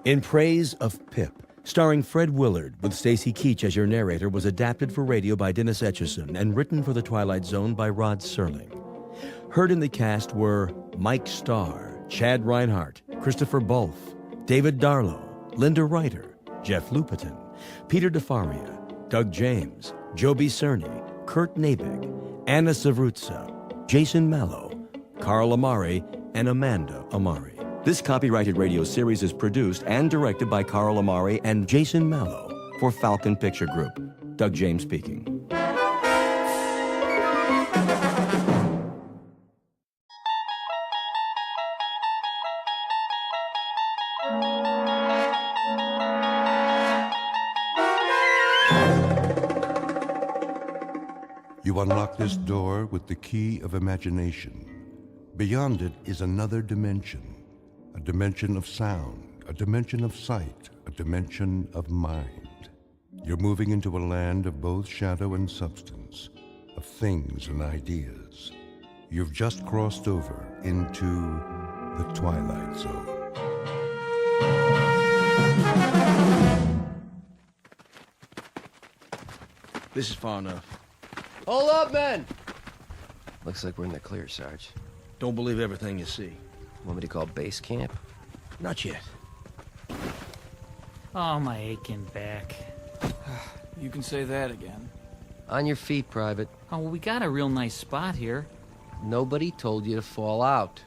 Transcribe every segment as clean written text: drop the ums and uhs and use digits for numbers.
In Praise of Pip, starring Fred Willard with Stacy Keach as your narrator, was adapted for radio by Dennis Etchison and written for The Twilight Zone by Rod Serling. Heard in the cast were Mike Starr, Chad Reinhardt, Christopher Bolf, David Darlow, Linda Ryder, Jeff Lupetin, Peter DeFaria, Doug James, Joby Cerny, Kurt Nabig, Anna Savrutsa, Jason Mallow, Carl Amari, and Amanda Amari. This copyrighted radio series is produced and directed by Carl Amari and Jason Mallow for Falcon Picture Group. Doug James speaking. You unlock this door with the key of imagination. Beyond it is another dimension. A dimension of sound, a dimension of sight, a dimension of mind. You're moving into a land of both shadow and substance, of things and ideas. You've just crossed over into the Twilight Zone. This is far enough. Hold up, men! Looks like we're in the clear, Sarge. Don't believe everything you see. Want me to call base camp? Not yet. Oh, my aching back. You can say that again. On your feet, Private. Oh, well, we got a real nice spot here. Nobody told you to fall out.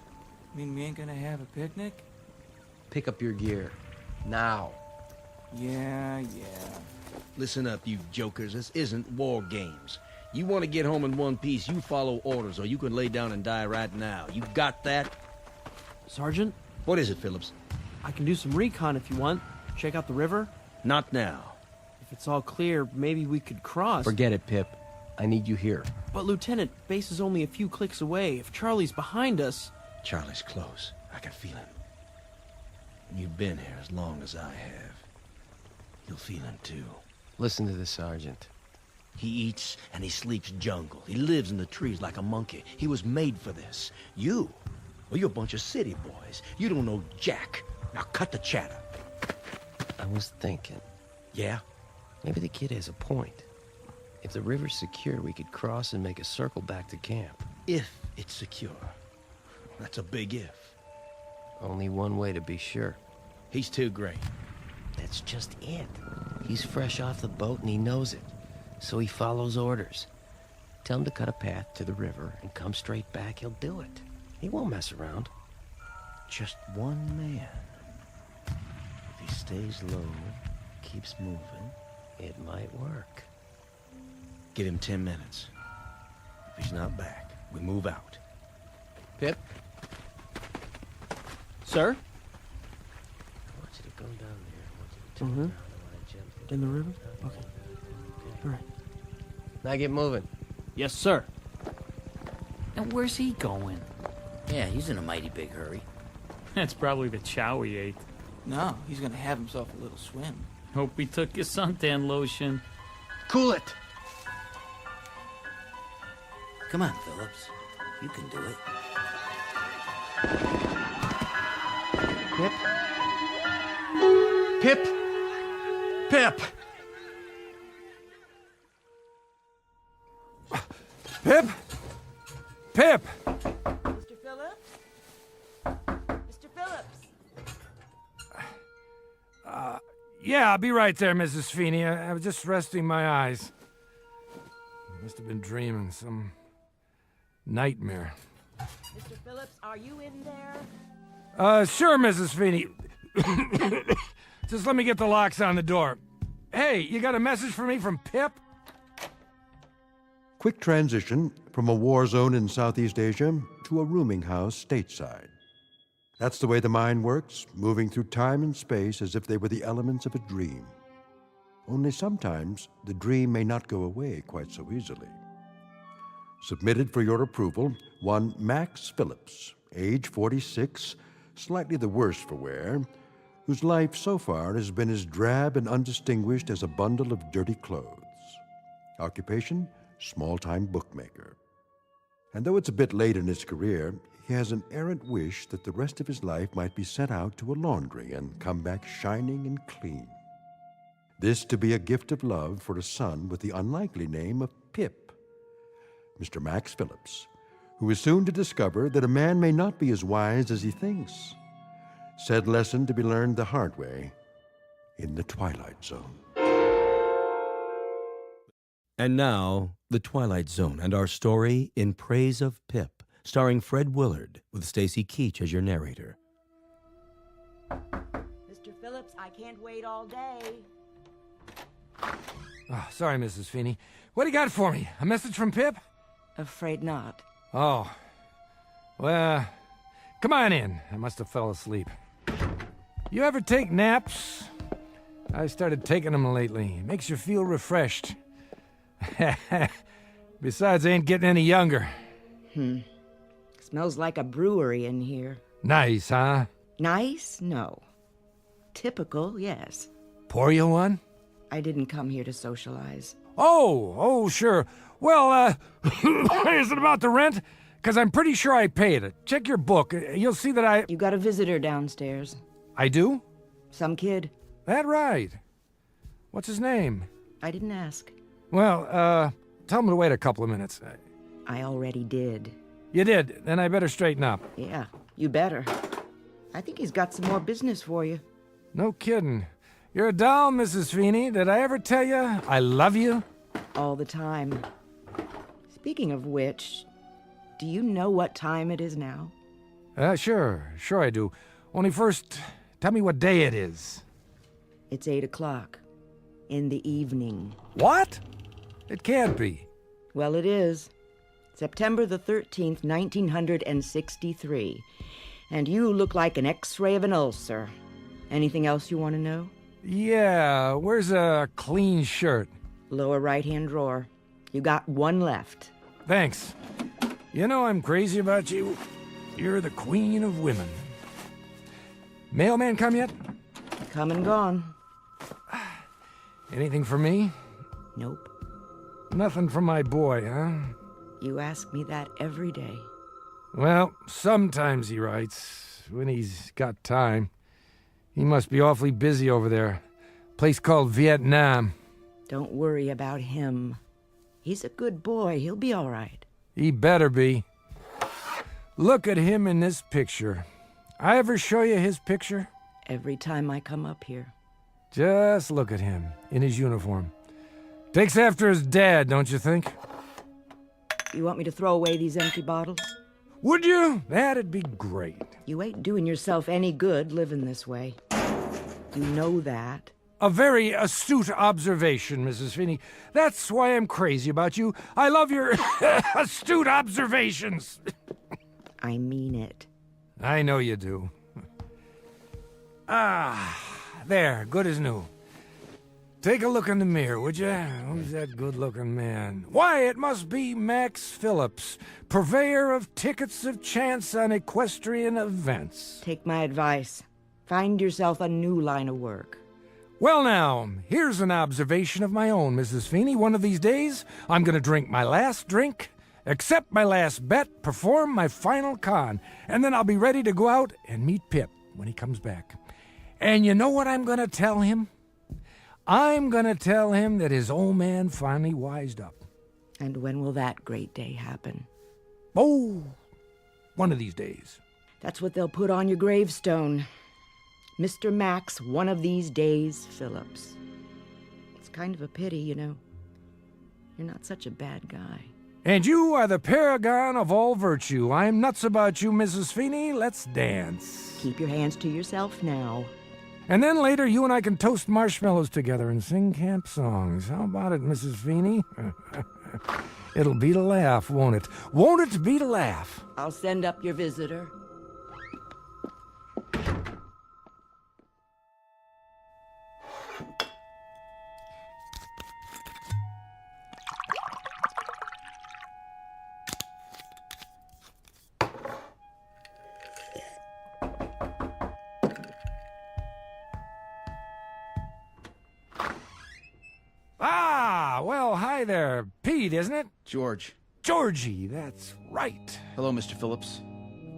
Mean we ain't gonna have a picnic? Pick up your gear. Now. Yeah. Listen up, you jokers. This isn't war games. You want to get home in one piece, you follow orders, or you can lay down and die right now. You got that? Sergeant? What is it, Phillips? I can do some recon if you want. Check out the river. Not now. If it's all clear, maybe we could cross. Forget it, Pip. I need you here. But, Lieutenant, base is only a few clicks away. If Charlie's behind us... Charlie's close. I can feel him. You've been here as long as I have. You'll feel him, too. Listen to the Sergeant. He eats and he sleeps jungle. He lives in the trees like a monkey. He was made for this. You? Well, you're a bunch of city boys. You don't know jack. Now cut the chatter. I was thinking. Yeah? Maybe the kid has a point. If the river's secure, we could cross and make a circle back to camp. If it's secure. That's a big if. Only one way to be sure. He's too great. That's just it. He's fresh off the boat and he knows it. So he follows orders. Tell him to cut a path to the river and come straight back. He'll do it. He won't mess around. Just one man. If he stays low, keeps moving, It might work. give him 10 minutes. If he's not back, we move out. Pip? Sir? I want you to go down there. I want you to turn down the gently. In the river? Okay. All right. Now get moving. Yes, sir. And where's he going? Yeah, he's in a mighty big hurry. That's probably the chow he ate. No, he's gonna have himself a little swim. Hope he took his suntan lotion. Cool it! Come on, Phillips. You can do it. Pip? Pip! Pip? Pip! Mr. Phillips? Mr. Phillips? Yeah, I'll be right there, Mrs. Feeney. I was just resting my eyes. Must have been dreaming some nightmare. Mr. Phillips, are you in there? Sure, Mrs. Feeney. Just let me get the locks on the door. Hey, you got a message for me from Pip? Quick transition from a war zone in Southeast Asia to a rooming house stateside. That's the way the mind works, moving through time and space as if they were the elements of a dream. Only sometimes the dream may not go away quite so easily. Submitted for your approval, one Max Phillips, age 46, slightly the worse for wear, whose life so far has been as drab and undistinguished as a bundle of dirty clothes. Occupation, small-time bookmaker. And though it's a bit late in his career, he has an errant wish that the rest of his life might be sent out to a laundry and come back shining and clean. This to be a gift of love for a son with the unlikely name of Pip, Mr. Max Phillips, who is soon to discover that a man may not be as wise as he thinks. Said lesson to be learned the hard way in the Twilight Zone. And now, The Twilight Zone and our story In Praise of Pip, starring Fred Willard, with Stacy Keach as your narrator. Mr. Phillips, I can't wait all day. Oh, sorry, Mrs. Feeney. What do you got for me? A message from Pip? Afraid not. Oh. Well, come on in. I must have fell asleep. You ever take naps? I started taking them lately. It makes you feel refreshed. Besides, I ain't getting any younger. Smells like a brewery in here. Nice, huh? Nice? No. Typical, yes. Pour you one? I didn't come here to socialize. Oh, sure. Well, is it about the rent? Because I'm pretty sure I paid it. Check your book. You'll see that I... You got a visitor downstairs. I do? Some kid. That right. What's his name? I didn't ask. Well, tell him to wait a couple of minutes. I already did. You did? Then I better straighten up. Yeah, you better. I think he's got some more business for you. No kidding. You're a doll, Mrs. Feeney. Did I ever tell you I love you? All the time. Speaking of which, do you know what time it is now? Sure I do. Only first, tell me what day it is. It's 8 o'clock. In the evening. What? It can't be. Well, it is. September the 13th, 1963. And you look like an X-ray of an ulcer. Anything else you want to know? Yeah, where's a clean shirt? Lower right-hand drawer. You got one left. Thanks. You know I'm crazy about you. You're the queen of women. Mailman come yet? Come and gone. Anything for me? Nope. Nothing for my boy, huh? You ask me that every day. Well, sometimes he writes, when he's got time. He must be awfully busy over there. Place called Vietnam. Don't worry about him. He's a good boy. He'll be all right. He better be. Look at him in this picture. I ever show you his picture? Every time I come up here. Just look at him, in his uniform. Takes after his dad, don't you think? You want me to throw away these empty bottles? Would you? That'd be great. You ain't doing yourself any good living this way. You know that. A very astute observation, Mrs. Finney. That's why I'm crazy about you. I love your astute observations. I mean it. I know you do. There, good as new. Take a look in the mirror, would you? Who's that good-looking man? Why, it must be Max Phillips, purveyor of tickets of chance on equestrian events. Take my advice. Find yourself a new line of work. Well, now, here's an observation of my own, Mrs. Feeney. One of these days, I'm going to drink my last drink, accept my last bet, perform my final con, and then I'll be ready to go out and meet Pip when he comes back. And you know what I'm going to tell him? I'm going to tell him that his old man finally wised up. And when will that great day happen? Oh, one of these days. That's what they'll put on your gravestone. Mr. Max, one of these days, Phillips. It's kind of a pity, you know. You're not such a bad guy. And you are the paragon of all virtue. I'm nuts about you, Mrs. Feeney. Let's dance. Keep your hands to yourself now. And then later, you and I can toast marshmallows together and sing camp songs. How about it, Mrs. Feeney? It'll beat a laugh, won't it? Won't it beat a laugh? I'll send up your visitor. Well, hi there. Pete, isn't it? George. Georgie, that's right. Hello, Mr. Phillips.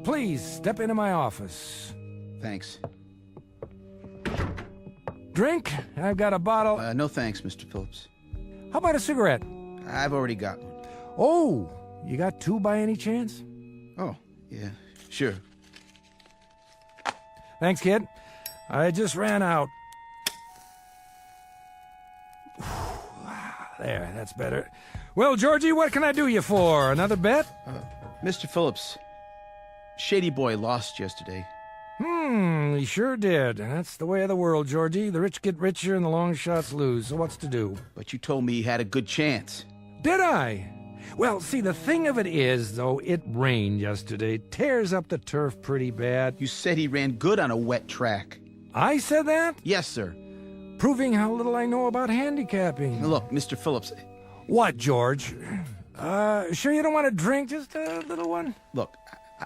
please step into my office. Thanks. Drink? I've got a bottle. No thanks, Mr. Phillips. How about a cigarette? I've already got one. Oh, you got two by any chance? Oh, yeah, sure. Thanks, kid. I just ran out. There, that's better. Well, Georgie, what can I do you for? Another bet? Mr. Phillips, Shady Boy lost yesterday. He sure did. That's the way of the world, Georgie. The rich get richer and the long shots lose. So what's to do? But you told me he had a good chance. Did I? Well, see, the thing of it is, though, it rained yesterday. Tears up the turf pretty bad. You said he ran good on a wet track. I said that? Yes, sir. Proving how little I know about handicapping. Now look, Mr. Phillips. What, George? Sure you don't want a drink? Just a little one? Look,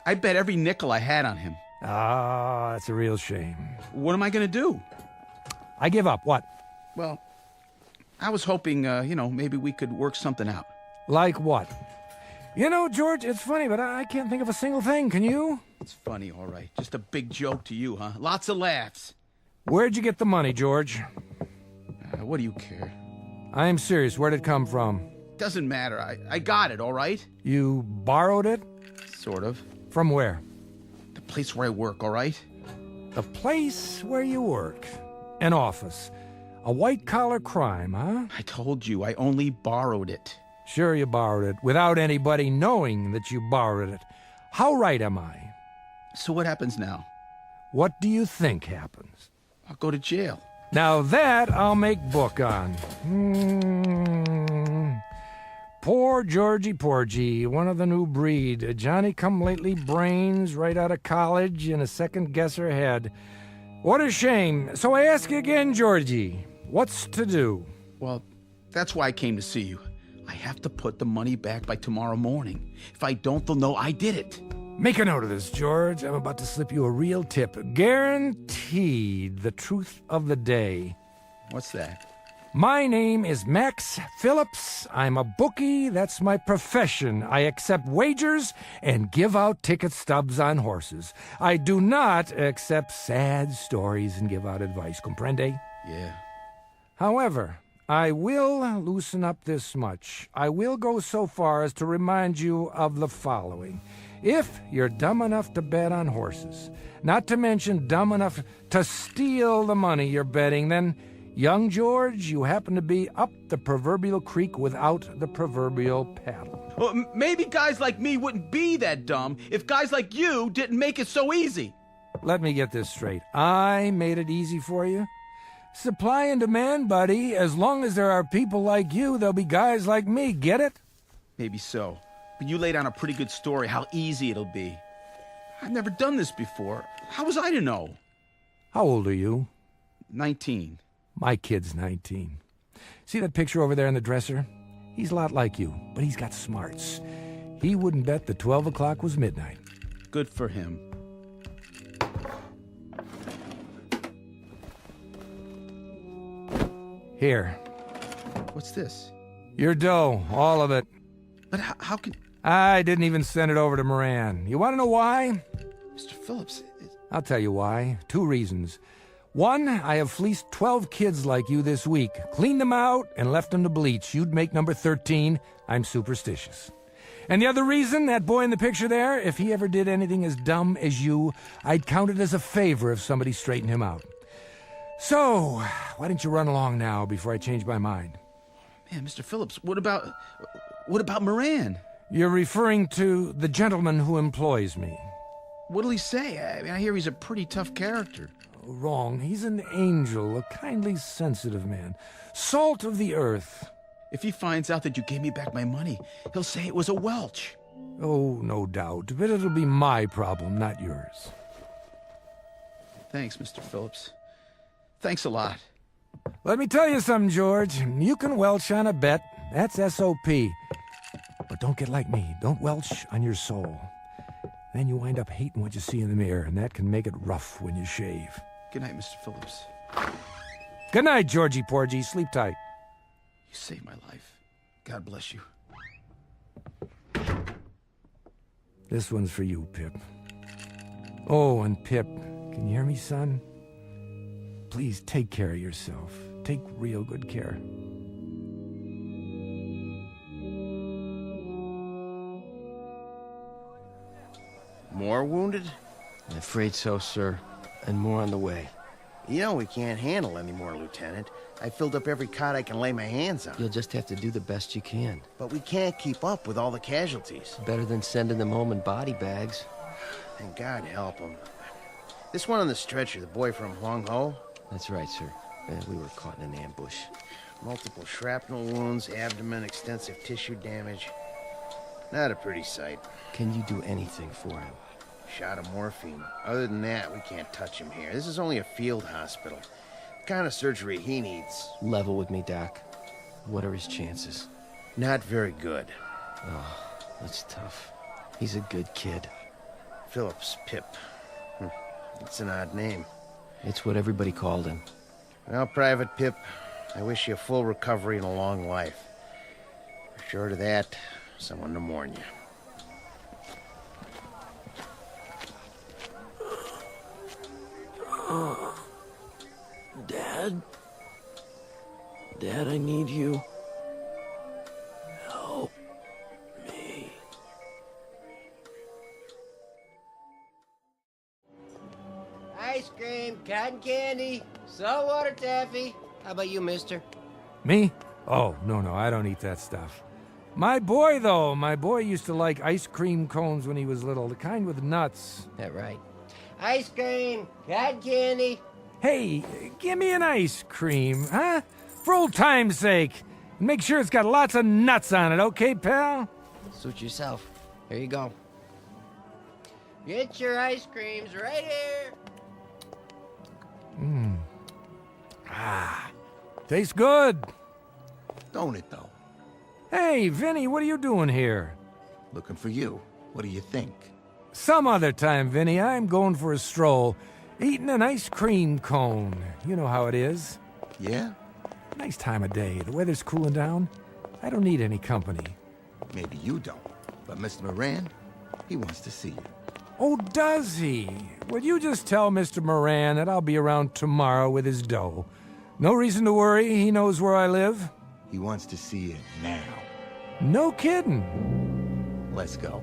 I bet every nickel I had on him. Ah, that's a real shame. What am I going to do? I give up. What? Well, I was hoping, maybe we could work something out. Like what? You know, George, it's funny, but I can't think of a single thing. Can you? It's funny, all right. Just a big joke to you, huh? Lots of laughs. Where'd you get the money, George? What do you care? I'm serious. Where'd it come from? Doesn't matter. I got it, all right? You borrowed it? Sort of. From where? The place where I work, all right? The place where you work. An office. A white-collar crime, huh? I told you, I only borrowed it. Sure you borrowed it, without anybody knowing that you borrowed it. How right am I? So what happens now? What do you think happens? I'll go to jail. Now that I'll make book on. Poor Georgie Porgy, one of the new breed. A Johnny-come-lately brains right out of college and a second-guesser head. What a shame. So I ask you again, Georgie, what's to do? Well, that's why I came to see you. I have to put the money back by tomorrow morning. If I don't, they'll know I did it. Make a note of this, George. I'm about to slip you a real tip. Guaranteed the truth of the day. What's that? My name is Max Phillips. I'm a bookie. That's my profession. I accept wagers and give out ticket stubs on horses. I do not accept sad stories and give out advice. Comprende? Yeah. However, I will loosen up this much. I will go so far as to remind you of the following. If you're dumb enough to bet on horses, not to mention dumb enough to steal the money you're betting, then, young George, you happen to be up the proverbial creek without the proverbial paddle. Well, maybe guys like me wouldn't be that dumb if guys like you didn't make it so easy. Let me get this straight. I made it easy for you? Supply and demand, buddy. As long as there are people like you, there'll be guys like me. Get it? Maybe so. But you laid on a pretty good story how easy it'll be. I've never done this before. How was I to know? How old are you? 19. My kid's 19. See that picture over there in the dresser? He's a lot like you, but he's got smarts. He wouldn't bet that 12 o'clock was midnight. Good for him. Here. What's this? Your dough, all of it. But how can... I didn't even send it over to Moran. You want to know why? Mr. Phillips... I'll tell you why. 2 reasons. 1, I have fleeced 12 kids like you this week, cleaned them out, and left them to bleach. You'd make number 13. I'm superstitious. And the other reason, that boy in the picture there, if he ever did anything as dumb as you, I'd count it as a favor if somebody straightened him out. So, why don't you run along now before I change my mind? Man, Mr. Phillips, what about Moran? You're referring to the gentleman who employs me. What'll he say? I mean, I hear he's a pretty tough character. Wrong. He's an angel, a kindly, sensitive man. Salt of the earth. If he finds out that you gave me back my money, he'll say it was a Welch. Oh, no doubt. But it'll be my problem, not yours. Thanks, Mr. Phillips. Thanks a lot. Let me tell you something, George. You can welch on a bet. That's S.O.P. But don't get like me. Don't welch on your soul. Then you wind up hating what you see in the mirror, and that can make it rough when you shave. Good night, Mr. Phillips. Good night, Georgie Porgy. Sleep tight. You saved my life. God bless you. This one's for you, Pip. Oh, and Pip, can you hear me, son? Please take care of yourself. Take real good care. More wounded? I'm afraid so, sir. And more on the way. You know we can't handle any more, Lieutenant. I filled up every cot I can lay my hands on. You'll just have to do the best you can. But we can't keep up with all the casualties. Better than sending them home in body bags. And God help them. This one on the stretcher, the boy from Huang Ho? That's right, sir. We were caught in an ambush. Multiple shrapnel wounds, abdomen, extensive tissue damage. Not a pretty sight. Can you do anything for him? Shot of morphine. Other than that, we can't touch him here. This is only a field hospital. The kind of surgery he needs. Level with me, Doc. What are his chances? Not very good. Oh, that's tough. He's a good kid. Phillips, Pip. It's an odd name. It's what everybody called him. Well, Private Pip, I wish you a full recovery and a long life. Short of that, someone to mourn you. Dad? Dad, I need you. Help me. Ice cream, cotton candy, saltwater taffy. How about you, mister? Me? Oh, no, I don't eat that stuff. My boy, though, used to like ice cream cones when he was little, the kind with nuts. That right. Ice cream, cotton candy. Hey, give me an ice cream, huh? For old time's sake. Make sure it's got lots of nuts on it, okay, pal? Suit yourself. Here you go. Get your ice creams right here. Tastes good. Don't it, though? Hey, Vinny, what are you doing here? Looking for you. What do you think? Some other time, Vinny, I'm going for a stroll. Eating an ice cream cone. You know how it is. Yeah? Nice time of day. The weather's cooling down. I don't need any company. Maybe you don't. But Mr. Moran, he wants to see you. Oh, does he? Well, you just tell Mr. Moran that I'll be around tomorrow with his dough. No reason to worry. He knows where I live. He wants to see you now. No kidding. Let's go.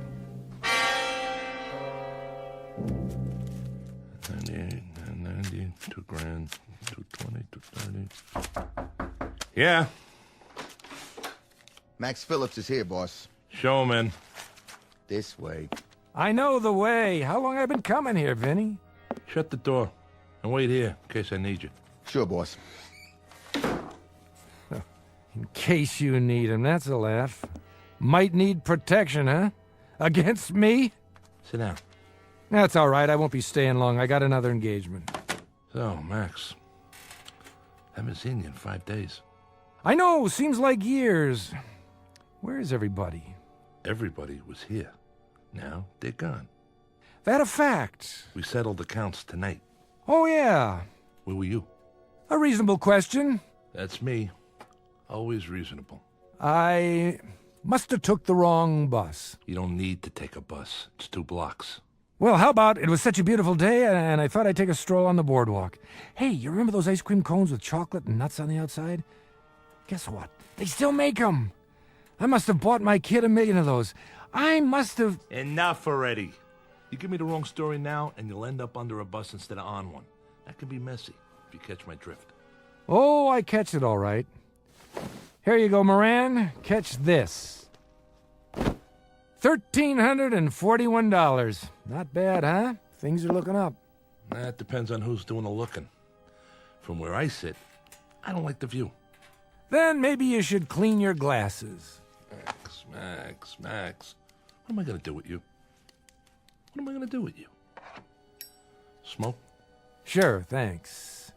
98, 90, 2 grand, 220, 230. Yeah, Max Phillips is here, boss. show him in. This way. I know the way. How long I been coming here, Vinny? Shut the door and wait here in case I need you. Sure, boss. In case you need him, that's a laugh. Might need protection, huh? Against me? Sit down. That's all right. I won't be staying long. I got another engagement. So, Max, haven't seen you in 5 days. I know. Seems like years. Where is everybody? Everybody was here. Now they're gone. That a fact? We settled accounts tonight. Oh, yeah. Where were you? A reasonable question. That's me. Always reasonable. I must have took the wrong bus. You don't need to take a bus. It's 2 blocks. Well, how about it was such a beautiful day, and I thought I'd take a stroll on the boardwalk. Hey, you remember those ice cream cones with chocolate and nuts on the outside? Guess what? They still make them. I must have bought my kid 1 million of those. I must have... Enough already. You give me the wrong story now, and you'll end up under a bus instead of on one. That can be messy, if you catch my drift. Oh, I catch it all right. Here you go, Moran. Catch this. $1,341. Not bad, huh? Things are looking up. That depends on who's doing the looking. From where I sit, I don't like the view. Then maybe you should clean your glasses. Max. What am I going to do with you? What am I going to do with you? Smoke? Sure, thanks.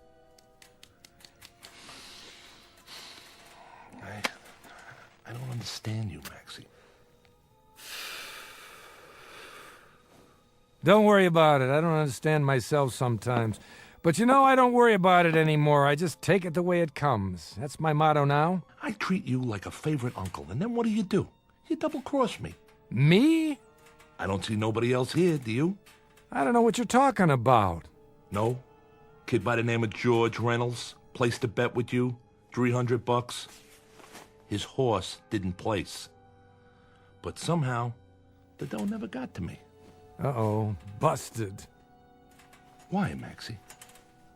I don't understand you, Maxie. Don't worry about it. I don't understand myself sometimes. But you know, I don't worry about it anymore. I just take it the way it comes. That's my motto now. I treat you like a favorite uncle, and then what do? You double-cross me. Me? I don't see nobody else here, do you? I don't know what you're talking about. No? Kid by the name of George Reynolds placed a bet with you, $300. His horse didn't place. But somehow, the dough never got to me. Uh-oh, busted. Why, Maxie?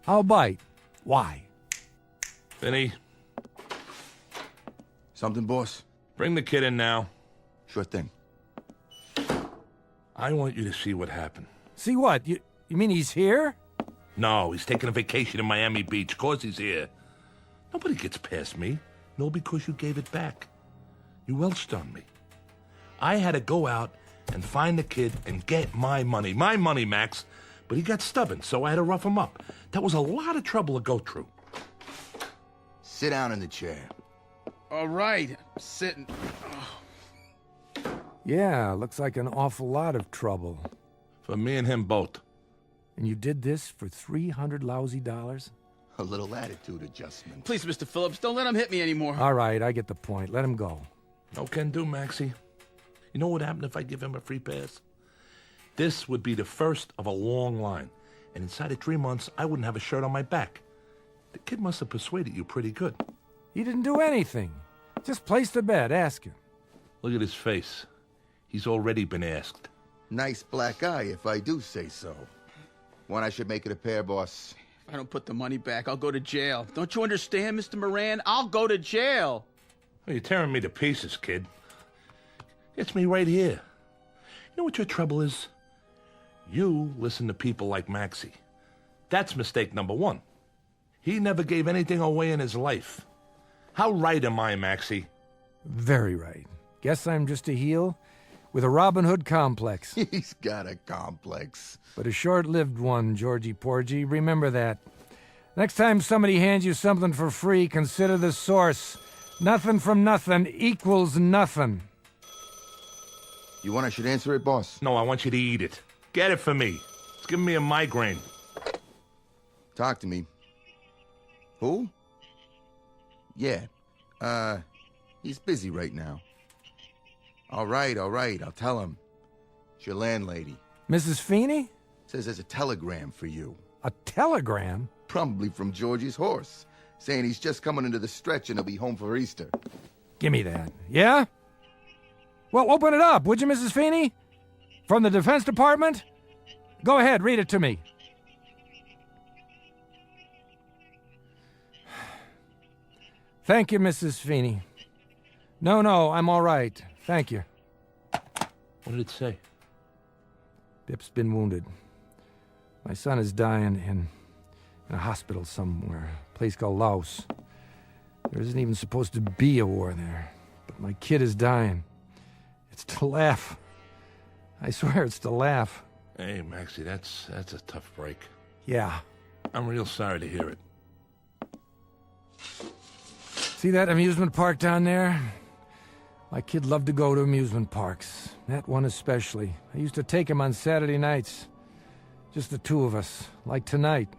I'll bite. Why? Vinny, Something, boss? bring the kid in now. Sure thing. I want you to see what happened. See what? You mean he's here? No, he's taking a vacation in Miami Beach. 'Cause he's here. Nobody gets past me. No, because you gave it back. You welched on me. I had to go out and find the kid and get my money. My money, Max. But he got stubborn, so I had to rough him up. That was a lot of trouble to go through. Sit down in the chair. All right, I'm sitting. Yeah, looks like an awful lot of trouble. For me and him both. And you did this for $300 lousy dollars? A little attitude adjustment. Please, Mr. Phillips, don't let him hit me anymore. All right, I get the point. Let him go. No can do, Maxie. You know what would happen if I give him a free pass? This would be the first of a long line. And inside of 3 months, I wouldn't have a shirt on my back. The kid must have persuaded you pretty good. He didn't do anything. Just placed a bet. Ask him. Look at his face. He's already been asked. Nice black eye, if I do say so. One I should make it a pair, boss. If I don't put the money back, I'll go to jail. Don't you understand, Mr. Moran? I'll go to jail. Well, you're tearing me to pieces, kid. It's me right here. You know what your trouble is? You listen to people like Maxie. That's mistake number one. He never gave anything away in his life. How right am I, Maxie? Very right. Guess I'm just a heel with a Robin Hood complex. He's got a complex. But a short-lived one, Georgie Porgy. Remember that. Next time somebody hands you something for free, consider the source. Nothing from nothing equals nothing. You want I should answer it, boss? No, I want you to eat it. Get it for me. It's giving me a migraine. Talk to me. Who? Yeah. He's busy right now. All right, I'll tell him. It's your landlady. Mrs. Feeney? Says there's a telegram for you. A telegram? Probably from Georgie's horse, saying he's just coming into the stretch and he'll be home for Easter. Give me that. Yeah? Well, open it up, would you, Mrs. Feeney? From the Defense Department? Go ahead, read it to me. Thank you, Mrs. Feeney. No, I'm all right. Thank you. What did it say? Pip's been wounded. My son is dying in a hospital somewhere, a place called Laos. There isn't even supposed to be a war there, but my kid is dying. It's to laugh. I swear it's to laugh. Hey, Maxie, that's a tough break. Yeah. I'm real sorry to hear it. See that amusement park down there? My kid loved to go to amusement parks. That one especially. I used to take him on Saturday nights. Just the two of us, like tonight.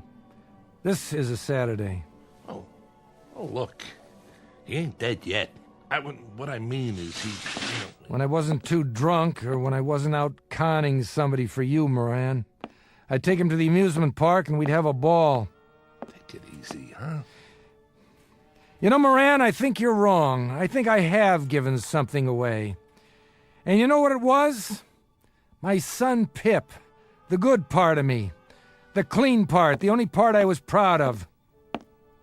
This is a Saturday. Oh, look. He ain't dead yet. What I mean is he, When I wasn't too drunk, or when I wasn't out conning somebody for you, Moran, I'd take him to the amusement park and we'd have a ball. Take it easy, huh? You know, Moran, I think you're wrong. I think I have given something away. And you know what it was? My son Pip. The good part of me. The clean part. The only part I was proud of.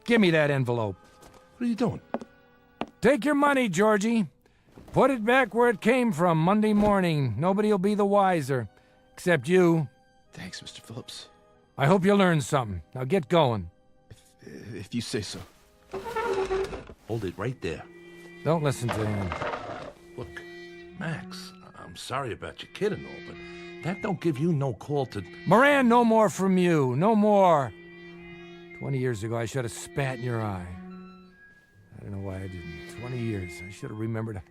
Give me that envelope. What are you doing? Take your money, Georgie. Put it back where it came from Monday morning. Nobody'll be the wiser. Except you. Thanks, Mr. Phillips. I hope you learned something. Now get going. If you say so. Hold it right there. Don't listen to him. Look, Max, I'm sorry about your kid and all, but that don't give you no call to... Moran, no more from you. No more. 20 years ago, I should have spat in your eye. I don't know why I didn't. 20 years. I should have remembered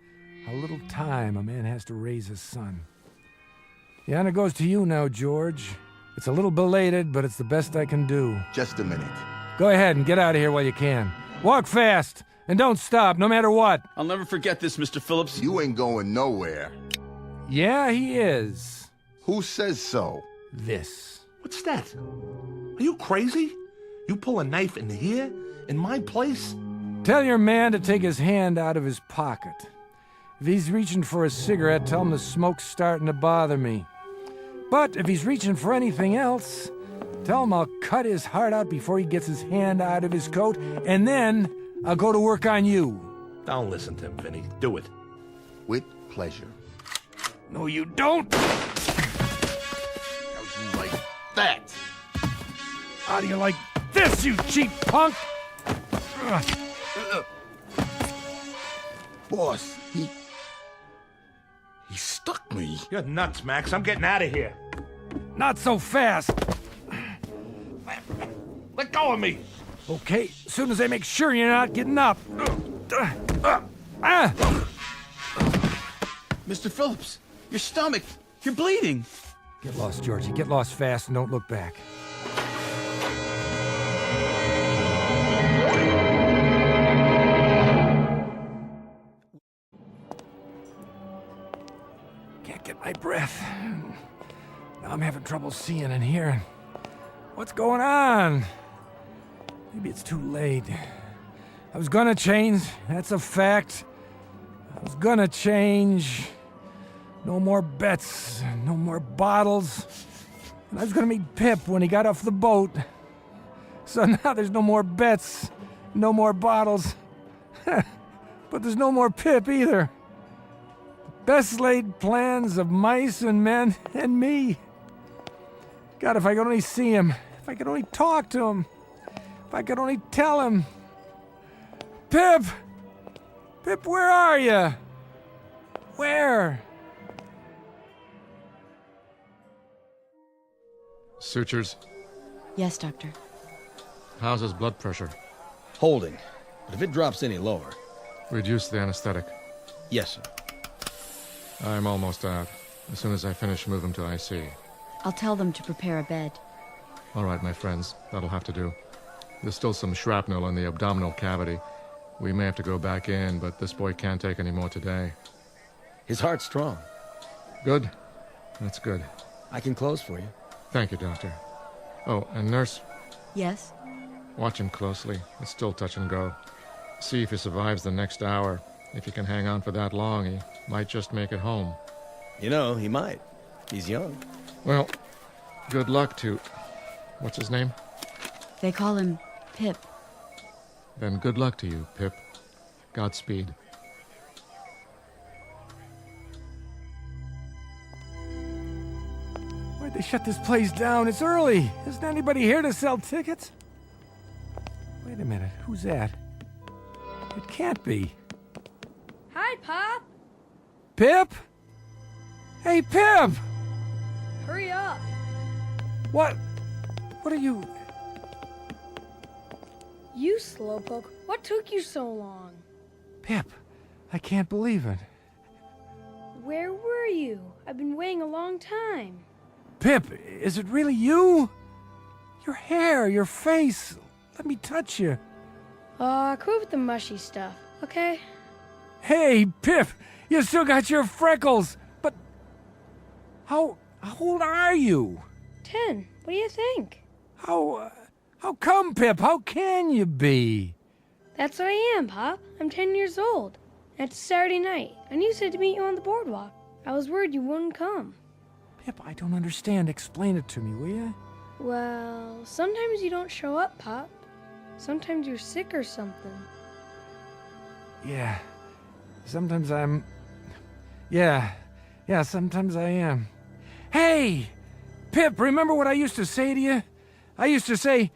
how little time a man has to raise a son. The honor goes to you now, George. It's a little belated, but it's the best I can do. Just a minute. Go ahead and get out of here while you can. Walk fast, and don't stop, no matter what. I'll never forget this, Mr. Phillips. You ain't going nowhere. Yeah, he is. Who says so? this. What's that? Are you crazy? You pull a knife in here? In my place? Tell your man to take his hand out of his pocket. If he's reaching for a cigarette, tell him the smoke's starting to bother me. But if he's reaching for anything else, tell him I'll cut his heart out before he gets his hand out of his coat, and then I'll go to work on you. Don't listen to him, Vinny. Do it. With pleasure. No, you don't. How'd you like that? How do you like this, you cheap punk? Boss, he stuck me. You're nuts, Max. I'm getting out of here. Not so fast. Let go of me. Okay, as soon as I make sure you're not getting up. Mr. Phillips, your stomach. You're bleeding. Get lost, Georgie. Get lost fast and don't look back. Can't get my breath. Now I'm having trouble seeing and hearing. What's going on? Maybe it's too late. I was gonna change, that's a fact. I was gonna change. No more bets, no more bottles. And I was gonna meet Pip when he got off the boat. So now there's no more bets, no more bottles. But there's no more Pip either. Best laid plans of mice and men and me. God, if I could only see him. If I could only talk to him. If I could only tell him. Pip! Pip, where are you? Where? Sutures. Yes, doctor. How's his blood pressure? Holding. But if it drops any lower... Reduce the anesthetic. Yes, sir. I'm almost out. As soon as I finish, move him to IC. I'll tell them to prepare a bed. All right, my friends. That'll have to do. There's still some shrapnel in the abdominal cavity. We may have to go back in, but this boy can't take any more today. His heart's strong. Good. That's good. I can close for you. Thank you, Doctor. Oh, and nurse, Yes? watch him closely. It's still touch and go. See if he survives the next hour. If he can hang on for that long, he might just make it home. You know, he might. He's young. Well, good luck to... What's his name? They call him Pip. Then good luck to you, Pip. Godspeed. Why'd they shut this place down? It's early. Isn't anybody here to sell tickets? Wait a minute. Who's that? It can't be. Hi, Pop. Pip? Hey, Pip! Hurry up. What are you... You slowpoke. What took you so long? Pip, I can't believe it. Where were you? I've been waiting a long time. Pip, is it really you? Your hair, your face. Let me touch you. Quit with the mushy stuff, okay? Hey, Pip, you still got your freckles. But how old are you? 10. What do you think? How come, Pip? How can you be? That's what I am, Pop. I'm 10 years old. It's Saturday night, and you said to meet you on the boardwalk. I was worried you wouldn't come. Pip, I don't understand. Explain it to me, will you? Well, sometimes you don't show up, Pop. Sometimes you're sick or something. Yeah. Sometimes I'm... Yeah, sometimes I am. Hey! Pip, remember what I used to say to you? I used to say,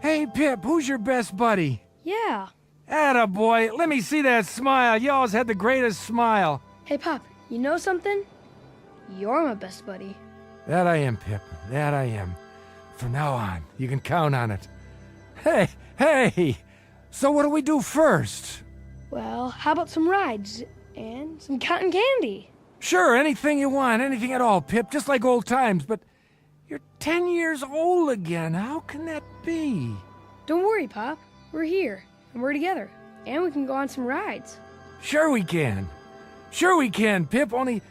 "Hey, Pip, who's your best buddy?" Yeah. Attaboy, let me see that smile. You always had the greatest smile. Hey, Pop, you know something? You're my best buddy. That I am, Pip. That I am. From now on, you can count on it. Hey! So what do we do first? Well, how about some rides and some cotton candy? Sure, anything you want, anything at all, Pip, just like old times, but you're 10 years old again. How can that be? Don't worry, Pop. We're here, and we're together, and we can go on some rides. Sure we can. Sure we can, Pip, only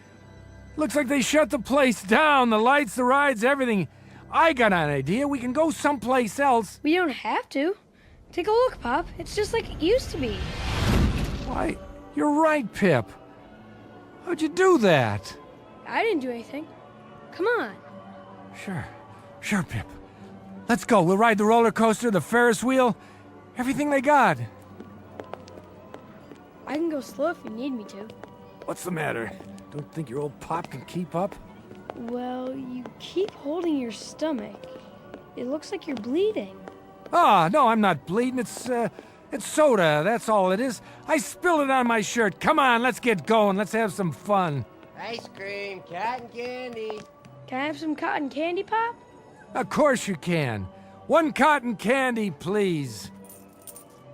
Looks like they shut the place down. The lights, the rides, everything. I got an idea. We can go someplace else. We don't have to. Take a look, Pop. It's just like it used to be. Why, you're right, Pip. How'd you do that? I didn't do anything. Come on. Sure, Pip. Let's go. We'll ride the roller coaster, the Ferris wheel, everything they got. I can go slow if you need me to. What's the matter? Don't think your old pop can keep up? Well, you keep holding your stomach. It looks like you're bleeding. Ah, no, I'm not bleeding. It's soda. That's all it is. I spilled it on my shirt. Come on, let's get going. Let's have some fun. Ice cream, cotton candy. Can I have some cotton candy, Pop? Of course you can. 1 cotton candy, please.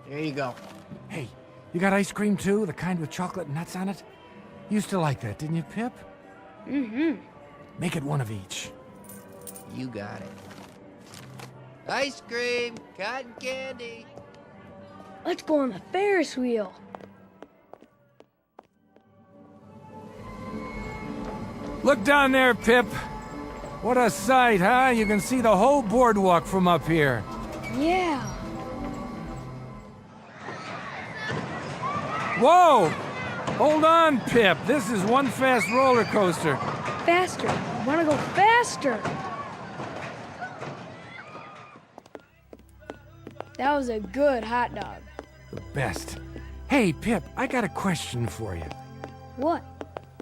Here you go. Hey, you got ice cream too? The kind with chocolate and nuts on it? You used to like that, didn't you, Pip? Mm-hmm. Make it 1 of each. You got it. Ice cream, cotton candy. Let's go on the Ferris wheel. Look down there, Pip. What a sight, huh? You can see the whole boardwalk from up here. Yeah. Whoa! Hold on, Pip. This is one fast roller coaster. Faster. I want to go faster. That was a good hot dog. The best. Hey, Pip, I got a question for you. What?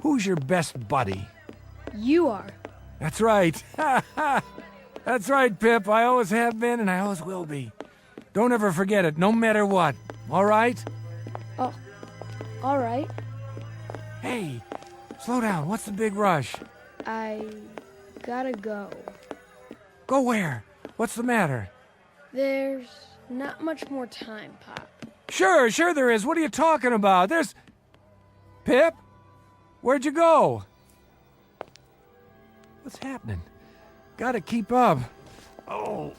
Who's your best buddy? You are. That's right. That's right, Pip. I always have been and I always will be. Don't ever forget it, no matter what. All right? Oh, all right. Hey, slow down. What's the big rush? I gotta go. Go where? What's the matter? There's not much more time, Pop. Sure there is. What are you talking about? There's... Pip? Where'd you go? What's happening? Gotta keep up. Oh.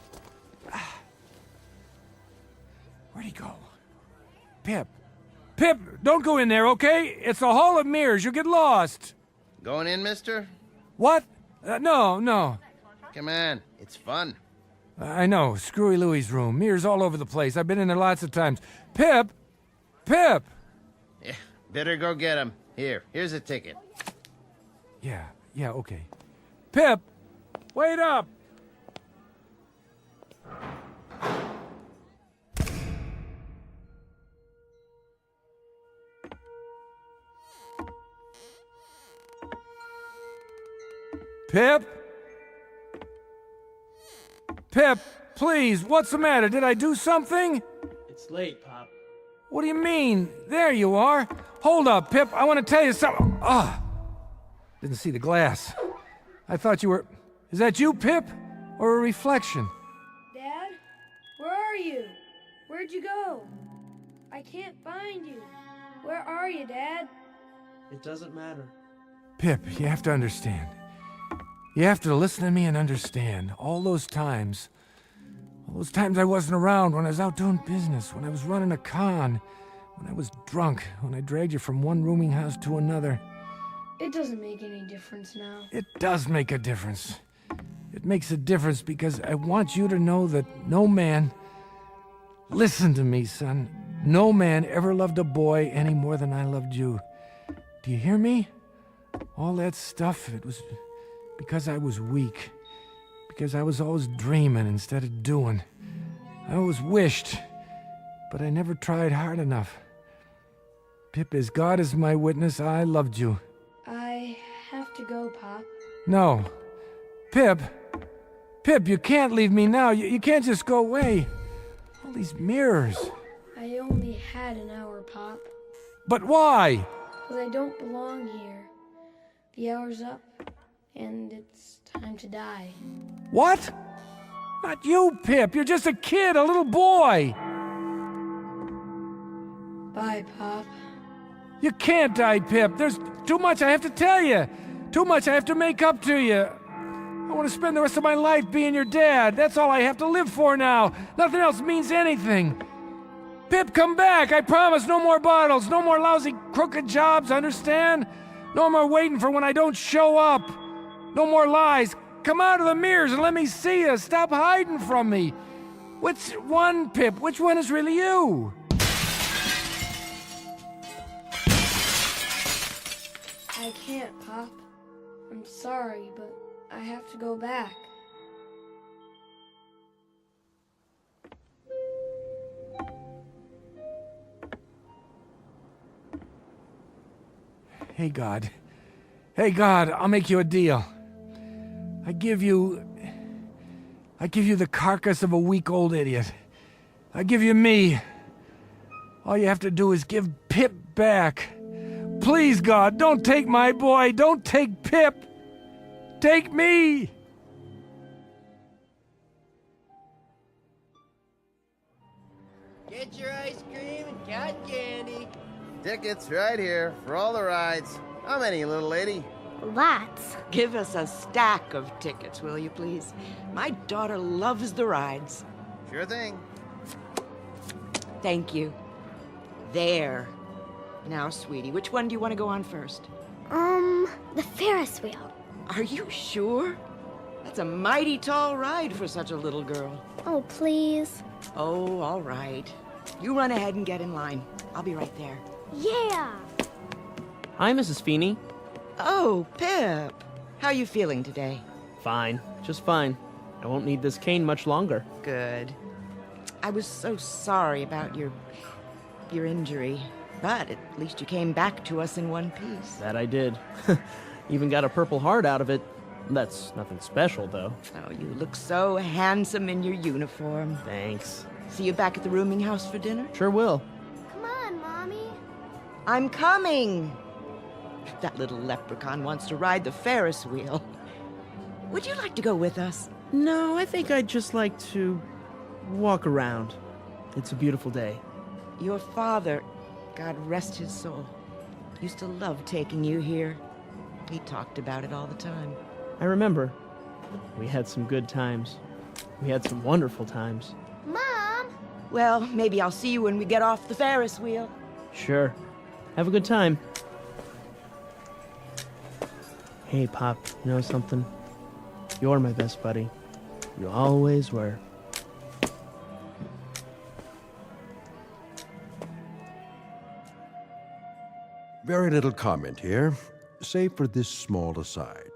Where'd he go? Pip. Pip, don't go in there, okay? It's a hall of mirrors. You'll get lost. Going in, mister? What? No. Come on, it's fun. I know. Screwy Louie's room. Mirrors all over the place. I've been in there lots of times. Pip! Yeah, better go get him. Here's a ticket. Yeah, okay. Pip! Wait up! Pip? Pip, please, what's the matter? Did I do something? It's late, Pop. What do you mean? There you are. Hold up, Pip, I want to tell you something. Didn't see the glass. I thought you were... Is that you, Pip? Or a reflection? Dad? Where are you? Where'd you go? I can't find you. Where are you, Dad? It doesn't matter. Pip, you have to understand. You have to listen to me and understand. All those times I wasn't around, when I was out doing business, when I was running a con, when I was drunk, when I dragged you from one rooming house to another. It doesn't make any difference now. It does make a difference. It makes a difference because I want you to know that no man... Listen to me, son. No man ever loved a boy any more than I loved you. Do you hear me? All that stuff, it was because I was weak. Because I was always dreaming instead of doing. I always wished, but I never tried hard enough. Pip, as God is my witness, I loved you. I have to go, Pop. No. Pip, you can't leave me now. You can't just go away. All these mirrors. I only had an hour, Pop. But why? Because I don't belong here. The hour's up, and it's time to die. What? Not you, Pip. You're just a kid, a little boy. Bye, Pop. You can't die, Pip. There's too much I have to tell you. Too much I have to make up to you. I want to spend the rest of my life being your dad. That's all I have to live for now. Nothing else means anything. Pip, come back. I promise, no more bottles, no more lousy crooked jobs, understand? No more waiting for when I don't show up. No more lies. Come out of the mirrors and let me see you. Stop hiding from me. Which one, Pip? Which one is really you? I can't, Pop. I'm sorry, but I have to go back. Hey, God. Hey, God, I'll make you a deal. I give you the carcass of a week-old idiot. I give you me. All you have to do is give Pip back. Please, God, don't take my boy. Don't take Pip. Take me. Get your ice cream and cotton candy. Tickets right here for all the rides. How many, little lady? Lots. Give us a stack of tickets, will you, please? My daughter loves the rides. Sure thing. Thank you. There. Now, sweetie, which one do you want to go on first? The Ferris wheel. Are you sure? That's a mighty tall ride for such a little girl. Oh, please. Oh, all right. You run ahead and get in line. I'll be right there. Yeah. Hi, Mrs. Feeney. Oh, Pip. How you feeling today? Fine. Just fine. I won't need this cane much longer. Good. I was so sorry about your injury, but at least you came back to us in one piece. That I did. Even got a Purple Heart out of it. That's nothing special, though. Oh, you look so handsome in your uniform. Thanks. See you back at the rooming house for dinner? Sure will. Come on, Mommy. I'm coming. That little leprechaun wants to ride the Ferris wheel. Would you like to go with us? No, I think I'd just like to walk around. It's a beautiful day. Your father, God rest his soul, used to love taking you here. He talked about it all the time. I remember. We had some good times. We had some wonderful times. Mom! Well, maybe I'll see you when we get off the Ferris wheel. Sure. Have a good time. Hey, Pop, you know something? You're my best buddy. You always were. Very little comment here, save for this small aside,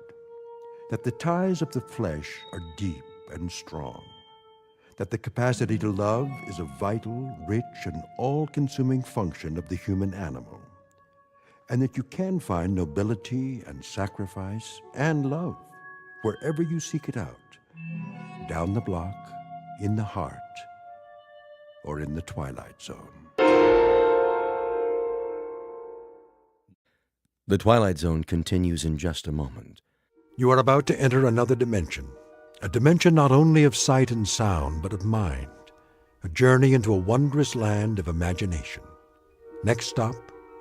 that the ties of the flesh are deep and strong, that the capacity to love is a vital, rich, and all-consuming function of the human animal, and that you can find nobility and sacrifice and love wherever you seek it out, down the block, in the heart, or in the Twilight Zone. The Twilight Zone continues in just a moment. You are about to enter another dimension, a dimension not only of sight and sound, but of mind, a journey into a wondrous land of imagination. Next stop,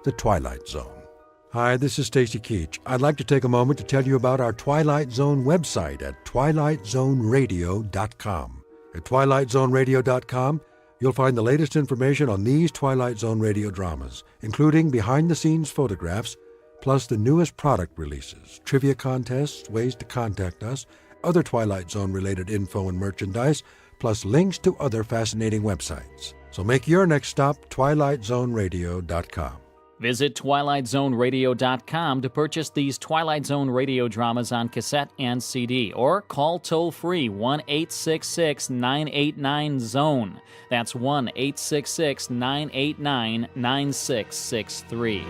the Twilight Zone. Hi, this is Stacy Keach. I'd like to take a moment to tell you about our Twilight Zone website at twilightzoneradio.com. At twilightzoneradio.com, you'll find the latest information on these Twilight Zone radio dramas, including behind-the-scenes photographs, plus the newest product releases, trivia contests, ways to contact us, other Twilight Zone-related info and merchandise, plus links to other fascinating websites. So make your next stop twilightzoneradio.com. Visit twilightzoneradio.com to purchase these Twilight Zone radio dramas on cassette and CD, or call toll-free 1-866-989-ZONE. That's 1-866-989-9663.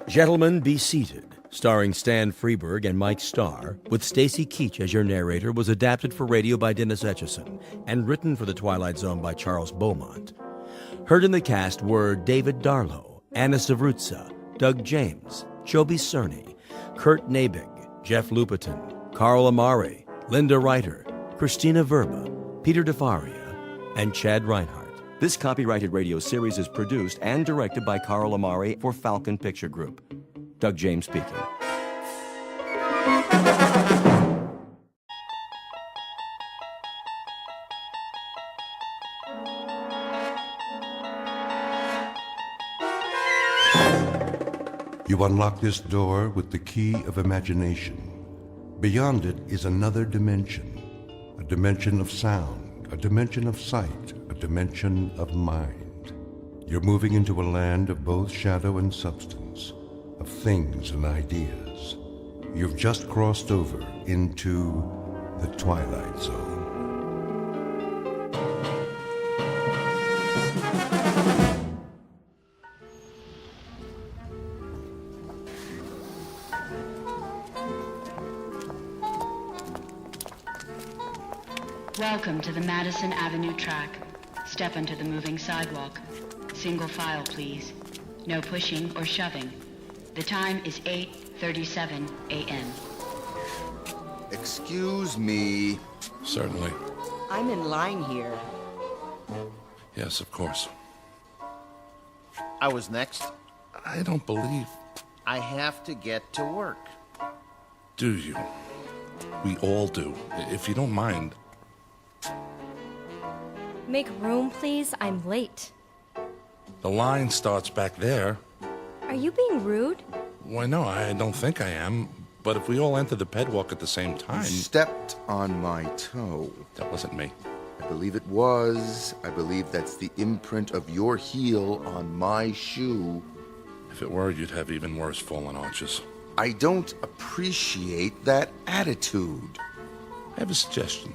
Gentlemen, Be Seated, starring Stan Freberg and Mike Starr, with Stacy Keach as your narrator, was adapted for radio by Dennis Etchison and written for The Twilight Zone by Charles Beaumont. Heard in the cast were David Darlow, Anna Savrutsa, Doug James, Joby Cerny, Kurt Nabig, Jeff Lupiton, Carl Amari, Linda Reiter, Christina Verba, Peter DeFaria, and Chad Reinhardt. This copyrighted radio series is produced and directed by Carl Amari for Falcon Picture Group. Doug James speaking. You unlock this door with the key of imagination. Beyond it is another dimension, a dimension of sound, a dimension of sight, a dimension of mind. You're moving into a land of both shadow and substance, of things and ideas. You've just crossed over into the Twilight Zone. Welcome to the Madison Avenue track. Step onto the moving sidewalk. Single file, please. No pushing or shoving. The time is 8:37 a.m. Excuse me. Certainly. I'm in line here. Yes, of course. I was next. I don't believe... I have to get to work. Do you? We all do. If you don't mind... Make room, please. I'm late. The line starts back there. Are you being rude? Why, no, I don't think I am. But if we all enter the pedwalk at the same time... You stepped on my toe. That wasn't me. I believe it was. I believe that's the imprint of your heel on my shoe. If it were, you'd have even worse fallen arches. I don't appreciate that attitude. I have a suggestion.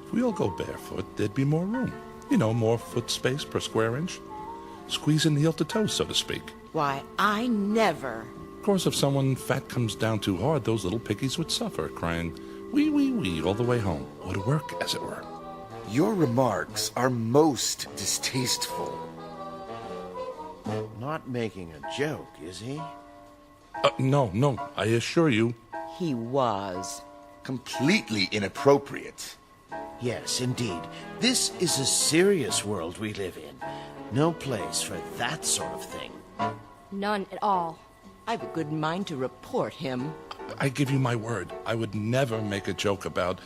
If we all go barefoot, there'd be more room. You know, more foot space per square inch. Squeezing heel to toe, so to speak. Why, I never. Of course, if someone fat comes down too hard, those little piggies would suffer, crying, wee, wee, wee, all the way home. Or to work, as it were. Your remarks are most distasteful. Not making a joke, is he? No, I assure you. He was. Completely inappropriate. Yes, indeed. This is a serious world we live in. No place for that sort of thing. None at all. I've a good mind to report him. I give you my word. I would never make a joke about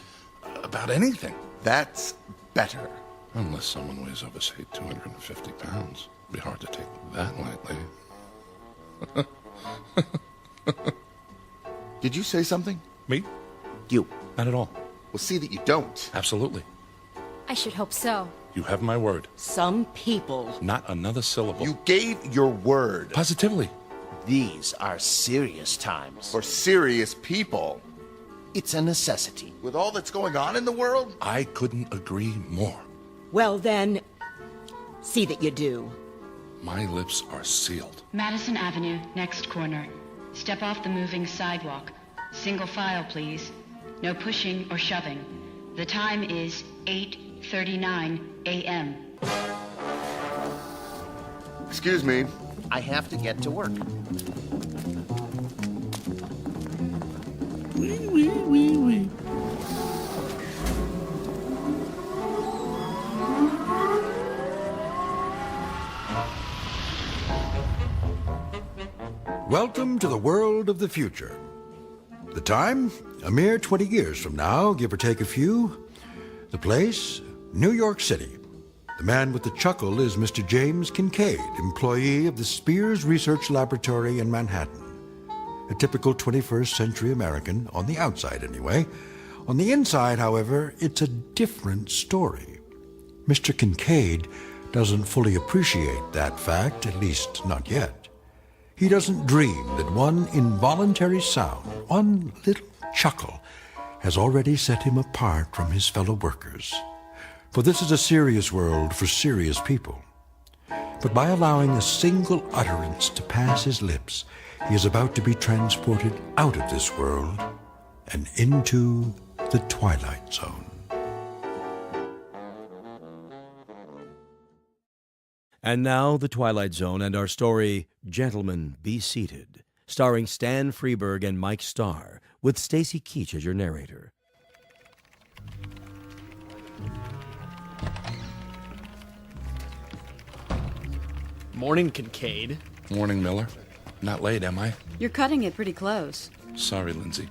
anything. That's better. Unless someone weighs over, say, 250 pounds. It'd be hard to take that lightly. Did you say something? Me? You. Not at all. Well, see that you don't. Absolutely. I should hope so. You have my word. Some people. Not another syllable. You gave your word. Positively. These are serious times. For serious people. It's a necessity. With all that's going on in the world? I couldn't agree more. Well, then, see that you do. My lips are sealed. Madison Avenue, next corner. Step off the moving sidewalk. Single file, please. No pushing or shoving. The time is 8:39 a.m. Excuse me. I have to get to work. Wee, wee, wee, wee. Welcome to the world of the future. The time? A mere 20 years from now, give or take a few. The place? New York City. The man with the chuckle is Mr. James Kincaid, employee of the Spears Research Laboratory in Manhattan. A typical 21st century American, on the outside anyway. On the inside, however, it's a different story. Mr. Kincaid doesn't fully appreciate that fact, at least not yet. He doesn't dream that one involuntary sound, one little chuckle, has already set him apart from his fellow workers. For this is a serious world for serious people. But by allowing a single utterance to pass his lips, he is about to be transported out of this world and into the Twilight Zone. And now, The Twilight Zone and our story, Gentlemen, Be Seated, starring Stan Freberg and Mike Starr, with Stacy Keach as your narrator. Morning, Kincaid. Morning, Miller. Not late, am I? You're cutting it pretty close. Sorry, Lindsay.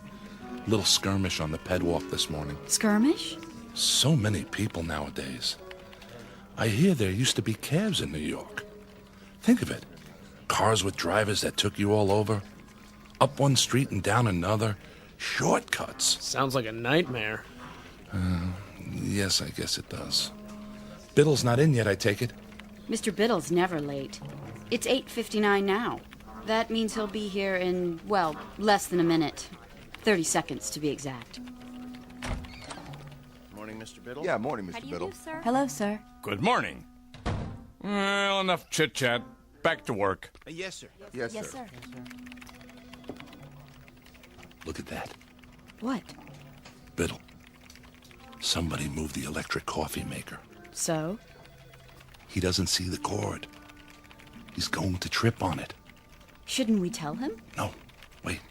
Little skirmish on the pedwalk this morning. Skirmish? So many people nowadays. I hear there used to be cabs in New York. Think of it. Cars with drivers that took you all over. Up one street and down another. Shortcuts. Sounds like a nightmare. Yes, I guess it does. Biddle's not in yet, I take it? Mr. Biddle's never late. It's 8:59 now. That means he'll be here in, well, less than a minute. 30 seconds, to be exact. Morning, Mr. Biddle. Yeah, morning, Mr. Biddle. Hello, sir. Good morning. Well, enough chit-chat. Back to work. Yes, sir. Yes, sir. Look at that. What? Biddle. Somebody moved the electric coffee maker. So? He doesn't see the cord. He's going to trip on it. Shouldn't we tell him? No, wait.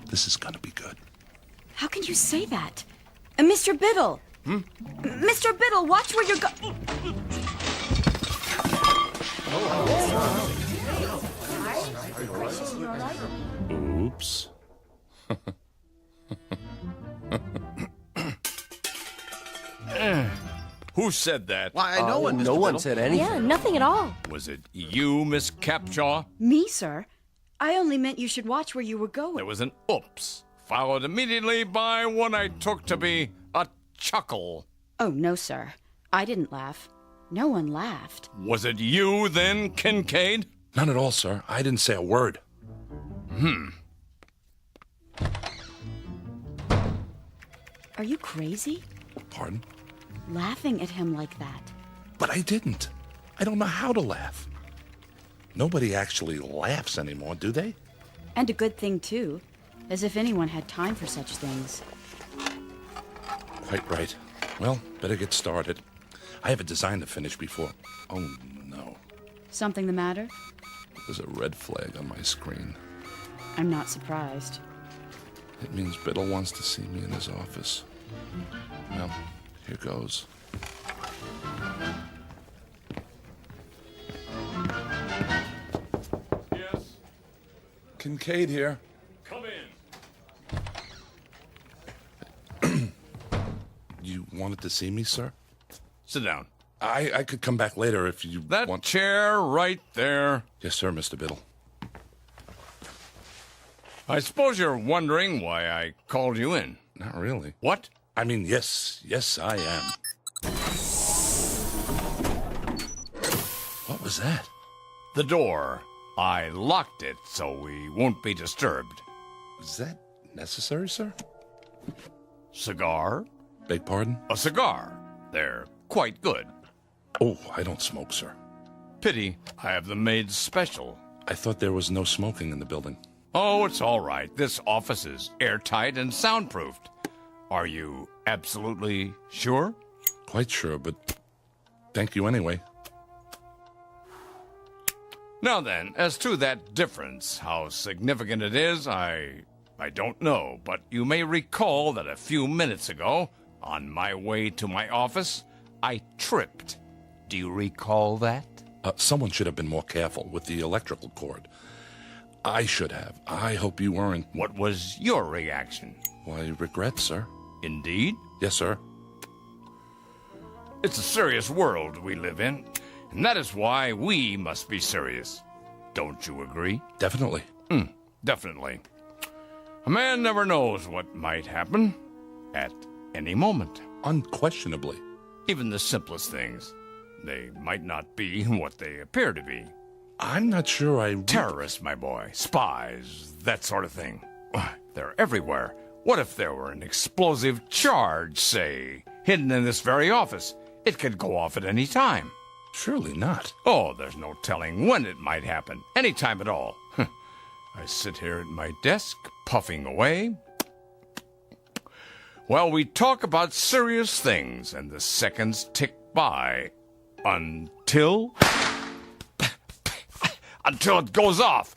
This is gonna be good. How can you say that? Mr. Biddle! Mr. Biddle, watch where you're going. Oops. Who said that? Why, no one, Mr. No one Biddle. said anything. Yeah, nothing at all. Was it you, Miss Capshaw? Me, sir? I only meant you should watch where you were going. There was an oops, followed immediately by what I took to be a chuckle. Oh, no, sir. I didn't laugh. No one laughed. Was it you, then, Kincaid? None at all, sir. I didn't say a word. Are you crazy? Pardon? Laughing at him like that. But I didn't. I don't know how to laugh. Nobody actually laughs anymore, do they? And a good thing, too. As if anyone had time for such things. Quite right. Well, better get started. I have a design to finish before... Oh, no. Something the matter? There's a red flag on my screen. I'm not surprised. It means Biddle wants to see me in his office. Well, here goes. Yes. Kincaid here. Come in. You wanted to see me, sir? Sit down. I could come back later if you That want... chair right there. Yes, sir, Mr. Biddle. I suppose you're wondering why I called you in. Not really. What? I mean, yes, I am. What was that? The door. I locked it so we won't be disturbed. Is that necessary, sir? Cigar? Beg pardon? A cigar. They're quite good. Oh, I don't smoke, sir. Pity. I have them made special. I thought there was no smoking in the building. Oh, it's all right. This office is airtight and soundproofed. Are you absolutely sure? Quite sure, but thank you anyway. Now then, as to that difference, how significant it is, I don't know, but you may recall that a few minutes ago, on my way to my office, I tripped. Do you recall that? Someone should have been more careful with the electrical cord. I should have. I hope you weren't. What was your reaction? Why, regret, sir. Indeed? Yes, sir. It's a serious world we live in, and that is why we must be serious. Don't you agree? Definitely. Definitely. A man never knows what might happen at any moment. Unquestionably. Even the simplest things. They might not be what they appear to be. I'm not sure I... Terrorists, my boy. Spies. That sort of thing. They're everywhere. What if there were an explosive charge, say, hidden in this very office? It could go off at any time. Surely not. Oh, there's no telling when it might happen. Any time at all. I sit here at my desk, puffing away. While we talk about serious things, and the seconds tick by. Until it goes off.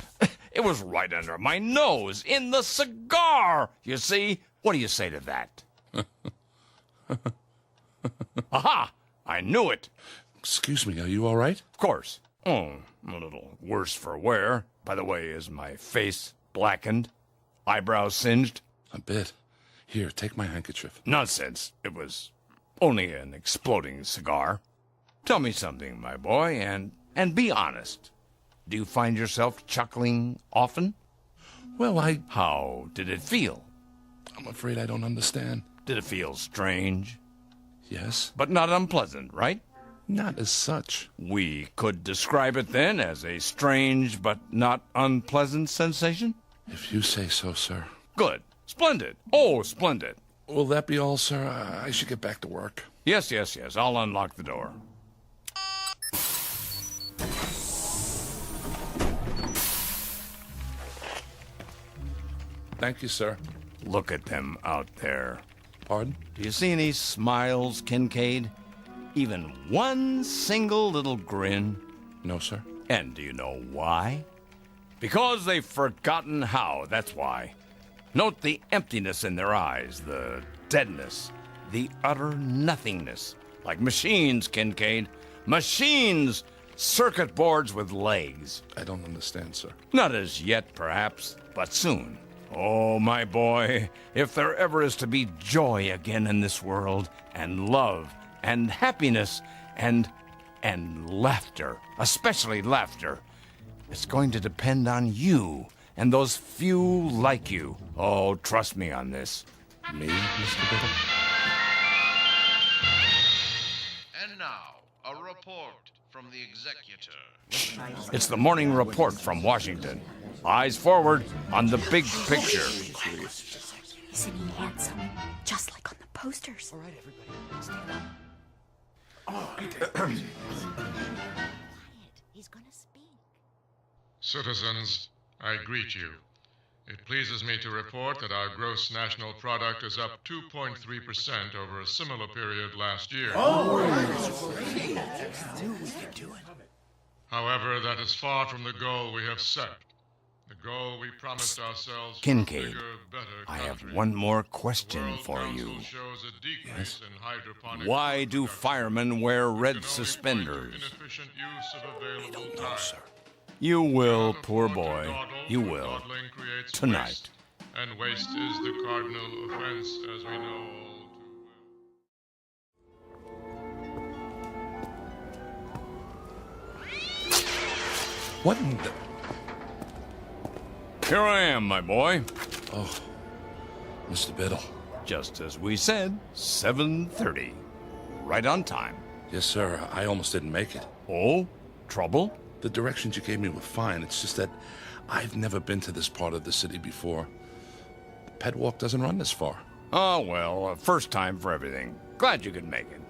It was right under my nose, in the cigar, you see? What do you say to that? Aha! I knew it. Excuse me, are you all right? Of course. Oh, a little worse for wear. By the way, is my face blackened? Eyebrows singed? A bit. Here, take my handkerchief. Nonsense. It was only an exploding cigar. Tell me something, my boy, and be honest. Do you find yourself chuckling often? Well, How did it feel? I'm afraid I don't understand. Did it feel strange? Yes. But not unpleasant, right? Not as such. We could describe it then as a strange but not unpleasant sensation? If you say so, sir. Good. Splendid. Oh, splendid. Will that be all, sir? I should get back to work. Yes. I'll unlock the door. Thank you, sir. Look at them out there. Pardon? Do you see any smiles, Kincaid? Even one single little grin? No, sir. And do you know why? Because they've forgotten how, that's why. Note the emptiness in their eyes, the deadness, the utter nothingness. Like machines, Kincaid. Machines! Circuit boards with legs. I don't understand, sir. Not as yet, perhaps, but soon. Oh, my boy, if there ever is to be joy again in this world, and love, and happiness, and laughter, especially laughter, it's going to depend on you and those few like you. Oh, trust me on this. Me, Mr. Biddle? And now, a report from the executor. It's the morning report from Washington. Eyes forward on the big picture. Isn't he handsome? Just like on the posters. All right, everybody, stand up. He's gonna speak. Citizens, I greet you. It pleases me to report that our gross national product is up 2.3% over a similar period last year. However, that is far from the goal we have set. The goal we promised ourselves. Kincaid, I have one more question for you. Yes? Why do firemen wear red suspenders? I don't know, sir. You will, poor boy. You will. Tonight. And waste is the cardinal offense, as we know all too well. What in the... Here I am, my boy. Oh, Mr. Biddle. Just as we said, 7:30. Right on time. Yes, sir. I almost didn't make it. Oh? Trouble? The directions you gave me were fine. It's just that I've never been to this part of the city before. The pet walk doesn't run this far. Oh, well, first time for everything. Glad you could make it.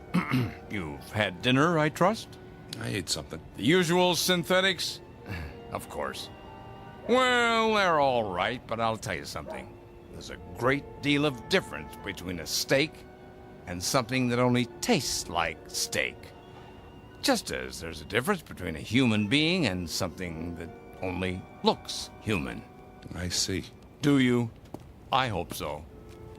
You've had dinner, I trust? I ate something. The usual synthetics? Of course. Well, they're all right, but I'll tell you something. There's a great deal of difference between a steak and something that only tastes like steak. Just as there's a difference between a human being and something that only looks human. I see. Do you? I hope so.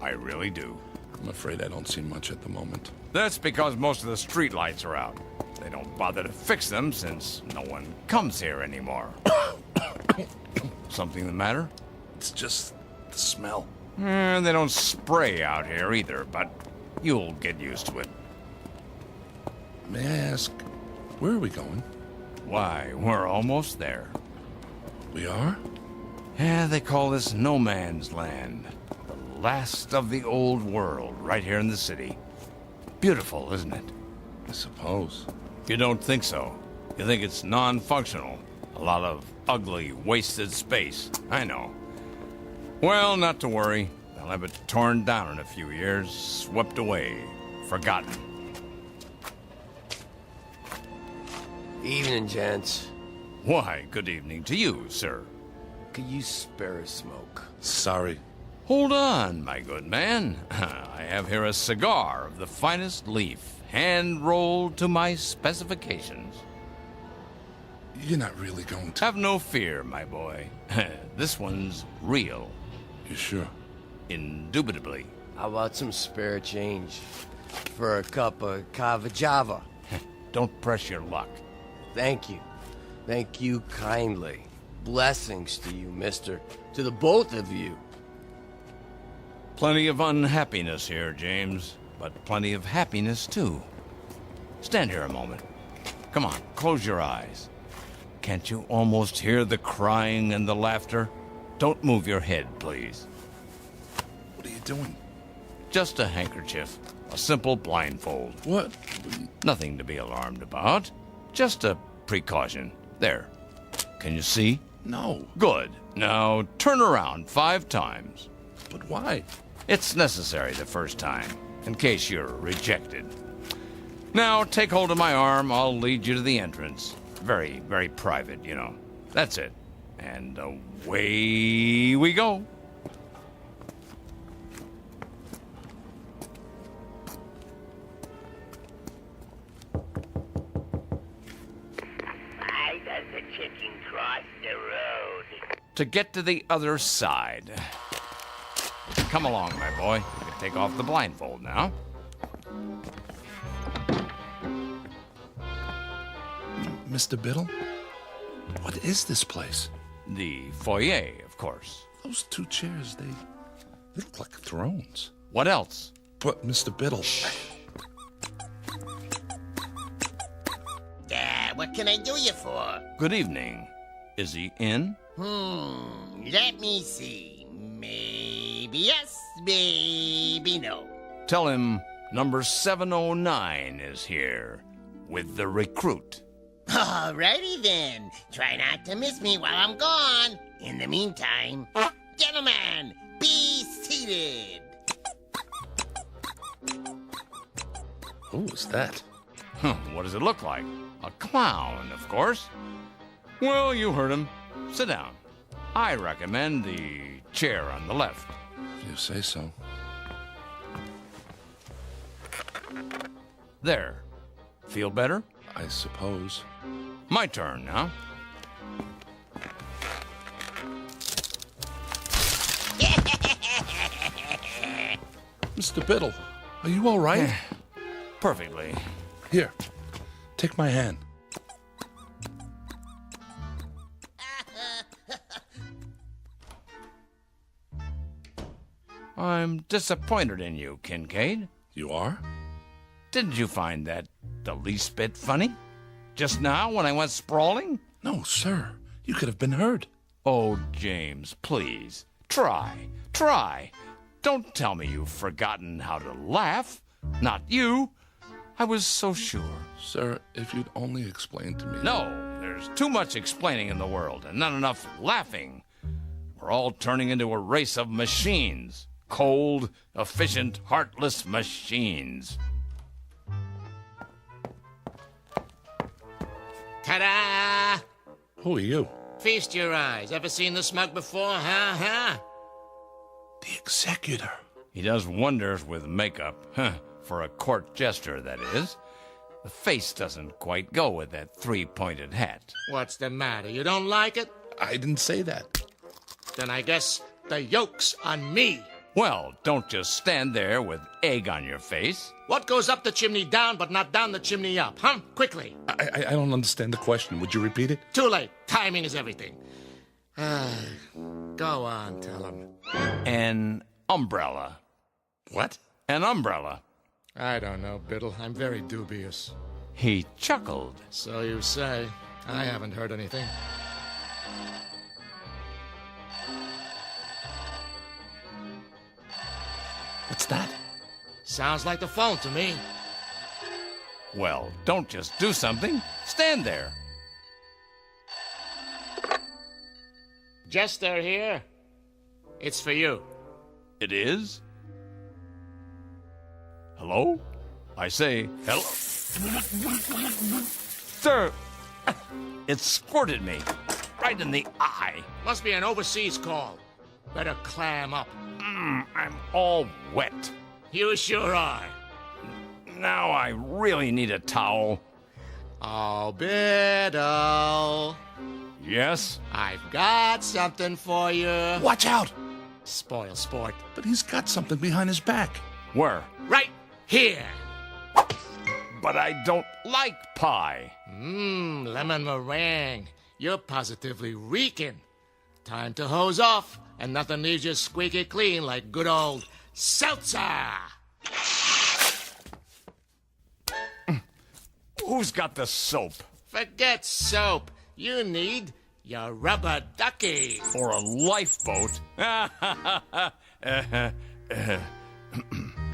I really do. I'm afraid I don't see much at the moment. That's because most of the streetlights are out. They don't bother to fix them since no one comes here anymore. Something the matter? It's just the smell. They don't spray out here either, but you'll get used to it. May I ask, where are we going? Why, we're almost there. We are? Yeah, they call this no man's land. The last of the old world, right here in the city. Beautiful, isn't it? I suppose. You don't think so. You think it's non-functional. A lot of ugly, wasted space. I know. Well, not to worry. They'll have it torn down in a few years, swept away, forgotten. Evening, gents. Why, good evening to you, sir. Could you spare a smoke? Sorry. Hold on, my good man. I have here a cigar of the finest leaf, hand-rolled to my specifications. You're not really going to... Have no fear, my boy. This one's real. You sure? Indubitably. How about some spare change for a cup of Caviezel? Don't press your luck. Thank you. Thank you kindly. Blessings to you, mister. To the both of you. Plenty of unhappiness here, James, but plenty of happiness, too. Stand here a moment. Come on, close your eyes. Can't you almost hear the crying and the laughter? Don't move your head, please. What are you doing? Just a handkerchief. A simple blindfold. What? Nothing to be alarmed about. Just a precaution. There. Can you see? No. Good. Now turn around 5 times. But why? It's necessary the first time, in case you're rejected. Now take hold of my arm. I'll lead you to the entrance. Very, very private, you know. That's it. And away we go. Why does the chicken cross the road? To get to the other side. Come along, my boy. You can take off the blindfold now. Mr. Biddle? What is this place? The foyer, of course. Those 2 chairs, they look like thrones. What else? But, Mr. Biddle... What can I do you for? Good evening. Is he in? Let me see. Maybe yes, maybe no. Tell him number 709 is here with the recruit. Alrighty then. Try not to miss me while I'm gone. In the meantime, gentlemen, be seated. Who was that? What does it look like? A clown, of course. Well, you heard him. Sit down. I recommend the chair on the left. If you say so. There. Feel better? I suppose. My turn now. Mr. Biddle, are you all right? Perfectly. Here, take my hand. I'm disappointed in you, Kincaid. You are? Didn't you find that the least bit funny? Just now when I went sprawling? No, sir. You could have been hurt. Oh, James, please. Try. Don't tell me you've forgotten how to laugh. Not you. I was so sure. Sir, if you'd only explain to me... No, there's too much explaining in the world and not enough laughing. We're all turning into a race of machines. Cold, efficient, heartless machines. Ta-da! Who are you? Feast your eyes. Ever seen the smoke before, huh? The executor. He does wonders with makeup. For a court jester, that is. The face doesn't quite go with that 3-pointed hat. What's the matter? You don't like it? I didn't say that. Then I guess the yoke's on me. Well, don't just stand there with egg on your face. What goes up the chimney down but not down the chimney up, huh? Quickly. I don't understand the question. Would you repeat it? Too late. Timing is everything. Go on, tell him. An umbrella. What? An umbrella. I don't know, Biddle. I'm very dubious. He chuckled. So you say. I haven't heard anything. What's that? Sounds like the phone to me. Well, don't just do something. Stand there. Jester here. It's for you. It is? Hello? I say, hello? Sir, it squirted me right in the eye. Must be an overseas call. Better clam up. I'm all wet. You sure are. Now I really need a towel. Oh, Biddle. Yes? I've got something for you. Watch out! Spoil sport. But he's got something behind his back. Where? Right here. But I don't like pie. Lemon meringue. You're positively reeking. Time to hose off, and nothing leaves you squeaky clean like good old seltzer. Who's got the soap? Forget soap. You need your rubber ducky. Or a lifeboat.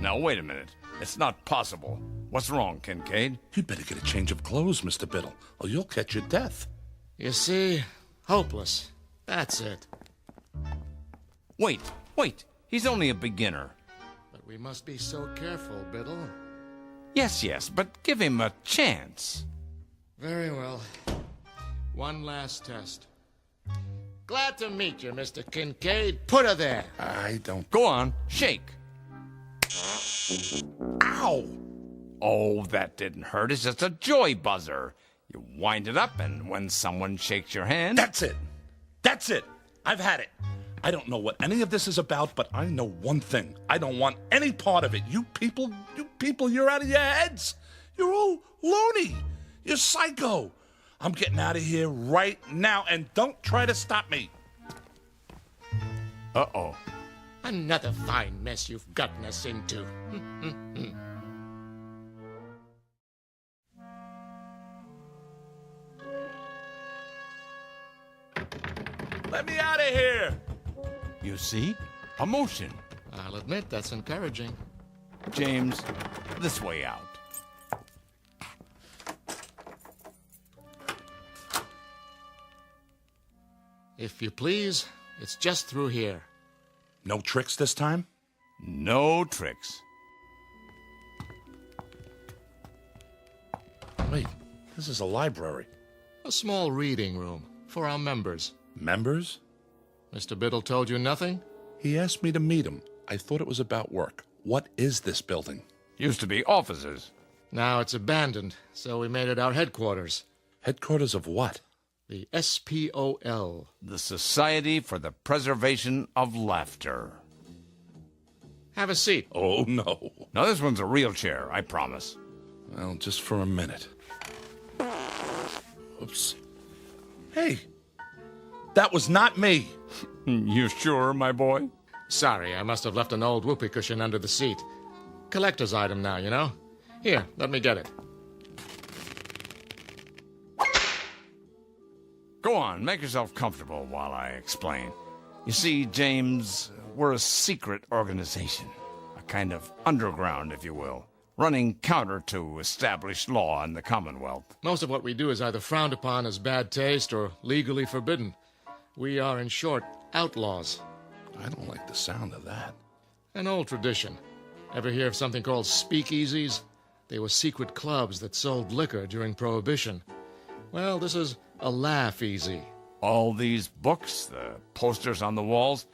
Now, wait a minute. It's not possible. What's wrong, Kincaid? You'd better get a change of clothes, Mr. Biddle, or you'll catch your death. You see, hopeless. That's it. Wait. He's only a beginner. But we must be so careful, Biddle. Yes, but give him a chance. Very well. One last test. Glad to meet you, Mr. Kincaid. Put her there. I don't... Go on, shake. Ow! Oh, that didn't hurt. It's just a joy buzzer. You wind it up, and when someone shakes your hand... That's it. I've had it. I don't know what any of this is about, but I know one thing. I don't want any part of it. You people, you're out of your heads. You're all loony. You're psycho. I'm getting out of here right now, and don't try to stop me. Uh-oh. Another fine mess you've gotten us into. Let me out of here. You see? A motion. I'll admit that's encouraging. James, this way out. If you please, it's just through here. No tricks this time? No tricks. Wait, this is a library. A small reading room for our members. Members? Mr. Biddle told you nothing? He asked me to meet him. I thought it was about work. What is this building? Used to be offices. Now it's abandoned, so we made it our headquarters. Headquarters of what? The SPOL. The Society for the Preservation of Laughter. Have a seat. Oh, no. Now, this one's a real chair, I promise. Well, just for a minute. Oops. Hey, that was not me. You sure, my boy? Sorry, I must have left an old whoopee cushion under the seat. Collector's item now, you know? Here, let me get it. Go on, make yourself comfortable while I explain. You see, James, we're a secret organization. A kind of underground, if you will. Running counter to established law in the Commonwealth. Most of what we do is either frowned upon as bad taste or legally forbidden. We are, in short, outlaws. I don't like the sound of that. An old tradition. Ever hear of something called speakeasies? They were secret clubs that sold liquor during Prohibition. Well, this is a laugh-easy. All these books, the posters on the walls,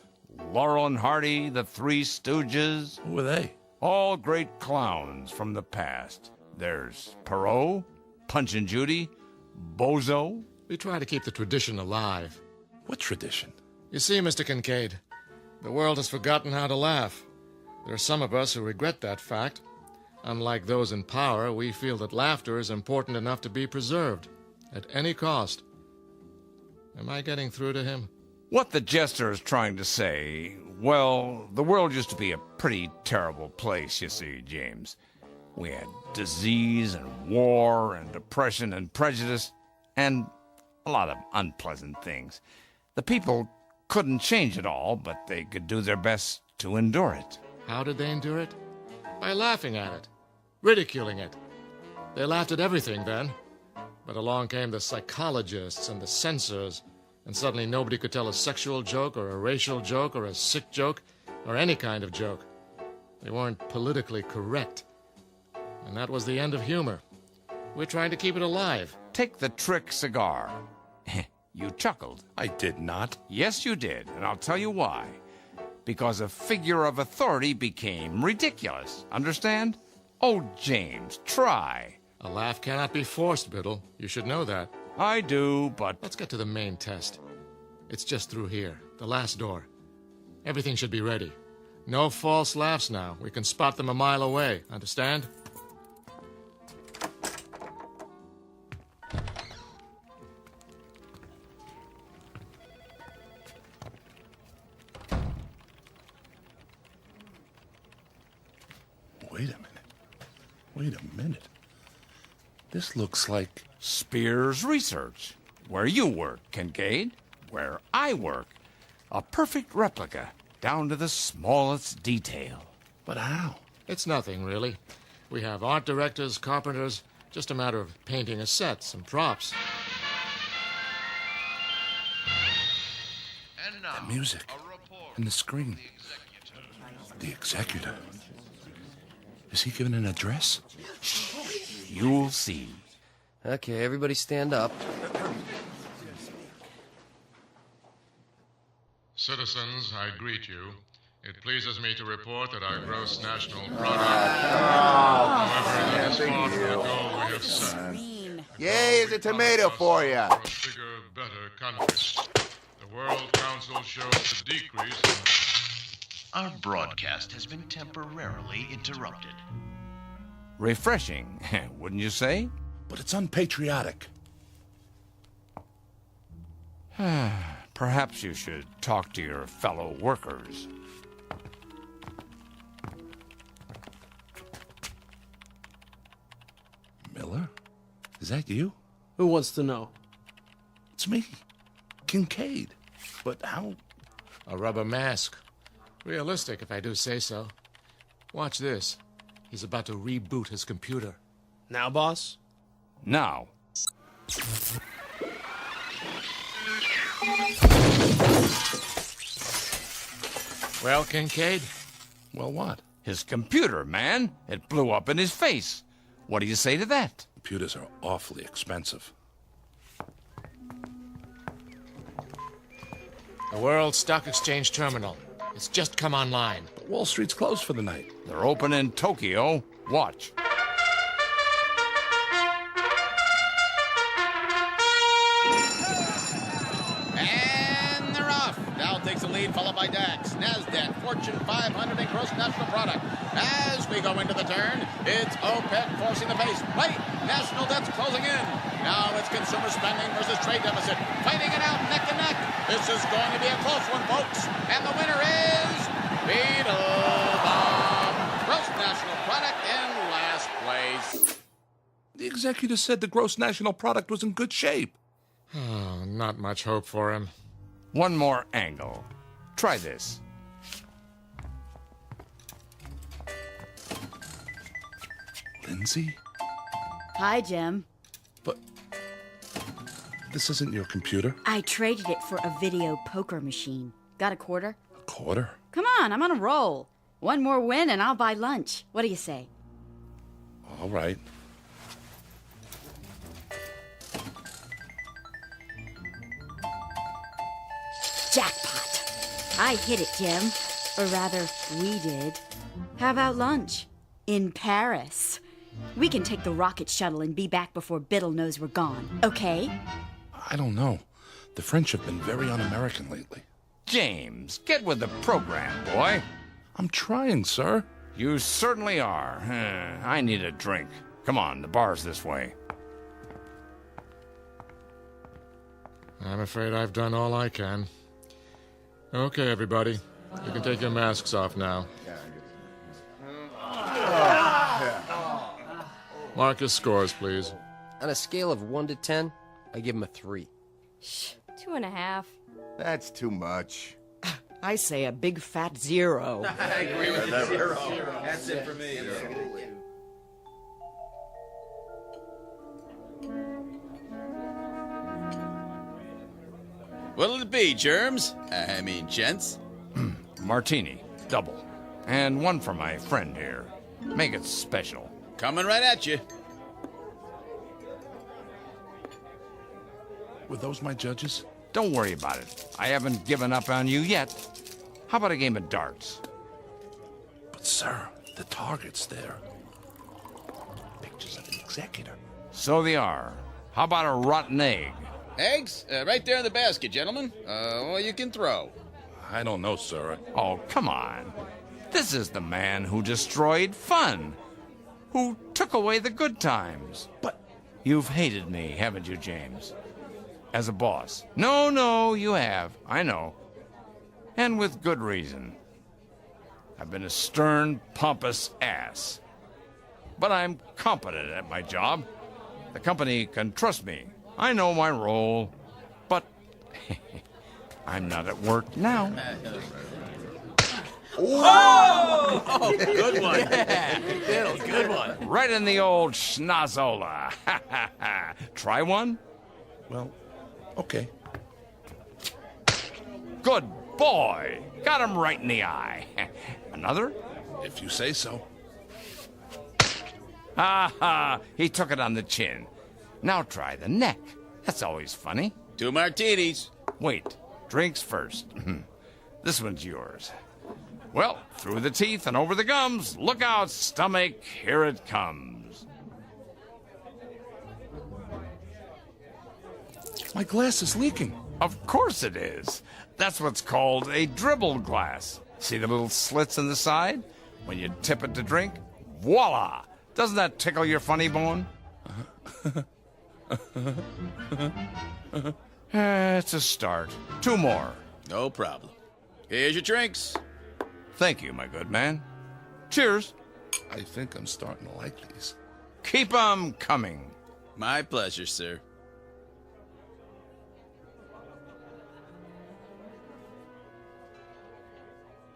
Laurel and Hardy, the Three Stooges. Who are they? All great clowns from the past. There's Perot, Punch and Judy, Bozo. We try to keep the tradition alive. What tradition? You see, Mr. Kincaid, the world has forgotten how to laugh. There are some of us who regret that fact. Unlike those in power, we feel that laughter is important enough to be preserved, at any cost. Am I getting through to him? What the jester is trying to say, well, the world used to be a pretty terrible place, you see, James. We had disease and war and depression and prejudice and a lot of unpleasant things. The people couldn't change it all, but they could do their best to endure it. How did they endure it? By laughing at it, ridiculing it. They laughed at everything then. But along came the psychologists and the censors, and suddenly nobody could tell a sexual joke or a racial joke or a sick joke or any kind of joke. They weren't politically correct. And that was the end of humor. We're trying to keep it alive. Take the trick cigar. You chuckled. I did not. Yes, you did, and I'll tell you why. Because a figure of authority became ridiculous. Understand? Oh, James, try. A laugh cannot be forced, Biddle. You should know that. I do, but... Let's get to the main test. It's just through here, the last door. Everything should be ready. No false laughs now. We can spot them a mile away. Understand? Wait a minute. This looks like... Spears Research. where you work, Kincaid, where I work. A perfect replica, down to the smallest detail. But how? It's nothing, really. We have art directors, carpenters, just a matter of painting a set, some props. And now, The music and the screen. The executor. Is he giving an address? You'll see. Okay, everybody stand up. Citizens, I greet you. It pleases me to report that our gross national product, however, that is far from the goal we have set. Yay, is a tomato for you. For a bigger, better country. The World Council shows a decrease in... Our broadcast has been temporarily interrupted. Refreshing, wouldn't you say? But it's unpatriotic. Perhaps you should talk to your fellow workers. Miller? Is that you? Who wants to know? It's me, Kincaid. But how? A rubber mask. Realistic, if I do say so. Watch this. He's about to reboot his computer. Now, boss? Now. Well, Kincaid? Well, what? His computer, man. It blew up in his face. What do you say to that? Computers are awfully expensive. The World Stock Exchange Terminal. It's just come online. But Wall Street's closed for the night. They're open in Tokyo. Watch. And they're off. Dow takes the lead, followed by DAX, NASDAQ, Fortune 500, and gross national product. As we go into the turn, it's OPEC forcing the pace. Wait, national debt's closing in. Now it's consumer spending versus trade deficit. Fighting it out neck and neck. This is going to be a close one, folks. And the winner is Beetlebomb. Gross national product in last place. The executor said the gross national product was in good shape. Oh, not much hope for him. One more angle. Try this. Lindsay? Hi, Jim. But this isn't your computer. I traded it for a video poker machine. Got a quarter? A quarter? Come on, I'm on a roll. One more win and I'll buy lunch. What do you say? All right. Jackpot. I hit it, Jim. Or rather, we did. How about lunch? In Paris. We can take the rocket shuttle and be back before Biddle knows we're gone, okay? I don't know. The French have been very un-American lately. James, get with the program, boy. I'm trying, sir. You certainly are. I need a drink. Come on, the bar's this way. I'm afraid I've done all I can. Okay, everybody. You can take your masks off now. Marcus scores, please. On a scale of 1 to 10, I give him a 3. Shh, 2.5. That's too much. I say a big fat 0. I agree with you. 0. That's it for me. What'll it be, germs? I mean, gents? Martini, double. And one for my friend here. Make it special. Coming right at you. Were those my judges? Don't worry about it. I haven't given up on you yet. How about a game of darts? But, sir, the target's there. Pictures of the executor. So they are. How about a rotten egg? Eggs? Right there in the basket, gentlemen. Well, you can throw. I don't know, sir. Oh, come on. This is the man who destroyed fun. Who took away the good times. But you've hated me, haven't you, James? As a boss. No, you have. I know. And with good reason. I've been a stern, pompous ass. But I'm competent at my job. The company can trust me. I know my role. I'm not at work now. Oh, good one. Yeah, good one. Right in the old schnozola. Try one? Well, okay. Good boy. Got him right in the eye. Another? If you say so. Ha! He took it on the chin. Now try the neck. That's always funny. 2 martinis. Wait, drinks first. This one's yours. Well, through the teeth and over the gums. Look out, stomach, here it comes. My glass is leaking. Of course it is. That's what's called a dribble glass. See the little slits in the side? When you tip it to drink, voila! Doesn't that tickle your funny bone? It's a start. 2 more. No problem. Here's your drinks. Thank you, my good man. Cheers. I think I'm starting to like these. Keep 'em coming. My pleasure, sir.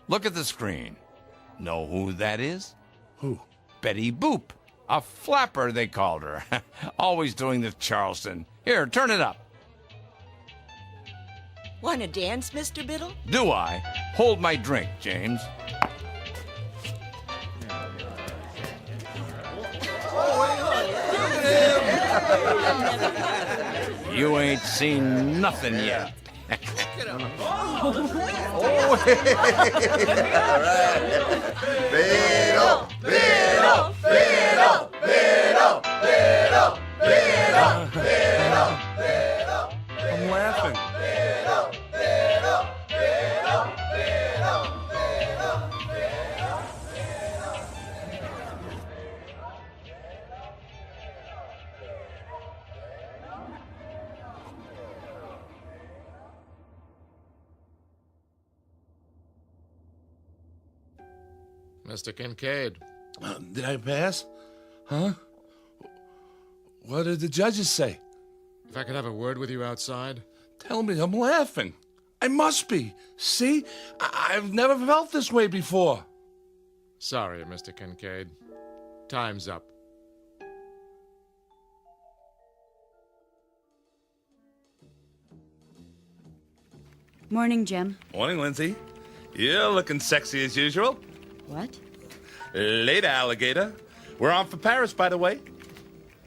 Look at the screen. Know who that is? Who? Betty Boop. A flapper, they called her. Always doing the Charleston. Here, turn it up. Want to dance, Mr. Biddle? Do I? Hold my drink, James. You ain't seen nothing yet. Biddle, Biddle, Biddle, Biddle, Biddle, Biddle, Biddle, Biddle. I'm laughing. Mr. Kincaid. Did I pass? Huh? What did the judges say? If I could have a word with you outside? Tell me, I'm laughing. I must be. See? I've never felt this way before. Sorry, Mr. Kincaid. Time's up. Morning, Jim. Morning, Lindsay. You're looking sexy as usual. What? Later, alligator. We're on for Paris, by the way.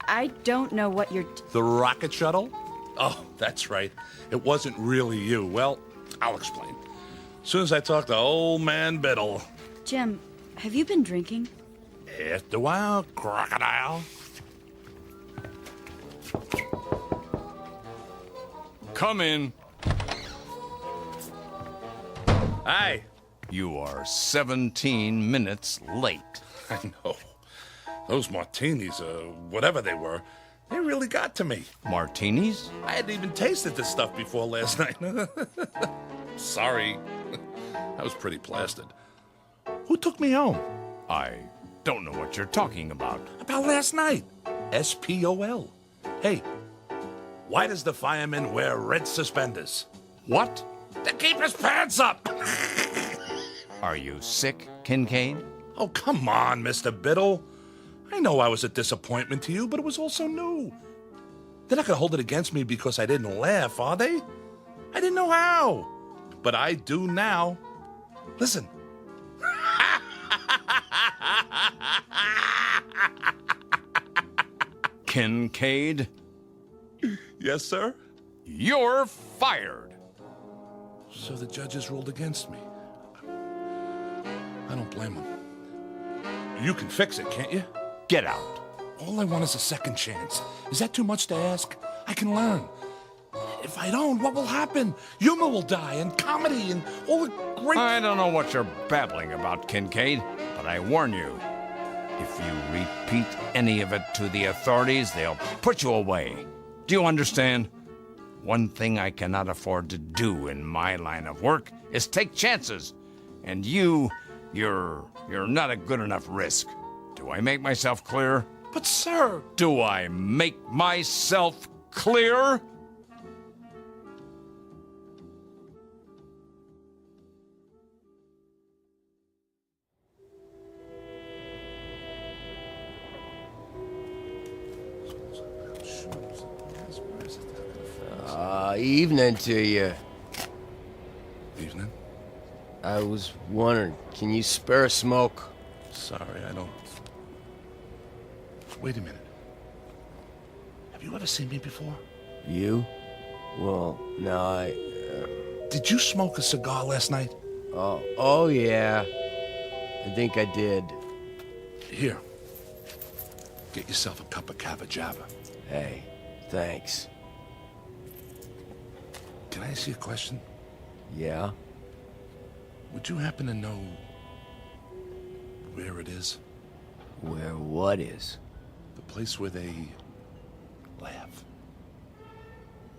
I don't know what you're... The rocket shuttle? Oh, that's right. It wasn't really you. Well, I'll explain. As soon as I talk to old man Biddle. Jim, have you been drinking? After a while, crocodile. Come in. Hi. You are 17 minutes late. I know. Those martinis, whatever they were, they really got to me. Martinis? I hadn't even tasted this stuff before last night. Sorry. I was pretty plastered. Who took me home? I don't know what you're talking about. About last night. SPOL. Hey, why does the fireman wear red suspenders? What? To keep his pants up! Are you sick, Kincaid? Oh, come on, Mr. Biddle. I know I was a disappointment to you, but it was also new. They're not going to hold it against me because I didn't laugh, are they? I didn't know how. But I do now. Listen. Kincaid? Yes, sir? You're fired. So the judges ruled against me. I don't blame them. You can fix it, can't you? Get out. All I want is a second chance. Is that too much to ask? I can learn. If I don't, what will happen? Humor will die, and comedy, and all the great... I don't know what you're babbling about, Kincaid, but I warn you, if you repeat any of it to the authorities, they'll put you away. Do you understand? One thing I cannot afford to do in my line of work is take chances. And you're not a good enough risk. Do I make myself clear? But, sir... Do I make myself clear? Evening to you. Evening? I was wondering, can you spare a smoke? Sorry, I don't. Wait a minute. Have you ever seen me before? You? Well, no, Did you smoke a cigar last night? Oh yeah. I think I did. Here. Get yourself a cup of Caviezel. Hey, thanks. Can I ask you a question? Yeah? Would you happen to know where it is? Where what is? The place where they laugh.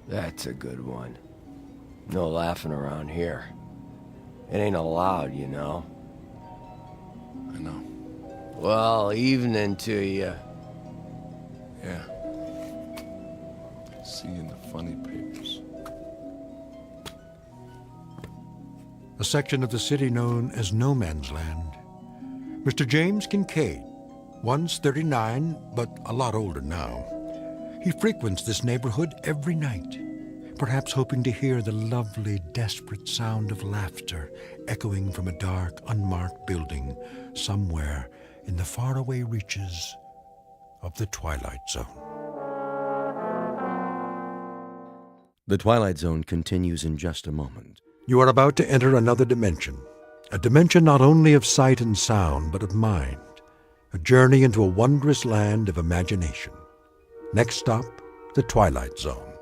That's a good one. No laughing around here. It ain't allowed, you know. I know. Well, evening to you. Yeah. See you in the funny papers. A section of the city known as No Man's Land. Mr. James Kincaid, once 39, but a lot older now. He frequents this neighborhood every night, perhaps hoping to hear the lovely, desperate sound of laughter echoing from a dark, unmarked building somewhere in the faraway reaches of the Twilight Zone. The Twilight Zone continues in just a moment. You are about to enter another dimension, a dimension not only of sight and sound, but of mind, a journey into a wondrous land of imagination. Next stop, the Twilight Zone.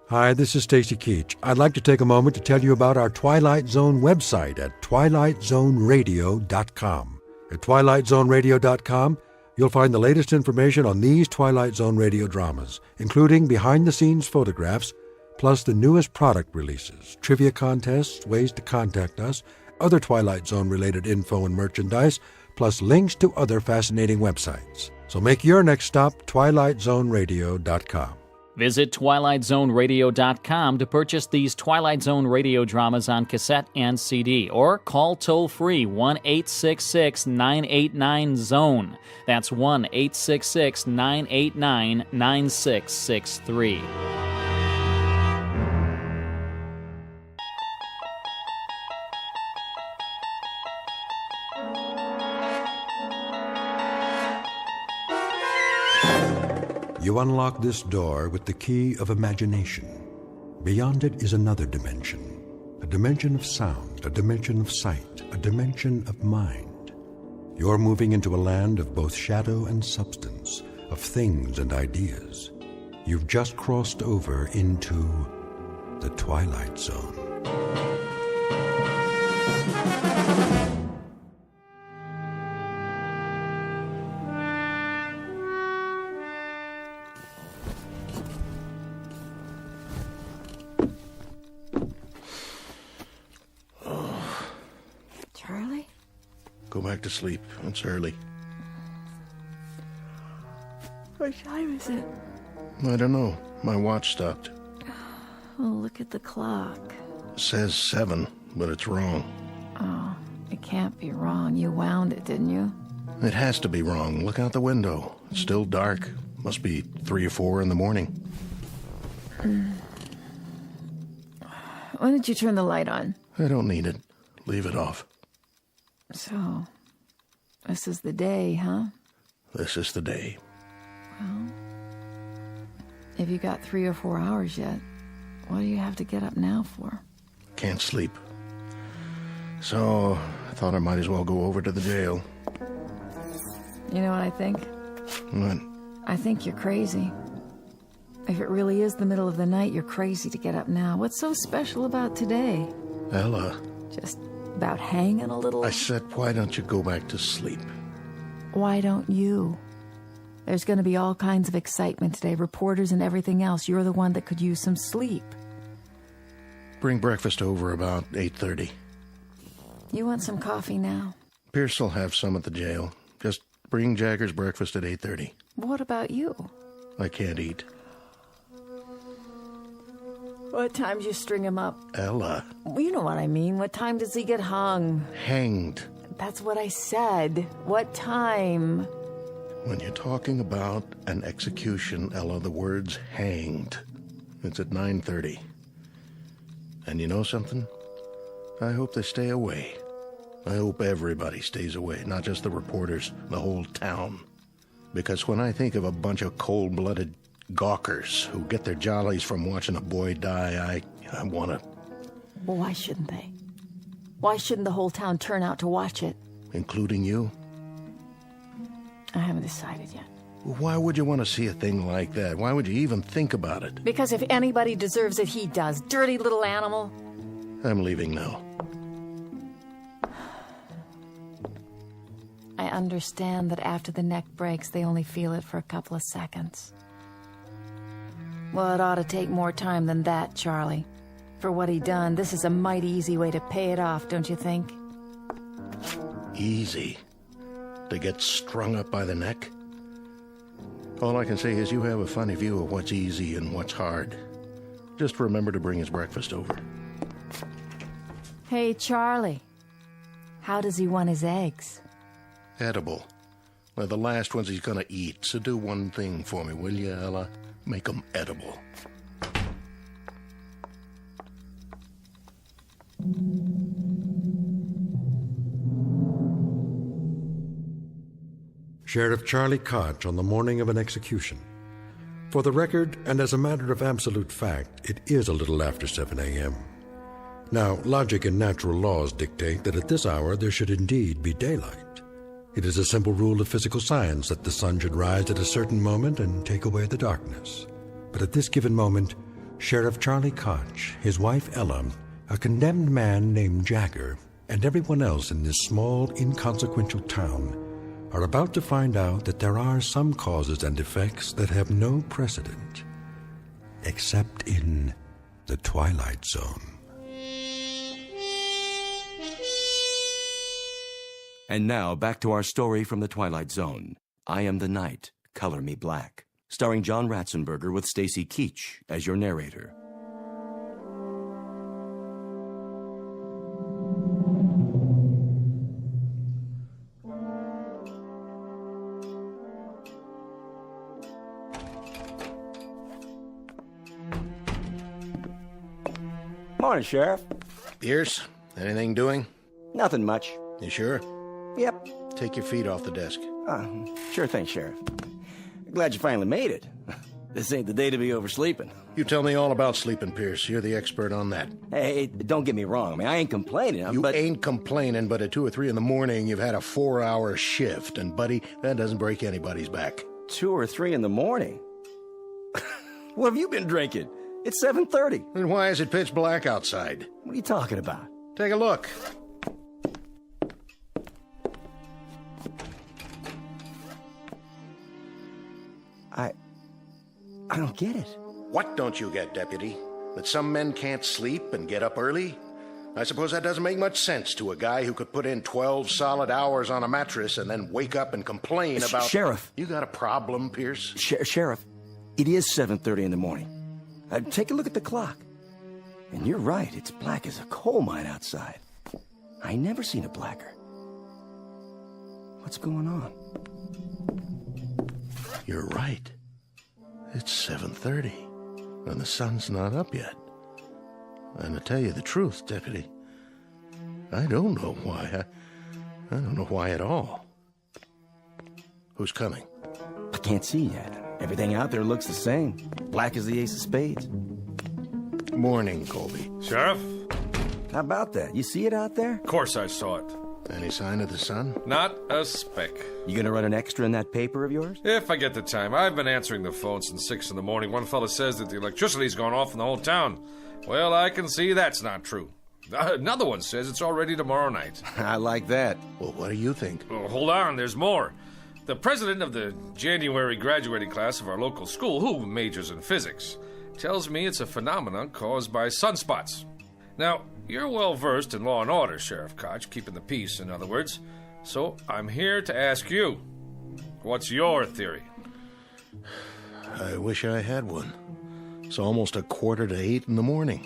Hi, this is Stacy Keach. I'd like to take a moment to tell you about our Twilight Zone website at twilightzoneradio.com. At twilightzoneradio.com, you'll find the latest information on these Twilight Zone radio dramas, including behind-the-scenes photographs, plus the newest product releases, trivia contests, ways to contact us, other Twilight Zone-related info and merchandise, plus links to other fascinating websites. So make your next stop twilightzoneradio.com. Visit twilightzoneradio.com to purchase these Twilight Zone radio dramas on cassette and CD, or call toll-free 1-866-989-ZONE. That's 1-866-989-9663. You unlock this door with the key of imagination. Beyond it is another dimension, a dimension of sound, a dimension of sight, a dimension of mind. You're moving into a land of both shadow and substance, of things and ideas. You've just crossed over into the Twilight Zone. Charlie? Go back to sleep. It's early. What time is it? I don't know. My watch stopped. Oh, look at the clock. It says 7, but it's wrong. Oh, it can't be wrong. You wound it, didn't you? It has to be wrong. Look out the window. It's still dark. Must be 3 or 4 in the morning. When did you turn the light on? I don't need it. Leave it off. So, this is the day, huh? This is the day. Well, if you got 3 or 4 hours yet, what do you have to get up now for? Can't sleep. So, I thought I might as well go over to the jail. You know what I think? What? I think you're crazy. If it really is the middle of the night, you're crazy to get up now. What's so special about today? Ella. Just about hanging a little? I said, why don't you go back to sleep? Why don't you? There's going to be all kinds of excitement today, reporters and everything else. You're the one that could use some sleep. Bring breakfast over about 8:30. You want some coffee now? Pierce will have some at the jail. Just bring Jagger's breakfast at 8:30. What about you? I can't eat. What time do you string him up? Ella. You know what I mean. What time does he get hung? Hanged. That's what I said. What time? When you're talking about an execution, Ella, the word's hanged. It's at 9:30. And you know something? I hope they stay away. I hope everybody stays away, not just the reporters, the whole town. Because when I think of a bunch of cold-blooded gawkers who get their jollies from watching a boy die, I want to... Well, why shouldn't they? Why shouldn't the whole town turn out to watch it? Including you? I haven't decided yet. Why would you want to see a thing like that? Why would you even think about it? Because if anybody deserves it, he does. Dirty little animal. I'm leaving now. I understand that after the neck breaks, they only feel it for a couple of seconds. Well, it ought to take more time than that, Charlie. For what he done, this is a mighty easy way to pay it off, don't you think? Easy? To get strung up by the neck? All I can say is you have a funny view of what's easy and what's hard. Just remember to bring his breakfast over. Hey, Charlie. How does he want his eggs? Edible. They're the last ones he's gonna eat, so do one thing for me, will you, Ella? Make them edible. Sheriff Charlie Koch on the morning of an execution. For the record, and as a matter of absolute fact, it is a little after 7 a.m. Now, logic and natural laws dictate that at this hour there should indeed be daylight. It is a simple rule of physical science that the sun should rise at a certain moment and take away the darkness. But at this given moment, Sheriff Charlie Koch, his wife Ella, a condemned man named Jagger, and everyone else in this small, inconsequential town are about to find out that there are some causes and effects that have no precedent, except in the Twilight Zone. And now, back to our story from the Twilight Zone. I Am the Night, Color Me Black, starring John Ratzenberger with Stacy Keach as your narrator. Morning, Sheriff. Pierce, anything doing? Nothing much. You sure? Yep. Take your feet off the desk. Sure thing, Sheriff. Glad you finally made it. This ain't the day to be oversleeping. You tell me all about sleeping, Pierce. You're the expert on that. Hey, don't get me wrong. I mean, I ain't complaining. You ain't complaining, but at 2 or 3 in the morning, you've had a 4-hour shift. And, buddy, that doesn't break anybody's back. 2 or 3 in the morning? What have you been drinking? It's 7:30. Then why is it pitch black outside? What are you talking about? Take a look. I don't get it. What don't you get, Deputy? That some men can't sleep and get up early? I suppose that doesn't make much sense to a guy who could put in 12 solid hours on a mattress and then wake up and complain about... Sheriff. You got a problem, Pierce? Sheriff, it is 7:30 in the morning. Take a look at the clock. And you're right, it's black as a coal mine outside. I never seen it blacker. What's going on? You're right. It's 7:30, and the sun's not up yet. And to tell you the truth, Deputy, I don't know why. I don't know why at all. Who's coming? I can't see yet. Everything out there looks the same. Black as the ace of spades. Morning, Colby. Sheriff? How about that? You see it out there? Of course I saw it. Any sign of the sun? Not a speck. You gonna run an extra in that paper of yours? If I get the time. I've been answering the phone since 6 in the morning. One fella says that the electricity's gone off in the whole town. Well, I can see that's not true. Another one says it's already tomorrow night. I like that. Well, what do you think? Oh, hold on, there's more. The president of the January graduating class of our local school, who majors in physics, tells me it's a phenomenon caused by sunspots. Now, you're well versed in law and order, Sheriff Koch, keeping the peace, in other words. So I'm here to ask you, what's your theory? I wish I had one. It's almost 7:45 in the morning.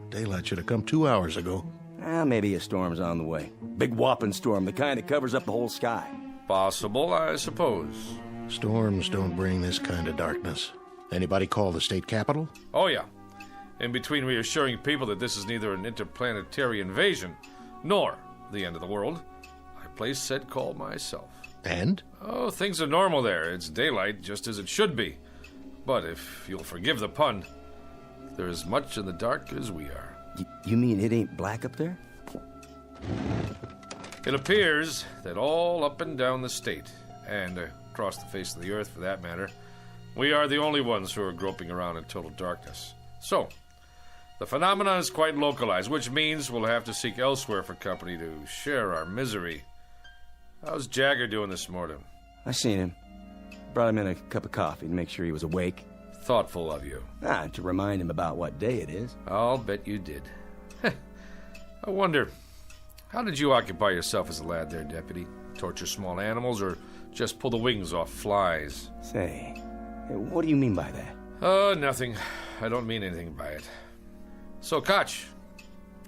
Daylight should have come 2 hours ago. Maybe a storm's on the way. Big whopping storm, the kind that covers up the whole sky. Possible, I suppose. Storms don't bring this kind of darkness. Anybody call the state capitol? Oh, yeah. In between reassuring people that this is neither an interplanetary invasion nor the end of the world, I placed said call myself. And? Oh, things are normal there. It's daylight, just as it should be. But if you'll forgive the pun, they're as much in the dark as we are. You mean it ain't black up there? It appears that all up and down the state, and across the face of the earth for that matter, we are the only ones who are groping around in total darkness. So, the phenomenon is quite localized, which means we'll have to seek elsewhere for company to share our misery. How's Jagger doing this morning? I seen him. Brought him in a cup of coffee to make sure he was awake. Thoughtful of you. To remind him about what day it is. I'll bet you did. I wonder, how did you occupy yourself as a lad there, Deputy? Torture small animals or just pull the wings off flies? Say, what do you mean by that? Oh, nothing. I don't mean anything by it. So, Koch,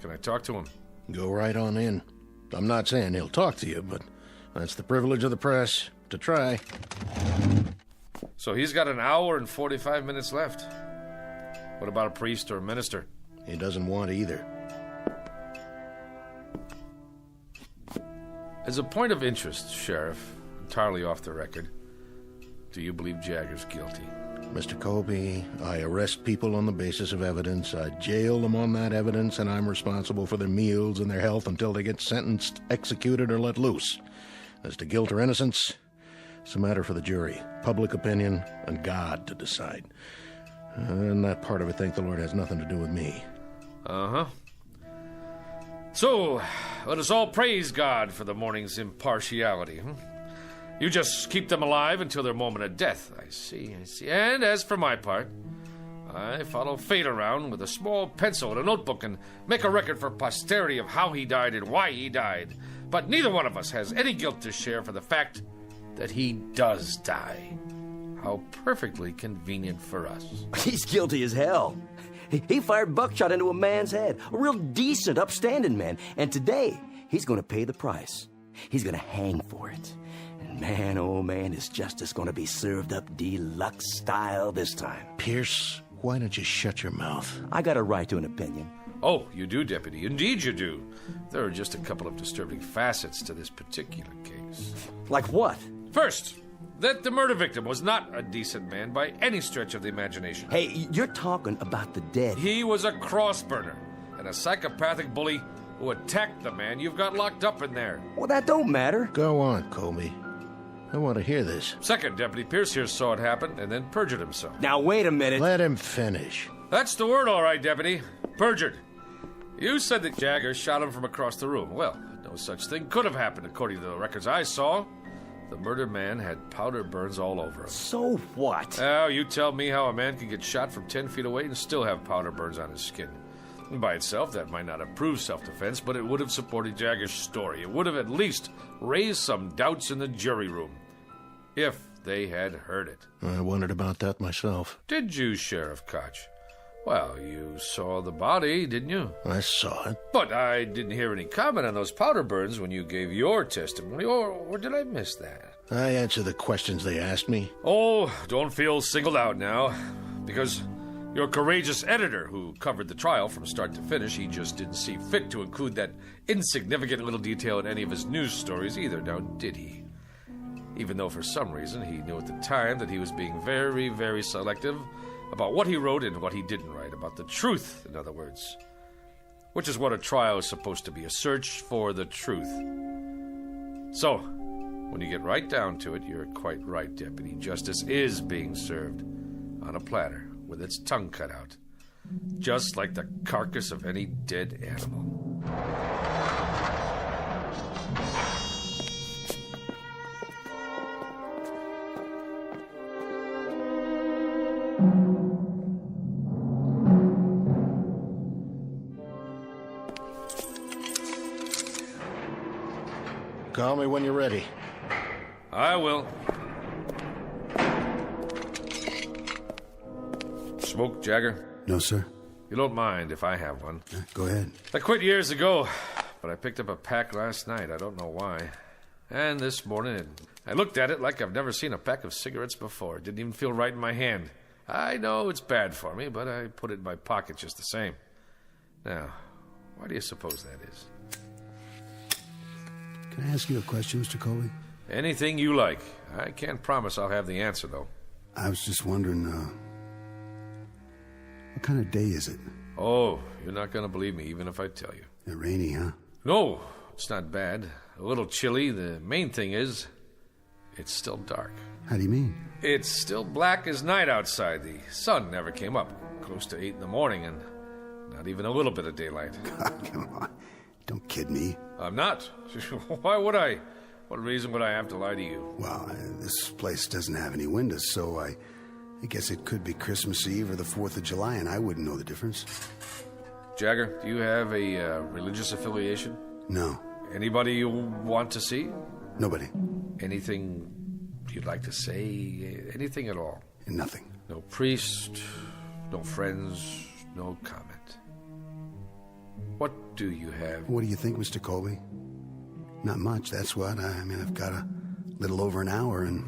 can I talk to him? Go right on in. I'm not saying he'll talk to you, but that's the privilege of the press, to try. So he's got an hour and 45 minutes left. What about a priest or a minister? He doesn't want either. As a point of interest, Sheriff, entirely off the record, do you believe Jagger's guilty? Mr. Colby, I arrest people on the basis of evidence. I jail them on that evidence, and I'm responsible for their meals and their health until they get sentenced, executed, or let loose. As to guilt or innocence, it's a matter for the jury, public opinion, and God to decide. And that part of it, thank the Lord, has nothing to do with me. Uh-huh. So, let us all praise God for the morning's impartiality. You just keep them alive until their moment of death. I see. And as for my part, I follow fate around with a small pencil and a notebook and make a record for posterity of how he died and why he died. But neither one of us has any guilt to share for the fact that he does die. How perfectly convenient for us. He's guilty as hell. He fired buckshot into a man's head. A real decent, upstanding man. And today, he's going to pay the price. He's going to hang for it. And man, oh man, his justice going to be served up deluxe style this time. Pierce, why don't you shut your mouth? I got a right to an opinion. Oh, you do, Deputy. Indeed you do. There are just a couple of disturbing facets to this particular case. Like what? First, that the murder victim was not a decent man by any stretch of the imagination. Hey, you're talking about the dead. He was a cross-burner and a psychopathic bully who attacked the man you've got locked up in there. Well, that don't matter. Go on, Colby. I want to hear this. Second, Deputy Pierce here saw it happen and then perjured himself. Now, wait a minute. Let him finish. That's the word, all right, Deputy. Perjured. You said that Jagger shot him from across the room. Well, no such thing could have happened according to the records I saw. The murdered man had powder burns all over him. So what? Oh, you tell me how a man can get shot from 10 feet away and still have powder burns on his skin. By itself, that might not have proved self-defense, but it would have supported Jagger's story. It would have at least raised some doubts in the jury room, if they had heard it. I wondered about that myself. Did you, Sheriff Koch? Well, you saw the body, didn't you? I saw it. But I didn't hear any comment on those powder burns when you gave your testimony, or did I miss that? I answered the questions they asked me. Oh, don't feel singled out now, because your courageous editor who covered the trial from start to finish, he just didn't see fit to include that insignificant little detail in any of his news stories either, now did he? Even though for some reason he knew at the time that he was being very, very selective about what he wrote and what he didn't write, about the truth, in other words. Which is what a trial is supposed to be, a search for the truth. So, when you get right down to it, you're quite right, Deputy. Justice is being served on a platter with its tongue cut out, just like the carcass of any dead animal. Call me when you're ready. I will. Smoke, Jagger? No, sir. You don't mind if I have one? Go ahead. I quit years ago, but I picked up a pack last night. I don't know why. And this morning, I looked at it like I've never seen a pack of cigarettes before. It didn't even feel right in my hand. I know it's bad for me, but I put it in my pocket just the same. Now, why do you suppose that is? Can I ask you a question, Mr. Colby? Anything you like. I can't promise I'll have the answer, though. I was just wondering, what kind of day is it? Oh, you're not going to believe me, even if I tell you. Rainy, huh? No, it's not bad. A little chilly. The main thing is, it's still dark. How do you mean? It's still black as night outside. The sun never came up. Close to 8 in the morning, and not even a little bit of daylight. God, come on. Don't kid me. I'm not. Why would I? What reason would I have to lie to you? Well, this place doesn't have any windows, so I guess it could be Christmas Eve or the 4th of July, and I wouldn't know the difference. Jagger, do you have a religious affiliation? No. Anybody you want to see? Nobody. Anything you'd like to say? Anything at all? Nothing. No priest, no friends, no comment. What do you have? What do you think, Mr. Colby? Not much, that's what. I mean, I've got a little over an hour, and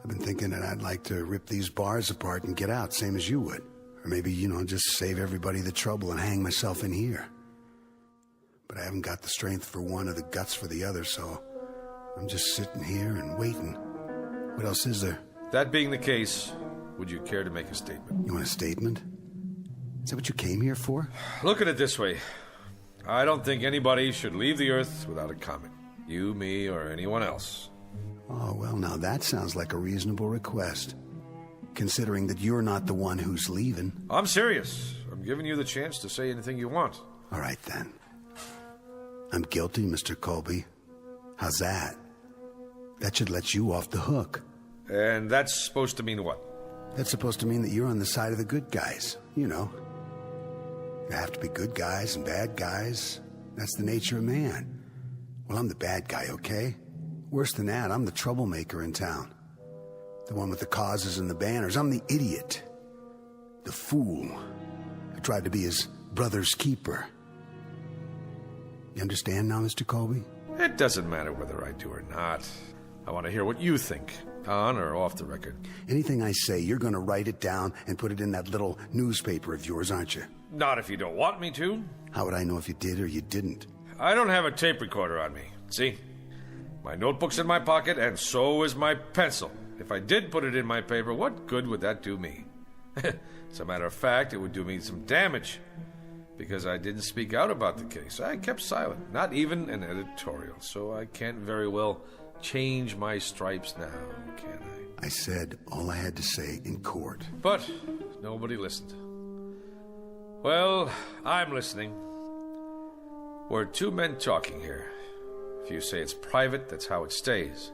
I've been thinking that I'd like to rip these bars apart and get out, same as you would. Or maybe, just save everybody the trouble and hang myself in here. But I haven't got the strength for one or the guts for the other, so I'm just sitting here and waiting. What else is there? That being the case, would you care to make a statement? You want a statement? Is that what you came here for? Look at it this way. I don't think anybody should leave the Earth without a comment. You, me, or anyone else. Oh, well, now that sounds like a reasonable request. Considering that you're not the one who's leaving. I'm serious. I'm giving you the chance to say anything you want. All right, then. I'm guilty, Mr. Colby. How's that? That should let you off the hook. And that's supposed to mean what? That's supposed to mean that you're on the side of the good guys. You know. There have to be good guys and bad guys. That's the nature of man. Well, I'm the bad guy, okay? Worse than that, I'm the troublemaker in town. The one with the causes and the banners. I'm the idiot. The fool. I tried to be his brother's keeper. You understand now, Mr. Colby? It doesn't matter whether I do or not. I want to hear what you think, on or off the record. Anything I say, you're going to write it down and put it in that little newspaper of yours, aren't you? Not if you don't want me to. How would I know if you did or you didn't? I don't have a tape recorder on me. See? My notebook's in my pocket, and so is my pencil. If I did put it in my paper, what good would that do me? As a matter of fact, it would do me some damage. Because I didn't speak out about the case. I kept silent. Not even an editorial. So I can't very well change my stripes now, can I? I said all I had to say in court. But nobody listened. Well, I'm listening. We're two men talking here. If you say it's private, that's how it stays.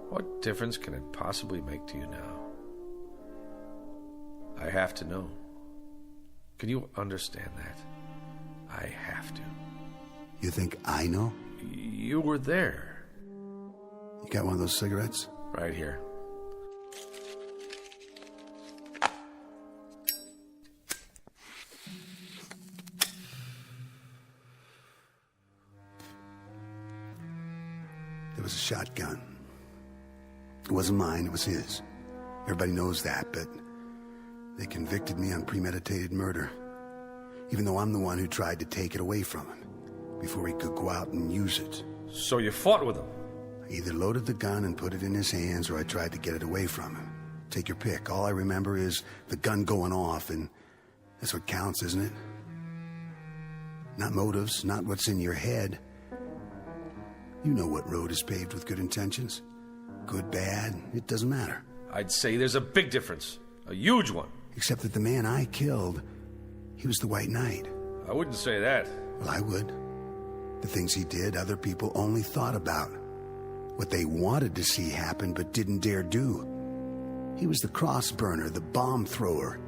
What difference can it possibly make to you now? I have to know. Can you understand that? I have to. You think I know? You were there. You got one of those cigarettes? Right here. There was a shotgun. It wasn't mine, it was his. Everybody knows that, but they convicted me on premeditated murder. Even though I'm the one who tried to take it away from him before he could go out and use it. So you fought with him? I either loaded the gun and put it in his hands or I tried to get it away from him. Take your pick. All I remember is the gun going off, and that's what counts, isn't it? Not motives, not what's in your head. You know what road is paved with good intentions. Good, bad, it doesn't matter. I'd say there's a big difference. A huge one. Except that the man I killed, he was the White Knight. I wouldn't say that. Well, I would. The things he did, other people only thought about. What they wanted to see happen but didn't dare do. He was the cross burner, the bomb thrower.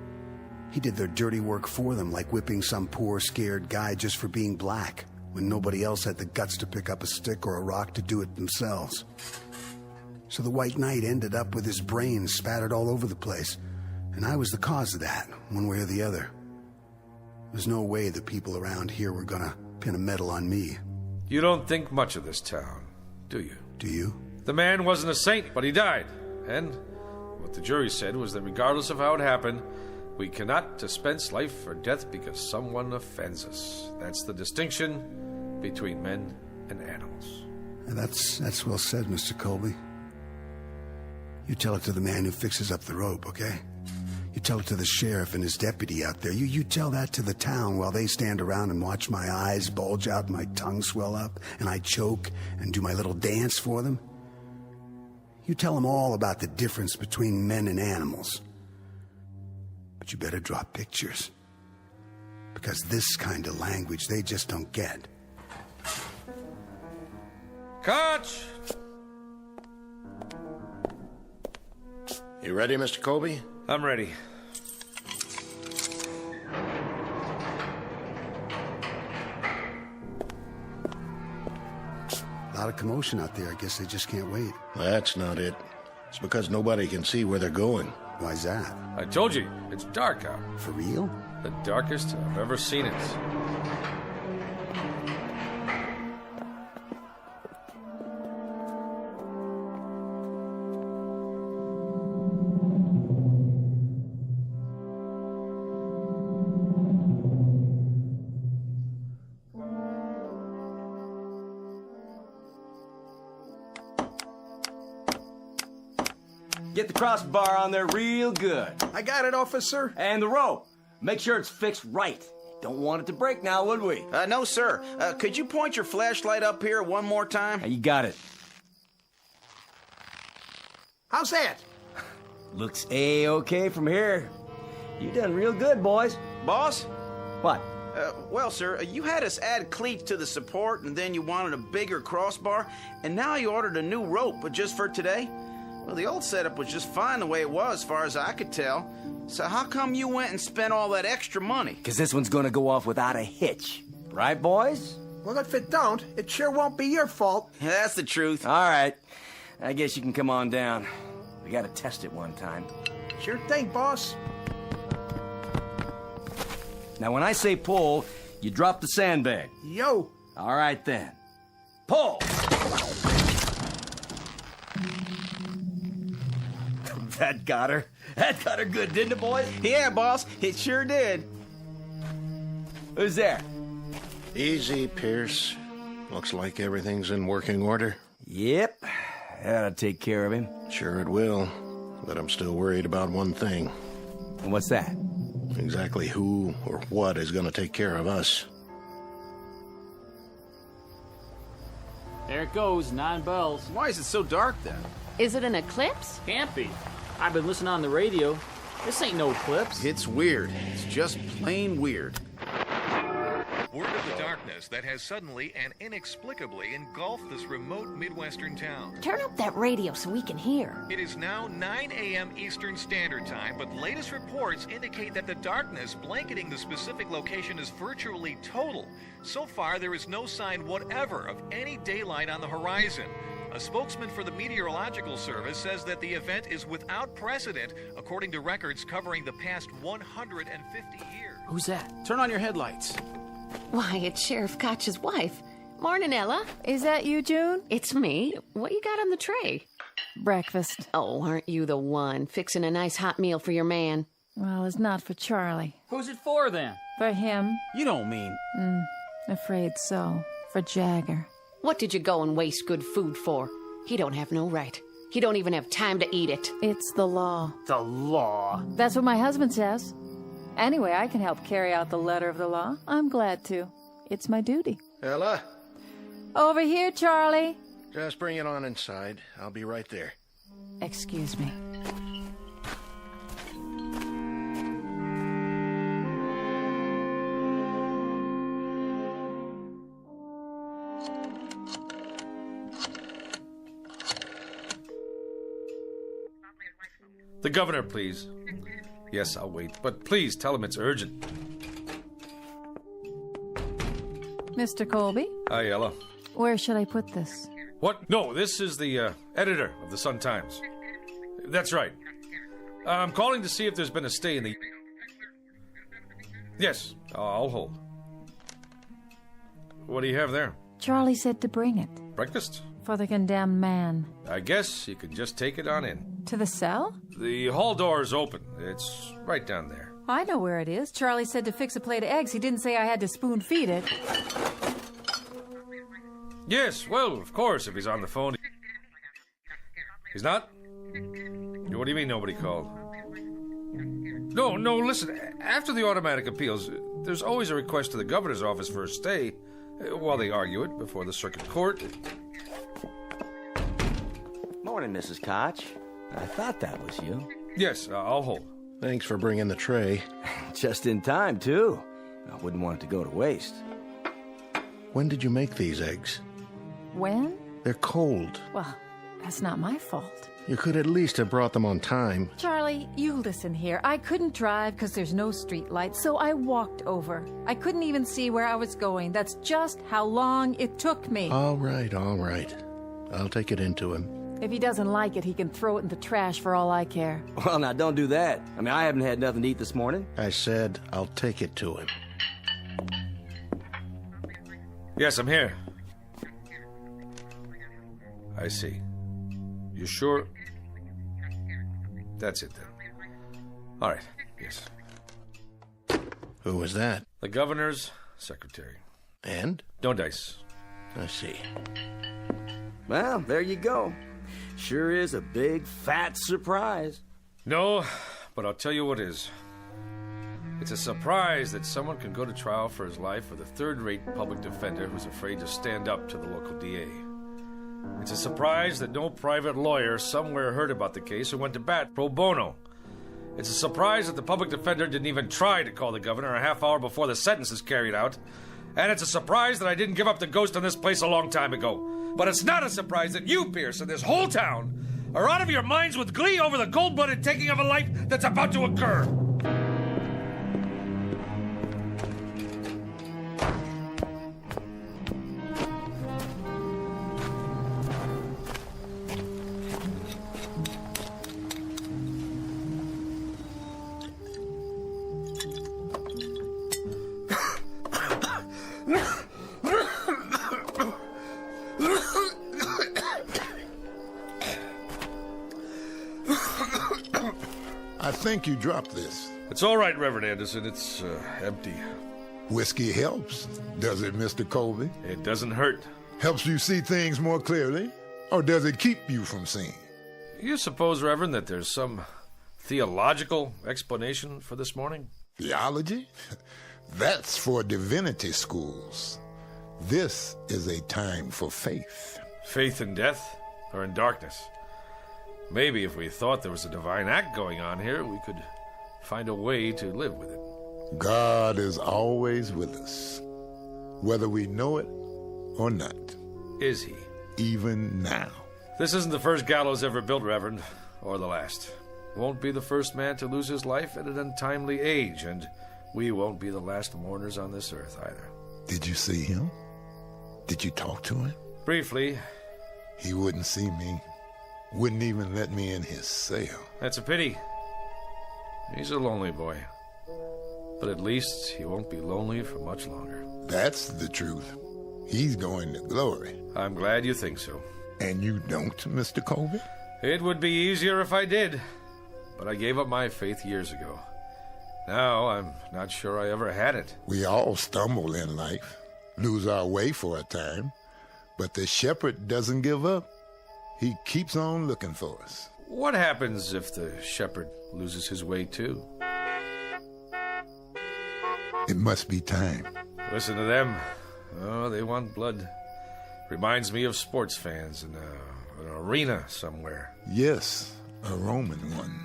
He did their dirty work for them, like whipping some poor, scared guy just for being black, when nobody else had the guts to pick up a stick or a rock to do it themselves. So the White Knight ended up with his brains spattered all over the place, and I was the cause of that, one way or the other. There's no way the people around here were gonna pin a medal on me. You don't think much of this town, do you? Do you? The man wasn't a saint, but he died. And What the jury said was that regardless of how it happened, we cannot dispense life or death because someone offends us. That's the distinction between men and animals. That's well said, Mr. Colby. You tell it to the man who fixes up the rope, okay? You tell it to the sheriff and his deputy out there. You tell that to the town while they stand around and watch my eyes bulge out and my tongue swell up and I choke and do my little dance for them. You tell them all about the difference between men and animals. But you better draw pictures. Because this kind of language they just don't get. Koch! You ready, Mr. Colby? I'm ready. A lot of commotion out there. I guess they just can't wait. That's not it. It's because nobody can see where they're going. Why's that? I told you, it's dark out. For real? The darkest I've ever seen it. Get the crossbar on there real good. I got it, officer. And the rope. Make sure it's fixed right. Don't want it to break now, would we? No, sir. Could you point your flashlight up here one more time? You got it. How's that? Looks A-okay from here. You done real good, boys. Boss? What? Well, sir, you had us add cleats to the support, and then you wanted a bigger crossbar, and now you ordered a new rope, but just for today? Well, the old setup was just fine the way it was, as far as I could tell. So how come you went and spent all that extra money? Because this one's gonna go off without a hitch. Right, boys? Well, if it don't, it sure won't be your fault. Yeah, that's the truth. All right. I guess you can come on down. We gotta test it one time. Sure thing, boss. Now, when I say pull, you drop the sandbag. Yo. All right, then. Pull! That got her. That got her good, didn't it, boys? Yeah, boss. It sure did. Who's there? Easy, Pierce. Looks like everything's in working order. Yep. That'll take care of him. Sure it will. But I'm still worried about one thing. And what's that? Exactly who or what is going to take care of us. There it goes, 9 bells. Why is it so dark then? Is it an eclipse? Can't be. I've been listening on the radio. This ain't no eclipse. It's weird. It's just plain weird. Word of the darkness that has suddenly and inexplicably engulfed this remote Midwestern town. Turn up that radio so we can hear. It is now 9 a.m. Eastern Standard Time, but latest reports indicate that the darkness blanketing the specific location is virtually total. So far, there is no sign whatever of any daylight on the horizon. A spokesman for the Meteorological Service says that the event is without precedent, according to records covering the past 150 years. Who's that? Turn on your headlights. Why, it's Sheriff Koch's wife. Morning, Ella. Is that you, June? It's me. What you got on the tray? Breakfast. Oh, aren't you the one? Fixing a nice hot meal for your man. Well, it's not for Charlie. Who's it for, then? For him. You don't mean... Afraid so. For Jagger. What did you go and waste good food for? He don't have no right. He don't even have time to eat it. It's the law. The law? That's what my husband says. Anyway, I can help carry out the letter of the law. I'm glad to. It's my duty. Ella? Over here, Charlie. Just bring it on inside. I'll be right there. Excuse me. The governor, please. Yes, I'll wait, but please tell him it's urgent. Mr. Colby? Hi, Ella. Where should I put this? What? No, this is the editor of the Sun-Times. That's right. I'm calling to see if there's been a stay in the... Yes, I'll hold. What do you have there? Charlie said to bring it. Breakfast? For the condemned man. I guess you can just take it on in. To the cell? The hall door is open. It's right down there. I know where it is. Charlie said to fix a plate of eggs. He didn't say I had to spoon feed it. Yes, well, of course, if he's on the phone. He's not? What do you mean nobody called? No, listen. After the automatic appeals, there's always a request to the governor's office for a stay while they argue it before the circuit court. Morning, Mrs. Koch. I thought that was you. Yes, I'll hold. Thanks for bringing the tray. Just in time, too. I wouldn't want it to go to waste. When did you make these eggs? When? They're cold. Well, that's not my fault. You could at least have brought them on time. Charlie, you listen here. I couldn't drive because there's no street lights, so I walked over. I couldn't even see where I was going. That's just how long it took me. All right. I'll take it into him. If he doesn't like it, he can throw it in the trash for all I care. Well, now, don't do that. I mean, I haven't had nothing to eat this morning. I said I'll take it to him. Yes, I'm here. I see. You sure? That's it, then. All right, yes. Who was that? The governor's secretary. And? No dice. I see. Well, there you go. Sure is a big, fat surprise. No, but I'll tell you what is. It's a surprise that someone can go to trial for his life with a third-rate public defender who's afraid to stand up to the local DA. It's a surprise that no private lawyer somewhere heard about the case and went to bat pro bono. It's a surprise that the public defender didn't even try to call the governor a half hour before the sentence is carried out. And it's a surprise that I didn't give up the ghost on this place a long time ago. But it's not a surprise that you, Pierce, and this whole town are out of your minds with glee over the cold-blooded taking of a life that's about to occur. I think you dropped this. It's all right, Reverend Anderson. It's empty. Whiskey helps, does it, Mr. Colby? It doesn't hurt. Helps you see things more clearly? Or does it keep you from seeing? You suppose, Reverend, that there's some theological explanation for this morning? Theology? That's for divinity schools. This is a time for faith. Faith in death or in darkness? Maybe if we thought there was a divine act going on here, we could find a way to live with it. God is always with us, whether we know it or not. Is he? Even now. This isn't the first gallows ever built, Reverend, or the last. Won't be the first man to lose his life at an untimely age, and we won't be the last mourners on this earth either. Did you see him? Did you talk to him? Briefly. He wouldn't see me. Wouldn't even let me in his cell. That's a pity. He's a lonely boy. But at least he won't be lonely for much longer. That's the truth. He's going to glory. I'm glad you think so. And you don't, Mr. Colby? It would be easier if I did. But I gave up my faith years ago. Now I'm not sure I ever had it. We all stumble in life, lose our way for a time. But the shepherd doesn't give up. He keeps on looking for us. What happens if the shepherd loses his way too? It must be time. Listen to them. Oh, they want blood. Reminds me of sports fans in an arena somewhere. Yes, a Roman one.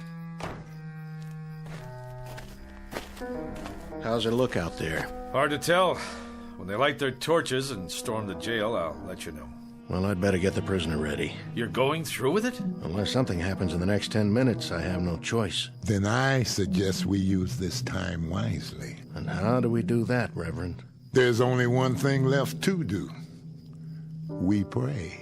How's it look out there? Hard to tell. When they light their torches and storm the jail, I'll let you know. Well, I'd better get the prisoner ready. You're going through with it? Unless something happens in the next 10 minutes, I have no choice. Then I suggest we use this time wisely. And how do we do that, Reverend? There's only one thing left to do. We pray.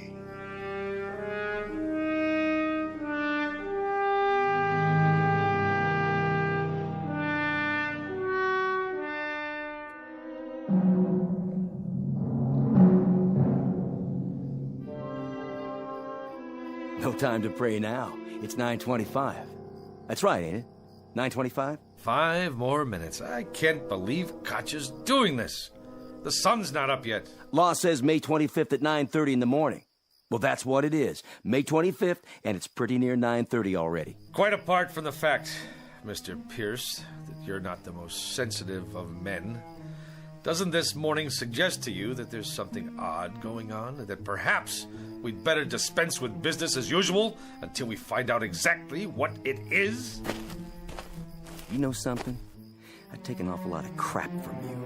No time to pray now. It's 9:25. That's right, ain't it? 9:25? 5 more minutes. I can't believe Koch is doing this. The sun's not up yet. Law says May 25th at 9:30 in the morning. Well, that's what it is. May 25th, and it's pretty near 9:30 already. Quite apart from the fact, Mr. Pierce, that you're not the most sensitive of men, doesn't this morning suggest to you that there's something odd going on, and that perhaps we'd better dispense with business as usual until we find out exactly what it is? You know something? I take an awful lot of crap from you.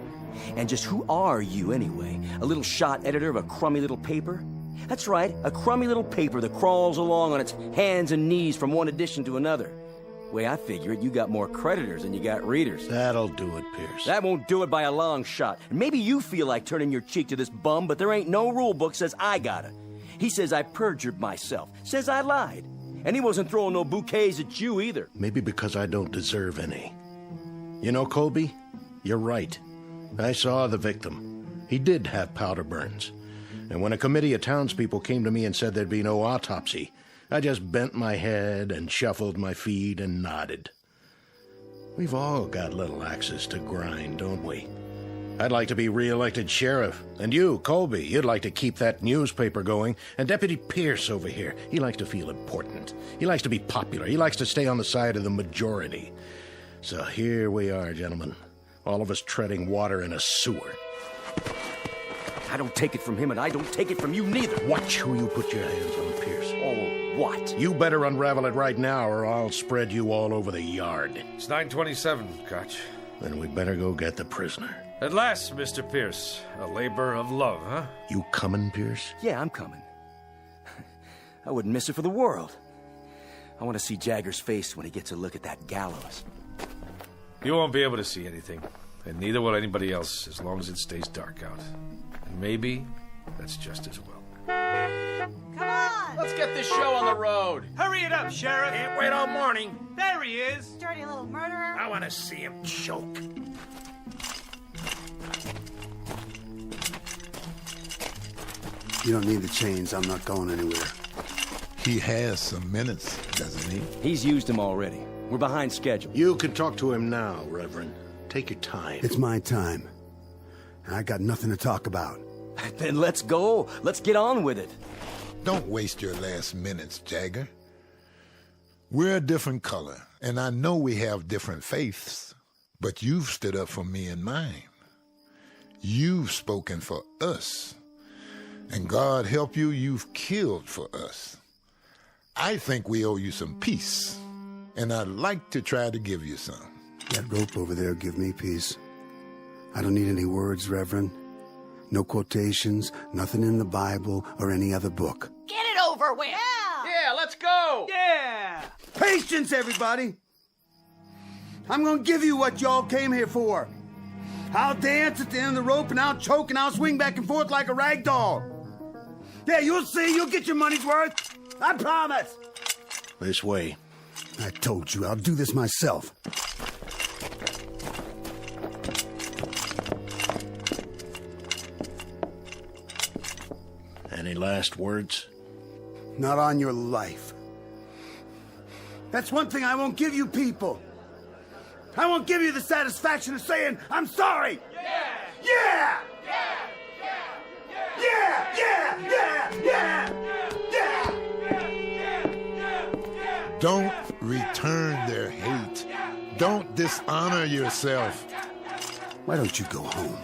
And just who are you, anyway? A little shot editor of a crummy little paper? That's right, a crummy little paper that crawls along on its hands and knees from one edition to another. The way I figure it, you got more creditors than you got readers. That'll do it, Pierce. That won't do it by a long shot. And maybe you feel like turning your cheek to this bum, but there ain't no rule book says I gotta. He says I perjured myself, says I lied. And he wasn't throwing no bouquets at you either. Maybe because I don't deserve any. You know, Colby, you're right. I saw the victim. He did have powder burns. And when a committee of townspeople came to me and said there'd be no autopsy, I just bent my head and shuffled my feet and nodded. We've all got little axes to grind, don't we? I'd like to be re-elected sheriff. And you, Colby, you'd like to keep that newspaper going. And Deputy Pierce over here, he likes to feel important. He likes to be popular. He likes to stay on the side of the majority. So here we are, gentlemen. All of us treading water in a sewer. I don't take it from him, and I don't take it from you neither. Watch who you put your hands on, Pierce. Oh, what? You better unravel it right now, or I'll spread you all over the yard. It's 9:27, Koch. Then we better go get the prisoner. At last, Mr. Pierce. A labor of love, huh? You coming, Pierce? Yeah, I'm coming. I wouldn't miss it for the world. I want to see Jagger's face when he gets a look at that gallows. You won't be able to see anything, and neither will anybody else as long as it stays dark out. And maybe that's just as well. Come on! Let's get this show on the road. Hurry it up, Sheriff! Can't wait all morning. There he is! Dirty little murderer. I want to see him choke. You don't need the chains. I'm not going anywhere. He has some minutes, doesn't he? He's used them already. We're behind schedule. You can talk to him now, Reverend. Take your time. It's my time. I got nothing to talk about. Then let's go. Let's get on with it. Don't waste your last minutes, Jagger. We're a different color, and I know we have different faiths, but you've stood up for me and mine. You've spoken for us. And God help you, you've killed for us. I think we owe you some peace, and I'd like to try to give you some. That rope over there give me peace. I don't need any words, Reverend. No quotations, nothing in the Bible or any other book. Get it over with! Yeah, let's go! Yeah! Patience, everybody! I'm gonna give you what y'all came here for. I'll dance at the end of the rope, and I'll choke, and I'll swing back and forth like a rag doll. Yeah, you'll see. You'll get your money's worth. I promise. This way. I told you, I'll do this myself. Any last words? Not on your life. That's one thing I won't give you people. I won't give you the satisfaction of saying, I'm sorry. Yeah! Yeah! Yeah! Yeah! Yeah! Yeah! Don't return their hate. Don't dishonor yourself. Why don't you go home?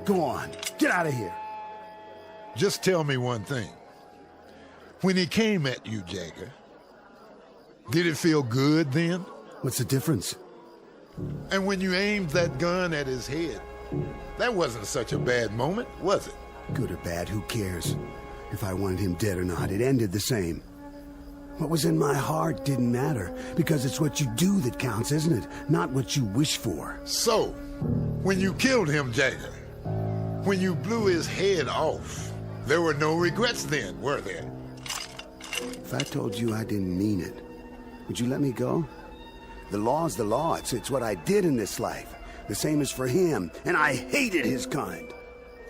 Go on. Get out of here. Just tell me one thing. When he came at you, Jagger, did it feel good then? What's the difference? And when you aimed that gun at his head, that wasn't such a bad moment, was it? Good or bad, who cares? If I wanted him dead or not, it ended the same. What was in my heart didn't matter, because it's what you do that counts, isn't it? Not what you wish for. So, when you killed him, Jagger, when you blew his head off, there were no regrets then, were there? If I told you I didn't mean it, would you let me go? The law's the law. It's what I did in this life. The same as for him, and I hated his kind.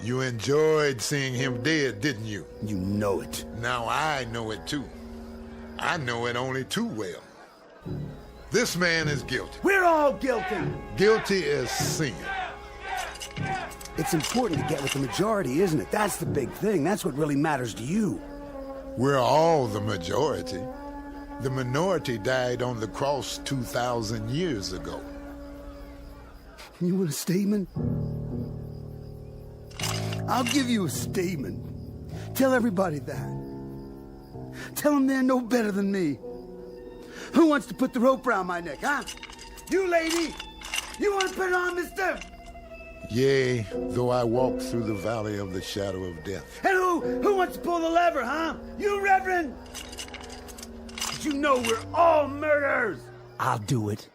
You enjoyed seeing him dead, didn't you? You know it. Now I know it too. I know it only too well. This man is guilty. We're all guilty. Guilty as sin. It's important to get with the majority, isn't it? That's the big thing. That's what really matters to you. We're all the majority. The minority died on the cross 2,000 years ago. You want a statement? I'll give you a statement. Tell everybody that. Tell them they're no better than me. Who wants to put the rope around my neck, huh? You, lady! You want to put it on, mister? Yea, though I walk through the valley of the shadow of death. And who wants to pull the lever, huh? You, Reverend? But you know we're all murderers! I'll do it.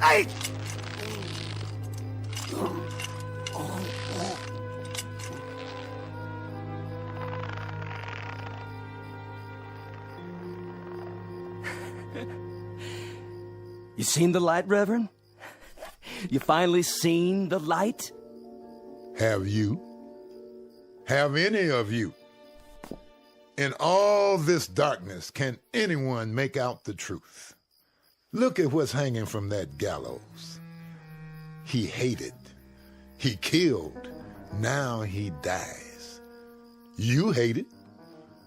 Hey! You seen the light, Reverend? You finally seen the light? Have you? Have any of you? In all this darkness, can anyone make out the truth? Look at what's hanging from that gallows. He hated. He killed. Now he dies. You hated.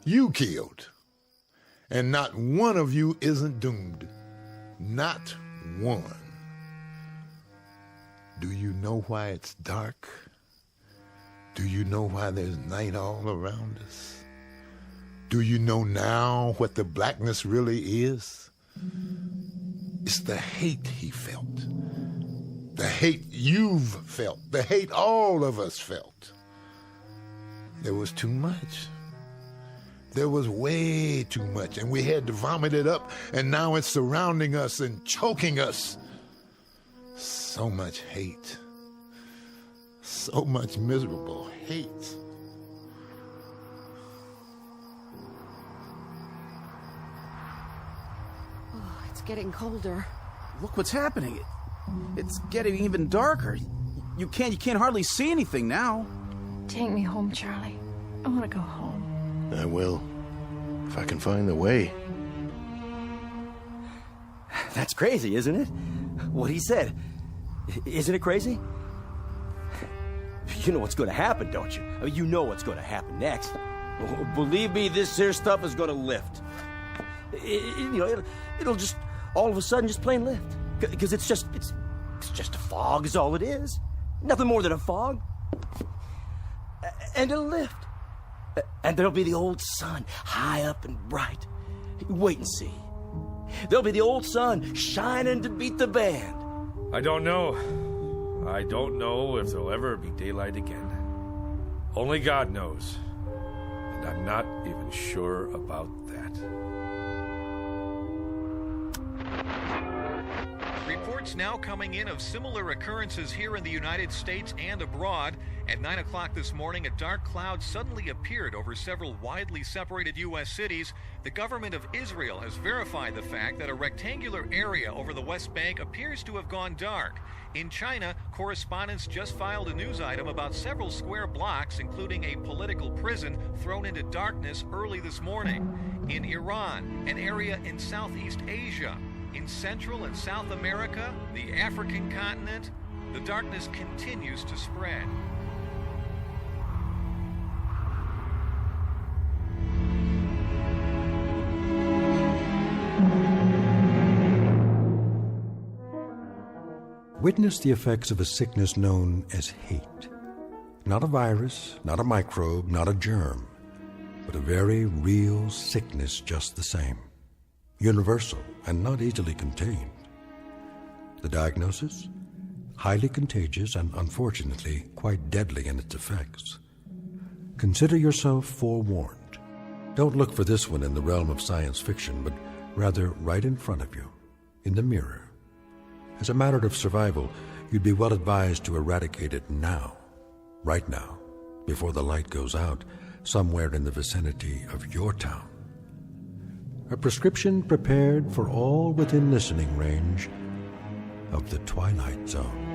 You killed. And not one of you isn't doomed. Not one. Do you know why it's dark? Do you know why there's night all around us? Do you know now what the blackness really is? It's the hate he felt. The hate you've felt. The hate all of us felt. There was too much. There was way too much, and we had to vomit it up, and now it's surrounding us and choking us. So much hate. So much miserable hate. Oh, it's getting colder. Look what's happening. It's getting even darker. You can't hardly see anything now. Take me home, Charlie. I want to go home. I will, if I can find the way. That's crazy, isn't it? What he said. Isn't it crazy? You know what's going to happen, don't you? I mean, you know what's going to happen next. Believe me, this here stuff is going to lift. It'll just all of a sudden just plain lift. Because it's just a fog is all it is. Nothing more than a fog. And it'll lift. And there'll be the old sun, high up and bright. Wait and see. There'll be the old sun shining to beat the band. I don't know. I don't know if there'll ever be daylight again. Only God knows. And I'm not even sure about that. Reports now coming in of similar occurrences here in the United States and abroad. At 9 o'clock this morning, a dark cloud suddenly appeared over several widely separated U.S. cities. The government of Israel has verified the fact that a rectangular area over the West Bank appears to have gone dark. In China, correspondents just filed a news item about several square blocks, including a political prison, thrown into darkness early this morning. In Iran, an area in Southeast Asia. In Central and South America, the African continent, the darkness continues to spread. Witness the effects of a sickness known as hate. Not a virus, not a microbe, not a germ, but a very real sickness just the same. Universal and not easily contained. The diagnosis? Highly contagious and unfortunately quite deadly in its effects. Consider yourself forewarned. Don't look for this one in the realm of science fiction, but rather right in front of you, in the mirror. As a matter of survival, you'd be well advised to eradicate it now, right now, before the light goes out, somewhere in the vicinity of your town. A prescription prepared for all within listening range of the Twilight Zone.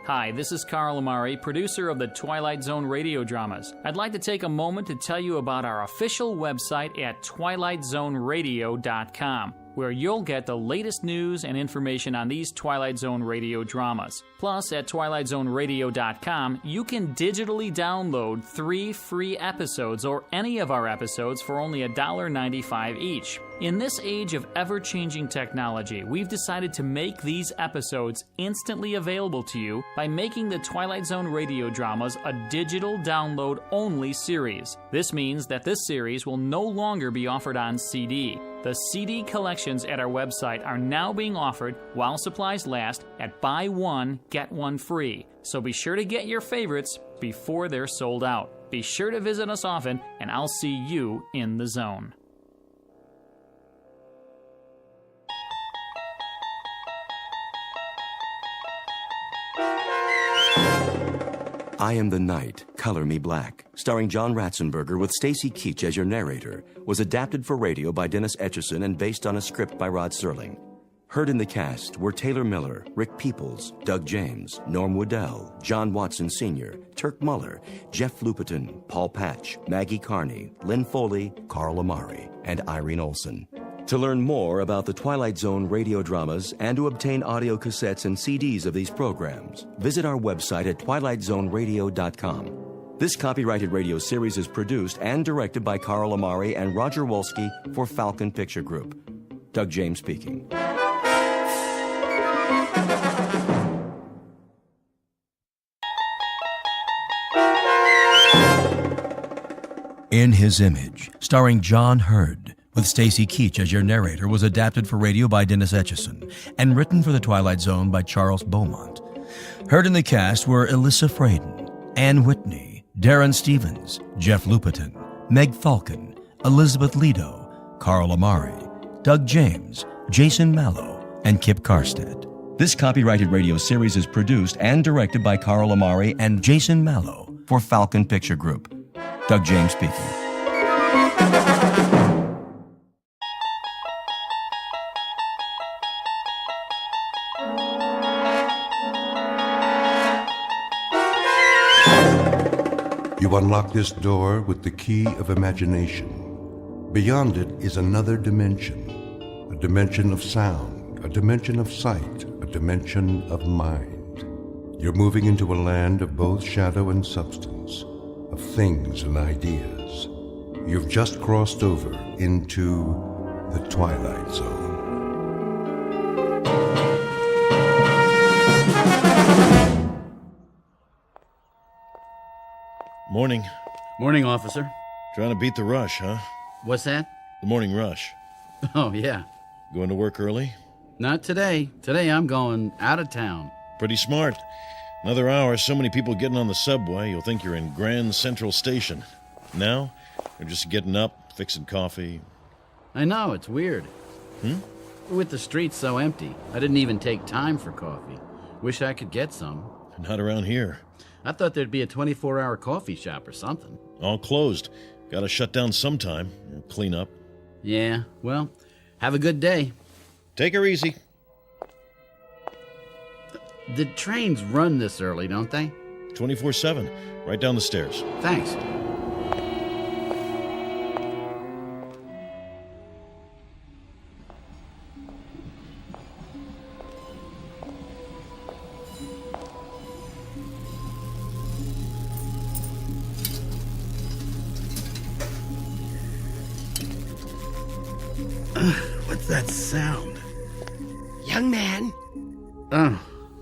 Hi, this is Carl Amari, producer of the Twilight Zone Radio Dramas. I'd like to take a moment to tell you about our official website at twilightzoneradio.com, where you'll get the latest news and information on these Twilight Zone Radio dramas. Plus, at twilightzoneradio.com, you can digitally download 3 free episodes or any of our episodes for only $1.95 each. In this age of ever-changing technology, we've decided to make these episodes instantly available to you by making the Twilight Zone Radio Dramas a digital download-only series. This means that this series will no longer be offered on CD. The CD collections at our website are now being offered while supplies last at buy one, get one free. So be sure to get your favorites before they're sold out. Be sure to visit us often, and I'll see you in the zone. I Am the Night, Color Me Black, starring John Ratzenberger with Stacy Keach as your narrator, was adapted for radio by Dennis Etchison and based on a script by Rod Serling. Heard in the cast were Taylor Miller, Rick Peoples, Doug James, Norm Woodell, John Watson Sr., Turk Muller, Jeff Lupetin, Paul Patch, Maggie Carney, Lynn Foley, Carl Amari, and Irene Olson. To learn more about the Twilight Zone radio dramas and to obtain audio cassettes and CDs of these programs, visit our website at twilightzoneradio.com. This copyrighted radio series is produced and directed by Carl Amari and Roger Wolski for Falcon Picture Group. Doug James speaking. In His Image, starring John Hurd, with Stacy Keach as your narrator, was adapted for radio by Dennis Etchison and written for The Twilight Zone by Charles Beaumont. Heard in the cast were Elissa Fraden, Ann Whitney, Darren Stevens, Jeff Lupetin, Meg Falcon, Elizabeth Lido, Carl Amari, Doug James, Jason Mallow, and Kip Karstedt. This copyrighted radio series is produced and directed by Carl Amari and Jason Mallow for Falcon Picture Group. Doug James speaking. You unlock this door with the key of imagination. Beyond it is another dimension, a dimension of sound, a dimension of sight, a dimension of mind. You're moving into a land of both shadow and substance, of things and ideas. You've just crossed over into the Twilight Zone. Morning. Morning, officer. Trying to beat the rush, huh? What's that? The morning rush. Oh, yeah. Going to work early? Not today. Today I'm going out of town. Pretty smart. Another hour, so many people getting on the subway, you'll think you're in Grand Central Station. Now, you're just getting up, fixing coffee. I know, it's weird. With the streets so empty, I didn't even take time for coffee. Wish I could get some. Not around here. I thought there'd be a 24-hour coffee shop or something. All closed. Gotta shut down sometime. Clean up. Yeah, well, have a good day. Take her easy. The trains run this early, don't they? 24/7. Right down the stairs. Thanks. What's that sound? Young man, Oh,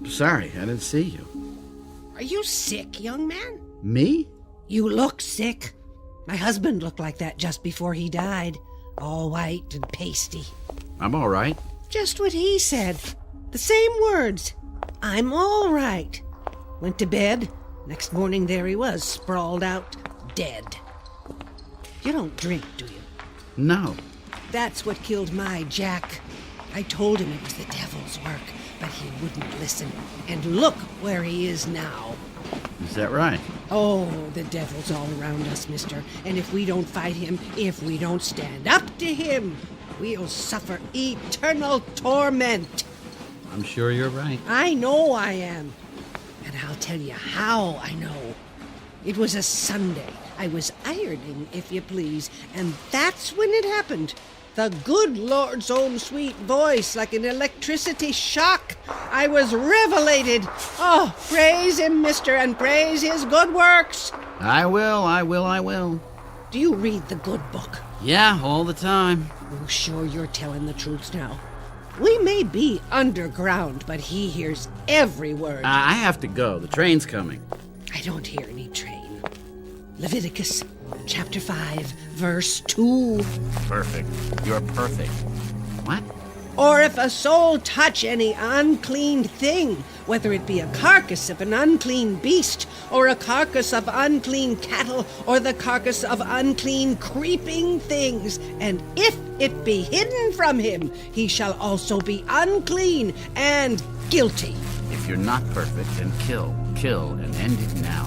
sorry, I didn't see you. are you sick, young man? Me? You look sick. My husband looked like that just before he died. All white and pasty. I'm all right. Just what he said. The same words. I'm all right. Went to bed. Next morning there he was, sprawled out, dead. You don't drink, do you? No. That's what killed my Jack. I told him it was the devil's work, but he wouldn't listen. And look where he is now. Is that right? Oh, the devil's all around us, mister. And if we don't fight him, if we don't stand up to him, we'll suffer eternal torment. I'm sure you're right. I know I am. And I'll tell you how I know. It was a Sunday. I was ironing, if you please, and that's when it happened. The good Lord's own sweet voice, like an electricity shock. I was revelated. Oh, praise him, mister, and praise his good works. I will. Do you read the good book? Yeah, all the time. Oh, sure you're telling the truth now. We may be underground, but he hears every word. I have to go. The train's coming. I don't hear any train. Leviticus chapter 5, verse 2. Perfect. You're perfect. What? Or if a soul touch any unclean thing, whether it be a carcass of an unclean beast, or a carcass of unclean cattle, or the carcass of unclean creeping things, and if it be hidden from him, he shall also be unclean and guilty. If you're not perfect, then kill, and end it now.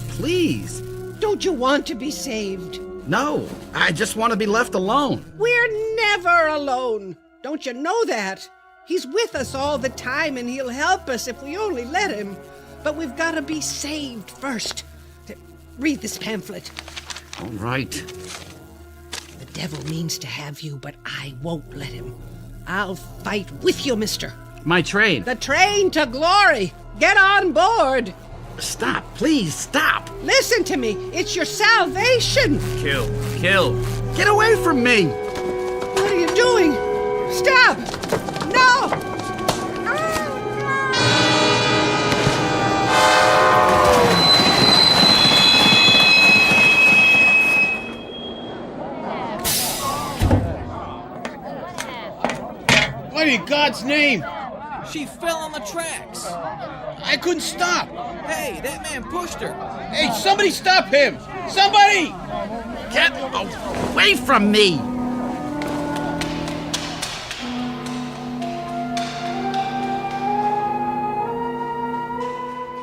Please. Don't you want to be saved? No, I just want to be left alone. We're never alone. Don't you know that? He's with us all the time, and he'll help us if we only let him. But we've got to be saved first. Read this pamphlet. All right. The devil means to have you, but I won't let him. I'll fight with you, mister. My train. The train to glory. Get on board. Stop, please, stop. Listen to me. It's your salvation. Kill. Get away from me. What are you doing? Stop. No. What in God's name? She fell on the tracks. I couldn't stop. Hey, that man pushed her. Hey, somebody stop him! Somebody! Get away from me!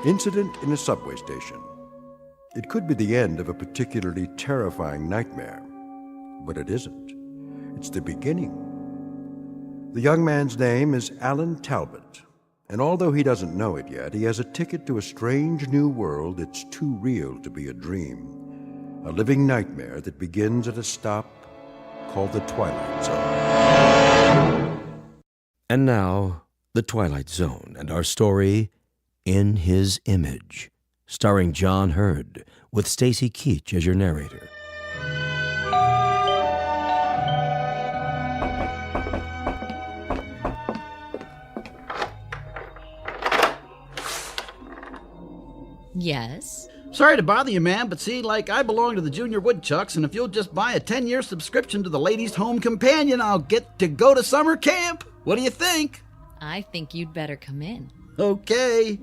Incident in a subway station. It could be the end of a particularly terrifying nightmare, but it isn't. It's the beginning. The young man's name is Alan Talbot, and although he doesn't know it yet, he has a ticket to a strange new world that's too real to be a dream. A living nightmare that begins at a stop called the Twilight Zone. And now, the Twilight Zone and our story, In His Image, starring John Hurd, with Stacy Keach as your narrator. Yes? Sorry to bother you, ma'am, but see, I belong to the Junior Woodchucks, and if you'll just buy a 10-year subscription to the Ladies' Home Companion, I'll get to go to summer camp. What do you think? I think you'd better come in. Okay.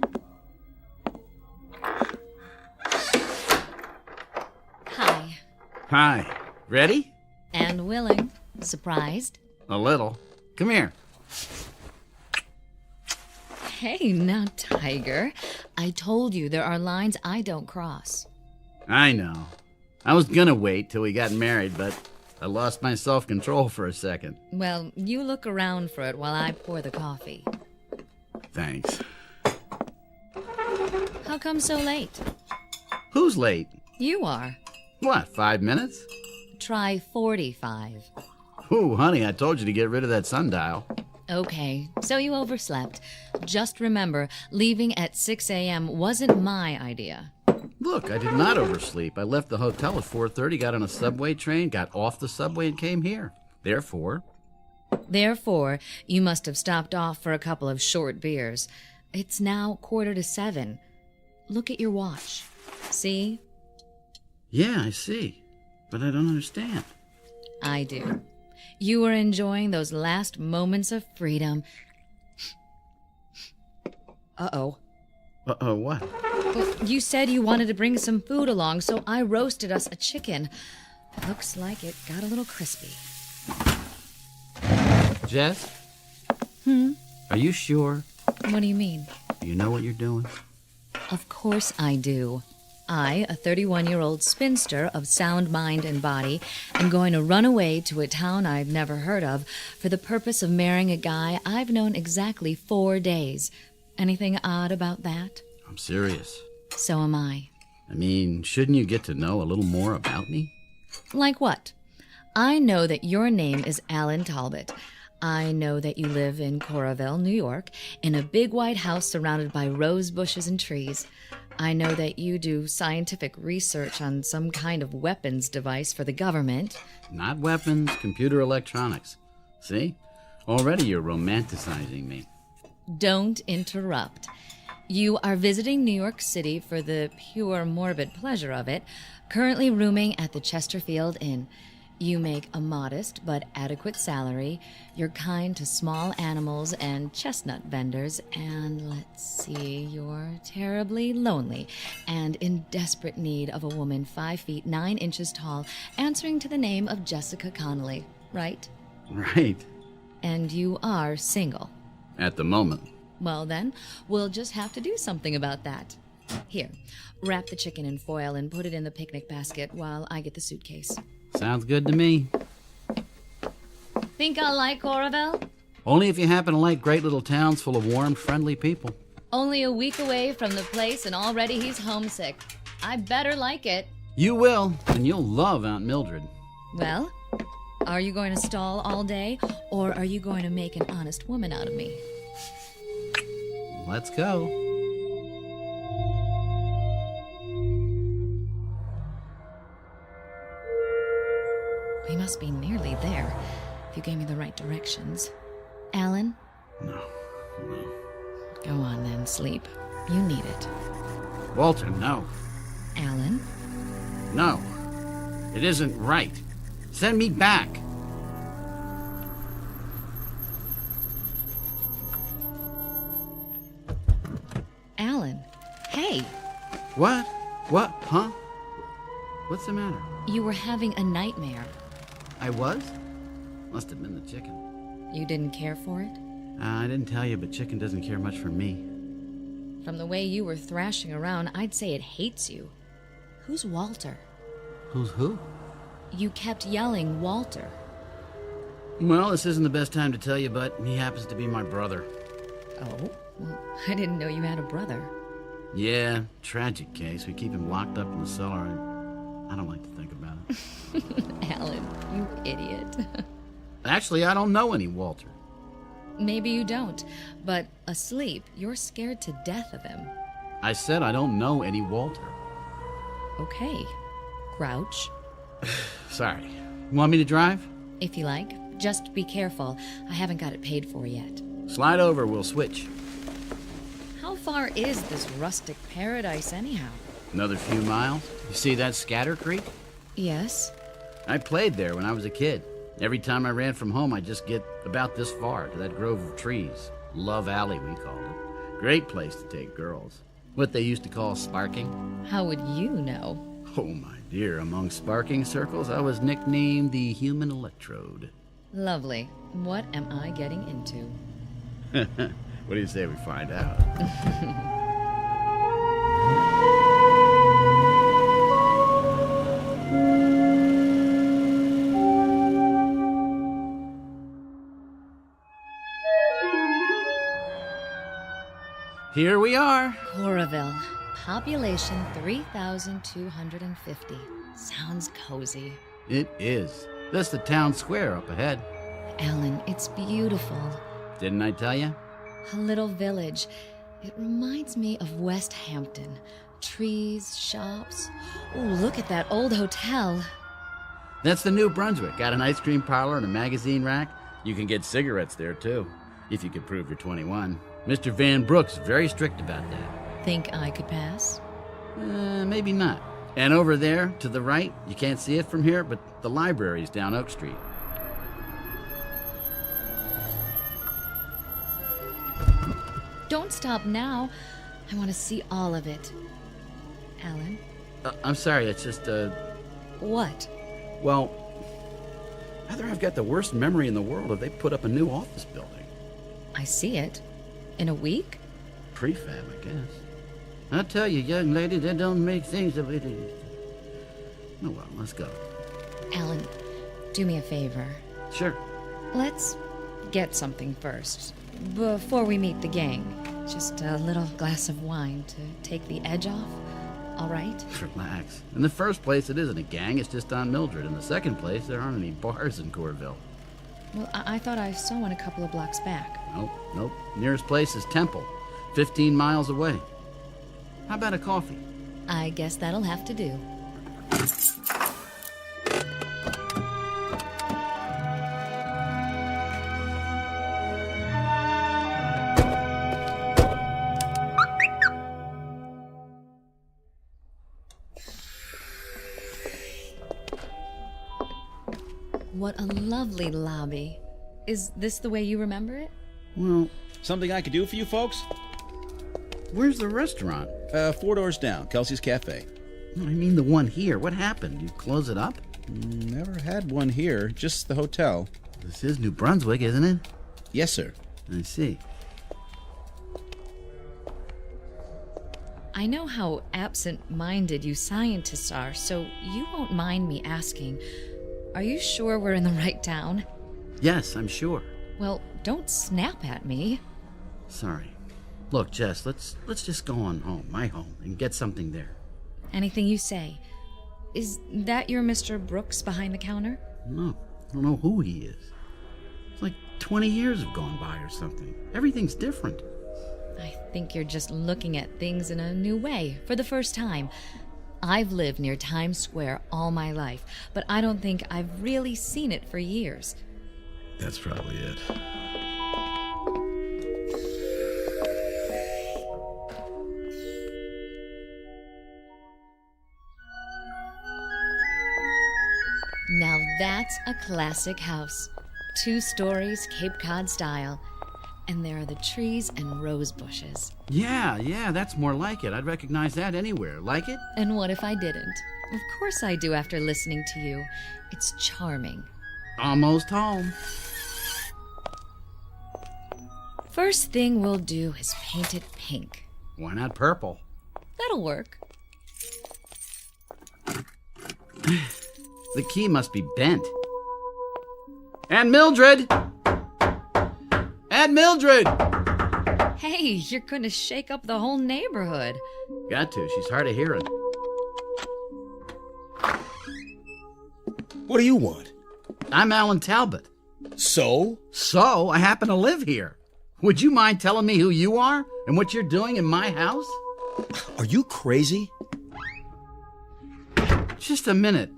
Hi. Hi. Ready? And willing. Surprised? A little. Come here. Hey, now, Tiger. I told you there are lines I don't cross. I know. I was gonna wait till we got married, but I lost my self-control for a second. Well, you look around for it while I pour the coffee. Thanks. How come so late? Who's late? You are. What, 5 minutes? Try 45. Ooh, honey, I told you to get rid of that sundial. Okay, so you overslept. Just remember, leaving at 6 a.m. wasn't my idea. Look, I did not oversleep. I left the hotel at 4:30, got on a subway train, got off the subway, and came here. Therefore, you must have stopped off for a couple of short beers. It's now 7:15. Look at your watch. See? Yeah, I see. But I don't understand. I do. You were enjoying those last moments of freedom. Uh-oh. Uh-oh, what? Well, you said you wanted to bring some food along, so I roasted us a chicken. Looks like it got a little crispy. Jess? Hmm? Are you sure? What do you mean? You know what you're doing? Of course I do. I, a 31-year-old spinster of sound mind and body, am going to run away to a town I've never heard of for the purpose of marrying a guy I've known exactly 4 days. Anything odd about that? I'm serious. So am I. I mean, shouldn't you get to know a little more about me? Like what? I know that your name is Alan Talbot. I know that you live in Caviezel, New York, in a big white house surrounded by rose bushes and trees. I know that you do scientific research on some kind of weapons device for the government. Not weapons, computer electronics. See? Already you're romanticizing me. Don't interrupt. You are visiting New York City for the pure morbid pleasure of it, currently rooming at the Chesterfield Inn. You make a modest but adequate salary. You're kind to small animals and chestnut vendors. And let's see, you're terribly lonely and in desperate need of a woman 5 feet 9 inches tall, answering to the name of Jessica Connolly, right? Right. And you are single. At the moment. Well then, we'll just have to do something about that. Here, wrap the chicken in foil and put it in the picnic basket while I get the suitcase. Sounds good to me. Think I'll like Caviezel? Only if you happen to like great little towns full of warm, friendly people. Only a week away from the place and already he's homesick. I better like it. You will, and you'll love Aunt Mildred. Well, are you going to stall all day, or are you going to make an honest woman out of me? Let's go. We must be nearly there, if you gave me the right directions. Alan? No. Go on then, sleep. You need it. Walter, no. Alan? No. It isn't right. Send me back. Alan, hey! What? What? Huh? What's the matter? You were having a nightmare. I was? Must have been the chicken. You didn't care for it? I didn't tell you, but chicken doesn't care much for me. From the way you were thrashing around, I'd say it hates you. Who's Walter? Who's who? You kept yelling, Walter. Well, this isn't the best time to tell you, but he happens to be my brother. Oh? Well, I didn't know you had a brother. Yeah, tragic case. We keep him locked up in the cellar, and I don't like to think about it. Alan, you idiot. Actually, I don't know any Walter. Maybe you don't, but asleep, you're scared to death of him. I said I don't know any Walter. Okay. Grouch. Sorry. You want me to drive? If you like. Just be careful. I haven't got it paid for yet. Slide over, we'll switch. How far is this rustic paradise, anyhow? Another few miles. You see that Scatter Creek? Yes. I played there when I was a kid. Every time I ran from home, I'd just get about this far to that grove of trees. Love Alley, we called it. Great place to take girls. What they used to call sparking. How would you know? Oh, my dear, among sparking circles, I was nicknamed the Human Electrode. Lovely. What am I getting into? What do you say we find out? Here we are. Caviezel. Population 3,250. Sounds cozy. It is. That's the town square up ahead. Alan, it's beautiful. Didn't I tell you? A little village. It reminds me of West Hampton. Trees, shops. Oh, look at that old hotel. That's the New Brunswick. Got an ice cream parlor and a magazine rack. You can get cigarettes there, too, if you could prove you're 21. Mr. Van Brook's very strict about that. Think I could pass? Maybe not. And over there, to the right, you can't see it from here, but the library's down Oak Street. Don't stop now. I want to see all of it. Alan? I'm sorry, it's just, What? Well, either I've got the worst memory in the world or they put up a new office building. I see it. In a week? Prefab, I guess. I tell you, young lady, that don't make things a bit easy. Oh, well, let's go. Alan, do me a favor. Sure. Let's get something first, before we meet the gang. Just a little glass of wine to take the edge off, all right? Relax. In the first place, it isn't a gang, it's just Don Mildred. In the second place, there aren't any bars in Corville. Well, I thought I saw one a couple of blocks back. Nope. Nearest place is Temple, 15 miles away. How about a coffee? I guess that'll have to do. What a lovely lobby. Is this the way you remember it? Well, something I could do for you folks? Where's the restaurant? 4 doors down, Kelsey's Cafe. I mean the one here. What happened? You close it up? Never had one here, just the hotel. This is New Brunswick, isn't it? Yes, sir. I see. I know how absent-minded you scientists are, so you won't mind me asking, are you sure we're in the right town? Yes, I'm sure. Well, don't snap at me. Sorry. Look, Jess, let's just go on home, my home, and get something there. Anything you say. Is that your Mr. Brooks behind the counter? No, I don't know who he is. It's like 20 years have gone by or something. Everything's different. I think you're just looking at things in a new way for the first time. I've lived near Times Square all my life, but I don't think I've really seen it for years. That's probably it. Now that's a classic house. 2 stories, Cape Cod style. And there are the trees and rose bushes. Yeah, that's more like it. I'd recognize that anywhere. Like it? And what if I didn't? Of course I do after listening to you. It's charming. Almost home. First thing we'll do is paint it pink. Why not purple? That'll work. The key must be bent. Aunt Mildred! Aunt Mildred! Hey, you're gonna shake up the whole neighborhood. Got to. She's hard of hearing. What do you want? I'm Alan Talbot. So? So, I happen to live here. Would you mind telling me who you are and what you're doing in my house? Are you crazy? Just a minute.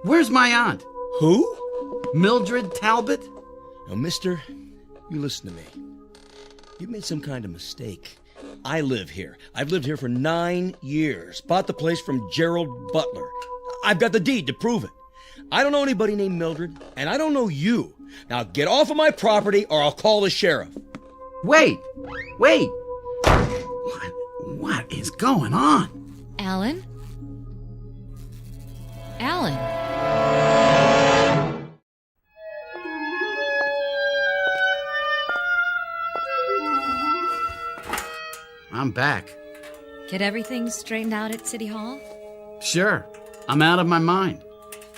Where's my aunt? Who? Mildred Talbot? Now, mister, you listen to me. You made some kind of mistake. I live here. I've lived here for 9 years. Bought the place from Gerald Butler. I've got the deed to prove it. I don't know anybody named Mildred, and I don't know you. Now get off of my property or I'll call the sheriff. Wait! What is going on? Alan? I'm back. Get everything straightened out at City Hall? Sure. I'm out of my mind.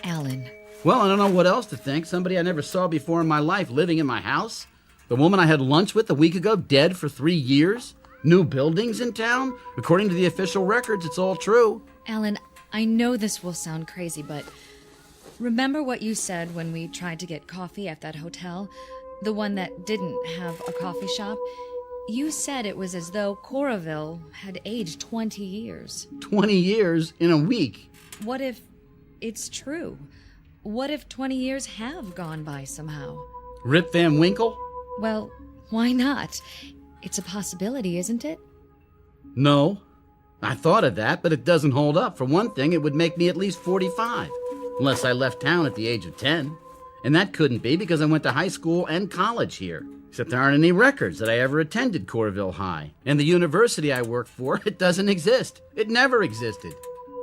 Alan. Well, I don't know what else to think. Somebody I never saw before in my life living in my house. The woman I had lunch with a week ago dead for 3 years. New buildings in town. According to the official records, it's all true. Alan, I know this will sound crazy, but remember what you said when we tried to get coffee at that hotel? The one that didn't have a coffee shop? You said it was as though Corville had aged 20 years. 20 years in a week. What if it's true? What if 20 years have gone by somehow? Rip Van Winkle? Well, why not? It's a possibility, isn't it? No. I thought of that, but it doesn't hold up. For one thing, it would make me at least 45. Unless I left town at the age of 10. And that couldn't be because I went to high school and college here. Except there aren't any records that I ever attended Corville High. And the university I work for, it doesn't exist. It never existed.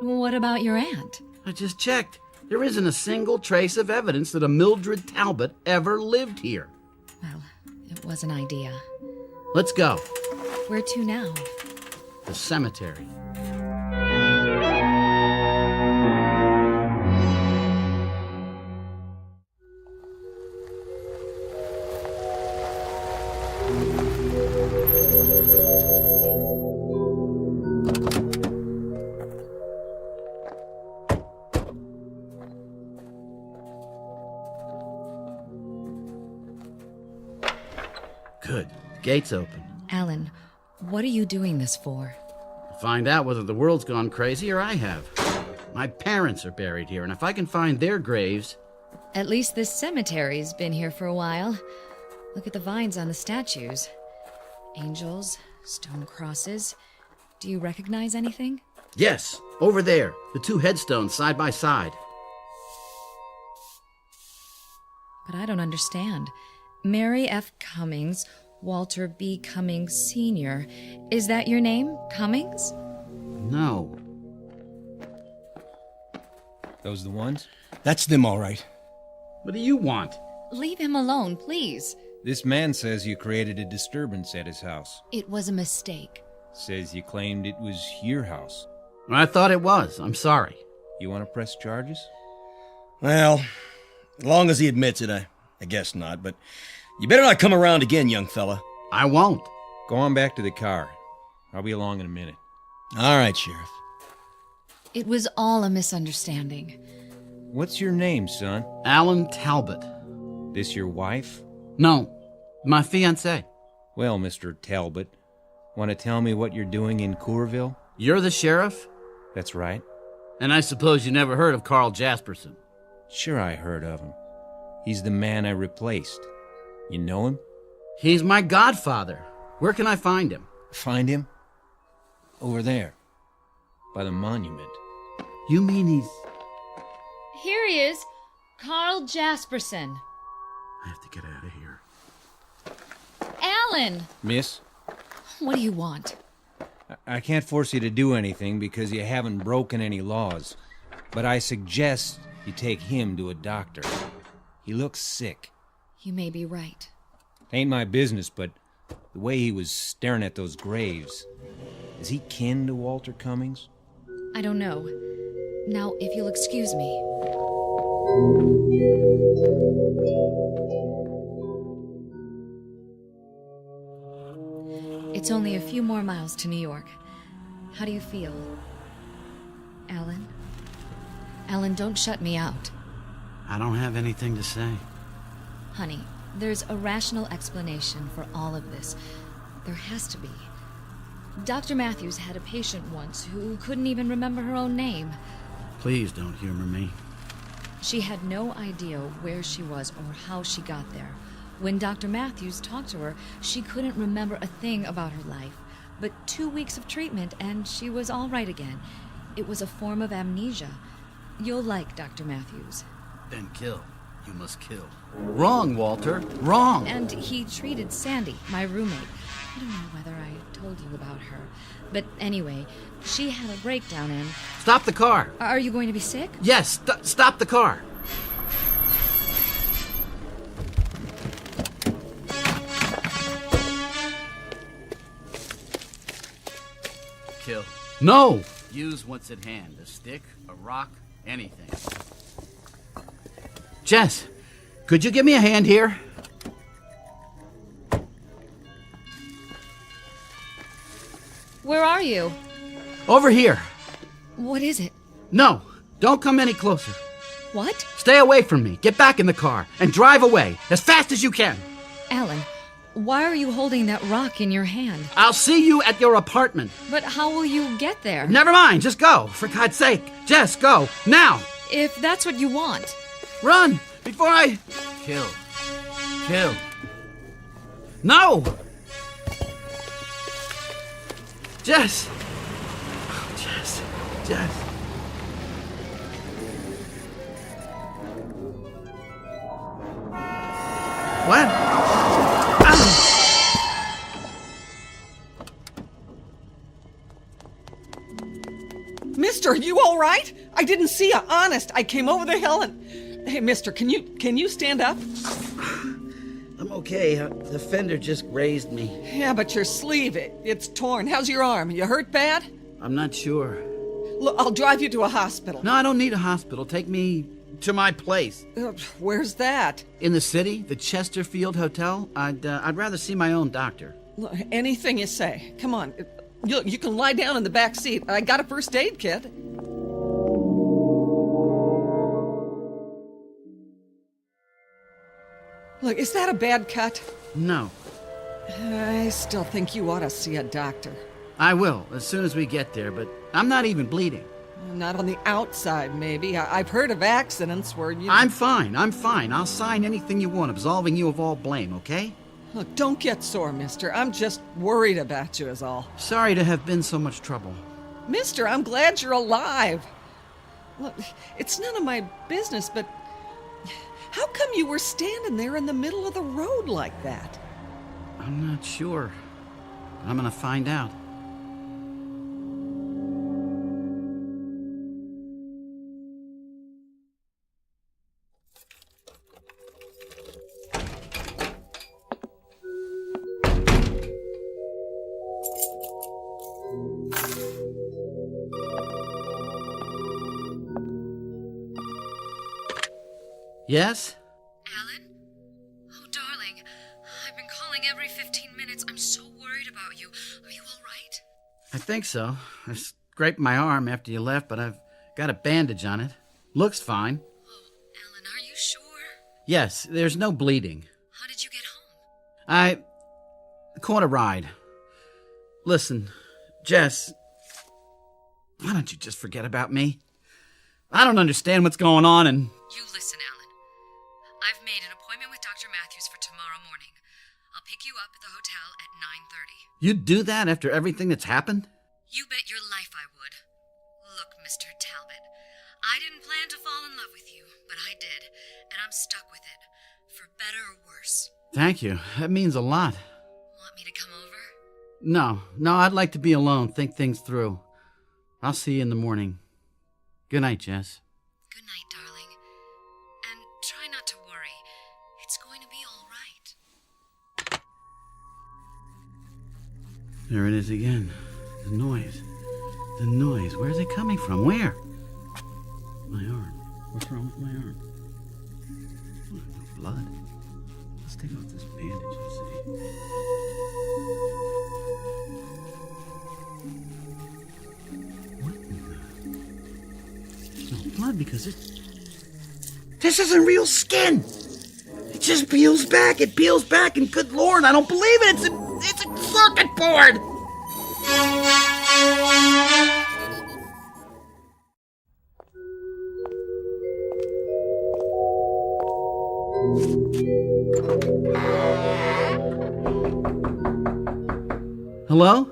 What about your aunt? I just checked. There isn't a single trace of evidence that a Mildred Talbot ever lived here. Well, it was an idea. Let's go. Where to now? The cemetery. Good. Gate's open. Alan, what are you doing this for? Find out whether the world's gone crazy or I have. My parents are buried here, and if I can find their graves... At least this cemetery's been here for a while. Look at the vines on the statues. Angels, stone crosses. Do you recognize anything? Yes, over there. The 2 headstones side by side. But I don't understand. Mary F. Cummings, Walter B. Cummings Sr. Is that your name, Cummings? No. Those the ones? That's them, all right. What do you want? Leave him alone, please. This man says you created a disturbance at his house. It was a mistake. Says you claimed it was your house. I thought it was. I'm sorry. You want to press charges? Well, as long as he admits it, I guess not, but you better not come around again, young fella. I won't. Go on back to the car. I'll be along in a minute. All right, Sheriff. It was all a misunderstanding. What's your name, son? Alan Talbot. This your wife? No, my fiancée. Well, Mr. Talbot, want to tell me what you're doing in Coorville? You're the sheriff? That's right. And I suppose you never heard of Carl Jasperson? Sure I heard of him. He's the man I replaced. You know him? He's my godfather. Where can I find him? Find him? Over there. By the monument. You mean he's... Here he is. Carl Jasperson. I have to get out of here. Alan! Miss? What do you want? I can't force you to do anything because you haven't broken any laws. But I suggest you take him to a doctor. He looks sick. You may be right. Ain't my business, but the way he was staring at those graves... Is he kin to Walter Cummings? I don't know. Now, if you'll excuse me. It's only a few more miles to New York. How do you feel? Alan? Alan, don't shut me out. I don't have anything to say. Honey, there's a rational explanation for all of this. There has to be. Dr. Matthews had a patient once who couldn't even remember her own name. Please don't humor me. She had no idea where she was or how she got there. When Dr. Matthews talked to her, she couldn't remember a thing about her life. But 2 weeks of treatment and she was all right again. It was a form of amnesia. You'll like Dr. Matthews. Then kill. You must kill. Wrong, Walter. Wrong. And he treated Sandy, my roommate. I don't know whether I told you about her. But anyway, she had a breakdown and... Stop the car. Are you going to be sick? Yes, stop the car. Kill. No! Use what's at hand. A stick, a rock, anything. Jess, could you give me a hand here? Where are you? Over here. What is it? No, don't come any closer. What? Stay away from me. Get back in the car and drive away as fast as you can. Alan, why are you holding that rock in your hand? I'll see you at your apartment. But how will you get there? Never mind, just go. For God's sake. Jess, go. Now. If that's what you want. Run before I... Kill. Kill. No! Jess! Oh, Jess. Jess. What? Mister, are you all right? I didn't see you, honest. I came over the hill and... Hey, mister, can you stand up? I'm okay. The fender just grazed me. Yeah, but your sleeve, it's torn. How's your arm? You hurt bad? I'm not sure. Look, I'll drive you to a hospital. No, I don't need a hospital. Take me to my place. Where's that? In the city, the Chesterfield Hotel. I'd rather see my own doctor. Look, anything you say. Come on. You can lie down in the back seat. I got a first aid kit. Look, is that a bad cut? No. I still think you ought to see a doctor. I will, as soon as we get there, but I'm not even bleeding. Not on the outside, maybe. I've heard of accidents where you... I'm fine. I'll sign anything you want, absolving you of all blame, okay? Look, don't get sore, mister. I'm just worried about you is all. Sorry to have been so much trouble. Mister, I'm glad you're alive. Look, it's none of my business, but how come you were standing there in the middle of the road like that? I'm not sure. I'm gonna find out. Yes? Alan? Oh, darling. I've been calling every 15 minutes. I'm so worried about you. Are you all right? I think so. I scraped my arm after you left, but I've got a bandage on it. Looks fine. Oh, Alan, are you sure? Yes, there's no bleeding. How did you get home? I caught a ride. Listen, Jess, why don't you just forget about me? I don't understand what's going on and... You listen, Alan. I've made an appointment with Dr. Matthews for tomorrow morning. I'll pick you up at the hotel at 9:30. You'd do that after everything that's happened? You bet your life I would. Look, Mr. Talbot, I didn't plan to fall in love with you, but I did, and I'm stuck with it, for better or worse. Thank you. That means a lot. Want me to come over? No, I'd like to be alone, think things through. I'll see you in the morning. Good night, Jess. Good night, darling. And try not to worry. It's going to be all right. There it is again. The noise. The noise. Where's it coming from? Where? My arm. What's wrong with my arm? Oh, no blood. Let's take off this bandage and see. What in the... There's no blood because it... This isn't real skin! It just peels back, and good Lord, I don't believe it! It's a circuit board! Hello?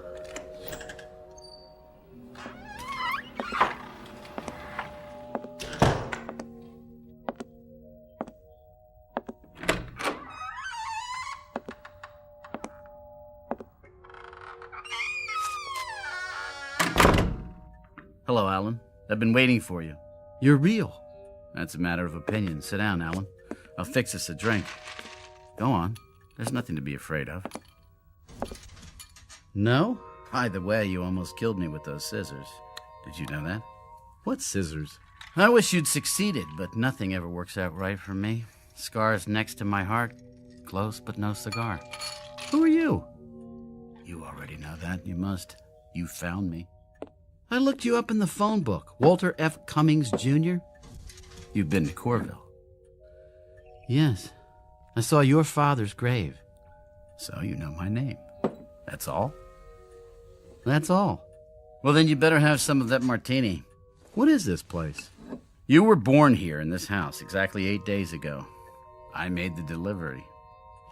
Hello, Alan. I've been waiting for you. You're real. That's a matter of opinion. Sit down, Alan. I'll fix us a drink. Go on. There's nothing to be afraid of. No? By the way, you almost killed me with those scissors. Did you know that? What scissors? I wish you'd succeeded, but nothing ever works out right for me. Scars next to my heart. Close, but no cigar. Who are you? You already know that. You must. You found me. I looked you up in the phone book. Walter F. Cummings, Jr.? You've been to Corville. Yes. I saw your father's grave. So you know my name. That's all? That's all. Well, then you better have some of that martini. What is this place? You were born here in this house exactly 8 days ago. I made the delivery.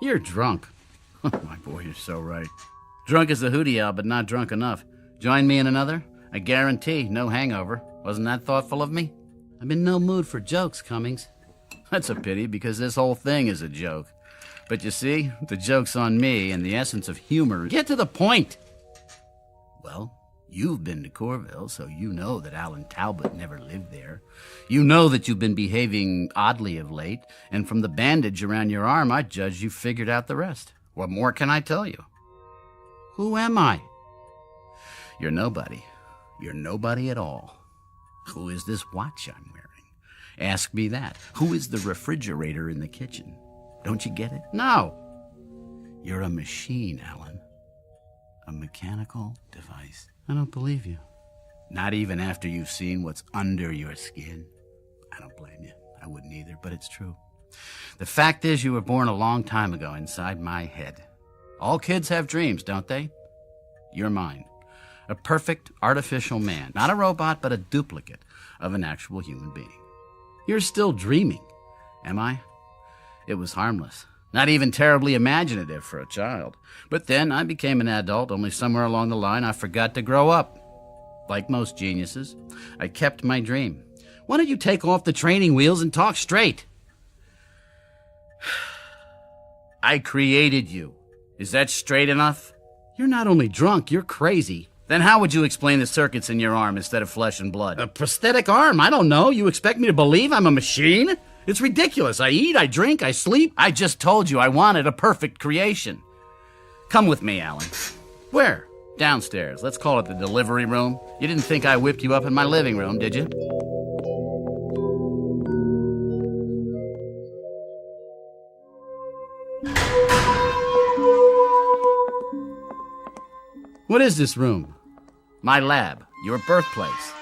You're drunk. My boy, you're so right. Drunk as a hootie owl, but not drunk enough. Join me in another? I guarantee no hangover. Wasn't that thoughtful of me? I'm in no mood for jokes, Cummings. That's a pity, because this whole thing is a joke. But you see, the joke's on me, and the essence of humor. Get to the point! Well, You've been to Corville, so you know that Alan Talbot never lived there. You know that you've been behaving oddly of late, and from the bandage around your arm, I judge you figured out the rest. What more can I tell you? Who am I? You're nobody. You're nobody at all. Who is this watch I'm wearing? Ask me that. Who is the refrigerator in the kitchen? Don't you get it? No. You're a machine, Alan. A mechanical device. I don't believe you. Not even after you've seen what's under your skin. I don't blame you. I wouldn't either, but it's true. The fact is, you were born a long time ago inside my head. All kids have dreams, don't they? You're mine. A perfect artificial man. Not a robot, but a duplicate of an actual human being. You're still dreaming, am I? It was harmless. Not even terribly imaginative for a child. But then I became an adult, only somewhere along the line I forgot to grow up. Like most geniuses, I kept my dream. Why don't you take off the training wheels and talk straight? I created you. Is that straight enough? You're not only drunk, you're crazy. Then how would you explain the circuits in your arm instead of flesh and blood? A prosthetic arm? I don't know. You expect me to believe I'm a machine? It's ridiculous. I eat, I drink, I sleep. I just told you I wanted a perfect creation. Come with me, Alan. Where? Downstairs. Let's call it the delivery room. You didn't think I whipped you up in my living room, did you? What is this room? My lab. Your birthplace.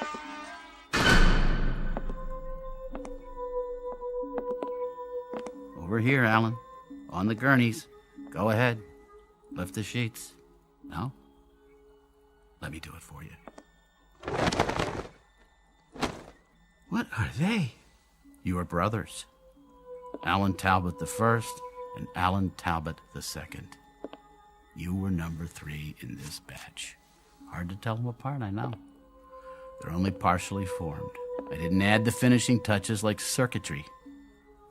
Over here, Alan. On the gurneys. Go ahead. Lift the sheets. No? Let me do it for you. What are they? Your brothers. Alan Talbot the first and Alan Talbot the second. You were number 3 in this batch. Hard to tell them apart, I know. They're only partially formed. I didn't add the finishing touches like circuitry.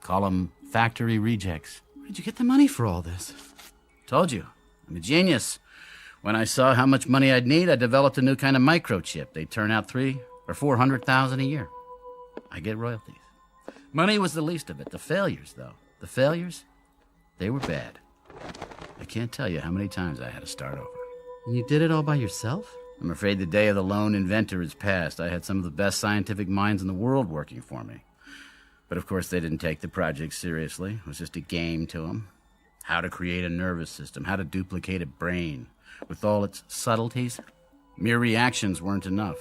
Call them factory rejects. Where did you get the money for all this? Told you, I'm a genius. When I saw how much money I'd need, I developed a new kind of microchip. They turn out $300,000 or $400,000 a year. I get royalties. Money was the least of it. The failures, though. The failures, they were bad. I can't tell you how many times I had to start over. And you did it all by yourself? I'm afraid the day of the lone inventor is past. I had some of the best scientific minds in the world working for me. But of course they didn't take the project seriously. It was just a game to them. How to create a nervous system, how to duplicate a brain. With all its subtleties, mere reactions weren't enough.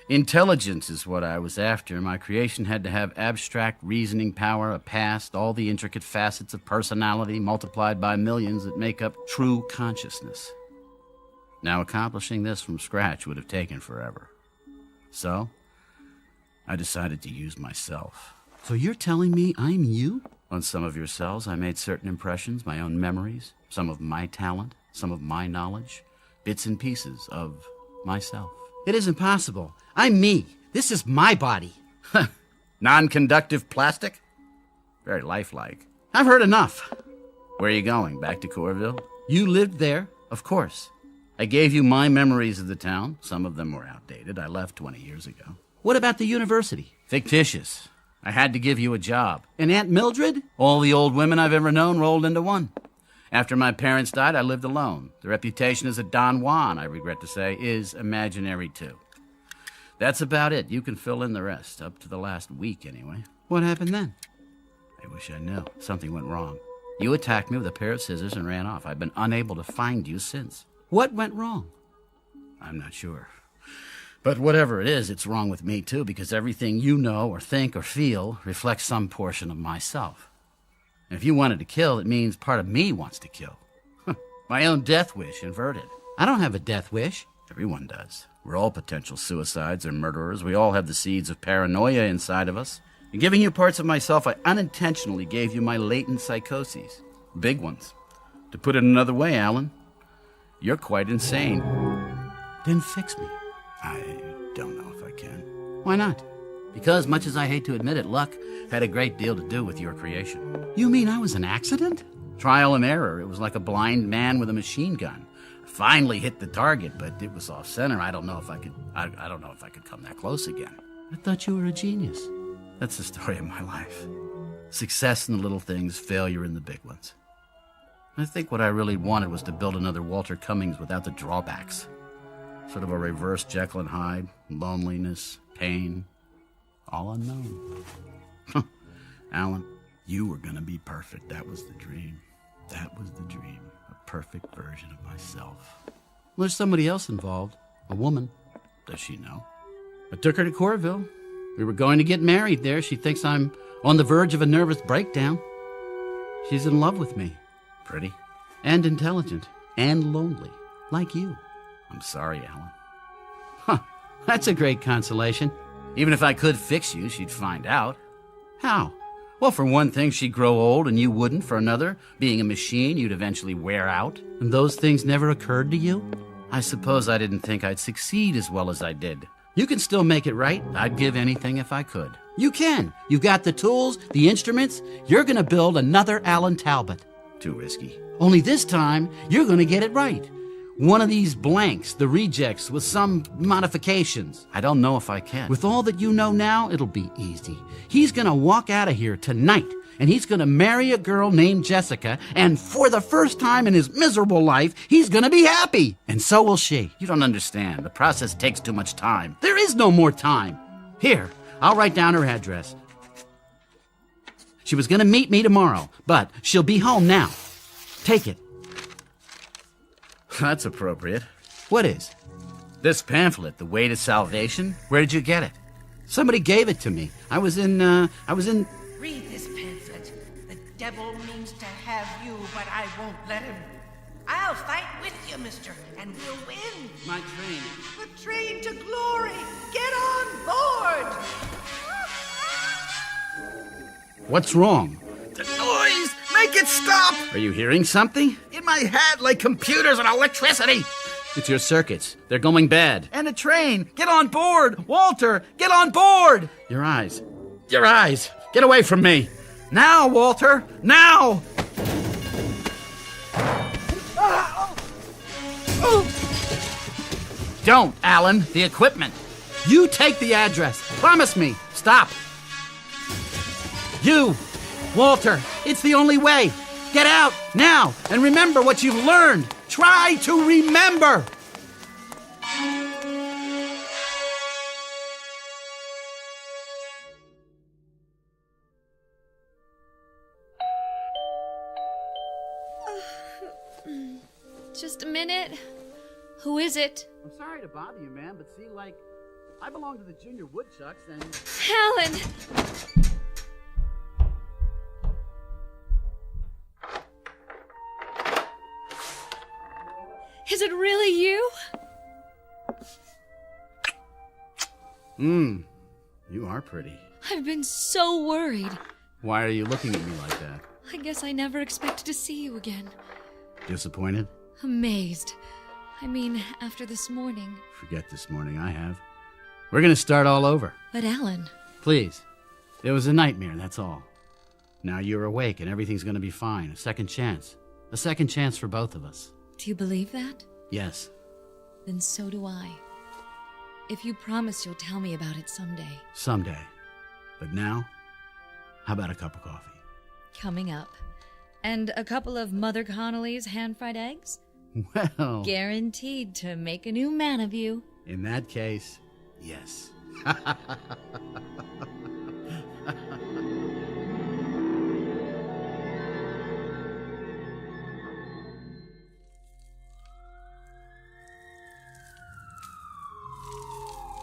Intelligence is what I was after. My creation had to have abstract reasoning power, a past, all the intricate facets of personality multiplied by millions that make up true consciousness. Now, accomplishing this from scratch would have taken forever. So, I decided to use myself. So you're telling me I'm you? On some of your cells, I made certain impressions, my own memories, some of my talent, some of my knowledge, bits and pieces of myself. It isn't possible. I'm me. This is my body. Non-conductive plastic? Very lifelike. I've heard enough. Where are you going? Back to Corville? You lived there, of course. I gave you my memories of the town. Some of them were outdated. I left 20 years ago. What about the university? Fictitious. I had to give you a job. And Aunt Mildred? All the old women I've ever known rolled into one. After my parents died, I lived alone. The reputation as a Don Juan, I regret to say, is imaginary too. That's about it. You can fill in the rest, up to the last week anyway. What happened then? I wish I knew. Something went wrong. You attacked me with a pair of scissors and ran off. I've been unable to find you since. What went wrong? I'm not sure. But whatever it is, it's wrong with me too, because everything you know or think or feel reflects some portion of myself. And if you wanted to kill, it means part of me wants to kill. My own death wish inverted. I don't have a death wish. Everyone does. We're all potential suicides or murderers. We all have the seeds of paranoia inside of us. In giving you parts of myself, I unintentionally gave you my latent psychoses. Big ones. To put it another way, Alan, you're quite insane. Then fix me. I don't know if I can. Why not? Because, much as I hate to admit it, luck had a great deal to do with your creation. You mean I was an accident? Trial and error. It was like a blind man with a machine gun. Finally hit the target, but it was off center. I don't know if I could. I don't know if I could come that close again. I thought you were a genius. That's the story of my life. Success in the little things, failure in the big ones. I think what I really wanted was to build another Walter Cummings without the drawbacks. Sort of a reverse Jekyll and Hyde, loneliness, pain, all unknown. Alan, you were gonna be perfect. That was the dream. That was the dream. A perfect version of myself. Well, there's somebody else involved. A woman. Does she know? I took her to Corville. We were going to get married there. She thinks I'm on the verge of a nervous breakdown. She's in love with me. Pretty. And intelligent. And lonely. Like you. I'm sorry, Alan. Huh. That's a great consolation. Even if I could fix you, she'd find out. How? Well, for one thing, she'd grow old and you wouldn't. For another, being a machine, you'd eventually wear out. And those things never occurred to you? I suppose I didn't think I'd succeed as well as I did. You can still make it right. I'd give anything if I could. You can. You've got the tools, the instruments. You're going to build another Alan Talbot. Too risky. Only this time, you're going to get it right. One of these blanks, the rejects, with some modifications. I don't know if I can. With all that you know now, it'll be easy. He's going to walk out of here tonight, and he's going to marry a girl named Jessica, and for the first time in his miserable life, he's going to be happy. And so will she. You don't understand. The process takes too much time. There is no more time. Here, I'll write down her address. She was going to meet me tomorrow, but she'll be home now. Take it. That's appropriate. What is? This pamphlet, The Way to Salvation. Where did you get it? Somebody gave it to me. I was in... Read this pamphlet. The devil means to have you, but I won't let him. I'll fight with you, mister, and we'll win. My train. The train to glory. Get on board. What's wrong? The noise! Make it stop! Are you hearing something? In my head, like computers and electricity. It's your circuits. They're going bad. And a train. Get on board! Walter, get on board! Your eyes. Your eyes! Get away from me! Now, Walter! Now! Don't, Alan. The equipment. You take the address. Promise me. Stop. You, Walter, it's the only way. Get out now and remember what you've learned. Try to remember. Just a minute. Who is it? I'm sorry to bother you, ma'am, but see, like, I belong to the Junior Woodchucks and... Alan! Is it really you? You are pretty. I've been so worried. Why are you looking at me like that? I guess I never expected to see you again. Disappointed? Amazed. I mean, after this morning. Forget this morning, I have. We're gonna start all over. But Alan... Please. It was a nightmare, that's all. Now you're awake and everything's gonna be fine. A second chance. A second chance for both of us. Do you believe that? Yes. Then so do I. If you promise you'll tell me about it someday. Someday. But now, how about a cup of coffee? Coming up. And a couple of Mother Connolly's hand-fried eggs? Well... Guaranteed to make a new man of you. In that case, yes.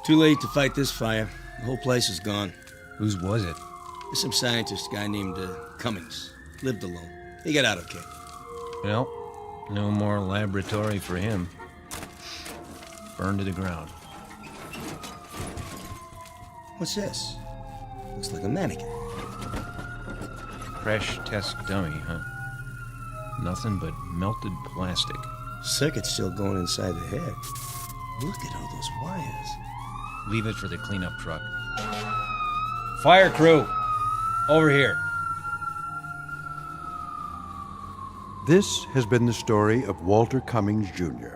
Too late to fight this fire. The whole place is gone. Whose was it? There's some scientist guy named Cummings. Lived alone. He got out okay. Well, no more laboratory for him. Burned to the ground. What's this? Looks like a mannequin. Crash test dummy, huh? Nothing but melted plastic. Circuit's still going inside the head. Look at all those wires. Leave it for the cleanup truck. Fire crew! Over here. This has been the story of Walter Cummings, Jr.,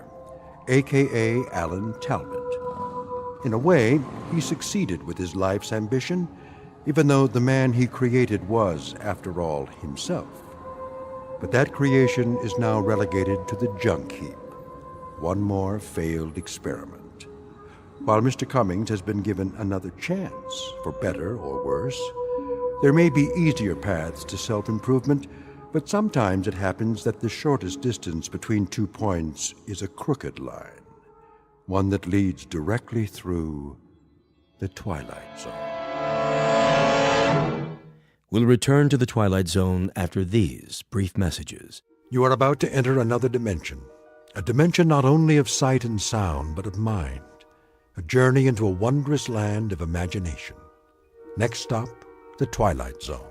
a.k.a. Alan Talbot. In a way, he succeeded with his life's ambition, even though the man he created was, after all, himself. But that creation is now relegated to the junk heap. One more failed experiment. While Mr. Cummings has been given another chance, for better or worse, there may be easier paths to self-improvement, but sometimes it happens that the shortest distance between 2 points is a crooked line, one that leads directly through the Twilight Zone. We'll return to the Twilight Zone after these brief messages. You are about to enter another dimension, a dimension not only of sight and sound, but of mind, a journey into a wondrous land of imagination. Next stop, the Twilight Zone.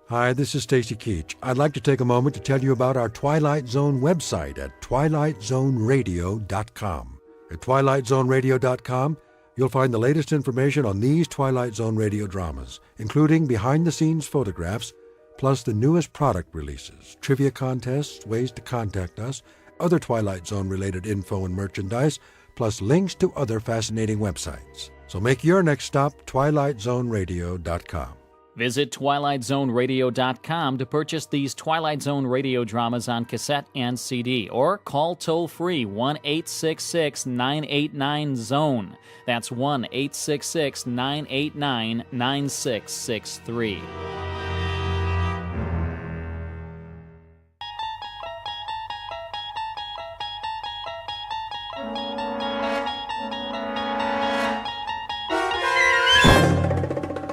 Hi, this is Stacy Keach. I'd like to take a moment to tell you about our Twilight Zone website at twilightzoneradio.com. At twilightzoneradio.com, you'll find the latest information on these Twilight Zone radio dramas, including behind-the-scenes photographs, plus the newest product releases, trivia contests, ways to contact us, other Twilight Zone-related info and merchandise, plus links to other fascinating websites. So make your next stop twilightzoneradio.com. Visit twilightzoneradio.com to purchase these Twilight Zone radio dramas on cassette and CD, or call toll-free 1-866-989-ZONE. That's 1-866-989-9663.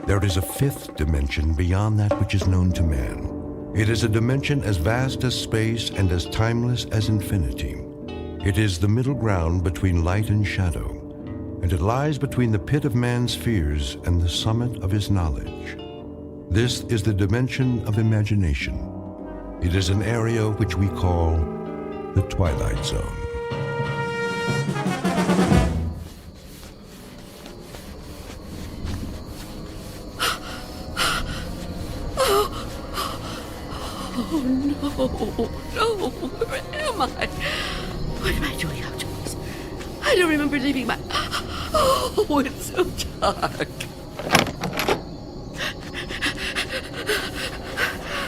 There is a fifth dimension beyond that which is known to man. It is a dimension as vast as space and as timeless as infinity. It is the middle ground between light and shadow, and it lies between the pit of man's fears and the summit of his knowledge. This is the dimension of imagination. It is an area which we call the Twilight Zone. No, where am I? What am I doing outdoors? I don't remember leaving my... Oh, it's so dark.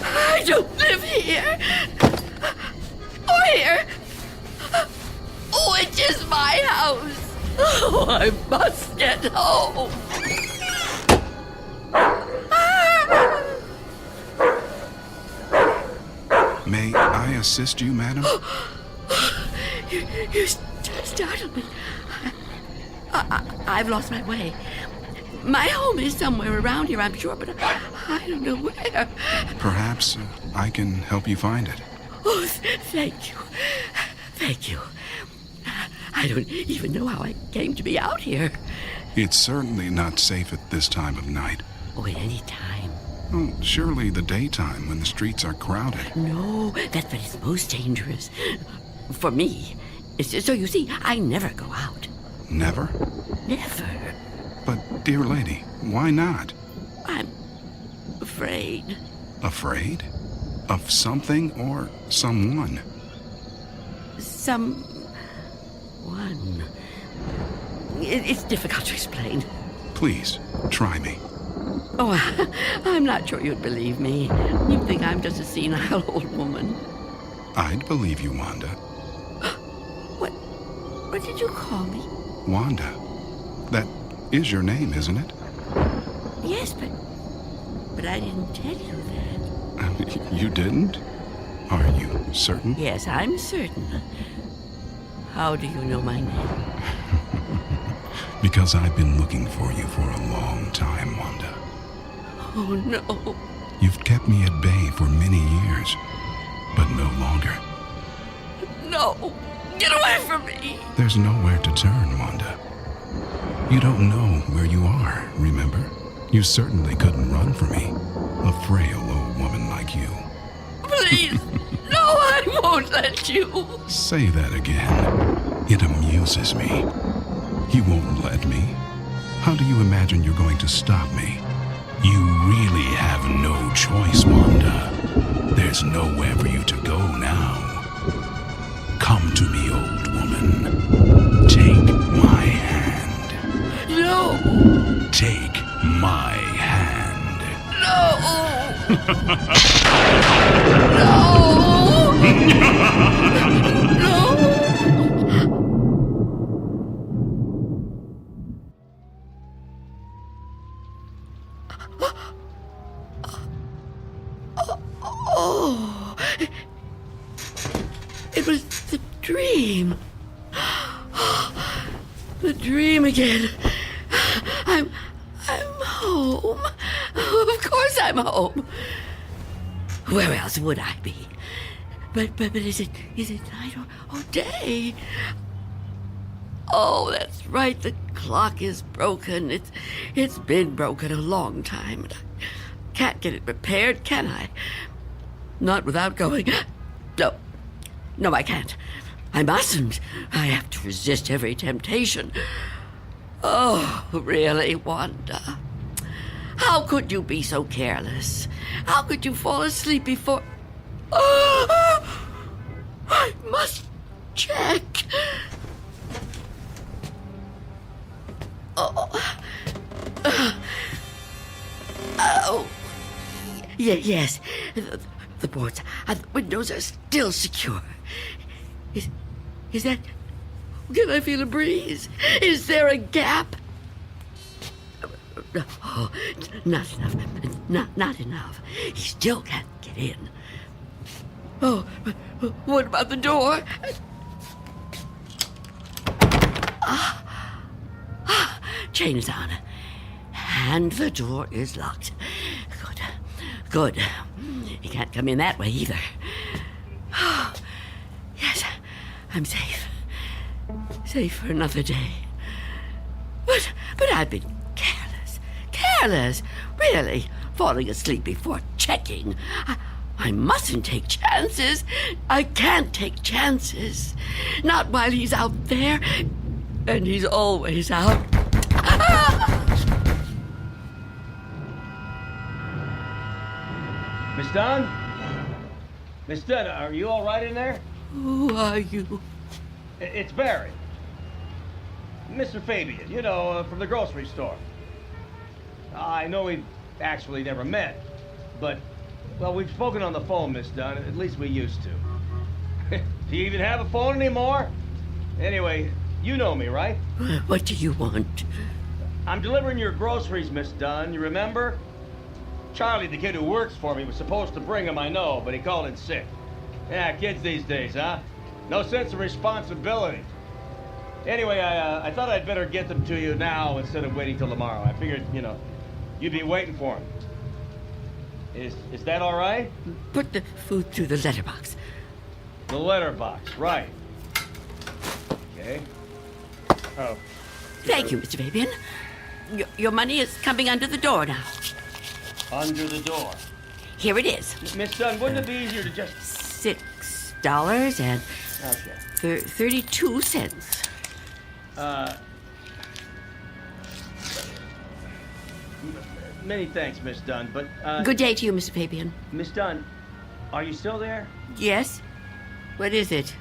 I don't live here. Or here. Oh, it is my house. Oh, I must get home. May I assist you, madam? You startled me. I've lost my way. My home is somewhere around here, I'm sure, but I don't know where. Perhaps I can help you find it. Oh, thank you. Thank you. I don't even know how I came to be out here. It's certainly not safe at this time of night. Oh, at any time. Well, surely the daytime when the streets are crowded. No, that's when it's most dangerous. For me. So you see, I never go out. Never? Never. But, dear lady, why not? I'm afraid. Afraid? Of something or someone? Someone. It's difficult to explain. Please, try me. Oh, I'm not sure you'd believe me. You'd think I'm just a senile old woman. I'd believe you, Wanda. What did you call me? Wanda. That is your name, isn't it? Yes, but I didn't tell you that. You didn't? Are you certain? Yes, I'm certain. How do you know my name? Because I've been looking for you for a long time, Wanda. Oh, no. You've kept me at bay for many years, but no longer. No. Get away from me. There's nowhere to turn, Wanda. You don't know where you are, remember? You certainly couldn't run from me, a frail old woman like you. Please. No, I won't let you. Say that again. It amuses me. You won't let me? How do you imagine you're going to stop me? You really have no choice, Wanda. There's nowhere for you to go now. Come to me, old woman. Take my hand. No! Take my hand. No! Oh, it was the dream. The dream again. I'm home. Of course I'm home. Where else would I be? But is it night or day? Oh, that's right. The clock is broken. It's been broken a long time. Can't get it repaired, can I? Not without going... No, I can't. I mustn't. I have to resist every temptation. Oh, really, Wanda? How could you be so careless? How could you fall asleep before... Oh, I must check. Oh, yes. The boards and the windows are still secure. Is that... Can I feel a breeze? Is there a gap? Oh, not enough. Not enough. He still can't get in. Oh, what about the door? Chain is on. And the door is locked. Good. He can't come in that way either. Yes, I'm safe. Safe for another day. But I've been careless. Really, falling asleep before checking. I mustn't take chances. I can't take chances. Not while he's out there. And he's always out. Miss Dunn? Miss Dunn, are you all right in there? Who are you? It's Barry. Mr. Fabian, from the grocery store. I know we've actually never met, but, well, we've spoken on the phone, Miss Dunn. At least we used to. Do you even have a phone anymore? Anyway, you know me, right? What do you want? I'm delivering your groceries, Miss Dunn. You remember? Charlie, the kid who works for me, was supposed to bring them, I know, but he called in sick. Yeah, kids these days, huh? No sense of responsibility. Anyway, I thought I'd better get them to you now instead of waiting till tomorrow. I figured, you'd be waiting for them. Is that all right? Put the food through the letterbox. The letterbox, right. Okay. Oh. Thank you, Mr. Fabian. Your money is coming under the door now. Under the door. Here it is. Miss Dunn, wouldn't it be easier to just... $6 and... Okay. 32 cents. Many thanks, Miss Dunn, but, Good day to you, Mr. Fabian. Miss Dunn, are you still there? Yes? What is it?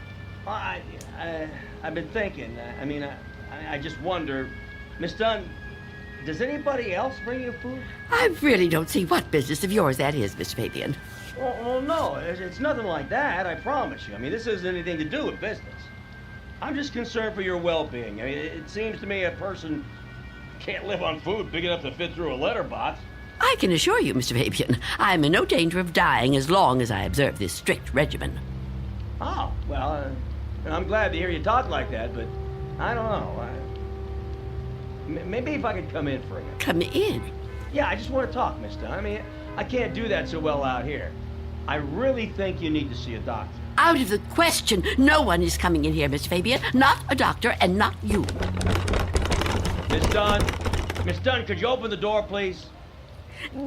I've been thinking. I just wonder... Miss Dunn, does anybody else bring you food? I really don't see what business of yours that is, Mr. Fabian. Well, no, it's nothing like that, I promise you. This isn't anything to do with business. I'm just concerned for your well-being. It seems to me a person can't live on food big enough to fit through a letterbox. I can assure you, Mr. Fabian, I am in no danger of dying as long as I observe this strict regimen. Oh, well, I'm glad to hear you talk like that, but I don't know. Maybe if I could come in for a minute. Come in? Yeah, I just want to talk, Miss Dunn. I can't do that so well out here. I really think you need to see a doctor. Out of the question. No one is coming in here, Mr. Fabian. Not a doctor, and not you. Miss Dunn, could you open the door, please?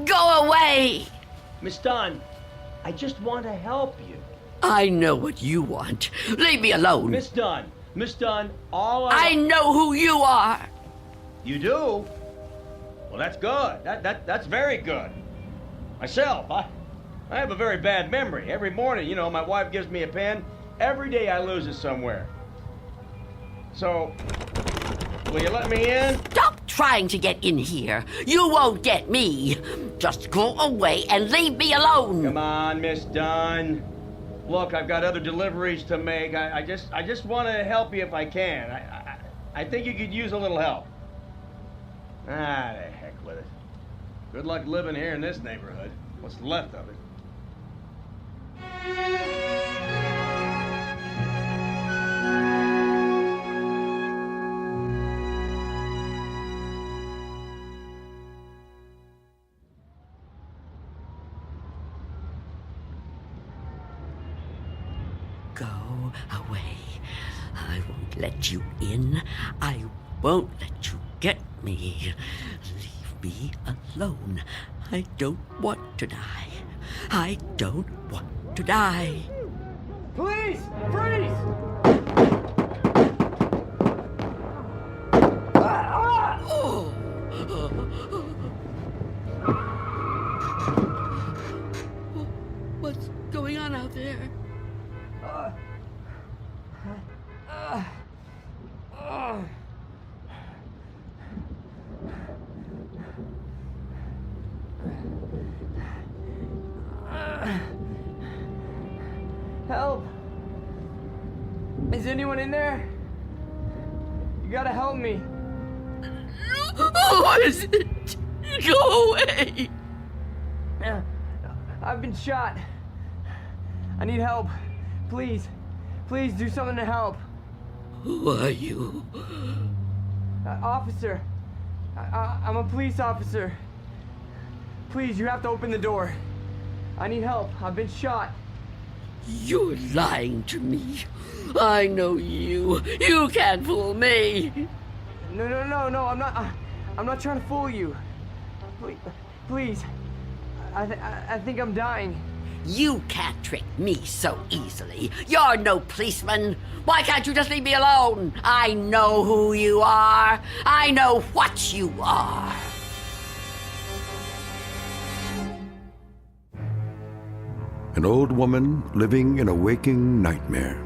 Go away! Miss Dunn, I just want to help you. I know what you want. Leave me alone. Miss Dunn, all I know who you are. You do? Well, that's good. That's very good. Myself, I have a very bad memory. Every morning, you know, my wife gives me a pen. Every day I lose it somewhere. So, will you let me in? Stop trying to get in here. You won't get me. Just go away and leave me alone. Come on, Miss Dunn. Look, I've got other deliveries to make. I just want to help you if I can. I think you could use a little help. Ah, the heck with it. Good luck living here in this neighborhood. What's left of it. Go away. I won't let you in. I won't let you get me. Leave me alone. I don't want to die. I don't want to die. Please! Freeze! What's going on out there? Help! Is anyone in there? You gotta help me. What is it? Go away! I've been shot. I need help. Please. Please do something to help. Who are you? Officer. I'm a police officer. Please, you have to open the door. I need help. I've been shot. You're lying to me. I know you. You can't fool me. No, I'm not trying to fool you. Please. I think I'm dying. You can't trick me so easily. You're no policeman. Why can't you just leave me alone? I know who you are. I know what you are. An old woman living in a waking nightmare.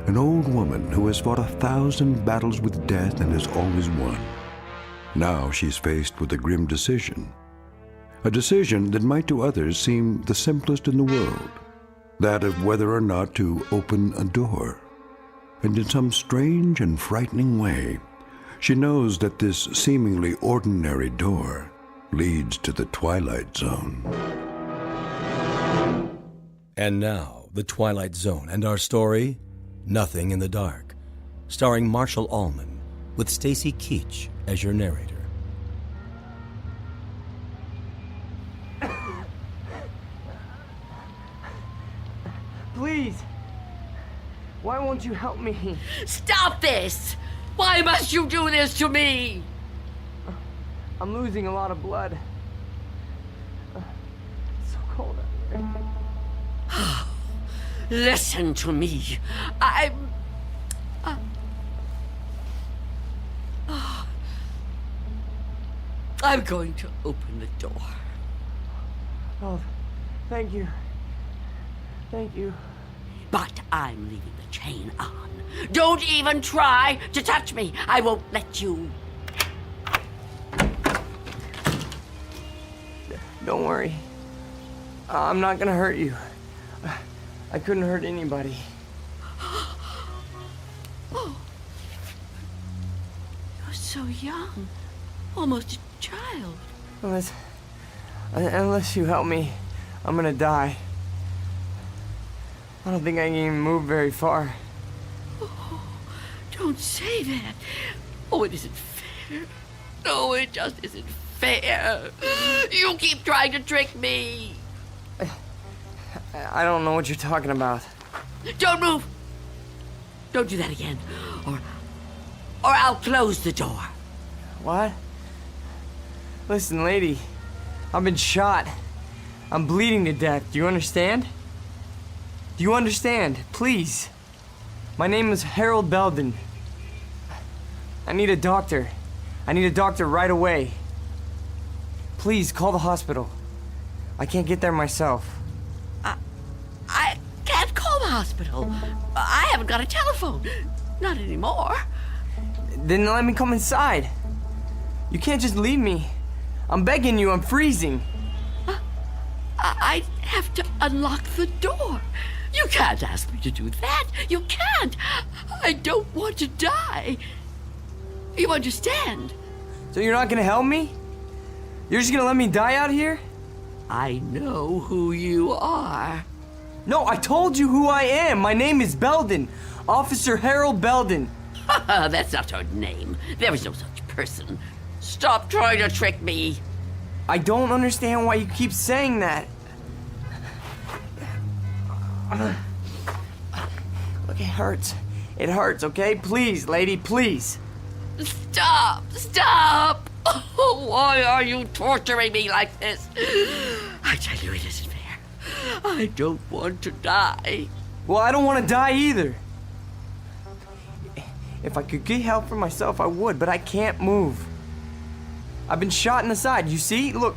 An old woman who has fought 1,000 battles with death and has always won. Now she's faced with a grim decision. A decision that might to others seem the simplest in the world. That of whether or not to open a door. And in some strange and frightening way, she knows that this seemingly ordinary door leads to the Twilight Zone. And now, The Twilight Zone and our story, Nothing in the Dark, starring Marshall Allman, with Stacy Keach as your narrator. Please. Why won't you help me? Stop this! Why must you do this to me? I'm losing a lot of blood. It's so cold out here. Listen to me. I'm going to open the door. Oh, thank you. Thank you. But I'm leaving the chain on. Don't even try to touch me. I won't let you. Don't worry. I'm not gonna hurt you. I couldn't hurt anybody. Oh. You're so young. Almost a child. Unless you help me, I'm gonna die. I don't think I can even move very far. Oh, don't say that. Oh, it isn't fair. No, it just isn't fair. You keep trying to trick me. I don't know what you're talking about. Don't move. Don't do that again. Or I'll close the door. What? Listen, lady. I've been shot. I'm bleeding to death. Do you understand? Do you understand? Please. My name is Harold Belden. I need a doctor. I need a doctor right away. Please, call the hospital. I can't get there myself. hospital? I haven't got a telephone. Not anymore. Then let me come inside. You can't just leave me. I'm begging you, I'm freezing. I have to unlock the door. You can't ask me to do that. You can't. I don't want to die. You understand? So you're not gonna help me? You're just gonna let me die out here? I know who you are. No, I told you who I am. My name is Belden. Officer Harold Belden. That's not her name. There is no such person. Stop trying to trick me. I don't understand why you keep saying that. Look, it hurts. It hurts, okay? Please, lady, please. Stop! Stop! Oh, why are you torturing me like this? I tell you, it isn't fair. I don't want to die. Well, I don't want to die either. If I could get help for myself, I would, but I can't move. I've been shot in the side, you see? Look,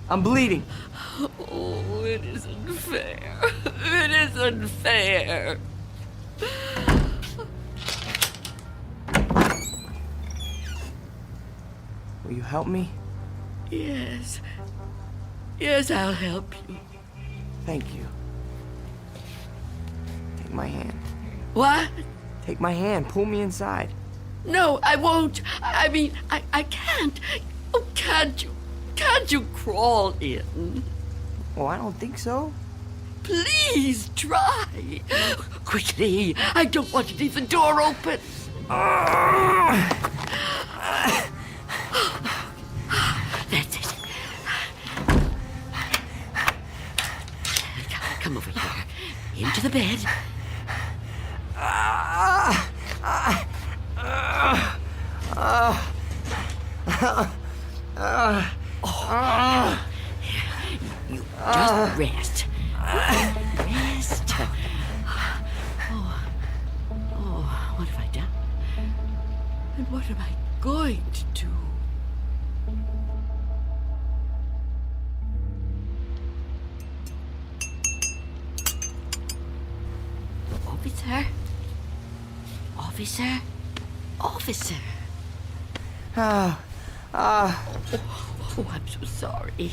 I'm bleeding. Oh, it isn't fair. It isn't fair. Will you help me? Yes. Yes, I'll help you. Thank you. Take my hand. What? Take my hand. Pull me inside. No, I won't. I mean, I can't. Oh, can't you? Can't you crawl in? Well, I don't think so. Please try. Quickly. I don't want to leave the door open. That's it. Come over here. Into the bed. You just rest. Rest. Oh, what have I done? And what am I going to do? Officer? Officer? Officer? Oh, I'm so sorry.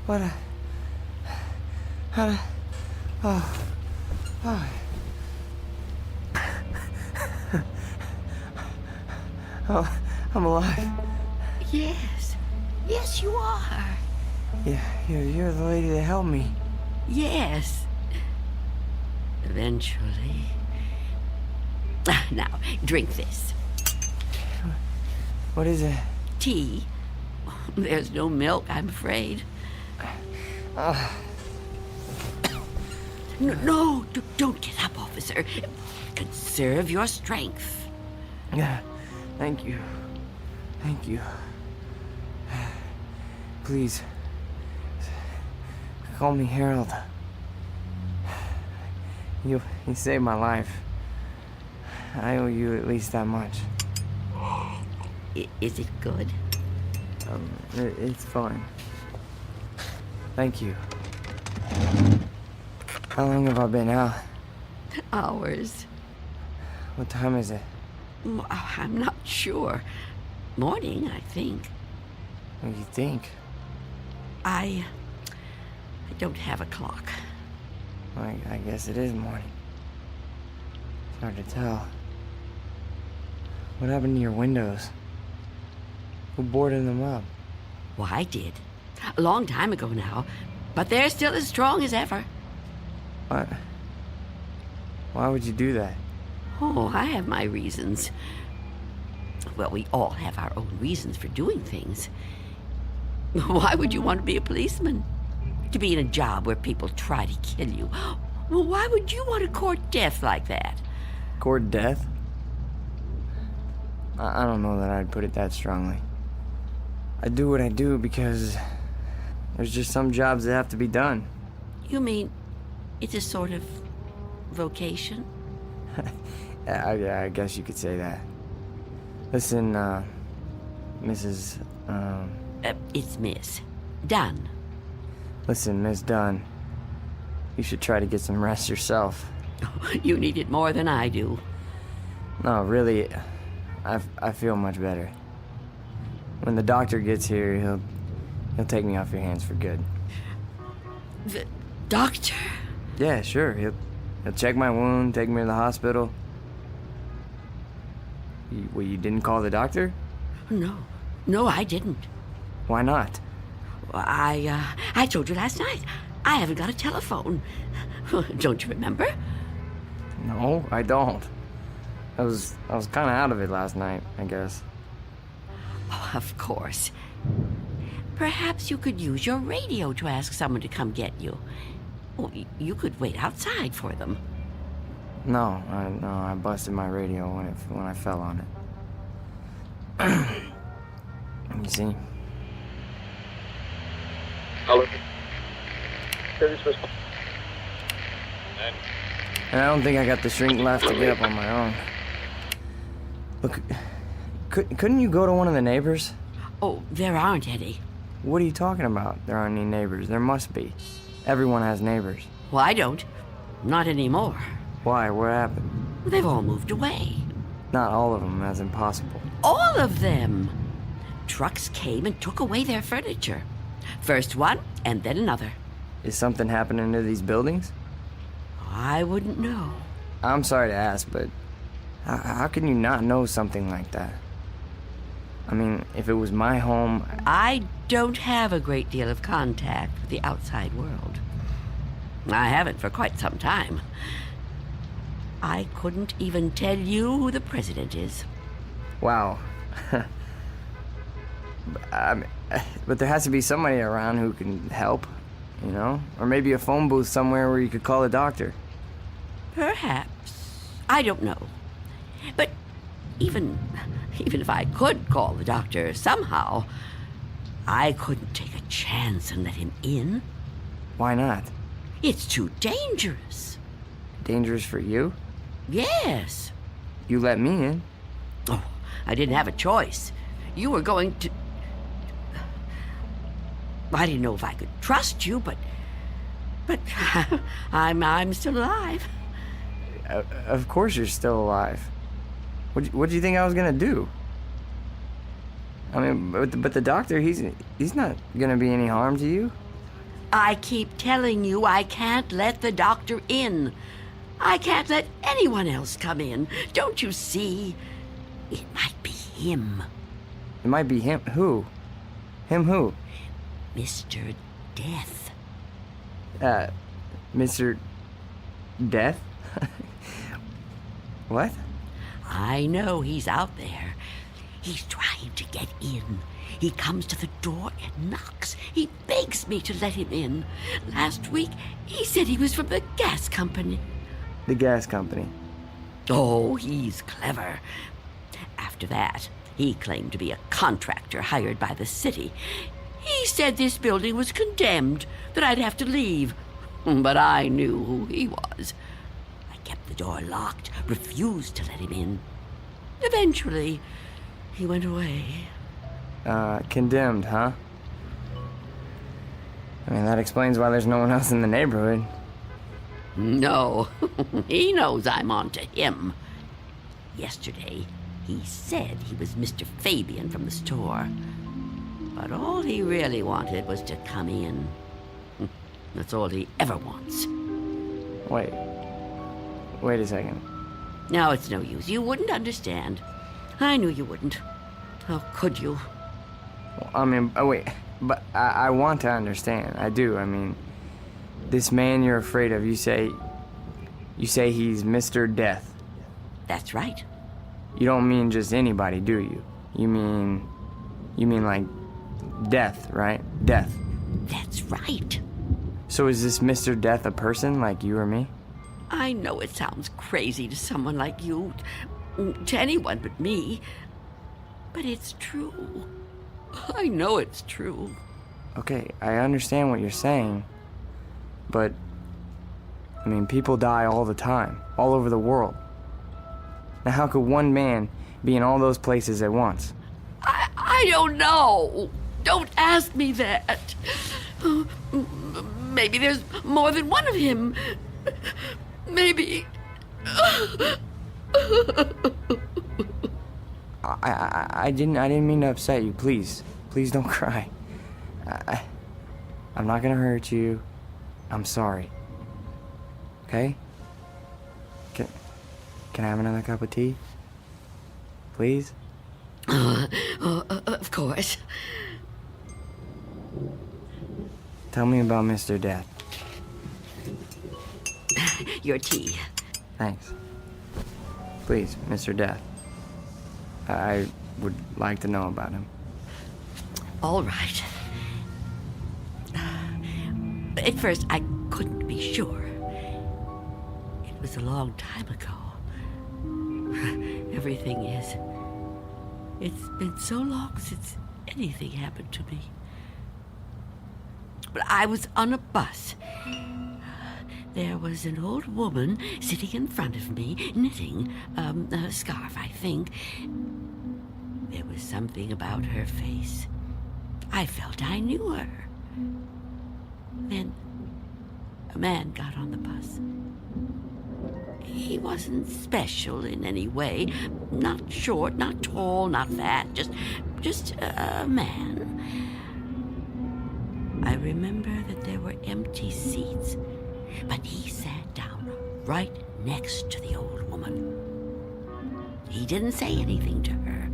What a... Oh, I'm alive. Yes. Yes, you are. Yeah, you're the lady that helped me. Yes. Eventually. Now, drink this. What is it? Tea. There's no milk, I'm afraid. No, don't get up, officer. Conserve your strength. Yeah, thank you. Thank you. Please, call me Harold. You saved my life. I owe you at least that much. Is it good? It's fine. Thank you. How long have I been out? Hours. What time is it? I'm not sure. Morning, I think. What do you think? I don't have a clock. I guess it is morning. It's hard to tell. What happened to your windows? Who boarded them up? Well, I did. A long time ago now. But they're still as strong as ever. What? Why would you do that? Oh, I have my reasons. Well, we all have our own reasons for doing things. Why would you want to be a policeman? To be in a job where people try to kill you? Well, why would you want to court death like that? Court death? I don't know that I'd put it that strongly. I do what I do because there's just some jobs that have to be done. You mean it's a sort of vocation? Yeah, I guess you could say that. Listen, Mrs. It's Miss Dunn. Listen, Miss Dunn. You should try to get some rest yourself. You need it more than I do. No, really, I feel much better. When the doctor gets here, he'll take me off your hands for good. The doctor? Yeah, sure. He'll check my wound, take me to the hospital. You didn't call the doctor? No, I didn't. Why not? I told you last night. I haven't got a telephone. Don't you remember? No, I don't. I was kind of out of it last night, I guess. Oh, of course. Perhaps you could use your radio to ask someone to come get you. Oh, you could wait outside for them. No, I busted my radio when I fell on it. You see? Hello. And I don't think I got the strength left to get up on my own. Look, couldn't you go to one of the neighbors? Oh, there aren't any. What are you talking about? There aren't any neighbors. There must be. Everyone has neighbors. Well, I don't. Not anymore. Why? What happened? They've all moved away. Not all of them. That's impossible. All of them. Trucks came and took away their furniture. First one, and then another. Is something happening to these buildings? I wouldn't know. I'm sorry to ask, but how can you not know something like that? I mean, if it was my home... I don't have a great deal of contact with the outside world. I haven't for quite some time. I couldn't even tell you who the president is. Wow. But there has to be somebody around who can help, you know? Or maybe a phone booth somewhere where you could call a doctor. Perhaps. I don't know. But even if I could call the doctor somehow, I couldn't take a chance and let him in. Why not? It's too dangerous. Dangerous for you? Yes. You let me in. Oh, I didn't have a choice. You were going to... I didn't know if I could trust you, but I'm still alive. Of course you're still alive. What do you think I was gonna do? I mean, but the doctor, he's not gonna be any harm to you. I keep telling you I can't let the doctor in. I can't let anyone else come in. Don't you see? It might be him. It might be him. Who? Him who? Mr. Death. Mr. Death? What? I know he's out there. He's trying to get in. He comes to the door and knocks. He begs me to let him in. Last week, he said he was from the gas company. The gas company? Oh, he's clever. After that, he claimed to be a contractor hired by the city. He said this building was condemned, that I'd have to leave. But I knew who he was. I kept the door locked, refused to let him in. Eventually, he went away. Condemned, huh? I mean, that explains why there's no one else in the neighborhood. No, he knows I'm on to him. Yesterday, he said he was Mr. Fabian from the store. But all he really wanted was to come in. That's all he ever wants. Wait a second. No, it's no use. You wouldn't understand. I knew you wouldn't. How could you? I mean, wait. But I want to understand. I do. I mean, this man you're afraid of, you say he's Mr. Death. That's right. You don't mean just anybody, do you? You mean like Death, right? Death. That's right. So is this Mr. Death a person like you or me? I know it sounds crazy to someone like you, to anyone but me, but it's true. I know it's true. Okay, I understand what you're saying, but, I mean, people die all the time, all over the world. Now, how could one man be in all those places at once? I don't know. Don't ask me that. Maybe there's more than one of him. Maybe... I didn't mean to upset you. Please don't cry. I'm not gonna hurt you. I'm sorry. Okay? Can I have another cup of tea? Please? Of course. Tell me about Mr. Death. Your tea. Thanks. Please, Mr. Death. I would like to know about him. All right. At first, I couldn't be sure. It was a long time ago. Everything is. It's been so long since anything happened to me. But I was on a bus. There was an old woman sitting in front of me, knitting a scarf, I think. There was something about her face. I felt I knew her. Then a man got on the bus. He wasn't special in any way. Not short, not tall, not fat, just a man. I remember that there were empty seats, but he sat down right next to the old woman. He didn't say anything to her,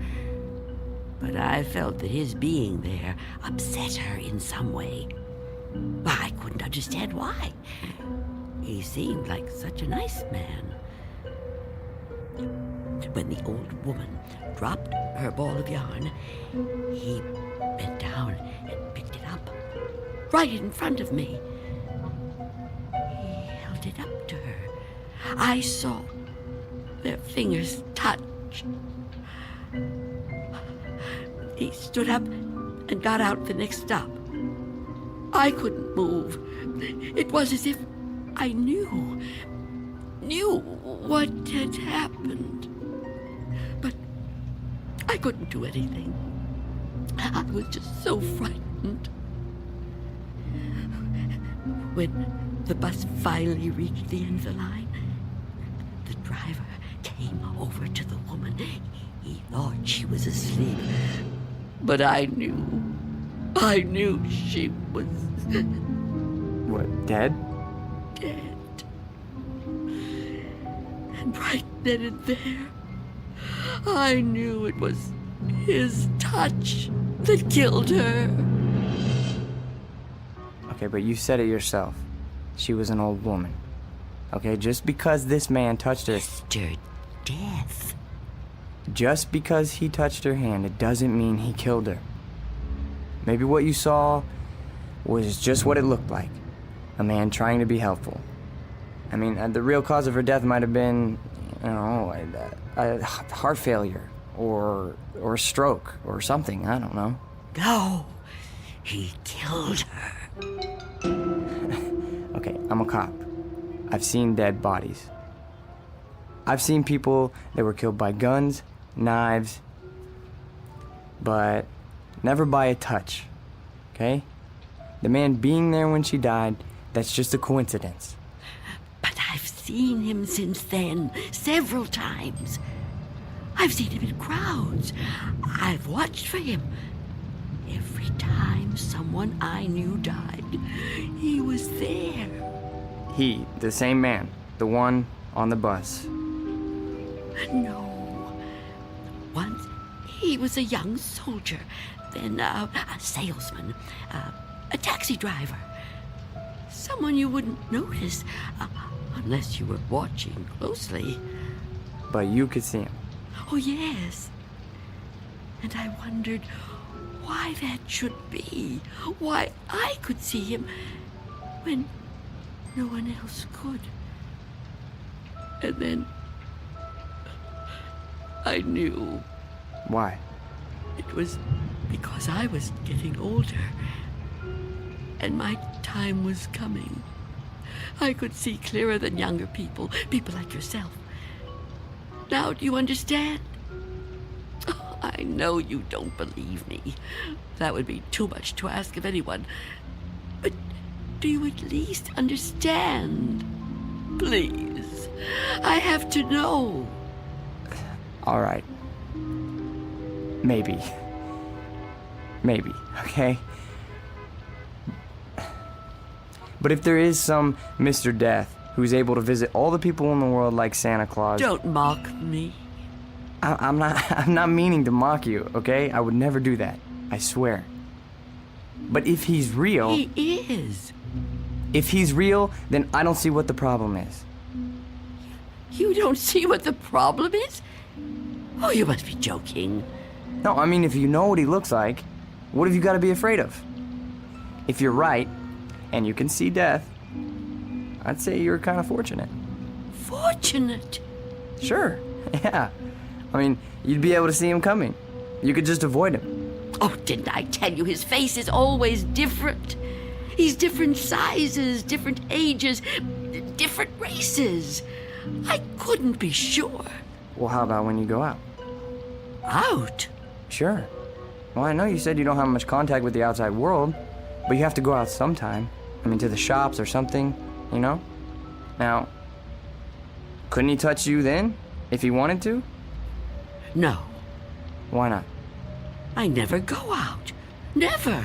but I felt that his being there upset her in some way. I couldn't understand why. He seemed like such a nice man. When the old woman dropped her ball of yarn, he bent down and picked it up, right in front of me. He held it up to her. I saw their fingers touch. He stood up and got out the next stop. I couldn't move. It was as if I knew what had happened. But I couldn't do anything. I was just so frightened. When the bus finally reached the end of the line, the driver came over to the woman. He thought she was asleep. But I knew she was... What, dead? Dead. And right then and there, I knew it was his touch that killed her. Okay, but you said it yourself. She was an old woman. Okay, just because this man touched her... Mr. Death. Just because he touched her hand, it doesn't mean he killed her. Maybe what you saw was just what it looked like. A man trying to be helpful. I mean, the real cause of her death might have been, I don't know, a heart failure or a stroke or something. I don't know. No, he killed her. Okay, I'm a cop. I've seen dead bodies. I've seen people that were killed by guns, knives, but never by a touch, okay? The man being there when she died, that's just a coincidence. But I've seen him since then, several times. I've seen him in crowds. I've watched for him. Every time someone I knew died, he was there. He, the same man, the one on the bus. No. Once he was a young soldier, then a salesman, a taxi driver. Someone you wouldn't notice unless you were watching closely. But you could see him. Oh, yes. And I wondered why that should be. Why I could see him when no one else could. And then I knew. Why? It was because I was getting older. And my time was coming. I could see clearer than younger people like yourself. Now, do you understand? Oh, I know you don't believe me. That would be too much to ask of anyone. But Do you at least understand? Please, I have to know. All right. Maybe. Maybe, okay? But if there is some Mr. Death who's able to visit all the people in the world like Santa Claus... Don't mock me. I'm not meaning to mock you, okay? I would never do that. I swear. But if he's real... He is. If he's real, then I don't see what the problem is. You don't see what the problem is? Oh, you must be joking. No, I mean, if you know what he looks like, what have you got to be afraid of? If you're right, and you can see death, I'd say you're kind of fortunate. Fortunate? Sure, yeah. I mean, you'd be able to see him coming. You could just avoid him. Oh, didn't I tell you his face is always different? He's different sizes, different ages, different races. I couldn't be sure. Well, how about when you go out? Out? Sure. Well, I know you said you don't have much contact with the outside world, but you have to go out sometime. I mean, to the shops or something, you know? Now, couldn't he touch you then, if he wanted to? No. Why not? I never go out. Never.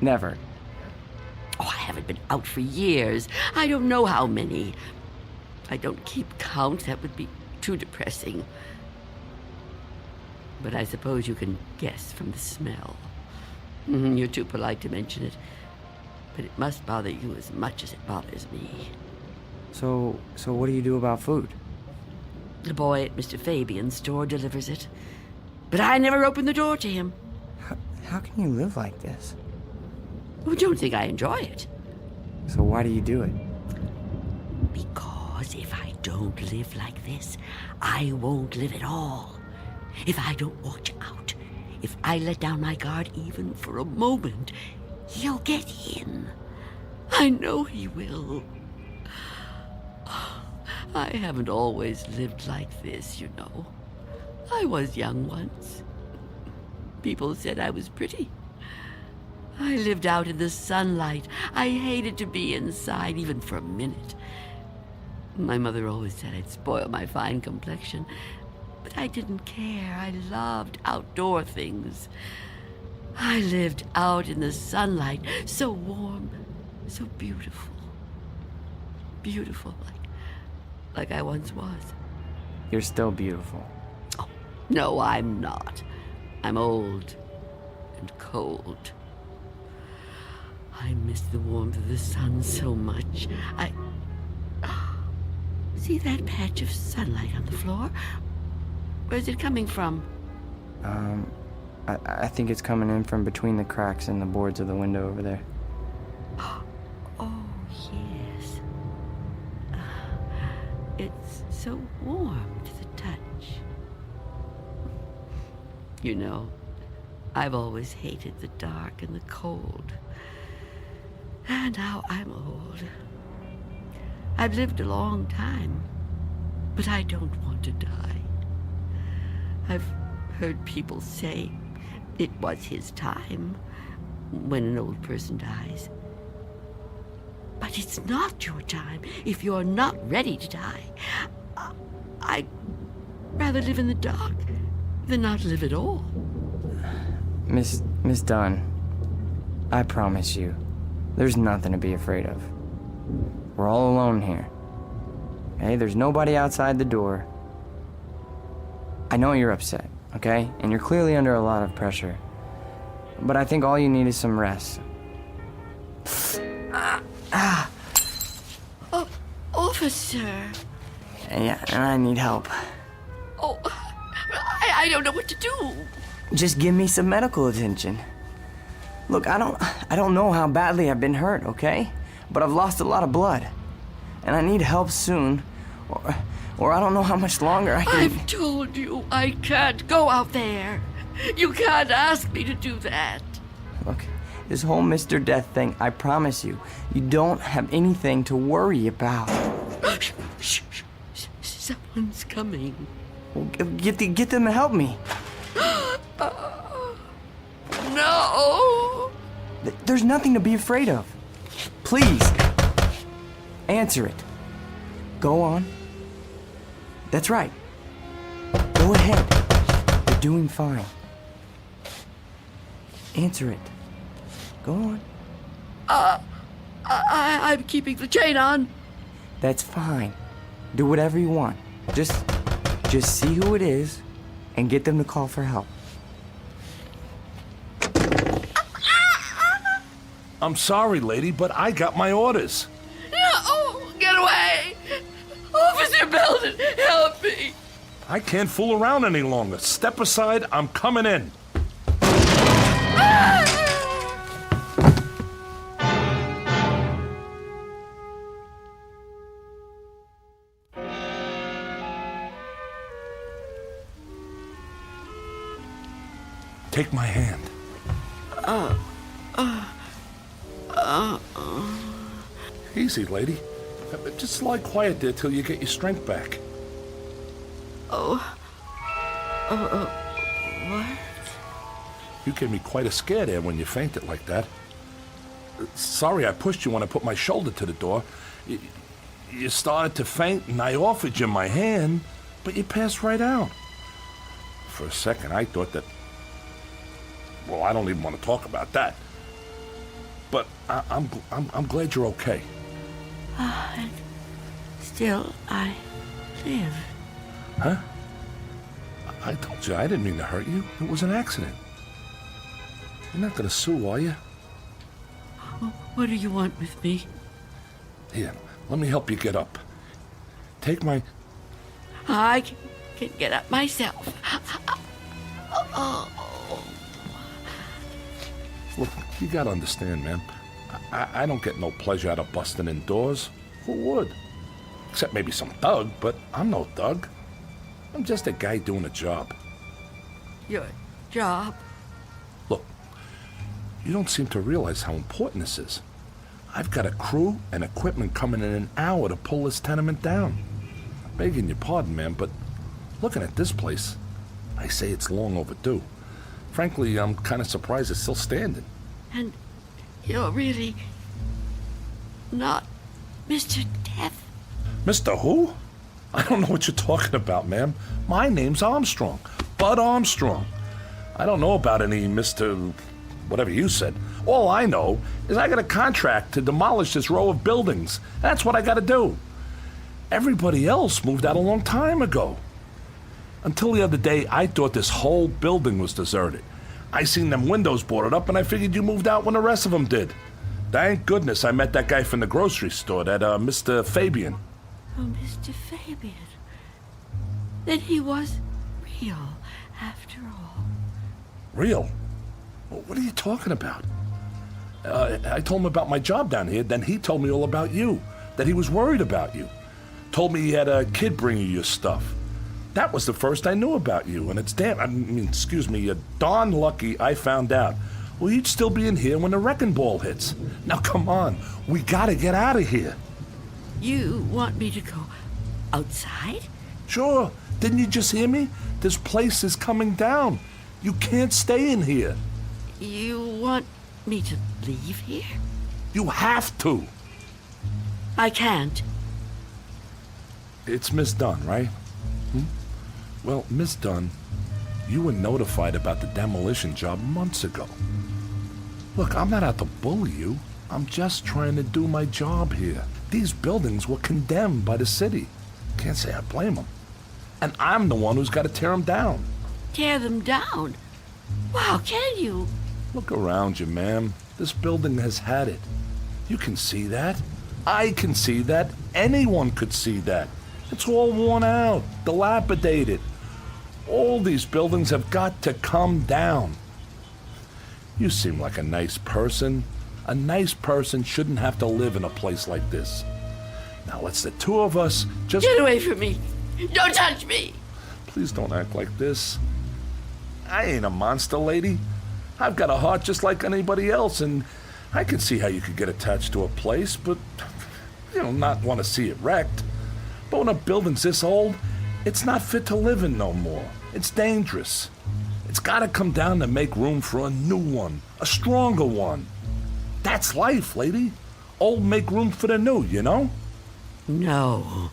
Never. Oh, I haven't been out for years. I don't know how many. I don't keep count. That would be too depressing. But I suppose you can guess from the smell. You're too polite to mention it. But it must bother you as much as it bothers me. So what do you do about food? The boy at Mr. Fabian's store delivers it. But I never open the door to him. How can you live like this? Oh, don't think I enjoy it. So why do you do it? Because if I don't live like this, I won't live at all. If I don't watch out, if I let down my guard even for a moment, he'll get in. I know he will. I haven't always lived like this, you know. I was young once. People said I was pretty. I lived out in the sunlight. I hated to be inside, even for a minute. My mother always said I'd spoil my fine complexion, but I didn't care. I loved outdoor things. I lived out in the sunlight, so warm, so beautiful. Beautiful, like I once was. You're still beautiful. Oh, no, I'm not. I'm old and cold. I miss the warmth of the sun so much. See that patch of sunlight on the floor? Where's it coming from? I think it's coming in from between the cracks in the boards of the window over there. Oh, yes. It's so warm to the touch. You know, I've always hated the dark and the cold. And now I'm old. I've lived a long time, but I don't want to die. I've heard people say it was his time when an old person dies. But it's not your time if you're not ready to die. I'd rather live in the dark than not live at all. Miss Dunn, I promise you, there's nothing to be afraid of. We're all alone here. Okay, there's nobody outside the door. I know you're upset, okay? And you're clearly under a lot of pressure. But I think all you need is some rest. Oh, officer. Yeah, and I need help. Oh, I don't know what to do. Just give me some medical attention. Look, I don't know how badly I've been hurt, okay? But I've lost a lot of blood. And I need help soon. Or I don't know how much longer I can... I've told you I can't go out there. You can't ask me to do that. Look, this whole Mr. Death thing, I promise you, you don't have anything to worry about. Shh. Someone's coming. Well, get them to help me. No! There's nothing to be afraid of. Please. Answer it. Go on. That's right. Go ahead. You're doing fine. Answer it. Go on. I'm keeping the chain on. That's fine. Do whatever you want. Just see who it is and get them to call for help. I'm sorry, lady, but I got my orders. No, get away! Officer Belden, help me! I can't fool around any longer. Step aside, I'm coming in. Take my hand. Easy, lady. Just lie quiet there till you get your strength back. What? You gave me quite a scare there when you fainted like that. Sorry I pushed you when I put my shoulder to the door. You started to faint and I offered you my hand, but you passed right out. For a second I thought that... Well, I don't even want to talk about that. But I'm glad you're okay. And still I live. Huh? I told you I didn't mean to hurt you. It was an accident. You're not gonna sue, are you? What do you want with me? Here, let me help you get up. Take my... I can get up myself. Look, you gotta understand, man. I don't get no pleasure out of busting indoors. Who would? Except maybe some thug, but I'm no thug. I'm just a guy doing a job. Your job? Look, you don't seem to realize how important this is. I've got a crew and equipment coming in an hour to pull this tenement down. Begging your pardon, man, but looking at this place, I say it's long overdue. Frankly, I'm kind of surprised it's still standing. And you're really not Mr. Death? Mr. Who? I don't know what you're talking about, ma'am. My name's Armstrong. Bud Armstrong. I don't know about any Mr. whatever you said. All I know is I got a contract to demolish this row of buildings. That's what I got to do. Everybody else moved out a long time ago. Until the other day, I thought this whole building was deserted. I seen them windows boarded up, and I figured you moved out when the rest of them did. Thank goodness I met that guy from the grocery store, that Mr. Fabian. Oh, Mr. Fabian. Then he was real, after all. Real? What are you talking about? I told him about my job down here, then he told me all about you, that he was worried about you. Told me he had a kid bring you your stuff. That was the first I knew about you, and it's darn lucky I found out. Well, you'd still be in here when the wrecking ball hits. Now, come on. We gotta get out of here. You want me to go outside? Sure. Didn't you just hear me? This place is coming down. You can't stay in here. You want me to leave here? You have to. I can't. It's Miss Dunn, right? Well, Miss Dunn, you were notified about the demolition job months ago. Look, I'm not out to bully you. I'm just trying to do my job here. These buildings were condemned by the city. Can't say I blame them. And I'm the one who's got to tear them down. Tear them down? Wow, can you? Look around you, ma'am. This building has had it. You can see that. I can see that. Anyone could see that. It's all worn out, dilapidated. All these buildings have got to come down. You seem like a nice person. A nice person shouldn't have to live in a place like this. Now let's the two of us just... Get away from me! Don't touch me! Please don't act like this. I ain't a monster, lady. I've got a heart just like anybody else, and I can see how you could get attached to a place, but, not want to see it wrecked. But when a building's this old, it's not fit to live in no more. It's dangerous. It's got to come down to make room for a new one, a stronger one. That's life, lady. Old make room for the new, you know? No.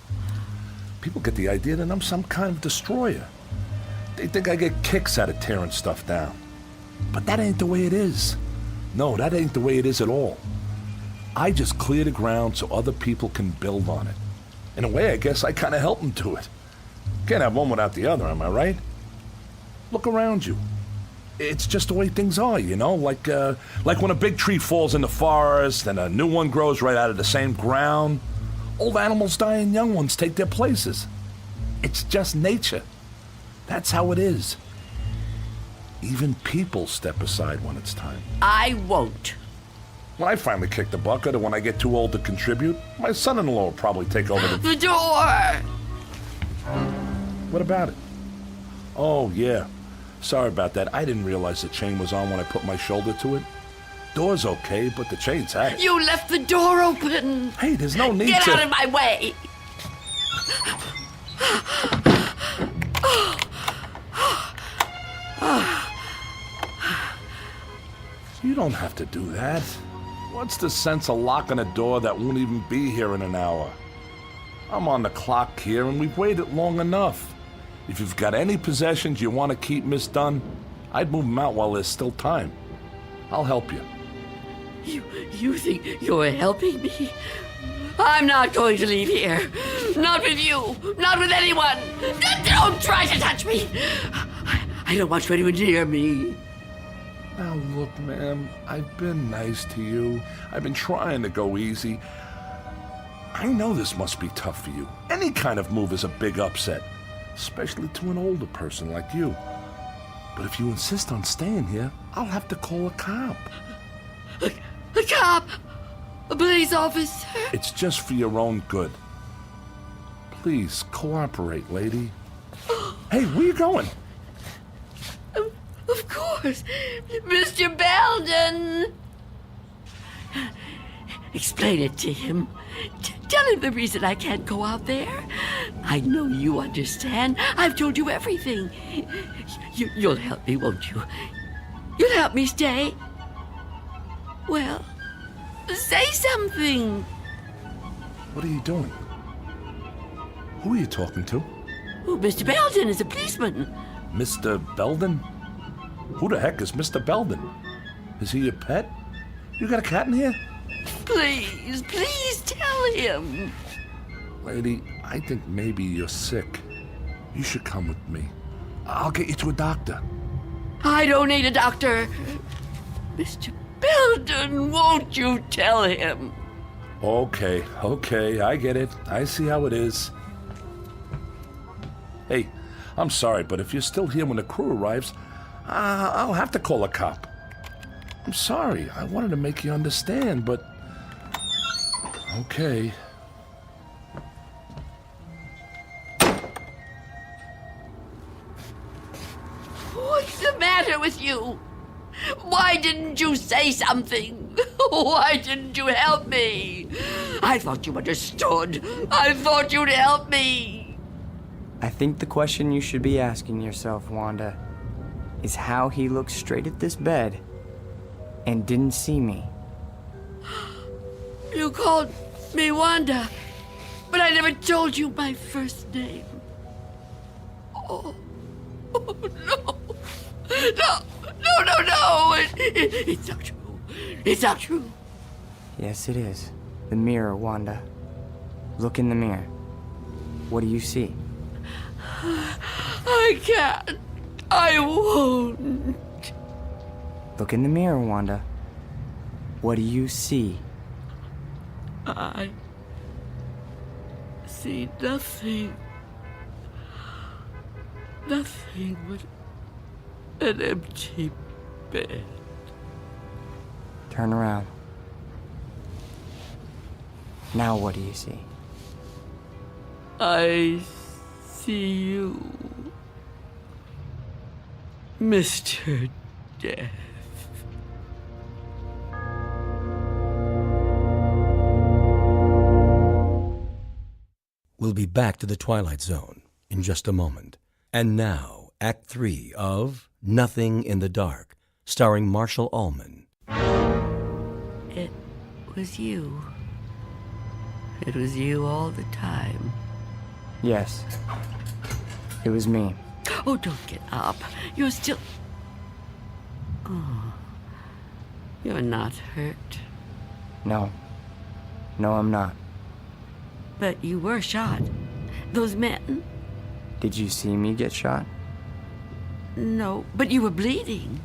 People get the idea that I'm some kind of destroyer. They think I get kicks out of tearing stuff down. But that ain't the way it is. No, that ain't the way it is at all. I just clear the ground so other people can build on it. In a way, I guess I kind of help them do it. Can't have one without the other, am I right? Look around you. It's just the way things are, you know? Like when a big tree falls in the forest and a new one grows right out of the same ground. Old animals die and young ones take their places. It's just nature. That's how it is. Even people step aside when it's time. I won't. When I finally kick the bucket or when I get too old to contribute, my son-in-law will probably take over the... The door! What about it? Oh, yeah. Sorry about that. I didn't realize the chain was on when I put my shoulder to it. Door's okay, but the chain's out. You left the door open. Hey, there's no need to... Get out of my way! You don't have to do that. What's the sense of locking a door that won't even be here in an hour? I'm on the clock here, and we've waited long enough. If you've got any possessions you want to keep, Miss Dunn, I'd move them out while there's still time. I'll help you. You think you're helping me? I'm not going to leave here. Not with you. Not with anyone. Don't try to touch me. I don't want you anywhere near me. Now look, ma'am, I've been nice to you. I've been trying to go easy. I know this must be tough for you. Any kind of move is a big upset, especially to an older person like you. But if you insist on staying here, I'll have to call a cop. A cop? A police officer? It's just for your own good. Please, cooperate, lady. Hey, where you going? Of course. Mr. Belden! Explain it to him. Tell him the reason I can't go out there. I know you understand. I've told you everything. You'll help me, won't you? You'll help me stay. Well, say something. What are you doing? Who are you talking to? Oh, Mr. Belden is a policeman. Mr. Belden? Who the heck is Mr. Belden? Is he your pet? You got a cat in here? Please tell him. Lady, I think maybe you're sick. You should come with me. I'll get you to a doctor. I don't need a doctor. Mr. Belden, won't you tell him? Okay, I get it. I see how it is. Hey, I'm sorry, but if you're still here when the crew arrives, I'll have to call a cop. I'm sorry. I wanted to make you understand, but... Okay. What's the matter with you? Why didn't you say something? Why didn't you help me? I thought you understood. I thought you'd help me. I think the question you should be asking yourself, Wanda, is how he looked straight at this bed and didn't see me. You called me Wanda, but I never told you my first name. Oh no. No. It's not true. It's not true. Yes, it is. The mirror, Wanda. Look in the mirror. What do you see? I can't. I won't. Look in the mirror, Wanda. What do you see? I see nothing. Nothing but an empty bed. Turn around. Now what do you see? I see you, Mr. Death. We'll be back to the Twilight Zone in just a moment. And now, Act 3 of Nothing in the Dark, starring Marshall Allman. It was you. It was you all the time. Yes. It was me. Oh, don't get up. You're still... Oh, you're not hurt. No. No, I'm not. But you were shot. Those men? Did you see me get shot? No, but you were bleeding.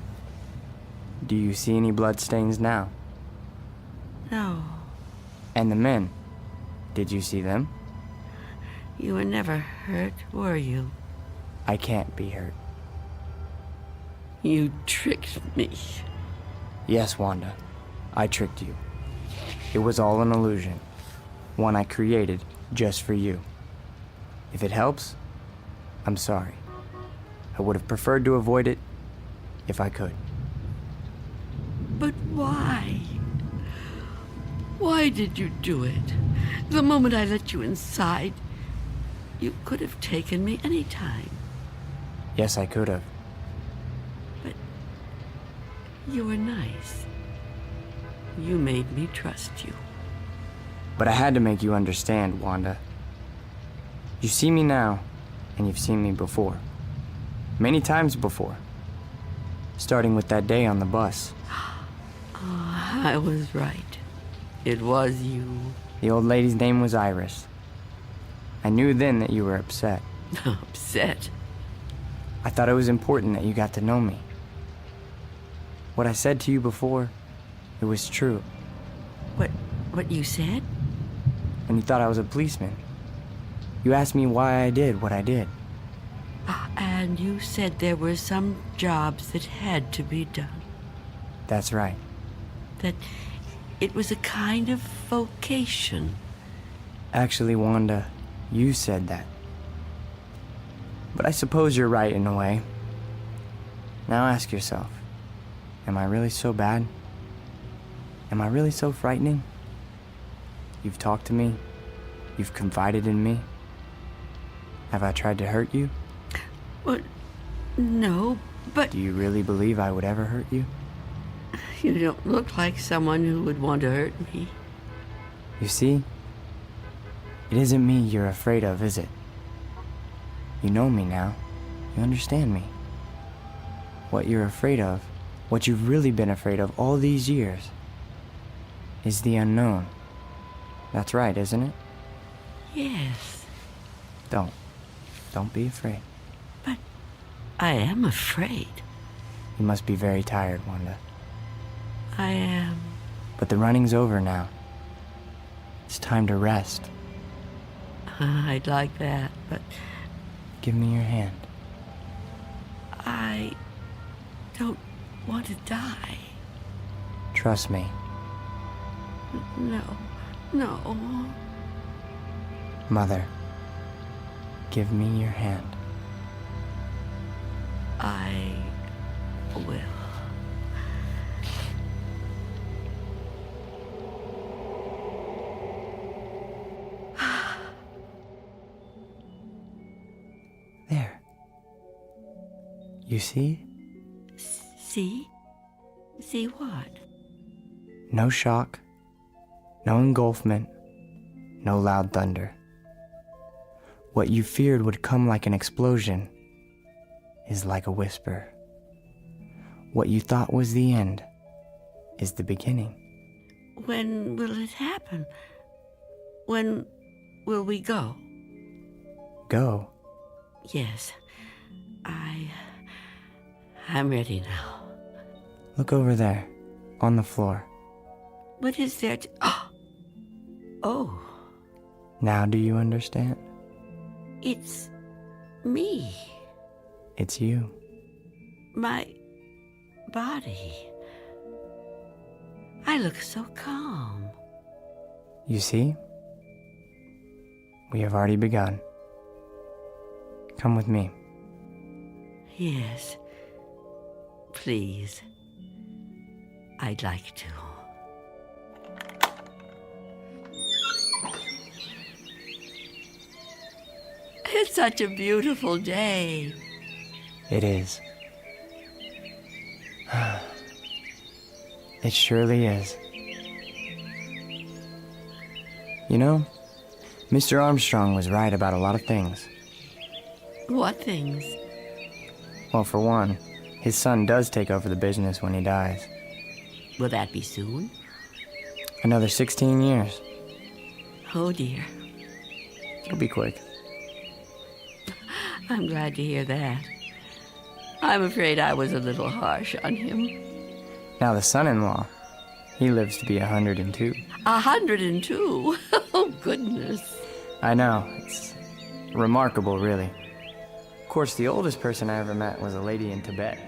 Do you see any bloodstains now? No. And the men? Did you see them? You were never hurt, were you? I can't be hurt. You tricked me. Yes, Wanda. I tricked you. It was all an illusion. One I created just for you. If it helps, I'm sorry. I would have preferred to avoid it if I could. But why? Why did you do it? The moment I let you inside, you could have taken me any time. Yes, I could have. But you were nice. You made me trust you. But I had to make you understand, Wanda. You see me now, and you've seen me before. Many times before. Starting with that day on the bus. Oh, I was right. It was you. The old lady's name was Iris. I knew then that you were upset. Upset? I thought it was important that you got to know me. What I said to you before, it was true. What you said? And you thought I was a policeman. You asked me why I did what I did. And you said there were some jobs that had to be done. That's right. That it was a kind of vocation. Actually, Wanda, you said that. But I suppose you're right in a way. Now ask yourself, am I really so bad? Am I really so frightening? You've talked to me. You've confided in me. Have I tried to hurt you? Well, no, but... Do you really believe I would ever hurt you? You don't look like someone who would want to hurt me. You see? It isn't me you're afraid of, is it? You know me now. You understand me. What you're afraid of, what you've really been afraid of all these years, is the unknown. That's right, isn't it? Yes. Don't be afraid. But I am afraid. You must be very tired, Wanda. I am. But the running's over now. It's time to rest. I'd like that, but... Give me your hand. I don't want to die. Trust me. No. Mother, give me your hand. I will. There. You see? See? See what? No shock, no engulfment, no loud thunder. What you feared would come like an explosion is like a whisper. What you thought was the end is the beginning. When will it happen? When will we go? Go? Yes. I'm ready now. Look over there, on the floor. What is there to... Oh. Now do you understand? It's me. It's you. My body. I look so calm. You see? We have already begun. Come with me. Yes. Please. I'd like to. It's such a beautiful day. It is. It surely is. You know, Mr. Armstrong was right about a lot of things. What things? Well, for one, his son does take over the business when he dies. Will that be soon? Another 16 years. Oh, dear. It'll be quick. I'm glad to hear that. I'm afraid I was a little harsh on him. Now the son-in-law, he lives to be 102. 102? Oh, goodness. I know. It's remarkable, really. Of course, the oldest person I ever met was a lady in Tibet.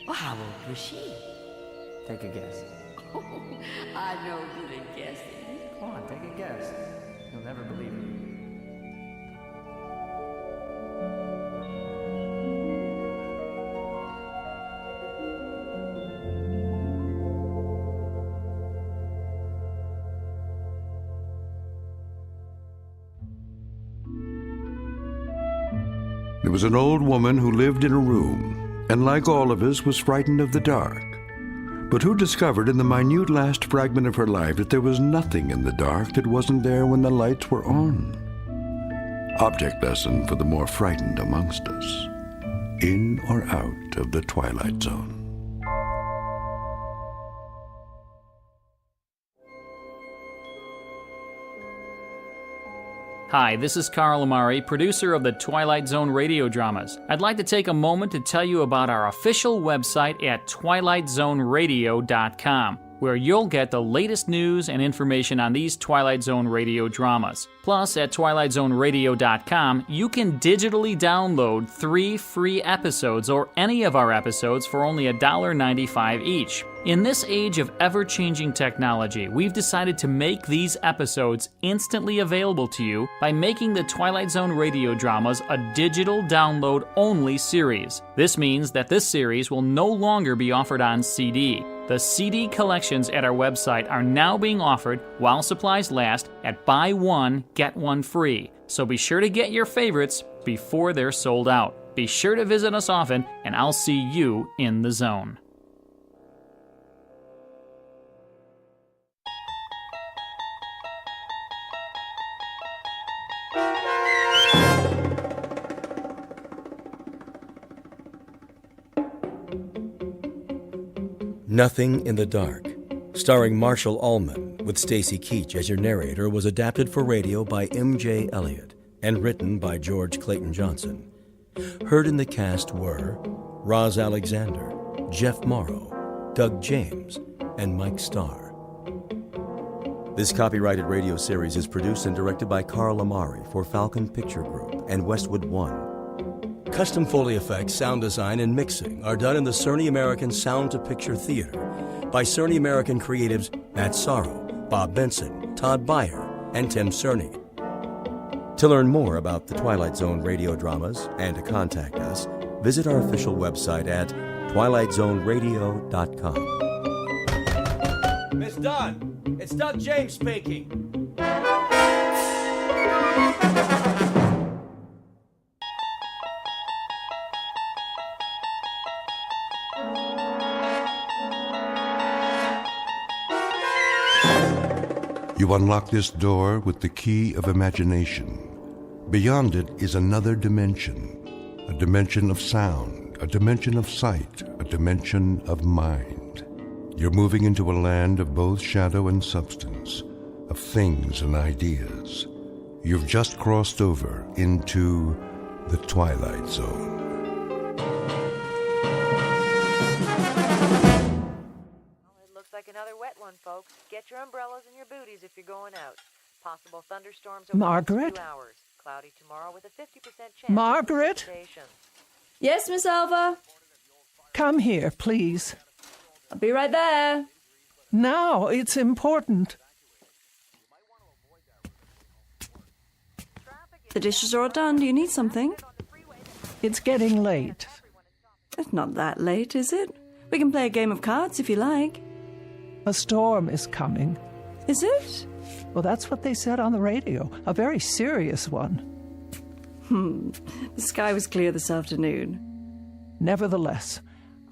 Well, how old was she? Take a guess. Oh, I'm no good at guessing. Come on, take a guess. You'll never believe it. There was an old woman who lived in a room, and like all of us, was frightened of the dark, but who discovered in the minute last fragment of her life that there was nothing in the dark that wasn't there when the lights were on. Object lesson for the more frightened amongst us. In or out of the Twilight Zone. Hi, this is Carl Amari, producer of the Twilight Zone Radio Dramas. I'd like to take a moment to tell you about our official website at twilightzoneradio.com, where you'll get the latest news and information on these Twilight Zone radio dramas. Plus, at twilightzoneradio.com, you can digitally download 3 free episodes or any of our episodes for only $1.95 each. In this age of ever-changing technology, we've decided to make these episodes instantly available to you by making the Twilight Zone radio dramas a digital download-only series. This means that this series will no longer be offered on CD. The CD collections at our website are now being offered while supplies last at buy one, get one free. So be sure to get your favorites before they're sold out. Be sure to visit us often, and I'll see you in the zone. Nothing in the Dark, starring Marshall Ullman with Stacy Keach as your narrator, was adapted for radio by M.J. Elliott and written by George Clayton Johnson. Heard in the cast were Roz Alexander, Jeff Morrow, Doug James, and Mike Starr. This copyrighted radio series is produced and directed by Carl Amari for Falcon Picture Group and Westwood One. Custom Foley effects, sound design, and mixing are done in the Cerny American Sound to Picture Theater by Cerny American creatives Matt Sorrow, Bob Benson, Todd Beyer, and Tim Cerny. To learn more about the Twilight Zone radio dramas and to contact us, visit our official website at twilightzoneradio.com. Miss Dunn, it's Doug James speaking. You unlock this door with the key of imagination. Beyond it is another dimension, a dimension of sound, a dimension of sight, a dimension of mind. You're moving into a land of both shadow and substance, of things and ideas. You've just crossed over into the Twilight Zone. Like another wet one, folks. Get your umbrellas and your booties if you're going out. Possible thunderstorms over Margaret? 2 hours. Cloudy tomorrow with a 50% chance. Margaret? Yes, Miss Alva? Come here, please. I'll be right there. Now, it's important. The dishes are all done. Do you need something? It's getting late. It's not that late, is it? We can play a game of cards if you like. A storm is coming. Is it? Well, that's what they said on the radio. A very serious one. The sky was clear this afternoon. Nevertheless,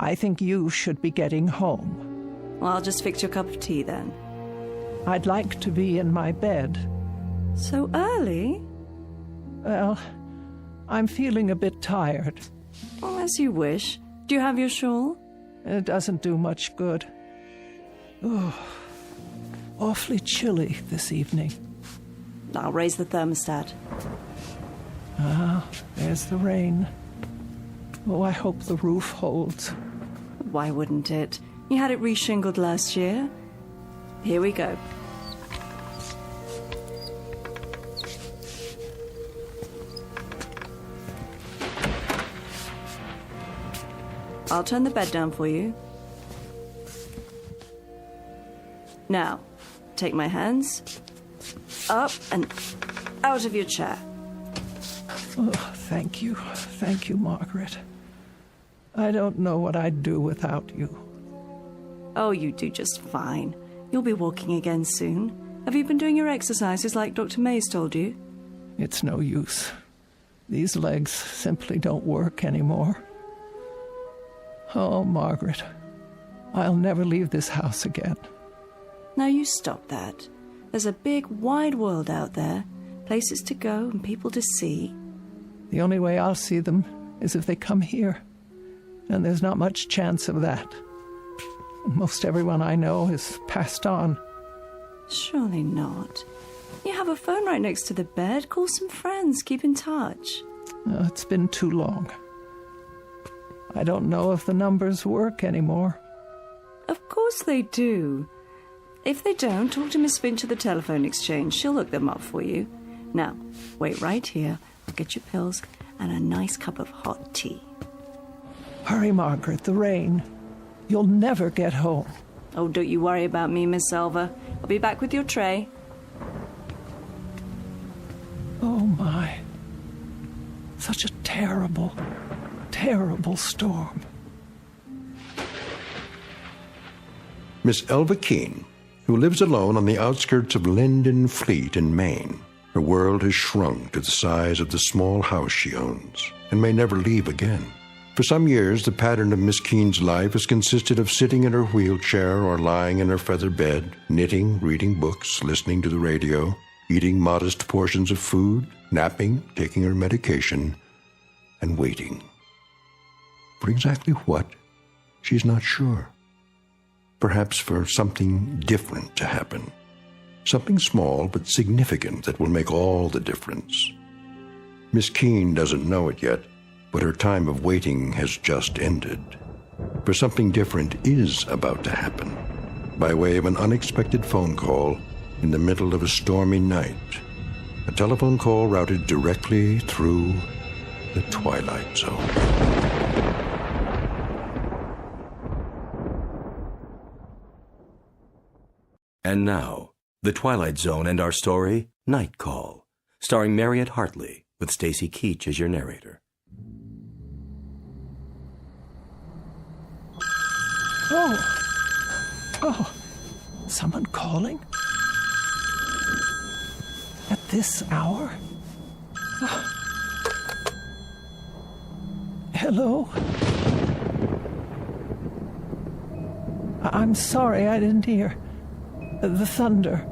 I think you should be getting home. Well, I'll just fix you a cup of tea then. I'd like to be in my bed. So early? Well, I'm feeling a bit tired. Well, as you wish. Do you have your shawl? It doesn't do much good. Oh, awfully chilly this evening. I'll raise the thermostat. Ah, there's the rain. Oh, I hope the roof holds. Why wouldn't it? You had it reshingled last year. Here we go. I'll turn the bed down for you. Now, take my hands up and out of your chair. Oh, thank you. Thank you, Margaret. I don't know what I'd do without you. Oh, you do just fine. You'll be walking again soon. Have you been doing your exercises like Dr. Mays told you? It's no use. These legs simply don't work anymore. Oh, Margaret, I'll never leave this house again. Now you stop that. There's a big, wide world out there. Places to go and people to see. The only way I'll see them is if they come here. And there's not much chance of that. Most everyone I know has passed on. Surely not. You have a phone right next to the bed. Call some friends. Keep in touch. Oh, it's been too long. I don't know if the numbers work anymore. Of course they do. If they don't, talk to Miss Finch at the telephone exchange. She'll look them up for you. Now, wait right here. I'll get you pills and a nice cup of hot tea. Hurry, Margaret, the rain. You'll never get home. Oh, don't you worry about me, Miss Selva. I'll be back with your tray. Oh, my. Such a terrible, terrible storm. Miss Elva Keene, who lives alone on the outskirts of Linden Fleet in Maine. Her world has shrunk to the size of the small house she owns and may never leave again. For some years, the pattern of Miss Keene's life has consisted of sitting in her wheelchair or lying in her feather bed, knitting, reading books, listening to the radio, eating modest portions of food, napping, taking her medication, and waiting. For exactly what, she's not sure. Perhaps for something different to happen. Something small but significant that will make all the difference. Miss Keene doesn't know it yet, but her time of waiting has just ended. For something different is about to happen, by way of an unexpected phone call in the middle of a stormy night. A telephone call routed directly through the Twilight Zone. And now, The Twilight Zone and our story, Night Call, starring Mariette Hartley, with Stacy Keach as your narrator. Oh, someone calling? At this hour? Oh. Hello? I'm sorry, I didn't hear. The thunder.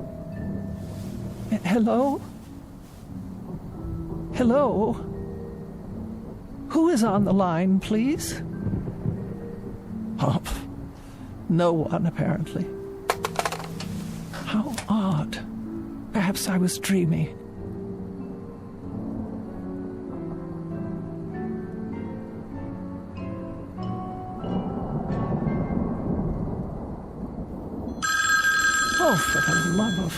Hello? Hello? Who is on the line, please? Oh, no one, apparently. How odd. Perhaps I was dreaming. Oh, for the love of...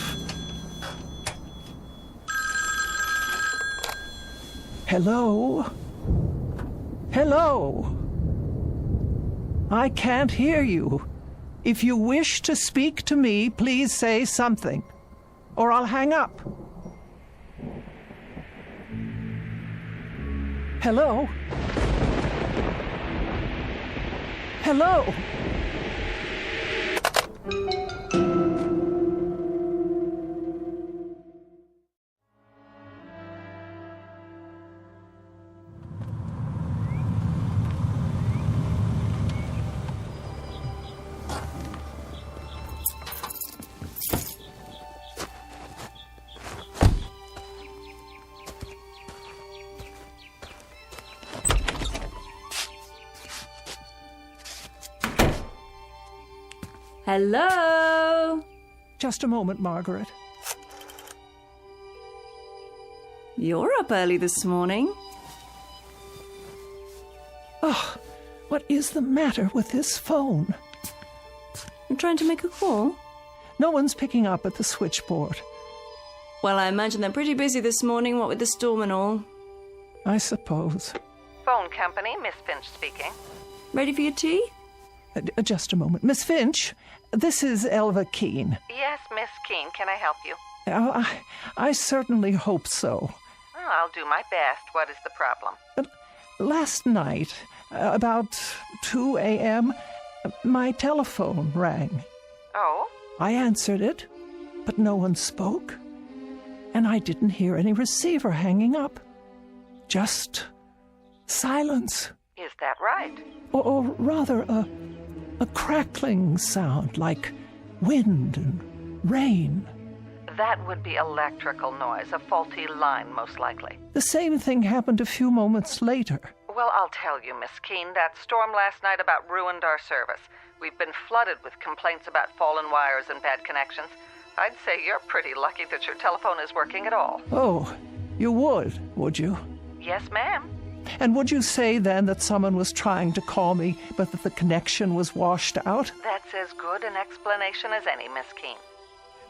Hello? Hello? I can't hear you. If you wish to speak to me, please say something, or I'll hang up. Hello? Hello? Hello? Just a moment, Margaret. You're up early this morning. Oh, what is the matter with this phone? You're trying to make a call? No one's picking up at the switchboard. Well, I imagine they're pretty busy this morning, what with the storm and all. I suppose. Phone company, Miss Finch speaking. Ready for your tea? Just a moment. Miss Finch, this is Elva Keene. Yes, Miss Keene, can I help you? Oh, I certainly hope so. Well, I'll do my best. What is the problem? Last night, about 2 a.m., my telephone rang. Oh? I answered it, but no one spoke. And I didn't hear any receiver hanging up. Just silence. Is that right? Or rather, a crackling sound like wind and rain. That would be electrical noise, a faulty line, most likely. The same thing happened a few moments later. Well, I'll tell you, Miss Keene, that storm last night about ruined our service. We've been flooded with complaints about fallen wires and bad connections. I'd say you're pretty lucky that your telephone is working at all. Oh, you would you? Yes, ma'am. And would you say then that someone was trying to call me, but that the connection was washed out? That's as good an explanation as any, Miss Keene.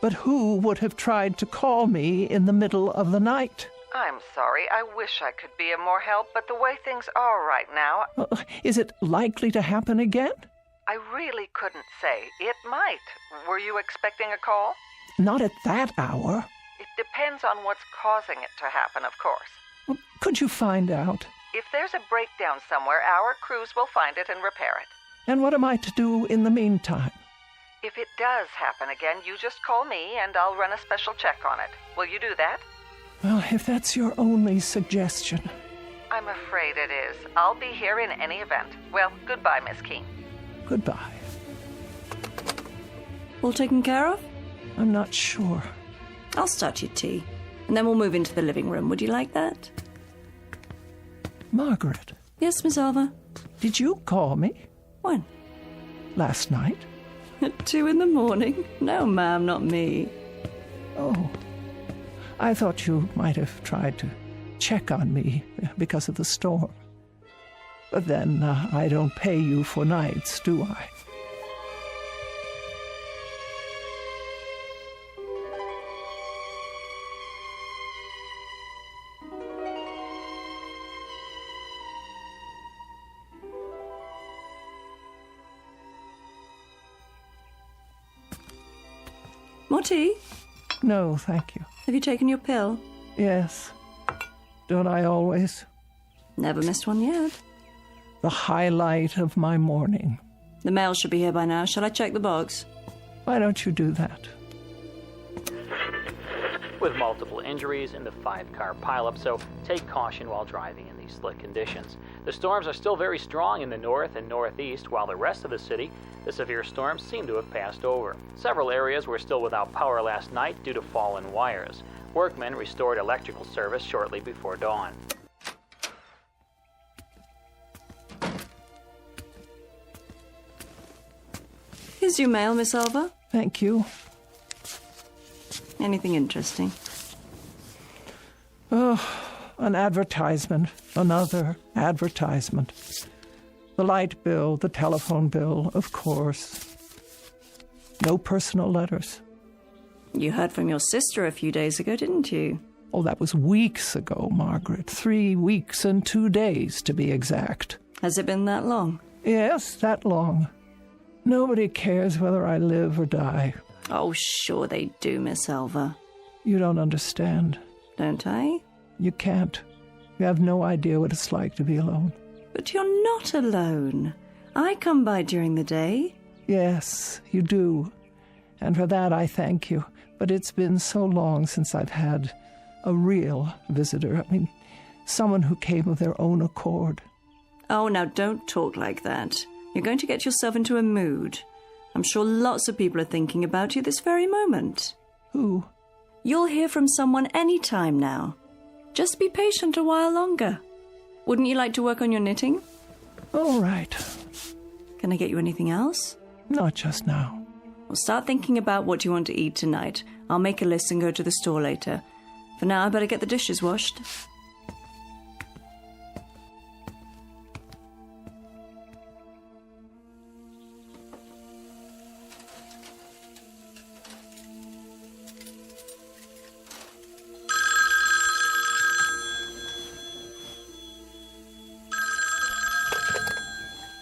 But who would have tried to call me in the middle of the night? I'm sorry. I wish I could be of more help, but the way things are right now... Is it likely to happen again? I really couldn't say. It might. Were you expecting a call? Not at that hour. It depends on what's causing it to happen, of course. Well, could you find out? If there's a breakdown somewhere, our crews will find it and repair it. And what am I to do in the meantime? If it does happen again, you just call me and I'll run a special check on it. Will you do that? Well, if that's your only suggestion. I'm afraid it is. I'll be here in any event. Well, goodbye, Miss Keene. Goodbye. All taken care of? I'm not sure. I'll start your tea, and then we'll move into the living room. Would you like that? Margaret. Yes, Miss Alva? Did you call me? When? Last night. At 2 a.m? No, ma'am, not me. Oh. I thought you might have tried to check on me because of the storm. But then I don't pay you for nights, do I? More tea? No, thank you. Have you taken your pill? Yes. Don't I always? Never missed one yet. The highlight of my morning. The mail should be here by now. Shall I check the box? Why don't you do that? With multiple injuries in the 5-car pileup, so take caution while driving in these slick conditions. The storms are still very strong in the north and northeast, while the rest of the city, the severe storms seem to have passed over. Several areas were still without power last night due to fallen wires. Workmen restored electrical service shortly before dawn. Here's your mail, Miss Alva. Thank you. Anything interesting? Oh, an advertisement. Another advertisement. The light bill, the telephone bill, of course. No personal letters. You heard from your sister a few days ago, didn't you? Oh, that was weeks ago, Margaret. 3 weeks and 2 days, to be exact. Has it been that long? Yes, that long. Nobody cares whether I live or die. Oh, sure they do, Miss Alva. You don't understand. Don't I? You can't. You have no idea what it's like to be alone. But you're not alone. I come by during the day. Yes, you do. And for that I thank you. But it's been so long since I've had a real visitor. I mean, someone who came of their own accord. Oh, now don't talk like that. You're going to get yourself into a mood. I'm sure lots of people are thinking about you this very moment. Who? You'll hear from someone any time now. Just be patient a while longer. Wouldn't you like to work on your knitting? All right. Can I get you anything else? Not just now. Well, start thinking about what you want to eat tonight. I'll make a list and go to the store later. For now, I better get the dishes washed.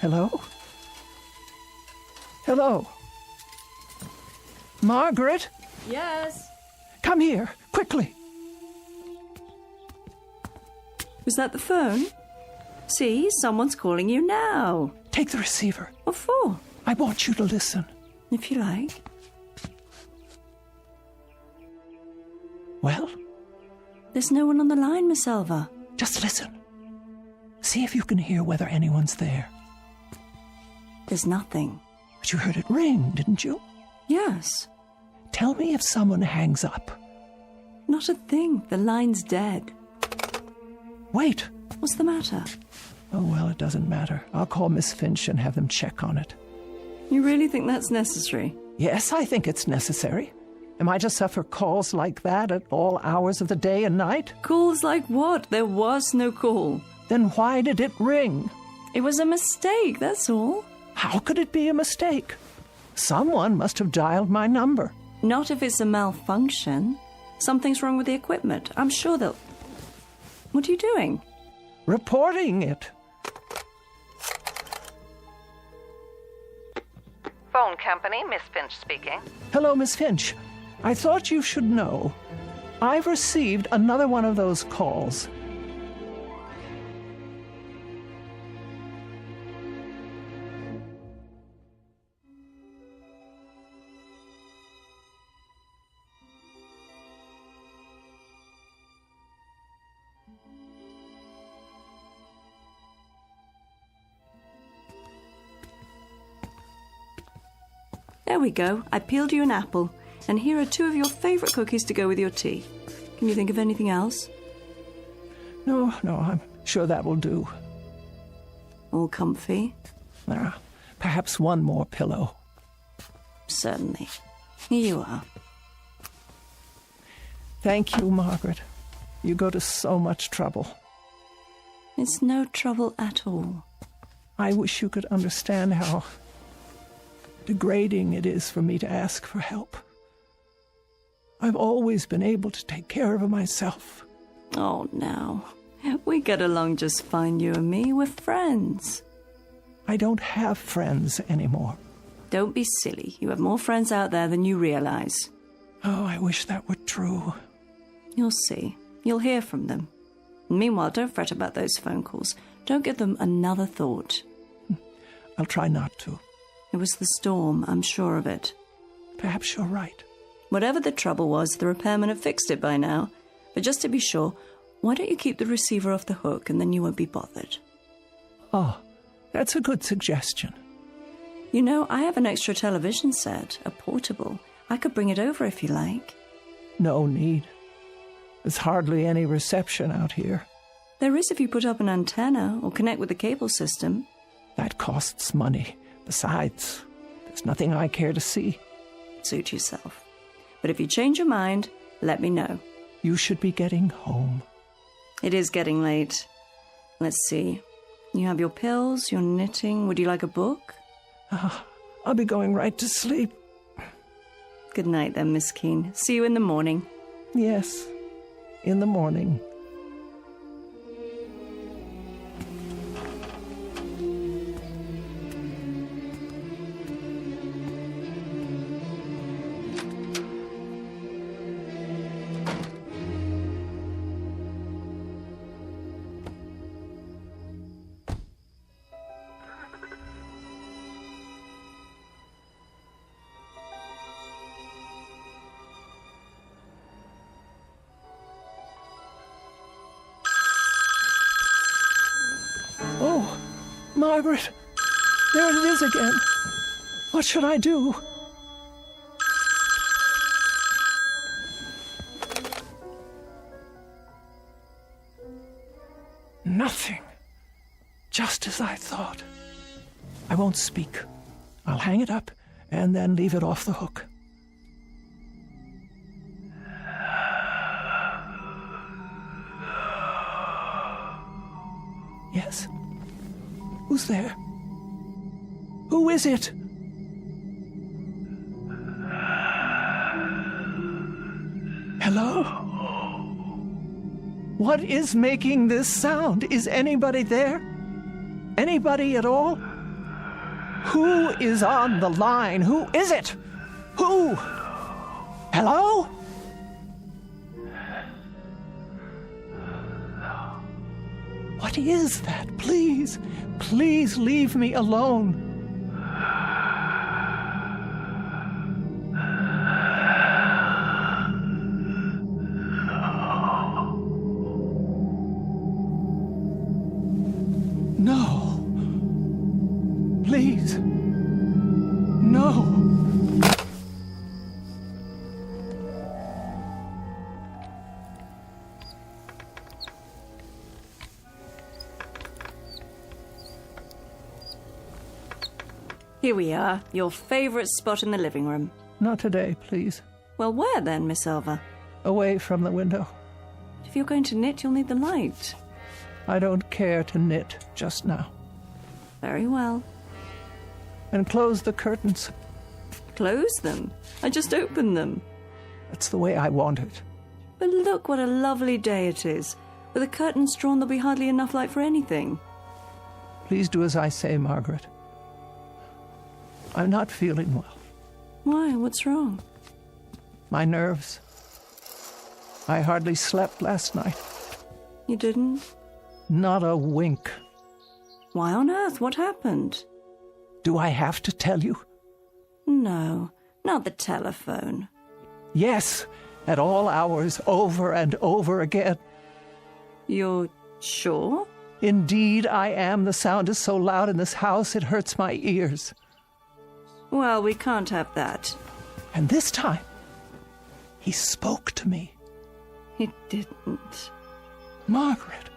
Hello? Hello? Margaret? Yes? Come here, quickly. Was that the phone? See, someone's calling you now. Take the receiver. What for? I want you to listen. If you like. Well? There's no one on the line, Miss Elva. Just listen. See if you can hear whether anyone's there. There's nothing. But you heard it ring, didn't you? Yes. Tell me if someone hangs up. Not a thing. The line's dead. Wait. What's the matter? Oh, well, it doesn't matter. I'll call Miss Finch and have them check on it. You really think that's necessary? Yes, I think it's necessary. Am I to suffer calls like that at all hours of the day and night? Calls like what? There was no call. Then why did it ring? It was a mistake, that's all. How could it be a mistake? Someone must have dialed my number. Not if it's a malfunction. Something's wrong with the equipment. I'm sure they'll... What are you doing? Reporting it. Phone company, Miss Finch speaking. Hello, Miss Finch. I thought you should know. I've received another one of those calls. There we go. I peeled you an apple. And here are 2 of your favorite cookies to go with your tea. Can you think of anything else? No, I'm sure that will do. All comfy? Perhaps one more pillow. Certainly. Here you are. Thank you, Margaret. You go to so much trouble. It's no trouble at all. I wish you could understand how degrading it is for me to ask for help. I've always been able to take care of myself. Oh, now. We get along just fine, you and me. We're friends. I don't have friends anymore. Don't be silly. You have more friends out there than you realize. Oh, I wish that were true. You'll see. You'll hear from them. Meanwhile, don't fret about those phone calls. Don't give them another thought. I'll try not to. It was the storm, I'm sure of it. Perhaps you're right. Whatever the trouble was, the repairman have fixed it by now. But just to be sure, why don't you keep the receiver off the hook and then you won't be bothered? Oh, that's a good suggestion. You know, I have an extra television set, a portable. I could bring it over if you like. No need. There's hardly any reception out here. There is if you put up an antenna or connect with the cable system. That costs money. Besides, there's nothing I care to see. Suit yourself. But if you change your mind, let me know. You should be getting home. It is getting late. Let's see. You have your pills, your knitting. Would you like a book? I'll be going right to sleep. Good night then, Miss Keene. See you in the morning. Yes, in the morning. Oh, Margaret, there it is again. What should I do? Nothing. Just as I thought. I won't speak. I'll hang it up and then leave it off the hook. Yes. Who's there? Who is it? Hello? What is making this sound? Is anybody there? Anybody at all? Who is on the line? Who is it? Who? Hello? What is that? Please, please leave me alone. No. Please. No. Here we are, your favorite spot in the living room. Not today, please. Well, where then, Miss Elva? Away from the window. If you're going to knit, you'll need the light. I don't care to knit just now. Very well. And close the curtains. Close them? I just opened them. That's the way I want it. But look what a lovely day it is. With the curtains drawn, there'll be hardly enough light for anything. Please do as I say, Margaret. I'm not feeling well. Why? What's wrong? My nerves. I hardly slept last night. You didn't? Not a wink. Why on earth? What happened? Do I have to tell you? No, not the telephone. Yes, at all hours, over and over again. You're sure? Indeed, I am. The sound is so loud in this house, it hurts my ears. Well, we can't have that. And this time, he spoke to me. He didn't. Margaret,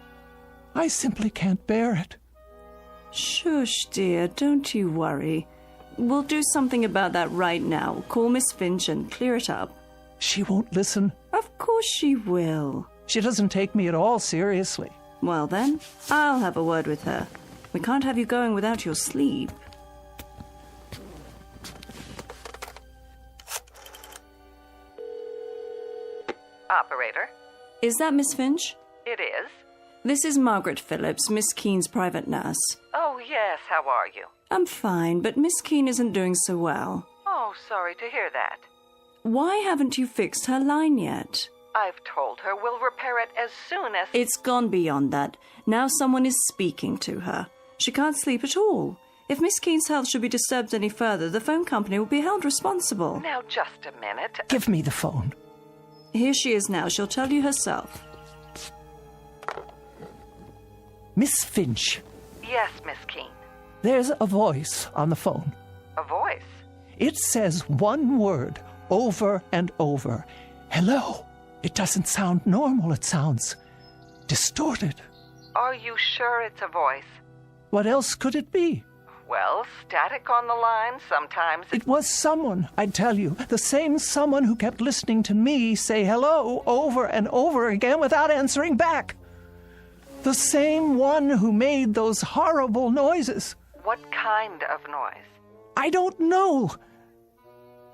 I simply can't bear it. Shush, dear, don't you worry. We'll do something about that right now. Call Miss Finch and clear it up. She won't listen. Of course she will. She doesn't take me at all seriously. Well then, I'll have a word with her. We can't have you going without your sleep. Operator? Is that Miss Finch? It is. This is Margaret Phillips, Miss Keene's private nurse. Oh, yes. How are you? I'm fine, but Miss Keene isn't doing so well. Oh, sorry to hear that. Why haven't you fixed her line yet? I've told her we'll repair it as soon as... It's gone beyond that. Now someone is speaking to her. She can't sleep at all. If Miss Keene's health should be disturbed any further, the phone company will be held responsible. Now, just a minute. Give me the phone. Here she is now. She'll tell you herself. Miss Finch. Yes, Miss Keene. There's a voice on the phone. A voice? It says one word over and over. Hello. It doesn't sound normal. It sounds distorted. Are you sure it's a voice? What else could it be? Well, static on the line sometimes. It was someone, I tell you. The same someone who kept listening to me say hello over and over again without answering back. The same one who made those horrible noises. What kind of noise? I don't know.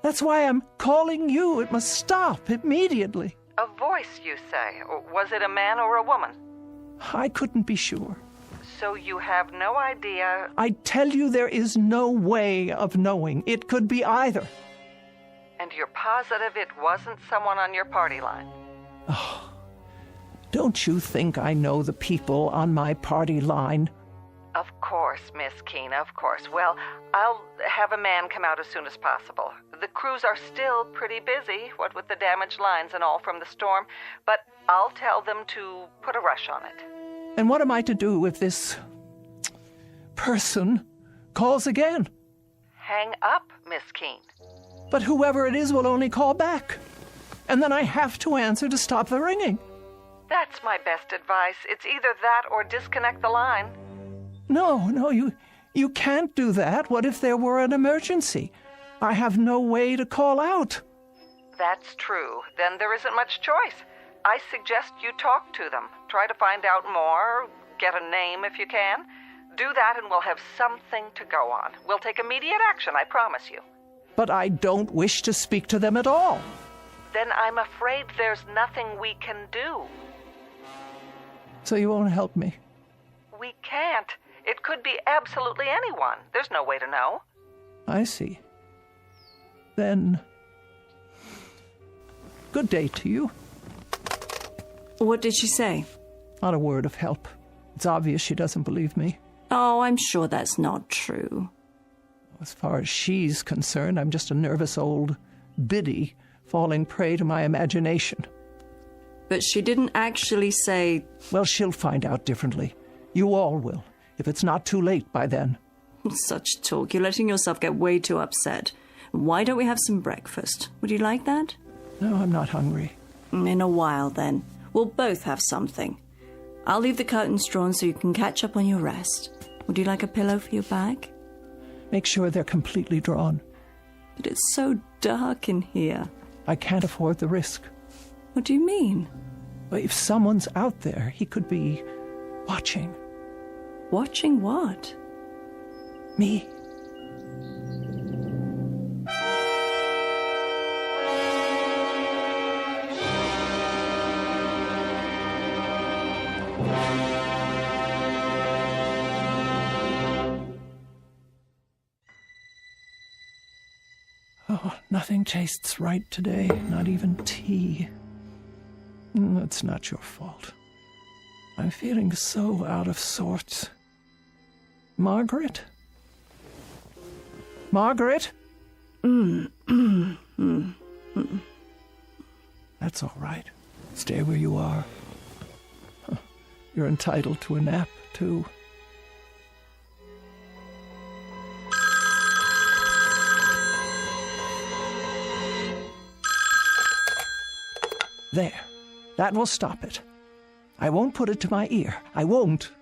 That's why I'm calling you. It must stop immediately. A voice, you say? Was it a man or a woman? I couldn't be sure. So you have no idea? I tell you, there is no way of knowing. It could be either. And you're positive it wasn't someone on your party line? Oh, don't you think I know the people on my party line? Of course, Miss Keene, of course. Well, I'll have a man come out as soon as possible. The crews are still pretty busy, what with the damaged lines and all from the storm, but I'll tell them to put a rush on it. And what am I to do if this person calls again? Hang up, Miss Keene. But whoever it is will only call back. And then I have to answer to stop the ringing. That's my best advice. It's either that or disconnect the line. No, you can't do that. What if there were an emergency? I have no way to call out. That's true. Then there isn't much choice. I suggest you talk to them. Try to find out more, get a name if you can. Do that and we'll have something to go on. We'll take immediate action, I promise you. But I don't wish to speak to them at all. Then I'm afraid there's nothing we can do. So you won't help me? We can't. It could be absolutely anyone. There's no way to know. I see. Then, good day to you. What did she say? Not a word of help. It's obvious she doesn't believe me. Oh, I'm sure that's not true. As far as she's concerned, I'm just a nervous old biddy falling prey to my imagination. But she didn't actually say... Well, she'll find out differently. You all will, if it's not too late by then. Such talk. You're letting yourself get way too upset. Why don't we have some breakfast? Would you like that? No, I'm not hungry. In a while, then. We'll both have something. I'll leave the curtains drawn so you can catch up on your rest. Would you like a pillow for your back? Make sure they're completely drawn. But it's so dark in here. I can't afford the risk. What do you mean? Well, if someone's out there, he could be watching. Watching what? Me. Oh, nothing tastes right today, not even tea. It's not your fault. I'm feeling so out of sorts. Margaret? Margaret? That's all right. Stay where you are. You're entitled to a nap, too. There. That will stop it. I won't put it to my ear. I won't.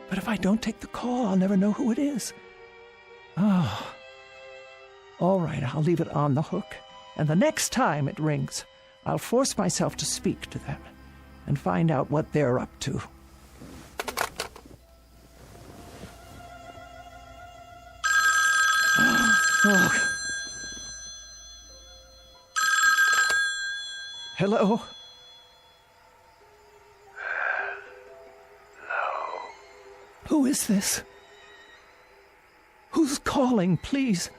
But if I don't take the call, I'll never know who it is. Oh. All right, I'll leave it on the hook. And the next time it rings, I'll force myself to speak to them and find out what they're up to. Oh. Hello? Hello. Who is this? Who's calling, please?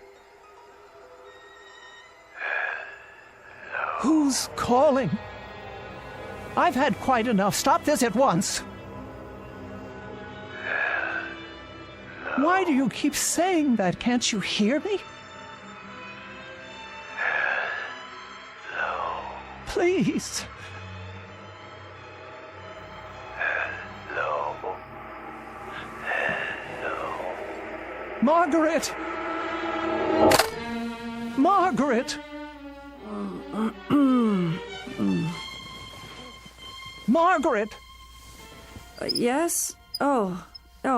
Hello. Who's calling? I've had quite enough. Stop this at once. Hello. Why do you keep saying that? Can't you hear me? Please. Hello. Hello. Margaret! Margaret! Margaret! Yes? Oh,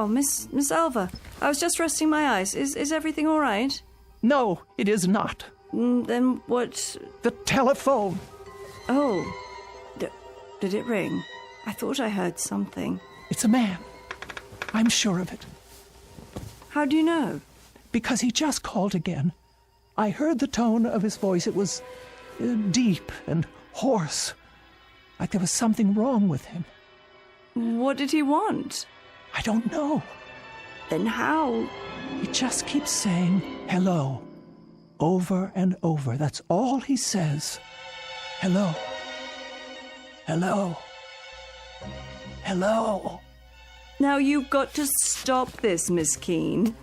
Miss Alva. I was just resting my eyes. Is everything all right? No, it is not. Then what? The telephone. Oh. Did it ring? I thought I heard something. It's a man. I'm sure of it. How do you know? Because he just called again. I heard the tone of his voice. It was deep and hoarse. Like there was something wrong with him. What did he want? I don't know. Then how? He just keeps saying hello. Over and over. That's all he says. Hello. Hello. Hello. Now you've got to stop this, Miss Keene.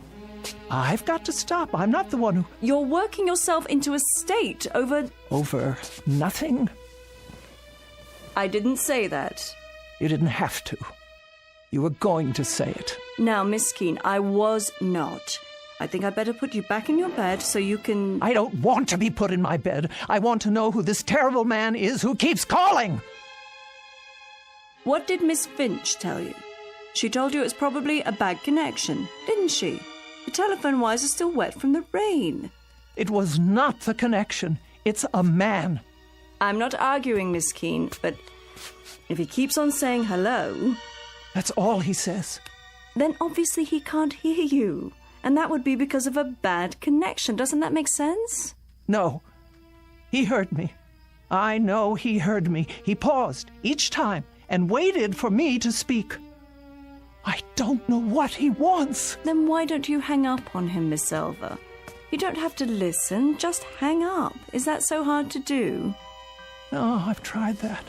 I've got to stop. I'm not the one who... You're working yourself into a state over... Over nothing? I didn't say that. You didn't have to. You were going to say it. Now, Miss Keene, I was not. I think I'd better put you back in your bed so you can... I don't want to be put in my bed. I want to know who this terrible man is who keeps calling. What did Miss Finch tell you? She told you it's probably a bad connection, didn't she? The telephone wires are still wet from the rain. It was not the connection. It's a man. I'm not arguing, Miss Keene, but if he keeps on saying hello... That's all he says. Then obviously he can't hear you. And that would be because of a bad connection. Doesn't that make sense? No. He heard me. I know he heard me. He paused each time and waited for me to speak. I don't know what he wants. Then why don't you hang up on him, Miss Selva? You don't have to listen, just hang up. Is that so hard to do? No, I've tried that.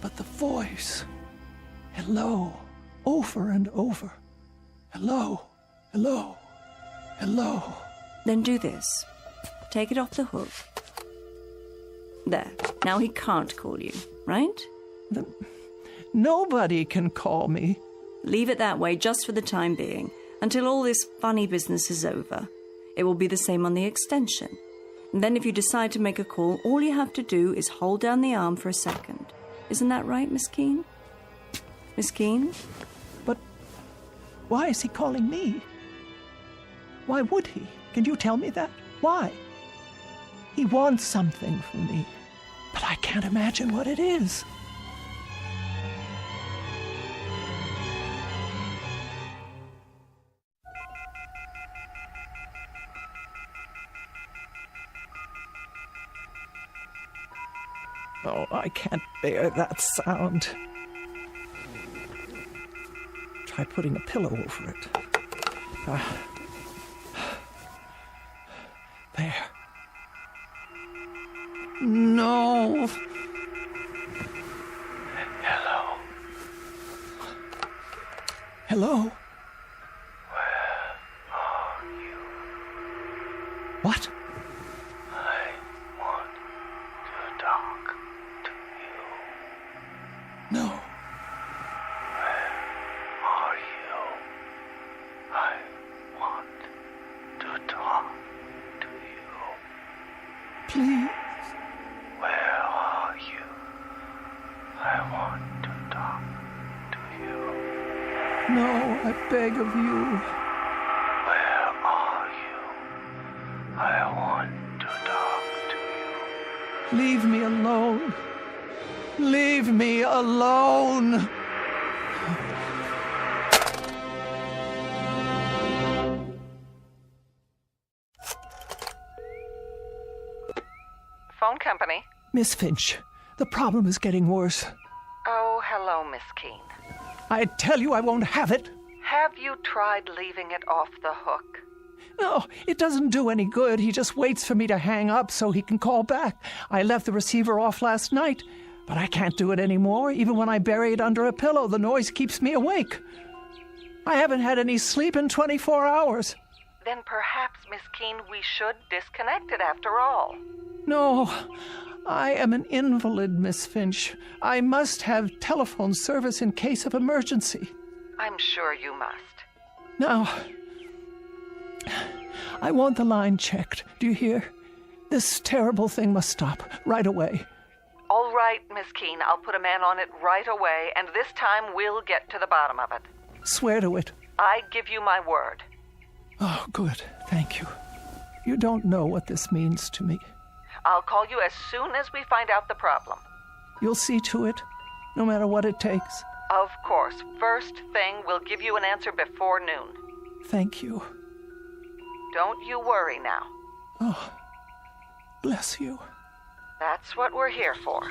But the voice... Hello, over and over. Hello, hello, hello. Then do this. Take it off the hook. There. Now he can't call you, right? Nobody can call me. Leave it that way just for the time being, until all this funny business is over. It will be the same on the extension. And then if you decide to make a call, all you have to do is hold down the arm for a second. Isn't that right, Miss Keene? Miss Keene? But why is he calling me? Why would he? Can you tell me that? Why? He wants something from me, but I can't imagine what it is. Oh, I can't bear that sound. Try putting a pillow over it. There. No. Hello. Hello? Where are you? What? I want to talk to you. No. Where are you? I want to talk to you. Please. Where are you? I want to talk to you. No, I beg of you. Where are you? I want to talk to you. Leave me alone. Leave me alone. Phone company. Miss Finch, the problem is getting worse. Oh, hello, Miss Keene. I tell you I won't have it. Have you tried leaving it off the hook? No, it doesn't do any good. He just waits for me to hang up so he can call back. I left the receiver off last night, but I can't do it anymore. Even when I bury it under a pillow, the noise keeps me awake. I haven't had any sleep in 24 hours. Then perhaps, Miss Keene, we should disconnect it after all. No, I am an invalid, Miss Finch. I must have telephone service in case of emergency. I'm sure you must. Now, I want the line checked. Do you hear? This terrible thing must stop right away. All right, Miss Keene, I'll put a man on it right away, and this time we'll get to the bottom of it. Swear to it. I give you my word. Oh, good. Thank you. You don't know what this means to me. I'll call you as soon as we find out the problem. You'll see to it, no matter what it takes. Of course. First thing, we'll give you an answer before noon. Thank you. Don't you worry now. Oh, bless you. That's what we're here for.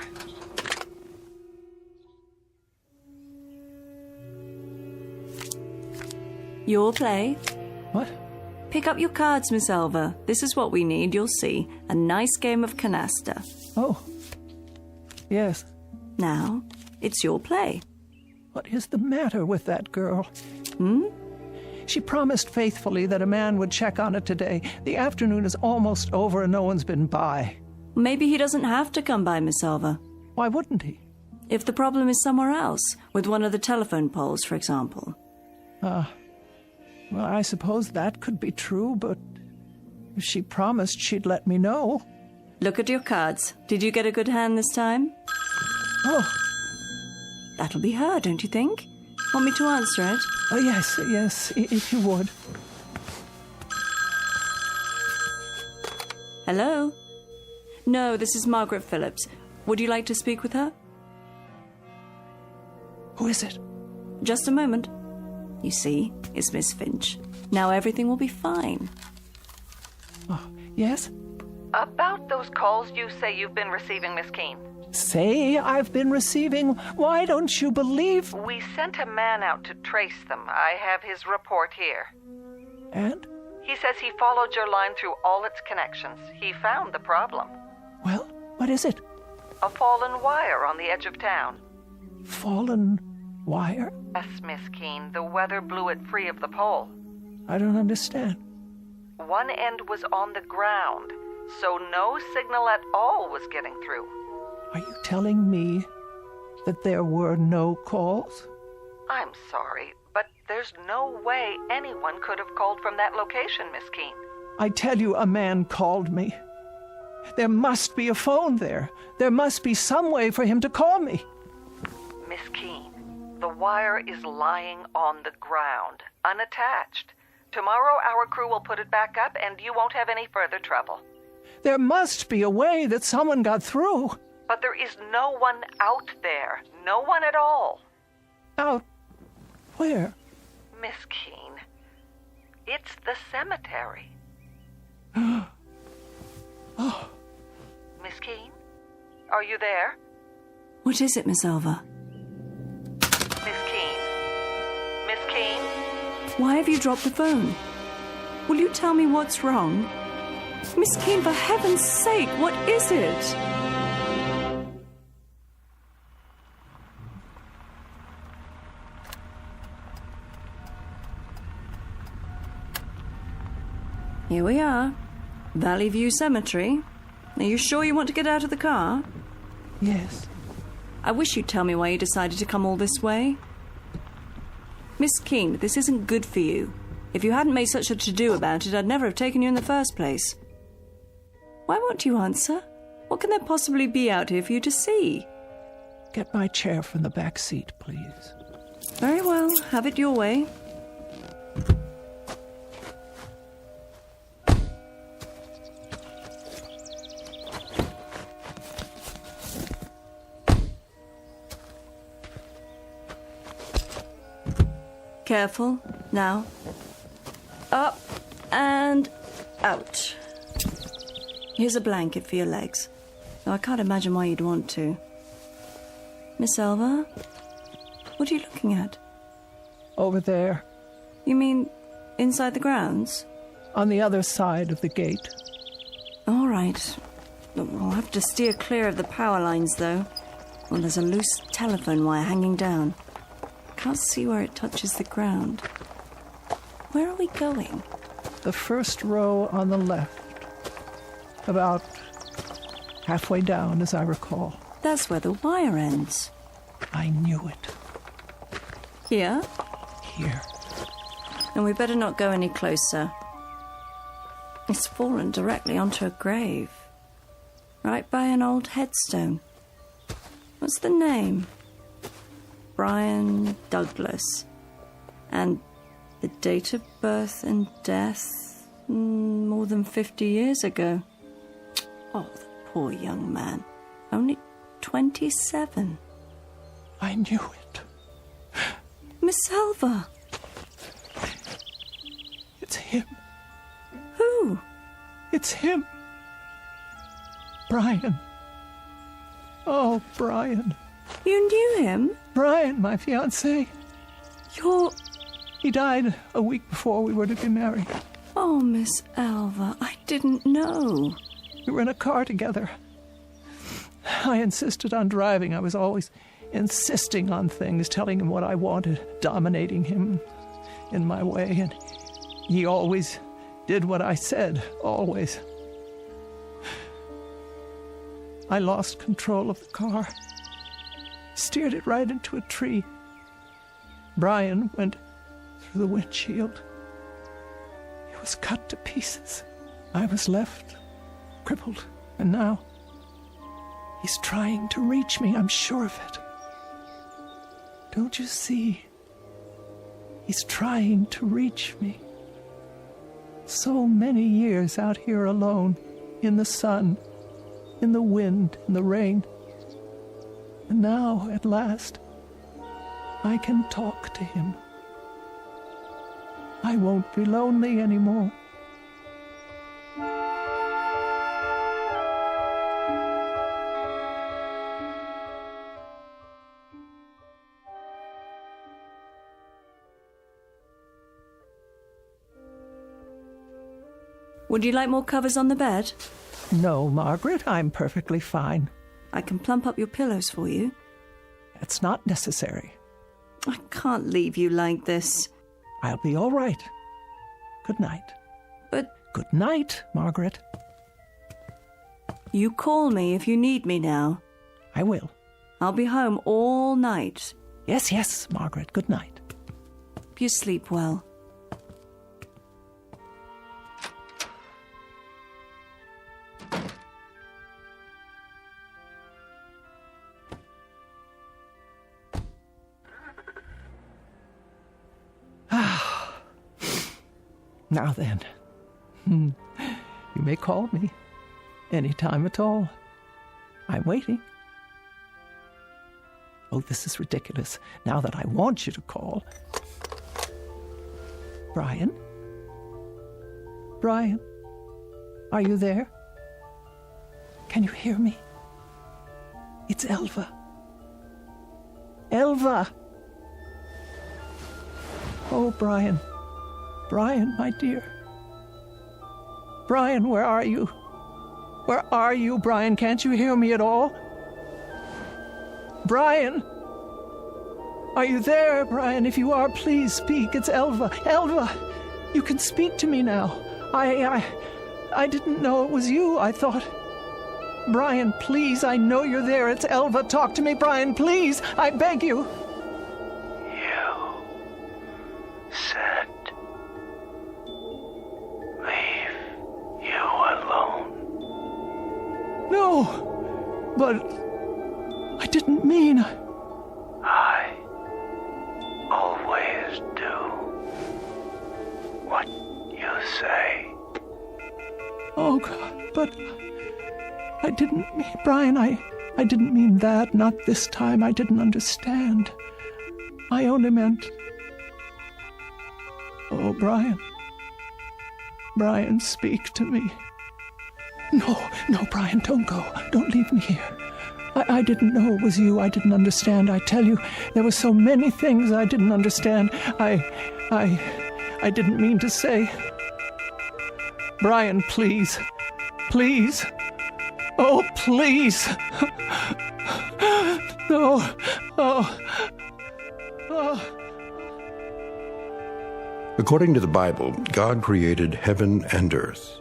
Your play. What? Pick up your cards, Miss Elva. This is what we need, you'll see. A nice game of canasta. Oh. Yes. Now, it's your play. What is the matter with that girl? Hmm? She promised faithfully that a man would check on it today. The afternoon is almost over and no one's been by. Maybe he doesn't have to come by, Miss Elva. Why wouldn't he? If the problem is somewhere else, with one of the telephone poles, for example. Well, I suppose that could be true, but if she promised she'd let me know. Look at your cards. Did you get a good hand this time? Oh. That'll be her, don't you think? Want me to answer it? Oh, yes, if you would. Hello? No, this is Margaret Phillips. Would you like to speak with her? Who is it? Just a moment. You see, it's Miss Finch. Now everything will be fine. Oh, yes? About those calls you say you've been receiving, Miss Keene. Say I've been receiving. Why don't you believe? We sent a man out to trace them. I have his report here. And? He says he followed your line through all its connections. He found the problem. Well, what is it? A fallen wire on the edge of town. Fallen wire? Yes, Miss Keene. The weather blew it free of the pole. I don't understand. One end was on the ground, so no signal at all was getting through. Are you telling me that there were no calls? I'm sorry, but there's no way anyone could have called from that location, Miss Keene. I tell you, a man called me. There must be a phone there. There must be some way for him to call me. Miss Keene, the wire is lying on the ground, unattached. Tomorrow our crew will put it back up and you won't have any further trouble. There must be a way that someone got through. But there is no one out there. No one at all. Out where? Miss Keene, it's the cemetery. Oh. Miss Keene, are you there? What is it, Miss Elva? Miss Keene? Miss Keene? Why have you dropped the phone? Will you tell me what's wrong? Miss Keene, for heaven's sake, what is it? Here we are. Valley View Cemetery. Are you sure you want to get out of the car? Yes. I wish you'd tell me why you decided to come all this way. Miss Keene, this isn't good for you. If you hadn't made such a to-do about it, I'd never have taken you in the first place. Why won't you answer? What can there possibly be out here for you to see? Get my chair from the back seat, please. Very well. Have it your way. Careful. Now. Up and out. Here's a blanket for your legs, though I can't imagine why you'd want to. Miss Elva, what are you looking at? Over there. You mean inside the grounds? On the other side of the gate. All right. We'll have to steer clear of the power lines, though. Well, there's a loose telephone wire hanging down. Can't see where it touches the ground. Where are we going? The first row on the left. About halfway down, as I recall. That's where the wire ends. I knew it. Here? Here. And we better not go any closer. It's fallen directly onto a grave. Right by an old headstone. What's the name? Brian Douglas. And the date of birth and death, more than 50 years ago. Oh, the poor young man. Only 27. I knew it. Miss Elva. It's him. Who? It's him. Brian. Oh, Brian. You knew him? Brian, my fiancé. He died a week before we were to be married. Oh, Miss Elva, I didn't know. We were in a car together. I insisted on driving. I was always insisting on things, telling him what I wanted, dominating him in my way, and he always did what I said, always. I lost control of the car, steered it right into a tree. Brian went through the windshield. He was cut to pieces. I was left crippled, and now he's trying to reach me, I'm sure of it. Don't you see? He's trying to reach me. So many years out here alone, in the sun, in the wind, in the rain. And now, at last, I can talk to him. I won't be lonely anymore. Would you like more covers on the bed? No, Margaret, I'm perfectly fine. I can plump up your pillows for you. It's not necessary. I can't leave you like this. I'll be all right. Good night. But... Good night, Margaret. You call me if you need me now. I will. I'll be home all night. Yes, yes, Margaret. Good night. You sleep well. Now then, you may call me any time at all. I'm waiting. Oh, this is ridiculous. Now that I want you to call. Brian? Brian? Are you there? Can you hear me? It's Elva. Elva! Oh, Brian. Brian, my dear. Brian, where are you? Where are you, Brian? Can't you hear me at all? Brian! Are you there, Brian? If you are, please speak. It's Elva. Elva! You can speak to me now. I didn't know it was you. I thought... Brian, please, I know you're there. It's Elva. Talk to me, Brian, please. I beg you. You said leave you alone. No, but I didn't mean... I always do what you say. Oh, God, but I didn't mean... Brian, I didn't mean that. Not this time. I didn't understand. I only meant... Oh, Brian. Brian, speak to me. No, Brian, don't go. Don't leave me here. I didn't know it was you. I didn't understand. I tell you, there were so many things I didn't understand. I didn't mean to say. Brian, please. Please. Oh, please. No. Oh. According to the Bible, God created heaven and earth.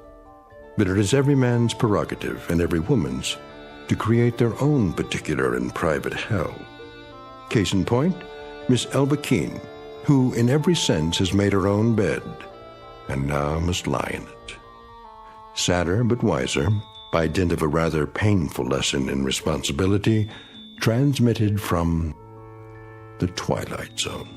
But it is every man's prerogative and every woman's to create their own particular and private hell. Case in point, Miss Elva Keene, who in every sense has made her own bed, and now must lie in it. Sadder but wiser, by dint of a rather painful lesson in responsibility, transmitted from the Twilight Zone.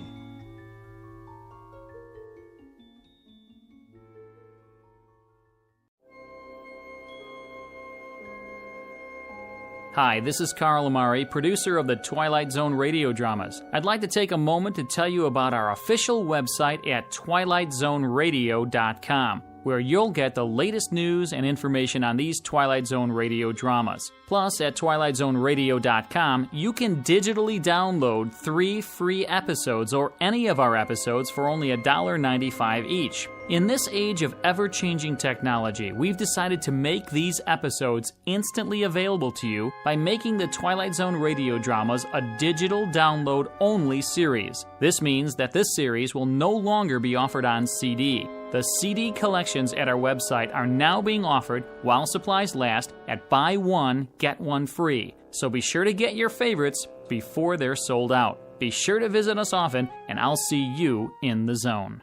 Hi, this is Carl Amari, producer of the Twilight Zone Radio Dramas. I'd like to take a moment to tell you about our official website at twilightzoneradio.com, where you'll get the latest news and information on these Twilight Zone radio dramas. Plus, at twilightzoneradio.com, you can digitally download 3 free episodes or any of our episodes for only $1.95 each. In this age of ever-changing technology, we've decided to make these episodes instantly available to you by making the Twilight Zone radio dramas a digital download-only series. This means that this series will no longer be offered on CD. The CD collections at our website are now being offered while supplies last at buy one, get one free. So be sure to get your favorites before they're sold out. Be sure to visit us often, and I'll see you in the zone.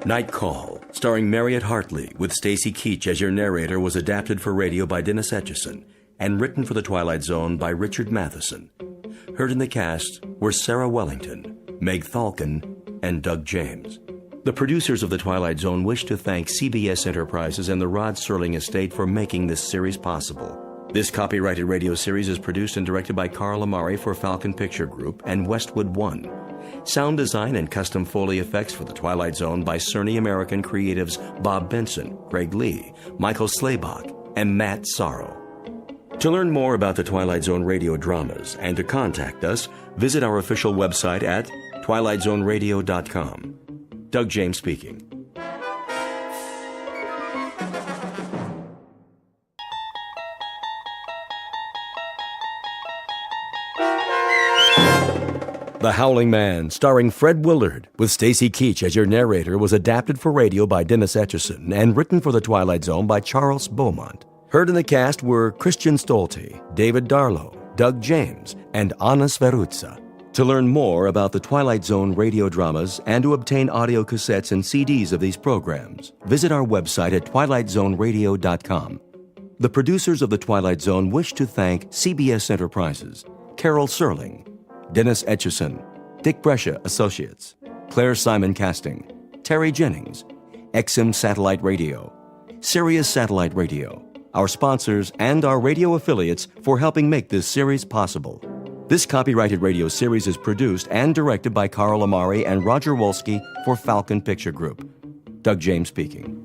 Night Call, starring Marriott Hartley, with Stacy Keach as your narrator, was adapted for radio by Dennis Etchison and written for The Twilight Zone by Richard Matheson. Heard in the cast were Sarah Wellington, Meg Thalken, and Doug James. The producers of The Twilight Zone wish to thank CBS Enterprises and the Rod Serling estate for making this series possible. This copyrighted radio series is produced and directed by Carl Amari for Falcon Picture Group and Westwood One. Sound design and custom Foley effects for The Twilight Zone by Cerny American creatives Bob Benson, Greg Lee, Michael Slaybach, and Matt Sorrow. To learn more about the Twilight Zone radio dramas and to contact us, visit our official website at twilightzoneradio.com. Doug James speaking. The Howling Man, starring Fred Willard, with Stacy Keach as your narrator, was adapted for radio by Dennis Etchison and written for The Twilight Zone by Charles Beaumont. Heard in the cast were Christian Stolte, David Darlow, Doug James, and Anna Sverutza. To learn more about the Twilight Zone radio dramas and to obtain audio cassettes and CDs of these programs, visit our website at twilightzoneradio.com. The producers of The Twilight Zone wish to thank CBS Enterprises, Carol Serling, Dennis Etchison, Dick Brescia Associates, Claire Simon Casting, Terry Jennings, XM Satellite Radio, Sirius Satellite Radio, our sponsors, and our radio affiliates for helping make this series possible. This copyrighted radio series is produced and directed by Carl Amari and Roger Wolski for Falcon Picture Group. Doug James speaking.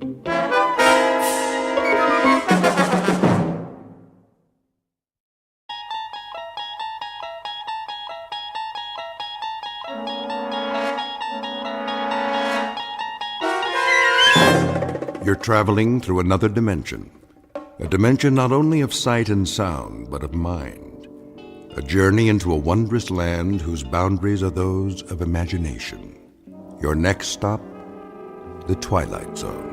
You're traveling through another dimension. A dimension not only of sight and sound, but of mind. A journey into a wondrous land whose boundaries are those of imagination. Your next stop, the Twilight Zone.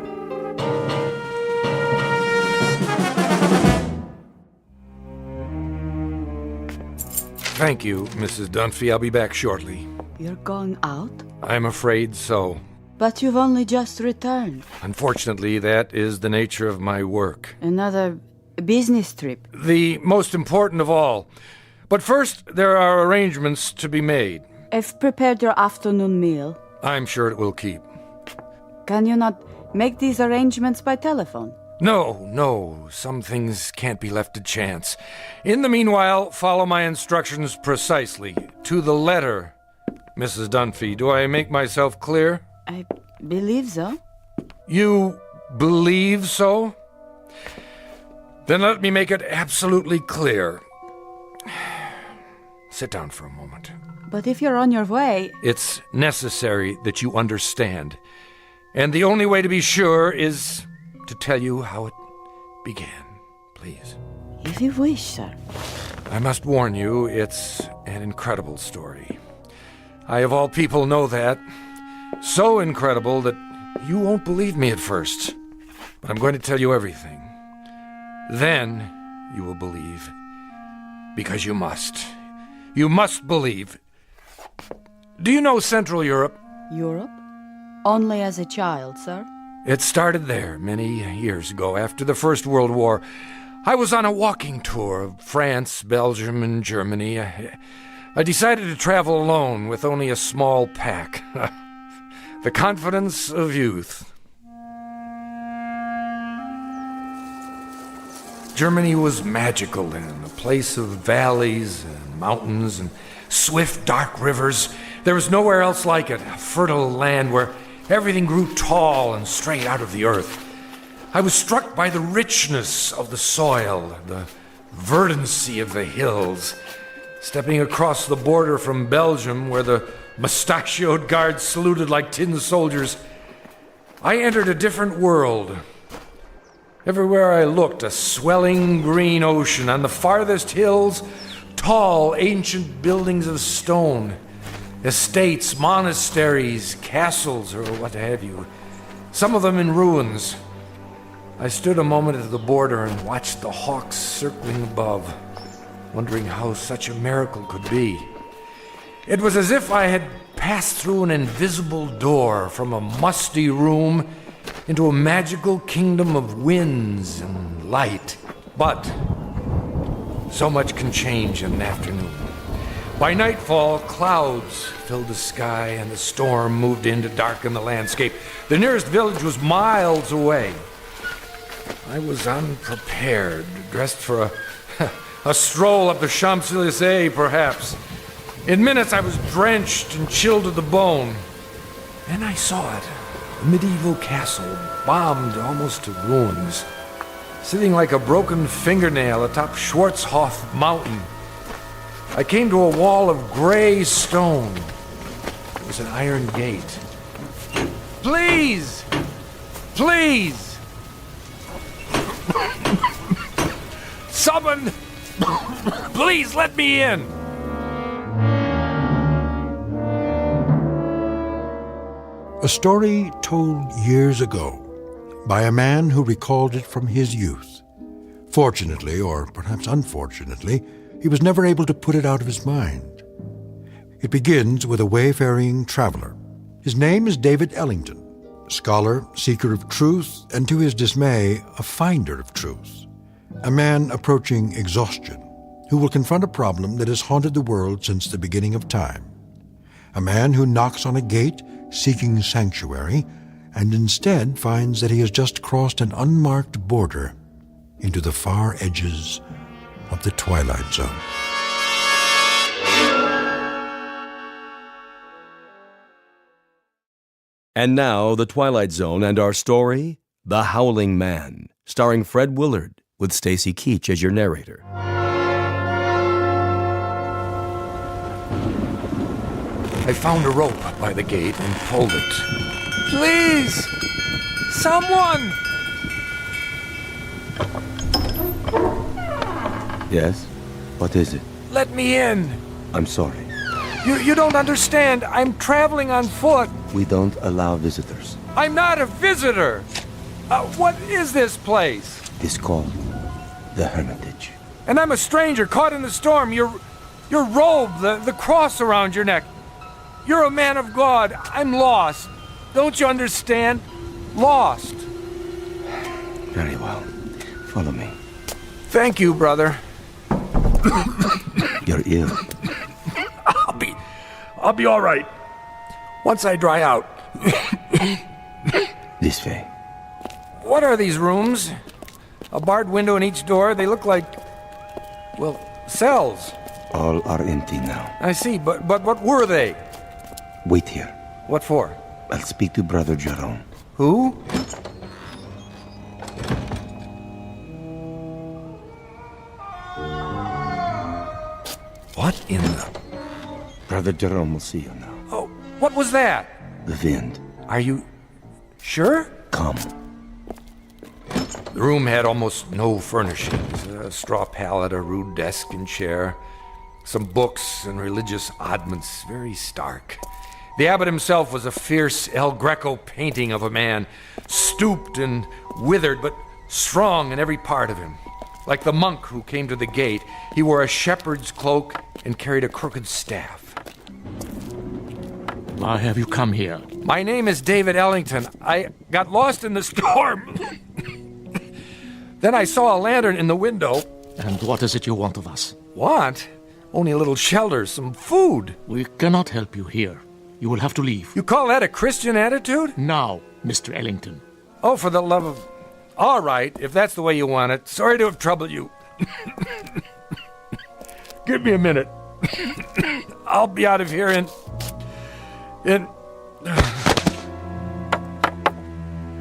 Thank you, Mrs. Dunphy. I'll be back shortly. You're going out? I'm afraid so. But you've only just returned. Unfortunately, that is the nature of my work. Another business trip. The most important of all. But first, there are arrangements to be made. I've prepared your afternoon meal. I'm sure it will keep. Can you not make these arrangements by telephone? No. Some things can't be left to chance. In the meanwhile, follow my instructions precisely, to the letter. Mrs. Dunphy, do I make myself clear? I believe so. You believe so? Then let me make it absolutely clear. Sit down for a moment. But if you're on your way... It's necessary that you understand. And the only way to be sure is to tell you how it began. Please. If you wish, sir. I must warn you, it's an incredible story. I, of all people, know that. So incredible that you won't believe me at first. But I'm going to tell you everything. Then you will believe. Because you must. You must believe. Do you know Central Europe? Europe? Only as a child, sir. It started there many years ago, after the First World War. I was on a walking tour of France, Belgium, and Germany. I decided to travel alone with only a small pack. The confidence of youth. Germany was magical then, a place of valleys and mountains and swift, dark rivers. There was nowhere else like it, a fertile land where everything grew tall and straight out of the earth. I was struck by the richness of the soil, the verdancy of the hills. Stepping across the border from Belgium, where the mustachioed guards saluted like tin soldiers, I entered a different world. Everywhere I looked, a swelling green ocean. On the farthest hills, tall, ancient buildings of stone. Estates, monasteries, castles, or what have you. Some of them in ruins. I stood a moment at the border and watched the hawks circling above, wondering how such a miracle could be. It was as if I had passed through an invisible door from a musty room into a magical kingdom of winds and light. But so much can change in an afternoon. By nightfall, clouds filled the sky and the storm moved in to darken the landscape. The nearest village was miles away. I was unprepared, dressed for a stroll up the Champs-Élysées, perhaps. In minutes, I was drenched and chilled to the bone. Then I saw it, a medieval castle, bombed almost to ruins, sitting like a broken fingernail atop Schwarzhof Mountain. I came to a wall of gray stone. There was an iron gate. Please! Please! Someone! Please let me in! A story told years ago by a man who recalled it from his youth. Fortunately, or perhaps unfortunately, he was never able to put it out of his mind. It begins with a wayfaring traveler. His name is David Ellington, scholar, seeker of truth, and to his dismay, a finder of truth. A man approaching exhaustion, who will confront a problem that has haunted the world since the beginning of time. A man who knocks on a gate seeking sanctuary, and instead finds that he has just crossed an unmarked border into the far edges of the Twilight Zone. And now, The Twilight Zone and our story, The Howling Man, starring Fred Willard, with Stacy Keach as your narrator. I found a rope by the gate and pulled it. Please! Someone! Yes? What is it? Let me in! I'm sorry. You don't understand. I'm traveling on foot. We don't allow visitors. I'm not a visitor! What is this place? It's called the Hermitage. And I'm a stranger caught in the storm. Your robe, the cross around your neck. You're a man of God. I'm lost. Don't you understand? Lost. Very well. Follow me. Thank you, brother. You're ill. I'll be all right. Once I dry out. This way. What are these rooms? A barred window in each door. They look like, well, cells. All are empty now. I see, but what were they? Wait here. What for? I'll speak to Brother Jerome. Who? What in the... Brother Jerome will see you now. Oh, what was that? The wind. Are you sure? Come. The room had almost no furnishings. A straw pallet, a rude desk and chair, some books and religious oddments, very stark. The abbot himself was a fierce El Greco painting of a man, stooped and withered, but strong in every part of him. Like the monk who came to the gate, he wore a shepherd's cloak and carried a crooked staff. Why have you come here? My name is David Ellington. I got lost in the storm. Then I saw a lantern in the window. And what is it you want of us? Want? Only a little shelter, some food. We cannot help you here. You will have to leave. You call that a Christian attitude? Now, Mr. Ellington. Oh, for the love of... All right, if that's the way you want it. Sorry to have troubled you. Give me a minute. I'll be out of here in...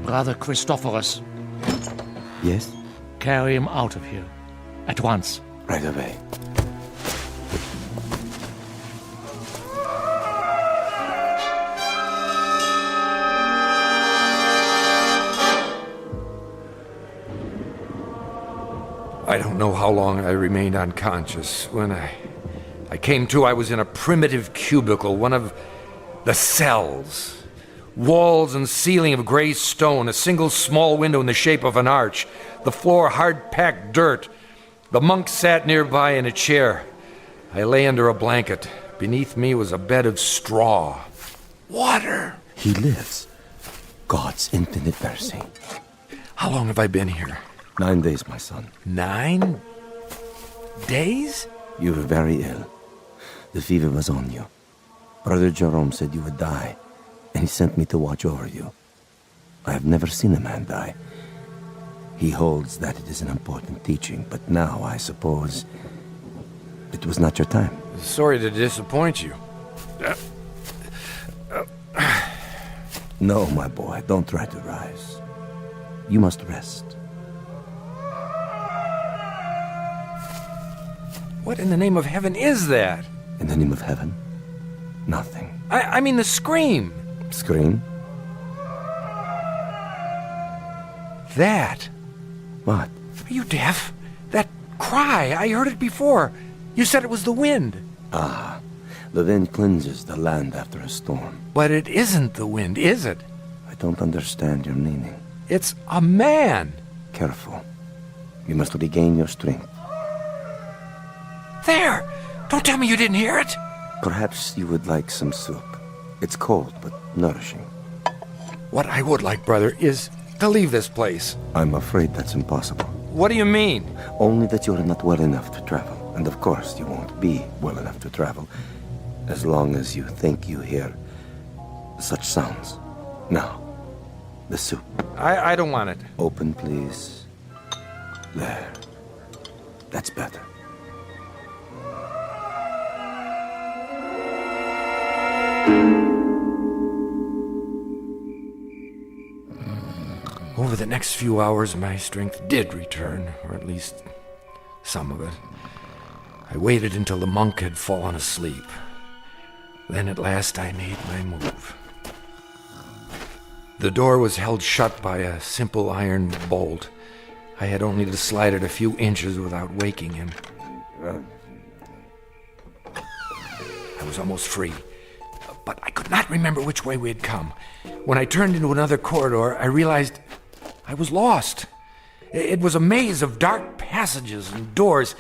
Brother Christophorus. Yes? Carry him out of here. At once. Right away. I don't know how long I remained unconscious. When I came to, I was in a primitive cubicle, one of the cells. Walls and ceiling of gray stone, a single small window in the shape of an arch, the floor hard-packed dirt. The monk sat nearby in a chair. I lay under a blanket. Beneath me was a bed of straw. Water! He lives. God's infinite mercy. How long have I been here? 9 days, my son. 9 days? You were very ill. The fever was on you. Brother Jerome said you would die, and he sent me to watch over you. I have never seen a man die. He holds that it is an important teaching, but now I suppose it was not your time. Sorry to disappoint you. No, my boy, don't try to rise. You must rest. What in the name of heaven is that? In the name of heaven? Nothing. I mean the scream. Scream? That. What? Are you deaf? That cry, I heard it before. You said it was the wind. Ah, the wind cleanses the land after a storm. But it isn't the wind, is it? I don't understand your meaning. It's a man. Careful. You must regain your strength. There! Don't tell me you didn't hear it! Perhaps you would like some soup. It's cold, but nourishing. What I would like, brother, is to leave this place. I'm afraid that's impossible. What do you mean? Only that you're not well enough to travel. And of course, you won't be well enough to travel as long as you think you hear such sounds. Now, the soup. I don't want it. Open, please. There. That's better. Over the next few hours, my strength did return, or at least some of it. I waited until the monk had fallen asleep. Then at last I made my move. The door was held shut by a simple iron bolt. I had only to slide it a few inches without waking him. I was almost free, but I could not remember which way we had come. When I turned into another corridor, I realized I was lost. It was a maze of dark passages and doors.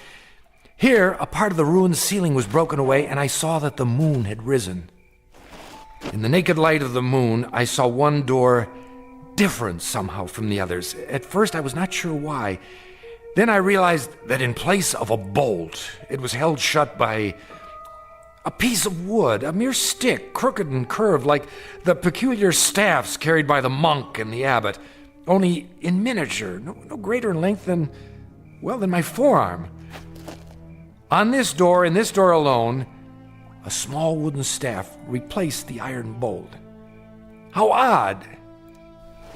Here, a part of the ruined ceiling was broken away, and I saw that the moon had risen. In the naked light of the moon, I saw one door different somehow from the others. At first, I was not sure why. Then I realized that in place of a bolt, it was held shut by a piece of wood, a mere stick, crooked and curved, like the peculiar staffs carried by the monk and the abbot, only in miniature, no greater in length than my forearm. On this door, in this door alone, a small wooden staff replaced the iron bolt. How odd!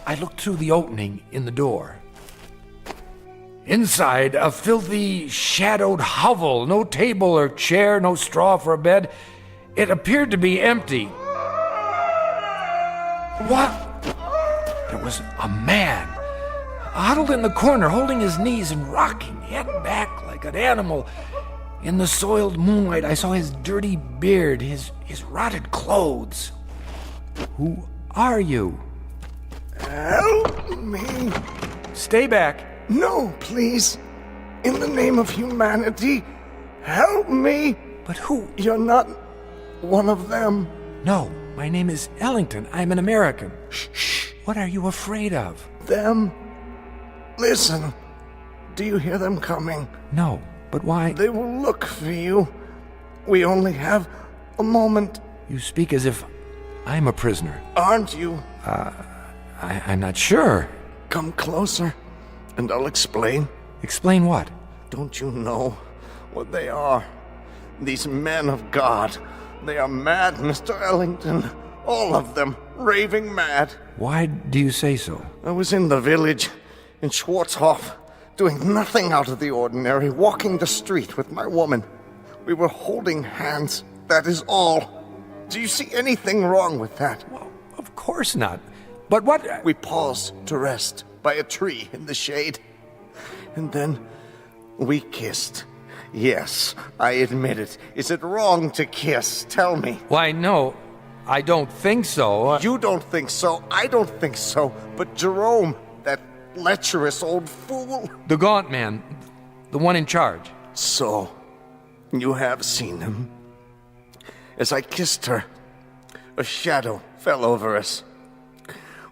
I looked through the opening in the door. Inside, a filthy, shadowed hovel. No table or chair, no straw for a bed. It appeared to be empty. What? There was a man, huddled in the corner, holding his knees and rocking, head back like an animal. In the soiled moonlight, I saw his dirty beard, his rotted clothes. Who are you? Help me. Stay back. No, please. In the name of humanity, help me. But who? You're not one of them. No, my name is Ellington. I'm an American. Shh. What are you afraid of? Them. Listen. Do you hear them coming? No, but why? They will look for you. We only have a moment. You speak as if I'm a prisoner. Aren't you? I'm not sure. Come closer, and I'll explain. Explain what? Don't you know what they are? These men of God. They are mad, Mr. Ellington. All of them, raving mad. Why do you say so? I was in the village, in Schwarzhof, doing nothing out of the ordinary, walking the street with my woman. We were holding hands, that is all. Do you see anything wrong with that? Well, of course not. But what? We paused to rest by a tree in the shade. And then we kissed. Yes, I admit it. Is it wrong to kiss? Tell me. Why, no, I don't think so. You don't think so. I don't think so. But Jerome, that lecherous old fool. The gaunt man, the one in charge. So, you have seen him. As I kissed her, a shadow fell over us.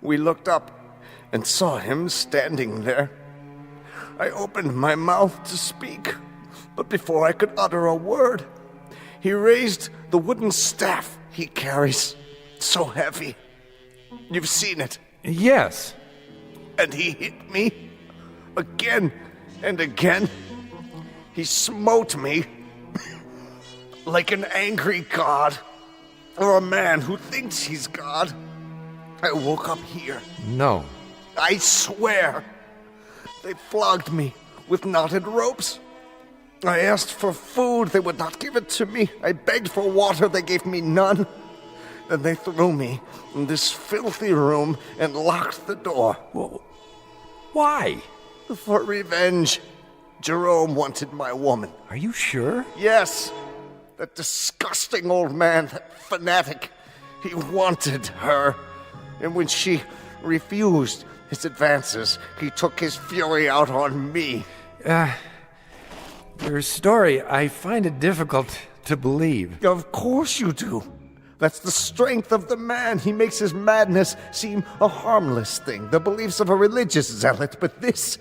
We looked up and saw him standing there. I opened my mouth to speak, but before I could utter a word, He raised the wooden staff he carries. So heavy. You've seen it. Yes. And he hit me. Again and again. He smote me. Like an angry god. Or a man who thinks he's God. I woke up here. No. I swear. They flogged me with knotted ropes. I asked for food, they would not give it to me. I begged for water, they gave me none. Then they threw me in this filthy room and locked the door. Well, why? For revenge. Jerome wanted my woman. Are you sure? Yes. That disgusting old man, that fanatic. He wanted her. And when she refused his advances, he took his fury out on me. Your story, I find it difficult to believe. Of course you do. That's the strength of the man. He makes his madness seem a harmless thing, the beliefs of a religious zealot. But this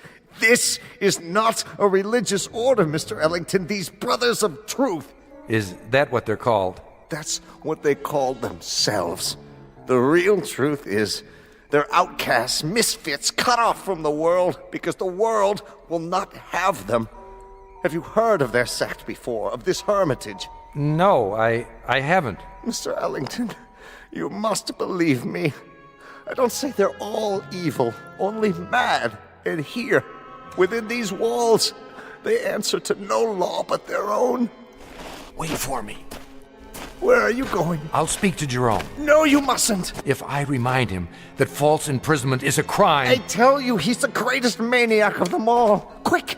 is not a religious order, Mr. Ellington. These brothers of truth. Is that what they're called? That's what they call themselves. The real truth is they're outcasts, misfits, cut off from the world because the world will not have them. Have you heard of their sect before, of this hermitage? No, I haven't. Mr. Ellington, you must believe me. I don't say they're all evil, only mad. And here, within these walls, they answer to no law but their own. Wait for me. Where are you going? I'll speak to Jerome. No, you mustn't. If I remind him that false imprisonment is a crime... I tell you, he's the greatest maniac of them all. Quick!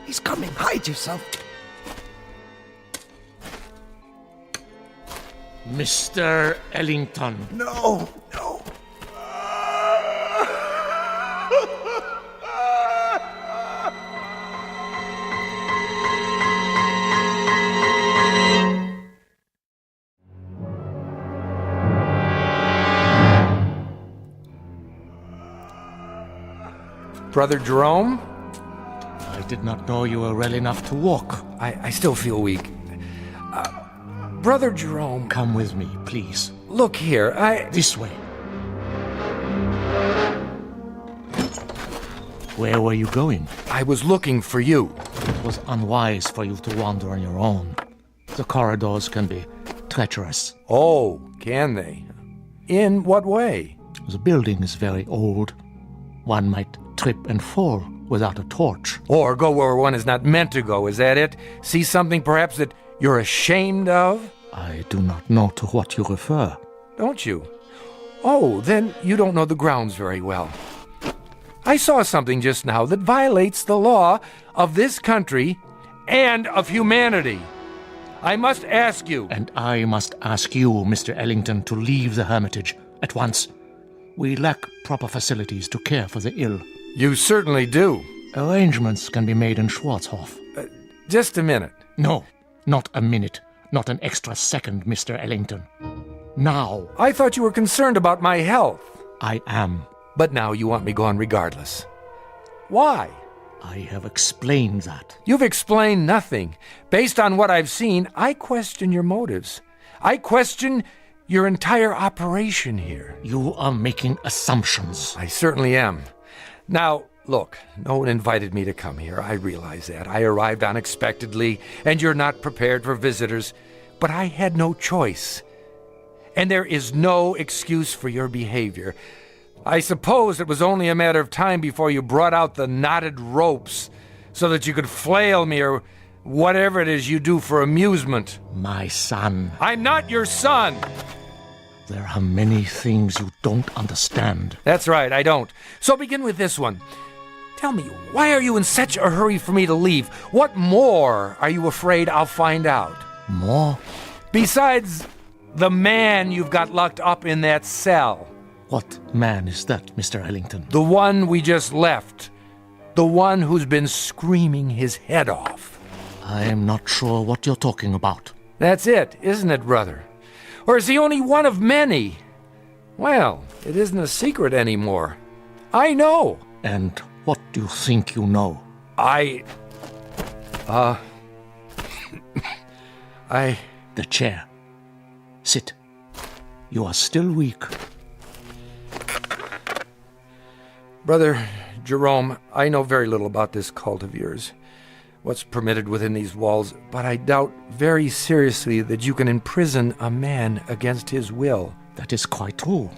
He's coming. Hide yourself. Mr. Ellington. No. Brother Jerome? I did not know you were well enough to walk. I still feel weak. Brother Jerome... Come with me, please. Look here, This way. Where were you going? I was looking for you. It was unwise for you to wander on your own. The corridors can be treacherous. Oh, can they? In what way? The building is very old. One might trip and fall without a torch. Or go where one is not meant to go, is that it? See something perhaps that you're ashamed of? I do not know to what you refer. Don't you? Oh, then you don't know the grounds very well. I saw something just now that violates the law of this country and of humanity. I must ask you. And I must ask you, Mr. Ellington, to leave the hermitage at once. We lack proper facilities to care for the ill. You certainly do. Arrangements can be made in Schwarzhof. Just a minute. No, not a minute. Not an extra second, Mr. Ellington. Now. I thought you were concerned about my health. I am. But now you want me gone regardless. Why? I have explained that. You've explained nothing. Based on what I've seen, I question your motives. I question your entire operation here. You are making assumptions. I certainly am. Now, look, no one invited me to come here. I realize that. I arrived unexpectedly, and you're not prepared for visitors. But I had no choice. And there is no excuse for your behavior. I suppose it was only a matter of time before you brought out the knotted ropes so that you could flail me or whatever it is you do for amusement. My son. I'm not your son. There are many things you don't understand. That's right, I don't. So begin with this one. Tell me, why are you in such a hurry for me to leave? What more are you afraid I'll find out? More? Besides the man you've got locked up in that cell. What man is that, Mr. Ellington? The one we just left. The one who's been screaming his head off. I am not sure what you're talking about. That's it, isn't it, brother? Or is he only one of many? Well, it isn't a secret anymore. I know. And what do you think you know? The chair. Sit. You are still weak. Brother Jerome, I know very little about this cult of yours, what's permitted within these walls, but I doubt very seriously that you can imprison a man against his will. That is quite true.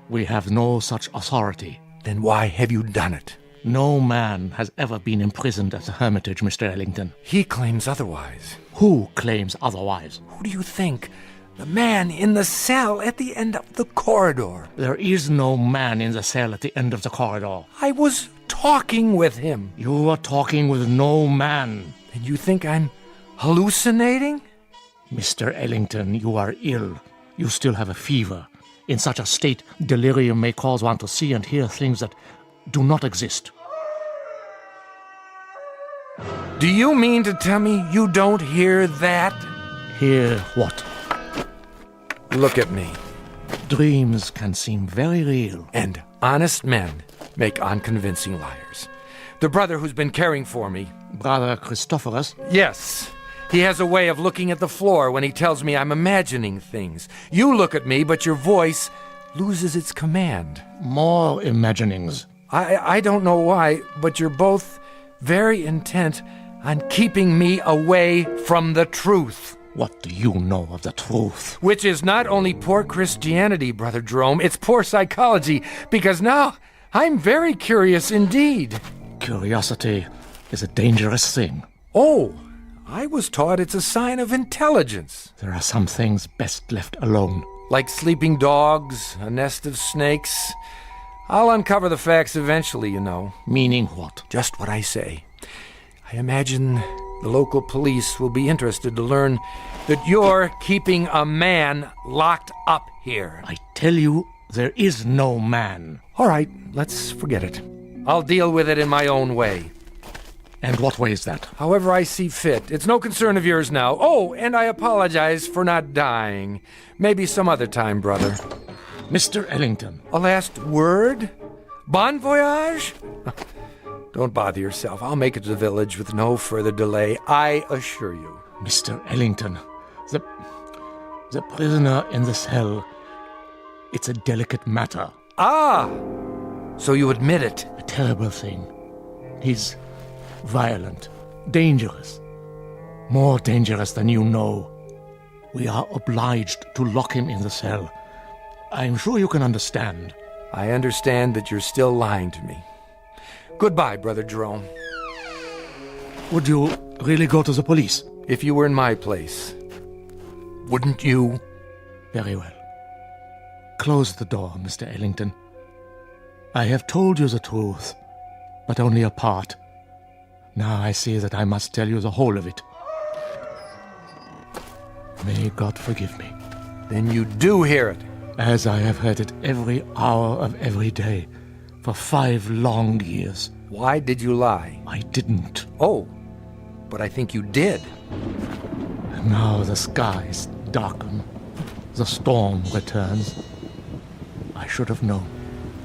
We have no such authority. Then why have you done it? No man has ever been imprisoned at the Hermitage, Mr. Ellington. He claims otherwise. Who claims otherwise? Who do you think? The man in the cell at the end of the corridor. There is no man in the cell at the end of the corridor. I was talking with him. You were talking with no man. And you think I'm hallucinating? Mr. Ellington, you are ill. You still have a fever. In such a state, delirium may cause one to see and hear things that do not exist. Do you mean to tell me you don't hear that? Hear what? Look at me. Dreams can seem very real. And honest men make unconvincing liars. The brother who's been caring for me. Brother Christophorus? Yes. He has a way of looking at the floor when he tells me I'm imagining things. You look at me, but your voice loses its command. More imaginings. I don't know why, but you're both very intent on keeping me away from the truth. What do you know of the truth? Which is not only poor Christianity, Brother Jerome, it's poor psychology, because now I'm very curious indeed. Curiosity is a dangerous thing. Oh, I was taught it's a sign of intelligence. There are some things best left alone. Like sleeping dogs, a nest of snakes. I'll uncover the facts eventually, you know. Meaning what? Just what I say. I imagine the local police will be interested to learn that you're keeping a man locked up here. I tell you, there is no man. All right, let's forget it. I'll deal with it in my own way. And what way is that? However I see fit. It's no concern of yours now. Oh, and I apologize for not dying. Maybe some other time, brother. Mr. Ellington. A last word? Bon voyage? Don't bother yourself. I'll make it to the village with no further delay, I assure you. Mr. Ellington, the prisoner in the cell, it's a delicate matter. Ah! So you admit it? A terrible thing. He's violent, dangerous, more dangerous than you know. We are obliged to lock him in the cell. I'm sure you can understand. I understand that you're still lying to me. Goodbye, Brother Jerome. Would you really go to the police? If you were in my place, wouldn't you? Very well. Close the door, Mr. Ellington. I have told you the truth, but only a part. Now I see that I must tell you the whole of it. May God forgive me. Then you do hear it. As I have heard it every hour of every day, for 5 long years. Why did you lie? I didn't. Oh, but I think you did. And now the skies darken. The storm returns. I should have known.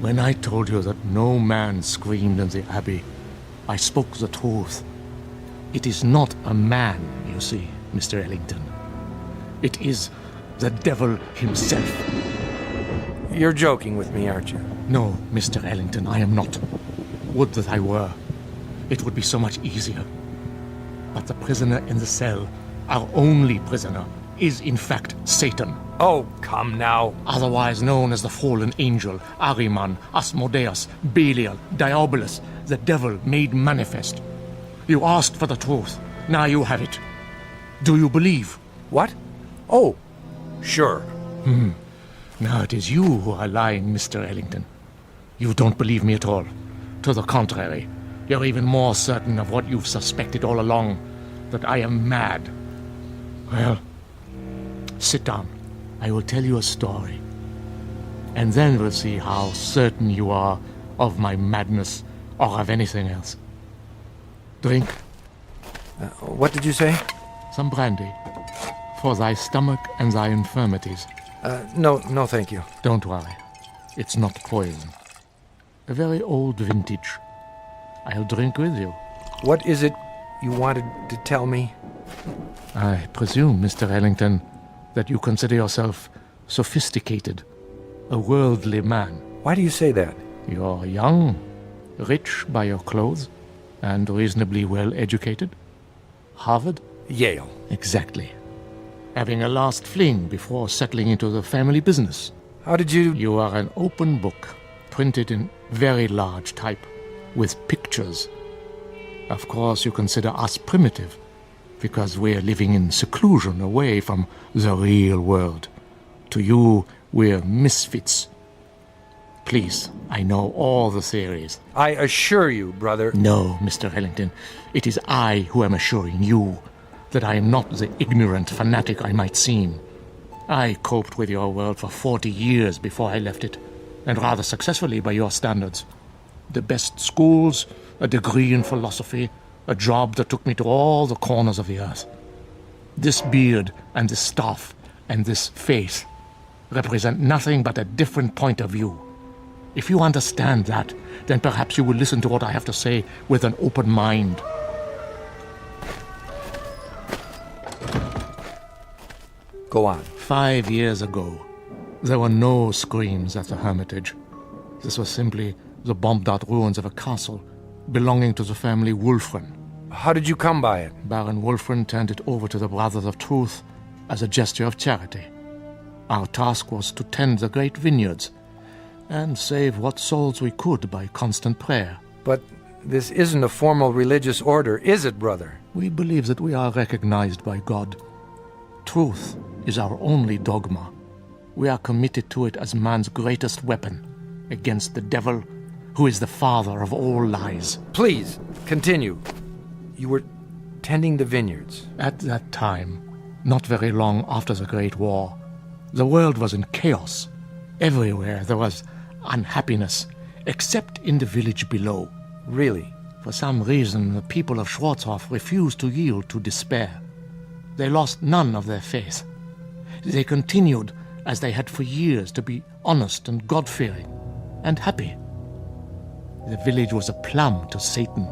When I told you that no man screamed in the abbey, I spoke the truth. It is not a man, you see, Mr. Ellington. It is the devil himself. You're joking with me, aren't you? No, Mr. Ellington, I am not. Would that I were. It would be so much easier. But the prisoner in the cell, our only prisoner, is in fact Satan. Oh, come now. Otherwise known as the fallen angel, Ahriman, Asmodeus, Belial, Diabolus, the devil made manifest. You asked for the truth. Now you have it. Do you believe? What? Oh, sure. Now it is you who are lying, Mr. Ellington. You don't believe me at all. To the contrary, you're even more certain of what you've suspected all along, that I am mad. Well, sit down. I will tell you a story. And then we'll see how certain you are of my madness or of anything else. Drink. What did you say? Some brandy. For thy stomach and thy infirmities. No, thank you. Don't worry. It's not poison. A very old vintage. I'll drink with you. What is it you wanted to tell me? I presume, Mr. Ellington, that you consider yourself sophisticated, a worldly man. Why do you say that? You're young, rich by your clothes, and reasonably well educated. Harvard? Yale. Exactly. Having a last fling before settling into the family business. How did you... You are an open book, printed in very large type, with pictures. Of course, you consider us primitive, because we're living in seclusion away from the real world. To you, we're misfits. Please, I know all the theories. I assure you, brother... No, Mr. Ellington. It is I who am assuring you that I am not the ignorant fanatic I might seem. I coped with your world for 40 years before I left it, and rather successfully by your standards. The best schools, a degree in philosophy, a job that took me to all the corners of the earth. This beard and this staff and this face represent nothing but a different point of view. If you understand that, then perhaps you will listen to what I have to say with an open mind. Go on. 5 years ago, there were no screams at the Hermitage. This was simply the bombed-out ruins of a castle belonging to the family Wulfren. How did you come by it? Baron Wulfren turned it over to the Brothers of Truth as a gesture of charity. Our task was to tend the great vineyards and save what souls we could by constant prayer. But this isn't a formal religious order, is it, brother? We believe that we are recognized by God. Truth is our only dogma. We are committed to it as man's greatest weapon against the devil, who is the father of all lies. Please, continue. You were tending the vineyards. At that time, not very long after the Great War, the world was in chaos. Everywhere there was unhappiness, except in the village below. Really? For some reason, the people of Schwarzhof refused to yield to despair. They lost none of their faith. They continued, as they had for years, to be honest and God-fearing and happy. The village was a plum to Satan,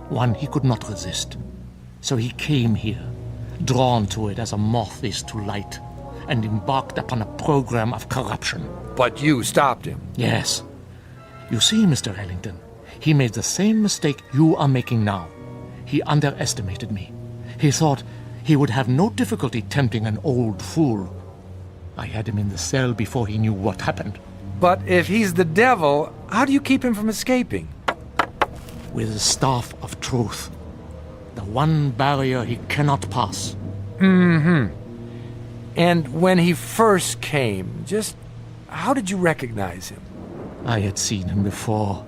one he could not resist. So he came here, drawn to it as a moth is to light, and embarked upon a program of corruption. But you stopped him. Yes. You see, Mr. Ellington, he made the same mistake you are making now. He underestimated me. He thought he would have no difficulty tempting an old fool. I had him in the cell before he knew what happened. But if he's the devil, how do you keep him from escaping? With the staff of truth. The one barrier he cannot pass. Mm-hmm. And when he first came, just how did you recognize him? I had seen him before,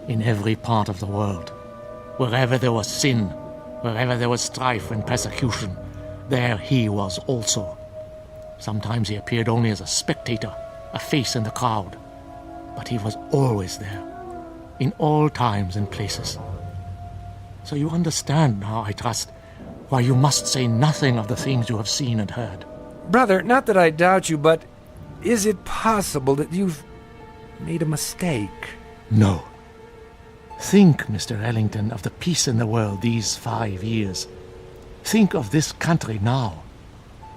in every part of the world. Wherever there was sin, wherever there was strife and persecution, there he was also. Sometimes he appeared only as a spectator, a face in the crowd. But he was always there, in all times and places. So you understand now, I trust, why you must say nothing of the things you have seen and heard. Brother, not that I doubt you, but is it possible that you've made a mistake? No. Think, Mr. Ellington, of the peace in the world these 5 years. Think of this country now.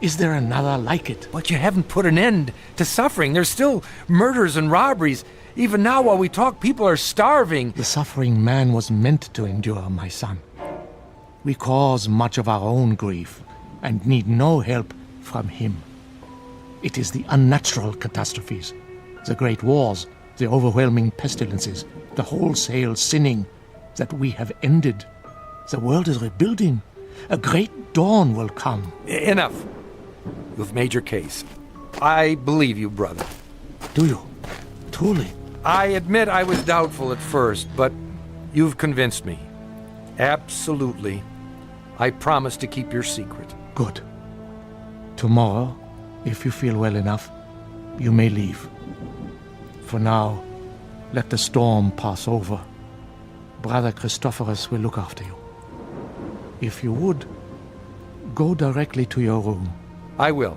Is there another like it? But you haven't put an end to suffering. There's still murders and robberies. Even now, while we talk, people are starving. The suffering man was meant to endure, my son. We cause much of our own grief and need no help from him. It is the unnatural catastrophes, the great wars, the overwhelming pestilences, the wholesale sinning that we have ended. The world is rebuilding. A great dawn will come. Enough. You've made your case. I believe you, brother. Do you? Truly? I admit I was doubtful at first, but you've convinced me. Absolutely. I promise to keep your secret. Good. Tomorrow, if you feel well enough, you may leave. For now, let the storm pass over. Brother Christophorus will look after you. If you would, go directly to your room. I will.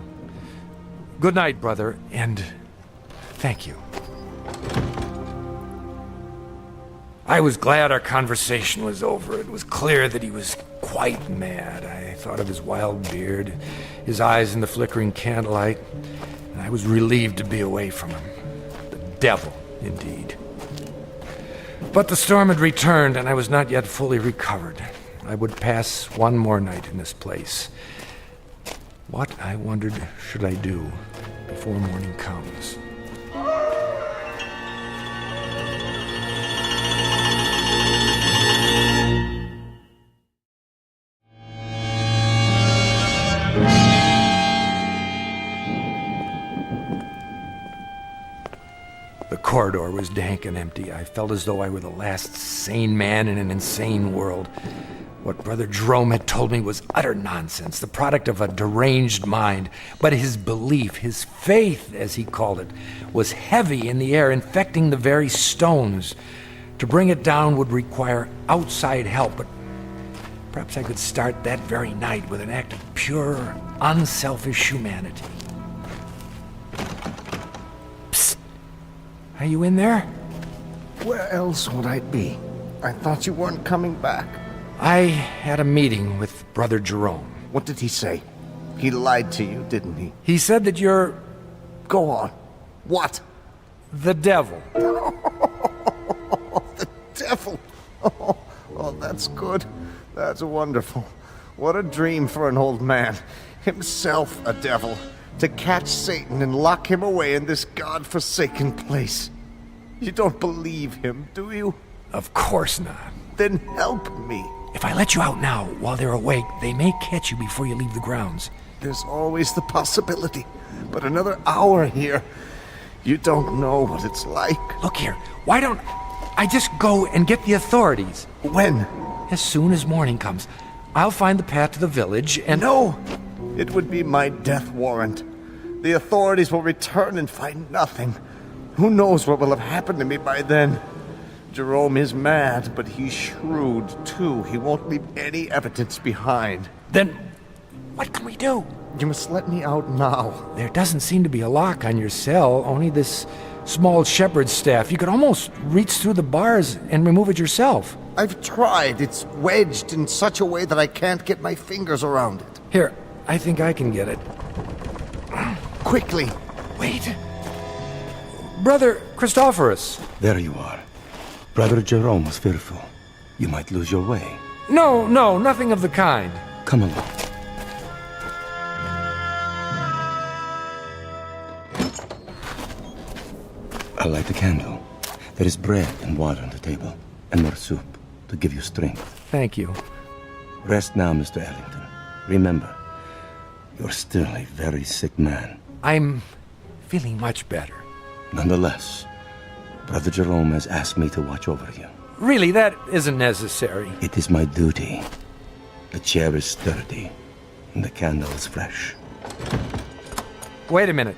Good night, brother, and thank you. I was glad our conversation was over. It was clear that he was quite mad. I thought of his wild beard, his eyes in the flickering candlelight, and I was relieved to be away from him. The devil, indeed. But the storm had returned, and I was not yet fully recovered. I would pass one more night in this place. What, I wondered, should I do before morning comes? The corridor was dank and empty. I felt as though I were the last sane man in an insane world. What Brother Jerome had told me was utter nonsense, the product of a deranged mind. But his belief, his faith, as he called it, was heavy in the air, infecting the very stones. To bring it down would require outside help, but perhaps I could start that very night with an act of pure, unselfish humanity. Psst! Are you in there? Where else would I be? I thought you weren't coming back. I had a meeting with Brother Jerome. What did he say? He lied to you, didn't he? He said that you're... Go on. What? The devil. The devil. Oh, that's good. That's wonderful. What a dream for an old man. Himself a devil. To catch Satan and lock him away in this God-forsaken place. You don't believe him, do you? Of course not. Then help me. If I let you out now, while they're awake, they may catch you before you leave the grounds. There's always the possibility. But another hour here, you don't know what it's like. Look here, why don't I just go and get the authorities? When? As soon as morning comes. I'll find the path to the village and... No! It would be my death warrant. The authorities will return and find nothing. Who knows what will have happened to me by then? Jerome is mad, but he's shrewd, too. He won't leave any evidence behind. Then, what can we do? You must let me out now. There doesn't seem to be a lock on your cell, only this small shepherd's staff. You could almost reach through the bars and remove it yourself. I've tried. It's wedged in such a way that I can't get my fingers around it. Here, I think I can get it. Quickly. Wait. Brother Christophorus. There you are. Brother Jerome was fearful. You might lose your way. No, nothing of the kind. Come along. I'll light the candle. There is bread and water on the table, and more soup to give you strength. Thank you. Rest now, Mr. Ellington. Remember, you're still a very sick man. I'm feeling much better. Nonetheless, Brother Jerome has asked me to watch over you. Really, that isn't necessary. It is my duty. The chair is sturdy, and the candle is fresh. Wait a minute.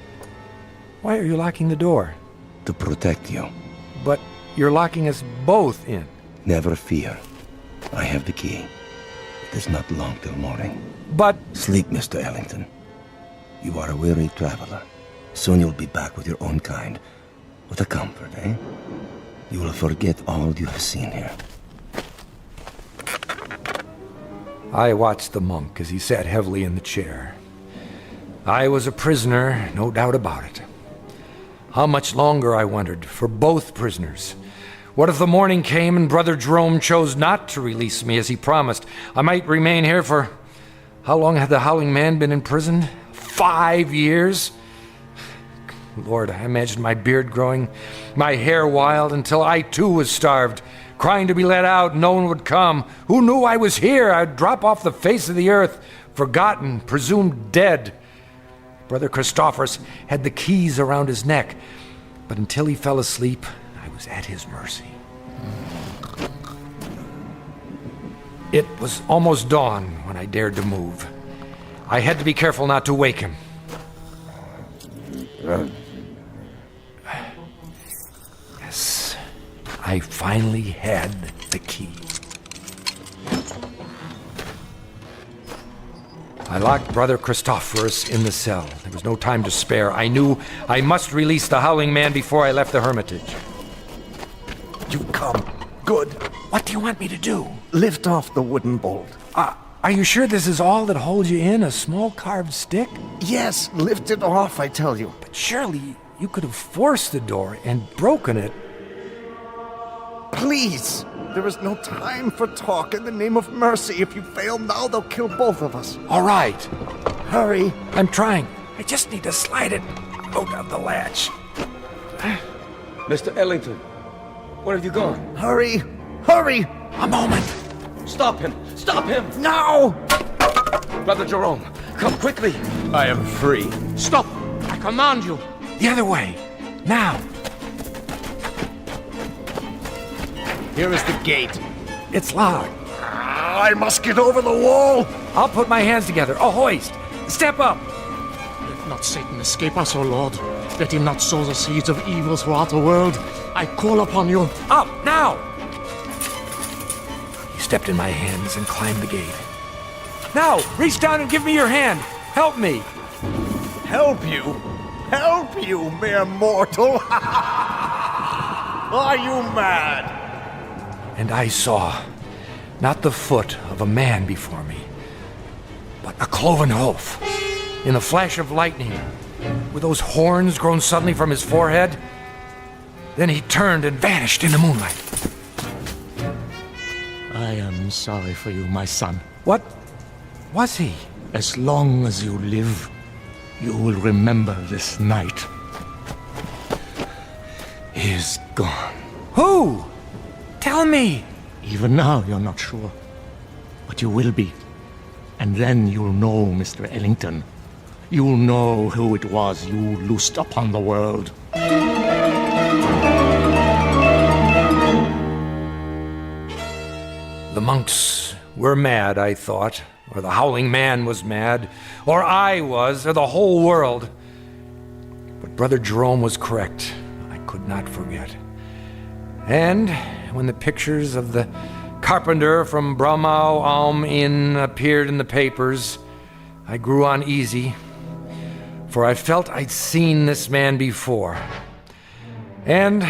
Why are you locking the door? To protect you. But you're locking us both in. Never fear. I have the key. It is not long till morning. But... Sleep, Mr. Ellington. You are a weary traveler. Soon you'll be back with your own kind. With a comfort, eh? You will forget all you have seen here. I watched the monk as he sat heavily in the chair. I was a prisoner, no doubt about it. How much longer, I wondered, for both prisoners? What if the morning came and Brother Jerome chose not to release me as he promised? I might remain here for... How long had the Howling Man been in prison? 5 years? Lord, I imagined my beard growing, my hair wild, until I too was starved, crying to be let out. No one would come. Who knew I was here? I'd drop off the face of the earth, forgotten, presumed dead. Brother Christophorus had the keys around his neck, but until he fell asleep, I was at his mercy. It was almost dawn when I dared to move. I had to be careful not to wake him. Yes, I finally had the key. I locked Brother Christophorus in the cell. There was no time to spare. I knew I must release the Howling Man before I left the hermitage. You come. good. What do you want me to do? Lift off the wooden bolt. Are you sure this is all that holds you in, a small carved stick? Yes, lift it off, I tell you. But surely you could have forced the door and broken it. Please! There is no time for talk. In the name of mercy, if you fail now, they'll kill both of us. All right. Hurry. I'm trying. I just need to slide it out of the latch. Mr. Ellington, where have you gone? Hurry! Hurry! A moment. Stop him! Stop him! Now! Brother Jerome, come quickly. I am free. Stop! I command you. The other way. Now. Here is the gate. It's locked. I must get over the wall. I'll put my hands together. A hoist. Step up. Let not Satan escape us, O Lord. Let him not sow the seeds of evil throughout the world. I call upon you. Up, now! He stepped in my hands and climbed the gate. Now, reach down and give me your hand. Help me. Help you? Help you, mere mortal? Are you mad? And I saw not the foot of a man before me, but a cloven hoof. In the flash of lightning, with those horns grown suddenly from his forehead, then he turned and vanished in the moonlight. I am sorry for you, my son. What was he? As long as you live, you will remember this night. He is gone. Who? Tell me. Even now, you're not sure. But you will be. And then you'll know, Mr. Ellington. You'll know who it was you loosed upon the world. The monks were mad, I thought. Or the howling man was mad. Or I was, or the whole world. But Brother Jerome was correct. I could not forget. And when the pictures of the carpenter from Bromau Alm Inn appeared in the papers, I grew uneasy, for I felt I'd seen this man before. And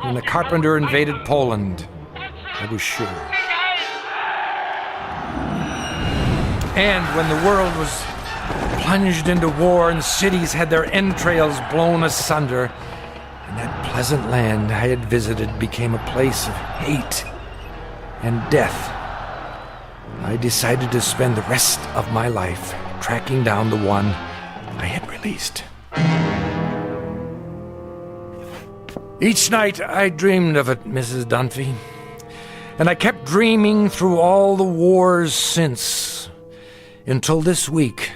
when the carpenter invaded Poland, I was sure. And when the world was plunged into war and cities had their entrails blown asunder, and that pleasant land I had visited became a place of hate and death, I decided to spend the rest of my life tracking down the one I had released. Each night I dreamed of it, Mrs. Dunphy, and I kept dreaming through all the wars since, until this week.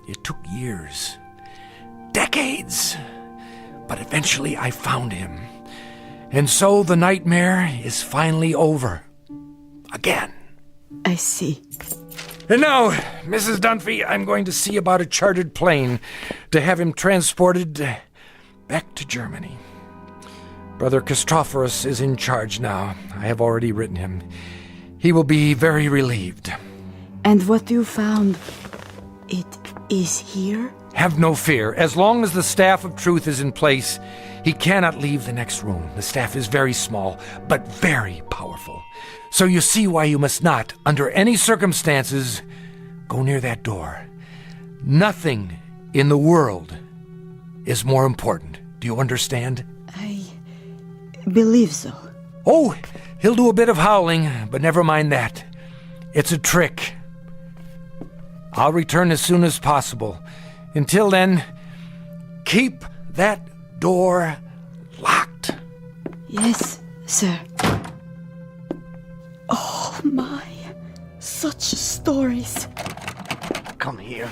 It took years, decades, but eventually I found him. And so the nightmare is finally over. Again. I see. And now, Mrs. Dunphy, I'm going to see about a chartered plane to have him transported back to Germany. Brother Christophorus is in charge now. I have already written him. He will be very relieved. And what you found, it is here? Have no fear. As long as the staff of truth is in place, he cannot leave the next room. The staff is very small, but very powerful. So you see why you must not, under any circumstances, go near that door. Nothing in the world is more important. Do you understand? I believe so. Oh, he'll do a bit of howling, but never mind that. It's a trick. I'll return as soon as possible. Until then, keep that door locked. Yes, sir. Oh, my. Such stories. Come here.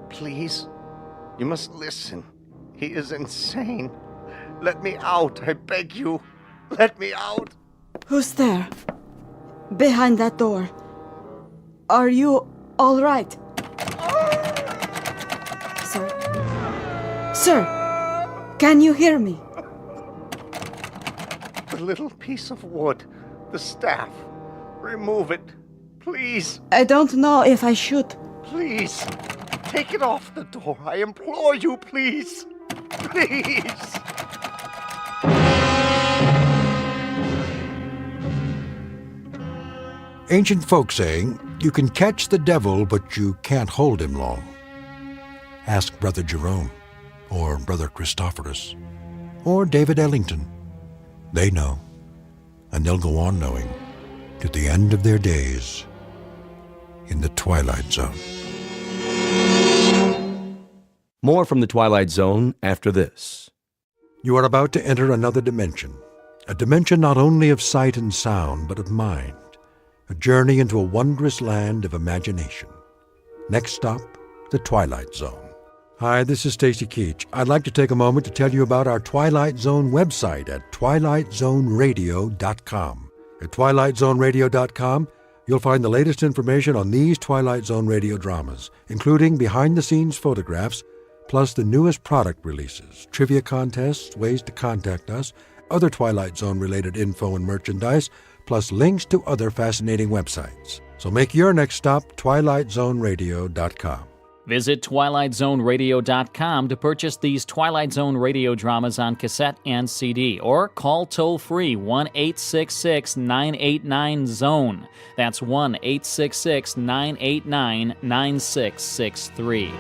Please. You must listen. He is insane. Let me out, I beg you. Let me out. Who's there? Behind that door. Are you all right? Sir? Sir, can you hear me? The little piece of wood, the staff. Remove it, please. I don't know if I should. Please, take it off the door. I implore you, please. Please. Ancient folk saying, you can catch the devil, but you can't hold him long. Ask Brother Jerome, or Brother Christophorus, or David Ellington. They know, and they'll go on knowing to the end of their days in the Twilight Zone. More from the Twilight Zone after this. You are about to enter another dimension, a dimension not only of sight and sound, but of mind, a journey into a wondrous land of imagination. Next stop, the Twilight Zone. Hi, this is Stacy Keach. I'd like to take a moment to tell you about our Twilight Zone website at twilightzoneradio.com. At twilightzoneradio.com, you'll find the latest information on these Twilight Zone radio dramas, including behind-the-scenes photographs, plus the newest product releases, trivia contests, ways to contact us, other Twilight Zone-related info and merchandise, plus links to other fascinating websites. So make your next stop twilightzoneradio.com. Visit twilightzoneradio.com to purchase these Twilight Zone radio dramas on cassette and CD, or call toll-free 1-866-989-ZONE. That's 1-866-989-9663.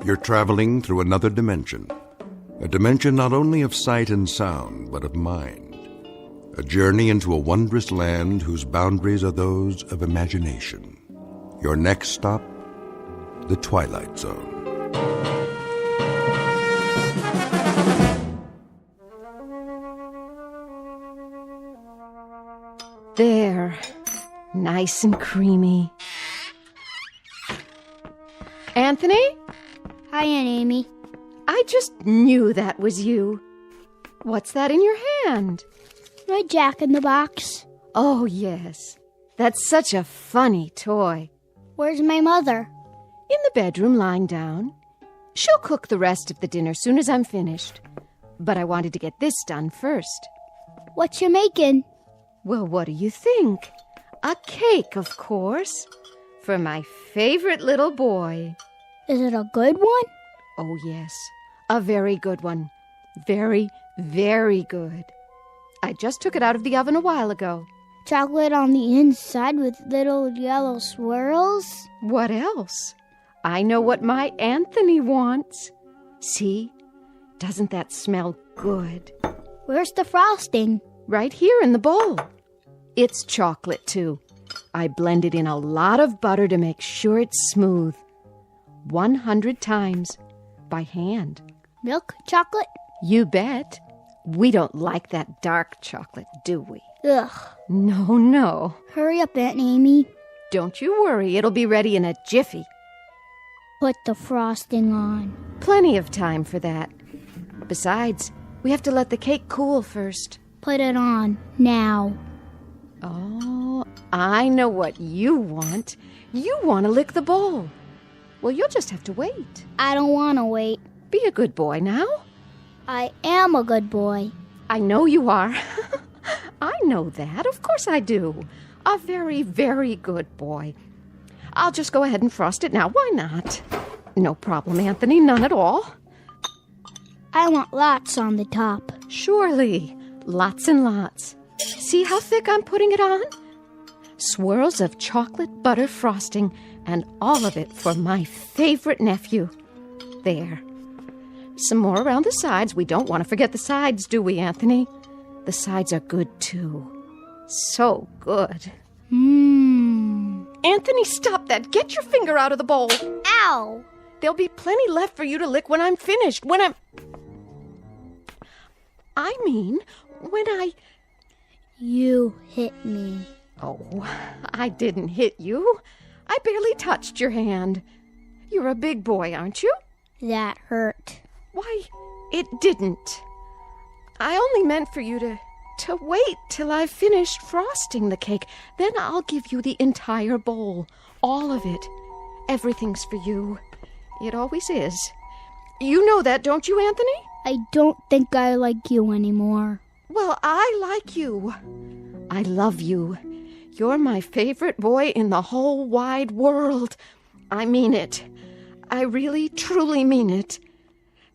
You're traveling through another dimension, a dimension not only of sight and sound, but of mind, a journey into a wondrous land whose boundaries are those of imagination. Your next stop, the Twilight Zone. There, nice and creamy. Anthony? Hi, Aunt Amy. I just knew that was you. What's that in your hand? My Jack-in-the-Box. Oh, yes. That's such a funny toy. Where's my mother? In the bedroom, lying down. She'll cook the rest of the dinner soon as I'm finished. But I wanted to get this done first. What you making? Well, what do you think? A cake, of course. For my favorite little boy. Is it a good one? Oh, yes. A very good one. Very, very good. I just took it out of the oven a while ago. Chocolate on the inside with little yellow swirls? What else? I know what my Anthony wants. See? Doesn't that smell good? Where's the frosting? Right here in the bowl. It's chocolate, too. I blended in a lot of butter to make sure it's smooth. 100 times. By hand. Milk chocolate? You bet. We don't like that dark chocolate, do we? Ugh. No. Hurry up, Aunt Amy. Don't you worry. It'll be ready in a jiffy. Put the frosting on. Plenty of time for that. Besides, we have to let the cake cool first. Put it on. Now. Oh, I know what you want. You want to lick the bowl. Well, you'll just have to wait. I don't want to wait. Be a good boy now. I am a good boy. I know you are. I know that. Of course I do. A very, very good boy. I'll just go ahead and frost it now. Why not? No problem, Anthony. None at all. I want lots on the top. Surely. Lots and lots. See how thick I'm putting it on? Swirls of chocolate butter frosting, and all of it for my favorite nephew. There. Some more around the sides. We don't want to forget the sides, do we, Anthony? The sides are good, too. So good. Anthony, stop that. Get your finger out of the bowl. Ow! There'll be plenty left for you to lick when I'm finished. When You hit me. Oh, I didn't hit you. I barely touched your hand. You're a big boy, aren't you? That hurt. Why, it didn't. I only meant for you to wait till I've finished frosting the cake. Then I'll give you the entire bowl. All of it. Everything's for you. It always is. You know that, don't you, Anthony? I don't think I like you anymore. Well, I like you. I love you. You're my favorite boy in the whole wide world. I mean it. I really, truly mean it.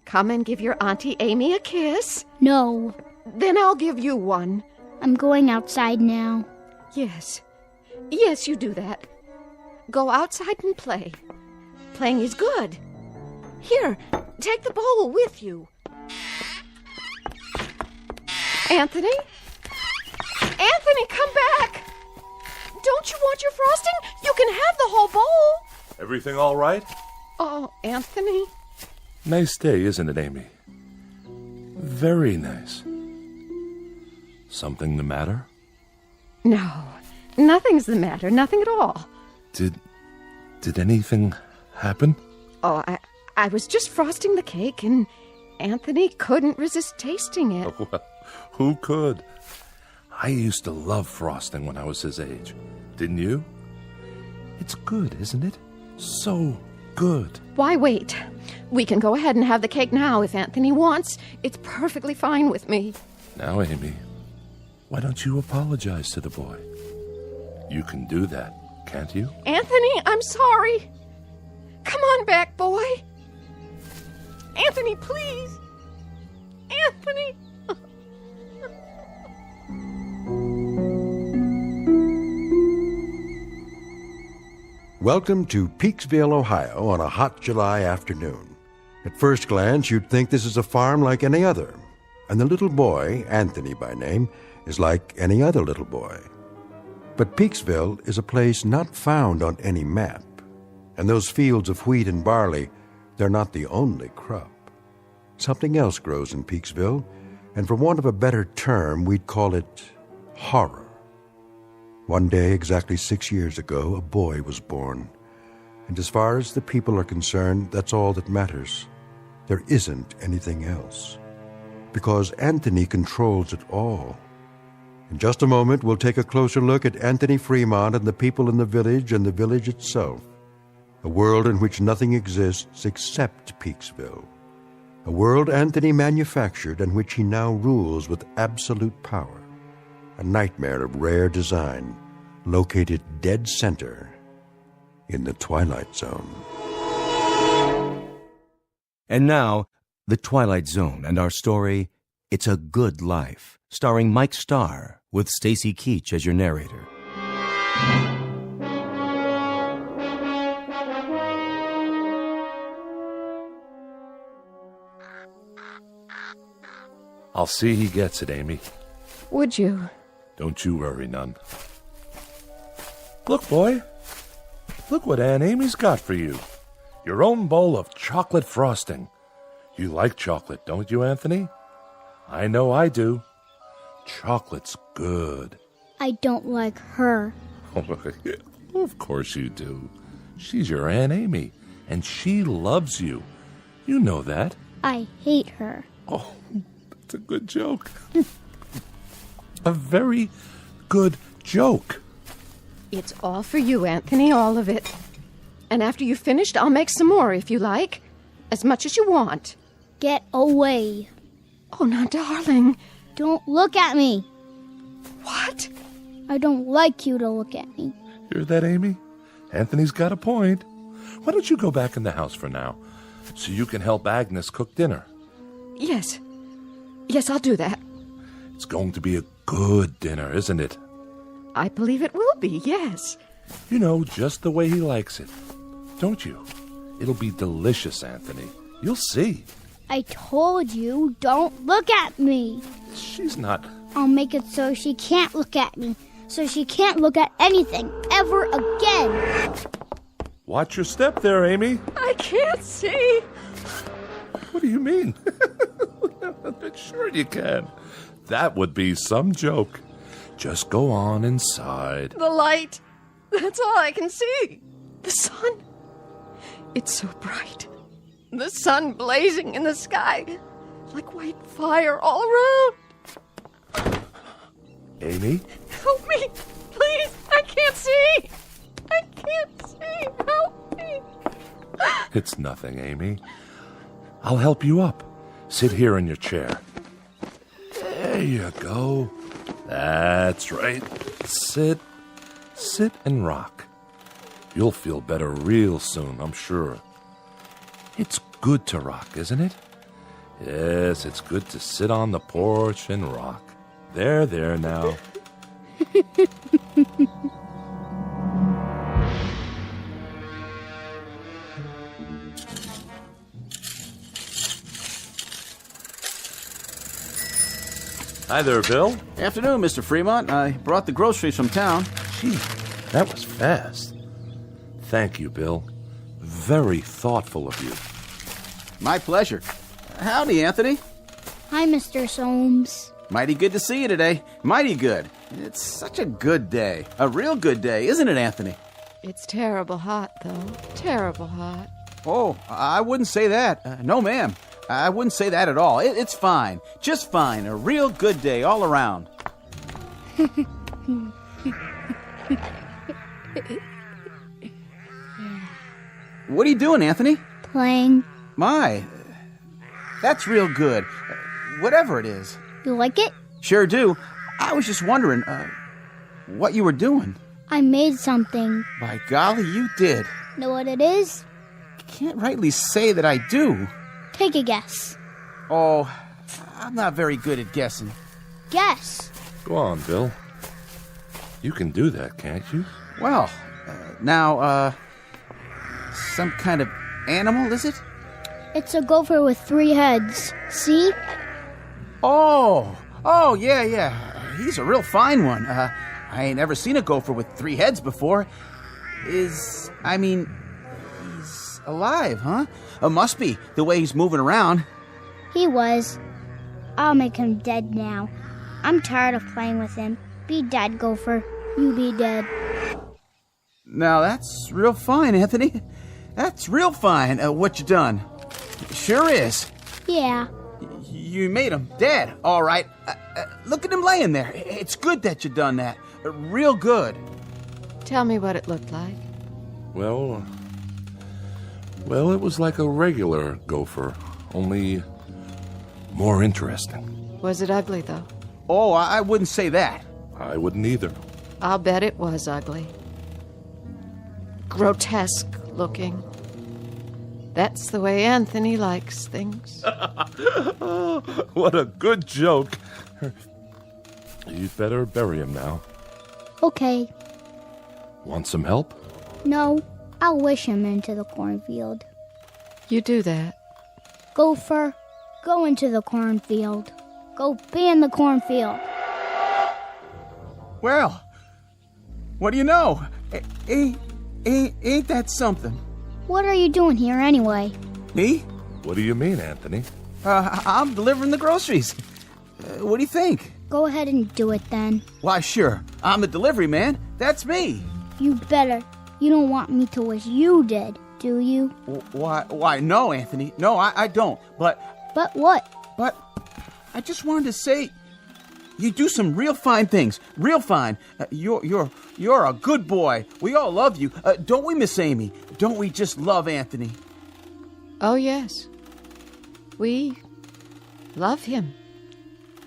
Come and give your Auntie Amy a kiss. No. Then I'll give you one. I'm going outside now. Yes. Yes, you do that. Go outside and play. Playing is good. Here, take the bowl with you. Anthony? Anthony, come back! Don't you want your frosting? You can have the whole bowl. Everything all right? Oh, Anthony. Nice day, isn't it, Amy? Very nice. Something the matter? No, nothing's the matter. Nothing at all. Did anything happen? Oh, I was just frosting the cake, and Anthony couldn't resist tasting it. Well, who could? I used to love frosting when I was his age. Didn't you? It's good, isn't it? So good. Why wait? We can go ahead and have the cake now if Anthony wants. It's perfectly fine with me. Now, Amy, why don't you apologize to the boy? You can do that, can't you? Anthony, I'm sorry. Come on back, boy. Anthony, please. Anthony. Welcome to Peaksville, Ohio on a hot July afternoon. At first glance, you'd think this is a farm like any other, and the little boy, Anthony by name, is like any other little boy. But Peaksville is a place not found on any map, and those fields of wheat and barley, they're not the only crop. Something else grows in Peaksville, and for want of a better term, we'd call it horror. One day, exactly 6 years ago, a boy was born. And as far as the people are concerned, that's all that matters. There isn't anything else. Because Anthony controls it all. In just a moment, we'll take a closer look at Anthony Fremont and the people in the village and the village itself. A world in which nothing exists except Peaksville. A world Anthony manufactured and which he now rules with absolute power. A nightmare of rare design, located dead center in the Twilight Zone. And now, The Twilight Zone and our story, It's a Good Life, starring Mike Starr, with Stacy Keach as your narrator. I'll see he gets it, Amy. Would you? Don't you worry none. Look, boy. Look what Aunt Amy's got for you. Your own bowl of chocolate frosting. You like chocolate, don't you, Anthony? I know I do. Chocolate's good. I don't like her. Of course you do. She's your Aunt Amy, and she loves you. You know that. I hate her. Oh, that's a good joke. A very good joke. It's all for you, Anthony, all of it. And after you've finished, I'll make some more if you like. As much as you want. Get away. Oh, now, darling. Don't look at me. What? I don't like you to look at me. Hear that, Amy? Anthony's got a point. Why don't you go back in the house for now, so you can help Agnes cook dinner? Yes. Yes, I'll do that. It's going to be a good dinner, isn't it? I believe it will be, yes. You know, just the way he likes it. Don't you? It'll be delicious, Anthony. You'll see. I told you, don't look at me. She's not... I'll make it so she can't look at me. So she can't look at anything ever again. Watch your step there, Amy. I can't see. What do you mean? Sure you can. That would be some joke. Just go on inside. The light. That's all I can see. The sun. It's so bright. The sun blazing in the sky. Like white fire all around. Amy? Help me. Please. I can't see. I can't see. Help me. It's nothing, Amy. I'll help you up. Sit here in your chair. There you go. That's right. Sit and rock. You'll feel better real soon, I'm sure. It's good to rock, isn't it? Yes, it's good to sit on the porch and rock. There now. Hi there, Bill. Afternoon, Mr. Fremont. I brought the groceries from town. Gee, that was fast. Thank you, Bill. Very thoughtful of you. My pleasure. Howdy, Anthony. Hi, Mr. Soames. Mighty good to see you today. Mighty good. It's such a good day. A real good day, isn't it, Anthony? It's terrible hot, though. Terrible hot. Oh, I wouldn't say that. No, ma'am. I wouldn't say that at all. It's fine. Just fine. A real good day all around. What are you doing, Anthony? Playing. My, that's real good. Whatever it is. You like it? Sure do. I was just wondering, what you were doing. I made something. By golly, you did. Know what it is? Can't rightly say that I do. Take a guess. Oh, I'm not very good at guessing. Guess. Go on, Bill. You can do that, can't you? Well, now, some kind of animal, is it? It's a gopher with 3 heads. See? Oh, yeah. He's a real fine one. I ain't ever seen a gopher with 3 heads before. He's alive, huh? Must be, the way he's moving around. He was. I'll make him dead now. I'm tired of playing with him. Be dead, gopher. You be dead. Now, that's real fine, Anthony. That's real fine, what you done. Sure is. Yeah. You made him dead, all right. Look at him laying there. It's good that you done that. Real good. Tell me what it looked like. Well, it was like a regular gopher, only more interesting. Was it ugly, though? Oh, I wouldn't say that. I wouldn't either. I'll bet it was ugly. Grotesque looking. That's the way Anthony likes things. What a good joke. You'd better bury him now. Okay. Want some help? No, I'll wish him into the cornfield. You do that. Gopher, go into the cornfield. Go be in the cornfield. Well, what do you know? Ain't that something? What are you doing here anyway? Me? What do you mean, Anthony? I'm delivering the groceries. What do you think? Go ahead and do it then. Why, sure. I'm the delivery man. That's me. You better. You don't want me to wish you did, do you? Why, no, Anthony. No, I don't. But what? But I just wanted to say, you do some real fine things. Real fine. You're a good boy. We all love you. Don't we, Miss Amy? Don't we just love Anthony? Oh, yes. We love him.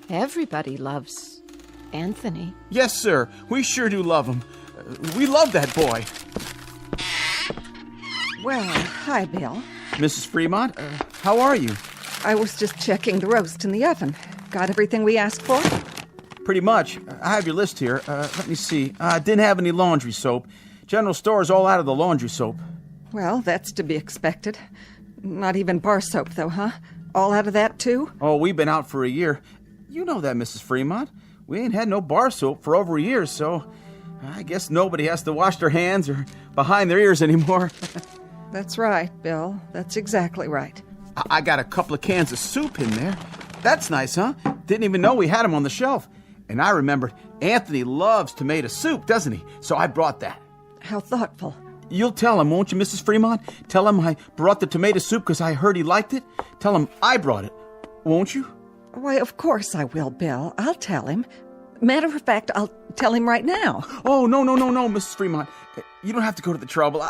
Everybody loves Anthony. Yes, sir. We sure do love him. We love that boy. Well, hi, Bill. Mrs. Fremont, how are you? I was just checking the roast in the oven. Got everything we asked for? Pretty much. I have your list here. Let me see. Didn't have any laundry soap. General store's all out of the laundry soap. Well, that's to be expected. Not even bar soap, though, huh? All out of that, too? Oh, we've been out for a year. You know that, Mrs. Fremont. We ain't had no bar soap for over a year, so I guess nobody has to wash their hands or behind their ears anymore. That's right, Bill. That's exactly right. I got a couple of cans of soup in there. That's nice, huh? Didn't even know we had them on the shelf. And I remembered Anthony loves tomato soup, doesn't he? So I brought that. How thoughtful. You'll tell him, won't you, Mrs. Fremont? Tell him I brought the tomato soup because I heard he liked it. Tell him I brought it, won't you? Why, of course I will, Bill. I'll tell him. Matter of fact, I'll tell him right now. Oh, no, Mrs. Fremont. You don't have to go to the trouble.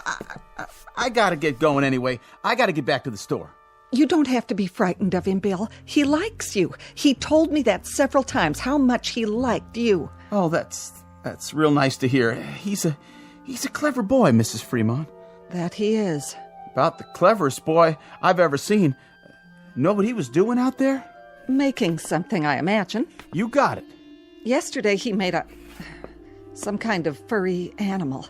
I gotta get going anyway. I gotta get back to the store. You don't have to be frightened of him, Bill. He likes you. He told me that several times, how much he liked you. Oh, that's real nice to hear. He's He's a clever boy, Mrs. Fremont. That he is. About the cleverest boy I've ever seen. Know what he was doing out there? Making something, I imagine. You got it. Yesterday he made some kind of furry animal.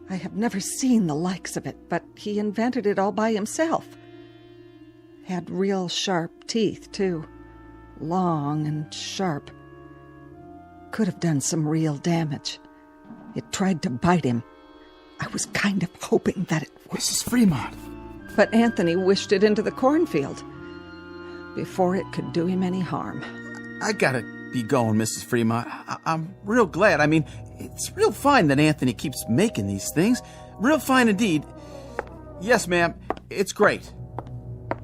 I have never seen the likes of it, but he invented it all by himself. Had real sharp teeth, too. Long and sharp. Could have done some real damage. It tried to bite him. I was kind of hoping that it would. Mrs. Fremont. But Anthony wished it into the cornfield before it could do him any harm. I gotta be going, Mrs. Fremont. I'm real glad. I mean, it's real fine that Anthony keeps making these things. Real fine indeed. Yes, ma'am. It's great.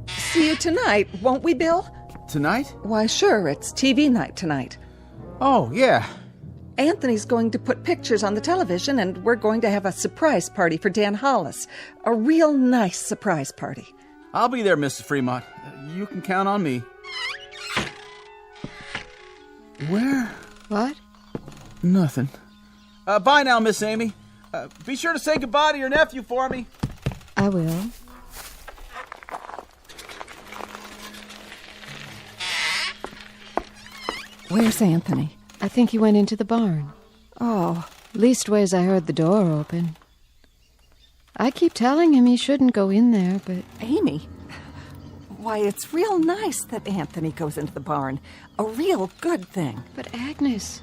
See you tonight, won't we, Bill? Tonight? Why, sure. It's TV night tonight. Oh, yeah. Anthony's going to put pictures on the television, and we're going to have a surprise party for Dan Hollis. A real nice surprise party. I'll be there, Mrs. Fremont. You can count on me. Where? What? Nothing. Bye now, Miss Amy. Be sure to say goodbye to your nephew for me. I will. Where's Anthony? I think he went into the barn. Oh. Leastways, I heard the door open. I keep telling him he shouldn't go in there, but... Amy, why, it's real nice that Anthony goes into the barn. A real good thing. But Agnes,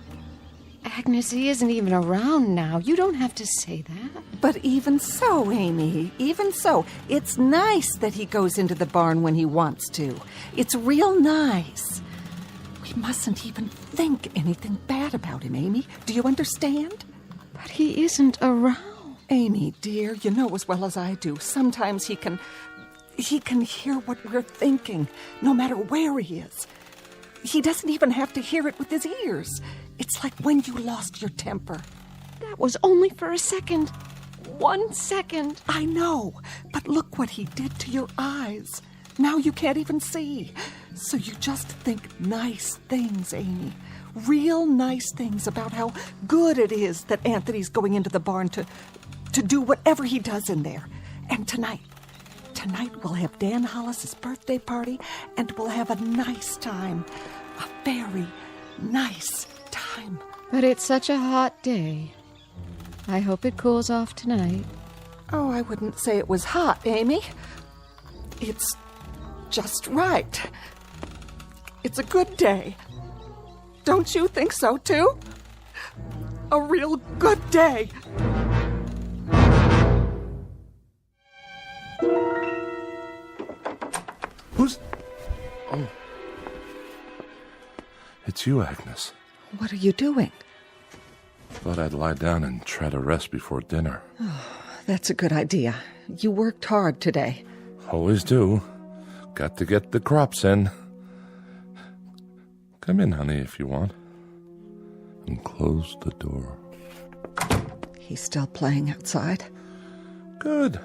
he isn't even around now. You don't have to say that. But even so, Amy, even so, it's nice that he goes into the barn when he wants to. It's real nice. We mustn't even think anything bad about him, Amy. Do you understand? But he isn't around. Amy, dear, you know as well as I do. Sometimes he can hear what we're thinking, no matter where he is. He doesn't even have to hear it with his ears. It's like when you lost your temper. That was only for a second. 1 second. I know, but look what he did to your eyes. Now you can't even see. So you just think nice things, Amy. Real nice things about how good it is that Anthony's going into the barn to do whatever he does in there. And tonight we'll have Dan Hollis's birthday party, and we'll have a nice time. A very nice time. But it's such a hot day. I hope it cools off tonight. Oh, I wouldn't say it was hot, Amy. It's just right. It's a good day. Don't you think so, too? A real good day. Who's... Oh. It's you, Agnes. What are you doing? Thought I'd lie down and try to rest before dinner. Oh, that's a good idea. You worked hard today. Always do. Got to get the crops in. Come in, honey, if you want. And close the door. He's still playing outside? Good.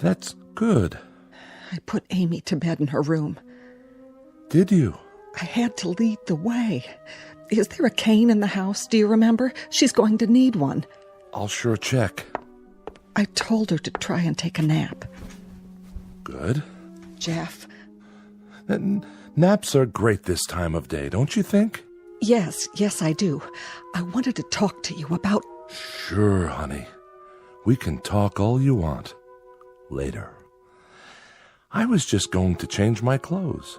That's good. I put Amy to bed in her room. Did you? I had to lead the way. Is there a cane in the house? Do you remember? She's going to need one. I'll sure check. I told her to try and take a nap. Good. Jeff. Naps are great this time of day, don't you think? Yes, I do. I wanted to talk to you about... Sure, honey. We can talk all you want. Later. I was just going to change my clothes.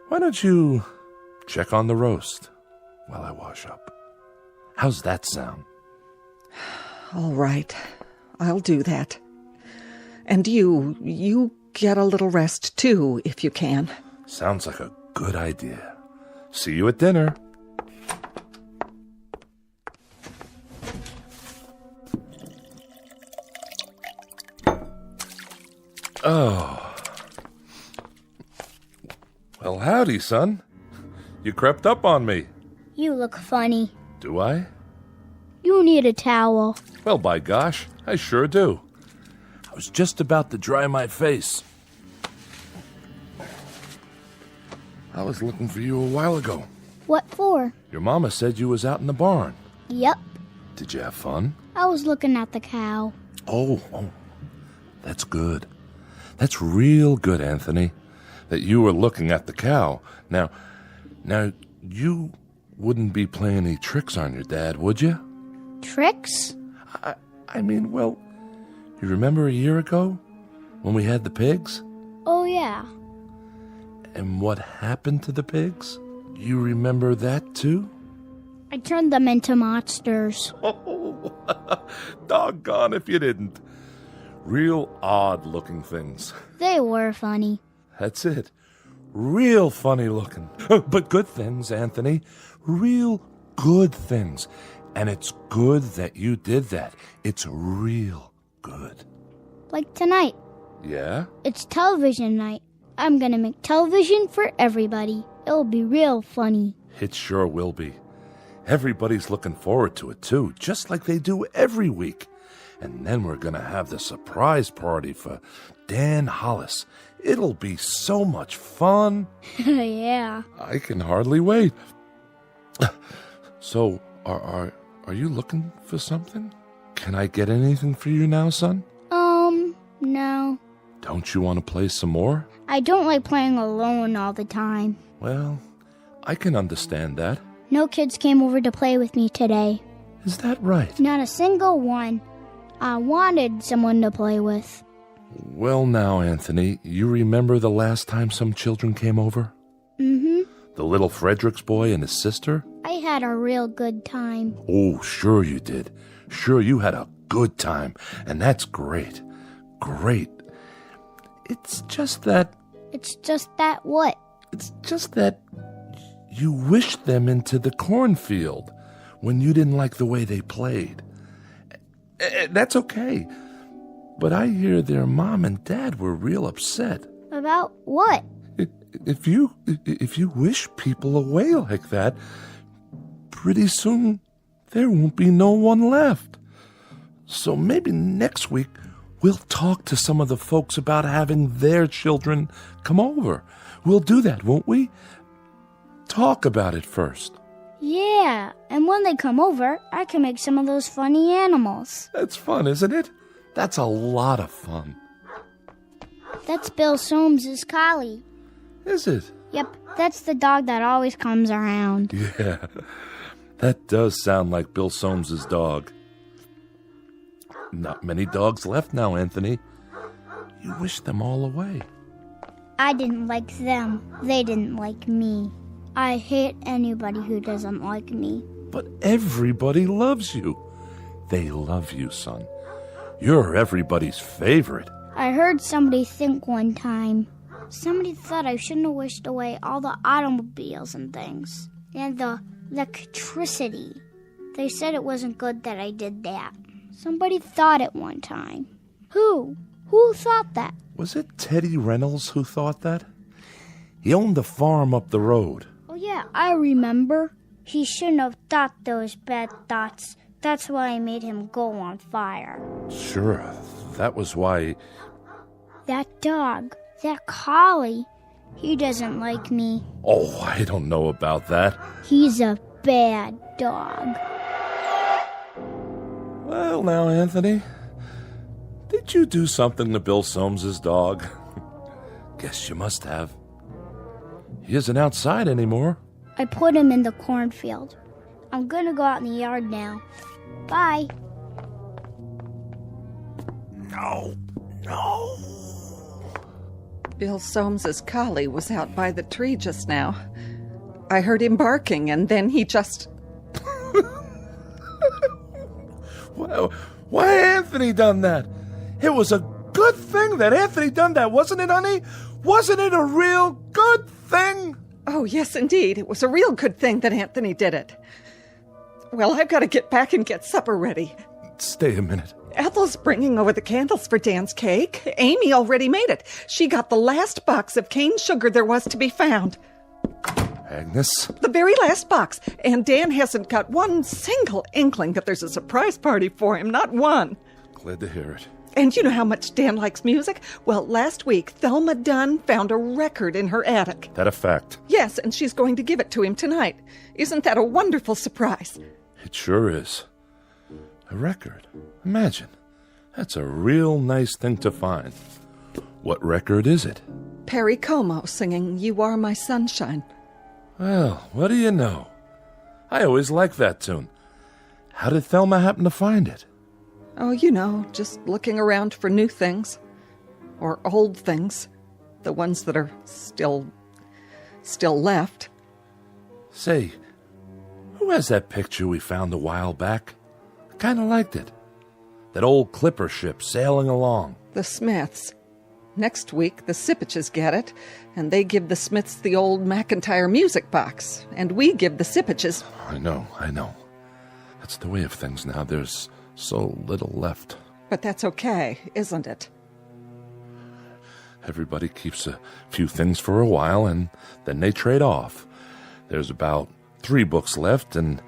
Why don't you check on the roast while I wash up? How's that sound? All right. I'll do that. And you get a little rest, too, if you can. Sounds like a good idea. See you at dinner. Oh. Well, howdy, son. You crept up on me. You look funny. Do I? You need a towel. Well, by gosh, I sure do. I was just about to dry my face. I was looking for you a while ago. What for? Your mama said you was out in the barn. Yep. Did you have fun? I was looking at the cow. Oh, that's good. That's real good, Anthony, that you were looking at the cow. Now, you wouldn't be playing any tricks on your dad, would you? Tricks? I mean, well, you remember a year ago when we had the pigs? Oh, yeah. And what happened to the pigs? You remember that too? I turned them into monsters. Oh, doggone if you didn't. Real odd-looking things. They were funny. That's it. Real funny looking. But good things, Anthony. Real good things. And it's good that you did that. It's real good. Like tonight. Yeah? It's television night. I'm gonna make television for everybody. It'll be real funny. It sure will be. Everybody's looking forward to it, too, just like they do every week. And then we're going to have the surprise party for Dan Hollis. It'll be so much fun. Yeah. I can hardly wait. So, are you looking for something? Can I get anything for you now, son? No. Don't you want to play some more? I don't like playing alone all the time. Well, I can understand that. No kids came over to play with me today. Is that right? Not a single one. I wanted someone to play with. Well now, Anthony, you remember the last time some children came over? Mm-hmm. The little Fredericks boy and his sister? I had a real good time. Oh, sure you did. Sure you had a good time. And that's great. Great. It's just that... It's just that what? It's just that you wished them into the cornfield when you didn't like the way they played. That's okay. But I hear their mom and dad were real upset. About what? If you wish people away like that, pretty soon there won't be no one left. So maybe next week we'll talk to some of the folks about having their children come over. We'll do that, won't we? Talk about it first. Yeah, and when they come over, I can make some of those funny animals. That's fun, isn't it? That's a lot of fun. That's Bill Soames' collie. Is it? Yep, that's the dog that always comes around. Yeah, that does sound like Bill Soames' dog. Not many dogs left now, Anthony. You wish them all away. I didn't like them. They didn't like me. I hate anybody who doesn't like me. But everybody loves you. They love you, son. You're everybody's favorite. I heard somebody think one time. Somebody thought I shouldn't have wished away all the automobiles and things. And the electricity. They said it wasn't good that I did that. Somebody thought it one time. Who? Who thought that? Was it Teddy Reynolds who thought that? He owned the farm up the road. Oh yeah, I remember. He shouldn't have thought those bad thoughts. That's why I made him go on fire. Sure, that was why... That dog, that collie, he doesn't like me. Oh, I don't know about that. He's a bad dog. Well, now, Anthony, did you do something to Bill Soames' dog? Guess you must have. He isn't outside anymore. I put him in the cornfield. I'm gonna go out in the yard now. Bye. No. Bill Soames' collie was out by the tree just now. I heard him barking, and then he just... Why Anthony done that? It was a good thing that Anthony done that, wasn't it, honey? Wasn't it a real good thing? Oh, yes, indeed. It was a real good thing that Anthony did it. Well, I've got to get back and get supper ready. Stay a minute. Ethel's bringing over the candles for Dan's cake. Amy already made it. She got the last box of cane sugar there was to be found. Agnes? The very last box. And Dan hasn't got one single inkling that there's a surprise party for him. Not one. Glad to hear it. And you know how much Dan likes music? Well, last week, Thelma Dunn found a record in her attic. That a fact? Yes, and she's going to give it to him tonight. Isn't that a wonderful surprise? It sure is. A record. Imagine. That's a real nice thing to find. What record is it? Perry Como singing You Are My Sunshine. Well, what do you know? I always liked that tune. How did Thelma happen to find it? Oh, just looking around for new things. Or old things. The ones that are still left. Say, who has that picture we found a while back? I kind of liked it. That old clipper ship sailing along. The Smiths. Next week, the Sipiches get it, and they give the Smiths the old McIntyre music box, and we give the Sipiches... I know. That's the way of things now. There's so little left. But that's okay, isn't it? Everybody keeps a few things for a while, and then they trade off. There's about 3 books left, and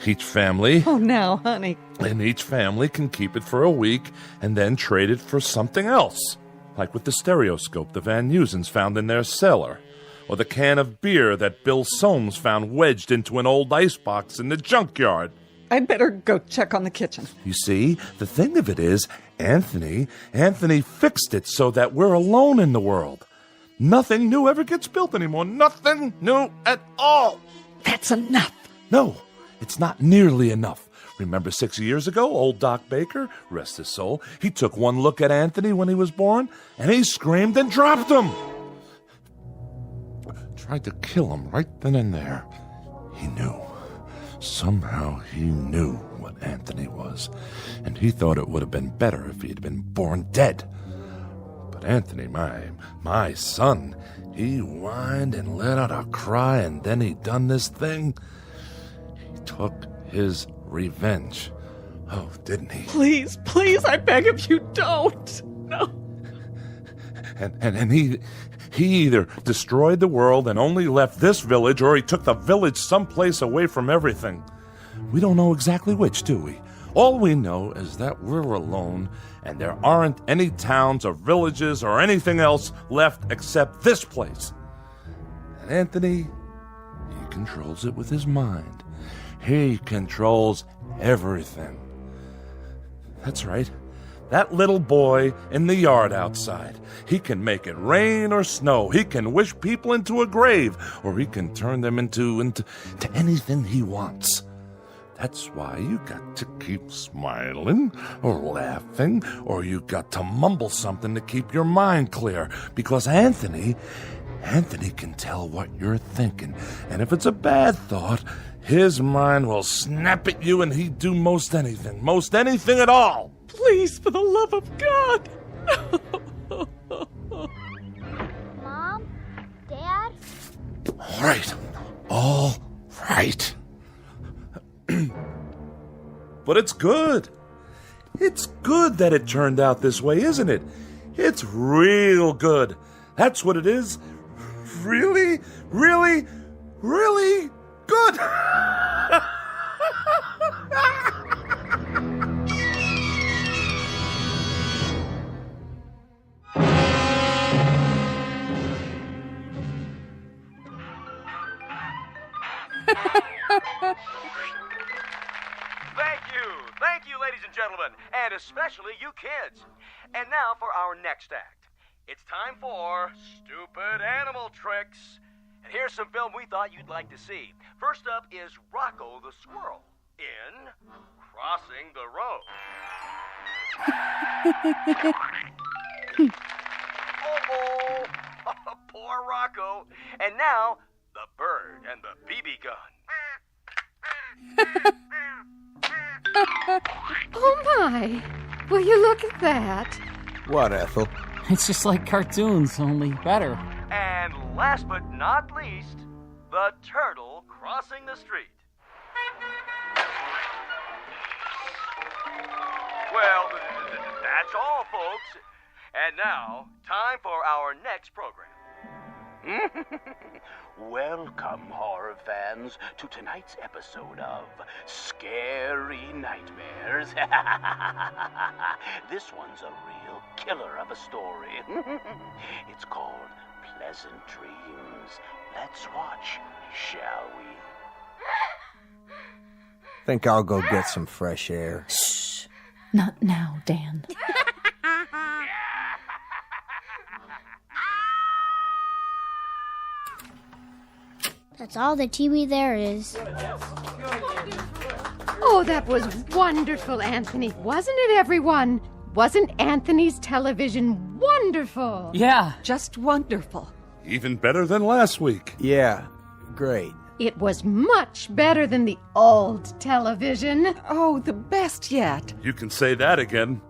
each family... Oh, now, honey. And each family can keep it for a week, and then trade it for something else. Like with the stereoscope the Van Nusens found in their cellar, or the can of beer that Bill Soames found wedged into an old icebox in the junkyard. I'd better go check on the kitchen. You see, the thing of it is, Anthony fixed it so that we're alone in the world. Nothing new ever gets built anymore. Nothing new at all. That's enough. No, it's not nearly enough. Remember 6 years ago, old Doc Baker, rest his soul, he took one look at Anthony when he was born, and he screamed and dropped him. Tried to kill him right then and there. He knew. Somehow he knew what Anthony was, and he thought it would have been better if he had been born dead. But Anthony, my son, he whined and let out a cry, and then he done this thing. He took his revenge. Oh, didn't he? Please, I beg of you, don't. No. And he either destroyed the world and only left this village, or he took the village someplace away from everything. We don't know exactly which, do we? All we know is that we're alone, and there aren't any towns or villages or anything else left except this place. And Anthony, he controls it with his mind. He controls everything. That's right. That little boy in the yard outside. He can make it rain or snow. He can wish people into a grave, or he can turn them into anything he wants. That's why you got to keep smiling or laughing, or you got to mumble something to keep your mind clear, because Anthony can tell what you're thinking, and if it's a bad thought, his mind will snap at you, and he'd do most anything at all. Please, for the love of God. Mom? Dad? All right. But it's good. It's good that it turned out this way, isn't it? It's real good. That's what it is. Really, really, really good. Thank you, ladies and gentlemen, and especially you kids. And now for our next act. It's time for Stupid Animal Tricks. And here's some film we thought you'd like to see. First up is Rocco the Squirrel in Crossing the Road. Oh, poor Rocco. And now, the bird and the BB gun. Oh, my. Will you look at that? What, Ethel? It's just like cartoons, only better. And last but not least, the turtle crossing the street. Well, that's all, folks. And now, time for our next program. Welcome, horror fans, to tonight's episode of Scary Nightmares. This one's a real killer of a story. It's called Pleasant Dreams. Let's watch, shall we? Think I'll go get some fresh air. Shh. Not now, Dan. That's all the TV there is. Oh, that was wonderful, Anthony. Wasn't it, everyone? Wasn't Anthony's television wonderful? Yeah. Just wonderful. Even better than last week. Yeah, great. It was much better than the old television. Oh, the best yet. You can say that again.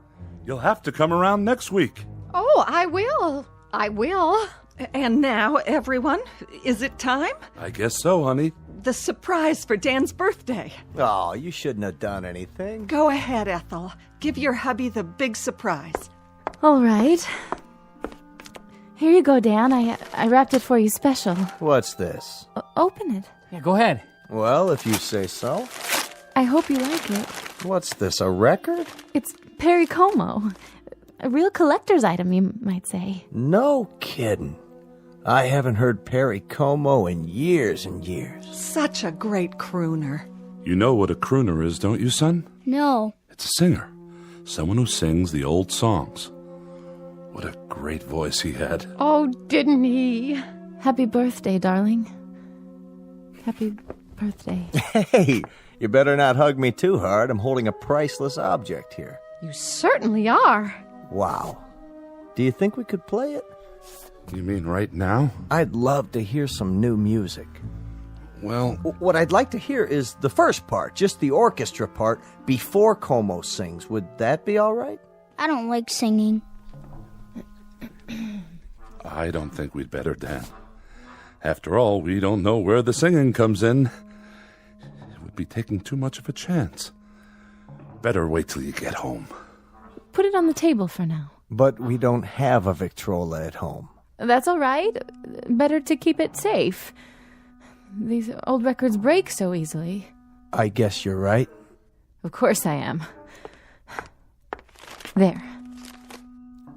You'll have to come around next week. Oh, I will. I will. And now, everyone, is it time? I guess so, honey. The surprise for Dan's birthday. Oh, you shouldn't have done anything. Go ahead, Ethel. Give your hubby the big surprise. All right. Here you go, Dan. I wrapped it for you special. What's this? Open it. Yeah, go ahead. Well, if you say so. I hope you like it. What's this, a record? It's Perry Como. A real collector's item, you might say. No kidding. I haven't heard Perry Como in years and years. Such a great crooner. You know what a crooner is, don't you, son? No. It's a singer. Someone who sings the old songs. What a great voice he had. Oh, didn't he? Happy birthday, darling. Happy birthday. Hey, you better not hug me too hard. I'm holding a priceless object here. You certainly are. Wow. Do you think we could play it? You mean right now? I'd love to hear some new music. Well, what I'd like to hear is the first part, just the orchestra part, before Como sings. Would that be all right? I don't like singing. I don't think we'd better, Dan. After all, we don't know where the singing comes in. It would be taking too much of a chance. Better wait till you get home. Put it on the table for now. But we don't have a Victrola at home. That's all right. Better to keep it safe. These old records break so easily. I guess you're right. Of course I am. There.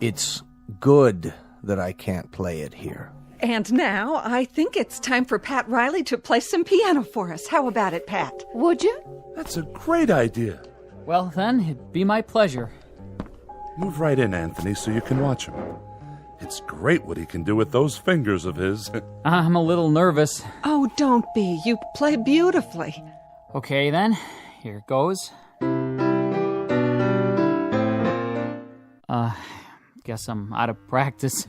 It's good that I can't play it here. And now, I think it's time for Pat Riley to play some piano for us. How about it, Pat? Would you? That's a great idea. Well, then, it'd be my pleasure. Move right in, Anthony, so you can watch him. It's great what he can do with those fingers of his. I'm a little nervous. Oh, don't be. You play beautifully. Okay, then. Here goes. Guess I'm out of practice.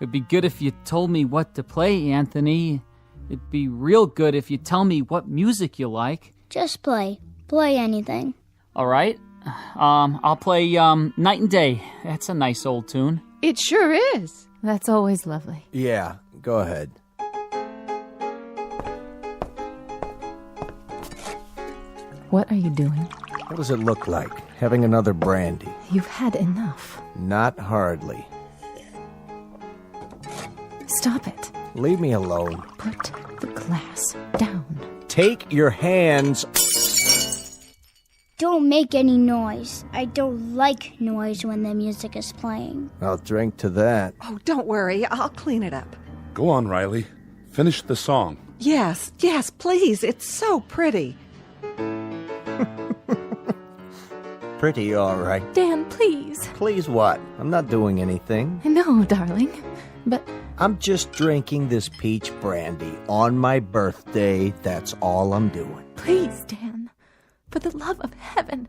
It'd be good if you told me what to play, Anthony. It'd be real good if you tell me what music you like. Just play. Play anything. All right. I'll play Night and Day. That's a nice old tune. It sure is. That's always lovely. Yeah, go ahead. What are you doing? What does it look like, having another brandy? You've had enough. Not hardly. Stop it. Leave me alone. Put the glass down. Take your hands. Don't make any noise. I don't like noise when the music is playing. I'll drink to that. Oh, don't worry. I'll clean it up. Go on, Riley. Finish the song. Yes, please. It's so pretty. Pretty, all right. Dan, please. Please what? I'm not doing anything. No, darling. But I'm just drinking this peach brandy on my birthday. That's all I'm doing. Please, Dan. For the love of heaven,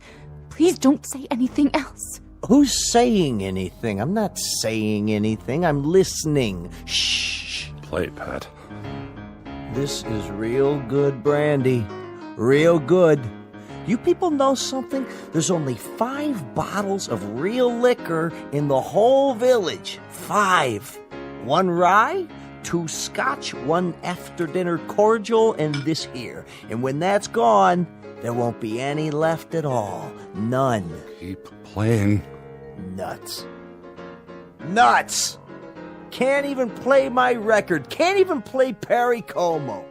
please don't say anything else. Who's saying anything? I'm not saying anything. I'm listening. Shh. Play, Pat. This is real good brandy. Real good. You people know something? There's only 5 bottles of real liquor in the whole village. 5. 1 rye, 2 scotch, 1 after-dinner cordial, and this here. And when that's gone, there won't be any left at all. None. Keep playing. Nuts. Nuts! Can't even play my record. Can't even play Perry Como.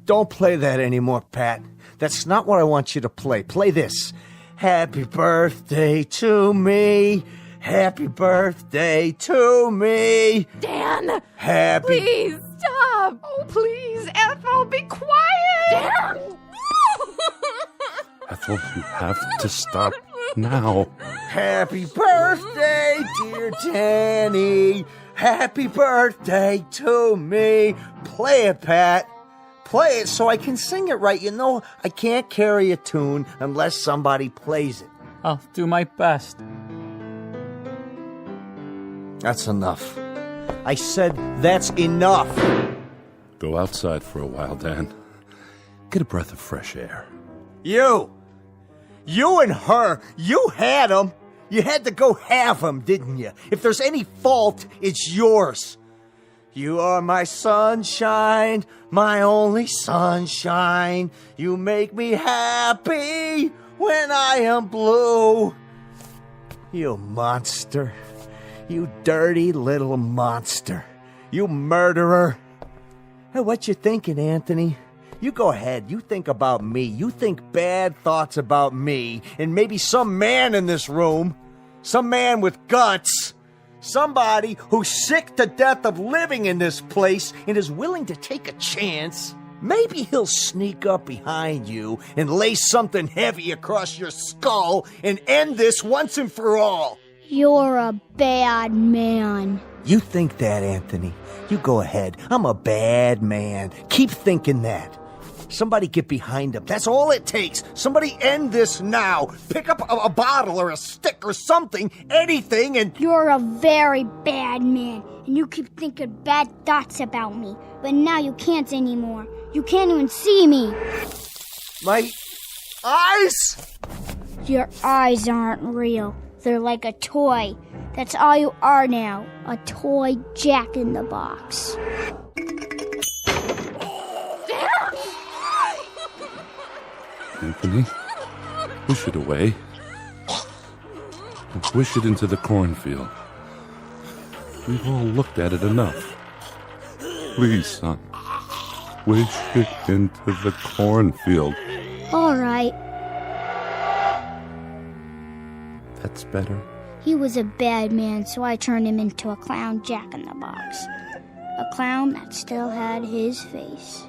Don't play that anymore, Pat. That's not what I want you to play. Play this. Happy birthday to me. Happy birthday to me. Dan! Happy... Please, stop! Oh, please, Ethel, be quiet! Dan! Ethel, you have to stop now. Happy birthday, dear Danny. Happy birthday to me. Play it, Pat. Play it so I can sing it right. You know, I can't carry a tune unless somebody plays it. I'll do my best. That's enough. I said that's enough. Go outside for a while, Dan. Get a breath of fresh air. You and her, you had them. You had to go have them, didn't you? If there's any fault, it's yours. You are my sunshine, my only sunshine. You make me happy when I am blue. You monster. You dirty little monster. You murderer. Hey, what you thinking, Anthony? You go ahead. You think about me. You think bad thoughts about me and maybe some man in this room. Some man with guts. Somebody who's sick to death of living in this place and is willing to take a chance. Maybe he'll sneak up behind you and lay something heavy across your skull and end this once and for all. You're a bad man. You think that, Anthony. You go ahead. I'm a bad man. Keep thinking that. Somebody get behind him. That's all it takes. Somebody end this now. Pick up a bottle or a stick or something, anything, and... You're a very bad man, and you keep thinking bad thoughts about me. But now you can't anymore. You can't even see me. My eyes? Your eyes aren't real. They're like a toy. That's all you are now. A toy Jack-in-the-Box. Anthony, push it away. Wish it into the cornfield. We've all looked at it enough. Please, son. Wish it into the cornfield. All right. That's better. He was a bad man, so I turned him into a clown Jack-in-the-Box. A clown that still had his face.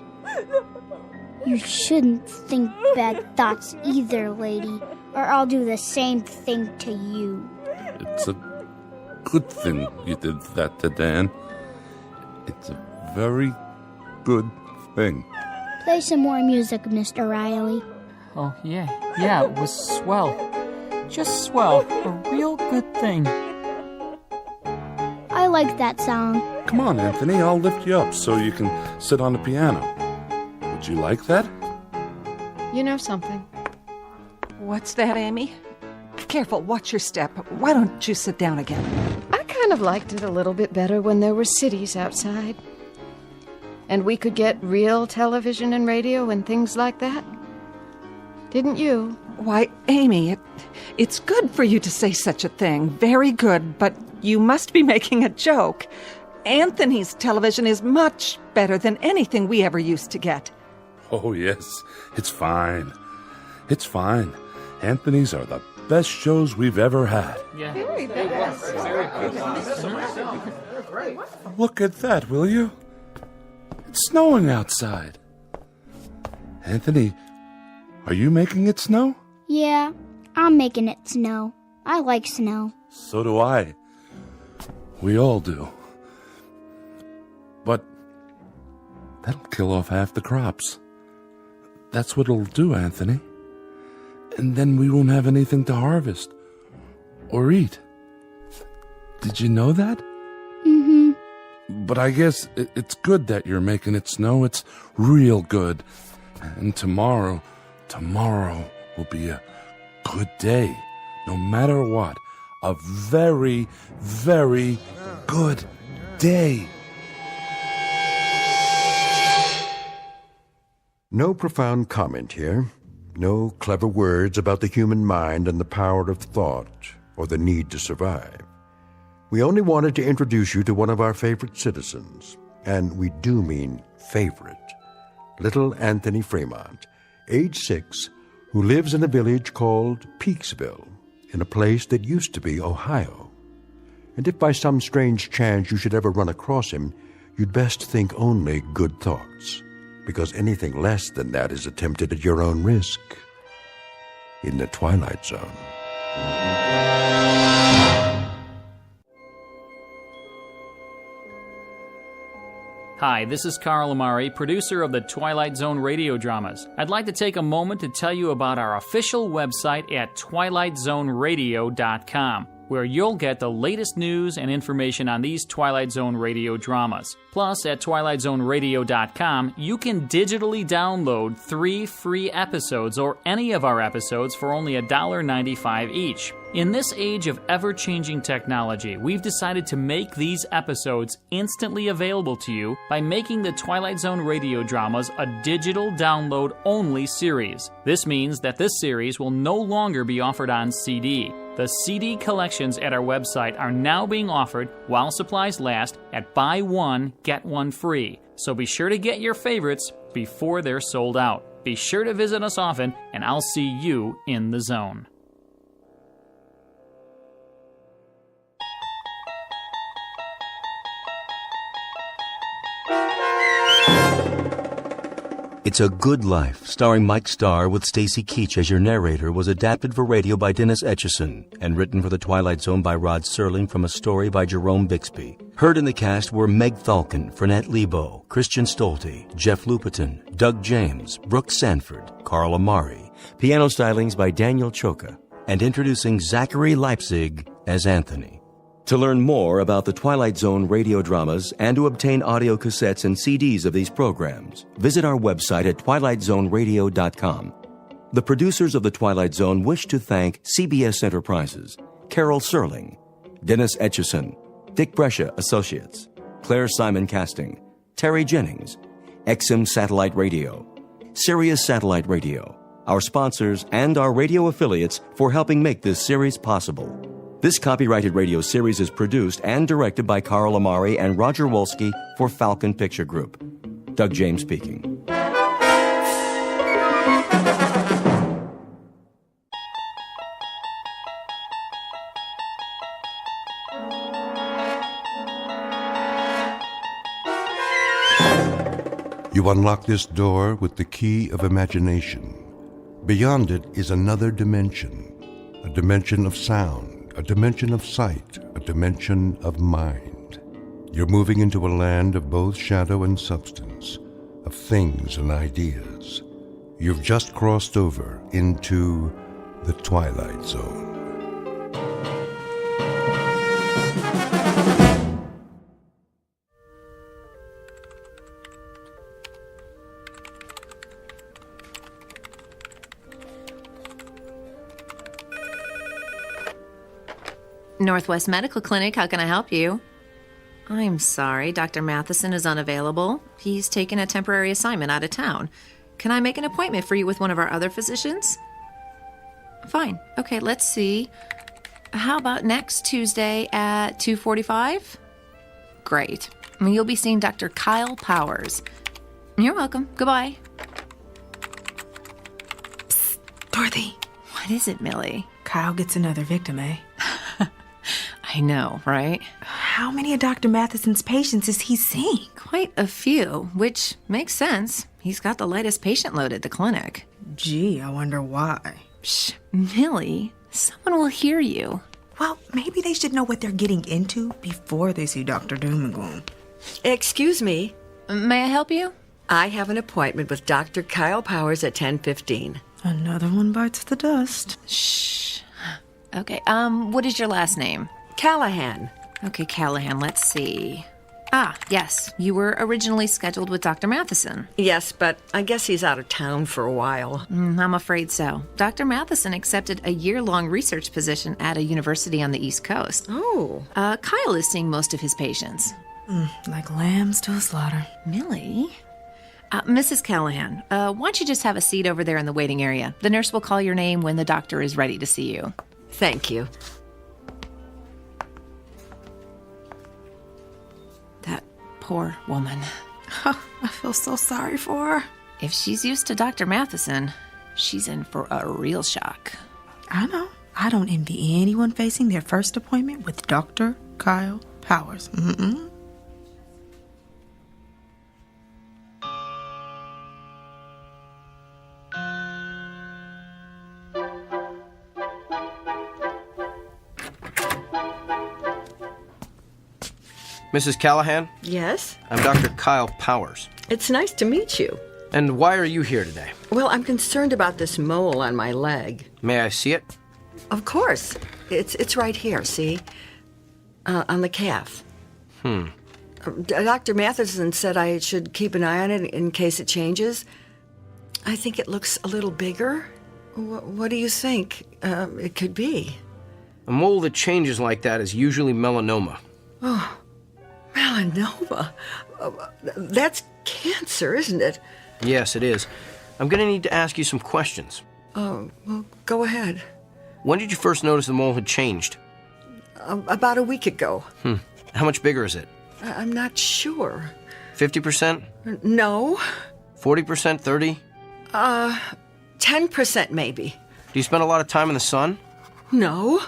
You shouldn't think bad thoughts either, lady, or I'll do the same thing to you. It's a good thing you did that to Dan. It's a very good thing. Play some more music, Mr. Riley. Oh, yeah, it was swell. Just swell. A real good thing. I like that song. Come on, Anthony, I'll lift you up so you can sit on the piano. Would you like that? You know something? What's that, Amy? Careful, watch your step. Why don't you sit down again? I kind of liked it a little bit better when there were cities outside. And we could get real television and radio and things like that. Didn't you? Why, Amy, it's good for you to say such a thing. Very good, but you must be making a joke. Anthony's television is much better than anything we ever used to get. Oh, yes. It's fine. It's fine. Anthony's are the best shows we've ever had. Yeah. Very best. Look at that, will you? It's snowing outside. Anthony, are you making it snow? Yeah, I'm making it snow. I like snow. So do I. We all do. But that'll kill off half the crops. That's what it'll do, Anthony. And then we won't have anything to harvest or eat. Did you know that? Mm-hmm. But I guess it's good that you're making it snow. It's real good. And tomorrow will be a good day. No matter what. A very, very good day. No profound comment here. No clever words about the human mind and the power of thought or the need to survive. We only wanted to introduce you to one of our favorite citizens, and we do mean favorite, little Anthony Fremont, age 6, who lives in a village called Peaksville, in a place that used to be Ohio. And if by some strange chance you should ever run across him, you'd best think only good thoughts, because anything less than that is attempted at your own risk. in the Twilight Zone. Hi, this is Carl Amari, producer of the Twilight Zone Radio Dramas. I'd like to take a moment to tell you about our official website at twilightzoneradio.com, where you'll get the latest news and information on these Twilight Zone radio dramas. Plus, at twilightzoneradio.com, you can digitally download 3 free episodes or any of our episodes for only $1.95 each. In this age of ever-changing technology, we've decided to make these episodes instantly available to you by making the Twilight Zone radio dramas a digital download-only series. This means that this series will no longer be offered on CD. The CD collections at our website are now being offered, while supplies last, at buy one, get one free. So be sure to get your favorites before they're sold out. Be sure to visit us often, and I'll see you in the zone. It's a Good Life, starring Mike Starr with Stacy Keach as your narrator, was adapted for radio by Dennis Etchison and written for The Twilight Zone by Rod Serling from a story by Jerome Bixby. Heard in the cast were Meg Thalken, Fernette Lebo, Christian Stolte, Jeff Lupetin, Doug James, Brooke Sanford, Carl Amari, piano stylings by Daniel Choka, and introducing Zachary Leipzig as Anthony. To learn more about the Twilight Zone radio dramas and to obtain audio cassettes and CDs of these programs, visit our website at twilightzoneradio.com. The producers of The Twilight Zone wish to thank CBS Enterprises, Carol Serling, Dennis Etchison, Dick Brescia Associates, Claire Simon Casting, Terry Jennings, XM Satellite Radio, Sirius Satellite Radio, our sponsors, and our radio affiliates for helping make this series possible. This copyrighted radio series is produced and directed by Carl Amari and Roger Wolski for Falcon Picture Group. Doug James speaking. You unlock this door with the key of imagination. Beyond it is another dimension, a dimension of sound, a dimension of sight, a dimension of mind. You're moving into a land of both shadow and substance, of things and ideas. You've just crossed over into the Twilight Zone. Northwest Medical Clinic, how can I help you? I'm sorry, Dr. Matheson is unavailable. He's taken a temporary assignment out of town. Can I make an appointment for you with one of our other physicians? Fine. Okay, let's see. How about next Tuesday at 2:45? Great. You'll be seeing Dr. Kyle Powers. You're welcome. Goodbye. Psst, Dorothy. What is it, Millie? Kyle gets another victim, eh? I know, right? How many of Dr. Matheson's patients is he seeing? Quite a few, which makes sense. He's got the lightest patient load at the clinic. Gee, I wonder why. Shh, Millie, someone will hear you. Well, maybe they should know what they're getting into before they see Dr. Doom and Gloom. Excuse me. May I help you? I have an appointment with Dr. Kyle Powers at 10:15. Another one bites the dust. Shh. Okay, what is your last name? Callahan. Okay, Callahan, let's see. Ah, yes, you were originally scheduled with Dr. Matheson. Yes, but I guess he's out of town for a while. I'm afraid so. Dr. Matheson accepted a year-long research position at a university on the East Coast. Oh. Kyle is seeing most of his patients. Like lambs to a slaughter. Millie? Mrs. Callahan, why don't you just have a seat over there in the waiting area? The nurse will call your name when the doctor is ready to see you. Thank you. That poor woman. I feel so sorry for her. If she's used to Dr. Matheson, she's in for a real shock. I know. I don't envy anyone facing their first appointment with Dr. Kyle Powers. Mm-mm. Mrs. Callahan? Yes? I'm Dr. Kyle Powers. It's nice to meet you. And why are you here today? Well, I'm concerned about this mole on my leg. May I see it? Of course. It's right here, see? On the calf. Dr. Matheson said I should keep an eye on it in case it changes. I think it looks a little bigger. What do you think it could be? A mole that changes like that is usually melanoma. Oh, melanoma? That's cancer, isn't it? Yes, it is. I'm going to need to ask you some questions. Oh, well, go ahead. When did you first notice the mole had changed? About a week ago. How much bigger is it? I'm not sure. 50%? No. 40%? 30? 10% maybe. Do you spend a lot of time in the sun? No.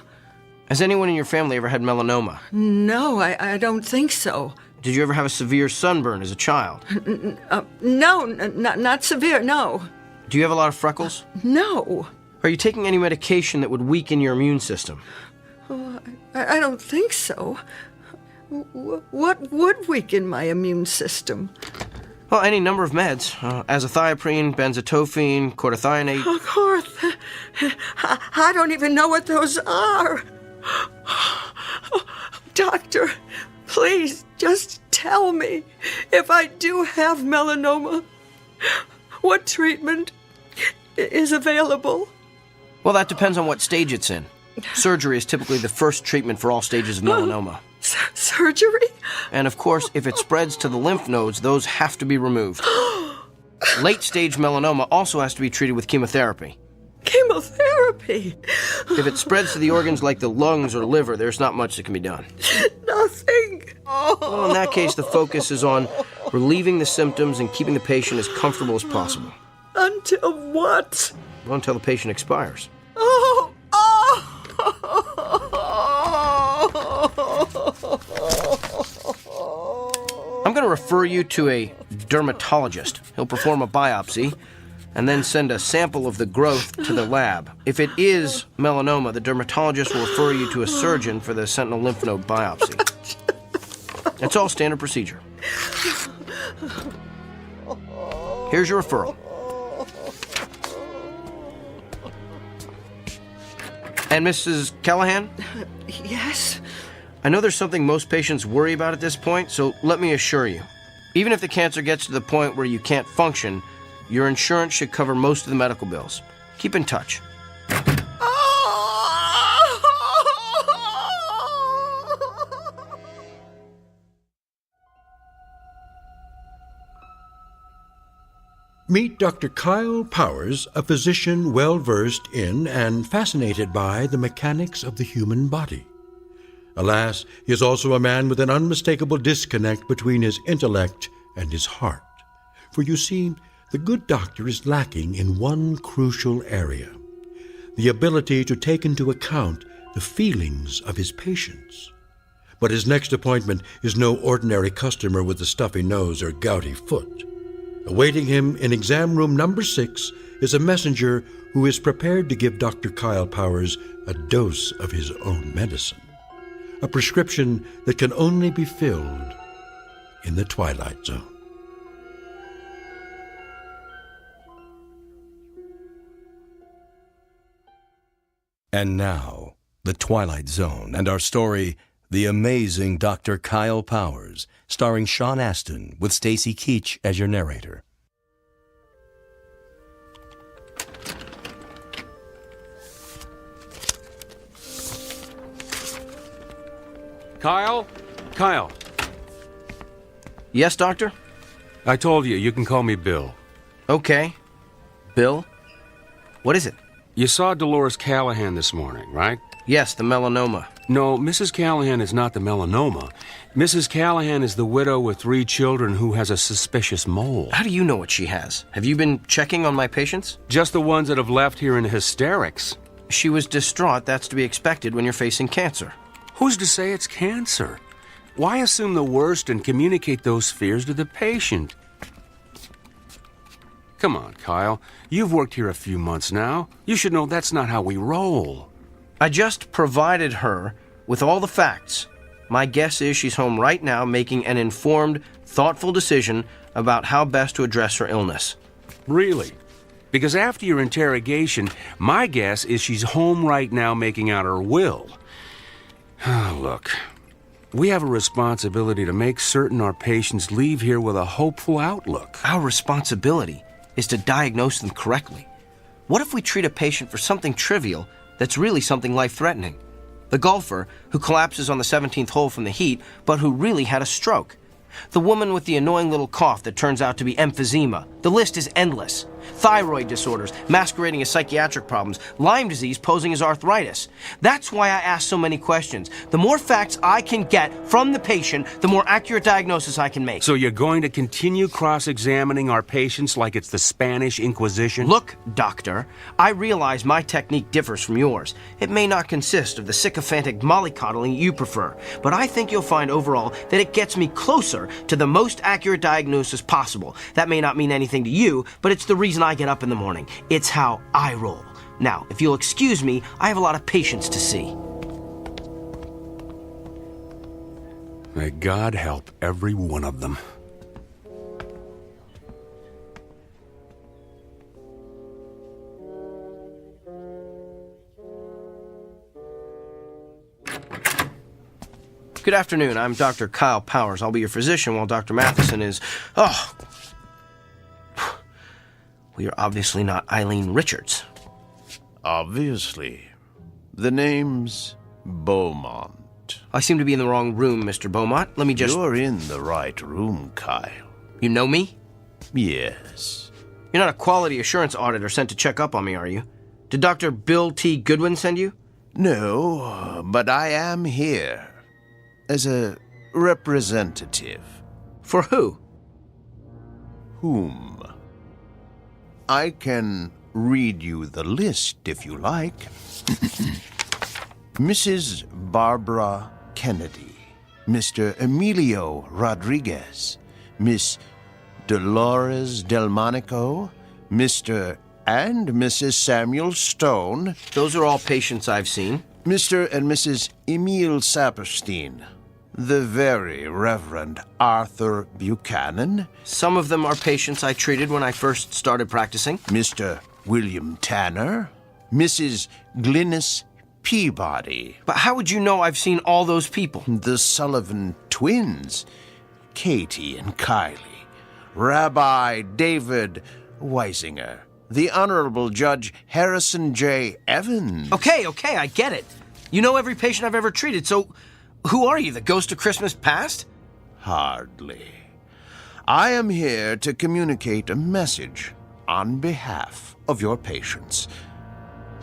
Has anyone in your family ever had melanoma? No, I don't think so. Did you ever have a severe sunburn as a child? No, not severe, no. Do you have a lot of freckles? No. Are you taking any medication that would weaken your immune system? Oh, I don't think so. What would weaken my immune system? Well, any number of meds. Azathioprine, benzotophine, cortithionate. I don't even know what those are. Doctor, please just tell me if I do have melanoma, what treatment is available? Well, that depends on what stage it's in. Surgery is typically the first treatment for all stages of melanoma. Surgery? And of course, if it spreads to the lymph nodes, those have to be removed. Late-stage melanoma also has to be treated with chemotherapy. Chemotherapy? If it spreads to the organs like the lungs or liver, there's not much that can be done. Nothing. Well, in that case, the focus is on relieving the symptoms and keeping the patient as comfortable as possible. Until what? Well, until the patient expires. I'm going to refer you to a dermatologist. He'll perform a biopsy and then send a sample of the growth to the lab. If it is melanoma, the dermatologist will refer you to a surgeon for the sentinel lymph node biopsy. It's all standard procedure. Here's your referral. And Mrs. Callahan? Yes? I know there's something most patients worry about at this point, so let me assure you. Even if the cancer gets to the point where you can't function, your insurance should cover most of the medical bills. Keep in touch. Meet Dr. Kyle Powers, a physician well-versed in and fascinated by the mechanics of the human body. Alas, he is also a man with an unmistakable disconnect between his intellect and his heart. For you see, the good doctor is lacking in one crucial area: the ability to take into account the feelings of his patients. But his next appointment is no ordinary customer with a stuffy nose or gouty foot. Awaiting him in exam room number 6 is a messenger who is prepared to give Dr. Kyle Powers a dose of his own medicine, a prescription that can only be filled in the Twilight Zone. And now, the Twilight Zone and our story, The Amazing Dr. Kyle Powers, starring Sean Astin with Stacy Keach as your narrator. Kyle? Kyle. Yes, Doctor? I told you can call me Bill. Okay. Bill? What is it? You saw Dolores Callahan this morning, right? Yes, the melanoma. No, Mrs. Callahan is not the melanoma. Mrs. Callahan is the widow with 3 children who has a suspicious mole. How do you know what she has? Have you been checking on my patients? Just the ones that have left here in hysterics. She was distraught. That's to be expected when you're facing cancer. Who's to say it's cancer? Why assume the worst and communicate those fears to the patient? Come on, Kyle. You've worked here a few months now. You should know that's not how we roll. I just provided her with all the facts. My guess is she's home right now making an informed, thoughtful decision about how best to address her illness. Really? Because after your interrogation, my guess is she's home right now making out her will. Look, we have a responsibility to make certain our patients leave here with a hopeful outlook. Our responsibility is to diagnose them correctly. What if we treat a patient for something trivial that's really something life-threatening? The golfer who collapses on the 17th hole from the heat, but who really had a stroke. The woman with the annoying little cough that turns out to be emphysema. The list is endless. Thyroid disorders masquerading as psychiatric problems. Lyme disease posing as arthritis. That's why I ask so many questions. The more facts I can get from the patient, the more accurate diagnosis I can make. So you're going to continue cross-examining our patients like it's the Spanish Inquisition? Look, doctor, I realize my technique differs from yours. It may not consist of the sycophantic mollycoddling you prefer, but I think you'll find overall that it gets me closer to the most accurate diagnosis possible. That may not mean anything to you, but it's the reason I get up in the morning. It's how I roll. Now, if you'll excuse me, I have a lot of patients to see. May God help every one of them. Good afternoon. I'm Dr. Kyle Powers. I'll be your physician while Dr. Matheson is... Oh! Well, you're obviously not Eileen Richards. Obviously. The name's Beaumont. I seem to be in the wrong room, Mr. Beaumont. Let me just... You're in the right room, Kyle. You know me? Yes. You're not a quality assurance auditor sent to check up on me, are you? Did Dr. Bill T. Goodwin send you? No, but I am here. As a representative. For who? Whom? I can read you the list if you like. Mrs. Barbara Kennedy, Mr. Emilio Rodriguez, Miss Dolores Delmonico, Mr. and Mrs. Samuel Stone. Those are all patients I've seen. Mr. and Mrs. Emile Saperstein, the very Reverend Arthur Buchanan. Some of them are patients I treated when I first started practicing. Mr. William Tanner, Mrs. Glynis Peabody. But how would you know I've seen all those people? The Sullivan twins, Katie and Kylie, Rabbi David Weisinger, the Honorable Judge Harrison J. Evans. Okay, I get it. You know every patient I've ever treated, so who are you, the ghost of Christmas past? Hardly. I am here to communicate a message on behalf of your patients.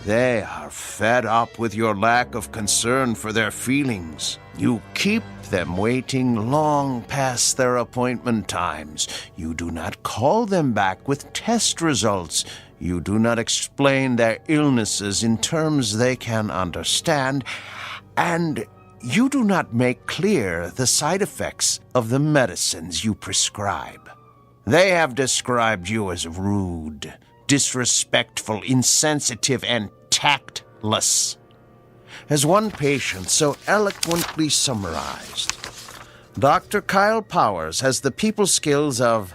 They are fed up with your lack of concern for their feelings. You keep them waiting long past their appointment times. You do not call them back with test results. You do not explain their illnesses in terms they can understand. And you do not make clear the side effects of the medicines you prescribe. They have described you as rude, disrespectful, insensitive, and tactless. As one patient so eloquently summarized, Dr. Kyle Powers has the people skills of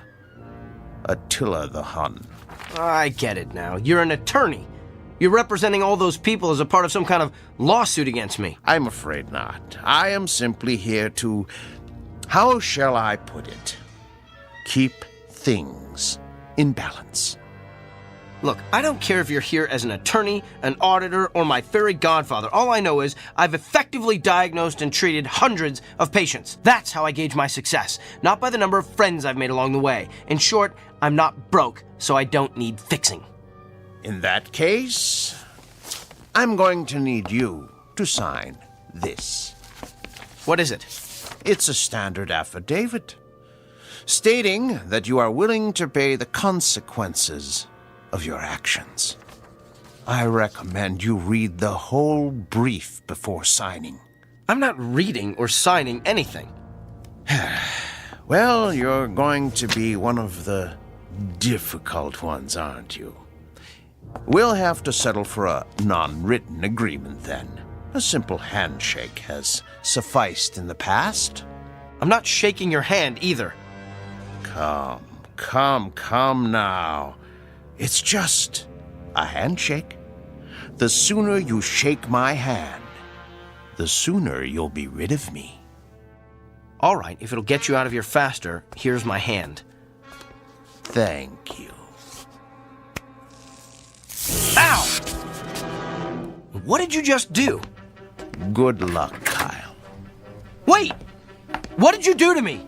Attila the Hun. I get it now. You're an attorney. You're representing all those people as a part of some kind of lawsuit against me. I'm afraid not. I am simply here to, how shall I put it, keep things in balance. Look, I don't care if you're here as an attorney, an auditor, or my fairy godfather. All I know is I've effectively diagnosed and treated hundreds of patients. That's how I gauge my success, not by the number of friends I've made along the way. In short, I'm not broke, so I don't need fixing. In that case, I'm going to need you to sign this. What is it? It's a standard affidavit, stating that you are willing to pay the consequences of your actions. I recommend you read the whole brief before signing. I'm not reading or signing anything. Well, you're going to be one of the difficult ones, aren't you? We'll have to settle for a non-written agreement then. A simple handshake has sufficed in the past. I'm not shaking your hand either. Come now. It's just a handshake. The sooner you shake my hand, the sooner you'll be rid of me. All right, if it'll get you out of here faster, here's my hand. Thank you. Ow! What did you just do? Good luck, Kyle. Wait! What did you do to me?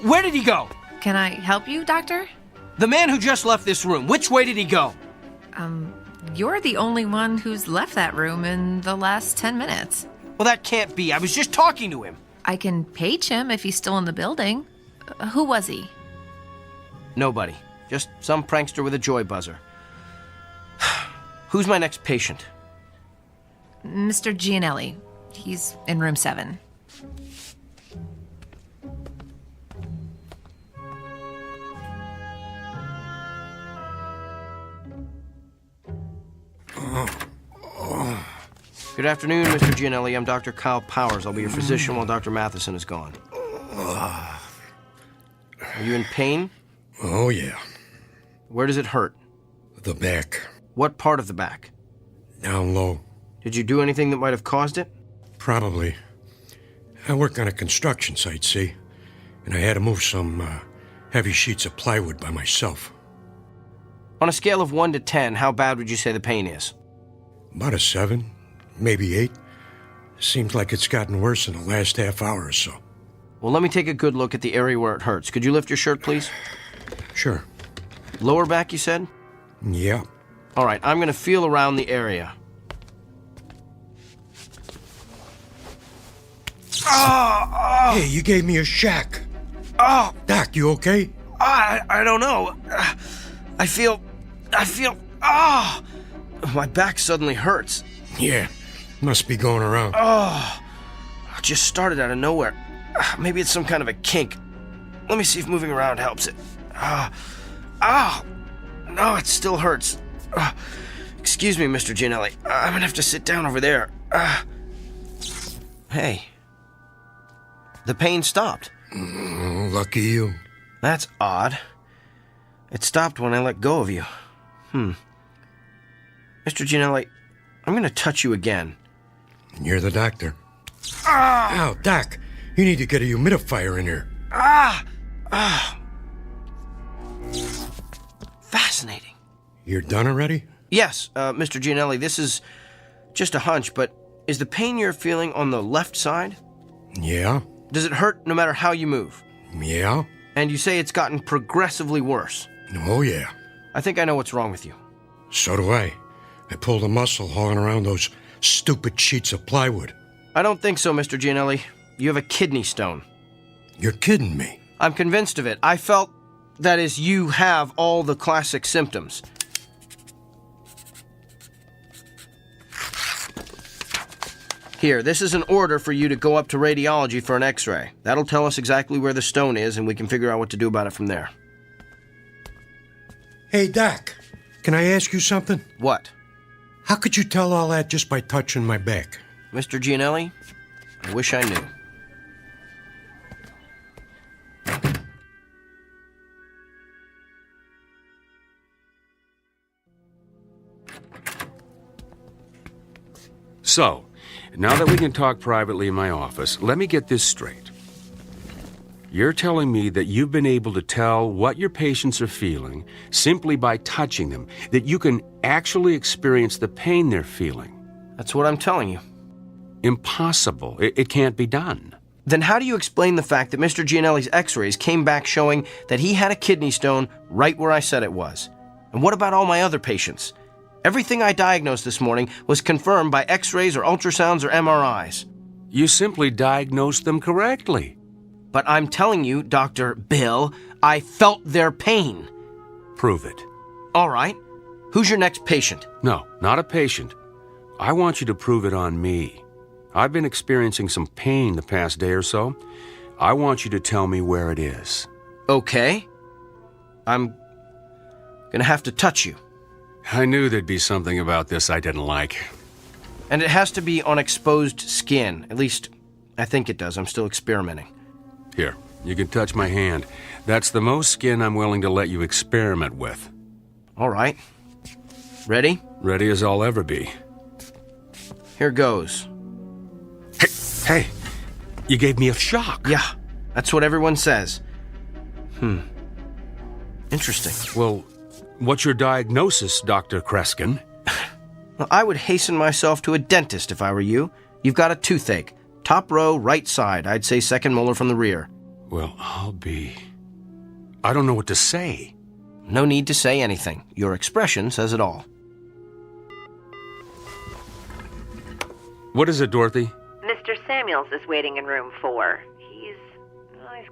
Where did he go? Can I help you, Doctor? The man who just left this room, which way did he go? You're the only one who's left that room in the last 10 minutes. Well, that can't be. I was just talking to him. I can page him if he's still in the building. Who was he? Nobody. Just some prankster with a joy buzzer. Who's my next patient? Mr. Gianelli. He's in room 7. Good afternoon, Mr. Gianelli. I'm Dr. Kyle Powers. I'll be your physician while Dr. Matheson is gone. Are you in pain? Oh, yeah. Where does it hurt? The back. What part of the back? Down low. Did you do anything that might have caused it? Probably. I work on a construction site, see? And I had to move some heavy sheets of plywood by myself. On a scale of 1 to 10, how bad would you say the pain is? About a 7, maybe 8. Seems like it's gotten worse in the last half hour or so. Well, let me take a good look at the area where it hurts. Could you lift your shirt, please? Sure. Lower back, you said? Yeah. All right, I'm going to feel around the area. Hey, you gave me a shack. Doc, you okay? I don't know. I feel, my back suddenly hurts. Yeah, must be going around. It just started out of nowhere. Maybe it's some kind of a kink. Let me see if moving around helps it. No, it still hurts. Excuse me, Mr. Gianelli. I'm gonna have to sit down over there. Hey. The pain stopped. Lucky you. That's odd. It stopped when I let go of you. Mr. Gianelli, I'm gonna touch you again. You're the doctor. Ow, Doc. You need to get a humidifier in here. Fascinating. You're done already? Yes, Mr. Gianelli, this is just a hunch, but is the pain you're feeling on the left side? Yeah. Does it hurt no matter how you move? Yeah. And you say it's gotten progressively worse? Oh, yeah. I think I know what's wrong with you. So do I. I pulled a muscle hauling around those stupid sheets of plywood. I don't think so, Mr. Gianelli. You have a kidney stone. You're kidding me. I'm convinced of it. I felt, that is, you have all the classic symptoms. Here, this is an order for you to go up to radiology for an x-ray. That'll tell us exactly where the stone is, and we can figure out what to do about it from there. Hey, Doc, can I ask you something? What? How could you tell all that just by touching my back? Mr. Gianelli, I wish I knew. So, now that we can talk privately in my office, let me get this straight. You're telling me that you've been able to tell what your patients are feeling simply by touching them, that you can actually experience the pain they're feeling. That's what I'm telling you. Impossible. It can't be done. Then how do you explain the fact that Mr. Gianelli's x-rays came back showing that he had a kidney stone right where I said it was? And what about all my other patients? Everything I diagnosed this morning was confirmed by x-rays or ultrasounds or MRIs. You simply diagnosed them correctly. But I'm telling you, Dr. Bill, I felt their pain. Prove it. All right. Who's your next patient? No, not a patient. I want you to prove it on me. I've been experiencing some pain the past day or so. I want you to tell me where it is. Okay. I'm gonna have to touch you. I knew there'd be something about this I didn't like. And it has to be on exposed skin. At least, I think it does. I'm still experimenting. Here, you can touch my hand. That's the most skin I'm willing to let you experiment with. All right. Ready? Ready as I'll ever be. Here goes. Hey, you gave me a shock. Yeah, that's what everyone says. Interesting. Well, what's your diagnosis, Dr. Kreskin? Well, I would hasten myself to a dentist if I were you. You've got a toothache. Top row, right side. I'd say second molar from the rear. Well, I don't know what to say. No need to say anything. Your expression says it all. What is it, Dorothy? Mr. Samuels is waiting in room 4. He's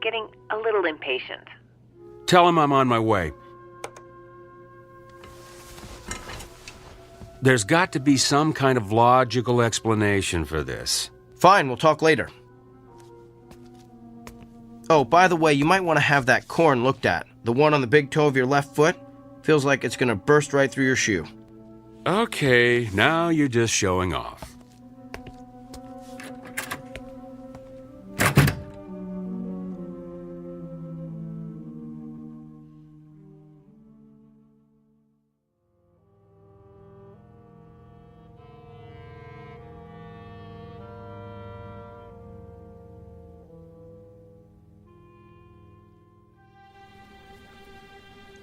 getting a little impatient. Tell him I'm on my way. There's got to be some kind of logical explanation for this. Fine, we'll talk later. Oh, by the way, you might want to have that corn looked at. The one on the big toe of your left foot feels like it's going to burst right through your shoe. Okay, now you're just showing off.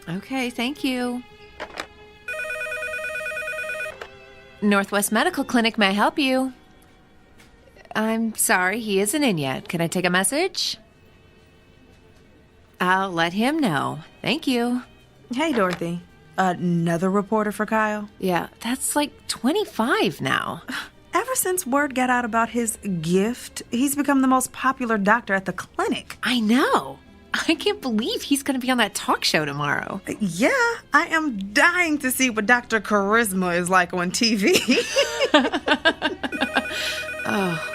Okay, thank you. Northwest Medical Clinic, may I help you? I'm sorry, he isn't in yet. Can I take a message? I'll let him know. Thank you. Hey, Dorothy. Another reporter for Kyle? Yeah, that's like 25 now. Ever since word got out about his gift, he's become the most popular doctor at the clinic. I know. I can't believe he's going to be on that talk show tomorrow. Yeah, I am dying to see what Dr. Charisma is like on TV. Oh.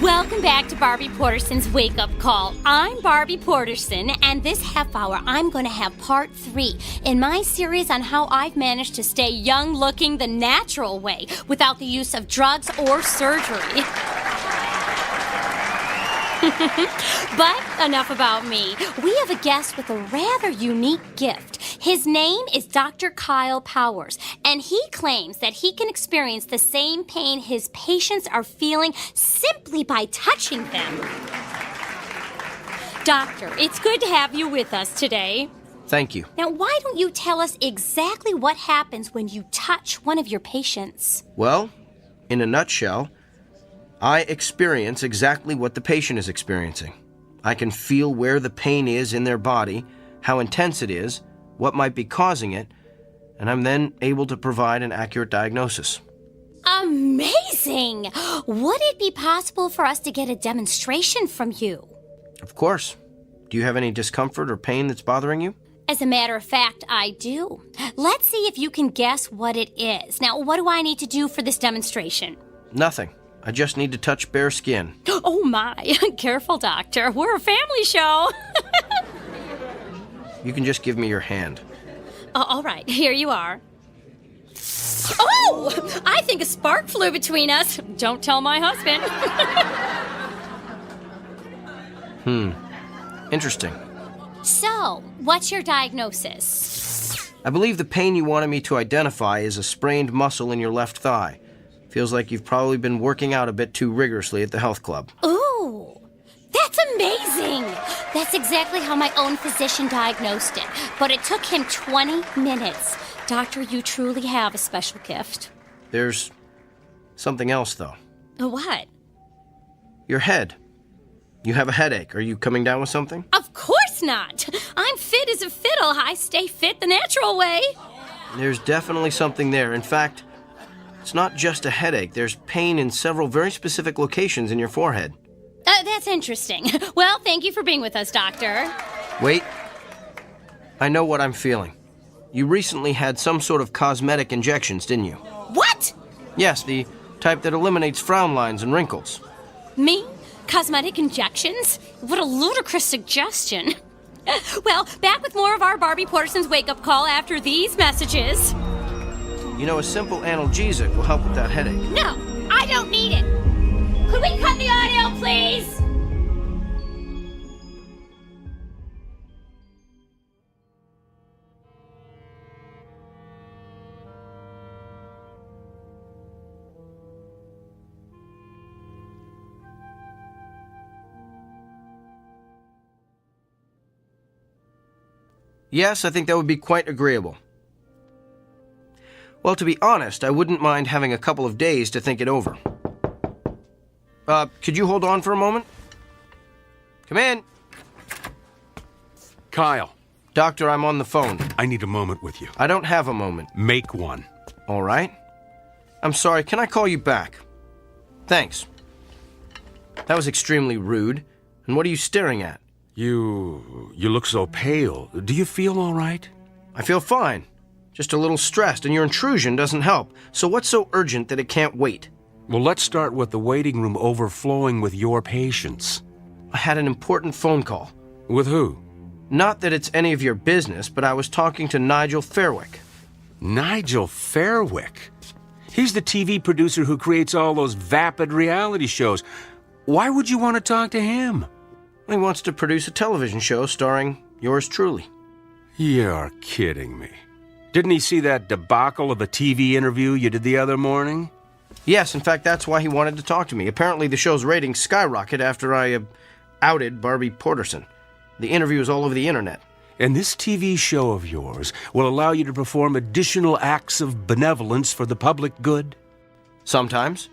Welcome back to Barbie Porterson's Wake Up Call. I'm Barbie Porterson, and this half hour I'm going to have part 3 in my series on how I've managed to stay young looking the natural way without the use of drugs or surgery. But enough about me. We have a guest with a rather unique gift. His name is Dr. Kyle Powers, and he claims that he can experience the same pain his patients are feeling simply by touching them. Doctor, it's good to have you with us today. Thank you. Now, why don't you tell us exactly what happens when you touch one of your patients? Well, in a nutshell, I experience exactly what the patient is experiencing. I can feel where the pain is in their body, how intense it is, what might be causing it, and I'm then able to provide an accurate diagnosis. Amazing! Would it be possible for us to get a demonstration from you? Of course. Do you have any discomfort or pain that's bothering you? As a matter of fact, I do. Let's see if you can guess what it is. Now, what do I need to do for this demonstration? Nothing. I just need to touch bare skin. Oh my, careful, doctor. We're a family show. You can just give me your hand. All right, here you are. Oh, I think a spark flew between us. Don't tell my husband. Interesting. So, what's your diagnosis? I believe the pain you wanted me to identify is a sprained muscle in your left thigh. Feels like you've probably been working out a bit too rigorously at the health club. Ooh, that's amazing. That's exactly how my own physician diagnosed it. But it took him 20 minutes. Doctor, you truly have a special gift. There's something else, though. What? Your head. You have a headache. Are you coming down with something? Of course not. I'm fit as a fiddle. I stay fit the natural way. There's definitely something there. In fact, it's not just a headache. There's pain in several very specific locations in your forehead. That's interesting. Well, thank you for being with us, Doctor. Wait. I know what I'm feeling. You recently had some sort of cosmetic injections, didn't you? What? Yes, the type that eliminates frown lines and wrinkles. Me? Cosmetic injections? What a ludicrous suggestion. Well, back with more of our Barbie Porterson's wake-up call after these messages. You know, a simple analgesic will help with that headache. No, I don't need it. Could we cut the audio, please? Yes, I think that would be quite agreeable. Well, to be honest, I wouldn't mind having a couple of days to think it over. Could you hold on for a moment? Come in. Kyle. Doctor, I'm on the phone. I need a moment with you. I don't have a moment. Make one. All right. I'm sorry, can I call you back? Thanks. That was extremely rude. And what are you staring at? You look so pale. Do you feel all right? I feel fine. Just a little stressed, and your intrusion doesn't help. So what's so urgent that it can't wait? Well, let's start with the waiting room overflowing with your patients. I had an important phone call. With who? Not that it's any of your business, but I was talking to Nigel Fairwick. Nigel Fairwick? He's the TV producer who creates all those vapid reality shows. Why would you want to talk to him? He wants to produce a television show starring yours truly. You're kidding me. Didn't he see that debacle of a TV interview you did the other morning? Yes, in fact, that's why he wanted to talk to me. Apparently the show's ratings skyrocketed after I outed Barbie Porterson. The interview is all over the internet. And this TV show of yours will allow you to perform additional acts of benevolence for the public good? Sometimes.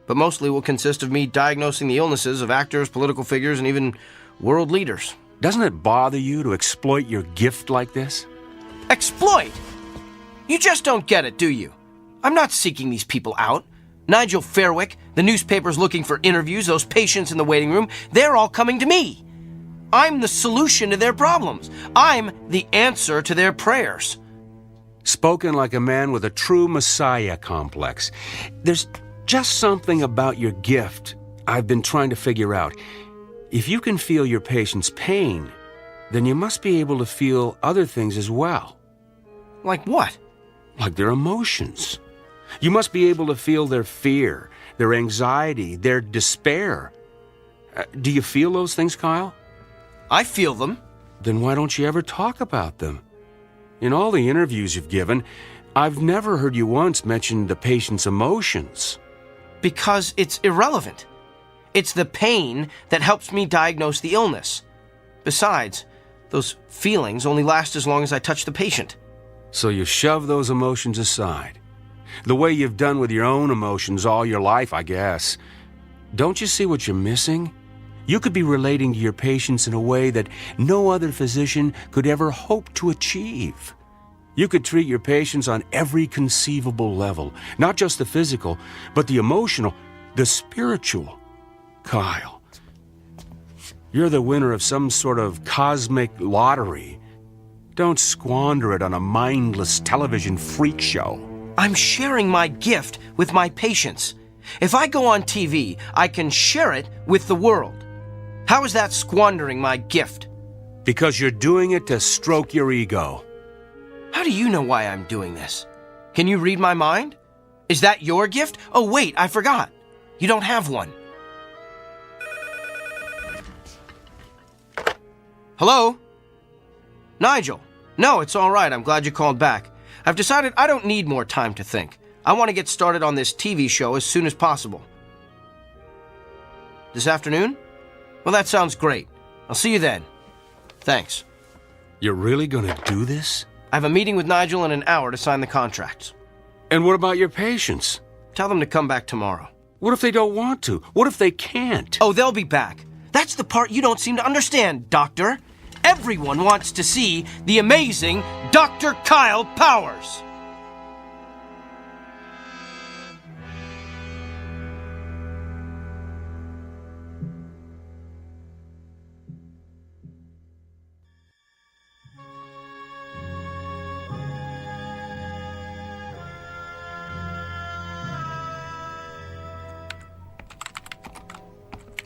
But mostly will consist of me diagnosing the illnesses of actors, political figures, and even world leaders. Doesn't it bother you to exploit your gift like this? Exploit? You just don't get it, do you? I'm not seeking these people out. Nigel Fairwick, the newspapers looking for interviews, those patients in the waiting room, they're all coming to me. I'm the solution to their problems. I'm the answer to their prayers. Spoken like a man with a true messiah complex. There's just something about your gift I've been trying to figure out. If you can feel your patient's pain, then you must be able to feel other things as well. Like what? Like their emotions. You must be able to feel their fear, their anxiety, their despair. Do you feel those things, Kyle? I feel them. Then why don't you ever talk about them? In all the interviews you've given, I've never heard you once mention the patient's emotions. Because it's irrelevant. It's the pain that helps me diagnose the illness. Besides, those feelings only last as long as I touch the patient. So you shove those emotions aside. The way you've done with your own emotions all your life, I guess. Don't you see what you're missing? You could be relating to your patients in a way that no other physician could ever hope to achieve. You could treat your patients on every conceivable level, not just the physical, but the emotional, the spiritual. Kyle, you're the winner of some sort of cosmic lottery. Don't squander it on a mindless television freak show. I'm sharing my gift with my patients. If I go on TV, I can share it with the world. How is that squandering my gift? Because you're doing it to stroke your ego. How do you know why I'm doing this? Can you read my mind? Is that your gift? Oh, wait, I forgot. You don't have one. Hello? Nigel? No, it's all right. I'm glad you called back. I've decided I don't need more time to think. I want to get started on this TV show as soon as possible. This afternoon? Well, that sounds great. I'll see you then. Thanks. You're really going to do this? I have a meeting with Nigel in an hour to sign the contracts. And what about your patients? Tell them to come back tomorrow. What if they don't want to? What if they can't? Oh, they'll be back. That's the part you don't seem to understand, Doctor. Everyone wants to see the amazing Dr. Kyle Powers.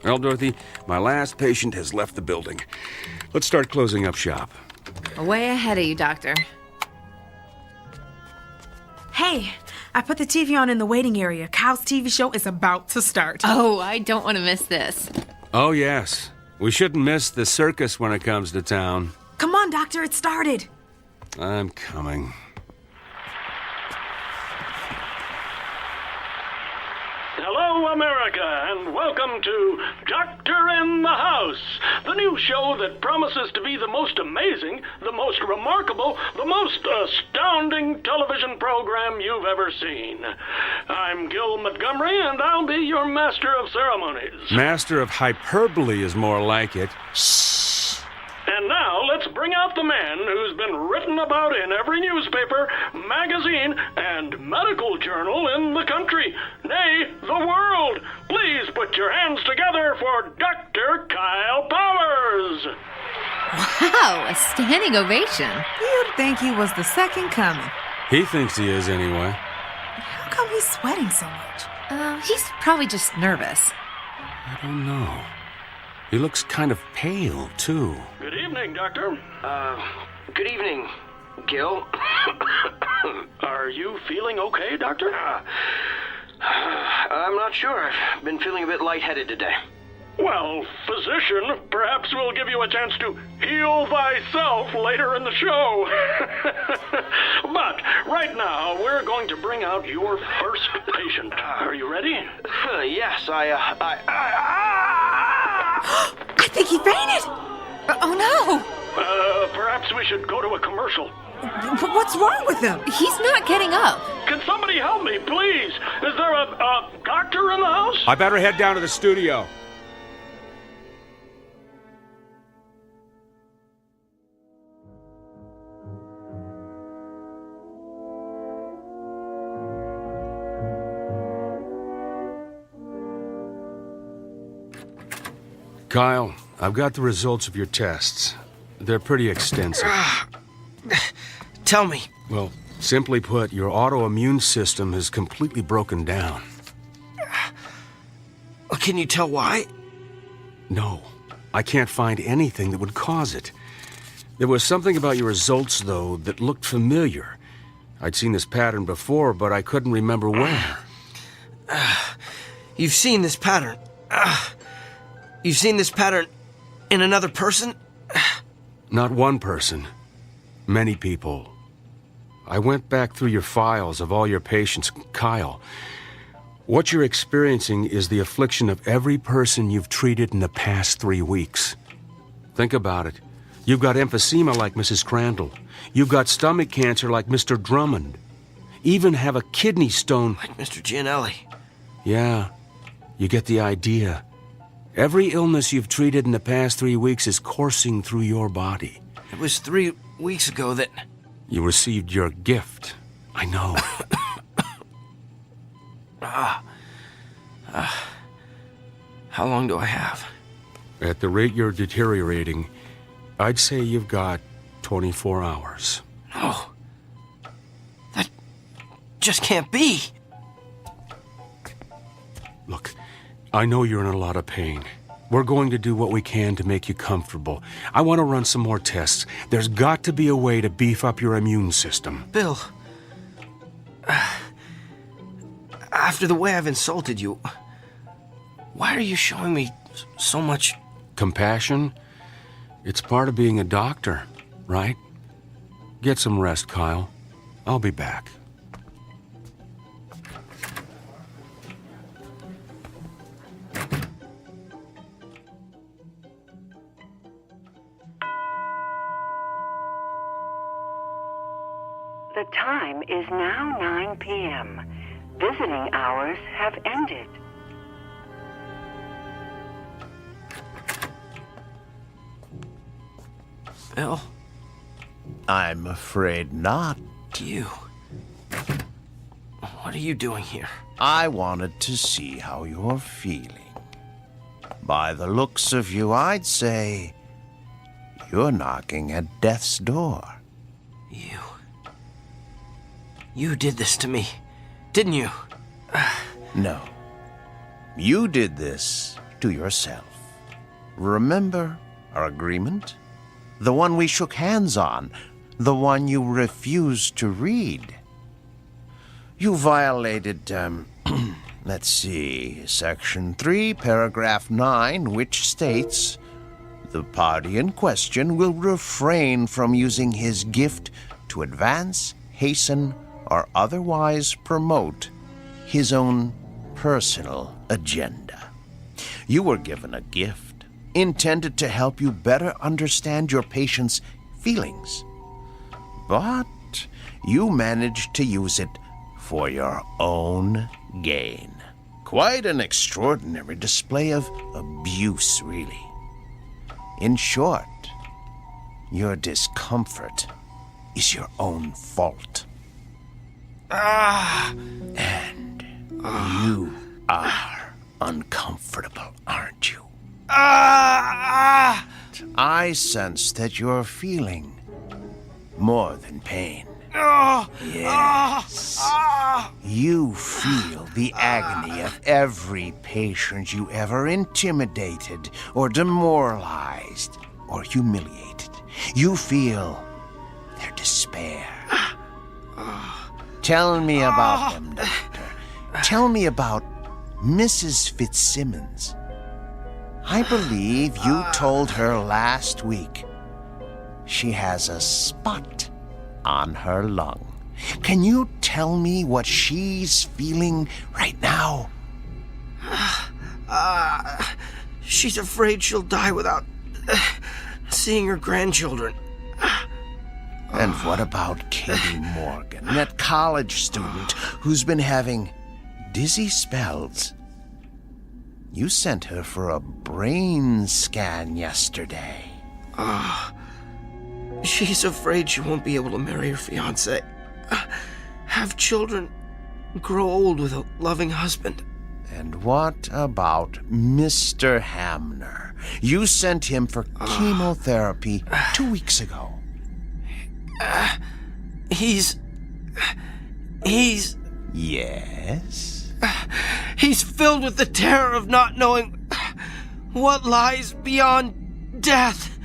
Well, Dorothy, my last patient has left the building. Let's start closing up shop. Way ahead of you, Doctor. Hey, I put the TV on in the waiting area. Kyle's TV show is about to start. Oh, I don't want to miss this. Oh, yes. We shouldn't miss the circus when it comes to town. Come on, Doctor, it started. I'm coming. Hello, America, and welcome to Doctor in the House, the new show that promises to be the most amazing, the most remarkable, the most astounding television program you've ever seen. I'm Gil Montgomery, and I'll be your master of ceremonies. Master of hyperbole is more like it. And now let's bring out the man who's been written about in every newspaper, magazine, and medical journal in the country, nay, the world. Please put your hands together for Dr. Kyle Powers. Wow, a standing ovation. You'd think he was the second coming. He thinks he is anyway. How come he's sweating so much? He's probably just nervous. I don't know. He looks kind of pale, too. Good evening, Doctor. Good evening, Gil. Are you feeling okay, Doctor? I'm not sure. I've been feeling a bit lightheaded today. Well, physician, perhaps we'll give you a chance to heal thyself later in the show. But right now, we're going to bring out your first patient. Are you ready? Yes, I think he fainted. Oh, no. Perhaps we should go to a commercial. What's wrong with him? He's not getting up. Can somebody help me, please? Is there a doctor in the house? I better head down to the studio. Kyle, I've got the results of your tests. They're pretty extensive. Tell me. Well, simply put, your autoimmune system has completely broken down. Can you tell why? No, I can't find anything that would cause it. There was something about your results, though, that looked familiar. I'd seen this pattern before, but I couldn't remember where. You've seen this pattern. You've seen this pattern in another person? Not one person. Many people. I went back through your files of all your patients. Kyle, what you're experiencing is the affliction of every person you've treated in the past 3 weeks. Think about it. You've got emphysema like Mrs. Crandall. You've got stomach cancer like Mr. Drummond. Even have a kidney stone like Mr. Gianelli. Yeah, you get the idea. Every illness you've treated in the past 3 weeks is coursing through your body. It was 3 weeks ago that... You received your gift. I know. How long do I have? At the rate you're deteriorating, I'd say you've got 24 hours. No. That just can't be. Look, I know you're in a lot of pain. We're going to do what we can to make you comfortable. I want to run some more tests. There's got to be a way to beef up your immune system. Bill, after the way I've insulted you, why are you showing me so much... Compassion? It's part of being a doctor, right? Get some rest, Kyle. I'll be back. The time is now 9 p.m. Visiting hours have ended. Bill? I'm afraid not. You? What are you doing here? I wanted to see how you're feeling. By the looks of you, I'd say you're knocking at death's door. You did this to me, didn't you? No. You did this to yourself. Remember our agreement? The one we shook hands on, the one you refused to read. You violated, let's see, Section 3, Paragraph 9, which states, the party in question will refrain from using his gift to advance, hasten, or otherwise promote his own personal agenda. You were given a gift intended to help you better understand your patient's feelings, but you managed to use it for your own gain. Quite an extraordinary display of abuse, really. In short, your discomfort is your own fault. And you are uncomfortable, aren't you? I sense that you're feeling more than pain. Yes. You feel the agony of every patient you ever intimidated or demoralized or humiliated. You feel their despair. Tell me about them, Doctor. Tell me about Mrs. Fitzsimmons. I believe you told her last week she has a spot on her lung. Can you tell me what she's feeling right now? She's afraid she'll die without seeing her grandchildren. And what about Katie Morgan, that college student who's been having dizzy spells? You sent her for a brain scan yesterday. She's afraid she won't be able to marry her fiancé, have children, grow old with a loving husband. And what about Mr. Hamner? You sent him for chemotherapy 2 weeks ago. He's... Yes? He's filled with the terror of not knowing what lies beyond death.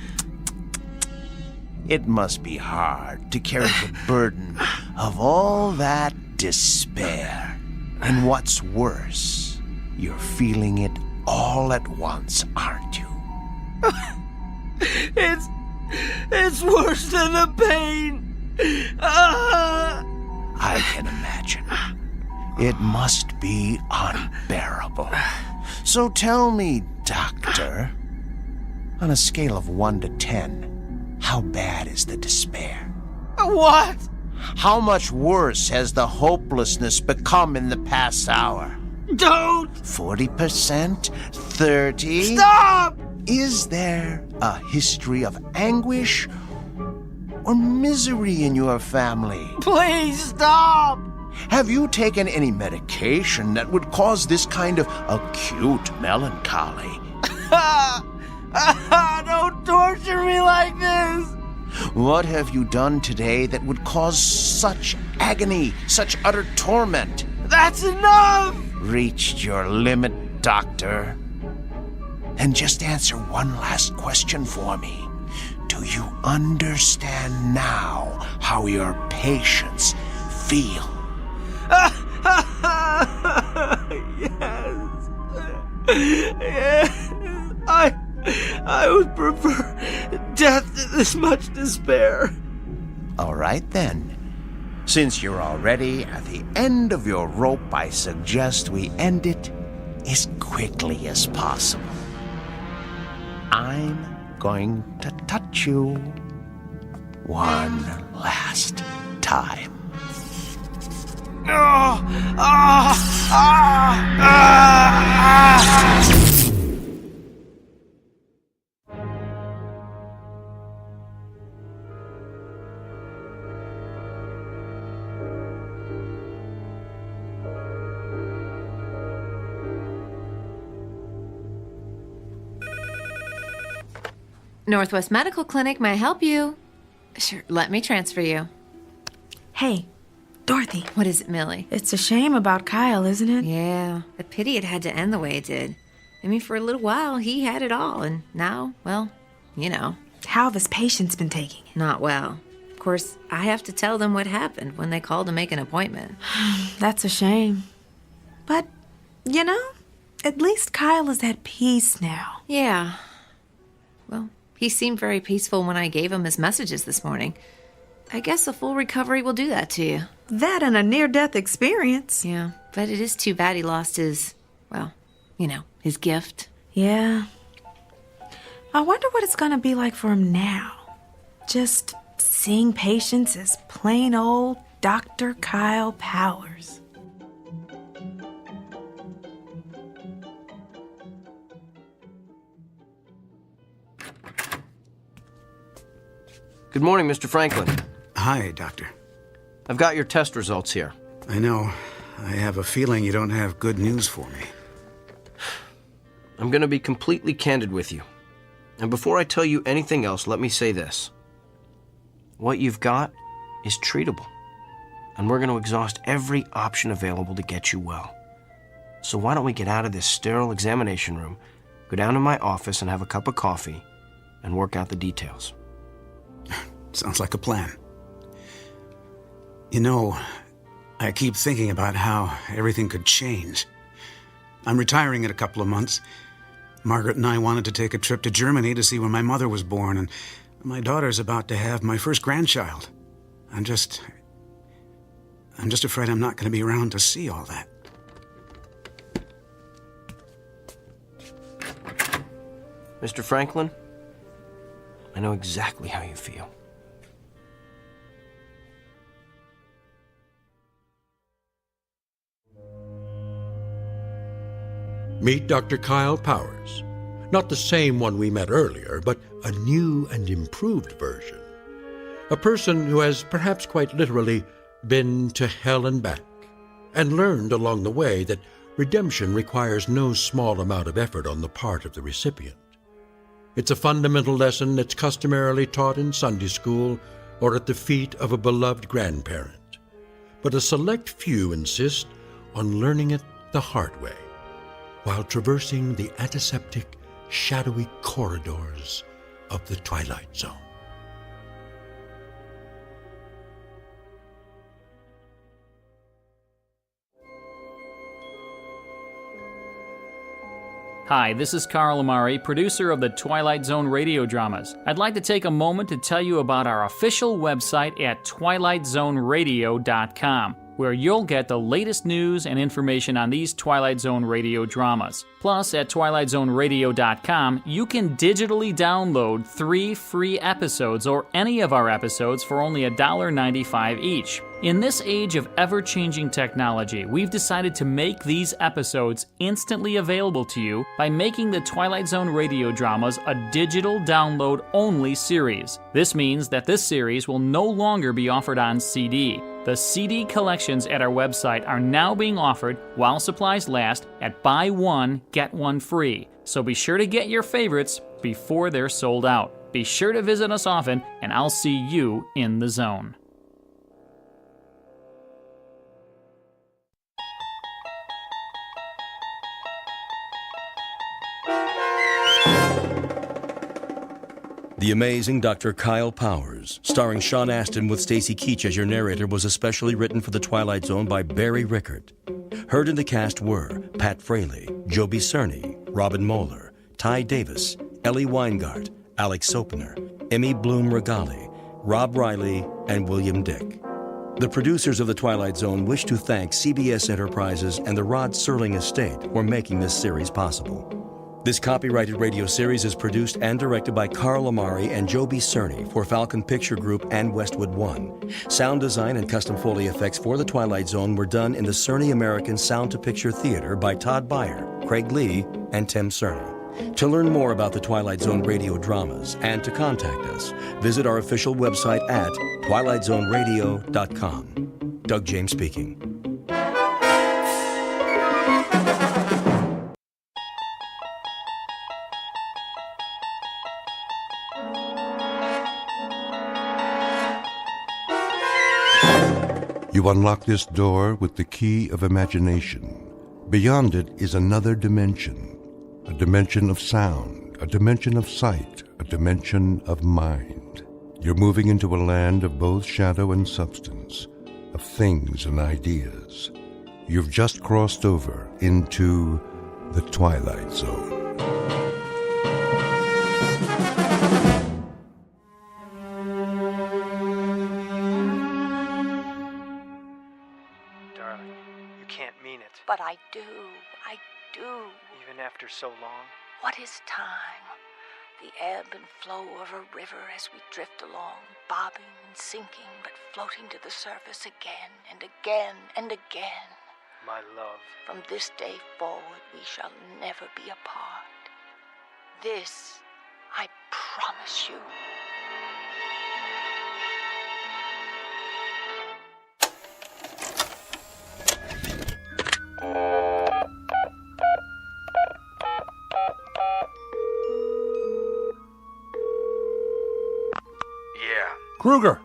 It must be hard to carry the burden of all that despair. And what's worse, you're feeling it all at once, aren't you? It's worse than the pain. I can imagine. It must be unbearable. So tell me, Doctor, on a scale of 1 to 10, how bad is the despair? What? How much worse has the hopelessness become in the past hour? Don't! 40%? 30%? Stop! Is there a history of anguish or misery in your family? Please stop! Have you taken any medication that would cause this kind of acute melancholy? Don't torture me like this! What have you done today that would cause such agony, such utter torment? That's enough! Reached your limit, Doctor. And just answer one last question for me. Do you understand now how your patients feel? Yes. I would prefer death to this much despair. All right, then. Since you're already at the end of your rope, I suggest we end it as quickly as possible. I'm going to touch you one last time. Northwest Medical Clinic, may I help you? Sure, let me transfer you. Hey, Dorothy. What is it, Millie? It's a shame about Kyle, isn't it? Yeah, a pity it had to end the way it did. I mean, for a little while, he had it all, and now, well, you know. How have his patients been taking it? Not well. Of course, I have to tell them what happened when they called to make an appointment. That's a shame. But, you know, at least Kyle is at peace now. Yeah. Well, he seemed very peaceful when I gave him his messages this morning. I guess a full recovery will do that to you. That and a near-death experience. Yeah, but it is too bad he lost his, well, you know, his gift. Yeah. I wonder what it's gonna be like for him now. Just seeing patients as plain old Dr. Kyle Powers. Good morning, Mr. Franklin. Hi, Doctor. I've got your test results here. I know. I have a feeling you don't have good news for me. I'm going to be completely candid with you. And before I tell you anything else, let me say this. What you've got is treatable. And we're going to exhaust every option available to get you well. So why don't we get out of this sterile examination room, go down to my office and have a cup of coffee, and work out the details. Sounds like a plan. You know, I keep thinking about how everything could change. I'm retiring in a couple of months. Margaret and I wanted to take a trip to Germany to see where my mother was born, and my daughter's about to have my first grandchild. I'm just afraid I'm not going to be around to see all that. Mr. Franklin, I know exactly how you feel. Meet Dr. Kyle Powers. Not the same one we met earlier, but a new and improved version. A person who has perhaps quite literally been to hell and back, and learned along the way that redemption requires no small amount of effort on the part of the recipient. It's a fundamental lesson that's customarily taught in Sunday school or at the feet of a beloved grandparent. But a select few insist on learning it the hard way, while traversing the antiseptic, shadowy corridors of the Twilight Zone. Hi, this is Carl Amari, producer of the Twilight Zone Radio Dramas. I'd like to take a moment to tell you about our official website at twilightzoneradio.com, where you'll get the latest news and information on these Twilight Zone radio dramas. Plus, at twilightzoneradio.com, you can digitally download 3 free episodes or any of our episodes for only $1.95 each. In this age of ever-changing technology, we've decided to make these episodes instantly available to you by making the Twilight Zone radio dramas a digital download-only series. This means that this series will no longer be offered on CD. The CD collections at our website are now being offered while supplies last at buy one, get one free. So be sure to get your favorites before they're sold out. Be sure to visit us often, and I'll see you in the zone. The amazing Dr. Kyle Powers, starring Sean Astin with Stacy Keach as your narrator, was especially written for The Twilight Zone by Barry Rickert. Heard in the cast were Pat Fraley, Joby Cerny, Robin Moeller, Ty Davis, Ellie Weingart, Alex Sopener, Emmy Bloom Regali, Rob Riley, and William Dick. The producers of The Twilight Zone wish to thank CBS Enterprises and the Rod Serling estate for making this series possible. This copyrighted radio series is produced and directed by Carl Amari and Joby Cerny for Falcon Picture Group and Westwood One. Sound design and custom Foley effects for The Twilight Zone were done in the Cerny American Sound to Picture Theater by Todd Beyer, Craig Lee, and Tim Cerny. To learn more about the Twilight Zone radio dramas and to contact us, visit our official website at twilightzoneradio.com. Doug James speaking. You unlock this door with the key of imagination. Beyond it is another dimension. a dimension of sound, a dimension of sight, a dimension of mind. You're moving into a land of both shadow and substance, of things and ideas. You've just crossed over into the Twilight Zone. Darling, you can't mean it. But I do. Even after so long? What is time? The ebb and flow of a river as we drift along, bobbing and sinking, but floating to the surface again and again and again. My love. From this day forward, we shall never be apart. This, I promise you. Kruger,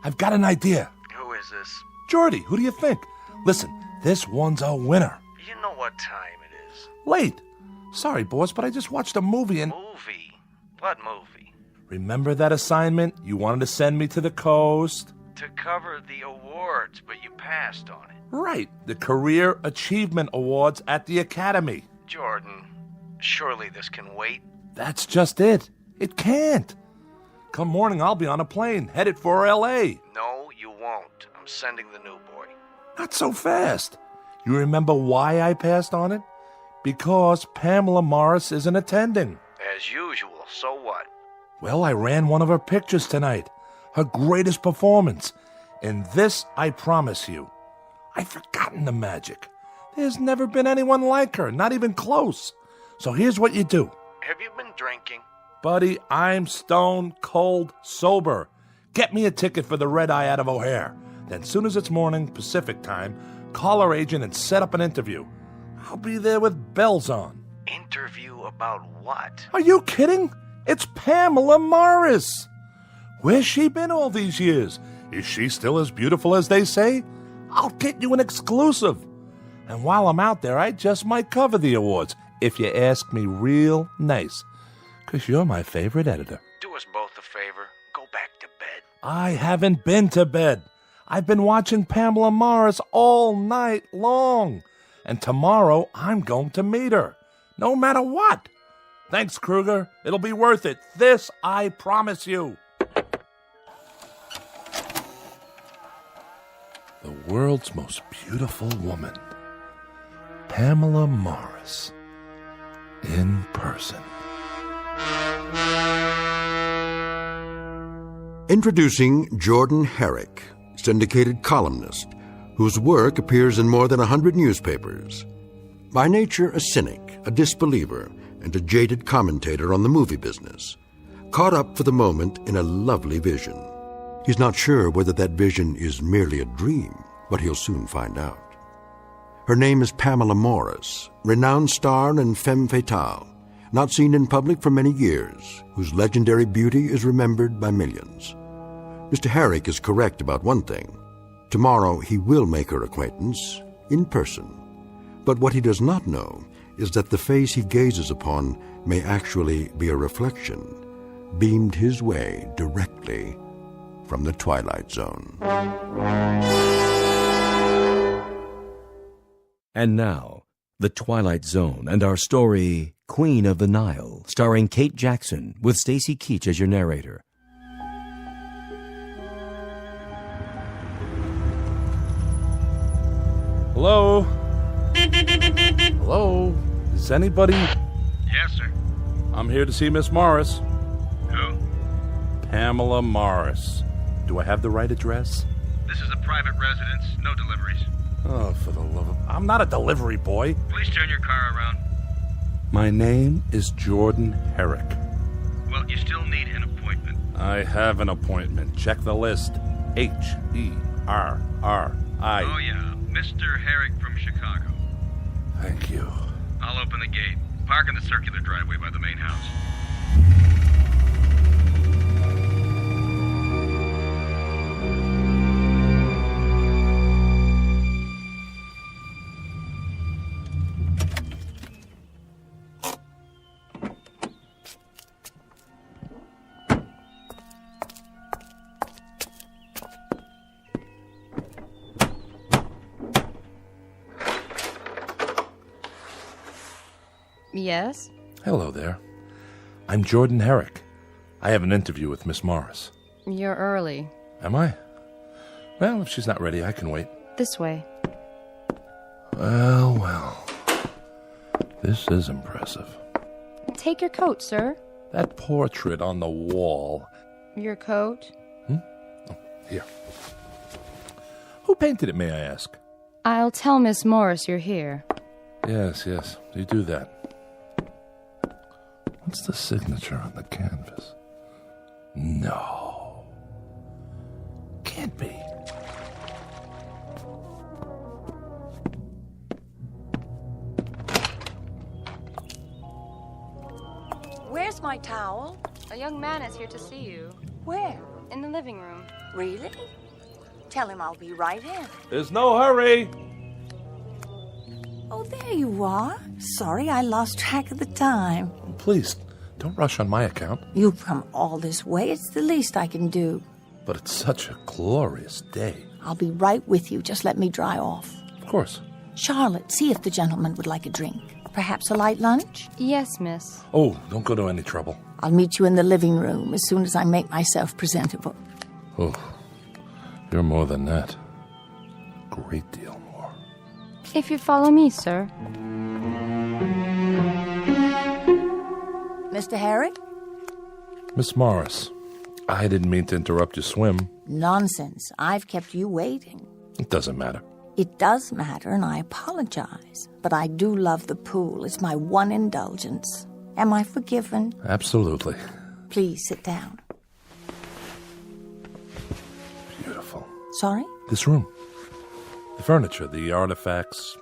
I've got an idea. Who is this? Jordy, who do you think? Listen, this one's a winner. You know what time it is. Late. Sorry, boss, but I just watched a movie and... Movie? What movie? Remember that assignment you wanted to send me to the coast? To cover the awards, but you passed on it. Right, the Career Achievement Awards at the Academy. Jordan, surely this can wait. That's just it. It can't. Come morning, I'll be on a plane, headed for L.A. No, you won't. I'm sending the new boy. Not so fast. You remember why I passed on it? Because Pamela Morris isn't attending. As usual, so what? Well, I ran one of her pictures tonight. Her greatest performance. And this I promise you. I've forgotten the magic. There's never been anyone like her, not even close. So here's what you do. Have you been drinking? Buddy, I'm stone cold sober. Get me a ticket for the Red Eye out of O'Hare. Then soon as it's morning, Pacific time, call our agent and set up an interview. I'll be there with bells on. Interview about what? Are you kidding? It's Pamela Morris. Where's she been all these years? Is she still as beautiful as they say? I'll get you an exclusive. And while I'm out there, I just might cover the awards, if you ask me real nice. 'Cause you're my favorite editor. Do us both a favor. Go back to bed. I haven't been to bed. I've been watching Pamela Morris all night long. And tomorrow, I'm going to meet her. No matter what. Thanks, Kruger. It'll be worth it. This I promise you. The world's most beautiful woman. Pamela Morris. In person. Introducing Jordan Herrick, syndicated columnist, whose work appears in more than 100 newspapers. By nature a cynic, a disbeliever, and a jaded commentator on the movie business, caught up for the moment in a lovely vision. He's not sure whether that vision is merely a dream, but he'll soon find out. Her name is Pamela Morris, renowned star and femme fatale, not seen in public for many years, whose legendary beauty is remembered by millions. Mr. Herrick is correct about one thing. Tomorrow he will make her acquaintance, in person. But what he does not know is that the face he gazes upon may actually be a reflection, beamed his way directly from the Twilight Zone. And now, The Twilight Zone and our story, Queen of the Nile, starring Kate Jackson, with Stacy Keach as your narrator. Hello? Hello? Is anybody... Yes, sir. I'm here to see Miss Morris. Who? Pamela Morris. Do I have the right address? This is a private residence. No deliveries. Oh, for the love of... I'm not a delivery boy. Please turn your car around. My name is Jordan Herrick. Well, you still need an appointment. I have an appointment. Check the list. H-E-R-R-I. Oh, yeah. Mr. Herrick from Chicago. Thank you. I'll open the gate. Park in the circular driveway by the main house. Yes? Hello there. I'm Jordan Herrick. I have an interview with Miss Morris. You're early. Am I? Well, if she's not ready, I can wait. This way. Well, well. This is impressive. Take your coat, sir. That portrait on the wall. Your coat? Here. Who painted it, may I ask? I'll tell Miss Morris you're here. Yes, you do that. What's the signature on the canvas? No. Can't be. Where's my towel? A young man is here to see you. Where? In the living room. Really? Tell him I'll be right in. There's no hurry. Oh, there you are. Sorry, I lost track of the time. Please, don't rush on my account. You've come all this way. It's the least I can do. But it's such a glorious day. I'll be right with you. Just let me dry off. Of course. Charlotte, see if the gentleman would like a drink. Perhaps a light lunch? Yes, miss. Oh, don't go to any trouble. I'll meet you in the living room as soon as I make myself presentable. Oh, you're more than that. Great deal more. If you follow me, sir. Mr. Herrick? Miss Morris, I didn't mean to interrupt your swim. Nonsense. I've kept you waiting. It doesn't matter. It does matter, and I apologize. But I do love the pool. It's my one indulgence. Am I forgiven? Absolutely. Please sit down. Beautiful. Sorry? This room. The furniture, the artifacts.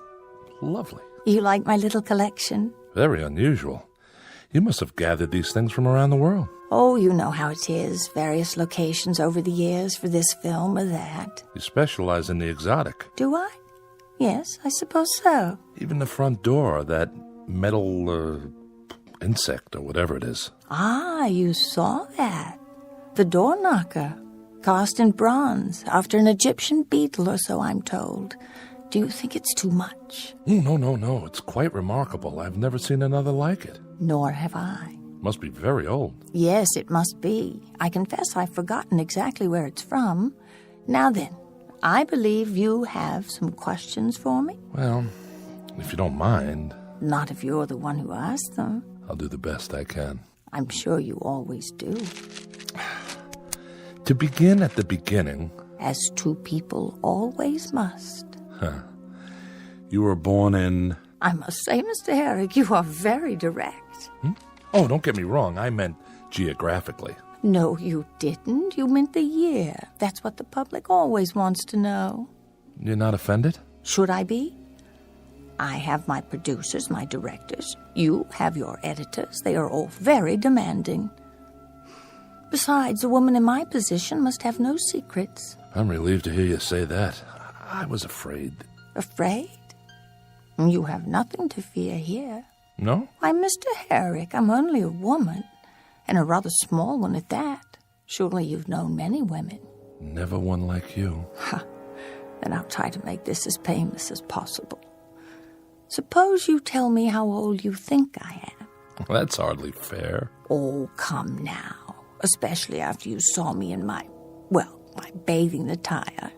Lovely. You like my little collection? Very unusual. You must have gathered these things from around the world. Oh, you know how it is. Various locations over the years for this film or that. You specialize in the exotic. Do I? Yes, I suppose so. Even the front door, that metal insect or whatever it is. Ah, you saw that. The door knocker. Cast in bronze, after an Egyptian beetle or so, I'm told. Do you think it's too much? No. It's quite remarkable. I've never seen another like it. Nor have I. Must be very old. Yes, it must be. I confess I've forgotten exactly where it's from. Now then, I believe you have some questions for me? Well, if you don't mind. Not if you're the one who asked them. I'll do the best I can. I'm sure you always do. To begin at the beginning. As two people always must. You were born in... I must say, Mr. Herrick, you are very direct. Oh, don't get me wrong. I meant geographically. No, you didn't. You meant the year. That's what the public always wants to know. You're not offended? Should I be? I have my producers, my directors. You have your editors. They are all very demanding. Besides, a woman in my position must have no secrets. I'm relieved to hear you say that. I was afraid. Afraid? You have nothing to fear here. No? Why, Mr. Herrick, I'm only a woman, and a rather small one at that. Surely you've known many women. Never one like you. Then I'll try to make this as painless as possible. Suppose you tell me how old you think I am. Well, that's hardly fair. Oh, come now. Especially after you saw me in my bathing attire.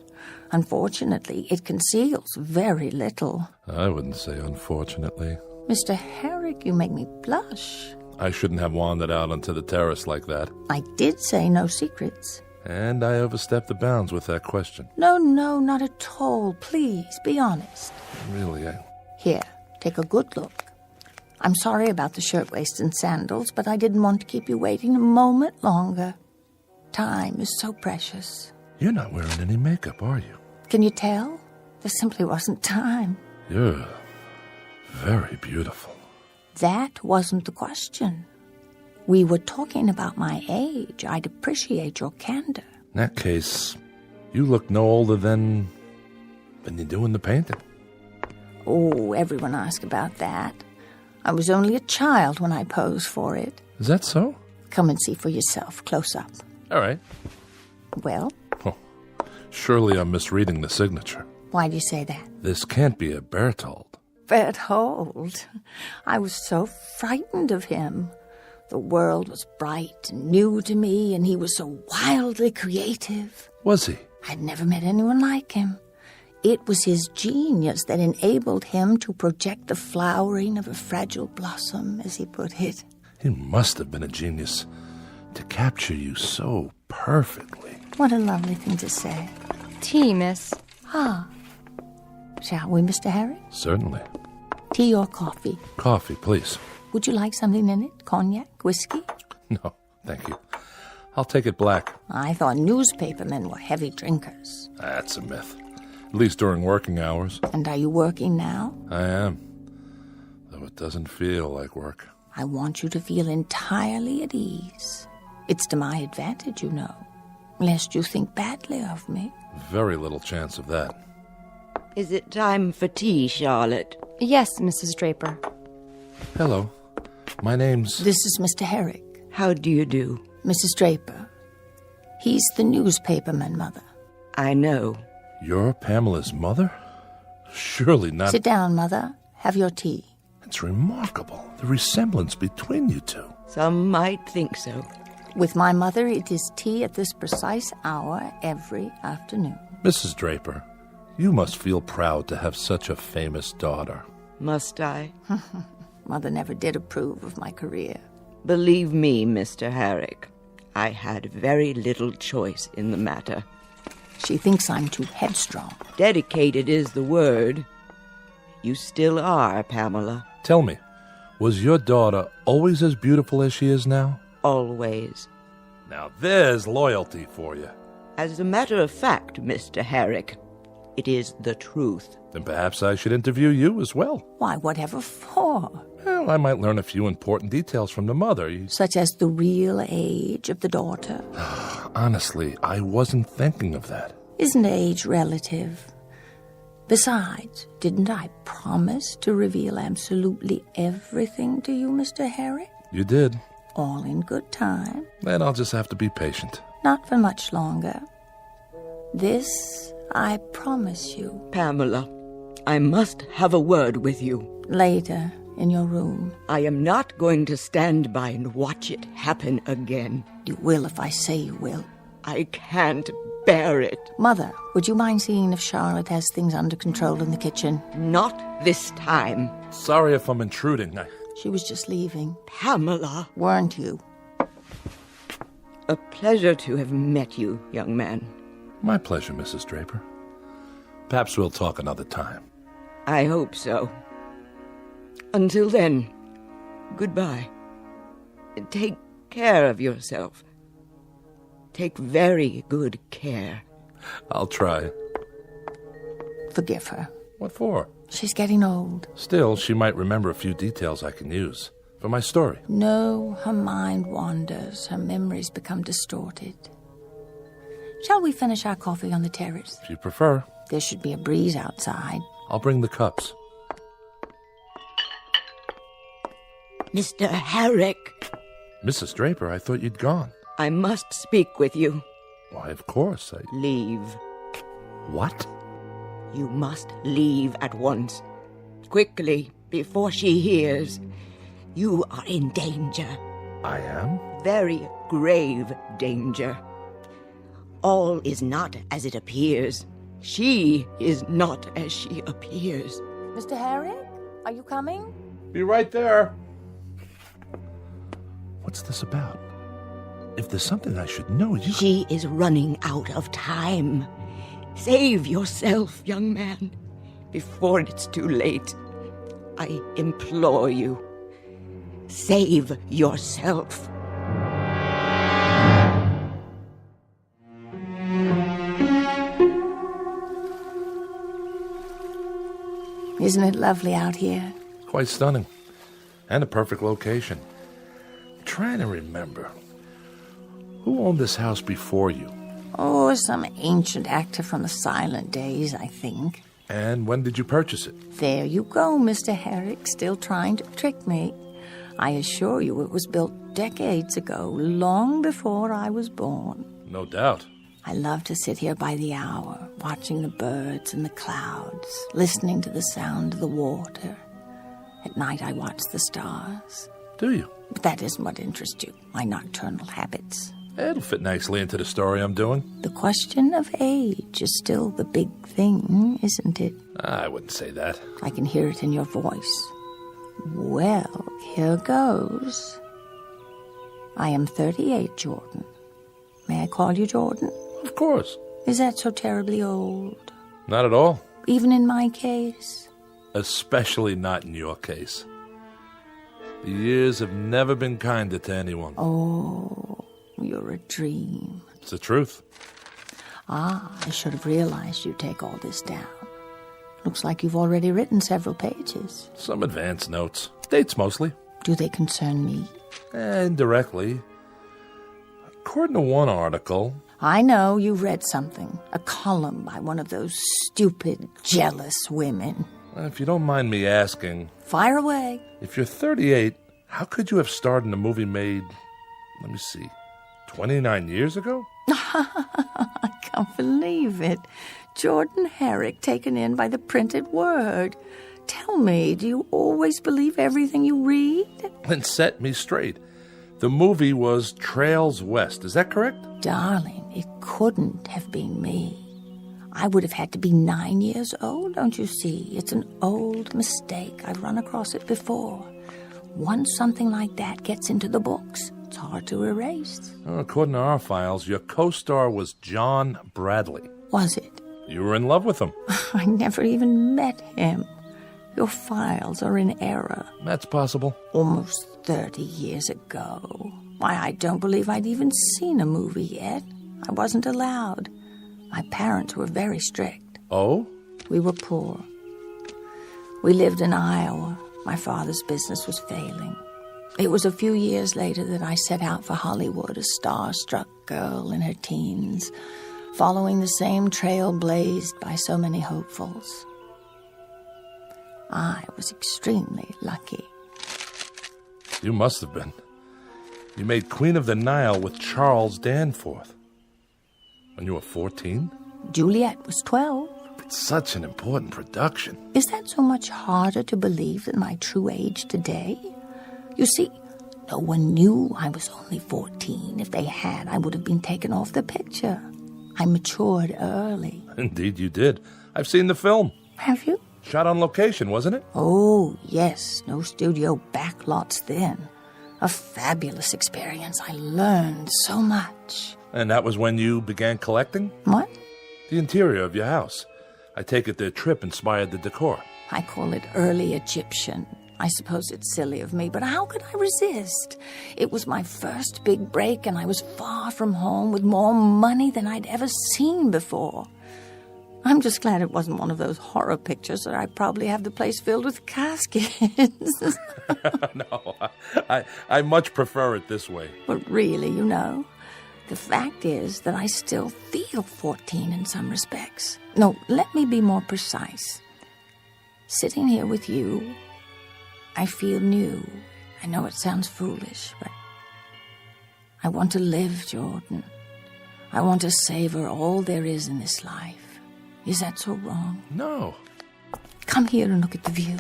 Unfortunately, it conceals very little. I wouldn't say unfortunately. Mr. Herrick, you make me blush. I shouldn't have wandered out onto the terrace like that. I did say no secrets. And I overstepped the bounds with that question. No, not at all. Please, be honest. Really, Here, take a good look. I'm sorry about the shirtwaist and sandals, but I didn't want to keep you waiting a moment longer. Time is so precious. You're not wearing any makeup, are you? Can you tell? There simply wasn't time. You're very beautiful. That wasn't the question. We were talking about my age. I'd appreciate your candor. In that case, you look no older than you do in the painting. Oh, everyone asks about that. I was only a child when I posed for it. Is that so? Come and see for yourself, close up. All right. Well? Oh, surely I'm misreading the signature. Why do you say that? This can't be a Berthold. Berthold. I was so frightened of him. The world was bright and new to me, and he was so wildly creative. Was he? I'd never met anyone like him. It was his genius that enabled him to project the flowering of a fragile blossom, as he put it. He must have been a genius to capture you so perfectly. What a lovely thing to say. Tea, miss. Ah. Shall we, Mr. Herrick? Certainly. Tea or coffee? Coffee, please. Would you like something in it? Cognac? Whiskey? No, thank you. I'll take it black. I thought newspapermen were heavy drinkers. That's a myth. At least during working hours. And are you working now? I am. Though it doesn't feel like work. I want you to feel entirely at ease. It's to my advantage, you know. Lest you think badly of me. Very little chance of that. Is it time for tea, Charlotte? Yes, Mrs. Draper. Hello. My name's... This is Mr. Herrick. How do you do? Mrs. Draper. He's the newspaperman, Mother. I know. You're Pamela's mother? Surely not... Sit down, Mother. Have your tea. It's remarkable, the resemblance between you two. Some might think so. With my mother, it is tea at this precise hour every afternoon. Mrs. Draper, you must feel proud to have such a famous daughter. Must I? Mother never did approve of my career. Believe me, Mr. Herrick, I had very little choice in the matter. She thinks I'm too headstrong. Dedicated is the word. You still are, Pamela. Tell me, was your daughter always as beautiful as she is now? Always. Now there's loyalty for you. As a matter of fact, Mr. Herrick, it is the truth. Then perhaps I should interview you as well. Why, whatever for? Well, I might learn a few important details from the mother. Such as the real age of the daughter? Honestly, I wasn't thinking of that. Isn't age relative? Besides, didn't I promise to reveal absolutely everything to you, Mr. Herrick? You did. All in good time. Then I'll just have to be patient. Not for much longer. This I promise you. Pamela, I must have a word with you. Later, in your room. I am not going to stand by and watch it happen again. You will if I say you will. I can't bear it. Mother, would you mind seeing if Charlotte has things under control in the kitchen? Not this time. Sorry if I'm intruding. She was just leaving. Pamela. Weren't you? A pleasure to have met you, young man. My pleasure, Mrs. Draper. Perhaps we'll talk another time. I hope so. Until then, goodbye. Take care of yourself. Take very good care. I'll try. Forgive her. What for? She's getting old. Still, she might remember a few details I can use for my story. No, her mind wanders. Her memories become distorted. Shall we finish our coffee on the terrace? If you prefer. There should be a breeze outside. I'll bring the cups. Mr. Herrick. Mrs. Draper, I thought you'd gone. I must speak with you. Why, of course. Leave. What? You must leave at once. Quickly, before she hears. You are in danger. I am? Very grave danger. All is not as it appears. She is not as she appears. Mr. Herrick, are you coming? Be right there. What's this about? If there's something I should know, you... She is running out of time. Save yourself, young man, before it's too late. I implore you. Save yourself. Isn't it lovely out here? Quite stunning. And a perfect location. I'm trying to remember. Who owned this house before you? Oh, some ancient actor from the silent days, I think. And when did you purchase it? There you go, Mr. Herrick, still trying to trick me. I assure you it was built decades ago, long before I was born. No doubt. I love to sit here by the hour, watching the birds and the clouds, listening to the sound of the water. At night, I watch the stars. Do you? But that isn't what interests you, my nocturnal habits. It'll fit nicely into the story I'm doing. The question of age is still the big thing, isn't it? I wouldn't say that. I can hear it in your voice. Well, here goes. I am 38, Jordan. May I call you Jordan? Of course. Is that so terribly old? Not at all. Even in my case? Especially not in your case. The years have never been kinder to anyone. Oh, you're a dream. It's the truth. I should have realized you'd take all this down. Looks like you've already written several pages. Some advance notes. Dates mostly. Do they concern me? Indirectly. According to one article... I know you read something. A column by one of those stupid, jealous women. If you don't mind me asking... Fire away. If you're 38, how could you have starred in a movie made, let me see, 29 years ago? I can't believe it. Jordan Herrick taken in by the printed word. Tell me, do you always believe everything you read? Then set me straight. The movie was Trails West, is that correct? Darling, it couldn't have been me. I would have had to be 9 years old, don't you see? It's an old mistake. I've run across it before. Once something like that gets into the books, it's hard to erase. According to our files, your co-star was John Bradley. Was it? You were in love with him. I never even met him. Your files are in error. That's possible. Almost 30 years ago. Why, I don't believe I'd even seen a movie yet. I wasn't allowed. My parents were very strict. Oh? We were poor. We lived in Iowa. My father's business was failing. It was a few years later that I set out for Hollywood, a star-struck girl in her teens, following the same trail blazed by so many hopefuls. I was extremely lucky. You must have been. You made Queen of the Nile with Charles Danforth. When you were 14? Juliet was 12. It's such an important production. Is that so much harder to believe than my true age today? You see, no one knew I was only 14. If they had, I would have been taken off the picture. I matured early. Indeed you did. I've seen the film. Have you? Shot on location, wasn't it? Oh, yes. No studio backlots then. A fabulous experience. I learned so much. And that was when you began collecting? What? The interior of your house. I take it the trip inspired the decor. I call it early Egyptian. I suppose it's silly of me, but how could I resist? It was my first big break, and I was far from home with more money than I'd ever seen before. I'm just glad it wasn't one of those horror pictures that I probably have the place filled with caskets. No, I much prefer it this way. But really, you know, the fact is that I still feel 14 in some respects. No, let me be more precise. Sitting here with you, I feel new. I know it sounds foolish, but I want to live, Jordan. I want to savor all there is in this life. Is that so wrong? No. Come here and look at the view.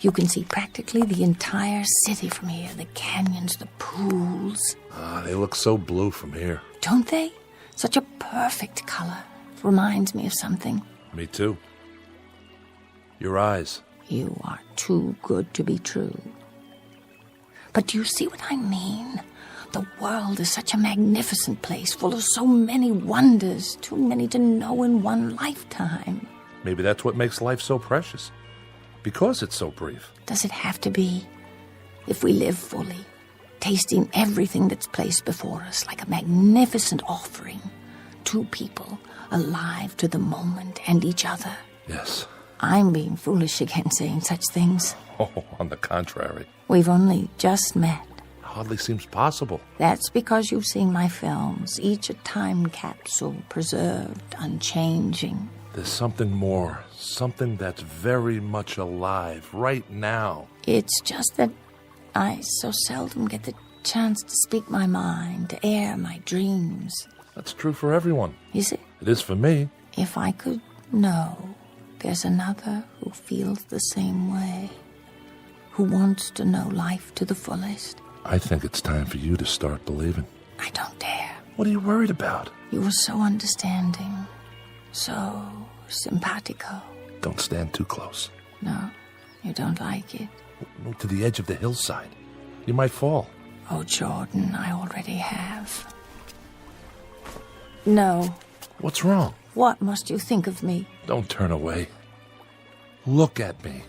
You can see practically the entire city from here. The canyons, the pools. They look so blue from here. Don't they? Such a perfect color. Reminds me of something. Me too. Your eyes. You are too good to be true. But do you see what I mean? The world is such a magnificent place, full of so many wonders, too many to know in one lifetime. Maybe that's what makes life so precious. Because it's so brief. Does it have to be? If we live fully, tasting everything that's placed before us like a magnificent offering, two people alive to the moment and each other. Yes. I'm being foolish again saying such things. Oh, on the contrary. We've only just met. Hardly seems possible. That's because you've seen my films, each a time capsule, preserved, unchanging. There's something more, something that's very much alive right now. It's just that I so seldom get the chance to speak my mind, to air my dreams. That's true for everyone. Is it? It is for me. If I could know there's another who feels the same way, who wants to know life to the fullest. I think it's time for you to start believing. I don't dare. What are you worried about? You were so understanding, so simpatico. Don't stand too close. No, you don't like it. Move to the edge of the hillside. You might fall. Oh, Jordan, I already have. No. What's wrong? What must you think of me? Don't turn away. Look at me.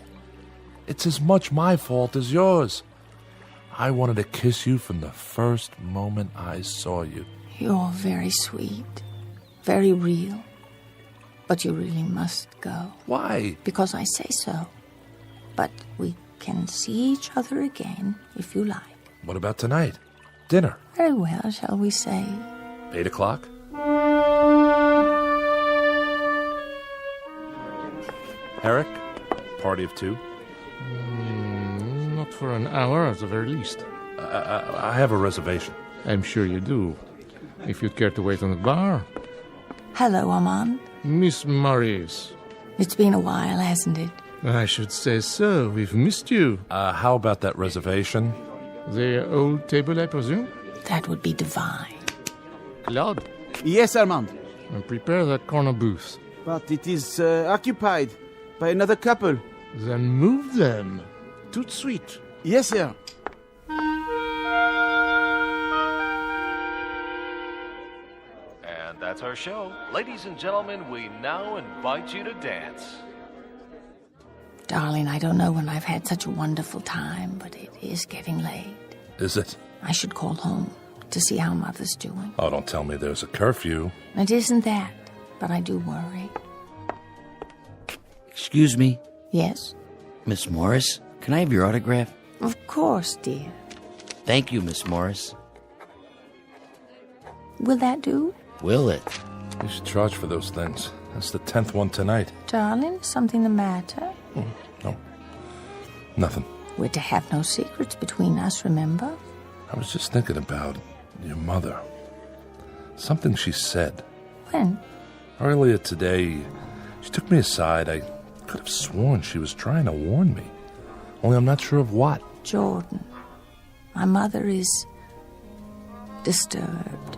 It's as much my fault as yours. I wanted to kiss you from the first moment I saw you. You're very sweet, very real. But you really must go. Why? Because I say so. But we can see each other again, if you like. What about tonight? Dinner? Very well, shall we say? 8 o'clock? Herrick? Party of 2? Not for an hour, at the very least. I have a reservation. I'm sure you do. If you'd care to wait on the bar. Hello, Armand. Miss Morris. It's been a while, hasn't it? I should say so. We've missed you. How about that reservation? The old table, I presume? That would be divine. Claude? Yes, Armand. And prepare that corner booth. But it is occupied by another couple. Then move them. Tout de suite. Yes, sir. And that's our show. Ladies and gentlemen, we now invite you to dance. Darling, I don't know when I've had such a wonderful time, but it is getting late. Is it? I should call home to see how Mother's doing. Oh, don't tell me there's a curfew. It isn't that, but I do worry. Excuse me? Yes? Miss Morris, can I have your autograph? Of course, dear. Thank you, Miss Morris. Will that do? Will it? You should charge for those things. That's the 10th one tonight. Darling, something the matter? No. Nothing. We're to have no secrets between us, remember? I was just thinking about your mother. Something she said. When? Earlier today, she took me aside. I could have sworn she was trying to warn me. Only I'm not sure of what. Jordan, my mother is disturbed.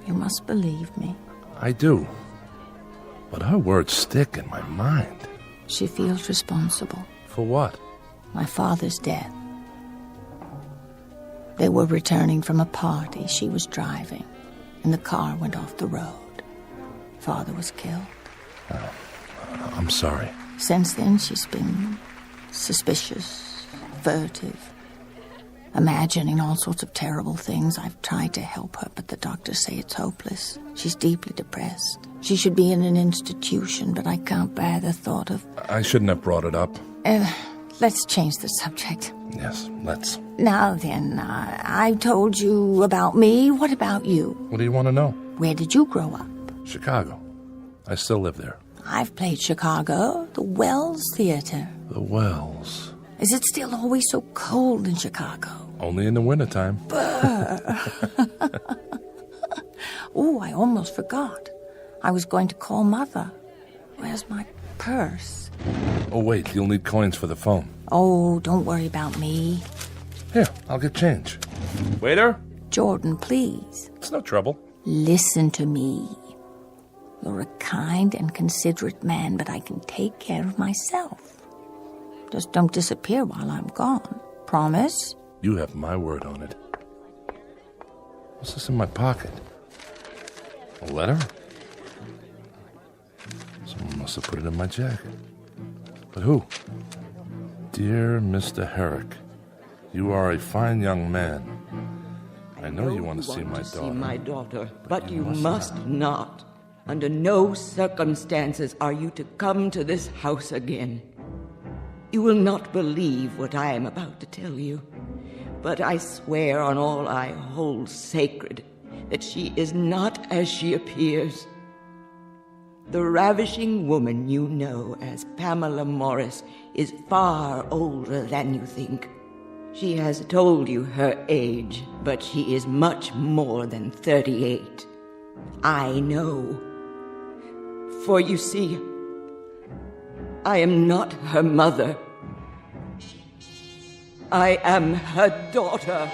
You must believe me. I do. But her words stick in my mind. She feels responsible. For what? My father's death. They were returning from a party. She was driving, and the car went off the road. Father was killed. Oh, I'm sorry. Since then, she's been suspicious, furtive, imagining all sorts of terrible things. I've tried to help her, but the doctors say it's hopeless. She's deeply depressed. She should be in an institution, but I can't bear the thought of... I shouldn't have brought it up. Let's change the subject. Yes, let's. Now then, I told you about me. What about you? What do you want to know? Where did you grow up? Chicago. I still live there. I've played Chicago, the Wells Theater. The Wells. Is it still always so cold in Chicago? Only in the wintertime. Oh, I almost forgot. I was going to call Mother. Where's my purse? Oh, wait, you'll need coins for the phone. Oh, don't worry about me. Here, I'll get change. Waiter? Jordan, please. It's no trouble. Listen to me. You're a kind and considerate man, but I can take care of myself. Just don't disappear while I'm gone. Promise? You have my word on it. What's this in my pocket? A letter? Someone must have put it in my jacket. But who? Dear Mr. Herrick, you are a fine young man. I know you want to see my daughter. See my daughter, but you must not. Under no circumstances are you to come to this house again. You will not believe what I am about to tell you, but I swear on all I hold sacred that she is not as she appears. The ravishing woman you know as Pamela Morris is far older than you think. She has told you her age, but she is much more than 38. I know. For you see, I am not her mother. I am her daughter.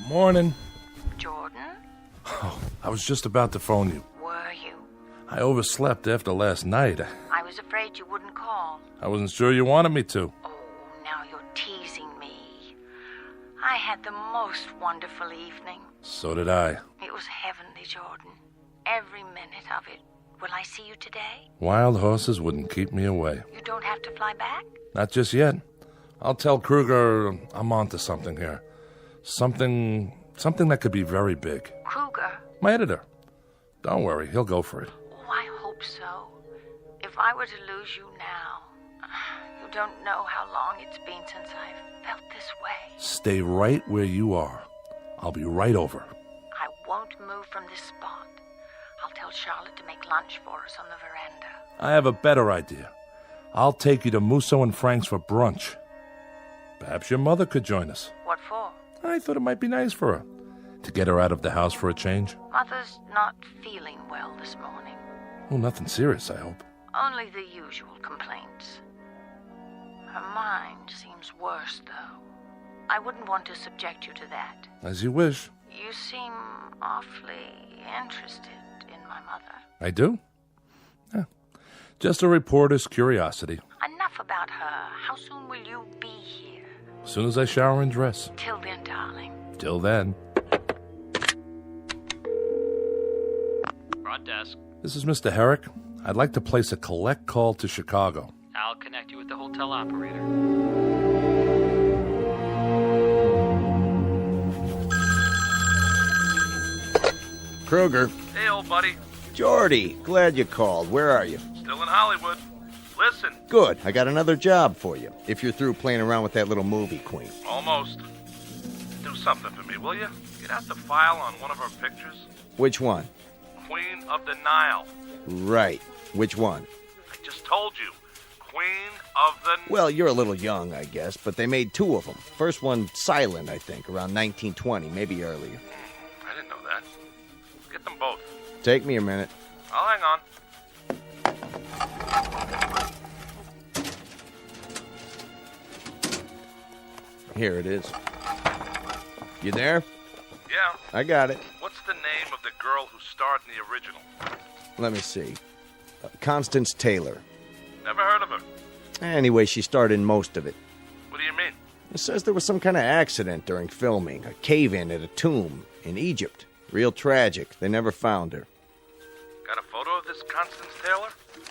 Morning. Jordan? Oh, I was just about to phone you. Were you? I overslept after last night. I was afraid you wouldn't call. I wasn't sure you wanted me to. Now you're teasing me. I had the most wonderful evening. So did I. It was heavenly, Jordan. Every minute of it. Will I see you today? Wild horses wouldn't keep me away. You don't have to fly back? Not just yet. I'll tell Kruger I'm onto something here. Something that could be very big. Kruger? My editor. Don't worry, he'll go for it. Oh, I hope so. If I were to lose you now, you don't know how long it's been since I've felt this way. Stay right where you are. I'll be right over. I won't move from this spot. I'll tell Charlotte to make lunch for us on the veranda. I have a better idea. I'll take you to Musso and Frank's for brunch. Perhaps your mother could join us. What for? I thought it might be nice for her. To get her out of the house for a change. Mother's not feeling well this morning. Oh, nothing serious, I hope. Only the usual complaints. Her mind seems worse, though. I wouldn't want to subject you to that. As you wish. You seem awfully interested in my mother. I do? Yeah. Just a reporter's curiosity. Enough about her. How soon will you be here? As soon as I shower and dress. Till then, darling. Till then. Front desk. This is Mr. Herrick. I'd like to place a collect call to Chicago. I'll connect you with the hotel operator. Kruger. Hey, old buddy. Jordy, glad you called. Where are you? Still in Hollywood. Listen. Good. I got another job for you, if you're through playing around with that little movie queen. Almost. Do something for me, will you? Get out the file on one of our pictures. Which one? Queen of the Nile. Right. Which one? I just told you. Queen of the... Well, you're a little young, I guess, but they made two of them. First one silent, I think, around 1920, maybe earlier. I didn't know that. Get them both. Take me a minute. I'll hang on. Here it is. You there? Yeah. I got it. What's the name of the girl who starred in the original? Let me see. Constance Taylor. Never heard of her. Anyway, she starred in most of it. What do you mean? It says there was some kind of accident during filming. A cave-in at a tomb in Egypt. Real tragic. They never found her. Got a photo of this Constance Taylor?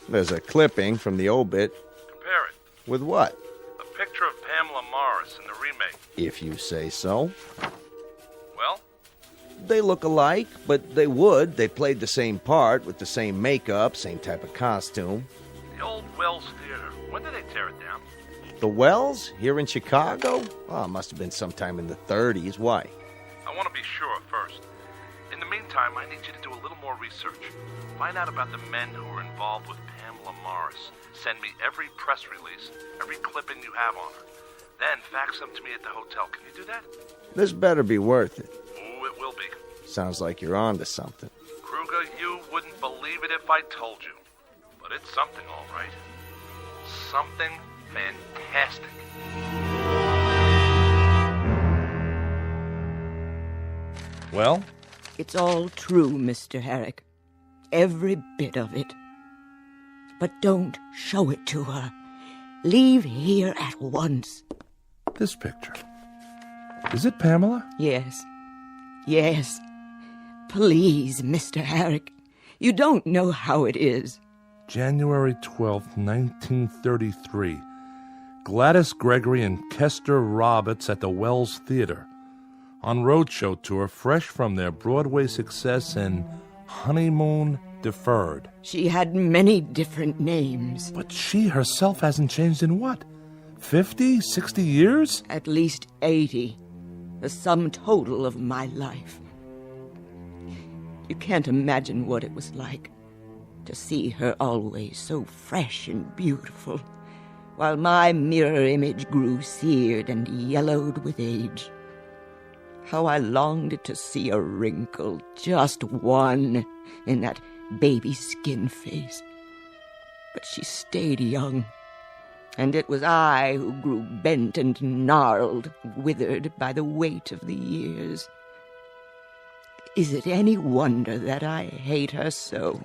There's a clipping from the obit. Compare it. With what? A picture of Pamela Morris in the remake. If you say so. Well? They look alike, but they would. They played the same part with the same makeup, same type of costume. The old Wells Theater. When did they tear it down? The Wells? Here in Chicago? Oh, it must have been sometime in the 30s. Why? I want to be sure first. In the meantime, I need you to do a little more research. Find out about the men who were involved with Pamela Morris. Send me every press release, every clipping you have on her. Then fax them to me at the hotel. Can you do that? This better be worth it. Ooh, it will be. Sounds like you're on to something. Kruger, you wouldn't believe it if I told you. But it's something, all right. Something fantastic. Well? It's all true, Mr. Herrick. Every bit of it. But don't show it to her. Leave here at once. This picture. Is it Pamela? Yes. Yes. Please, Mr. Herrick. You don't know how it is. January 12th, 1933. Gladys Gregory and Kester Roberts at the Wells Theater. On roadshow tour, fresh from their Broadway success in Honeymoon Deferred. She had many different names. But she herself hasn't changed in what? 50, 60 years? At least 80. The sum total of my life. You can't imagine what it was like to see her always so fresh and beautiful, while my mirror image grew seared and yellowed with age. How I longed to see a wrinkle, just one, in that baby skin face. But she stayed young, and it was I who grew bent and gnarled, withered by the weight of the years. Is it any wonder that I hate her so?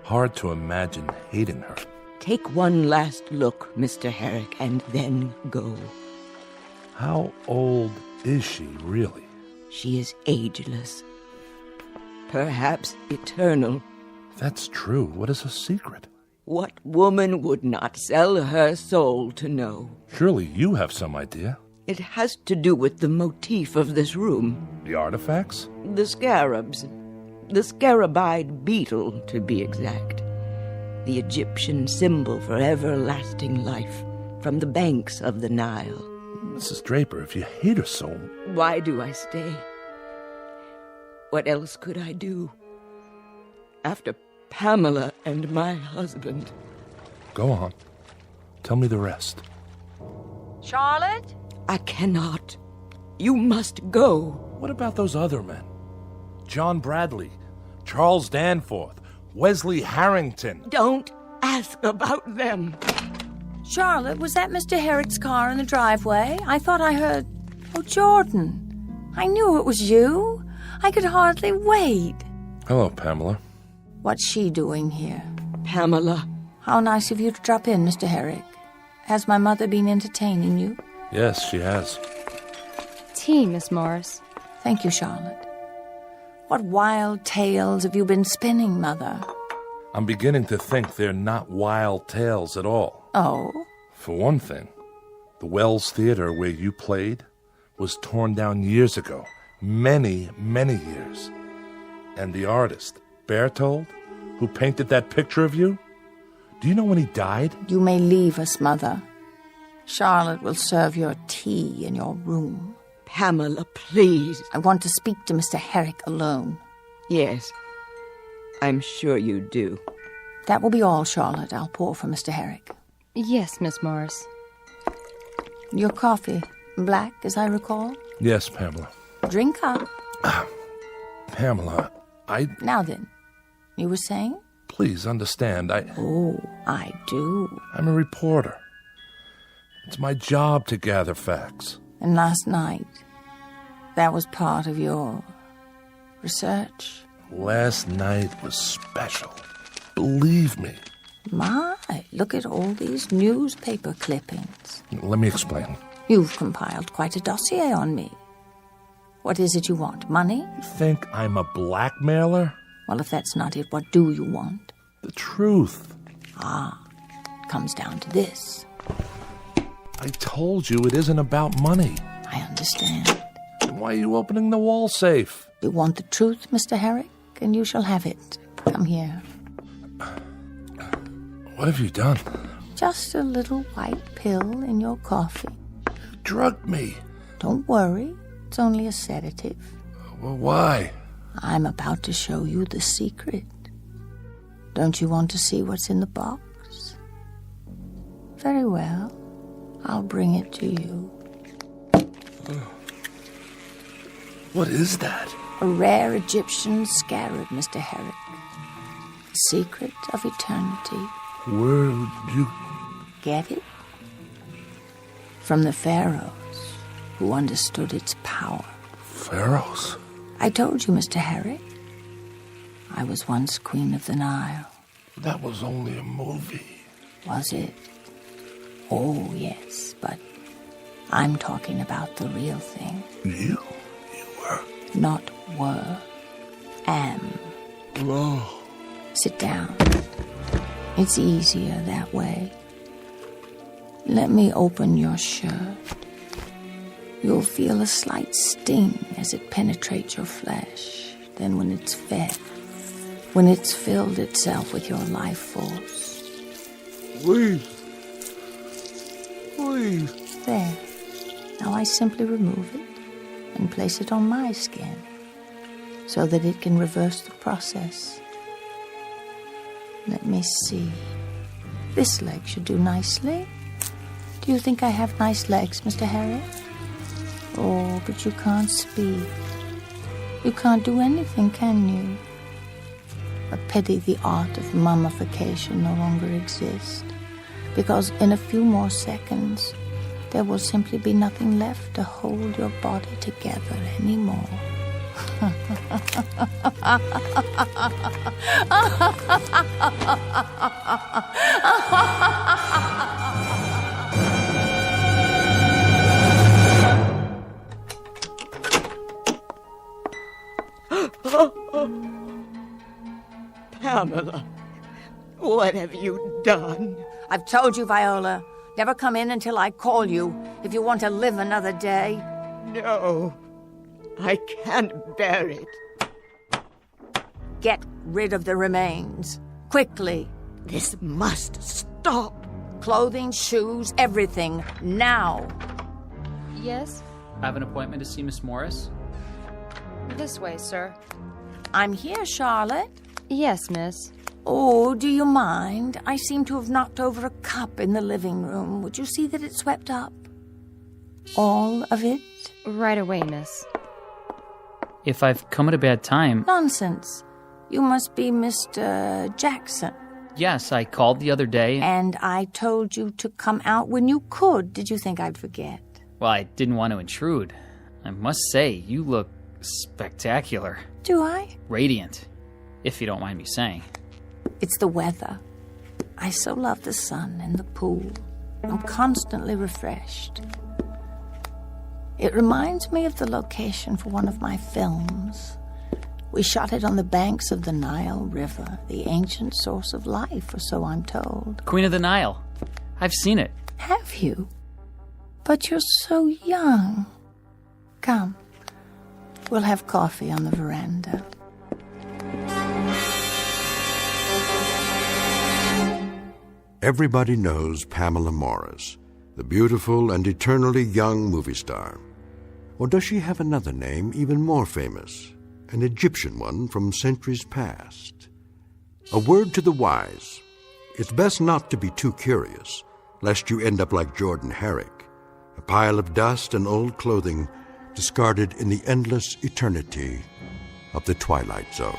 Hard to imagine hating her. Take one last look, Mr. Herrick, and then go. How old is she, really? She is ageless. Perhaps eternal. That's true. What is her secret? What woman would not sell her soul to know? Surely you have some idea. It has to do with the motif of this room. The artifacts? The scarabs. The scarabide beetle, to be exact. The Egyptian symbol for everlasting life from the banks of the Nile. Mrs. Draper, if you hate her so... Why do I stay? What else could I do? After Pamela and my husband. Go on. Tell me the rest. Charlotte? I cannot. You must go. What about those other men? John Bradley, Charles Danforth, Wesley Harrington. Don't ask about them. Charlotte, was that Mr. Herrick's car in the driveway? I thought I heard... Oh, Jordan. I knew it was you. I could hardly wait. Hello, Pamela. What's she doing here? Pamela. How nice of you to drop in, Mr. Herrick. Has my mother been entertaining you? Yes, she has. Tea, Miss Morris. Thank you, Charlotte. What wild tales have you been spinning, Mother? I'm beginning to think they're not wild tales at all. Oh? For one thing, the Wells Theater where you played was torn down years ago. Many, many years. And the artist, Berthold, who painted that picture of you, do you know when he died? You may leave us, Mother. Charlotte will serve your tea in your room. Pamela, please. I want to speak to Mr. Herrick alone. Yes, I'm sure you do. That will be all, Charlotte. I'll pour for Mr. Herrick. Yes, Miss Morris. Your coffee, black, as I recall? Yes, Pamela. Drink up. Pamela, Now then, you were saying? Please understand, Oh, I do. I'm a reporter. It's my job to gather facts. And last night, that was part of your research? Last night was special. Believe me. My, look at all these newspaper clippings. Let me explain. You've compiled quite a dossier on me. What is it you want? Money? You think I'm a blackmailer? Well, if that's not it, what do you want? The truth. It comes down to this. I told you it isn't about money. I understand. Then why are you opening the wall safe? You want the truth, Mr. Herrick, and you shall have it. Come here. What have you done? Just a little white pill in your coffee. You drugged me. Don't worry. It's only a sedative. Well, why? I'm about to show you the secret. Don't you want to see what's in the box? Very well. I'll bring it to you. What is that? A rare Egyptian scarab, Mr. Herrick. The secret of eternity. Where would you... Get it? From the pharaohs, who understood its power. Pharaohs? I told you, Mr. Herrick. I was once Queen of the Nile. That was only a movie. Was it? Oh, yes, but I'm talking about the real thing. You were? Not were. Am. Oh. Sit down. It's easier that way. Let me open your shirt. You'll feel a slight sting as it penetrates your flesh. Then when it's fed, when it's filled itself with your life force. Please. Please. There. Now I simply remove it and place it on my skin. so that it can reverse the process. Let me see. This leg should do nicely. Do you think I have nice legs, Mr. Harry? Oh, but you can't speak. You can't do anything, can you? A pity the art of mummification no longer exists, because in a few more seconds, there will simply be nothing left to hold your body together anymore. Pamela, what have you done? I've told you, Viola. Never come in until I call you if you want to live another day. No, I can't bear it. Get rid of the remains. Quickly. This must stop. Clothing, shoes, everything. Now. Yes? I have an appointment to see Miss Morris. This way, sir. I'm here, Charlotte. Yes, miss. Oh, do you mind? I seem to have knocked over a cup in the living room. Would you see that it's swept up? All of it? Right away, miss. If I've come at a bad time... Nonsense. You must be Mr. Jackson. Yes, I called the other day. And I told you to come out when you could. Did you think I'd forget? Well, I didn't want to intrude. I must say, you look spectacular. Do I? Radiant, if you don't mind me saying. It's the weather. I so love the sun and the pool. I'm constantly refreshed. It reminds me of the location for one of my films. We shot it on the banks of the Nile River, the ancient source of life, or so I'm told. Queen of the Nile. I've seen it. Have you? But you're so young. Come. We'll have coffee on the veranda. Everybody knows Pamela Morris, the beautiful and eternally young movie star. Or does she have another name even more famous, an Egyptian one from centuries past? A word to the wise. It's best not to be too curious, lest you end up like Jordan Herrick, a pile of dust and old clothing discarded in the endless eternity of the Twilight Zone.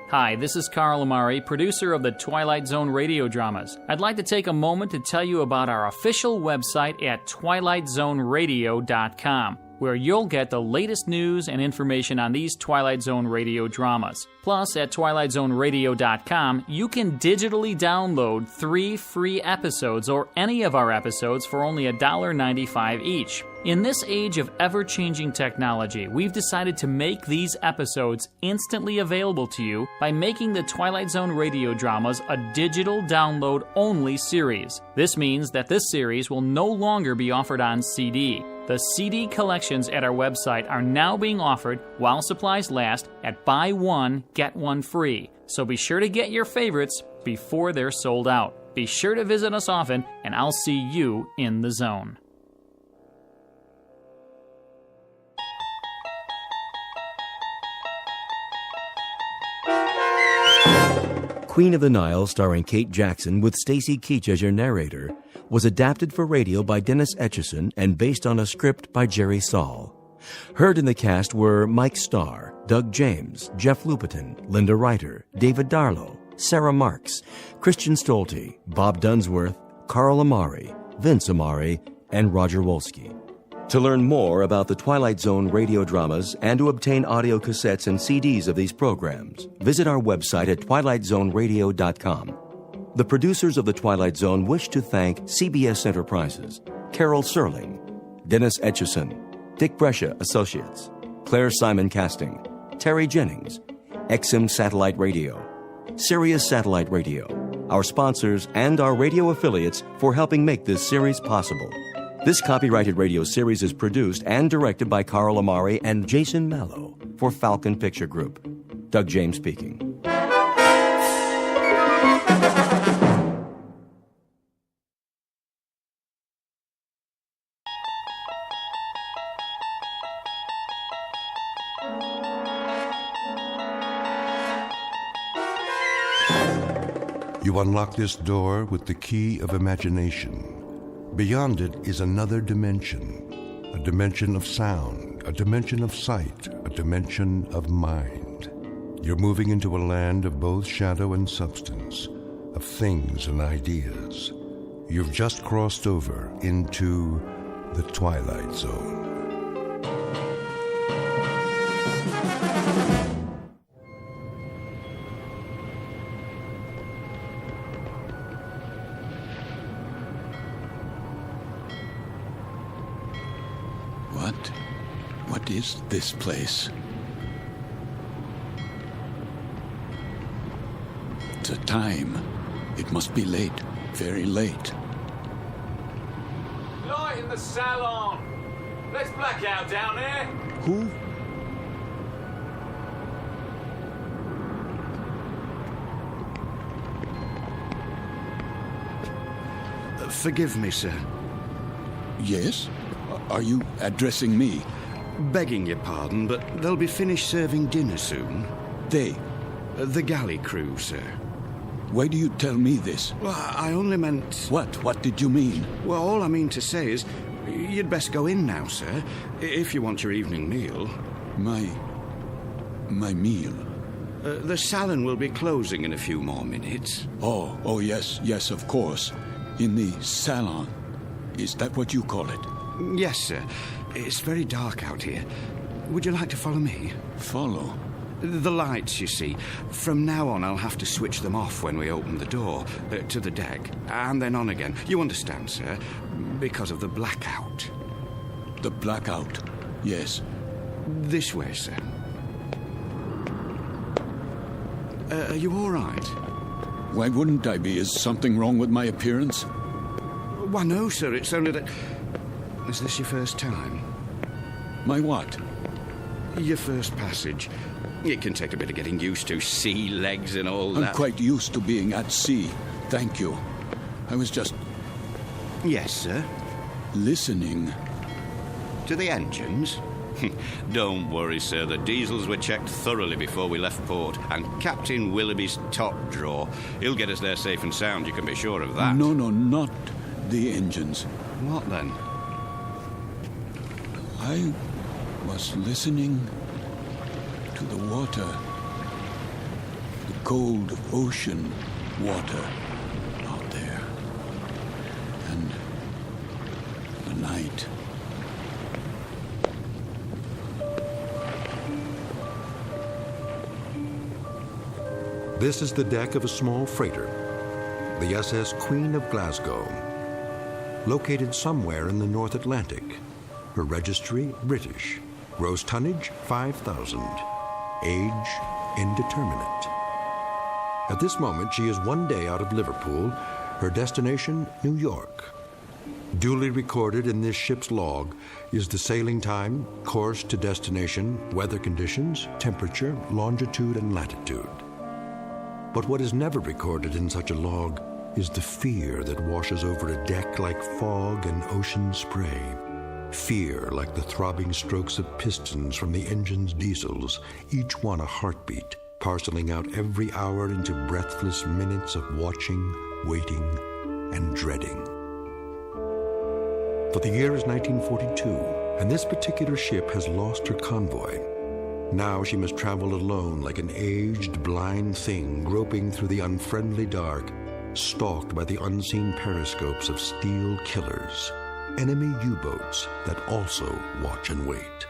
Hi, this is Carl Amari, producer of the Twilight Zone Radio Dramas. I'd like to take a moment to tell you about our official website at twilightzoneradio.com, where you'll get the latest news and information on these Twilight Zone radio dramas. Plus, at twilightzoneradio.com, you can digitally download 3 free episodes or any of our episodes for only $1.95 each. In this age of ever-changing technology, we've decided to make these episodes instantly available to you by making the Twilight Zone radio dramas a digital download-only series. This means that this series will no longer be offered on CD. The CD collections at our website are now being offered while supplies last at buy one, get one free. So be sure to get your favorites before they're sold out. Be sure to visit us often, and I'll see you in the zone. Queen of the Nile, starring Kate Jackson with Stacy Keach as your narrator, was adapted for radio by Dennis Etchison and based on a script by Jerry Saul. Heard in the cast were Mike Starr, Doug James, Jeff Lupetin, Linda Ryder, David Darlow, Sarah Marks, Christian Stolte, Bob Dunsworth, Carl Amari, Vince Amari, and Roger Wolski. To learn more about the Twilight Zone radio dramas and to obtain audio cassettes and CDs of these programs, visit our website at twilightzoneradio.com. The producers of The Twilight Zone wish to thank CBS Enterprises, Carol Serling, Dennis Etchison, Dick Brescia Associates, Claire Simon Casting, Terry Jennings, XM Satellite Radio, Sirius Satellite Radio, our sponsors, and our radio affiliates for helping make this series possible. This copyrighted radio series is produced and directed by Carl Amari and Jason Mallow for Falcon Picture Group. Doug James speaking. You unlock this door with the key of imagination. Beyond it is another dimension, a dimension of sound, a dimension of sight, a dimension of mind. You're moving into a land of both shadow and substance, of things and ideas. You've just crossed over into the Twilight Zone. What is this place? The time. It must be late. Very late. Light in the salon. Let's black out down there. Who? Forgive me, sir. Yes? Are you addressing me? Begging your pardon, but they'll be finished serving dinner soon. They? The galley crew, sir. Why do you tell me this? Well, I only meant... What? What did you mean? Well, all I mean to say is, you'd best go in now, sir, if you want your evening meal. My meal? The salon will be closing in a few more minutes. Oh, yes, of course. In the salon. Is that what you call it? Yes, sir. It's very dark out here. Would you like to follow me? Follow? The lights, you see. From now on, I'll have to switch them off when we open the door to the deck, and then on again. You understand, sir? Because of the blackout. The blackout? Yes. This way, sir. Are you all right? Why wouldn't I be? Is something wrong with my appearance? Why, no, sir. It's only that... Is this your first time? My what? Your first passage. It can take a bit of getting used to. Sea legs and all that. I'm quite used to being at sea. Thank you. I was just... Yes, sir? Listening. To the engines? Don't worry, sir. The diesels were checked thoroughly before we left port. And Captain Willoughby's top drawer. He'll get us there safe and sound, you can be sure of that. No, not the engines. What then? I was listening to the water, the cold ocean water out there, and the night. This is the deck of a small freighter, the SS Queen of Glasgow, located somewhere in the North Atlantic. Her registry, British. Gross tonnage, 5,000. Age, indeterminate. At this moment, she is one day out of Liverpool. Her destination, New York. Duly recorded in this ship's log is the sailing time, course to destination, weather conditions, temperature, longitude, and latitude. But what is never recorded in such a log is the fear that washes over a deck like fog and ocean spray. Fear like the throbbing strokes of pistons from the engine's diesels, each one a heartbeat, parceling out every hour into breathless minutes of watching, waiting, and dreading. But the year is 1942, and this particular ship has lost her convoy. Now she must travel alone like an aged, blind thing groping through the unfriendly dark, stalked by the unseen periscopes of steel killers. Enemy U-boats that also watch and wait.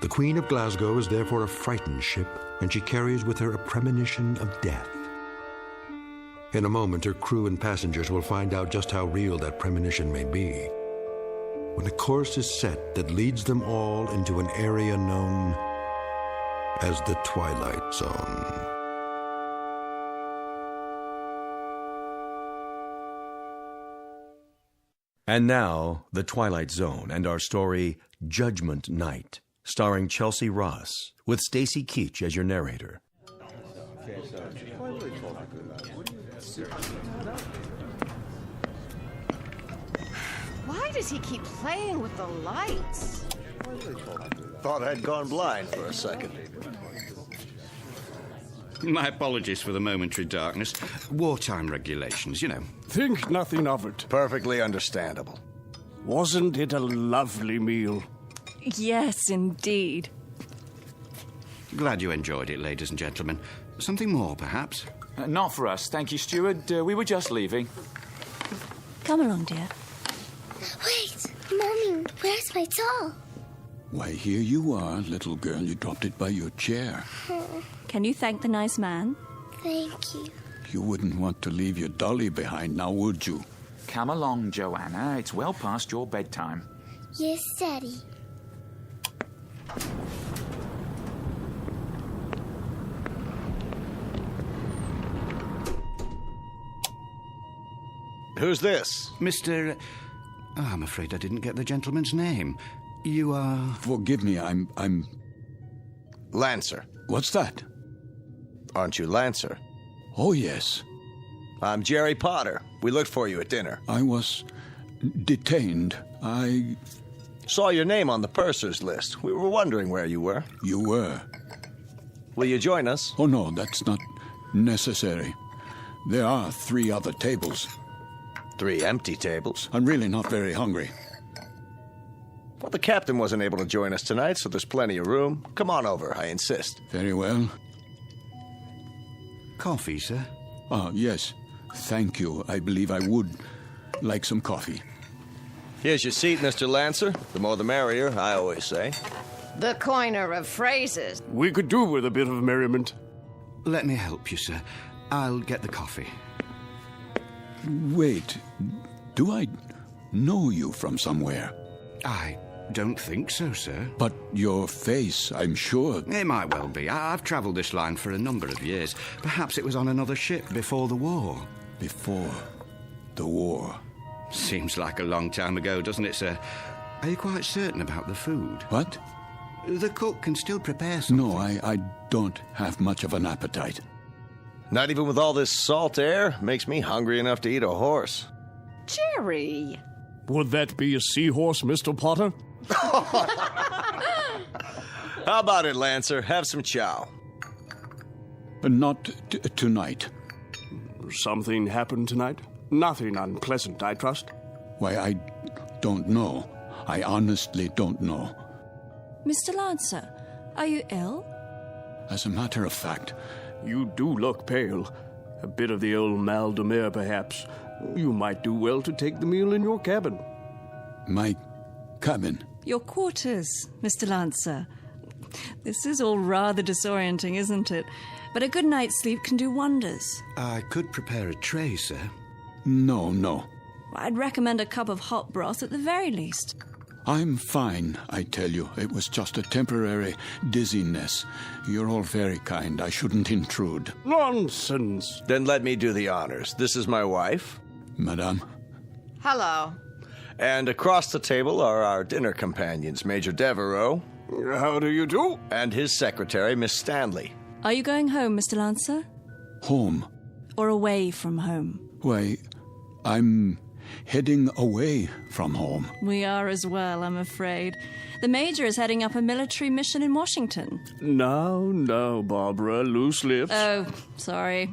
The Queen of Glasgow is therefore a frightened ship, and she carries with her a premonition of death. In a moment, her crew and passengers will find out just how real that premonition may be. When a course is set that leads them all into an area known as the Twilight Zone. And now, The Twilight Zone and our story, Judgment Night, starring Chelsea Ross, with Stacy Keach as your narrator. Why does he keep playing with the lights? Thought I'd gone blind for a second. My apologies for the momentary darkness. Wartime regulations, you know. Think nothing of it. Perfectly understandable. Wasn't it a lovely meal? Yes, indeed. Glad you enjoyed it, ladies and gentlemen. Something more, perhaps? Not for us, thank you, steward. We were just leaving. Come along, dear. Wait, Mommy, where's my doll? Why, here you are, little girl. You dropped it by your chair. Can you thank the nice man? Thank you. You wouldn't want to leave your dolly behind now, would you? Come along, Joanna. It's well past your bedtime. Yes, Daddy. Who's this? Mr... Oh, I'm afraid I didn't get the gentleman's name. You are... Forgive me, I'm... Lancer. What's that? Aren't you Lancer? Oh, yes. I'm Jerry Potter. We looked for you at dinner. I was detained. I... Saw your name on the purser's list. We were wondering where you were. You were. Will you join us? Oh, no, that's not necessary. There are 3 other tables. 3 empty tables? I'm really not very hungry. Well, the captain wasn't able to join us tonight, so there's plenty of room. Come on over, I insist. Very well. Coffee, sir? Ah, yes. Thank you. I believe I would like some coffee. Here's your seat, Mr. Lancer. The more the merrier, I always say. The coiner of phrases. We could do with a bit of merriment. Let me help you, sir. I'll get the coffee. Wait. Do I know you from somewhere? I don't think so, sir. But your face, I'm sure. It might well be. I've travelled this line for a number of years. Perhaps it was on another ship before the war. Before the war? Seems like a long time ago, doesn't it, sir? Are you quite certain about the food? What? The cook can still prepare something. No, I don't have much of an appetite. Not even with all this salt air? Makes me hungry enough to eat a horse. Jerry! Would that be a seahorse, Mr. Potter? How about it, Lancer? Have some chow. Not tonight. Something happened tonight? Nothing unpleasant, I trust? Why, I don't know. I honestly don't know. Mr. Lancer, are you ill? As a matter of fact... You do look pale. A bit of the old mal de mer, perhaps. You might do well to take the meal in your cabin. My cabin? Your quarters, Mr. Lancer. This is all rather disorienting, isn't it? But a good night's sleep can do wonders. I could prepare a tray, sir. No. I'd recommend a cup of hot broth at the very least. I'm fine, I tell you. It was just a temporary dizziness. You're all very kind. I shouldn't intrude. Nonsense. Then let me do the honors. This is my wife. Madame. Hello. And across the table are our dinner companions, Major Devereaux. How do you do? And his secretary, Miss Stanley. Are you going home, Mr. Lancer? Home? Or away from home? Why, I'm heading away from home. We are as well, I'm afraid. The Major is heading up a military mission in Washington. Now, Barbara, loose lips. Oh, sorry.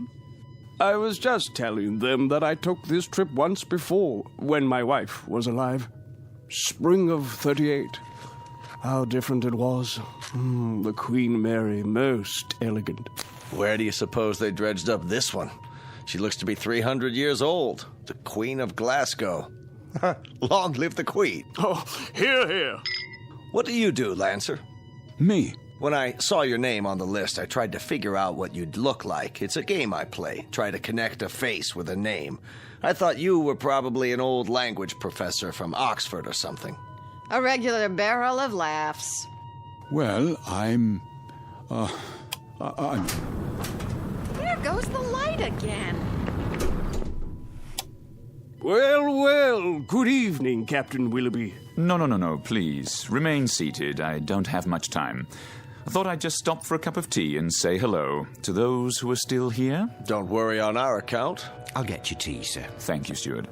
I was just telling them that I took this trip once before, when my wife was alive. Spring of '38. How different it was. The Queen Mary, most elegant. Where do you suppose they dredged up this one? She looks to be 300 years old. The Queen of Glasgow. Long live the Queen. Oh, hear, hear. What do you do, Lancer? Me? When I saw your name on the list, I tried to figure out what you'd look like. It's a game I play. Try to connect a face with a name. I thought you were probably an old language professor from Oxford or something. A regular barrel of laughs. Well, I'm... There goes the light again. Well, good evening, Captain Willoughby. No, please. Remain seated. I don't have much time. I thought I'd just stop for a cup of tea and say hello to those who are still here. Don't worry on our account. I'll get you tea, sir. Thank you, steward.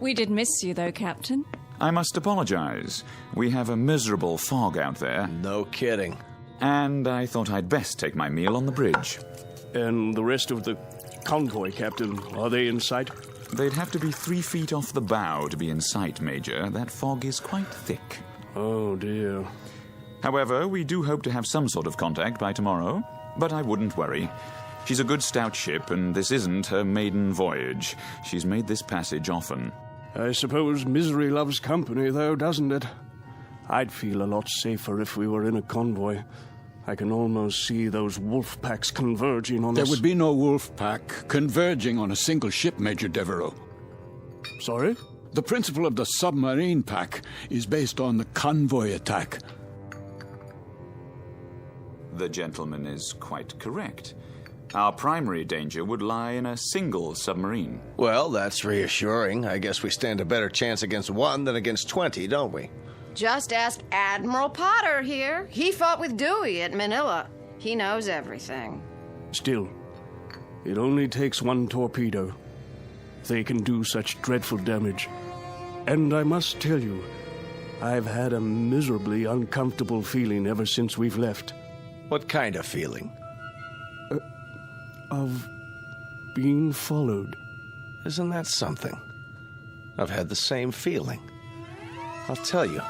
We did miss you, though, Captain. I must apologize. We have a miserable fog out there. No kidding. And I thought I'd best take my meal on the bridge. And the rest of the convoy, Captain, are they in sight? They'd have to be 3 feet off the bow to be in sight, Major. That fog is quite thick. Oh, dear. However, we do hope to have some sort of contact by tomorrow. But I wouldn't worry. She's a good stout ship, and this isn't her maiden voyage. She's made this passage often. I suppose misery loves company, though, doesn't it? I'd feel a lot safer if we were in a convoy. I can almost see those wolf packs converging on us. There would be no wolf pack converging on a single ship, Major Devereaux. Sorry? The principle of the submarine pack is based on the convoy attack. The gentleman is quite correct. Our primary danger would lie in a single submarine. Well, that's reassuring. I guess we stand a better chance against one than against 20, don't we? Just ask Admiral Potter here. He fought with Dewey at Manila. He knows everything. Still, it only takes one torpedo. They can do such dreadful damage. And I must tell you, I've had a miserably uncomfortable feeling ever since we've left. What kind of feeling? Of being followed. Isn't that something? I've had the same feeling. I'll tell you,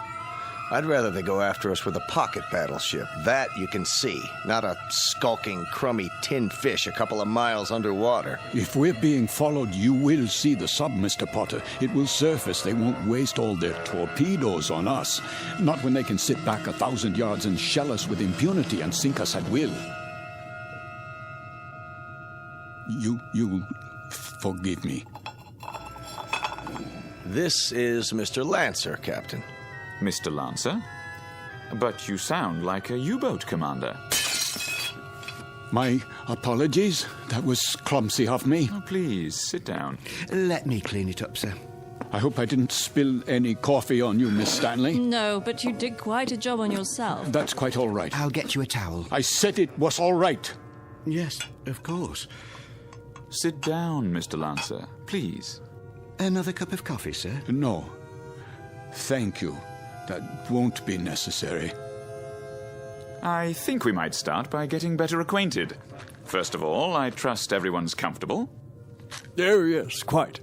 I'd rather they go after us with a pocket battleship. That you can see, not a skulking, crummy tin fish a couple of miles underwater. If we're being followed, you will see the sub, Mr. Potter. It will surface. They won't waste all their torpedoes on us. Not when they can sit back 1,000 yards and shell us with impunity and sink us at will. You forgive me. This is Mr. Lancer, Captain. Mr. Lancer? But you sound like a U-boat commander. My apologies. That was clumsy of me. Oh, please, sit down. Let me clean it up, sir. I hope I didn't spill any coffee on you, Miss Stanley. No, but you did quite a job on yourself. That's quite all right. I'll get you a towel. I said it was all right. Yes, of course. Sit down, Mr. Lancer, please. Another cup of coffee, sir? No. Thank you. That won't be necessary. I think we might start by getting better acquainted. First of all, I trust everyone's comfortable. Oh, yes, quite.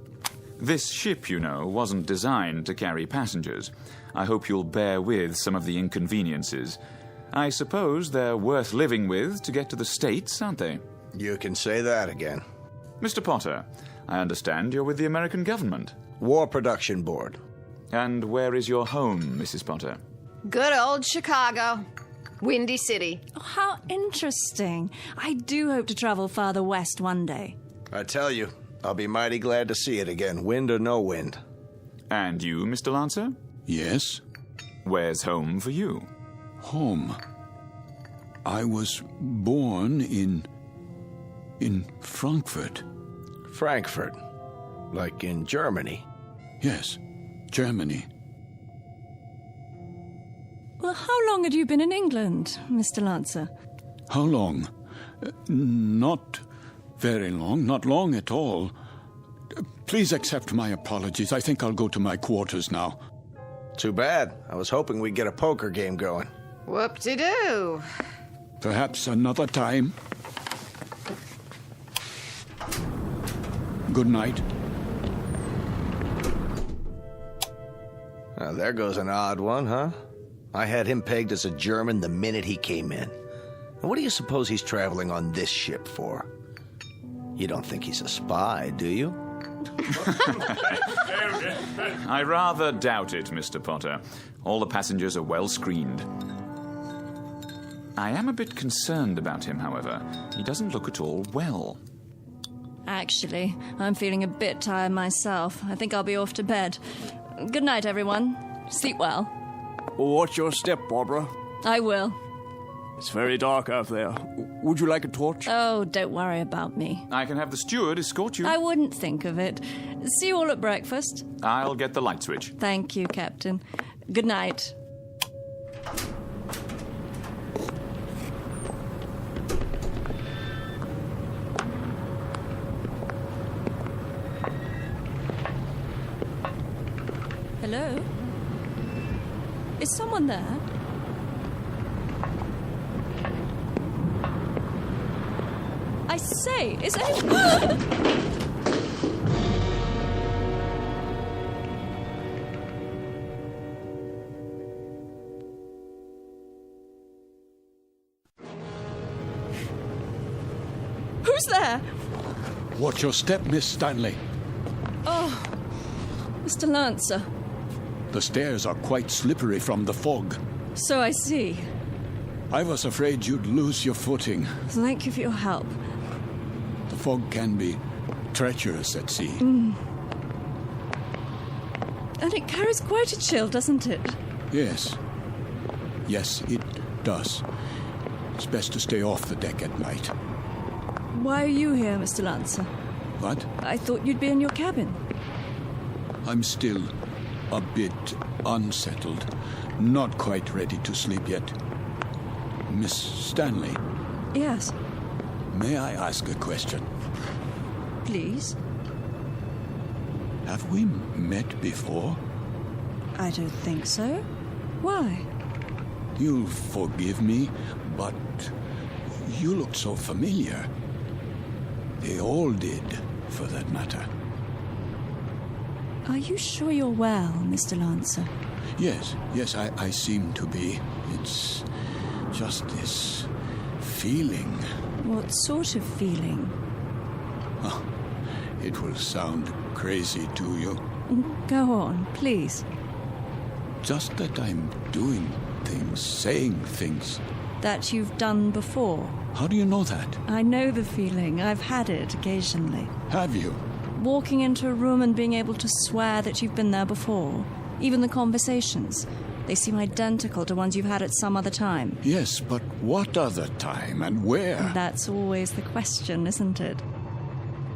This ship, you know, wasn't designed to carry passengers. I hope you'll bear with some of the inconveniences. I suppose they're worth living with to get to the States, aren't they? You can say that again. Mr. Potter, I understand you're with the American government. War Production Board. And where is your home, Mrs. Potter? Good old Chicago. Windy City. Oh, how interesting. I do hope to travel farther west one day. I tell you, I'll be mighty glad to see it again, wind or no wind. And you, Mr. Lancer? Yes? Where's home for you? Home? I was born in Frankfurt. Frankfurt? Like in Germany? Yes, Germany. Well, how long had you been in England, Mr. Lancer? How long? Not very long, not long at all. Please accept my apologies. I think I'll go to my quarters now. Too bad. I was hoping we'd get a poker game going. Whoop-de-doo. Perhaps another time. Good night. There goes an odd one, huh? I had him pegged as a German the minute he came in. And what do you suppose he's traveling on this ship for? You don't think he's a spy, do you? I rather doubt it, Mr. Potter. All the passengers are well screened. I am a bit concerned about him, however. He doesn't look at all well. Actually, I'm feeling a bit tired myself. I think I'll be off to bed. Good night, everyone. Sleep well. Watch your step, Barbara. I will. It's very dark out there. Would you like a torch? Oh, don't worry about me. I can have the steward escort you. I wouldn't think of it. See you all at breakfast. I'll get the light switch. Thank you, Captain. Good night. Hello? Is someone there? I say, is anyone... Who's there? Watch your step, Miss Stanley. Oh, Mr. Lancer. The stairs are quite slippery from the fog. So I see. I was afraid you'd lose your footing. Thank you for your help. The fog can be treacherous at sea. And it carries quite a chill, doesn't it? Yes. Yes, it does. It's best to stay off the deck at night. Why are you here, Mr. Lancer? What? I thought you'd be in your cabin. I'm still a bit unsettled. Not quite ready to sleep yet. Miss Stanley. Yes. May I ask a question? Please. Have we met before? I don't think so. Why? You'll forgive me, but you looked so familiar. They all did, for that matter. Are you sure you're well, Mr. Lancer? Yes, I seem to be. It's just this feeling. What sort of feeling? Oh, it will sound crazy to you. Go on, please. Just that I'm doing things, saying things. That you've done before. How do you know that? I know the feeling. I've had it occasionally. Have you? Walking into a room and being able to swear that you've been there before. Even the conversations. They seem identical to ones you've had at some other time. Yes, but what other time and where? That's always the question, isn't it?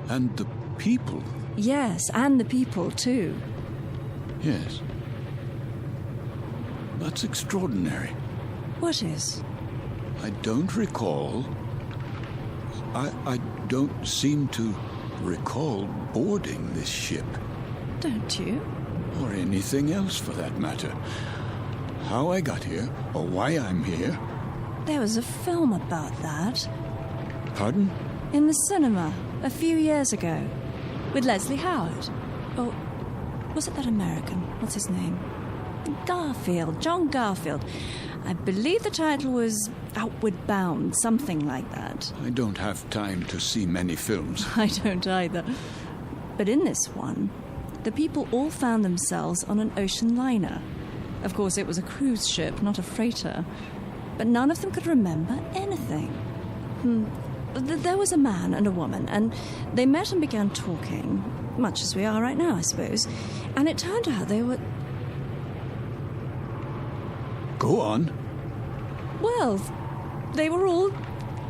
And the people? Yes, and the people, too. Yes. That's extraordinary. What is? I don't recall. I don't seem to recall boarding this ship. Don't you? Or anything else, for that matter. How I got here, or why I'm here. There was a film about that. Pardon? In the cinema, a few years ago. With Leslie Howard. Oh, was it that American? What's his name? Garfield, John Garfield. I believe the title was Outward Bound, something like that. I don't have time to see many films. I don't either. But in this one, the people all found themselves on an ocean liner. Of course, it was a cruise ship, not a freighter. But none of them could remember anything. There was a man and a woman, and they met and began talking, much as we are right now, I suppose. And it turned out they were... Go on. Well, they were all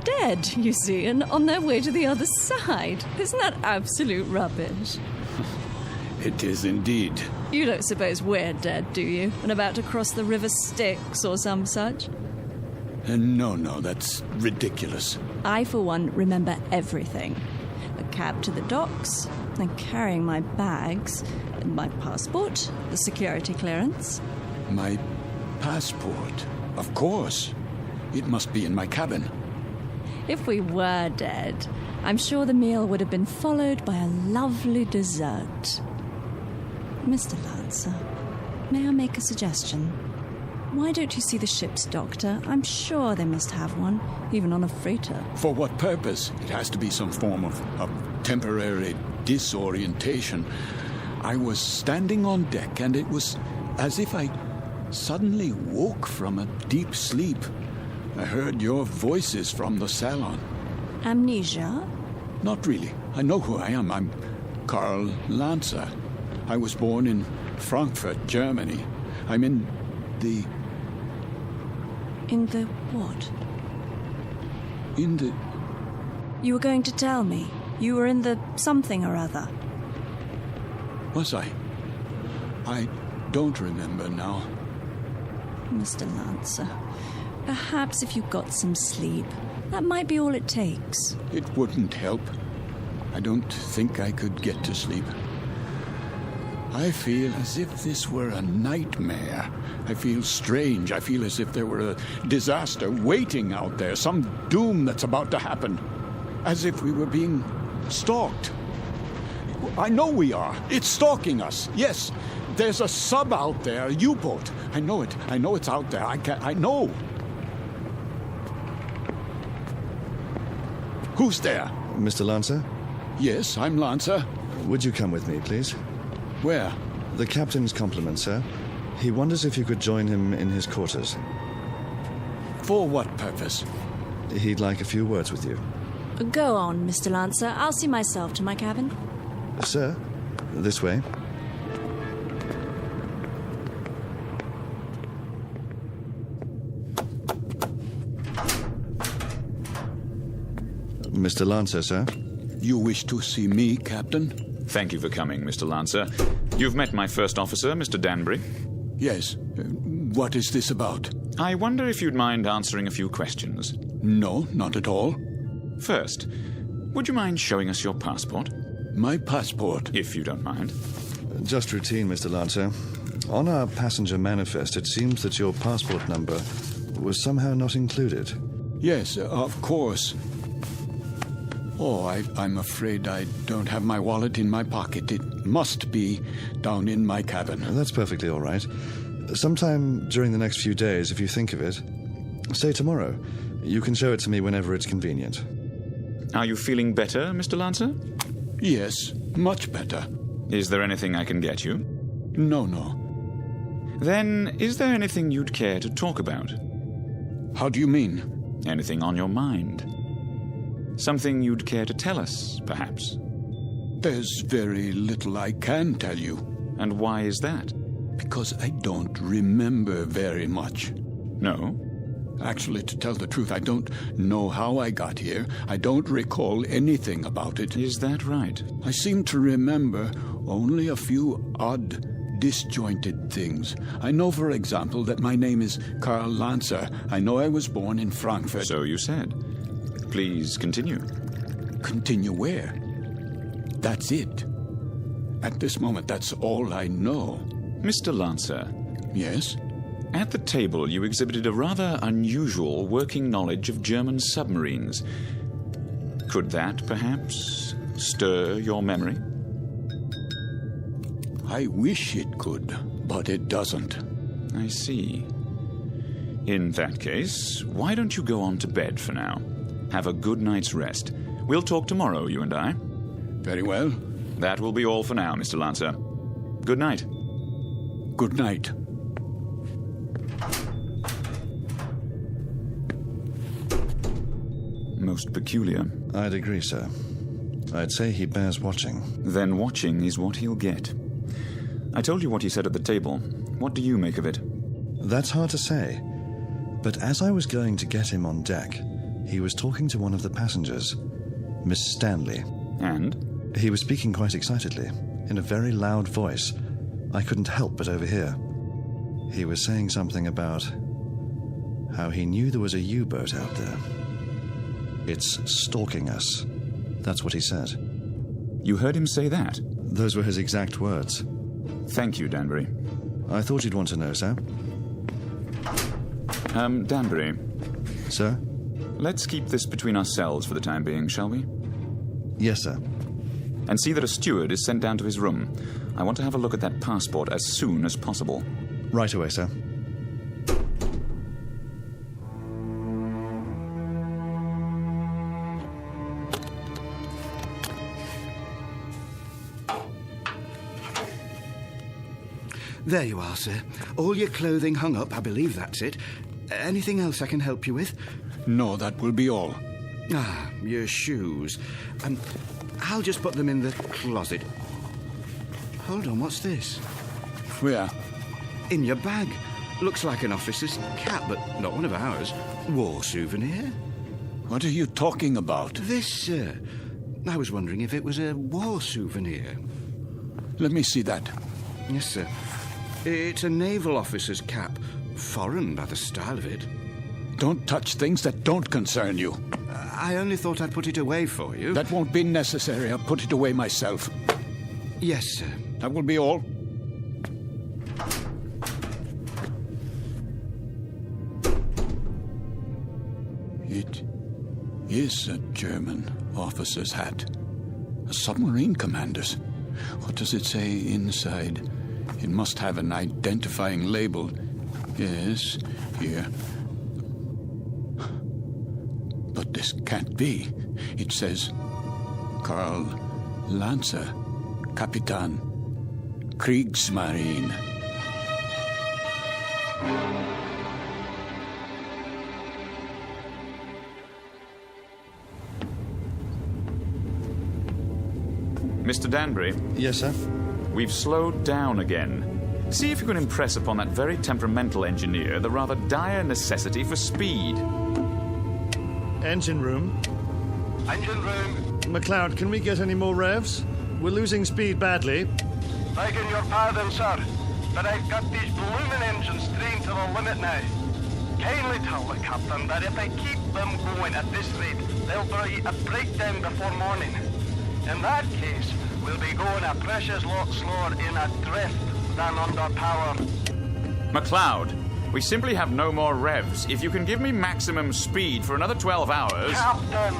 dead, you see, and on their way to the other side. Isn't that absolute rubbish? It is indeed. You don't suppose we're dead, do you? And about to cross the River Styx or some such? No, that's ridiculous. I, for one, remember everything. The cab to the docks, and carrying my bags, my passport, the security clearance. My passport? Of course. It must be in my cabin. If we were dead, I'm sure the meal would have been followed by a lovely dessert. Mr. Lancer, may I make a suggestion? Why don't you see the ship's doctor? I'm sure they must have one, even on a freighter. For what purpose? It has to be some form of temporary disorientation. I was standing on deck, and it was as if I suddenly woke from a deep sleep. I heard your voices from the salon. Amnesia? Not really. I know who I am. I'm Karl Lancer. I was born in Frankfurt, Germany. I'm in the... In the what? In the... You were going to tell me. You were in the something or other. Was I? I don't remember now. Mr. Lancer, perhaps if you got some sleep, that might be all it takes. It wouldn't help. I don't think I could get to sleep. I feel as if this were a nightmare. I feel strange. I feel as if there were a disaster waiting out there, some doom that's about to happen. As if we were being stalked. I know we are. It's stalking us. Yes, there's a sub out there, a U-boat. I know it. I know it's out there. I know. Who's there? Mr. Lancer? Yes, I'm Lancer. Would you come with me, please? Where? The captain's compliments, sir. He wonders if you could join him in his quarters. For what purpose? He'd like a few words with you. Go on, Mr. Lancer. I'll see myself to my cabin. Sir, this way. Mr. Lancer, sir. You wish to see me, Captain? Thank you for coming, Mr. Lancer. You've met my first officer, Mr. Danbury. Yes. What is this about? I wonder if you'd mind answering a few questions. No, not at all. First, would you mind showing us your passport? My passport? If you don't mind. Just routine, Mr. Lancer. On our passenger manifest, it seems that your passport number was somehow not included. Yes, of course. Oh, I'm afraid I don't have my wallet in my pocket. It must be down in my cabin. That's perfectly all right. Sometime during the next few days, if you think of it, say tomorrow. You can show it to me whenever it's convenient. Are you feeling better, Mr. Lancer? Yes, much better. Is there anything I can get you? No. Then, is there anything you'd care to talk about? How do you mean? Anything on your mind? Something you'd care to tell us, perhaps? There's very little I can tell you. And why is that? Because I don't remember very much. No? Actually, to tell the truth, I don't know how I got here. I don't recall anything about it. Is that right? I seem to remember only a few odd, disjointed things. I know, for example, that my name is Karl Lancer. I know I was born in Frankfurt. So you said. Please continue. Continue where? That's it. At this moment, that's all I know. Mr. Lancer. Yes? At the table, you exhibited a rather unusual working knowledge of German submarines. Could that, perhaps, stir your memory? I wish it could, but it doesn't. I see. In that case, why don't you go on to bed for now? Have a good night's rest. We'll talk tomorrow, you and I. Very well. That will be all for now, Mr. Lancer. Good night. Good night. Most peculiar. I'd agree, sir. I'd say he bears watching. Then watching is what he'll get. I told you what he said at the table. What do you make of it? That's hard to say. But as I was going to get him on deck, he was talking to one of the passengers, Miss Stanley. And? He was speaking quite excitedly, in a very loud voice. I couldn't help but overhear. He was saying something about how he knew there was a U-boat out there. It's stalking us. That's what he said. You heard him say that? Those were his exact words. Thank you, Danbury. I thought you'd want to know, sir. Danbury. Sir? Let's keep this between ourselves for the time being, shall we? Yes, sir. And see that a steward is sent down to his room. I want to have a look at that passport as soon as possible. Right away, sir. There you are, sir. All your clothing hung up, I believe that's it. Anything else I can help you with? No, that will be all. Ah, your shoes. I'll just put them in the closet. Hold on, what's this? Where? In your bag. Looks like an officer's cap, but not one of ours. War souvenir. What are you talking about? This, sir. I was wondering if it was a war souvenir. Let me see that. Yes, sir. It's a naval officer's cap. Foreign by the style of it. Don't touch things that don't concern you. I only thought I'd put it away for you. That won't be necessary. I'll put it away myself. Yes, sir. That will be all. is a German officer's hat. A submarine commander's. What does it say inside? It must have an identifying label. Yes, here. But this can't be. It says, Karl Lanzer, Kapitan, Kriegsmarine. Mr. Danbury? Yes, sir? We've slowed down again. See if you can impress upon that very temperamental engineer the rather dire necessity for speed. Engine room. Engine room. McLeod, can we get any more revs? We're losing speed badly. Begging your pardon, sir, but I've got these blooming engines trained to the limit now. Kindly tell the captain that if I keep them going at this rate, there'll be a breakdown before morning. In that case, we'll be going a precious lot slower in a drift than under power. McLeod, we simply have no more revs. If you can give me maximum speed for another 12 hours... Captain!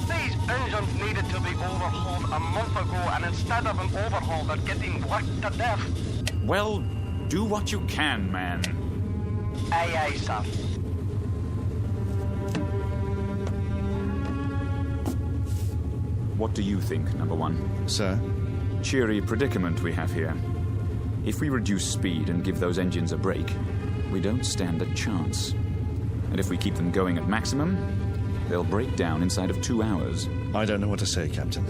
These engines needed to be overhauled a month ago, and instead of an overhaul, they're getting worked to death. Well, do what you can, man. Aye, aye, sir. What do you think, number one? Sir? Cheery predicament we have here. If we reduce speed and give those engines a break, we don't stand a chance. And if we keep them going at maximum, they'll break down inside of 2 hours. I don't know what to say, Captain.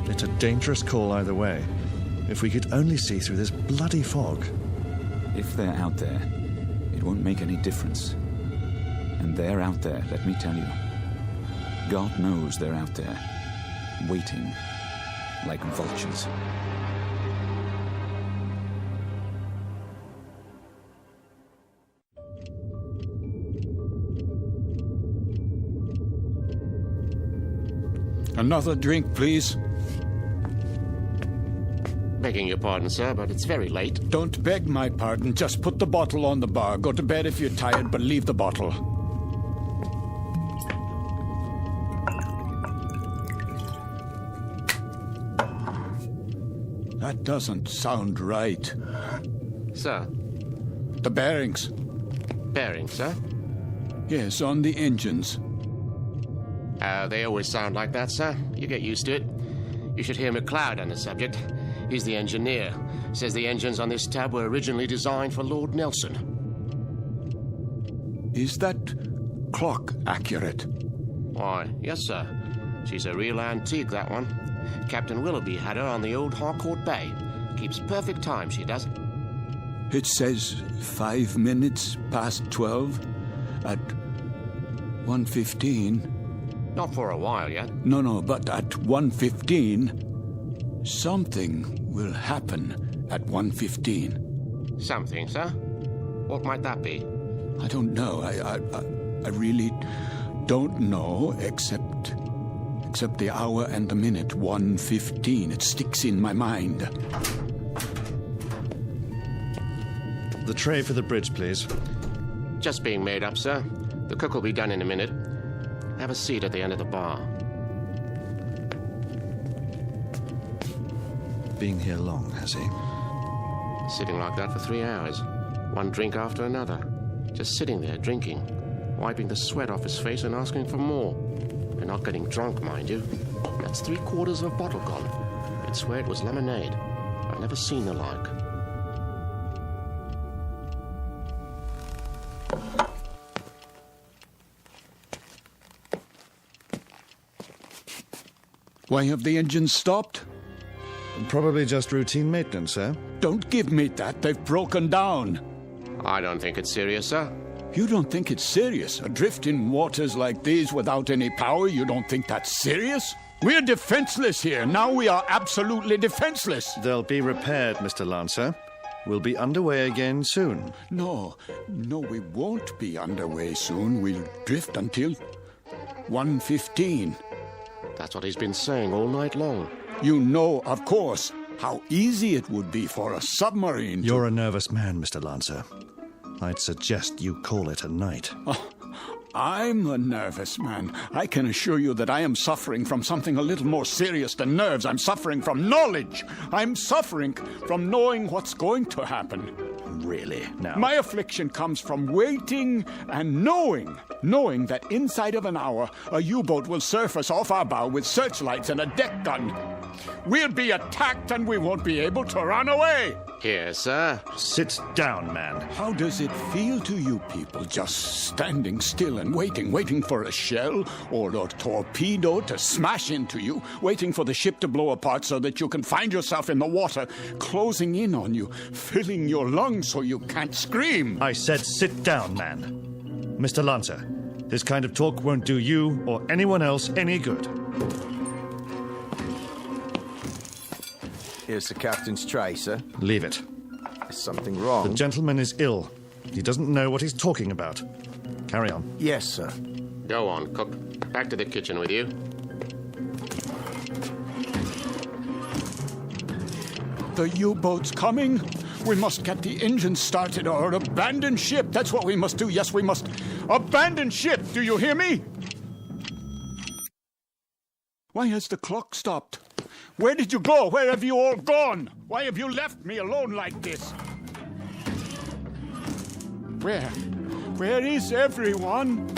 It's a dangerous call either way. If we could only see through this bloody fog. If they're out there, it won't make any difference. And they're out there, let me tell you. God knows they're out there, waiting like vultures. Another drink, please. Begging your pardon, sir, but it's very late. Don't beg my pardon. Just put the bottle on the bar. Go to bed if you're tired, but leave the bottle. That doesn't sound right. Sir? The bearings. Bearings, sir? Yes, on the engines. They always sound like that, sir. You get used to it. You should hear McLeod on the subject. He's the engineer. Says the engines on this tab were originally designed for Lord Nelson. Is that clock accurate? Why, yes, sir. She's a real antique, that one. Captain Willoughby had her on the old Harcourt Bay. Keeps perfect time, she does. It says 5 minutes past 12 at 1:15. Not for a while yet. No, but at 1:15, something will happen at 1:15. Something, sir? What might that be? I don't know. I really don't know, except the hour and the minute, 1:15. It sticks in my mind. The tray for the bridge, please. Just being made up, sir. The cook will be done in a minute. Have a seat at the end of the bar. Been here long, has he? Sitting like that for 3 hours. One drink after another. Just sitting there, drinking. Wiping the sweat off his face and asking for more. And not getting drunk, mind you. That's 3/4 of a bottle gone. I'd swear it was lemonade. I've never seen the like. Why have the engines stopped? Probably just routine maintenance, sir. Don't give me that. They've broken down. I don't think it's serious, sir. You don't think it's serious? Adrift in waters like these without any power, you don't think that's serious? We're defenseless here. Now we are absolutely defenseless. They'll be repaired, Mr. Lancer. We'll be underway again soon. No, we won't be underway soon. We'll drift until 1:15. That's what he's been saying all night long. You know, of course, how easy it would be for a submarine You're a nervous man, Mr. Lancer. I'd suggest you call it a night. I'm a nervous man. I can assure you that I am suffering from something a little more serious than nerves. I'm suffering from knowledge. I'm suffering from knowing what's going to happen. Really? Now? My affliction comes from waiting and knowing that inside of an hour, a U-boat will surface off our bow with searchlights and a deck gun. We'll be attacked and we won't be able to run away. Here, sir. Sit down, man. How does it feel to you people just standing still and waiting for a shell or a torpedo to smash into you, waiting for the ship to blow apart so that you can find yourself in the water, closing in on you, filling your lungs so you can't scream? I said sit down, man. Mr. Lancer, this kind of talk won't do you or anyone else any good. Here's the captain's tray, sir. Leave it. Is something wrong? The gentleman is ill. He doesn't know what he's talking about. Carry on. Yes, sir. Go on, cook. Back to the kitchen with you. The U-boat's coming. We must get the engines started or abandon ship. That's what we must do. Yes, we must abandon ship. Do you hear me? Why has the clock stopped? Where did you go? Where have you all gone? Why have you left me alone like this? Where? Where is everyone?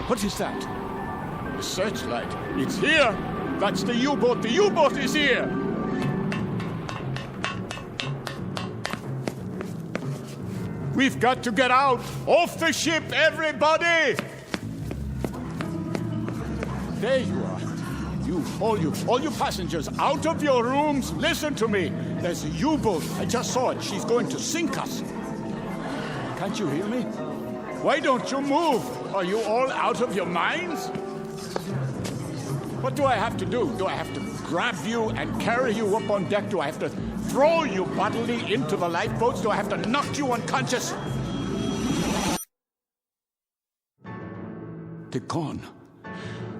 What is that? The searchlight. It's here. That's the U-boat. The U-boat is here. We've got to get out. Off the ship, everybody! There you are. All you passengers, out of your rooms. Listen to me. There's a U-boat. I just saw it. She's going to sink us. Can't you hear me? Why don't you move? Are you all out of your minds? What do I have to do? Do I have to grab you and carry you up on deck? Do I have to throw you bodily into the lifeboats? Do I have to knock you unconscious? They're gone.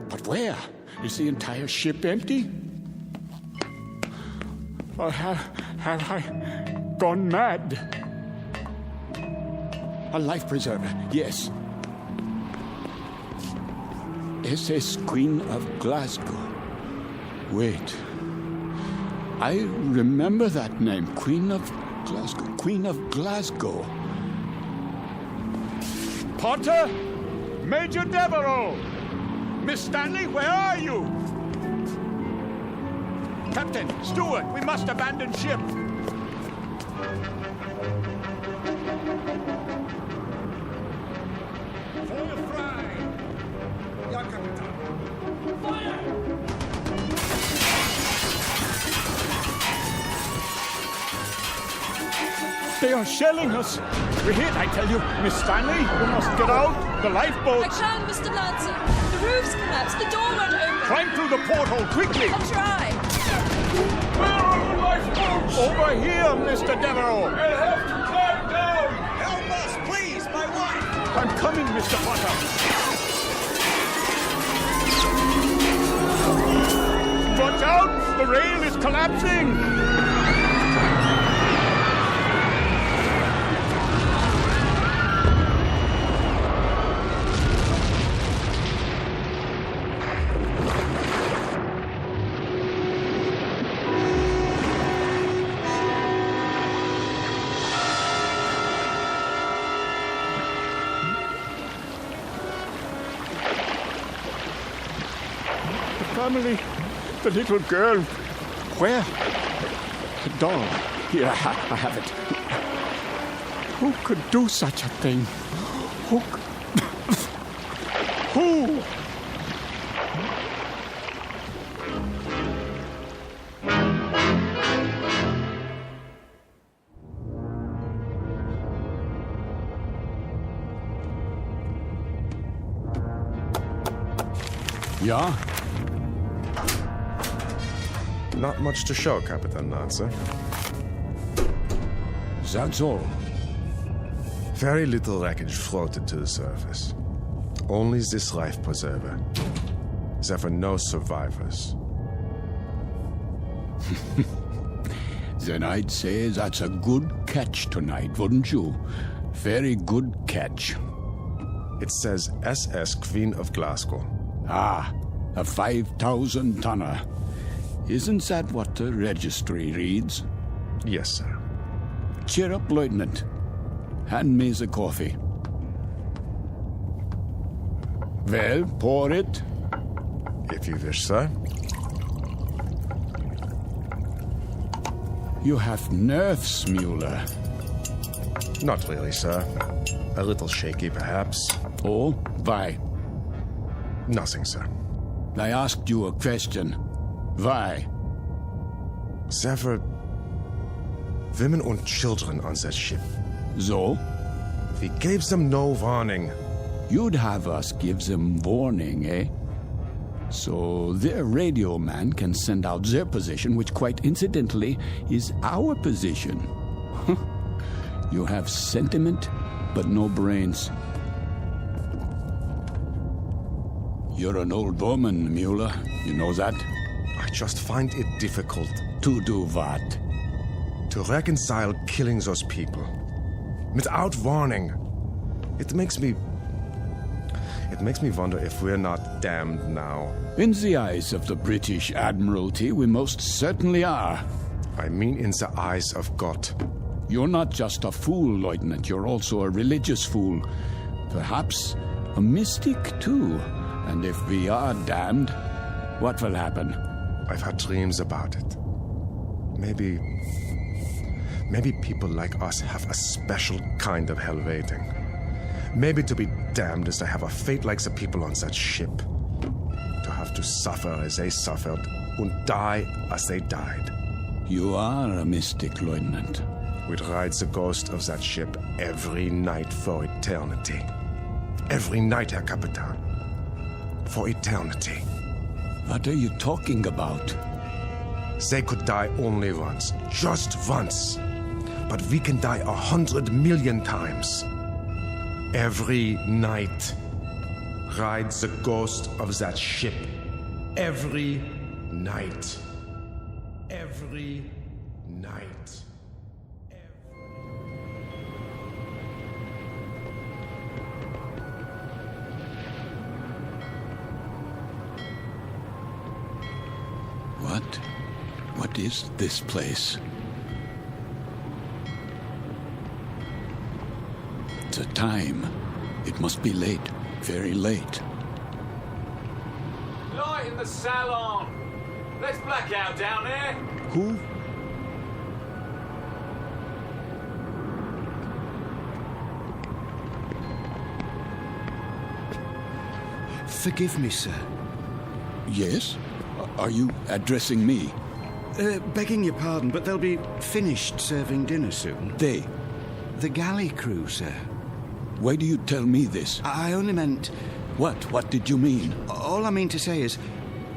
But where? Is the entire ship empty? Or have I gone mad? A life preserver, yes. SS Queen of Glasgow. Wait. I remember that name. Queen of Glasgow. Queen of Glasgow. Potter? Major Devereaux! Miss Stanley, where are you? Captain, steward, we must abandon ship. Feuer frei! Ja, Captain. Fire! They are shelling us. We're hit, I tell you. Miss Stanley, we must get out. The lifeboat. I can, Mr. Lancer. The roof's collapsed. The door won't open. Climb through the porthole, quickly. I'll try. Where are the lifeboats? Over here, Mr. Devereaux. We'll have to climb down. Help us, please, my wife. I'm coming, Mr. Potter. Watch out! The rail is collapsing. Family, the little girl. Where? The doll. Here, I have it. Who could do such a thing? Who? Who? Yeah? Not much to show, Captain Lancer. That's all. Very little wreckage floated to the surface. Only this life preserver. There were no survivors. Then I'd say that's a good catch tonight, wouldn't you? Very good catch. It says SS Queen of Glasgow. Ah, a 5,000-tonner. Isn't that what the registry reads? Yes, sir. Cheer up, Lieutenant. Hand me the coffee. Well, pour it. If you wish, sir. You have nerves, Mueller. Not really, sir. A little shaky, perhaps. Oh, why? Nothing, sir. I asked you a question. Why? There were women and children on that ship. So? We gave them no warning. You'd have us give them warning, eh? So their radio man can send out their position, which quite incidentally is our position. You have sentiment, but no brains. You're an old woman, Mueller. You know that? I just find it difficult. To do what? To reconcile killing those people. Without warning. It makes me wonder if we're not damned now. In the eyes of the British Admiralty, we most certainly are. I mean in the eyes of God. You're not just a fool, Lieutenant. You're also a religious fool. Perhaps a mystic, too. And if we are damned, what will happen? I've had dreams about it. Maybe people like us have a special kind of hell waiting. Maybe to be damned is to have a fate like the people on that ship. To have to suffer as they suffered and die as they died. You are a mystic, Lieutenant. We'd ride the ghost of that ship every night for eternity. Every night, Herr Capitan. For eternity. What are you talking about? They could die only once. Just once. But we can die 100 million times. Every night. Ride the ghost of that ship. Every night. Every night. What is this place? The time. It must be late. Very late. Light in the salon. Let's black out down there. Who? Forgive me, sir. Yes? Are you addressing me? Begging your pardon, but they'll be finished serving dinner soon. They? The galley crew, sir. Why do you tell me this? I only meant... What? What did you mean? All I mean to say is,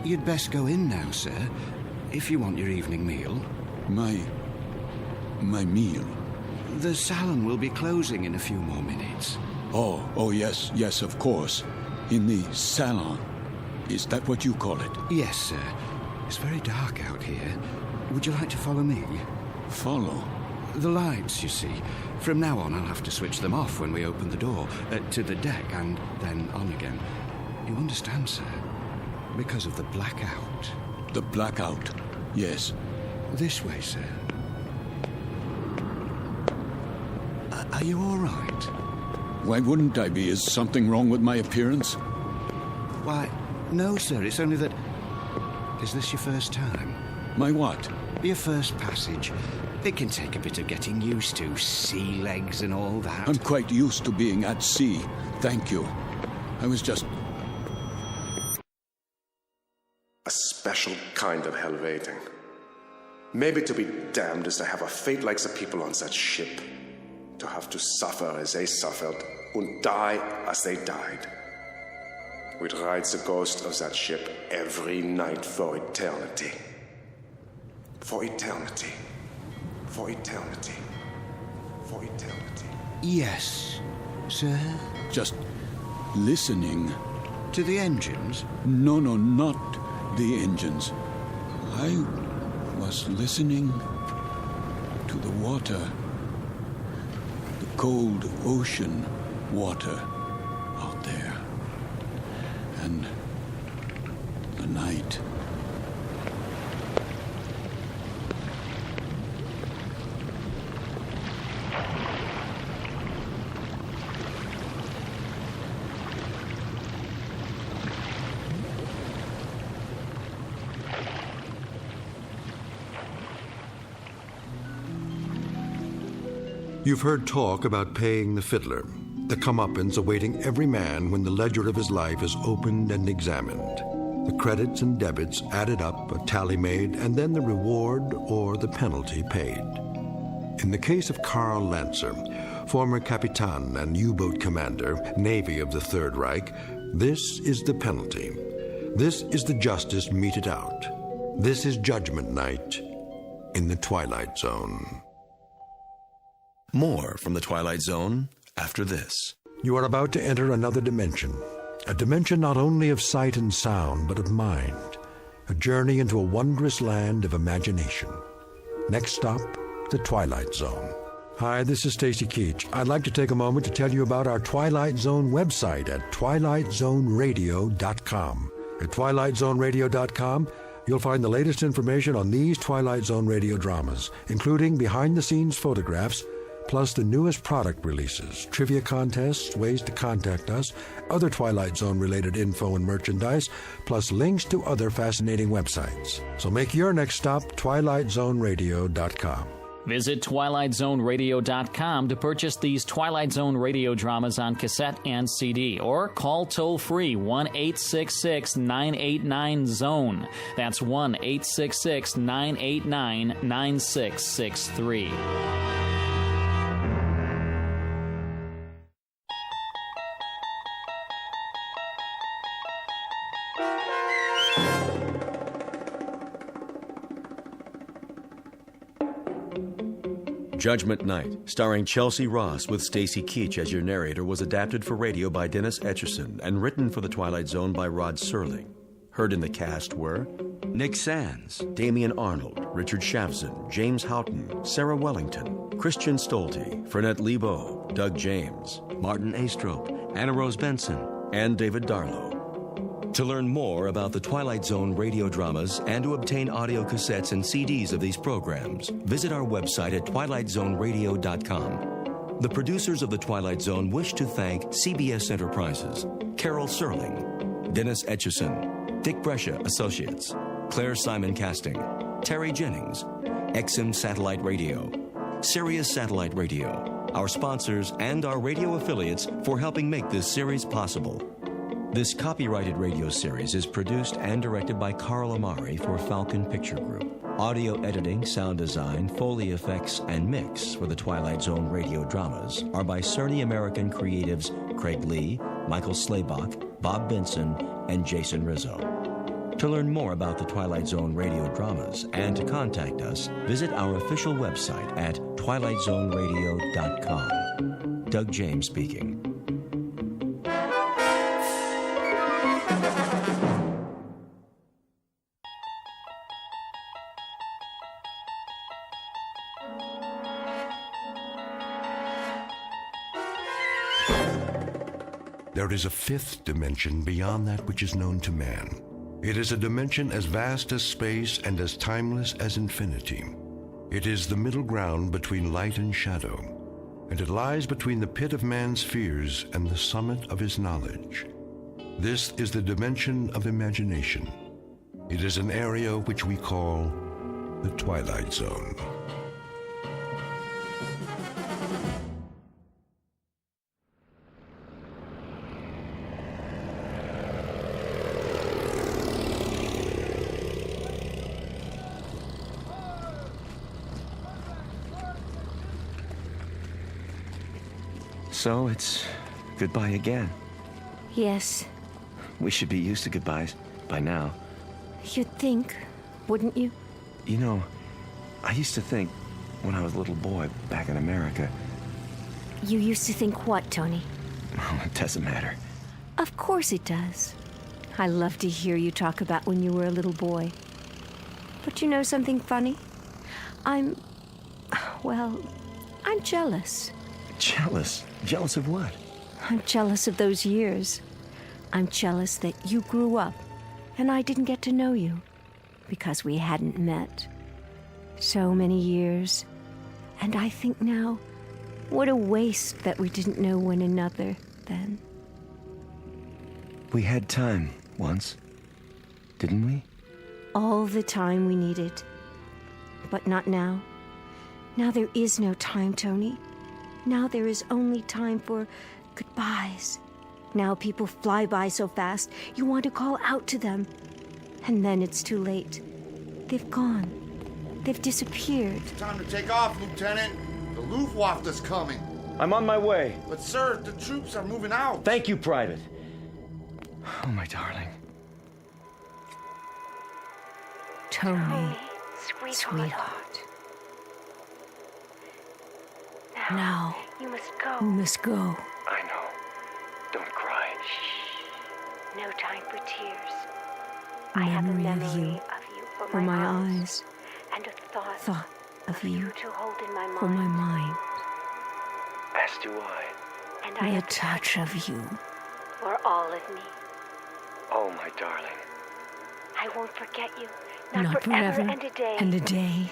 you'd best go in now, sir, if you want your evening meal. My meal? The salon will be closing in a few more minutes. Oh, yes, of course. In the salon. Is that what you call it? Yes, sir. It's very dark out here. Would you like to follow me? Follow? The lights, you see. From now on, I'll have to switch them off when we open the door to the deck and then on again. You understand, sir? Because of the blackout. The blackout? Yes. This way, sir. Are you all right? Why wouldn't I be? Is something wrong with my appearance? Why, no, sir. It's only that... Is this your first time? My what? Your first passage. It can take a bit of getting used to. Sea legs and all that. I'm quite used to being at sea. Thank you. I was just... A special kind of hell waiting. Maybe to be damned is to have a fate like the people on that ship. To have to suffer as they suffered and die as they died. We'd ride the ghost of that ship every night for eternity. For eternity. For eternity. For eternity. Yes, sir? Just listening. To the engines? No, not the engines. I was listening The water. The cold ocean water out there. And the night. You've heard talk about paying the fiddler, the comeuppance awaiting every man when the ledger of his life is opened and examined. The credits and debits added up, a tally made, and then the reward or the penalty paid. In the case of Karl Lancer, former Capitan and U-boat commander, Navy of the Third Reich, this is the penalty. This is the justice meted out. This is Judgment Night in the Twilight Zone. More from the Twilight Zone after this. You are about to enter another dimension. A dimension not only of sight and sound, but of mind. A journey into a wondrous land of imagination. Next stop, the Twilight Zone. Hi, this is Stacy Keach. I'd like to take a moment to tell you about our Twilight Zone website at twilightzoneradio.com. At twilightzoneradio.com, you'll find the latest information on these Twilight Zone radio dramas, including behind-the-scenes photographs, plus the newest product releases, trivia contests, ways to contact us, other Twilight Zone-related info and merchandise, plus links to other fascinating websites. So make your next stop twilightzoneradio.com. Visit twilightzoneradio.com to purchase these Twilight Zone radio dramas on cassette and CD, or call toll-free 1-866-989-ZONE. That's 1-866-989-9663. Judgment Night, starring Chelsea Ross with Stacy Keach as your narrator, was adapted for radio by Dennis Etchison and written for the Twilight Zone by Rod Serling. Heard in the cast were Nick Sands, Damian Arnold, Richard Shavson, James Houghton, Sarah Wellington, Christian Stolte, Fernette Lebo, Doug James, Martin Astrop, Anna Rose Benson, and David Darlow. To learn more about the Twilight Zone radio dramas and to obtain audio cassettes and CDs of these programs, visit our website at twilightzoneradio.com. The producers of The Twilight Zone wish to thank CBS Enterprises, Carol Serling, Dennis Etchison, Dick Brescia Associates, Claire Simon Casting, Terry Jennings, XM Satellite Radio, Sirius Satellite Radio, our sponsors and our radio affiliates for helping make this series possible. This copyrighted radio series is produced and directed by Carl Amari for Falcon Picture Group. Audio editing, sound design, Foley effects, and mix for the Twilight Zone radio dramas are by Cerny American creatives Craig Lee, Michael Slaybach, Bob Benson, and Jason Rizzo. To learn more about the Twilight Zone radio dramas and to contact us, visit our official website at twilightzoneradio.com. Doug James speaking. There is a fifth dimension beyond that which is known to man. It is a dimension as vast as space and as timeless as infinity. It is the middle ground between light and shadow, and it lies between the pit of man's fears and the summit of his knowledge. This is the dimension of imagination. It is an area which we call the Twilight Zone. So it's goodbye again. Yes. We should be used to goodbyes by now. You'd think, wouldn't you? You know, I used to think when I was a little boy back in America. You used to think what, Tony? Oh, it doesn't matter. Of course it does. I love to hear you talk about when you were a little boy. But you know something funny? Well, I'm jealous. Jealous? Jealous of what? I'm jealous of those years. I'm jealous that you grew up and I didn't get to know you because we hadn't met. So many years. And I think now, what a waste that we didn't know one another then. We had time once, didn't we? All the time we needed. But not now. Now there is no time, Tony. Now there is only time for goodbyes. Now people fly by so fast, you want to call out to them. And then it's too late. They've gone. They've disappeared. It's time to take off, Lieutenant. The Luftwaffe is coming. I'm on my way. But, sir, the troops are moving out. Thank you, Private. Oh, my darling. Tony, sweetheart. Now, you must go. You must go. I know. Don't cry. No time for tears. Memory I have a of memory you of you for my eyes, and a thought of you to hold in my mind. for my mind, As do I. And and a touch of you. for all of me. Oh, my darling. I won't forget you. Not forever and a day. and a day.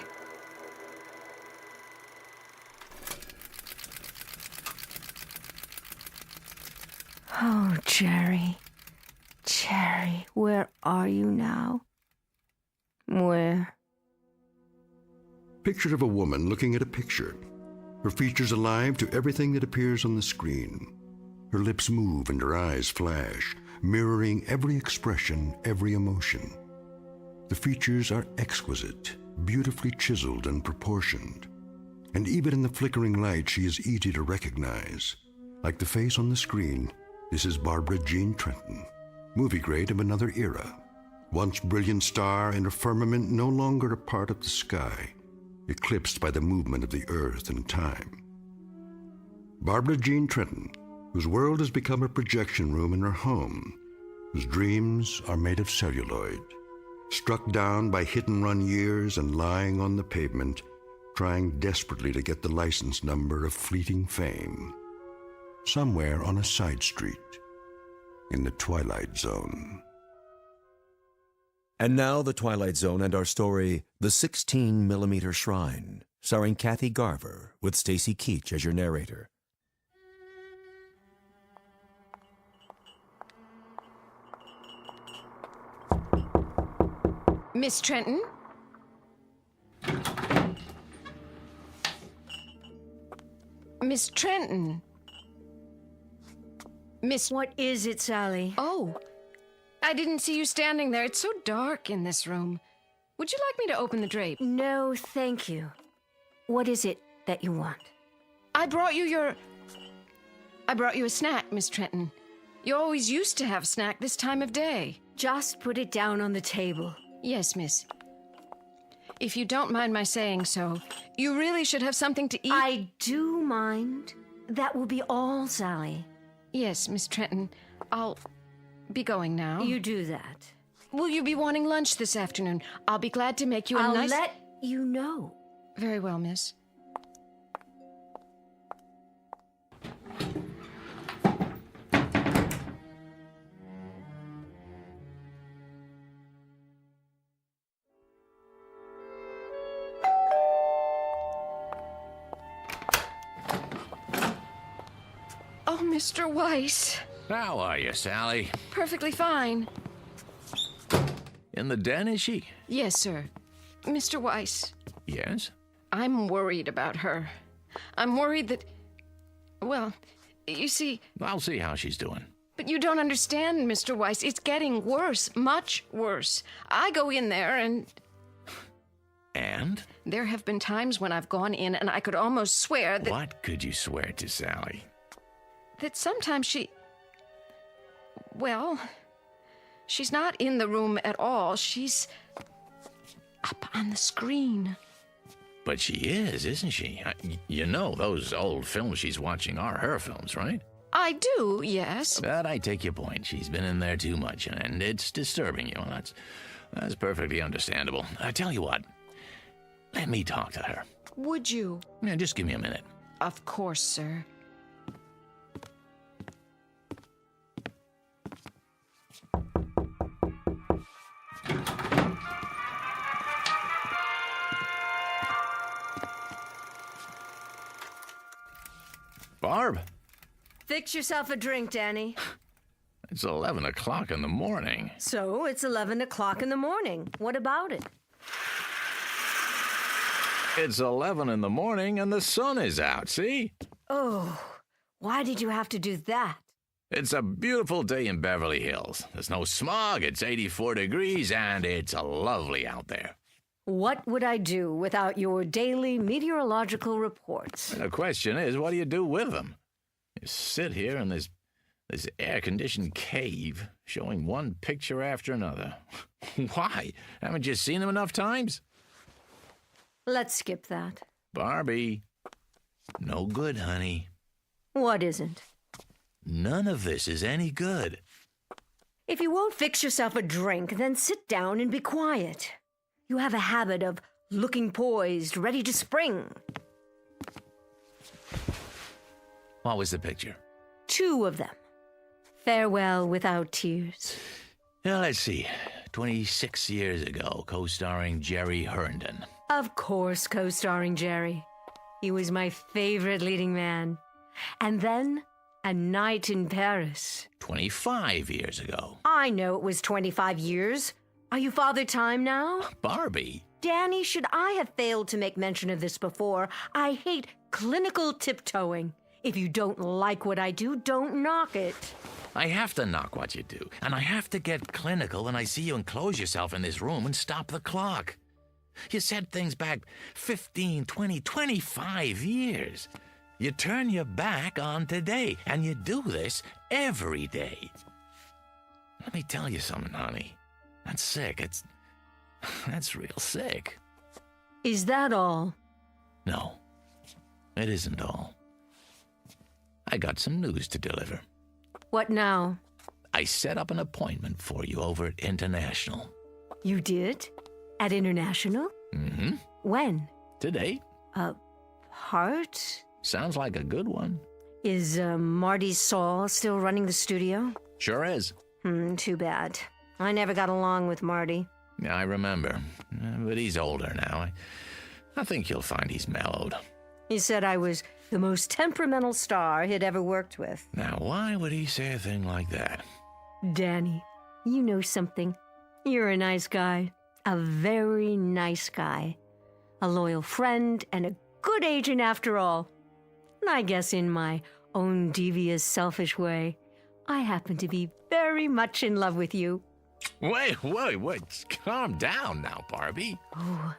Oh, Jerry. Jerry, where are you now? Where? Picture of a woman looking at a picture. Her features alive to everything that appears on the screen. Her lips move and her eyes flash, mirroring every expression, every emotion. The features are exquisite, beautifully chiseled and proportioned. And even in the flickering light, she is easy to recognize. Like the face on the screen, this is Barbara Jean Trenton, movie great of another era. Once brilliant star in a firmament no longer a part of the sky, eclipsed by the movement of the earth and time. Barbara Jean Trenton, whose world has become a projection room in her home, whose dreams are made of celluloid, struck down by hit-and-run years and lying on the pavement, trying desperately to get the license number of fleeting fame, somewhere on a side street in the Twilight Zone. And now the Twilight Zone and our story, The 16mm Shrine, starring Kathy Garver with Stacy Keach as your narrator. Miss Trenton? Miss Trenton? Miss... What is it, Sally? Oh, I didn't see you standing there. It's so dark in this room. Would you like me to open the drape? No, thank you. What is it that you want? I brought you a snack, Miss Trenton. You always used to have snack this time of day. Just put it down on the table. Yes, miss. If you don't mind my saying so, you really should have something to eat. I do mind. That will be all, Sally. Yes, Miss Trenton. I'll be going now. You do that. Will you be wanting lunch this afternoon? I'll be glad to make you a I'll nice... let you know. Very well, miss. Oh, Mr. Weiss. How are you, Sally? Perfectly fine. In the den, is she? Yes, sir. Mr. Weiss. Yes? I'm worried about her. I'm worried that... Well, you see... I'll see how she's doing. But you don't understand, Mr. Weiss. It's getting worse, much worse. I go in there and... And? There have been times when I've gone in and I could almost swear that... What could you swear to, Sally? That sometimes she... Well, she's not in the room at all. She's up on the screen. But she is, isn't she? You know those old films she's watching are her films, right? I do, yes. But I take your point. She's been in there too much, and it's disturbing you, and that's perfectly understandable. I tell you what, let me talk to her. Would you? Yeah, just give me a minute. Of course, sir. Barb, Fix yourself a drink, Danny. it's 11 o'clock in the morning. So it's 11 o'clock in the morning. What about it? It's 11 in the morning and the sun is out, see? Oh, why did you have to do that? It's a beautiful day in Beverly Hills. There's no smog, it's 84 degrees, and it's lovely out there. What would I do without your daily meteorological reports? And the question is, what do you do with them? You sit here in this air-conditioned cave, showing one picture after another. Why? Haven't you seen them enough times? Let's skip that. Barbie, no good, honey. What isn't? None of this is any good. If you won't fix yourself a drink, then sit down and be quiet. You have a habit of looking poised, ready to spring. What was the picture? 2 of them. Farewell without tears. Now, let's see. 26 years ago, co-starring Jerry Herndon. Of course, co-starring Jerry. He was my favorite leading man. And then, A Night in Paris. 25 years ago. I know it was 25 years. Are you Father Time now? Barbie. Danny, should I have failed to make mention of this before? I hate clinical tiptoeing. If you don't like what I do, don't knock it. I have to knock what you do, and I have to get clinical when I see you enclose yourself in this room and stop the clock. You said things back 15, 20, 25 years. You turn your back on today, and you do this every day. Let me tell you something, honey. That's sick. That's real sick. Is that all? No, it isn't all. I got some news to deliver. What now? I set up an appointment for you over at International. You did? At International? Mm-hmm. When? Today. Part? Sounds like a good one. Is Marty Saul still running the studio? Sure is. Too bad. I never got along with Marty. Yeah, I remember. But he's older now. I think you'll find he's mellowed. He said I was the most temperamental star he'd ever worked with. Now, why would he say a thing like that? Danny, you know something. You're a nice guy. A very nice guy. A loyal friend and a good agent after all. And I guess in my own devious, selfish way, I happen to be very much in love with you. Wait. Calm down now, Barbie. Oh,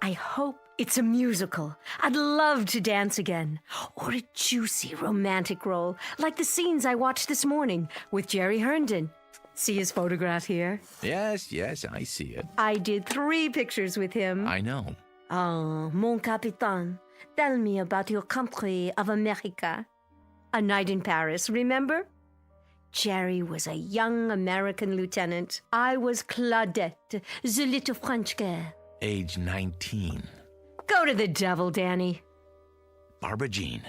I hope it's a musical. I'd love to dance again. Or a juicy romantic role, like the scenes I watched this morning with Jerry Herndon. See his photograph here? Yes, I see it. I did 3 pictures with him. I know. Oh, mon capitaine, tell me about your country of America. A Night in Paris, remember? Jerry was a young American lieutenant. I was Claudette, the little French girl. Age 19. Go to the devil, Danny. Barbara Jean,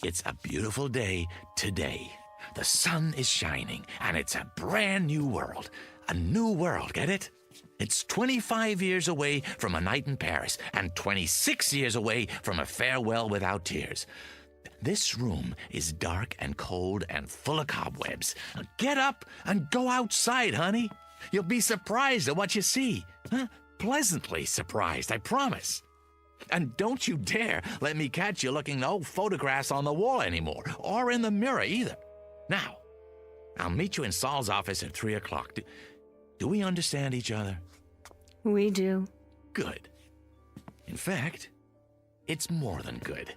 it's a beautiful day today. The sun is shining, and it's a brand new world. A new world, get it? It's 25 years away from A Night in Paris, and 26 years away from A Farewell Without Tears. This room is dark and cold and full of cobwebs. Get up and go outside, honey. You'll be surprised at what you see. Huh? Pleasantly surprised, I promise. And don't you dare let me catch you looking at old photographs on the wall anymore, or in the mirror either. Now, I'll meet you in Saul's office at 3 o'clock. Do we understand each other? We do. Good. In fact, it's more than good.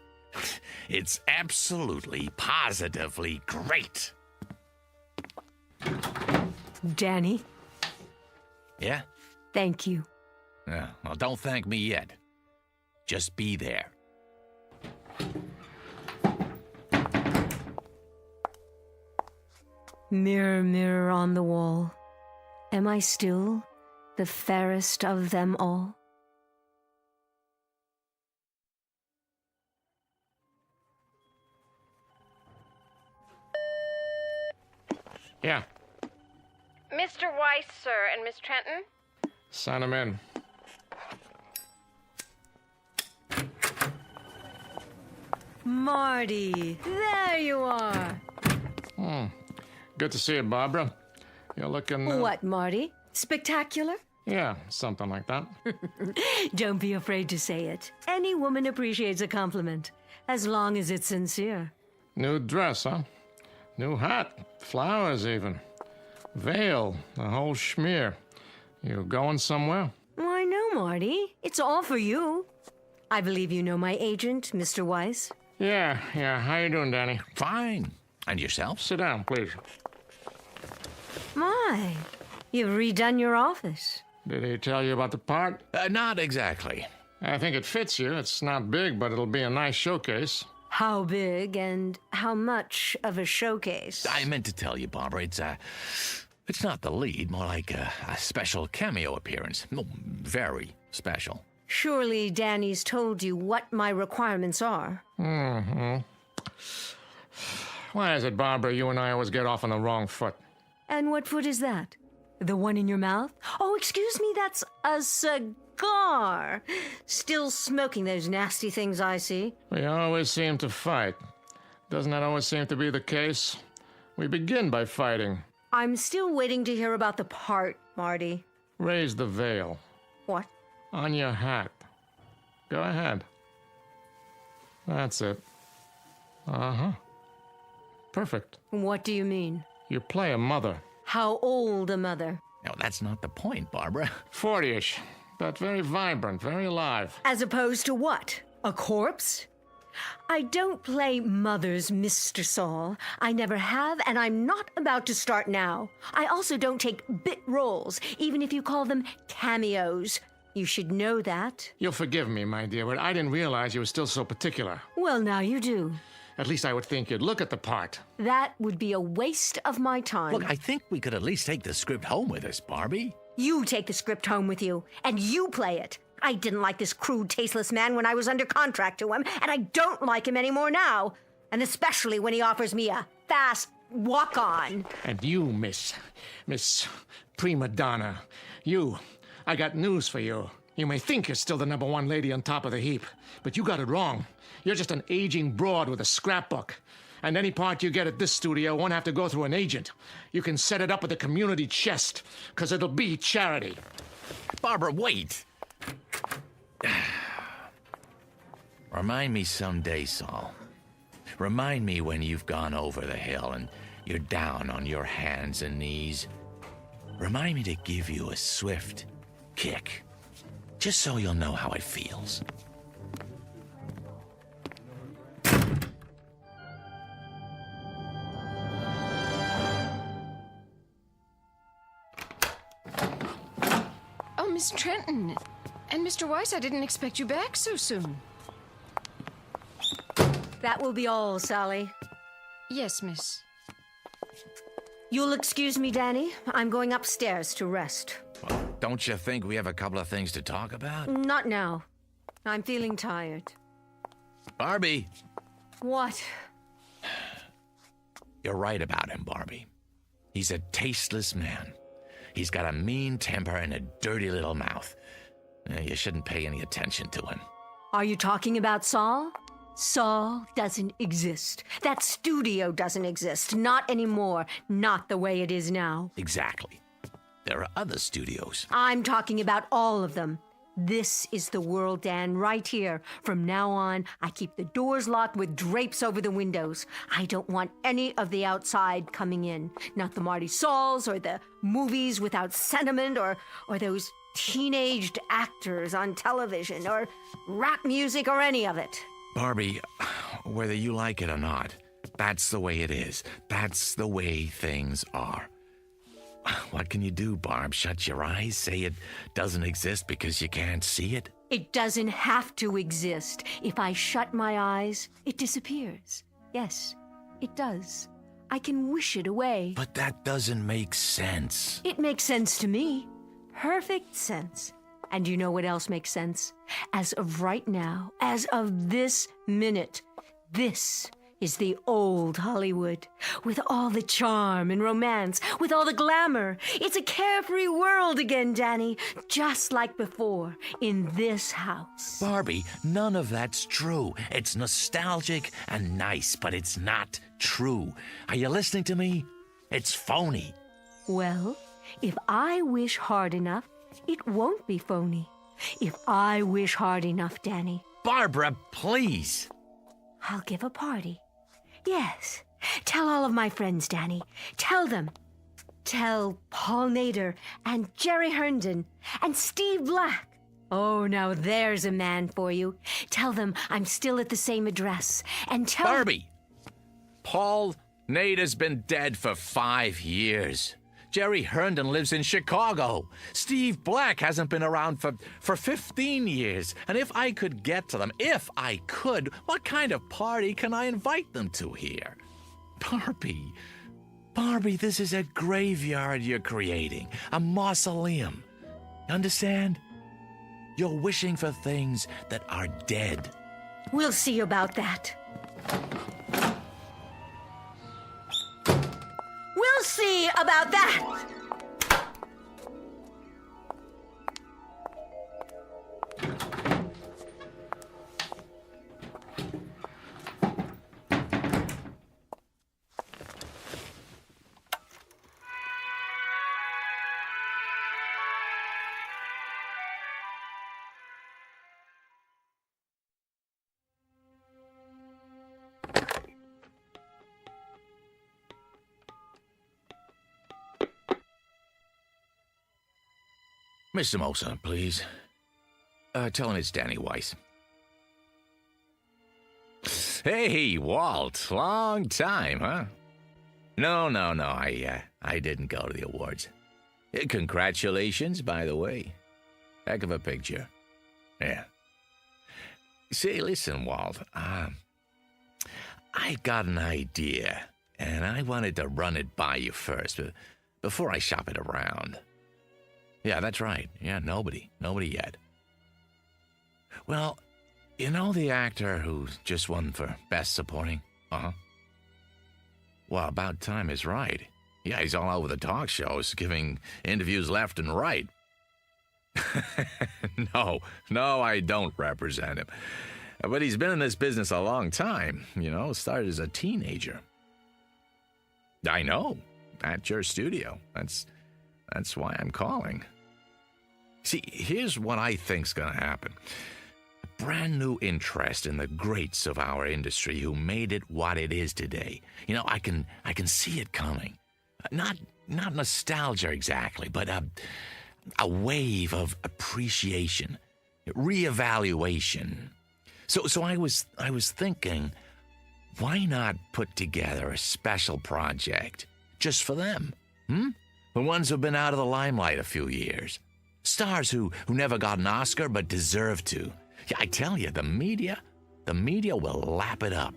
It's absolutely, positively great. Danny? Yeah? Thank you. Yeah, well, don't thank me yet. Just be there. Mirror, mirror on the wall, am I still the fairest of them all? Yeah. Mr. Weiss, sir, and Miss Trenton? Sign him in. Marty, there you are. Good to see you, Barbara. You're looking... What, Marty? Spectacular? Yeah, something like that. Don't be afraid to say it. Any woman appreciates a compliment, as long as it's sincere. New dress, huh? New hat. Flowers, even. Veil. The whole schmear. You going somewhere? Why, no, Marty. It's all for you. I believe you know my agent, Mr. Weiss. Yeah. How you doing, Danny? Fine. And yourself? Sit down, please. My, you've redone your office. Did he tell you about the part? Not exactly. I think it fits you. It's not big, but it'll be a nice showcase. How big and how much of a showcase? I meant to tell you, Barbara, it's not the lead, more like a special cameo appearance. Very special. Surely Danny's told you what my requirements are. Mm-hmm. Why is it, Barbara, you and I always get off on the wrong foot? And what foot is that? The one in your mouth? Oh, excuse me, that's a cigar. Still smoking those nasty things I see. We always seem to fight. Doesn't that always seem to be the case? We begin by fighting. I'm still waiting to hear about the part, Marty. Raise the veil. What? On your hat. Go ahead. That's it. Uh-huh. Perfect. What do you mean? You play a mother. How old a mother? No, that's not the point, Barbara. 40-ish, but very vibrant, very alive. As opposed to what? A corpse? I don't play mothers, Mr. Saul. I never have, and I'm not about to start now. I also don't take bit roles, even if you call them cameos. You should know that. You'll forgive me, my dear, but I didn't realize you were still so particular. Well, now you do. At least I would think you'd look at the part. That would be a waste of my time. Look, I think we could at least take the script home with us, Barbie. You take the script home with you, and you play it. I didn't like this crude, tasteless man when I was under contract to him, and I don't like him anymore now. And especially when he offers me a fast walk-on. And you, Miss Prima Donna, I got news for you. You may think you're still the #1 lady on top of the heap, but you got it wrong. You're just an aging broad with a scrapbook. And any part you get at this studio won't have to go through an agent. You can set it up at the community chest, because it'll be charity. Barbara, wait! Remind me someday, Saul. Remind me when you've gone over the hill and you're down on your hands and knees. Remind me to give you a swift kick, just so you'll know how it feels. Oh, Miss Trenton. And Mr. Weiss, I didn't expect you back so soon. That will be all, Sally. Yes, miss. You'll excuse me, Danny. I'm going upstairs to rest. Well, don't you think we have a couple of things to talk about? Not now. I'm feeling tired. Barbie! What? You're right about him, Barbie. He's a tasteless man. He's got a mean temper and a dirty little mouth. You shouldn't pay any attention to him. Are you talking about Saul? Saul doesn't exist. That studio doesn't exist. Not anymore. Not the way it is now. Exactly. There are other studios. I'm talking about all of them. This is the world, Dan, right here. From now on, I keep the doors locked with drapes over the windows. I don't want any of the outside coming in. Not the Marty Sauls or the movies without sentiment or those teenaged actors on television or rap music or any of it. Barbie, whether you like it or not, that's the way it is. That's the way things are. What can you do, Barb? Shut your eyes? Say it doesn't exist because you can't see it? It doesn't have to exist. If I shut my eyes, it disappears. Yes, it does. I can wish it away. But that doesn't make sense. It makes sense to me. Perfect sense. And you know what else makes sense? As of right now, as of this minute, this is the old Hollywood, with all the charm and romance, with all the glamour. It's a carefree world again, Danny, just like before, in this house. Barbie, none of that's true. It's nostalgic and nice, but it's not true. Are you listening to me? It's phony. Well, if I wish hard enough, it won't be phony. If I wish hard enough, Danny. Barbara, please. I'll give a party. Yes. Tell all of my friends, Danny. Tell them. Tell Paul Nader and Jerry Herndon and Steve Black. Oh, now there's a man for you. Tell them I'm still at the same address. And tell... Barbie! Paul Nader's been dead for 5 years. Jerry Herndon lives in Chicago. Steve Black hasn't been around for 15 years. And if I could get to them, if I could, what kind of party can I invite them to here? Barbie, this is a graveyard you're creating, a mausoleum. Understand? You're wishing for things that are dead. We'll see about that. We'll see about that. Mr. Moser, please. Tell him it's Danny Weiss. Hey, Walt. Long time, huh? No. I didn't go to the awards. Congratulations, by the way. Heck of a picture. Yeah. Say, listen, Walt. I got an idea, and I wanted to run it by you first, before I shop it around. Yeah, that's right. Yeah, nobody yet. Well, you know the actor who just won for Best Supporting? Uh-huh. Well, About Time is right. Yeah, he's all over the talk shows, giving interviews left and right. No, I don't represent him. But he's been in this business a long time, started as a teenager. I know, at your studio. That's why I'm calling. See, here's what I think's gonna happen. A brand new interest in the greats of our industry who made it what it is today. I can see it coming. Not nostalgia exactly, but a wave of appreciation, reevaluation. So I was thinking, why not put together a special project just for them? The ones who've been out of the limelight a few years. Stars who never got an Oscar but deserve to. Yeah, I tell you, the media will lap it up.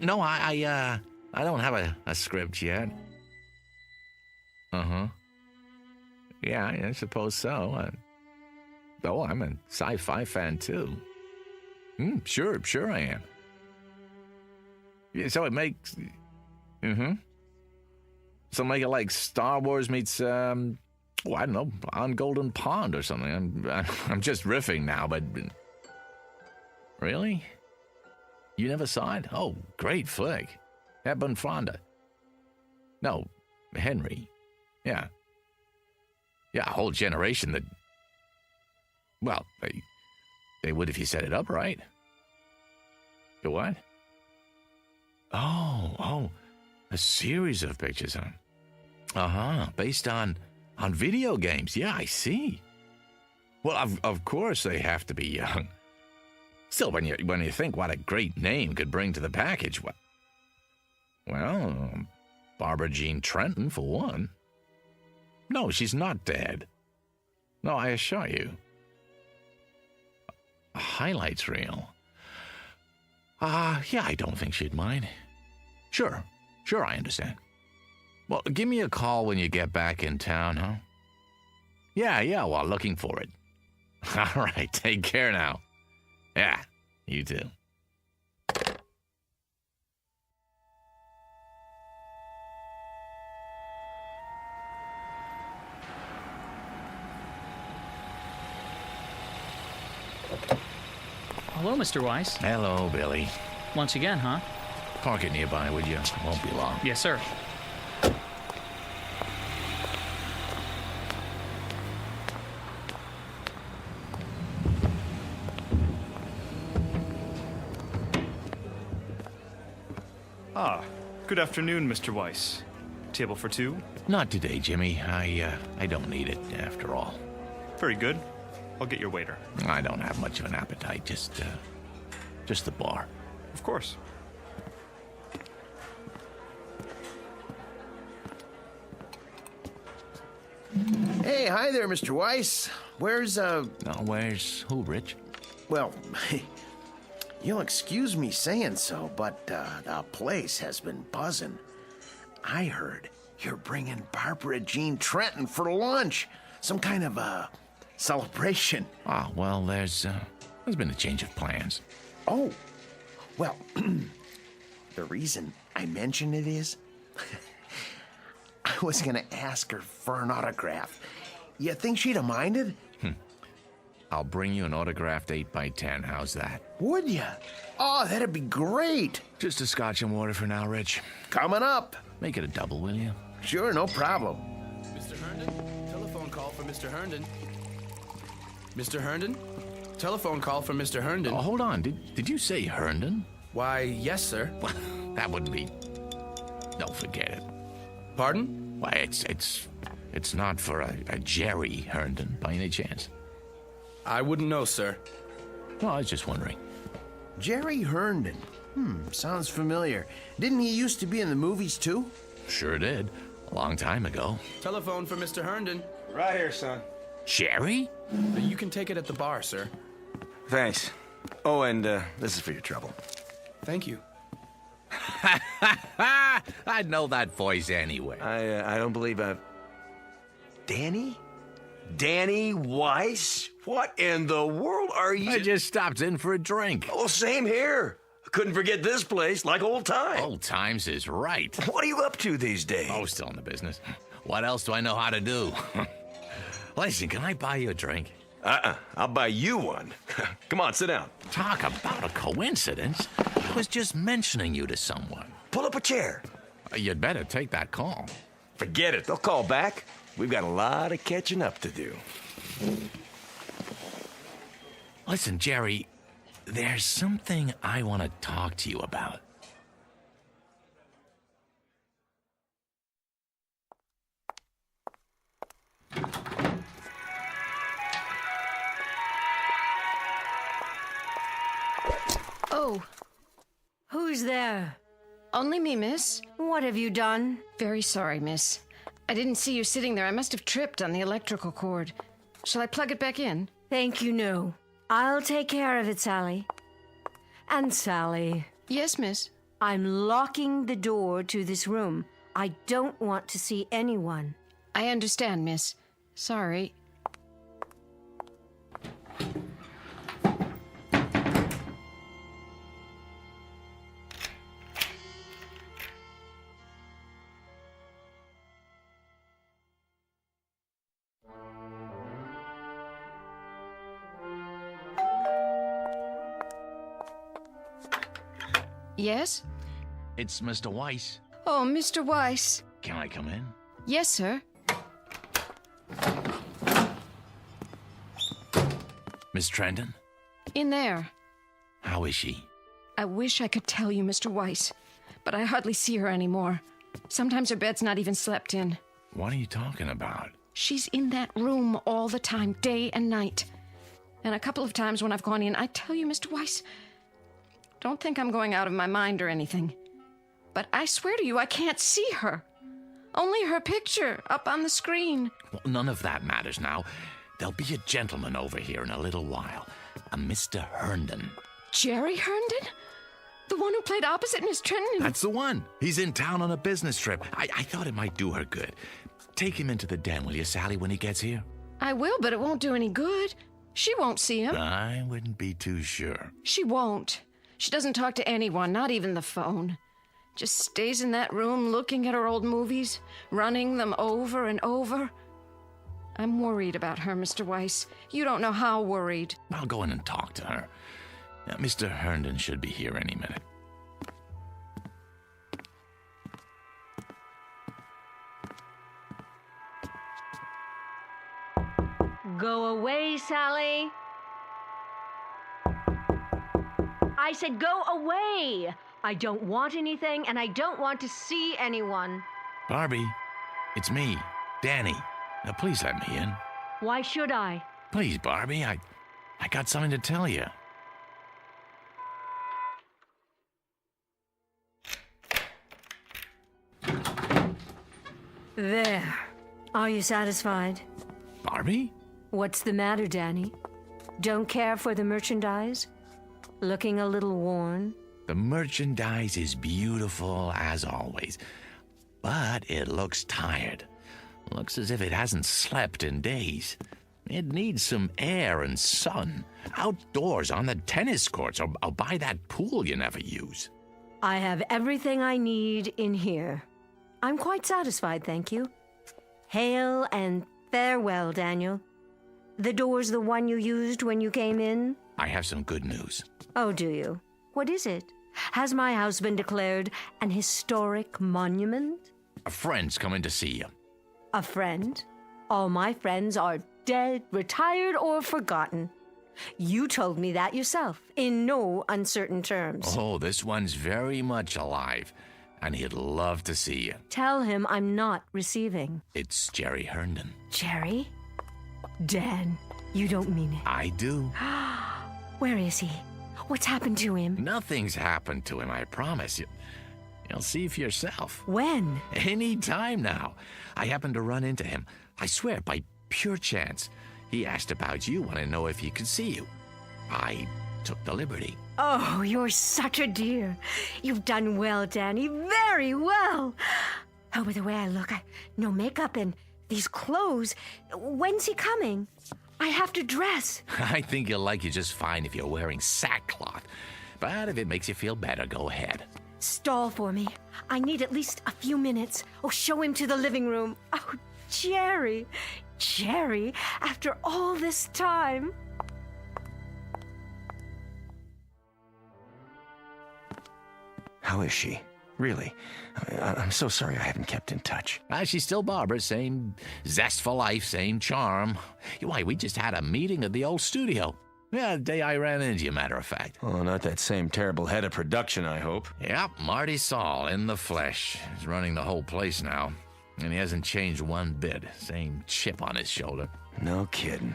No, I don't have a script yet. Uh-huh. Yeah, I suppose so. I'm a sci-fi fan, too. Sure I am. Yeah, so it makes... So make it like Star Wars meets, I don't know, On Golden Pond or something. I'm just riffing now, but... Really? You never saw it? Oh, great flick. Hepburn Fonda. No, Henry. Yeah. Yeah, a whole generation that... Well, they would if you set it up right. The what? Oh, a series of pictures, huh? Uh-huh, based on video games. Yeah, I see. Well, of course they have to be young. Still, when you think what a great name could bring to the package, well, Barbara Jean Trenton, for one. No, she's not dead. No, I assure you. A highlights reel. Yeah, I don't think she'd mind. Sure, I understand. Well, give me a call when you get back in town, huh? Yeah, well, looking for it. All right, take care now. Yeah, you too. hello, Mr. Weiss. Hello, Billy. Lunch again, huh? Park it nearby, would you? Won't be long. Yes, sir. Ah, good afternoon, Mr. Weiss. Table for two? Not today, Jimmy. I don't need it, after all. Very good. I'll get your waiter. I don't have much of an appetite, just the bar. Of course. Hey, hi there, Mr. Weiss. Where's who, Rich? Well, you'll excuse me saying so, but the place has been buzzing. I heard you're bringing Barbara Jean Trenton for lunch. Some kind of celebration. Ah, well, there's been a change of plans. Oh, well, the reason I mention it is I was going to ask her for an autograph. You think she'd have minded? I'll bring you an autographed 8x10. How's that? Would ya? Oh, that'd be great. Just a scotch and water for now, Rich. Coming up. Make it a double, will you? Sure, no problem. Mr. Herndon, telephone call for Mr. Herndon. Mr. Herndon? Telephone call from Mr. Herndon. Oh, hold on. Did you say Herndon? Why, yes, sir. That wouldn't be... Don't forget it. Pardon? Why, it's not for a Jerry Herndon, by any chance. I wouldn't know, sir. Well, I was just wondering. Jerry Herndon. Sounds familiar. Didn't he used to be in the movies, too? Sure did. A long time ago. Telephone for Mr. Herndon. Right here, son. Jerry? You can take it at the bar, sir. Thanks. Oh, and this is for your trouble. Thank you. I'd know that voice anyway. I don't believe I've... Danny? Danny Weiss? What in the world are you... I just stopped in for a drink. Oh, same here. I couldn't forget this place, like old times. Old times is right. What are you up to these days? Oh, still in the business. What else do I know how to do? Listen, can I buy you a drink? I'll buy you one. Come on, sit down. Talk about a coincidence. I was just mentioning you to someone. Pull up a chair. You'd better take that call. Forget it. They'll call back. We've got a lot of catching up to do. Listen, Jerry, there's something I want to talk to you about. Oh, who's there? Only me, miss. What have you done? Very sorry, miss. I didn't see you sitting there. I must have tripped on the electrical cord. Shall I plug it back in? Thank you, no. I'll take care of it, Sally. And Sally. Yes, miss. I'm locking the door to this room. I don't want to see anyone. I understand, miss. Sorry. Yes? It's Mr. Weiss. Oh, Mr. Weiss. Can I come in? Yes, sir. Miss Trenton? In there. How is she? I wish I could tell you, Mr. Weiss, but I hardly see her anymore. Sometimes her bed's not even slept in. What are you talking about? She's in that room all the time, day and night. And a couple of times when I've gone in, I tell you, Mr. Weiss, don't think I'm going out of my mind or anything. But I swear to you, I can't see her. Only her picture up on the screen. Well, none of that matters now. There'll be a gentleman over here in a little while. A Mr. Herndon. Jerry Herndon? The one who played opposite Miss Trenton? That's the one. He's in town on a business trip. I thought it might do her good. Take him into the den, will you, Sally, when he gets here? I will, but it won't do any good. She won't see him. I wouldn't be too sure. She won't. She doesn't talk to anyone, not even the phone. Just stays in that room looking at her old movies, running them over and over. I'm worried about her, Mr. Weiss. You don't know how worried. I'll go in and talk to her. Now, Mr. Herndon should be here any minute. Go away, Sally. I said go away. I don't want anything, and I don't want to see anyone. Barbie, it's me, Danny. Now, please let me in. Why should I? Please, Barbie, I got something to tell you. There. Are you satisfied? Barbie? What's the matter, Danny? Don't care for the merchandise? Looking a little worn? The merchandise is beautiful as always, but it looks tired. Looks as if it hasn't slept in days. It needs some air and sun. Outdoors on the tennis courts or by that pool you never use. I have everything I need in here. I'm quite satisfied, thank you. Hail and farewell, Daniel. The door's the one you used when you came in? I have some good news. Oh, do you? What is it? Has my house been declared an historic monument? A friend's coming to see you. A friend? All my friends are dead, retired, or forgotten. You told me that yourself, in no uncertain terms. Oh, this one's very much alive, and he'd love to see you. Tell him I'm not receiving. It's Jerry Herndon. Jerry? Dan, you don't mean it. I do. Where is he? What's happened to him? Nothing's happened to him, I promise you. You'll see for yourself. When? Any time now. I happened to run into him. I swear, by pure chance. He asked about you, wanted to know if he could see you. I took the liberty. Oh, you're such a dear. You've done well, Danny. Very well. Oh, by the way I look, no makeup and these clothes. When's he coming? I have to dress. I think he'll like you just fine if you're wearing sackcloth. But if it makes you feel better, go ahead. Stall for me. I need at least a few minutes. Oh, show him to the living room. Oh, Jerry. Jerry, after all this time. How is she? Really? I'm so sorry I haven't kept in touch. She's still Barbara, same zest for life, same charm. Why, we just had a meeting at the old studio. Yeah, the day I ran into you, matter of fact. Oh, not that same terrible head of production, I hope. Yep, Marty Saul in the flesh. He's running the whole place now. And he hasn't changed one bit. Same chip on his shoulder. No kidding.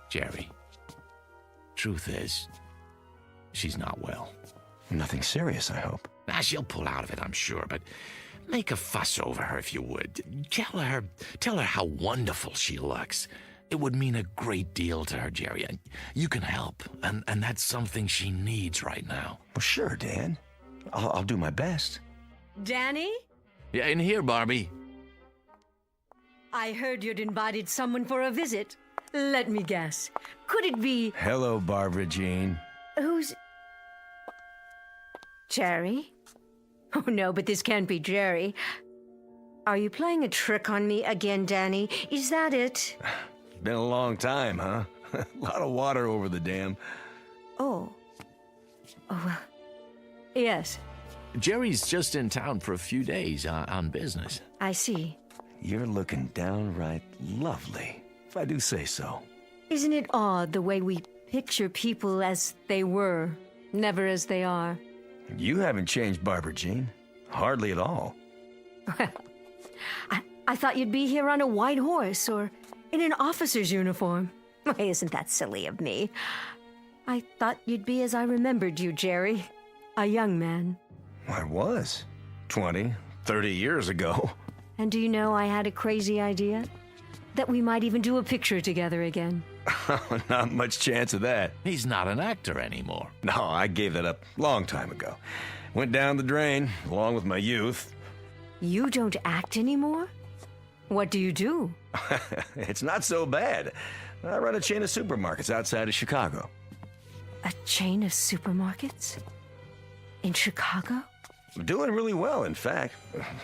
Jerry, truth is, she's not well. Nothing serious, I hope. She'll pull out of it, I'm sure, but make a fuss over her if you would. Tell her how wonderful she looks. It would mean a great deal to her, Jerry. And you can help, and that's something she needs right now. Well, sure, Dan. I'll do my best. Danny? Yeah, in here, Barbie. I heard you'd invited someone for a visit. Let me guess. Could it be... Hello, Barbara Jean. Who's... Jerry? Oh, no, but this can't be Jerry. Are you playing a trick on me again, Danny? Is that it? Been a long time, huh? A lot of water over the dam. Oh, well, yes. Jerry's just in town for a few days on business. I see. You're looking downright lovely, if I do say so. Isn't it odd the way we picture people as they were, never as they are? You haven't changed, Barbara Jean. Hardly at all. Well, I thought you'd be here on a white horse or in an officer's uniform. Why, isn't that silly of me? I thought you'd be as I remembered you, Jerry. A young man. I was. 20, 30 years ago. And do you know I had a crazy idea? That we might even do a picture together again. Not much chance of that. He's not an actor anymore. No, I gave that up long time ago. Went down the drain, along with my youth. You don't act anymore? What do you do? It's not so bad. I run a chain of supermarkets outside of Chicago. A chain of supermarkets? In Chicago? I'm doing really well, in fact.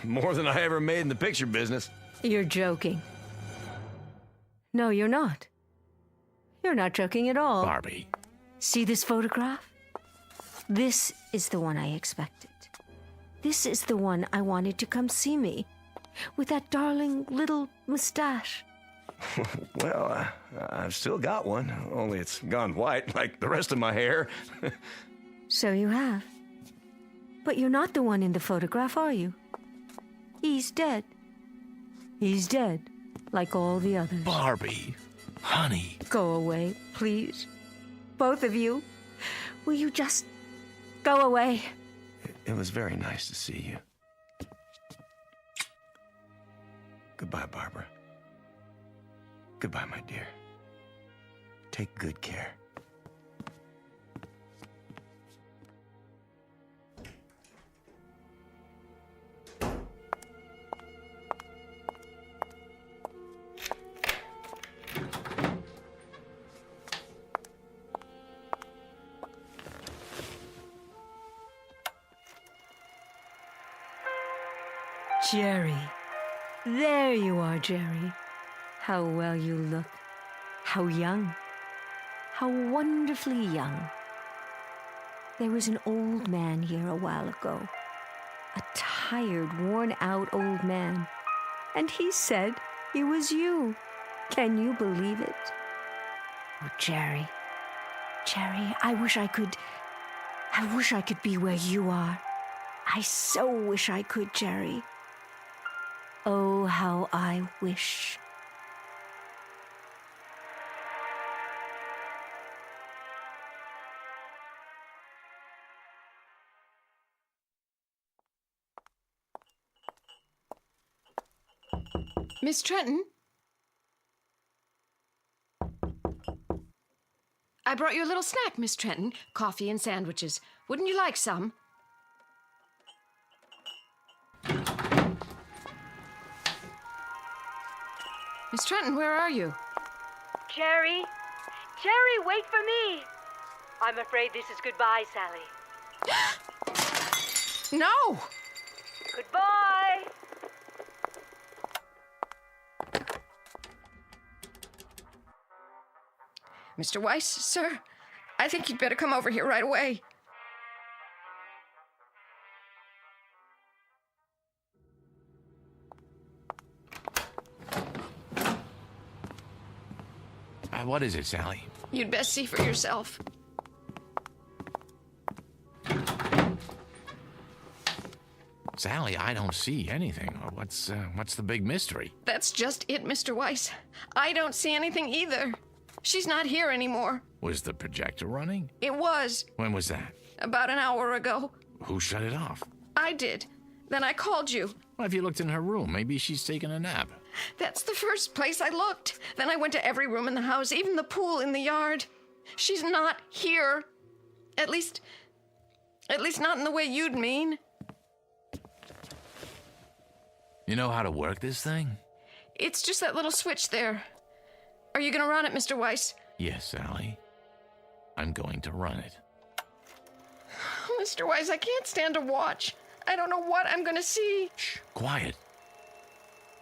More than I ever made in the picture business. You're joking. No, you're not. You're not joking at all. Barbie. See this photograph? This is the one I expected. This is the one I wanted to come see me, with that darling little mustache. Well, I've still got one, only it's gone white like the rest of my hair. So you have. But you're not the one in the photograph, are you? He's dead. He's dead, like all the others. Barbie, honey. Go away, please. Both of you. Will you just go away? It was very nice to see you. Goodbye, Barbara. Goodbye, my dear. Take good care. Jerry. There you are, Jerry. How well you look. How young. How wonderfully young. There was an old man here a while ago. A tired, worn-out old man. And he said he was you. Can you believe it? Oh, Jerry. Jerry, I wish I could be where you are. I so wish I could, Jerry. Oh, how I wish. Miss Trenton? I brought you a little snack, Miss Trenton. Coffee and sandwiches. Wouldn't you like some? Miss Trenton, where are you? Jerry? Jerry, wait for me! I'm afraid this is goodbye, Sally. No! Goodbye! Mr. Weiss, sir, I think you'd better come over here right away. What is it, Sally? You'd best see for yourself. Sally, I don't see anything. What's the big mystery? That's just it, Mr. Weiss. I don't see anything either. She's not here anymore. Was the projector running? It was. When was that? About an hour ago. Who shut it off? I did. Then I called you. Well, have you looked in her room? Maybe she's taking a nap. That's the first place I looked. Then I went to every room in the house, even the pool in the yard. She's not here. At least not in the way you'd mean. You know how to work this thing? It's just that little switch there. Are you going to run it, Mr. Weiss? Yes, Sally. I'm going to run it. Mr. Weiss, I can't stand to watch. I don't know what I'm going to see. Shh, quiet.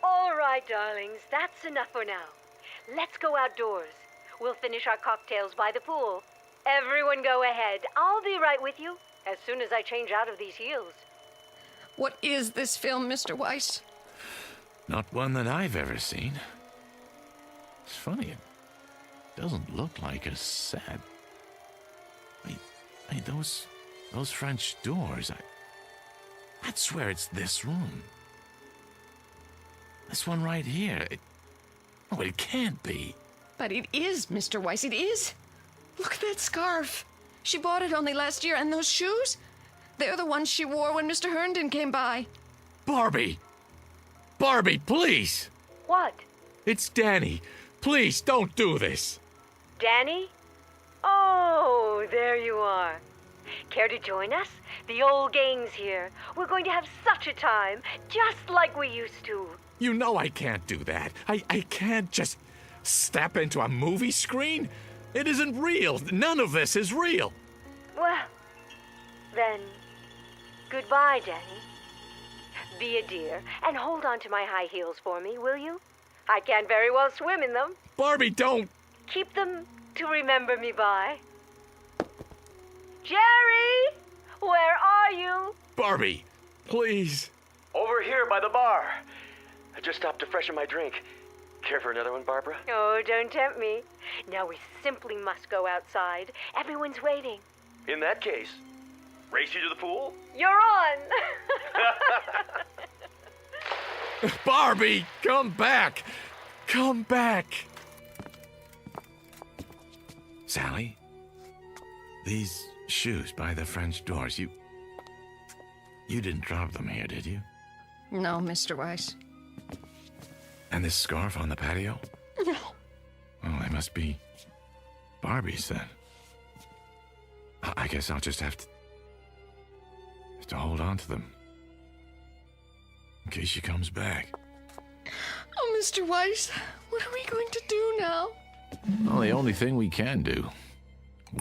All right, darlings, that's enough for now. Let's go outdoors. We'll finish our cocktails by the pool. Everyone go ahead. I'll be right with you as soon as I change out of these heels. What is this film, Mr. Weiss? Not one that I've ever seen. It's funny, it doesn't look like a set. Wait, those French doors, I'd swear it's this room. This one right here. It can't be. But it is, Mr. Weiss, it is. Look at that scarf. She bought it only last year, and those shoes? They're the ones she wore when Mr. Herndon came by. Barbie! Barbie, please! What? It's Danny. Please, don't do this. Danny? Oh, there you are. Care to join us? The old gang's here. We're going to have such a time, just like we used to. You know I can't do that. I can't just step into a movie screen. It isn't real. None of this is real. Well, then, goodbye, Danny. Be a dear and hold on to my high heels for me, will you? I can't very well swim in them. Barbie, don't! Keep them to remember me by. Jerry! Where are you? Barbie, please. Over here by the bar. I just stopped to freshen my drink. Care for another one, Barbara? Oh, don't tempt me. Now we simply must go outside. Everyone's waiting. In that case, race you to the pool? You're on! Barbie, come back. Come back. Sally, these shoes by the French doors, you didn't drop them here, did you? No, Mr. Weiss. And this scarf on the patio? No. Well, they must be Barbie's then. I guess I'll just have to hold on to them. In case she comes back. Oh, Mr. Weiss, what are we going to do now? Well, the only thing we can do.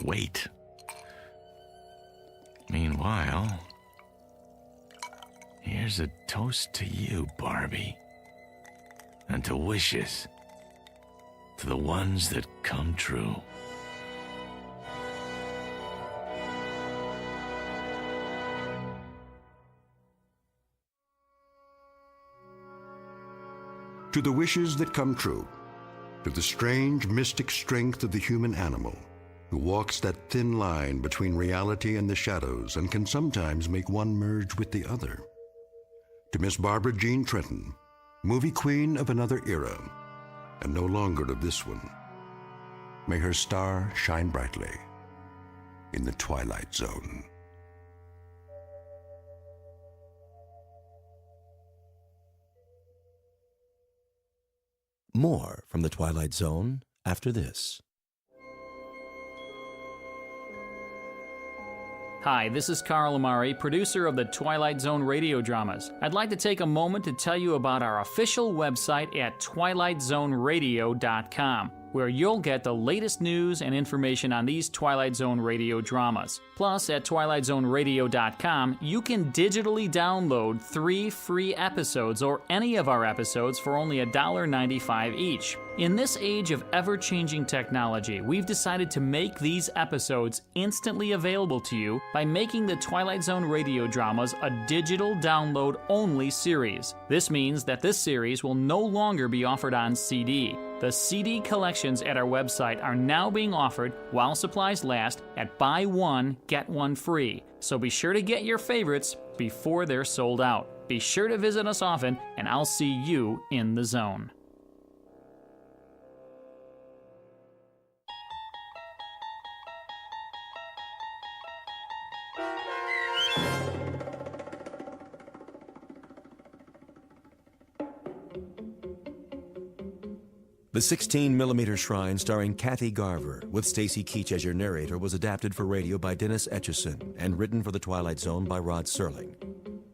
Wait. Meanwhile, here's a toast to you, Barbie. And to wishes. To the ones that come true. To the wishes that come true. To the strange, mystic strength of the human animal, who walks that thin line between reality and the shadows and can sometimes make one merge with the other. To Miss Barbara Jean Trenton, movie queen of another era, and no longer of this one. May her star shine brightly in the Twilight Zone. More from the Twilight Zone after this. Hi, this is Carl Amari, producer of the Twilight Zone Radio Dramas. I'd like to take a moment to tell you about our official website at twilightzoneradio.com, where you'll get the latest news and information on these Twilight Zone Radio dramas. Plus, at twilightzoneradio.com, you can digitally download 3 free episodes or any of our episodes for only $1.95 each. In this age of ever-changing technology, we've decided to make these episodes instantly available to you by making the Twilight Zone Radio Dramas a digital download-only series. This means that this series will no longer be offered on CD. The CD collections at our website are now being offered, while supplies last, at buy one, get one free. So be sure to get your favorites before they're sold out. Be sure to visit us often, and I'll see you in the zone. The 16mm Shrine starring Kathy Garver with Stacy Keach as your narrator was adapted for radio by Dennis Etchison and written for The Twilight Zone by Rod Serling.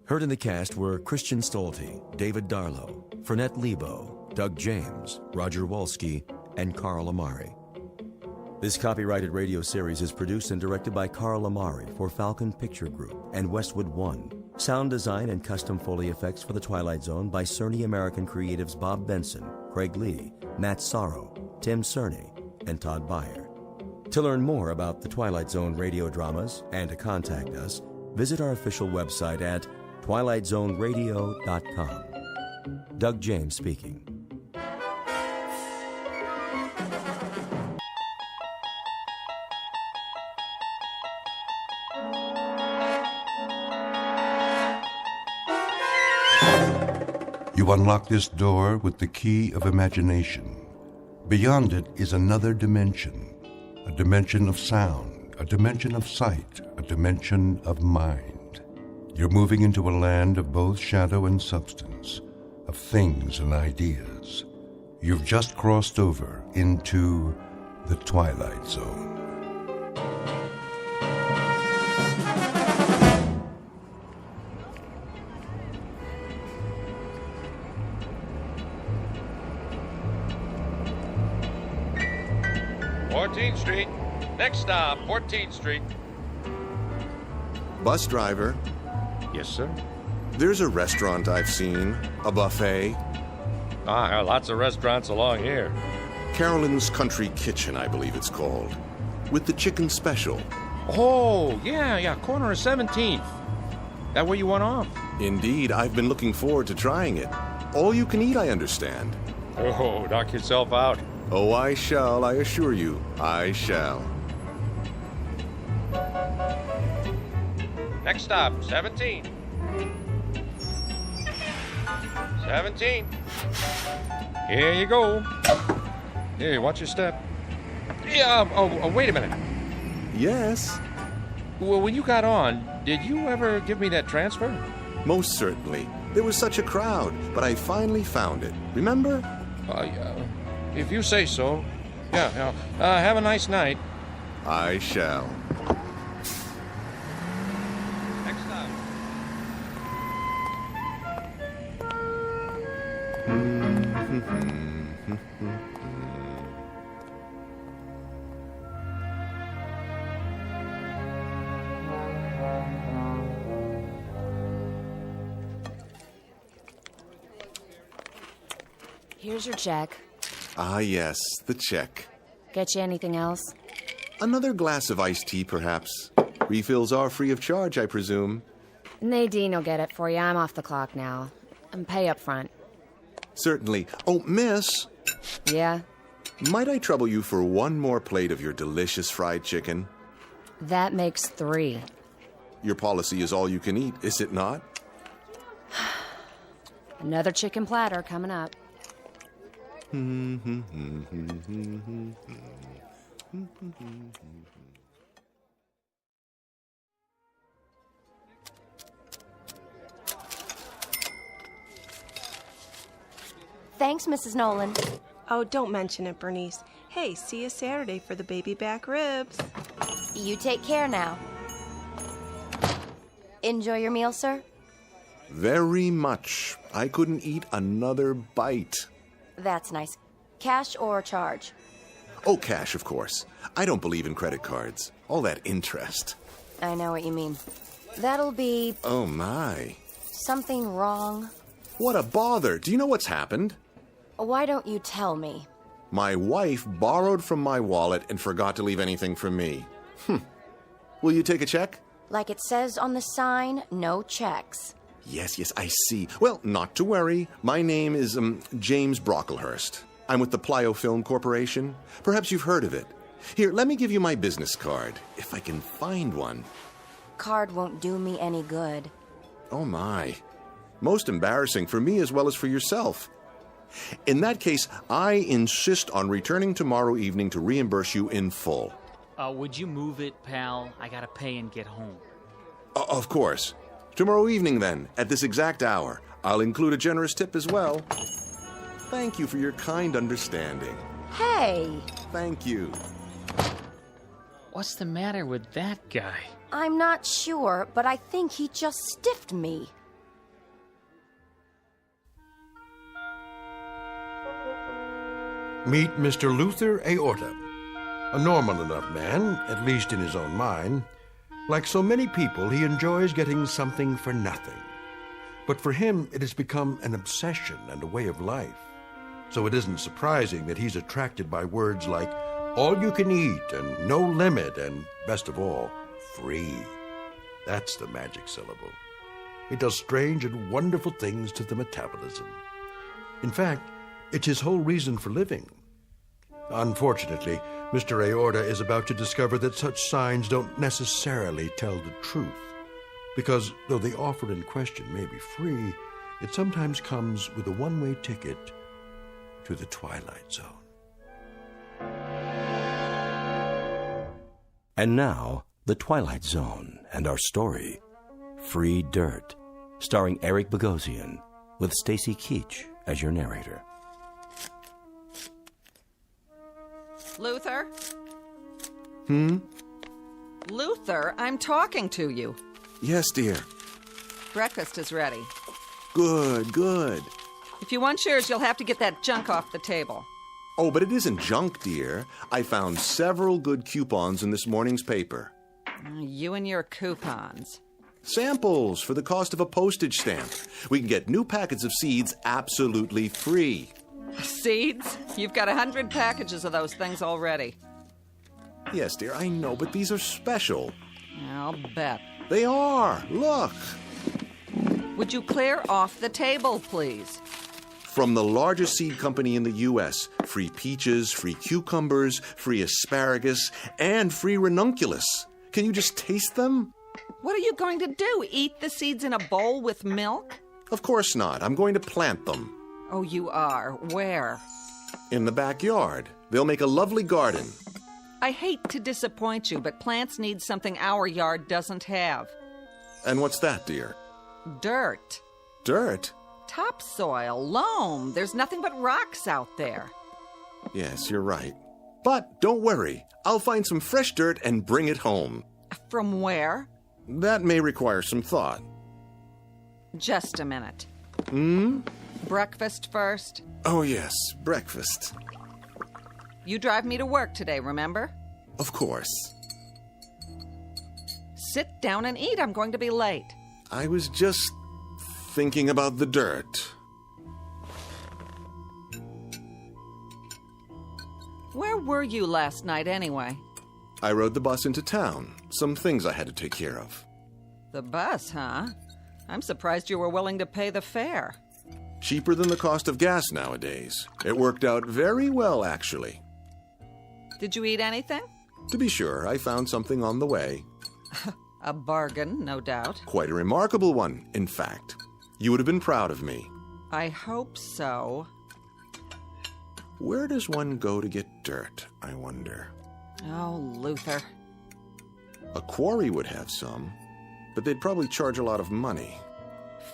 Heard in the cast were Christian Stolte, David Darlow, Fernette Lebo, Doug James, Roger Wolski, and Carl Amari. This copyrighted radio series is produced and directed by Carl Amari for Falcon Picture Group and Westwood One. Sound design and custom Foley effects for The Twilight Zone by Cerny American creatives Bob Benson, Craig Lee, Matt Sorrow, Tim Cerny, and Todd Beyer. To learn more about the Twilight Zone radio dramas and to contact us, visit our official website at twilightzoneradio.com. Doug James speaking. You unlock this door with the key of imagination. Beyond it is another dimension, a dimension of sound, a dimension of sight, a dimension of mind. You're moving into a land of both shadow and substance, of things and ideas. You've just crossed over into the Twilight Zone. Street. Next stop, 14th Street. Bus driver. Yes, sir. There's a restaurant I've seen, a buffet. Lots of restaurants along here. Carolyn's Country Kitchen, I believe it's called. With the chicken special. Oh, yeah, corner of 17th. That where you went off? Indeed, I've been looking forward to trying it. All you can eat, I understand. Oh, knock yourself out. Oh, I shall, I assure you. I shall. Next stop, 17. 17. Here you go. Here, watch your step. Yeah, wait a minute. Yes? Well, when you got on, did you ever give me that transfer? Most certainly. There was such a crowd, but I finally found it. Remember? If you say so. Yeah. Have a nice night. I shall. Next stop. Here's your check. Ah, yes, the check. Get you anything else? Another glass of iced tea, perhaps. Refills are free of charge, I presume. Nadine will get it for you. I'm off the clock now. And pay up front. Certainly. Oh, miss. Yeah? Might I trouble you for one more plate of your delicious fried chicken? That makes 3. Your policy is all you can eat, is it not? Another chicken platter coming up. Thanks, Mrs. Nolan. Oh, don't mention it, Bernice. Hey, see you Saturday for the baby back ribs. You take care now. Enjoy your meal, sir? Very much. I couldn't eat another bite. That's nice. Cash or charge? Oh, cash, of course. I don't believe in credit cards. All that interest. I know what you mean. That'll be... Oh, my. Something wrong. What a bother. Do you know what's happened? Why don't you tell me? My wife borrowed from my wallet and forgot to leave anything for me. Will you take a check? Like it says on the sign, no checks. Yes, I see. Well, not to worry. My name is, James Brocklehurst. I'm with the Plyo Film Corporation. Perhaps you've heard of it. Here, let me give you my business card, if I can find one. Card won't do me any good. Oh, my. Most embarrassing for me as well as for yourself. In that case, I insist on returning tomorrow evening to reimburse you in full. Would you move it, pal? I gotta pay and get home. Of course. Tomorrow evening, then, at this exact hour. I'll include a generous tip as well. Thank you for your kind understanding. Hey! Thank you. What's the matter with that guy? I'm not sure, but I think he just stiffed me. Meet Mr. Luther Aorta, a normal enough man, at least in his own mind. Like so many people, he enjoys getting something for nothing. But for him, it has become an obsession and a way of life. So it isn't surprising that he's attracted by words like all you can eat and no limit and, best of all, free. That's the magic syllable. It does strange and wonderful things to the metabolism. In fact, it's his whole reason for living. Unfortunately, Mr. Aorta is about to discover that such signs don't necessarily tell the truth. Because though the offer in question may be free, it sometimes comes with a one-way ticket to the Twilight Zone. And now, The Twilight Zone and our story, Free Dirt, starring Eric Bogosian, with Stacy Keach as your narrator. Luther? Luther, I'm talking to you. Yes, dear. Breakfast is ready. Good. If you want yours, you'll have to get that junk off the table. Oh, but it isn't junk, dear. I found several good coupons in this morning's paper. You and your coupons. Samples for the cost of a postage stamp. We can get new packets of seeds absolutely free. Seeds? You've got 100 packages of those things already. Yes, dear, I know, but these are special. I'll bet. They are. Look. Would you clear off the table, please? From the largest seed company in the U.S. Free peaches, free cucumbers, free asparagus, and free ranunculus. Can you just taste them? What are you going to do? Eat the seeds in a bowl with milk? Of course not. I'm going to plant them. Oh, you are? Where? In the backyard. They'll make a lovely garden. I hate to disappoint you, but plants need something our yard doesn't have. And what's that, dear? Dirt. Dirt? Topsoil, loam. There's nothing but rocks out there. Yes, you're right. But don't worry. I'll find some fresh dirt and bring it home. From where? That may require some thought. Just a minute. Breakfast first? Oh, yes, breakfast. You drive me to work today, remember? Of course. Sit down and eat. I'm going to be late. I was just thinking about the dirt. Where were you last night, anyway? I rode the bus into town. Some things I had to take care of. The bus, huh? I'm surprised you were willing to pay the fare. Cheaper than the cost of gas nowadays. It worked out very well, actually. Did you eat anything? To be sure, I found something on the way. A bargain, no doubt. Quite a remarkable one, in fact. You would have been proud of me. I hope so. Where does one go to get dirt, I wonder? Oh, Luther. A quarry would have some, but they'd probably charge a lot of money.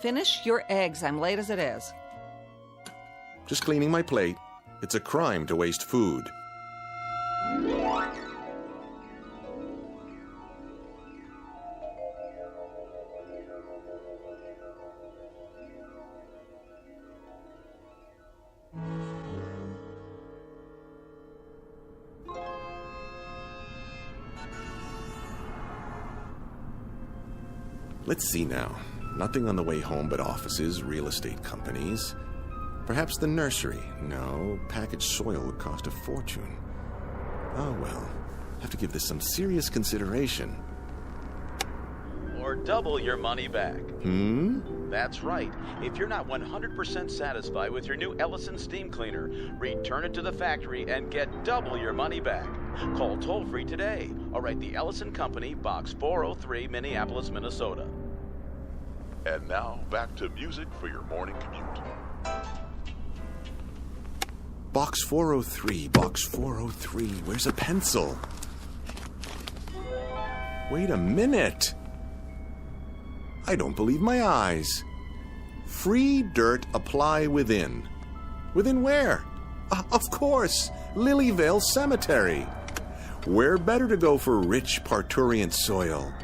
Finish your eggs. I'm late as it is. Just cleaning my plate. It's a crime to waste food. Let's see now. Nothing on the way home but offices, real estate companies. Perhaps the nursery. No, packaged soil would cost a fortune. Oh, well. Have to give this some serious consideration. Or double your money back. That's right. If you're not 100% satisfied with your new Ellison steam cleaner, return it to the factory and get double your money back. Call toll-free today or write the Ellison Company, Box 403, Minneapolis, Minnesota. And now, back to music for your morning commute. Box 403, Box 403. Where's a pencil? Wait a minute. I don't believe my eyes. Free dirt apply within. Within where? Of course, Lilyvale Cemetery. Where better to go for rich parturient soil?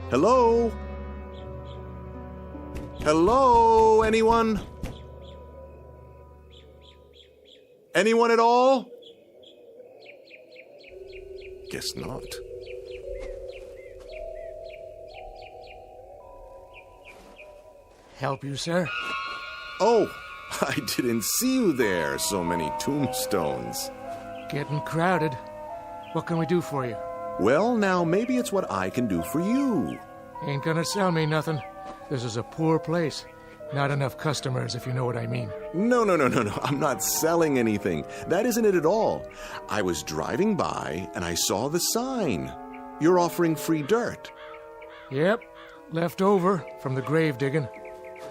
Hello? Hello, anyone? Anyone at all? Guess not. Help you, sir? Oh, I didn't see you there. So many tombstones. Getting crowded. What can we do for you? Well, now, maybe it's what I can do for you. Ain't gonna sell me nothing. This is a poor place. Not enough customers, if you know what I mean. No. I'm not selling anything. That isn't it at all. I was driving by, and I saw the sign. You're offering free dirt. Yep, left over from the grave digging.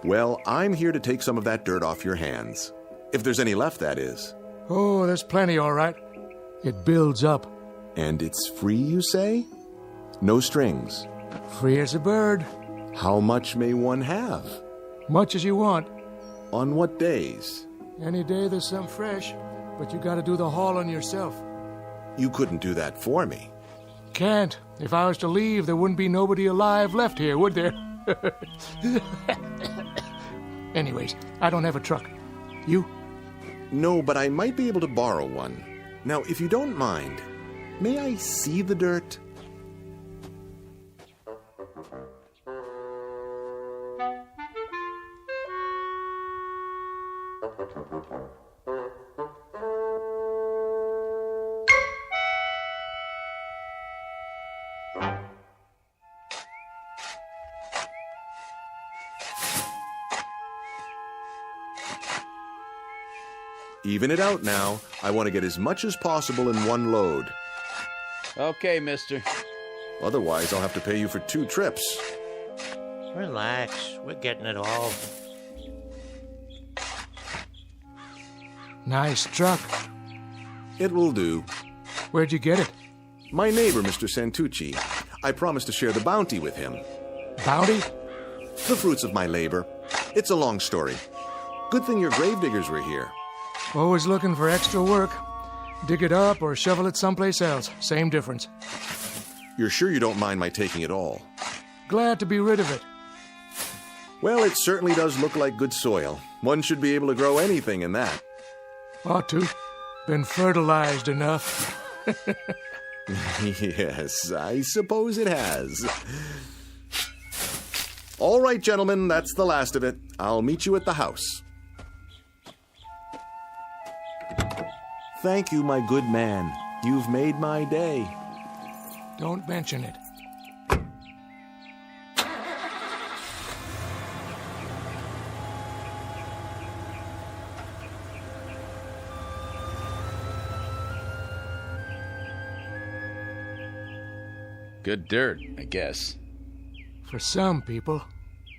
Well, I'm here to take some of that dirt off your hands. If there's any left, that is. Oh, there's plenty, all right. It builds up. And it's free, you say? No strings. Free as a bird. How much may one have? Much as you want. On what days? Any day there's some fresh, but you gotta do the hauling yourself. You couldn't do that for me. Can't. If I was to leave, there wouldn't be nobody alive left here, would there? Anyways, I don't have a truck. You? No, but I might be able to borrow one. Now, if you don't mind, may I see the dirt? Even it out now. I want to get as much as possible in one load. Okay, mister. Otherwise, I'll have to pay you for 2 trips. Relax. We're getting it all. Nice truck. It will do. Where'd you get it? My neighbor, Mr. Santucci. I promised to share the bounty with him. Bounty? The fruits of my labor. It's a long story. Good thing your gravediggers were here. Always looking for extra work. Dig it up or shovel it someplace else. Same difference. You're sure you don't mind my taking it all? Glad to be rid of it. Well, it certainly does look like good soil. One should be able to grow anything in that. Ought to. Been fertilized enough. Yes, I suppose it has. All right, gentlemen, that's the last of it. I'll meet you at the house. Thank you, my good man. You've made my day. Don't mention it. Good dirt, I guess. For some people.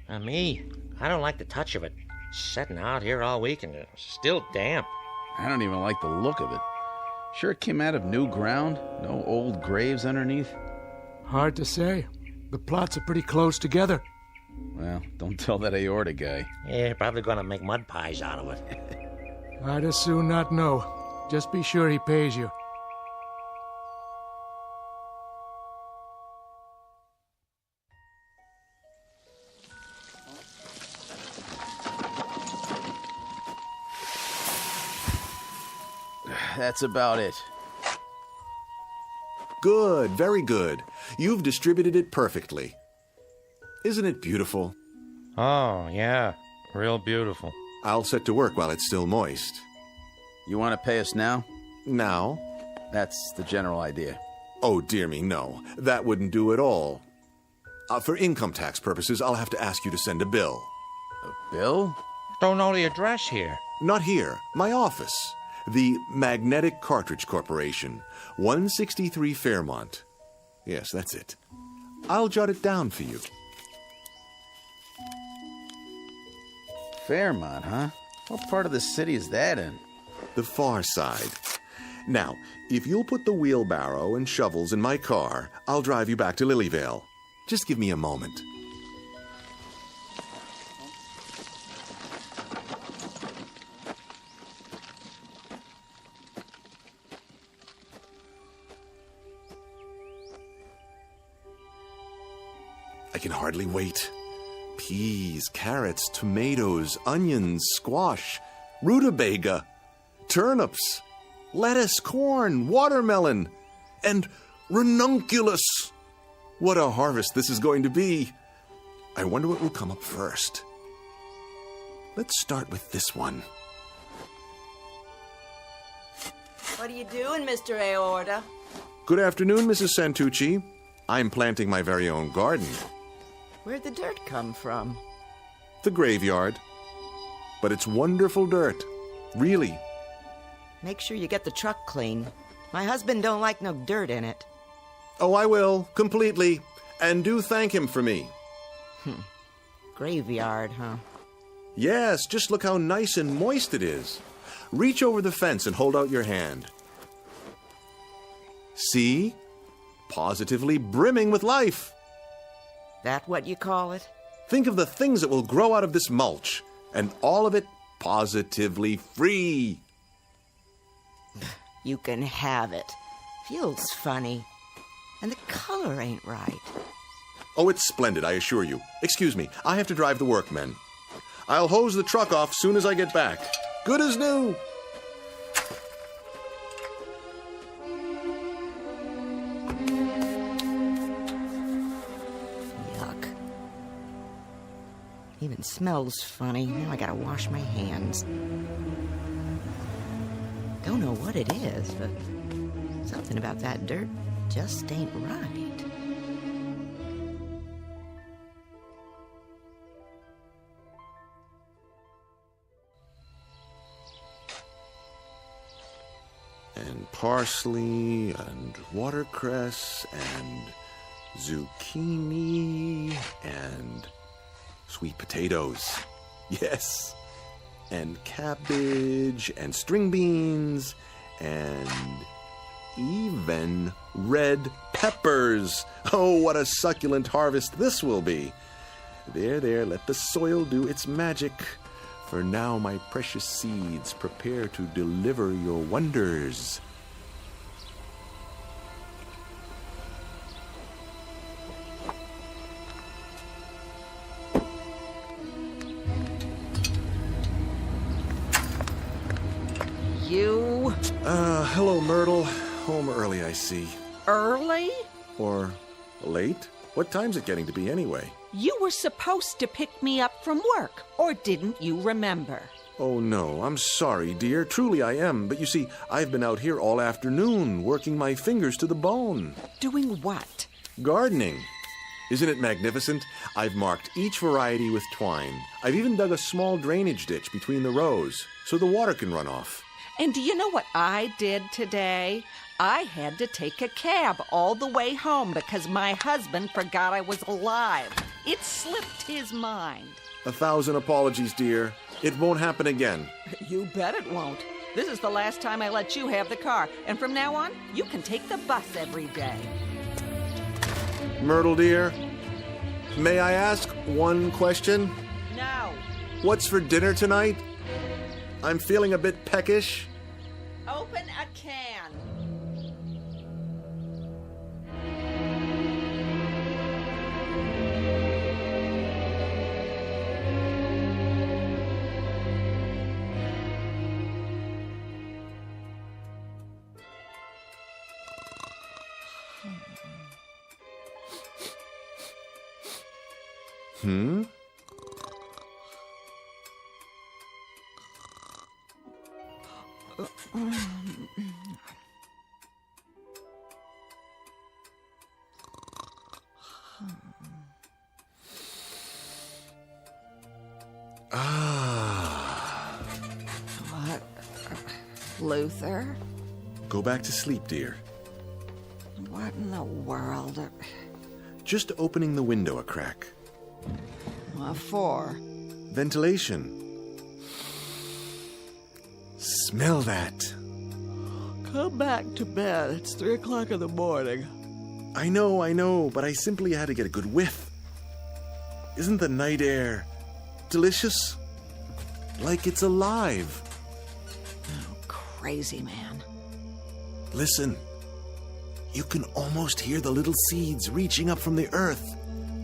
Me, I don't like the touch of it. Sitting out here all week and it's still damp. I don't even like the look of it. Sure it came out of new ground? No old graves underneath? Hard to say. The plots are pretty close together. Well, don't tell that aorta guy. Yeah, probably gonna make mud pies out of it. I'd as soon not know. Just be sure he pays you. That's about it. Good, very good. You've distributed it perfectly. Isn't it beautiful? Oh, yeah. Real beautiful. I'll set to work while it's still moist. You want to pay us now? Now? That's the general idea. Oh, dear me, no. That wouldn't do at all. For income tax purposes, I'll have to ask you to send a bill. A bill? Don't know the address here. Not here. My office. The Magnetic Cartridge Corporation, 163 Fairmont. Yes, that's it. I'll jot it down for you. Fairmont, huh? What part of the city is that in? The far side. Now, if you'll put the wheelbarrow and shovels in my car, I'll drive you back to Lilyvale. Just give me a moment. I can hardly wait. Peas, carrots, tomatoes, onions, squash, rutabaga, turnips, lettuce, corn, watermelon, and ranunculus. What a harvest this is going to be. I wonder what will come up first. Let's start with this one. What are you doing, Mr. Aorta? Good afternoon, Mrs. Santucci. I'm planting my very own garden. Where'd the dirt come from? The graveyard. But it's wonderful dirt. Really. Make sure you get the truck clean. My husband don't like no dirt in it. Oh, I will, completely. And do thank him for me. Graveyard, huh? Yes, just look how nice and moist it is. Reach over the fence and hold out your hand. See? Positively brimming with life. That what you call it? Think of the things that will grow out of this mulch, and all of it positively free. You can have it. Feels funny. And the color ain't right. Oh, it's splendid, I assure you. Excuse me, I have to drive the workmen. I'll hose the truck off soon as I get back. Good as new. Yuck. Even smells funny. Now I gotta wash my hands. Don't know what it is, but something about that dirt just ain't right. And parsley, and watercress, and zucchini, and sweet potatoes. Yes. And cabbage, and string beans, and even red peppers. Oh, what a succulent harvest this will be. There, let the soil do its magic. For now, my precious seeds, prepare to deliver your wonders. You? Hello, Myrtle. Home early, I see. Early? Or late? What time's it getting to be anyway? You were supposed to pick me up from work, or didn't you remember? Oh, no, I'm sorry, dear. Truly I am. But you see, I've been out here all afternoon, working my fingers to the bone. Doing what? Gardening. Isn't it magnificent? I've marked each variety with twine. I've even dug a small drainage ditch between the rows, so the water can run off. And do you know what I did today? I had to take a cab all the way home because my husband forgot I was alive. It slipped his mind. 1,000 apologies, dear. It won't happen again. You bet it won't. This is the last time I let you have the car, and from now on, you can take the bus every day. Myrtle, dear, may I ask one question? No. What's for dinner tonight? I'm feeling a bit peckish. Open a can. Hmm? What? Luther? Go back to sleep, dear. What in the world? Just opening the window a crack. What for? Ventilation. Smell that. Come back to bed. It's 3 o'clock in the morning. I know, but I simply had to get a good whiff. Isn't the night air delicious? Like it's alive. Oh, crazy man. Listen. You can almost hear the little seeds reaching up from the earth,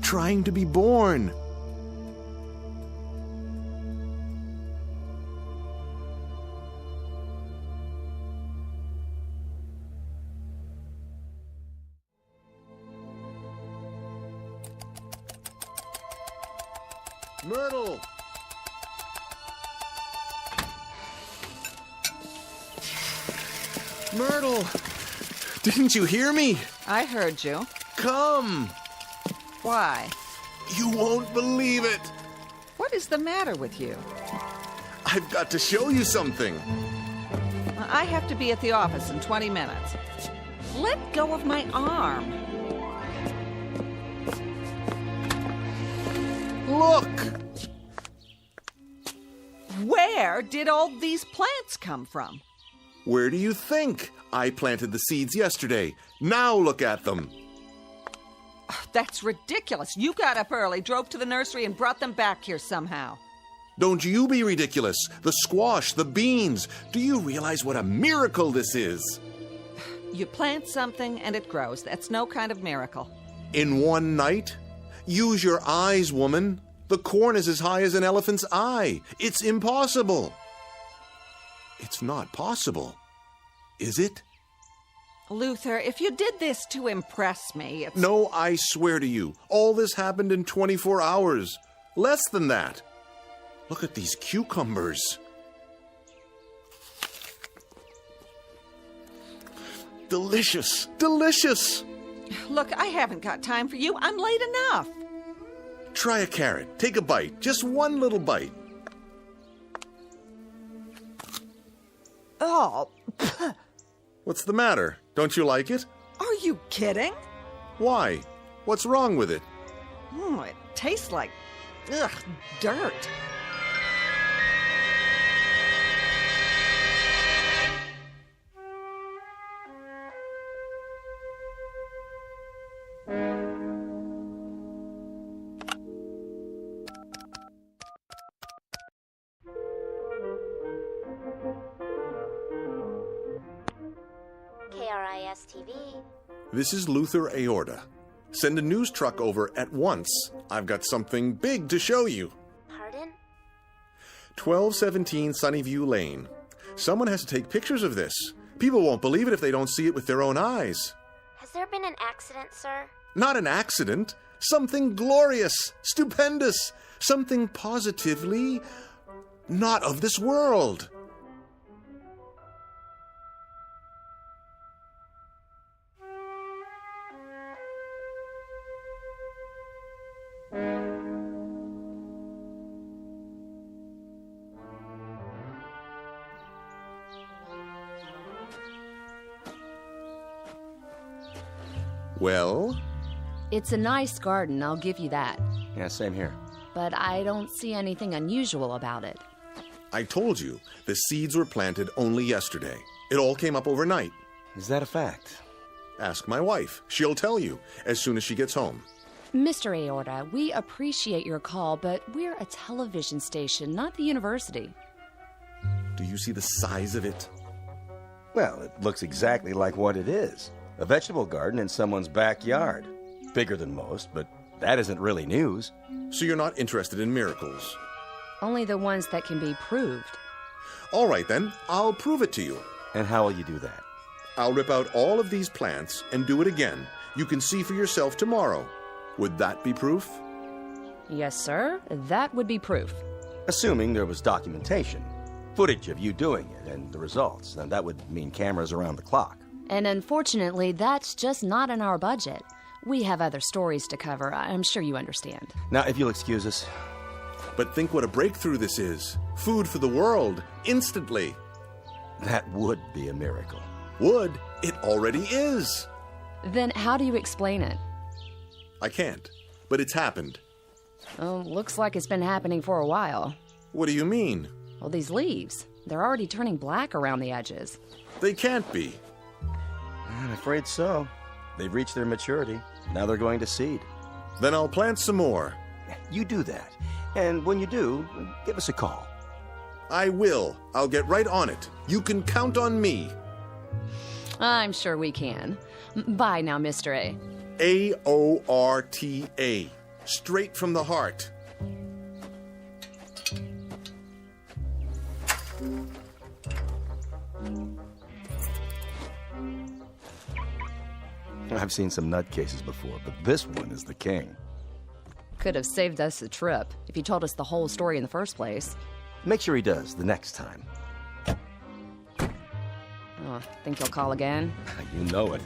trying to be born. Myrtle! Myrtle! Didn't you hear me? I heard you. Come! Why? You won't believe it! What is the matter with you? I've got to show you something. I have to be at the office in 20 minutes. Let go of my arm. Look! Where did all these plants come from? Where do you think? I planted the seeds yesterday. Now look at them. That's ridiculous. You got up early, drove to the nursery, and brought them back here somehow. Don't you be ridiculous. The squash, the beans. Do you realize what a miracle this is? You plant something and it grows. That's no kind of miracle. In one night? Use your eyes, woman. The corn is as high as an elephant's eye. It's impossible. It's not possible. Is it? Luther, if you did this to impress me, it's... No, I swear to you, all this happened in 24 hours. Less than that. Look at these cucumbers. Delicious, delicious. Look, I haven't got time for you. I'm late enough. Try a carrot. Take a bite. Just one little bite. Oh. What's the matter? Don't you like it? Are you kidding? Why? What's wrong with it? It tastes like, dirt. KRIS-TV. This is Luther Aorta. Send a news truck over at once. I've got something big to show you. Pardon? 1217 Sunnyview Lane. Someone has to take pictures of this. People won't believe it if they don't see it with their own eyes. Has there been an accident, sir? Not an accident. Something glorious, stupendous, something positively not of this world. Well? It's a nice garden, I'll give you that. Yeah, same here. But I don't see anything unusual about it. I told you, the seeds were planted only yesterday. It all came up overnight. Is that a fact? Ask my wife. She'll tell you as soon as she gets home. Mr. Aorta, we appreciate your call, but we're a television station, not the university. Do you see the size of it? Well, it looks exactly like what it is. A vegetable garden in someone's backyard. Bigger than most, but that isn't really news. So you're not interested in miracles? Only the ones that can be proved. All right, then. I'll prove it to you. And how will you do that? I'll rip out all of these plants and do it again. You can see for yourself tomorrow. Would that be proof? Yes, sir. That would be proof. Assuming there was documentation. Footage of you doing it and the results. And that would mean cameras around the clock. And unfortunately, that's just not in our budget. We have other stories to cover. I'm sure you understand. Now, if you'll excuse us. But think what a breakthrough this is. Food for the world, instantly. That would be a miracle. Would? It already is. Then how do you explain it? I can't, but it's happened. Oh, looks like it's been happening for a while. What do you mean? Well, these leaves, they're already turning black around the edges. They can't be. I'm afraid so. They've reached their maturity. Now they're going to seed. Then I'll plant some more. You do that. And when you do, give us a call. I will. I'll get right on it. You can count on me. I'm sure we can. Bye now, Mr. A. A-O-R-T-A. Straight from the heart. I've seen some nutcases before, but this one is the king. Could have saved us a trip if he told us the whole story in the first place. Make sure he does the next time. Oh, think he'll call again? You know it.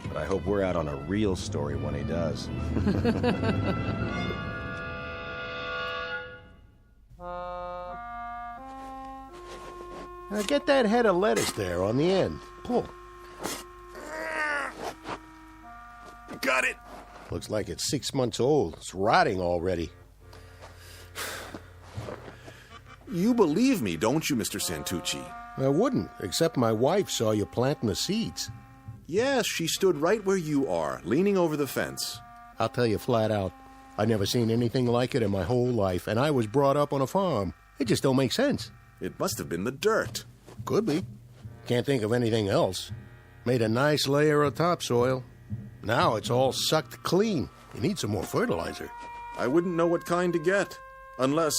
But I hope we're out on a real story when he does. Now get that head of lettuce there on the end. Pull. Got it. Looks like it's 6 months old. It's rotting already. You believe me, don't you, Mr. Santucci? I wouldn't, except my wife saw you planting the seeds. Yes, she stood right where you are, leaning over the fence. I'll tell you flat out, I've never seen anything like it in my whole life, and I was brought up on a farm. It just don't make sense. It must have been the dirt. Could be. Can't think of anything else. Made a nice layer of topsoil. Now it's all sucked clean. You need some more fertilizer. I wouldn't know what kind to get, unless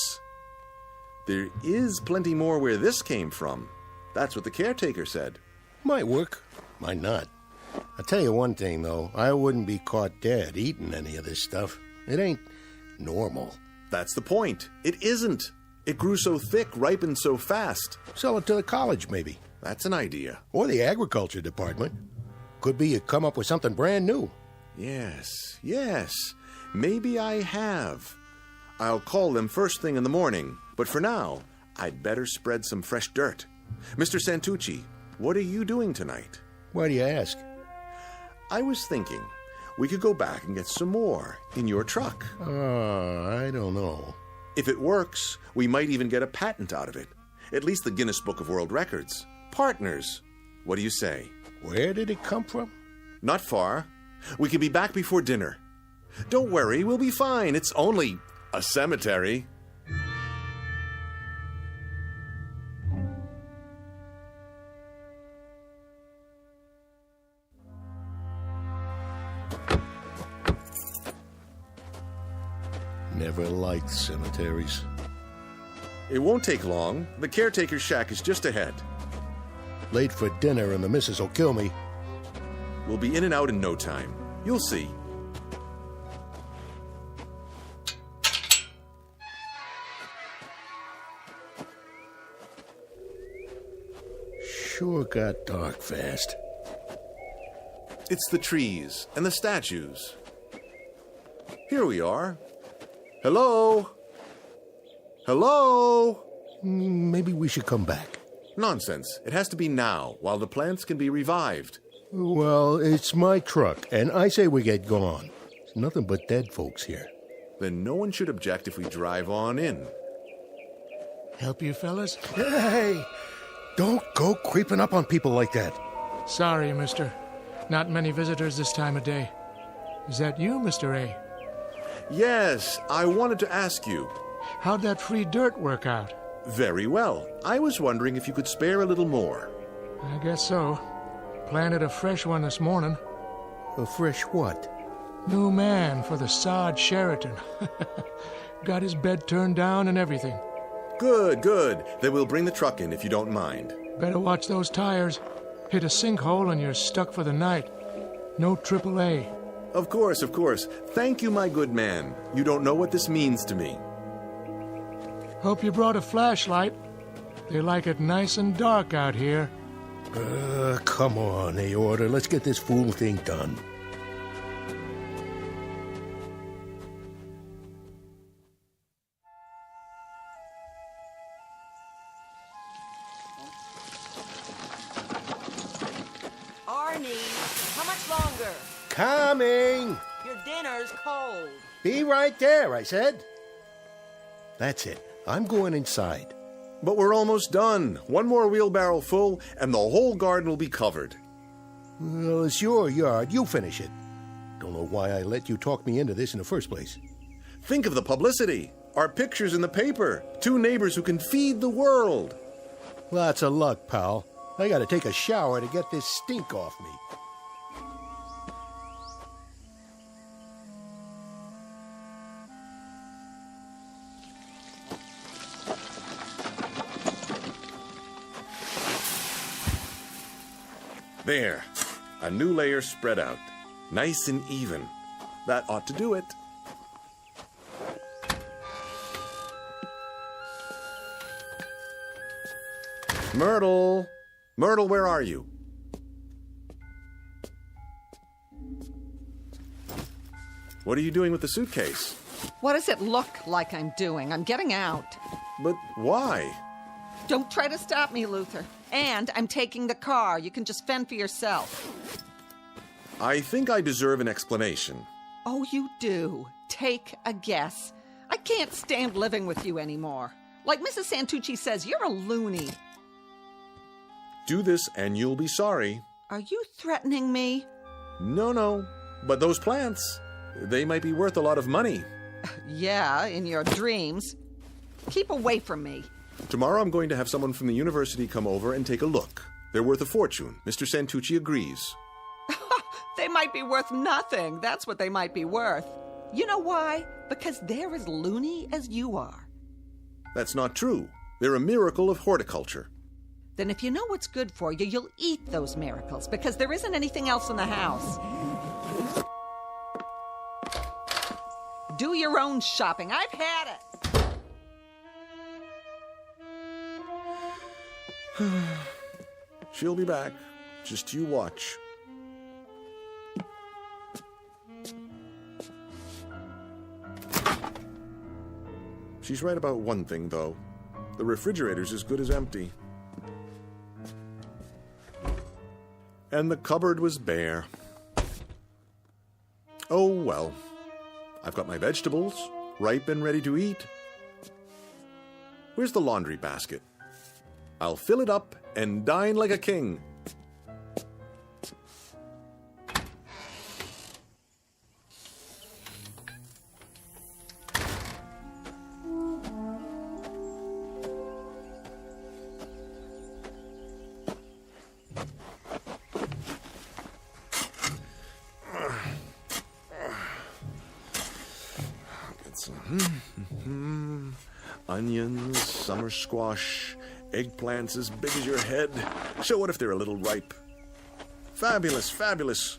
there is plenty more where this came from. That's what the caretaker said. Might work, might not. I'll tell you one thing, though. I wouldn't be caught dead eating any of this stuff. It ain't normal. That's the point. It isn't. It grew so thick, ripened so fast. Sell it to the college, maybe. That's an idea. Or the agriculture department. Could be you come up with something brand new. Yes. Maybe I have. I'll call them first thing in the morning. But for now, I'd better spread some fresh dirt. Mr. Santucci, what are you doing tonight? Why do you ask? I was thinking we could go back and get some more in your truck. I don't know. If it works, we might even get a patent out of it. At least the Guinness Book of World Records. Partners. What do you say? Where did it come from? Not far. We can be back before dinner. Don't worry, we'll be fine. It's only a cemetery. Never liked cemeteries. It won't take long. The caretaker's shack is just ahead. Late for dinner and the missus will kill me. We'll be in and out in no time. You'll see. Sure got dark fast. It's the trees and the statues. Here we are. Hello? Hello? Maybe we should come back. Nonsense. It has to be now, while the plants can be revived. Well, it's my truck, and I say we get gone. There's nothing but dead folks here. Then no one should object if we drive on in. Help you, fellas? Hey! Don't go creeping up on people like that. Sorry, mister. Not many visitors this time of day. Is that you, Mr. A? Yes, I wanted to ask you. How'd that free dirt work out? Very well. I was wondering if you could spare a little more. I guess so. Planted a fresh one this morning. A fresh what? New man for the sod Sheraton. Got his bed turned down and everything. Good. Then we'll bring the truck in if you don't mind. Better watch those tires. Hit a sinkhole and you're stuck for the night. No AAA. Of course. Thank you, my good man. You don't know what this means to me. Hope you brought a flashlight. They like it nice and dark out here. Come on, Aorta. Let's get this fool thing done. Arnie, how much longer? Coming! Your dinner's cold. Be right there, I said. That's it. I'm going inside. But we're almost done. One more wheelbarrow full, and the whole garden will be covered. Well, it's your yard. You finish it. Don't know why I let you talk me into this in the first place. Think of the publicity. Our pictures in the paper. 2 neighbors who can feed the world. Lots of luck, pal. I gotta take a shower to get this stink off me. There. A new layer spread out. Nice and even. That ought to do it. Myrtle! Myrtle, where are you? What are you doing with the suitcase? What does it look like I'm doing? I'm getting out. But why? Don't try to stop me, Luther. And I'm taking the car. You can just fend for yourself. I think I deserve an explanation. Oh, you do. Take a guess. I can't stand living with you anymore. Like Mrs. Santucci says, you're a loony. Do this and you'll be sorry. Are you threatening me? No. But those plants, they might be worth a lot of money. Yeah, in your dreams. Keep away from me. Tomorrow I'm going to have someone from the university come over and take a look. They're worth a fortune. Mr. Santucci agrees. They might be worth nothing. That's what they might be worth. You know why? Because they're as loony as you are. That's not true. They're a miracle of horticulture. Then if you know what's good for you, you'll eat those miracles, because there isn't anything else in the house. Do your own shopping. I've had it. She'll be back. Just you watch. She's right about one thing, though. The refrigerator's as good as empty. And the cupboard was bare. Oh, well. I've got my vegetables, ripe and ready to eat. Where's the laundry basket? I'll fill it up and dine like a king. Onions, summer squash, eggplants as big as your head. So what if they're a little ripe? Fabulous, fabulous.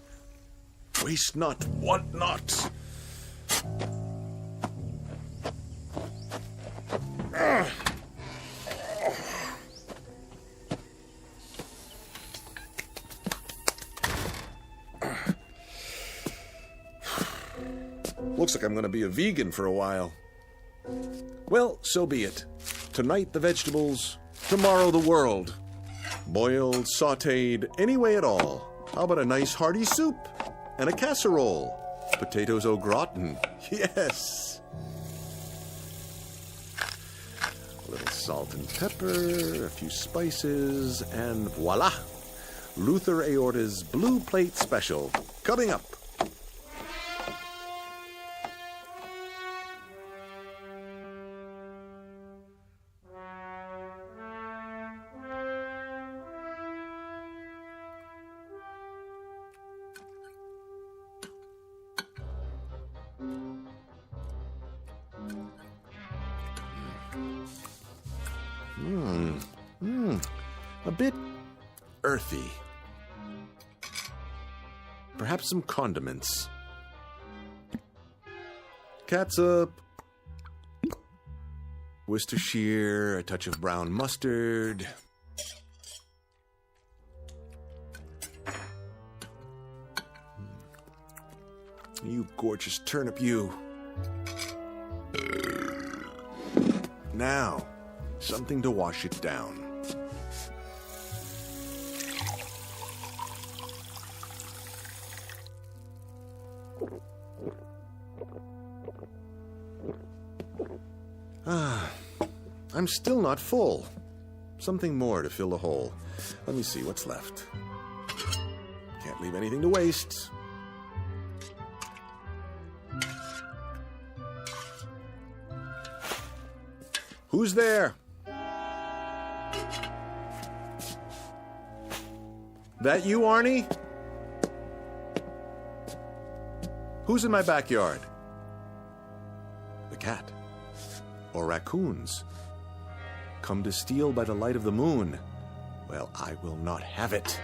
Waste not, want not. Looks like I'm going to be a vegan for a while. Well, so be it. Tonight the vegetables, tomorrow the world. Boiled, sautéed, any way at all. How about a nice hearty soup and a casserole? Potatoes au gratin, yes. A little salt and pepper, a few spices, and voila! Luther Aorta's Blue Plate Special, coming up. A bit earthy. Perhaps some condiments. Catsup, Worcestershire, a touch of brown mustard. You gorgeous turnip, you. Now, something to wash it down. I'm still not full. Something more to fill the hole. Let me see what's left. Can't leave anything to waste. Who's there? That you, Arnie? Who's in my backyard? The cat. Or raccoons. Come to steal by the light of the moon. Well, I will not have it.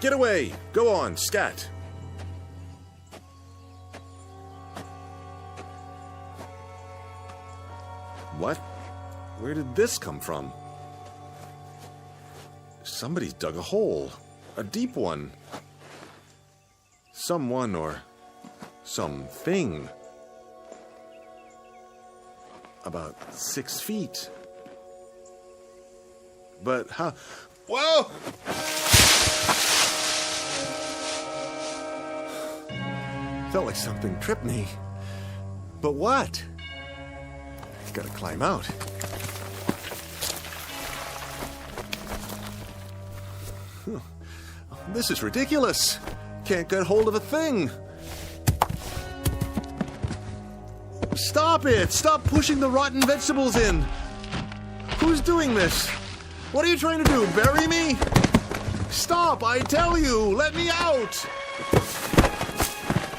Get away! Go on, scat! What? Where did this come from? Somebody's dug a hole. A deep one. Someone or something. About 6 feet. But how? Whoa! Felt like something tripped me. But what? Gotta climb out. This is ridiculous. Can't get hold of a thing. Stop it! Stop pushing the rotten vegetables in! Who's doing this? What are you trying to do, bury me? Stop, I tell you! Let me out!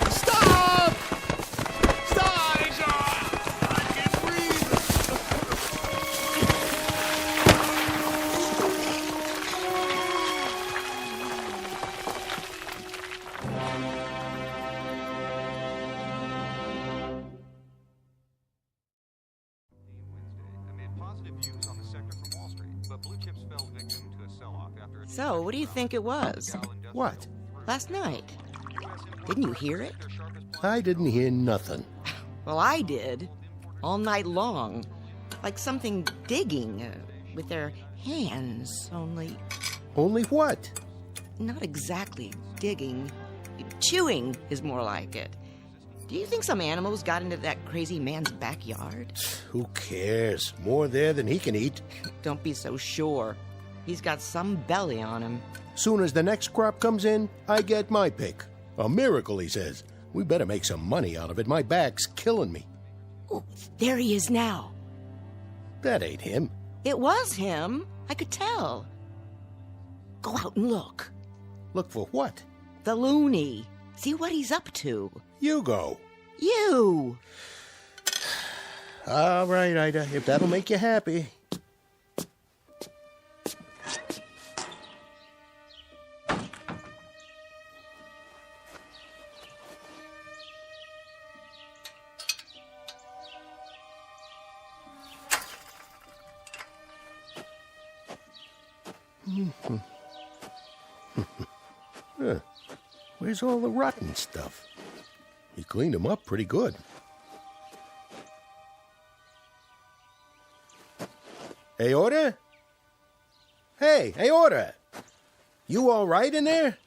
Stop! Stop! I can't breathe! So, what do you think it was? What? Last night. Didn't you hear it? I didn't hear nothing. Well, I did. All night long. Like something digging with their hands, only... Only what? Not exactly digging. Chewing is more like it. Do you think some animals got into that crazy man's backyard? Who cares? More there than he can eat. Don't be so sure. He's got some belly on him. Soon as the next crop comes in, I get my pick. A miracle, he says. We better make some money out of it. My back's killing me. Oh, there he is now. That ain't him. It was him. I could tell. Go out and look. Look for what? The loony. See what he's up to. You go. You! All right, Ida, if that'll make you happy. Where's all the rotten stuff? He cleaned them up pretty good. Aorta? Hey, Aorta! You all right in there?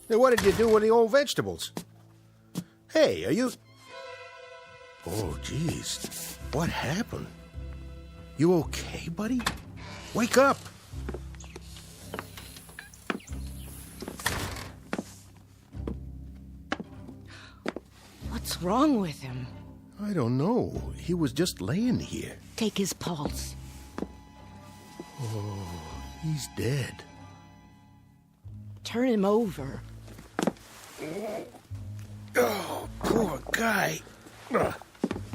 Hey, what did you do with the old vegetables? Hey, are you... Oh, jeez. What happened? You okay, buddy? Wake up! What's wrong with him? I don't know. He was just laying here. Take his pulse. Oh, he's dead. Turn him over. Oh, poor guy.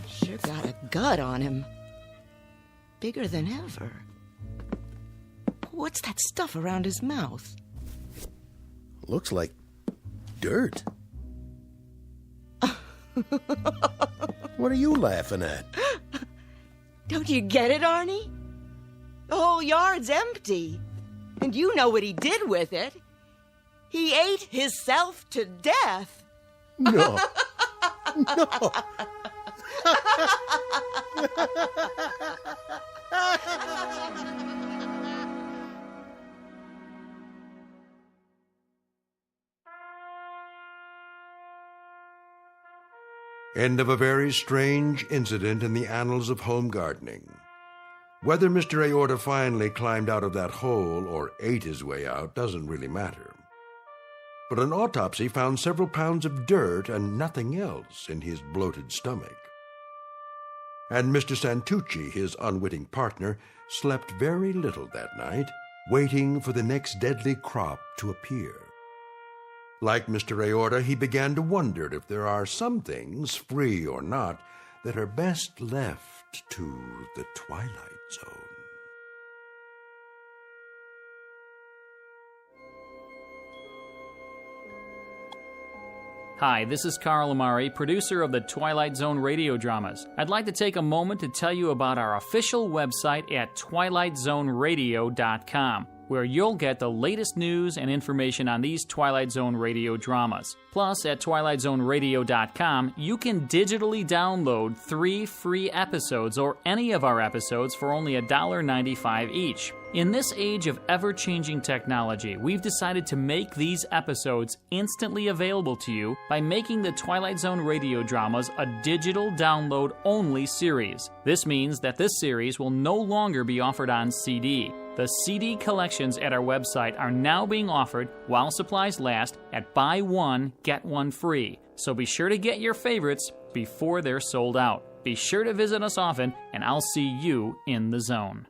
Sure got a gut on him. Bigger than ever. What's that stuff around his mouth? Looks like dirt. What are you laughing at? Don't you get it, Arnie? The whole yard's empty. And you know what he did with it. He ate himself to death. No. No. End of a very strange incident in the annals of home gardening. Whether Mr. Aorta finally climbed out of that hole or ate his way out doesn't really matter. But an autopsy found several pounds of dirt and nothing else in his bloated stomach. And Mr. Santucci, his unwitting partner, slept very little that night, waiting for the next deadly crop to appear. Like Mr. Aorta, he began to wonder if there are some things, free or not, that are best left to the Twilight Zone. Hi, this is Carl Amari, producer of the Twilight Zone Radio Dramas. I'd like to take a moment to tell you about our official website at twilightzoneradio.com, where you'll get the latest news and information on these Twilight Zone radio dramas. Plus, at twilightzoneradio.com, you can digitally download 3 free episodes or any of our episodes for only $1.95 each. In this age of ever-changing technology, we've decided to make these episodes instantly available to you by making the Twilight Zone radio dramas a digital download-only series. This means that this series will no longer be offered on CD. The CD collections at our website are now being offered while supplies last at buy one, get one free. So be sure to get your favorites before they're sold out. Be sure to visit us often, and I'll see you in the zone.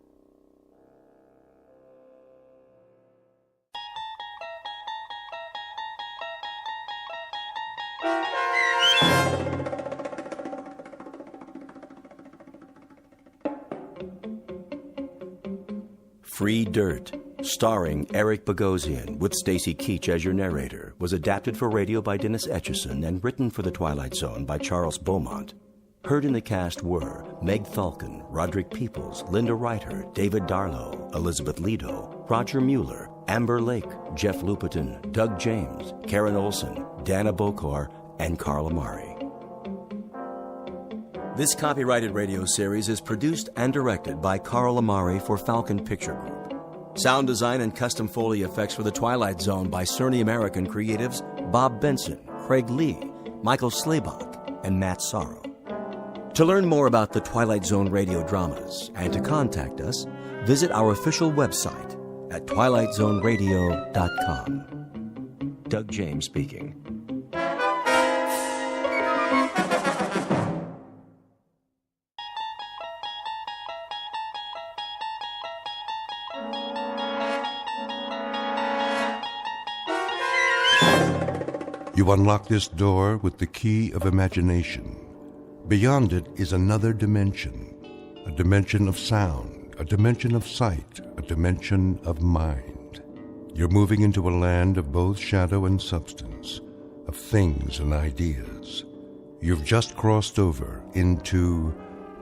Free Dirt, starring Eric Bogosian with Stacy Keach as your narrator, was adapted for radio by Dennis Etchison and written for The Twilight Zone by Charles Beaumont. Heard in the cast were Meg Falcon, Roderick Peoples, Linda Reiter, David Darlow, Elizabeth Lido, Roger Mueller, Amber Lake, Jeff Lupetin, Doug James, Karen Olson, Dana Bokor, and Carl Amari. This copyrighted radio series is produced and directed by Carl Amari for Falcon Picture Group. Sound design and custom Foley effects for The Twilight Zone by Cerny American creatives Bob Benson, Craig Lee, Michael Slaybach, and Matt Sorrow. To learn more about the Twilight Zone radio dramas and to contact us, visit our official website at twilightzoneradio.com. Doug James speaking. You unlock this door with the key of imagination. Beyond it is another dimension, a dimension of sound, a dimension of sight, a dimension of mind. You're moving into a land of both shadow and substance, of things and ideas. You've just crossed over into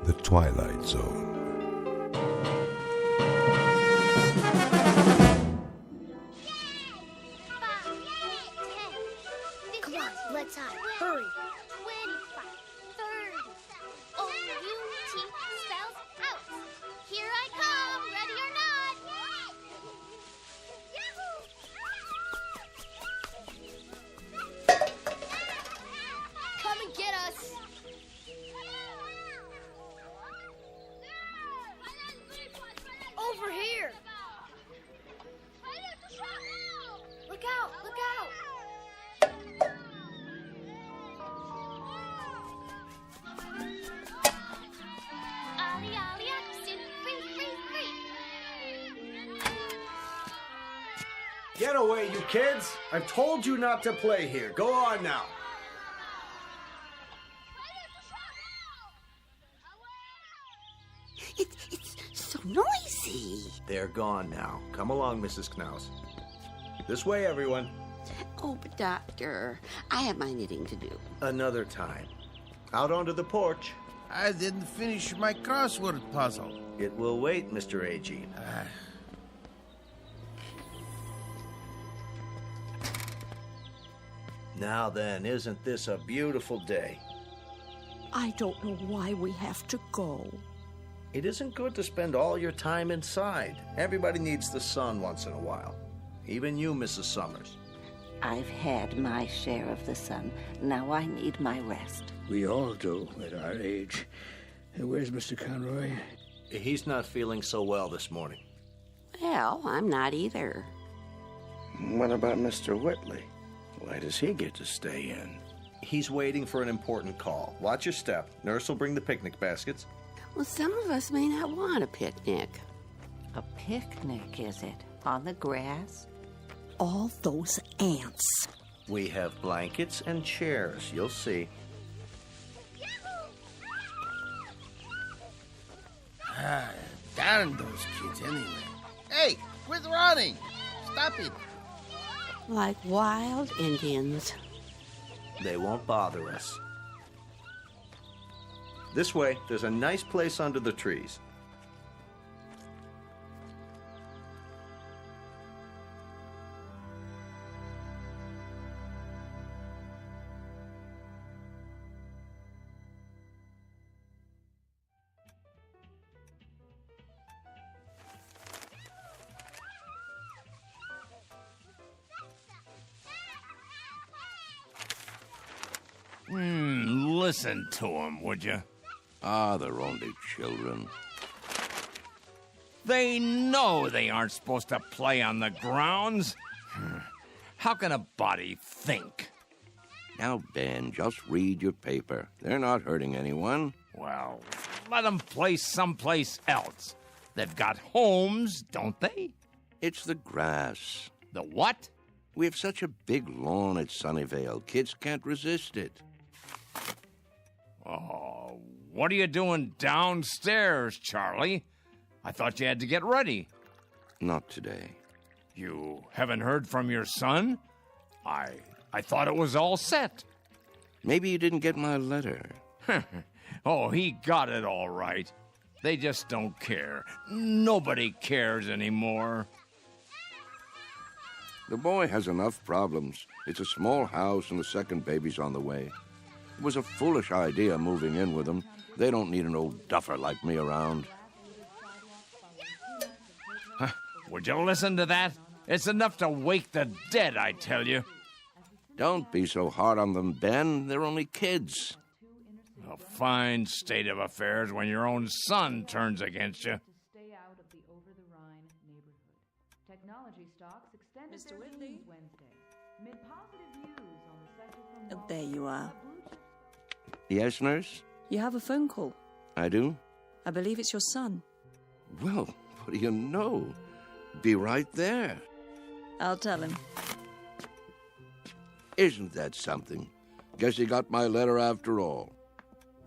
the Twilight Zone. Get away, you kids! I've told you not to play here. Go on now. It's so noisy. They're gone now. Come along, Mrs. Knaus. This way, everyone. Oh, but Doctor, I have my knitting to do. Another time. Out onto the porch. I didn't finish my crossword puzzle. It will wait, Mr. A.G. Now then, isn't this a beautiful day? I don't know why we have to go. It isn't good to spend all your time inside. Everybody needs the sun once in a while. Even you, Mrs. Summers. I've had my share of the sun. Now I need my rest. We all do at our age. Where's Mr. Conroy? He's not feeling so well this morning. Well, I'm not either. What about Mr. Whitley? Why does he get to stay in? He's waiting for an important call. Watch your step. Nurse will bring the picnic baskets. Well, some of us may not want a picnic. A picnic, is it? On the grass? All those ants. We have blankets and chairs. You'll see. Darn those kids anyway. Hey, quit running! Stop it! Like wild Indians. They won't bother us. This way, there's a nice place under the trees. Listen to them, would you? Ah, they're only children. They know they aren't supposed to play on the grounds. How can a body think? Now, Ben, just read your paper. They're not hurting anyone. Well, let them play someplace else. They've got homes, don't they? It's the grass. The what? We have such a big lawn at Sunnyvale. Kids can't resist it. Oh, what are you doing downstairs, Charlie? I thought you had to get ready. Not today. You haven't heard from your son? I thought it was all set. Maybe you didn't get my letter. Oh, he got it all right. They just don't care. Nobody cares anymore. The boy has enough problems. It's a small house and the second baby's on the way. It was a foolish idea moving in with him. They don't need an old duffer like me around. Would you listen to that? It's enough to wake the dead, I tell you. Don't be so hard on them, Ben. They're only kids. A fine state of affairs when your own son turns against you. Stay out of the over-the-Rhine neighborhood. Technology stocks extended Mr. their Whitley? gains Wednesday. Mid positive views on the Center from Wall There you are. Yes, nurse? You have a phone call. I do? I believe it's your son. Well, what do you know? Be right there. I'll tell him. Isn't that something? Guess he got my letter after all.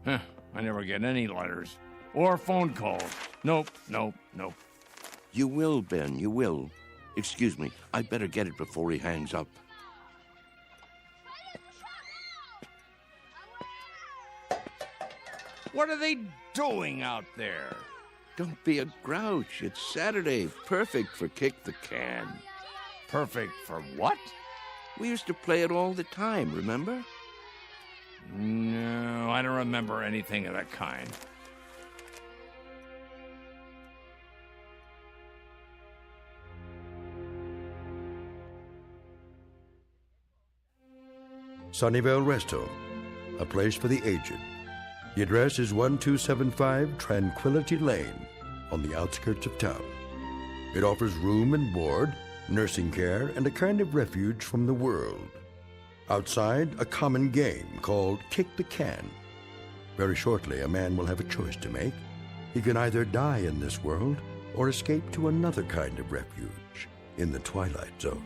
I never get any letters. Or phone calls. Nope. You will, Ben, you will. Excuse me, I'd better get it before he hangs up. What are they doing out there? Don't be a grouch. It's Saturday. Perfect for kick the can. Perfect for what? We used to play it all the time, remember? No, I don't remember anything of that kind. Sunnyvale Rest Home, a place for the aged. The address is 1275 Tranquility Lane on the outskirts of town. It offers room and board, nursing care, and a kind of refuge from the world. Outside, a common game called Kick the Can. Very shortly, a man will have a choice to make. He can either die in this world or escape to another kind of refuge in the Twilight Zone.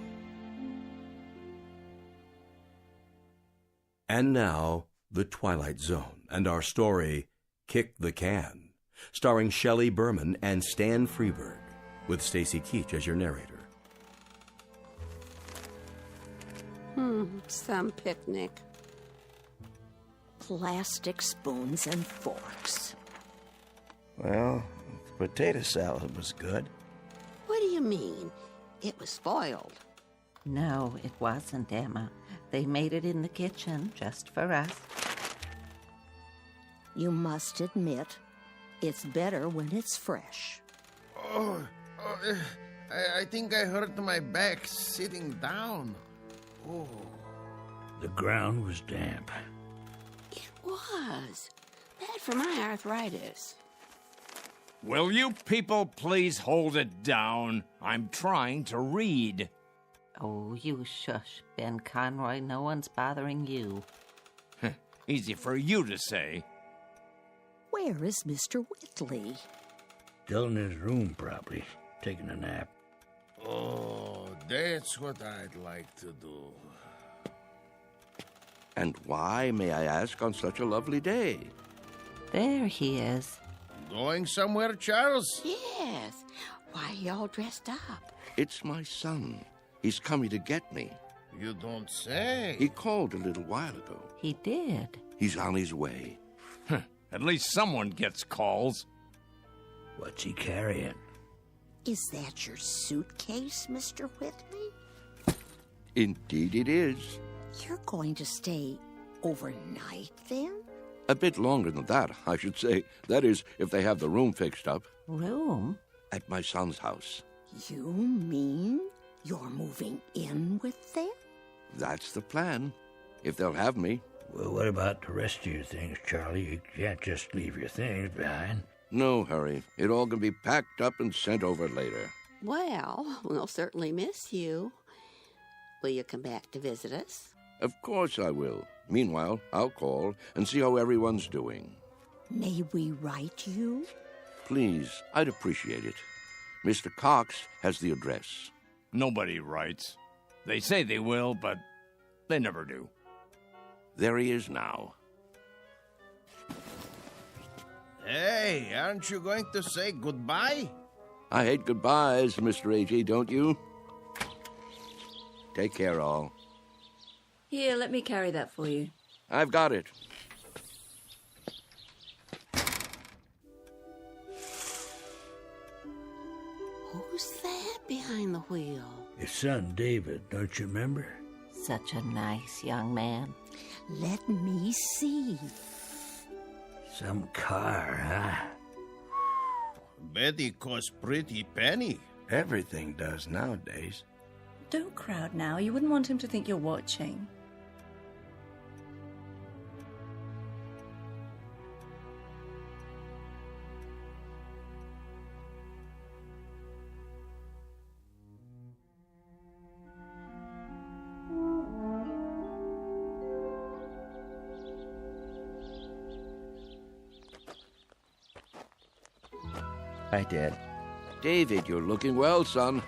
And now, The Twilight Zone, and our story, Kick the Can, starring Shelley Berman and Stan Freberg, with Stacy Keach as your narrator. Some picnic. Plastic spoons and forks. Well, potato salad was good. What do you mean? It was spoiled. No, it wasn't, Emma. They made it in the kitchen just for us. You must admit, it's better when it's fresh. I think I hurt my back sitting down. Oh. The ground was damp. It was. Bad for my arthritis. Will you people please hold it down? I'm trying to read. Oh, you shush, Ben Conroy. No one's bothering you. Easy for you to say. Where is Mr. Whitley? Still in his room, probably, taking a nap. Oh, that's what I'd like to do. And why, may I ask, on such a lovely day? There he is. Going somewhere, Charles? Yes. Why are you all dressed up? It's my son. He's coming to get me. You don't say. He called a little while ago. He did. He's on his way. At least someone gets calls. What's he carrying? Is that your suitcase, Mr. Whitley? Indeed it is. You're going to stay overnight, then? A bit longer than that, I should say. That is, if they have the room fixed up. Room? At my son's house. You mean you're moving in with them? That's the plan, if they'll have me. Well, what about the rest of your things, Charlie? You can't just leave your things behind. No hurry. It all can be packed up and sent over later. Well, we'll certainly miss you. Will you come back to visit us? Of course I will. Meanwhile, I'll call and see how everyone's doing. May we write you? Please, I'd appreciate it. Mr. Cox has the address. Nobody writes. They say they will, but they never do. There he is now. Hey, aren't you going to say goodbye? I hate goodbyes, Mr. A.G., don't you? Take care, all. Here, let me carry that for you. I've got it. Who's that behind the wheel? His son, David, don't you remember? Such a nice young man. Let me see. Some car, huh? Betty costs pretty penny. Everything does nowadays. Don't crowd now. You wouldn't want him to think you're watching. Hi, Dad. David, you're looking well, son.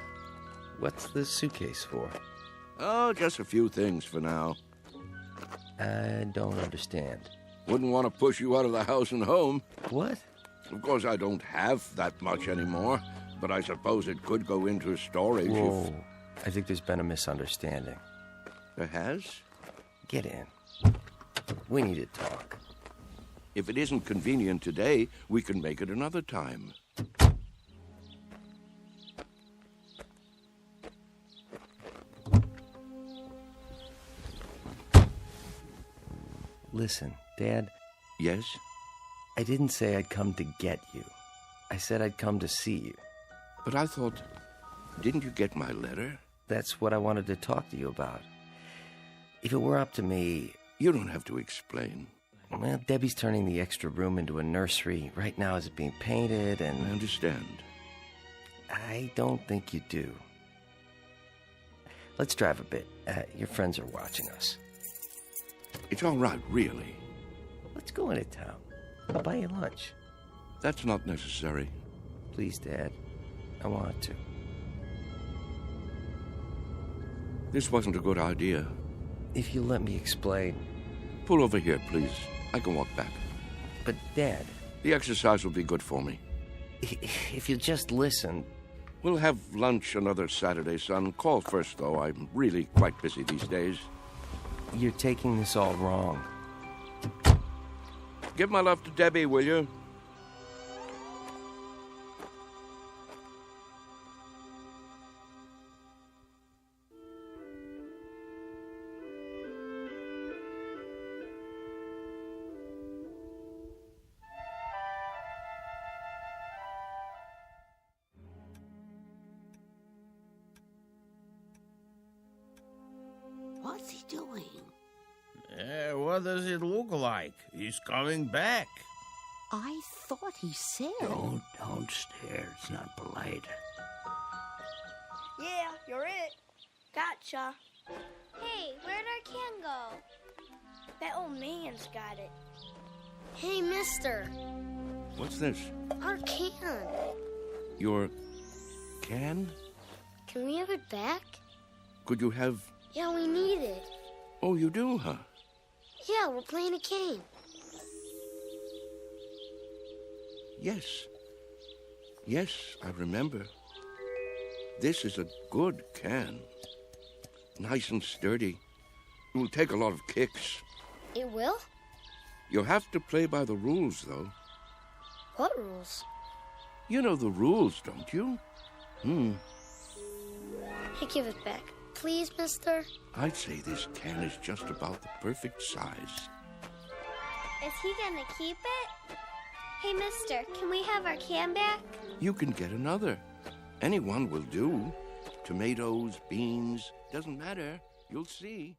What's the suitcase for? Oh, just a few things for now. I don't understand. Wouldn't want to push you out of the house and home. What? Of course, I don't have that much anymore, but I suppose it could go into storage. Whoa. I think there's been a misunderstanding. There has? Get in. We need to talk. If it isn't convenient today, we can make it another time. Listen, Dad. Yes? I didn't say I'd come to get you. I said I'd come to see you. But I thought, didn't you get my letter? That's what I wanted to talk to you about. If it were up to me... You don't have to explain. Well, Debbie's turning the extra room into a nursery. Right now it's being painted and... I understand. I don't think you do. Let's drive a bit. Your friends are watching us. It's all right, really. Let's go into town. I'll buy you lunch. That's not necessary. Please, Dad. I want to. This wasn't a good idea. If you'll let me explain. Pull over here, please. I can walk back. But, Dad... The exercise will be good for me. If you just listen... We'll have lunch another Saturday, son. Call first, though. I'm really quite busy these days. You're taking this all wrong. Give my love to Debbie, will you? What's he doing? What does it look like? He's coming back. I thought he said... Don't stare. It's not polite. Yeah, you're it. Gotcha. Hey, where'd our can go? That old man's got it. Hey, mister. What's this? Our can. Your can? Can we have it back? Could you have... Yeah, we need it. Oh, you do, huh? Yeah, we're playing a game. Yes. Yes, I remember. This is a good can. Nice and sturdy. It will take a lot of kicks. It will? You'll have to play by the rules, though. What rules? You know the rules, don't you? Hey, give it back. Please, mister? I'd say this can is just about the perfect size. Is he gonna keep it? Hey, mister, can we have our can back? You can get another. Any one will do. Tomatoes, beans, doesn't matter. You'll see.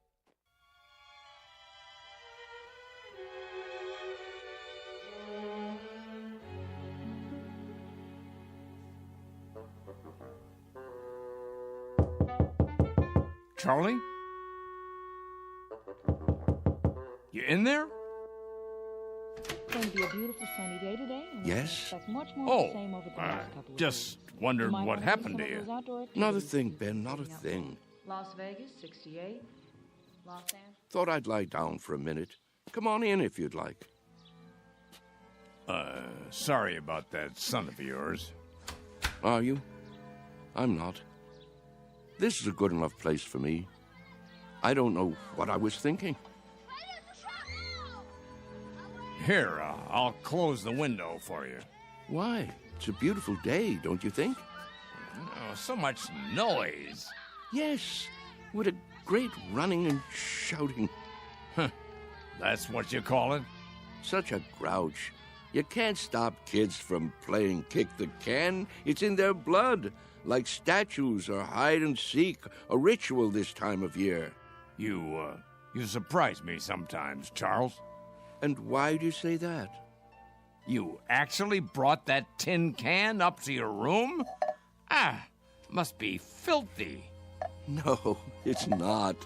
Charlie? You in there? It's going to be a beautiful sunny day today. And Yes? expect much more of the same over the next couple of Just days. wondered might what wanna do happened some to of you. those outdoor Not a activities. thing, Ben, not a thing. Las Vegas, 68. Los Angeles. Thought I'd lie down for a minute. Come on in if you'd like. Sorry about that son of yours. Are you? I'm not. This is a good enough place for me. I don't know what I was thinking. Here, I'll close the window for you. Why? It's a beautiful day, don't you think? Oh, so much noise. Yes, what a great running and shouting. That's what you call it? Such a grouch. You can't stop kids from playing kick the can. It's in their blood, like statues or hide and seek, a ritual this time of year. You surprise me sometimes, Charles. And why do you say that? You actually brought that tin can up to your room? Must be filthy. No, it's not.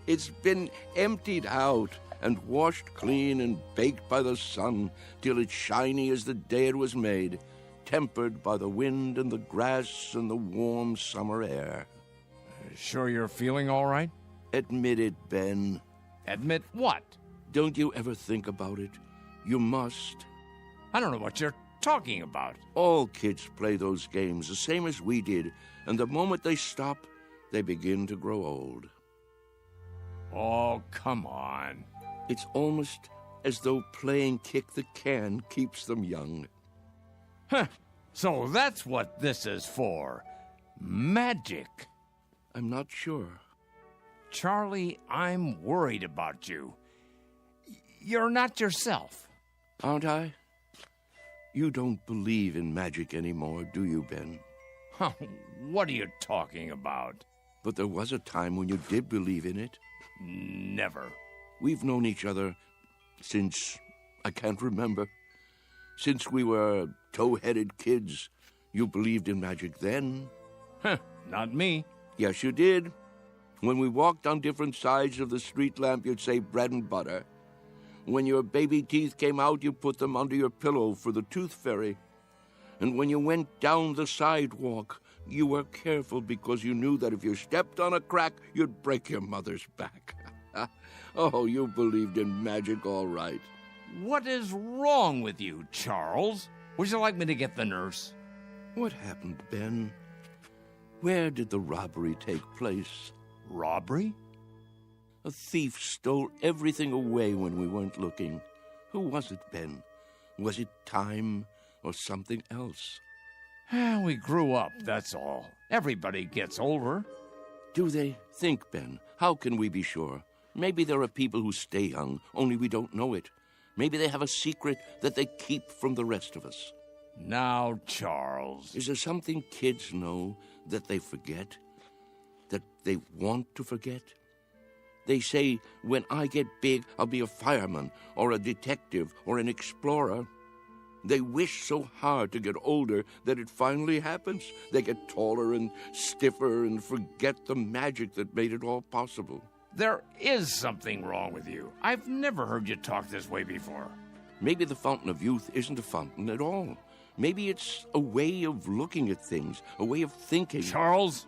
It's been emptied out and washed clean and baked by the sun till it's shiny as the day it was made, tempered by the wind and the grass and the warm summer air. Sure you're feeling all right? Admit it, Ben. Admit what? Don't you ever think about it? You must. I don't know what you're talking about. All kids play those games the same as we did, and the moment they stop, they begin to grow old. Oh, come on. It's almost as though playing kick the can keeps them young. So that's what this is for. Magic. I'm not sure. Charlie, I'm worried about you. You're not yourself. Aren't I? You don't believe in magic anymore, do you, Ben? What are you talking about? But there was a time when you did believe in it. Never. We've known each other since I can't remember. Since we were tow-headed kids. You believed in magic then. Not me. Yes, you did. When we walked on different sides of the street lamp, you'd say bread and butter. When your baby teeth came out, you put them under your pillow for the tooth fairy. And when you went down the sidewalk, you were careful because you knew that if you stepped on a crack, you'd break your mother's back. Oh, you believed in magic all right. What is wrong with you, Charles? Would you like me to get the nurse? What happened, Ben? Where did the robbery take place? Robbery? A thief stole everything away when we weren't looking. Who was it, Ben? Was it time or something else? We grew up, that's all. Everybody gets older. Do they? Think, Ben. How can we be sure? Maybe there are people who stay young, only we don't know it. Maybe they have a secret that they keep from the rest of us. Now, Charles. Is there something kids know that they forget? That they want to forget? They say, when I get big, I'll be a fireman or a detective or an explorer. They wish so hard to get older that it finally happens. They get taller and stiffer and forget the magic that made it all possible. There is something wrong with you. I've never heard you talk this way before. Maybe the fountain of youth isn't a fountain at all. Maybe it's a way of looking at things, a way of thinking. Charles?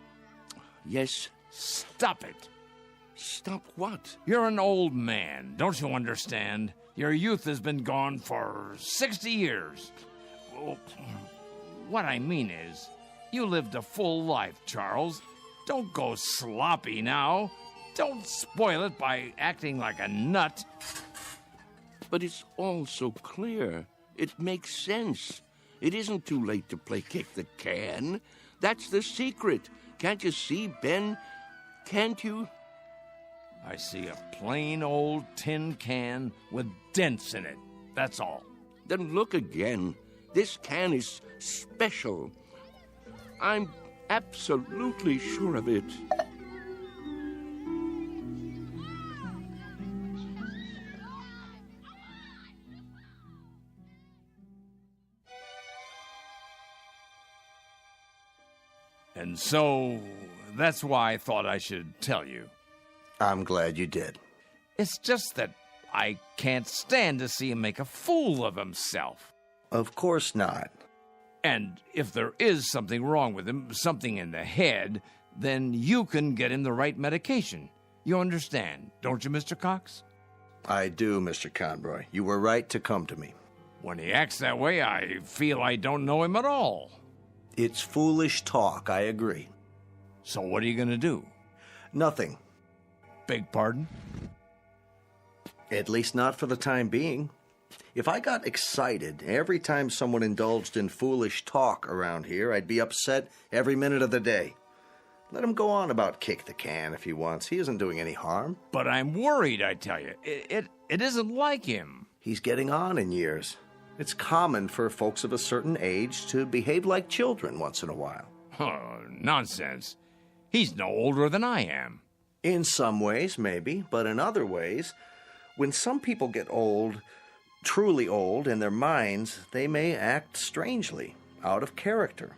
Yes? Stop it. Stop what? You're an old man. Don't you understand? Your youth has been gone for 60 years. What I mean is, you lived a full life, Charles. Don't go sloppy now. Don't spoil it by acting like a nut. But it's all so clear. It makes sense. It isn't too late to play kick the can. That's the secret. Can't you see, Ben? Can't you? I see a plain old tin can with dents in it. That's all. Then look again. This can is special. I'm absolutely sure of it. And so, that's why I thought I should tell you. I'm glad you did. It's just that I can't stand to see him make a fool of himself. Of course not. And if there is something wrong with him, something in the head, then you can get him the right medication. You understand, don't you, Mr. Cox? I do, Mr. Conroy. You were right to come to me. When he acts that way, I feel I don't know him at all. It's foolish talk, I agree. So what are you going to do? Nothing. Beg pardon? At least not for the time being. If I got excited every time someone indulged in foolish talk around here, I'd be upset every minute of the day. Let him go on about kick the can if he wants. He isn't doing any harm. But I'm worried, I tell you. It isn't like him. He's getting on in years. It's common for folks of a certain age to behave like children once in a while. Oh, nonsense. He's no older than I am. In some ways, maybe, but in other ways, when some people get old, truly old in their minds, they may act strangely, out of character.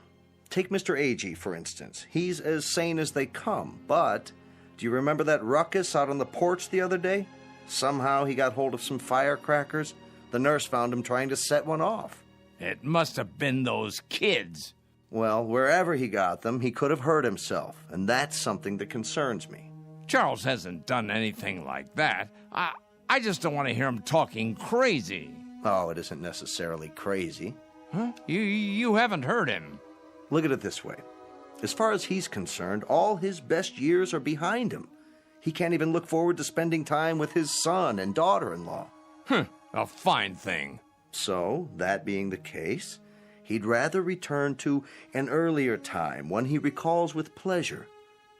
Take Mr. Agee, for instance. He's as sane as they come, but do you remember that ruckus out on the porch the other day? Somehow he got hold of some firecrackers. The nurse found him trying to set one off. It must have been those kids. Well, wherever he got them, he could have hurt himself, and that's something that concerns me. Charles hasn't done anything like that. I just don't want to hear him talking crazy. Oh, it isn't necessarily crazy. Huh? You haven't heard him. Look at it this way. As far as he's concerned, all his best years are behind him. He can't even look forward to spending time with his son and daughter-in-law. A fine thing. So, that being the case, he'd rather return to an earlier time, one he recalls with pleasure.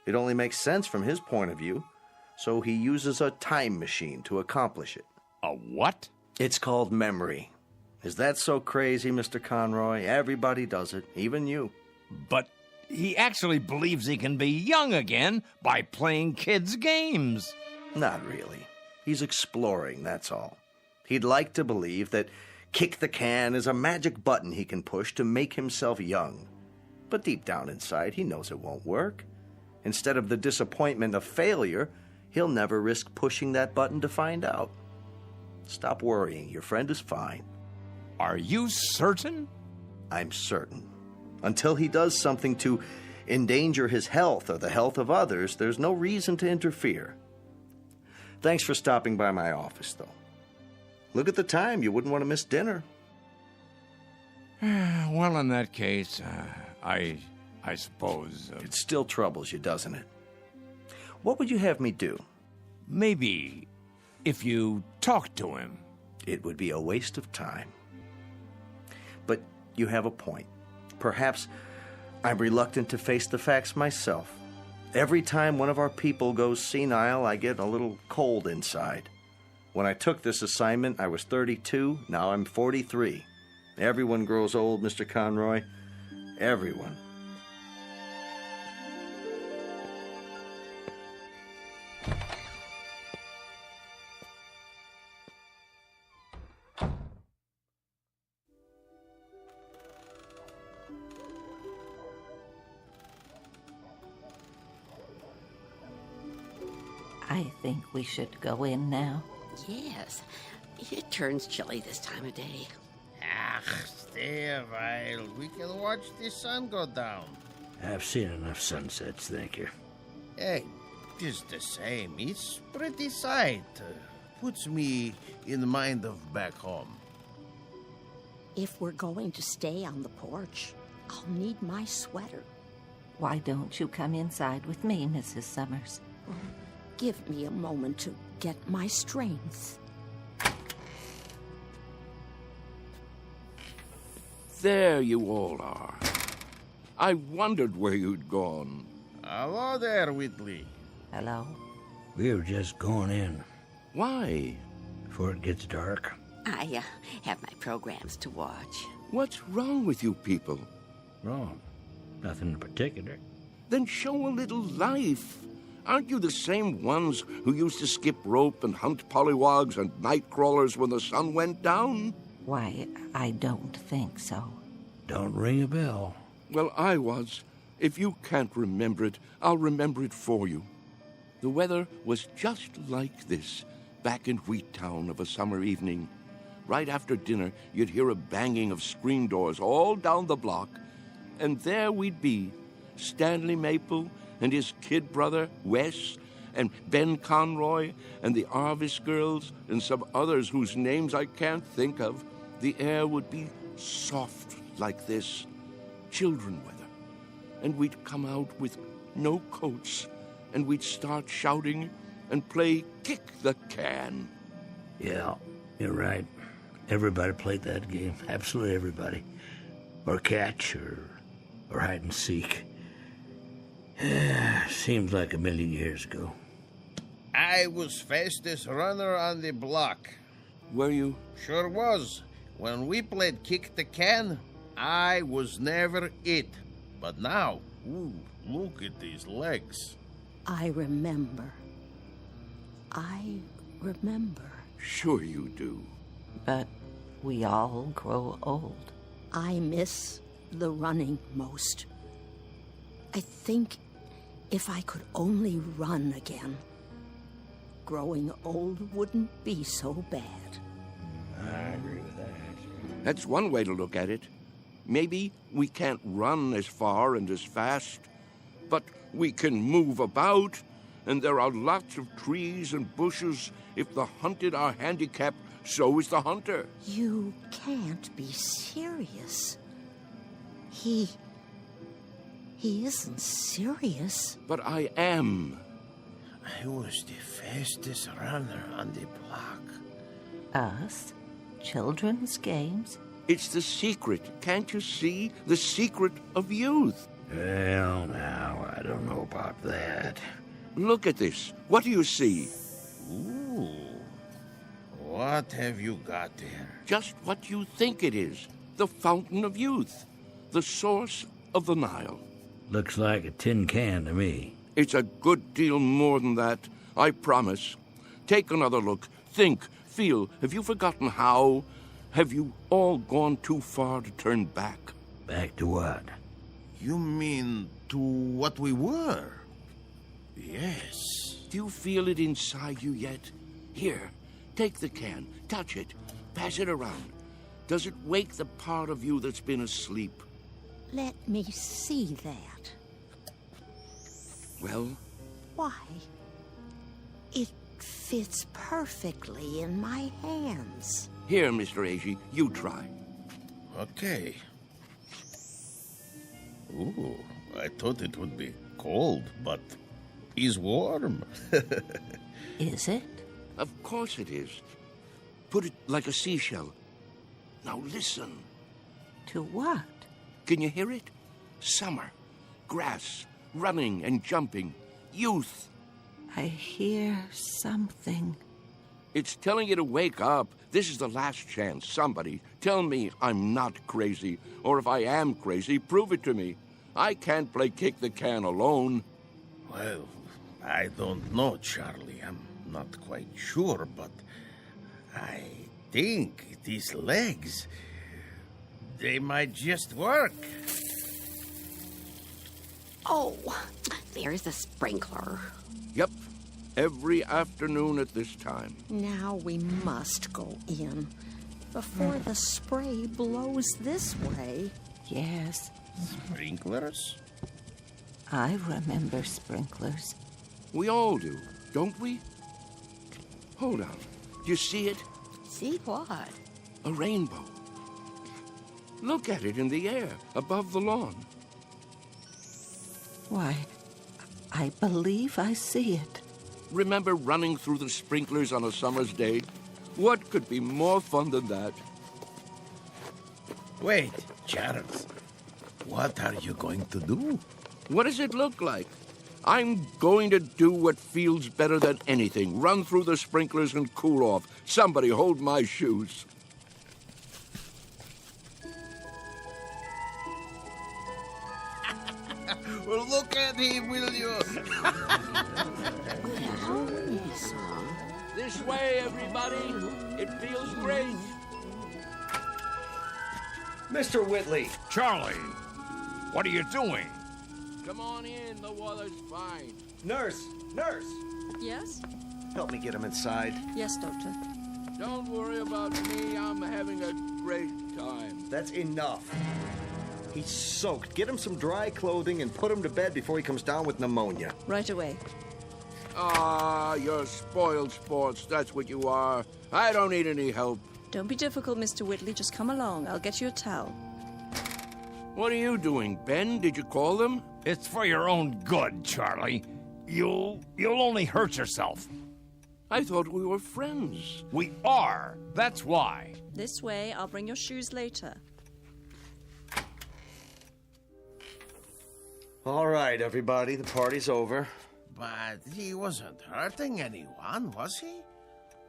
It only makes sense from his point of view, so he uses a time machine to accomplish it. A what? It's called memory. Is that so crazy, Mr. Conroy? Everybody does it, even you. But he actually believes he can be young again by playing kids' games. Not really. He's exploring, that's all. He'd like to believe that kick the can is a magic button he can push to make himself young. But deep down inside, he knows it won't work. Instead of the disappointment of failure, he'll never risk pushing that button to find out. Stop worrying. Your friend is fine. Are you certain? I'm certain. Until he does something to endanger his health or the health of others, there's no reason to interfere. Thanks for stopping by my office, though. Look at the time. You wouldn't want to miss dinner. Well, in that case, I suppose... It still troubles you, doesn't it? What would you have me do? Maybe if you talk to him. It would be a waste of time. But you have a point. Perhaps I'm reluctant to face the facts myself. Every time one of our people goes senile, I get a little cold inside. When I took this assignment, I was 32. Now I'm 43. Everyone grows old, Mr. Conroy. Everyone. I think we should go in now. Yes. It turns chilly this time of day. Stay a while. We can watch the sun go down. I've seen enough sunsets, thank you. Hey, just the same. It's pretty sight. Puts me in the mind of back home. If we're going to stay on the porch, I'll need my sweater. Why don't you come inside with me, Mrs. Summers? Give me a moment to get my strength. There you all are. I wondered where you'd gone. Hello there, Whitley. Hello. We were just going in. Why? Before it gets dark. I have my programs to watch. What's wrong with you people? Wrong. Nothing in particular. Then show a little life. Aren't you the same ones who used to skip rope and hunt pollywogs and night crawlers when the sun went down? Why, I don't think so. Don't ring a bell. Well, I was. If you can't remember it, I'll remember it for you. The weather was just like this back in Wheattown of a summer evening. Right after dinner, you'd hear a banging of screen doors all down the block, and there we'd be, Stanley Maple and his kid brother, Wes, and Ben Conroy, and the Arvis girls, and some others whose names I can't think of. The air would be soft like this, children weather, and we'd come out with no coats, and we'd start shouting and play kick the can. Yeah, you're right. Everybody played that game. Absolutely everybody. Or catch, or hide and seek. Seems like a million years ago. I was fastest runner on the block. Were you? Sure was. When we played kick the can, I was never it. But now, ooh, look at these legs. I remember. Sure you do. But we all grow old. I miss the running most. I think if I could only run again, growing old wouldn't be so bad. I agree with that. That's one way to look at it. Maybe we can't run as far and as fast, but we can move about, and there are lots of trees and bushes. If the hunted are handicapped, so is the hunter. You can't be serious. He isn't serious. But I am. I was the fastest runner on the block. Us? Children's games? It's the secret, can't you see? The secret of youth. Well, now, I don't know about that. Look at this. What do you see? Ooh. What have you got there? Just what you think it is. The fountain of youth. The source of the Nile. Looks like a tin can to me. It's a good deal more than that, I promise. Take another look. Think, feel. Have you forgotten how? Have you all gone too far to turn back? Back to what? You mean to what we were? Yes. Do you feel it inside you yet? Here, take the can, touch it, pass it around. Does it wake the part of you that's been asleep? Let me see that. Well? Why? It fits perfectly in my hands. Here, Mr. Agee, you try. Okay. Ooh, I thought it would be cold, but it's warm. Is it? Of course it is. Put it like a seashell. Now listen. To what? Can you hear it? Summer, grass, running and jumping, youth. I hear something. It's telling you to wake up. This is the last chance. Somebody, tell me I'm not crazy. Or if I am crazy, prove it to me. I can't play kick the can alone. Well, I don't know, Charlie. I'm not quite sure, but I think these legs, they might just work. Oh, there's the sprinkler. Yep, every afternoon at this time. Now we must go in before the spray blows this way. Yes. Sprinklers? I remember sprinklers. We all do, don't we? Hold on. Do you see it? See what? A rainbow. Look at it in the air, above the lawn. Why, I believe I see it. Remember running through the sprinklers on a summer's day? What could be more fun than that? Wait, Charles. What are you going to do? What does it look like? I'm going to do what feels better than anything. Run through the sprinklers and cool off. Somebody hold my shoes. Well, look at him, will you? This way, everybody. It feels great. Mr. Whitley. Charlie, what are you doing? Come on in. The water's fine. Nurse! Nurse! Yes? Help me get him inside. Yes, Doctor. Don't worry about me. I'm having a great time. That's enough. He's soaked. Get him some dry clothing and put him to bed before he comes down with pneumonia. Right away. Ah, you're spoiled sports. That's what you are. I don't need any help. Don't be difficult, Mr. Whitley. Just come along. I'll get you a towel. What are you doing, Ben? Did you call them? It's for your own good, Charlie. You'll only hurt yourself. I thought we were friends. We are. That's why. This way. I'll bring your shoes later. All right, everybody. The party's over. But he wasn't hurting anyone, was he?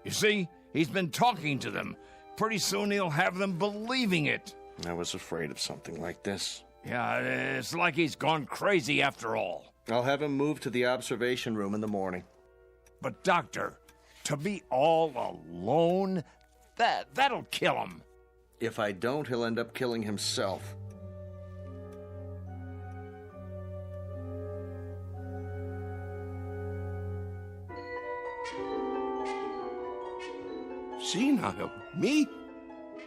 You see, he's been talking to them. Pretty soon he'll have them believing it. I was afraid of something like this. Yeah, it's like he's gone crazy after all. I'll have him moved to the observation room in the morning. But, Doctor, to be all alone, that'll kill him. If I don't, he'll end up killing himself. Senile? Me?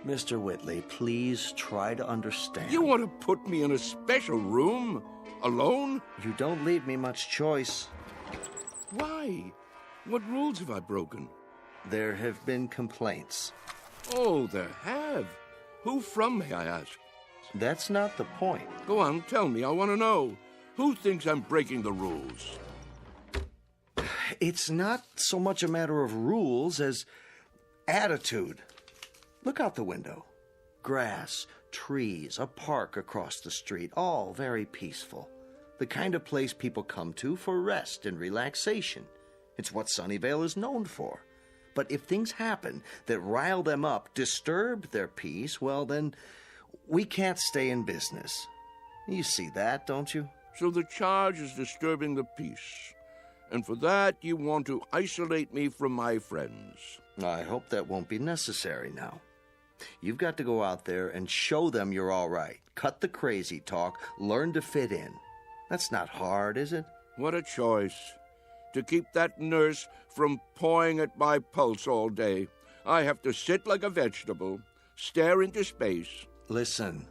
Mr. Whitley, please try to understand. You want to put me in a special room? Alone? You don't leave me much choice. Why? What rules have I broken? There have been complaints. Oh, there have. Who from, may I ask? That's not the point. Go on, tell me. I want to know. Who thinks I'm breaking the rules? It's not so much a matter of rules as attitude. Look out the window. Grass, trees, a park across the street, all very peaceful. The kind of place people come to for rest and relaxation. It's what Sunnyvale is known for. But if things happen that rile them up, disturb their peace, well, then we can't stay in business. You see that, don't you? So the charge is disturbing the peace. And for that, you want to isolate me from my friends. I hope that won't be necessary now. You've got to go out there and show them you're all right. Cut the crazy talk. Learn to fit in. That's not hard, is it? What a choice. To keep that nurse from pawing at my pulse all day, I have to sit like a vegetable, stare into space. Listen,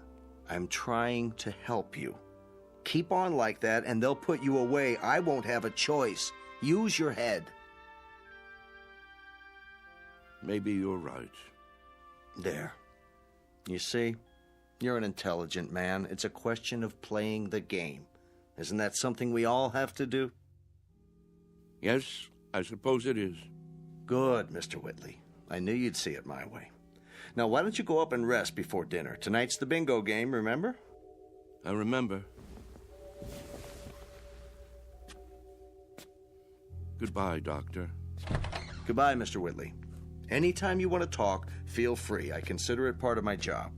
I'm trying to help you. Keep on like that, and they'll put you away. I won't have a choice. Use your head. Maybe you're right. There. You see? You're an intelligent man. It's a question of playing the game. Isn't that something we all have to do? Yes, I suppose it is. Good, Mr. Whitley. I knew you'd see it my way. Now, why don't you go up and rest before dinner? Tonight's the bingo game, remember? I remember. Goodbye, Doctor. Goodbye, Mr. Whitley. Anytime you want to talk, feel free. I consider it part of my job.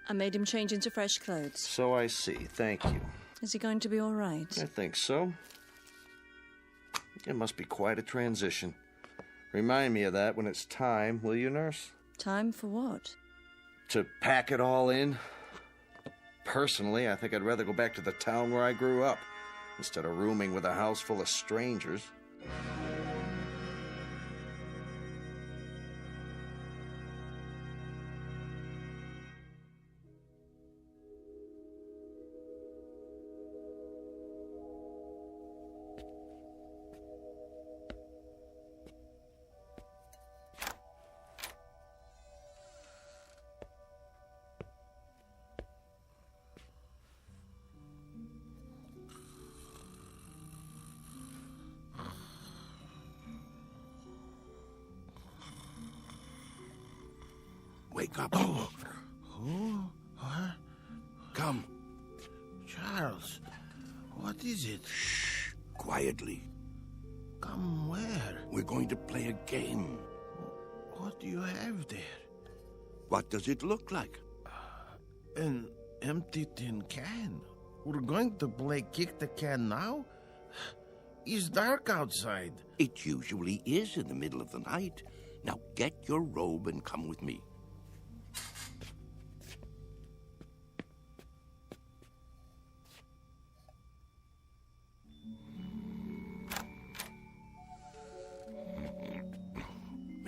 I made him change into fresh clothes. So I see. Thank you. Is he going to be all right? I think so. It must be quite a transition. Remind me of that when it's time, will you, nurse? Time for what? To pack it all in. Personally, I think I'd rather go back to the town where I grew up instead of rooming with a house full of strangers. Wake up. Who? What? Come. Charles, what is it? Shh. Quietly. Come where? We're going to play a game. What do you have there? What does it look like? An empty tin can. We're going to play kick the can now? It's dark outside. It usually is in the middle of the night. Now get your robe and come with me.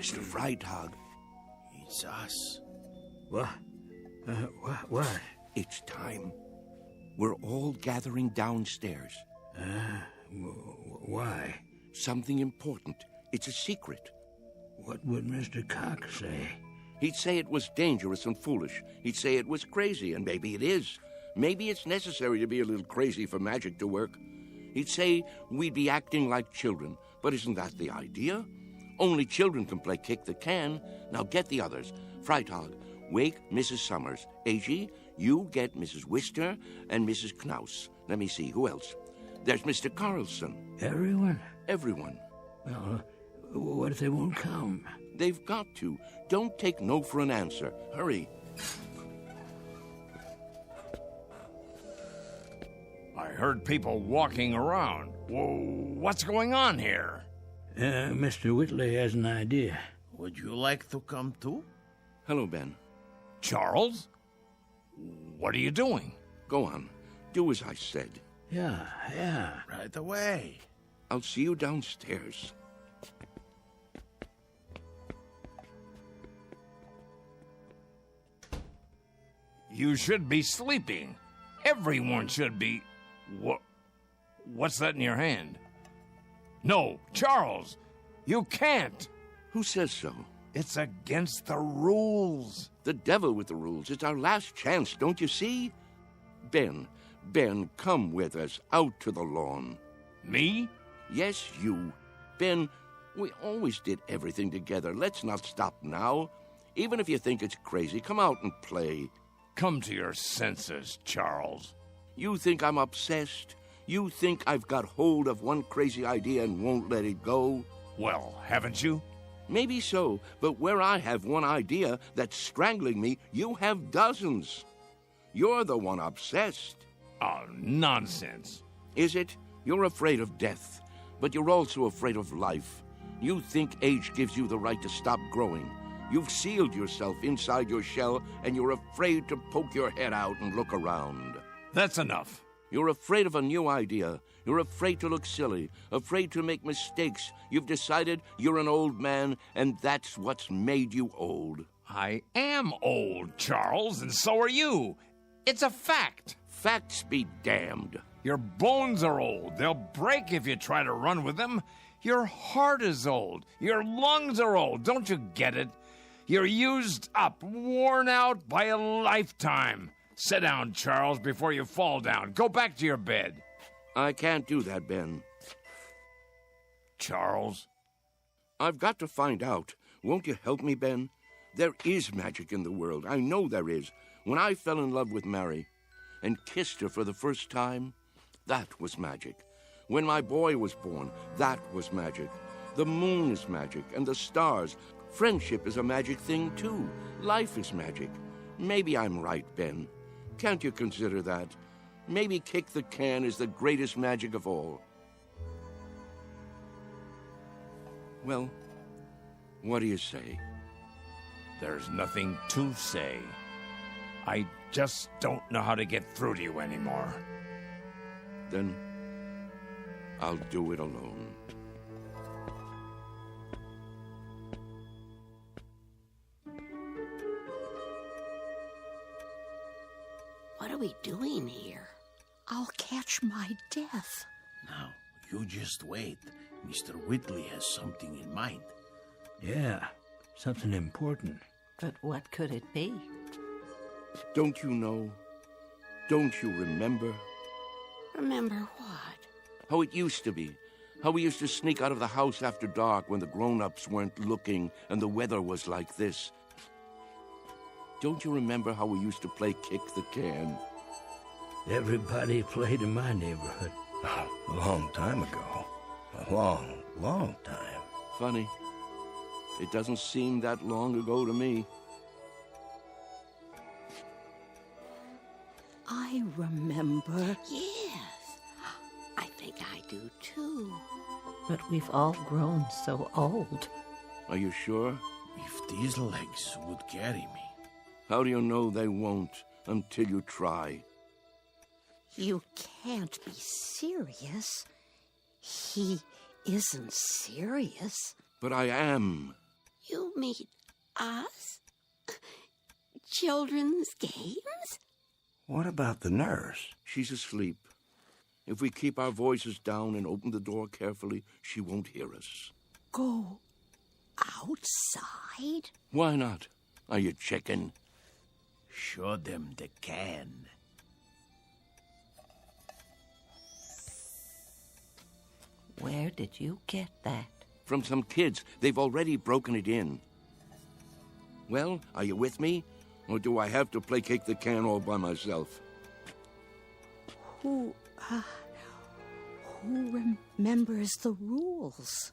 Mr. Freitag. It's us. What? What? It's time. We're all gathering downstairs. Why? Something important. It's a secret. What would Mr. Cox say? He'd say it was dangerous and foolish. He'd say it was crazy, and maybe it is. Maybe it's necessary to be a little crazy for magic to work. He'd say we'd be acting like children, but isn't that the idea? Only children can play kick the can. Now get the others. Freitag, wake Mrs. Summers. A.G., you get Mrs. Wister and Mrs. Knaus. Let me see, who else? There's Mr. Carlson. Everyone? Everyone. Well, what if they won't come? They've got to. Don't take no for an answer. Hurry. I heard people walking around. Whoa, what's going on here? Mr. Whitley has an idea. Would you like to come too? Hello, Ben. Charles? What are you doing? Go on. Do as I said. Yeah. Right away. I'll see you downstairs. You should be sleeping. Everyone should be. What's that in your hand? No, Charles, you can't. Who says so? It's against the rules. The devil with the rules. It's our last chance, don't you see? Ben, come with us out to the lawn. Me? Yes, you. Ben, we always did everything together. Let's not stop now. Even if you think it's crazy, come out and play. Come to your senses, Charles. You think I'm obsessed? You think I've got hold of one crazy idea and won't let it go? Well, haven't you? Maybe so, but where I have one idea that's strangling me, you have dozens. You're the one obsessed. Oh, nonsense. Is it? You're afraid of death, but you're also afraid of life. You think age gives you the right to stop growing. You've sealed yourself inside your shell, and you're afraid to poke your head out and look around. That's enough. You're afraid of a new idea. You're afraid to look silly, afraid to make mistakes. You've decided you're an old man, and that's what's made you old. I am old, Charles, and so are you. It's a fact. Facts be damned. Your bones are old. They'll break if you try to run with them. Your heart is old. Your lungs are old. Don't you get it? You're used up, worn out by a lifetime. Sit down, Charles, before you fall down. Go back to your bed. I can't do that, Ben. Charles? I've got to find out. Won't you help me, Ben? There is magic in the world. I know there is. When I fell in love with Mary and kissed her for the first time, that was magic. When my boy was born, that was magic. The moon is magic, and the stars. Friendship is a magic thing, too. Life is magic. Maybe I'm right, Ben. Can't you consider that? Maybe kick the can is the greatest magic of all. Well, what do you say? There's nothing to say. I just don't know how to get through to you anymore. Then I'll do it alone. What are we doing here? I'll catch my death. Now, you just wait. Mr. Whitley has something in mind. Yeah, something important. But what could it be? Don't you know? Don't you remember? Remember what? How it used to be. How we used to sneak out of the house after dark when the grown-ups weren't looking and the weather was like this. Don't you remember how we used to play kick the can? Everybody played in my neighborhood. A long time ago. A long, long time. Funny. It doesn't seem that long ago to me. I remember. Yes, I think I do too. But we've all grown so old. Are you sure? If these legs would carry me. How do you know they won't until you try? You can't be serious. He isn't serious. But I am. You mean us? Children's games? What about the nurse? She's asleep. If we keep our voices down and open the door carefully, she won't hear us. Go outside? Why not? Are you chicken? Show them the can. Where did you get that? From some kids. They've already broken it in. Well, are you with me? Or do I have to play kick the can all by myself? Who remembers the rules?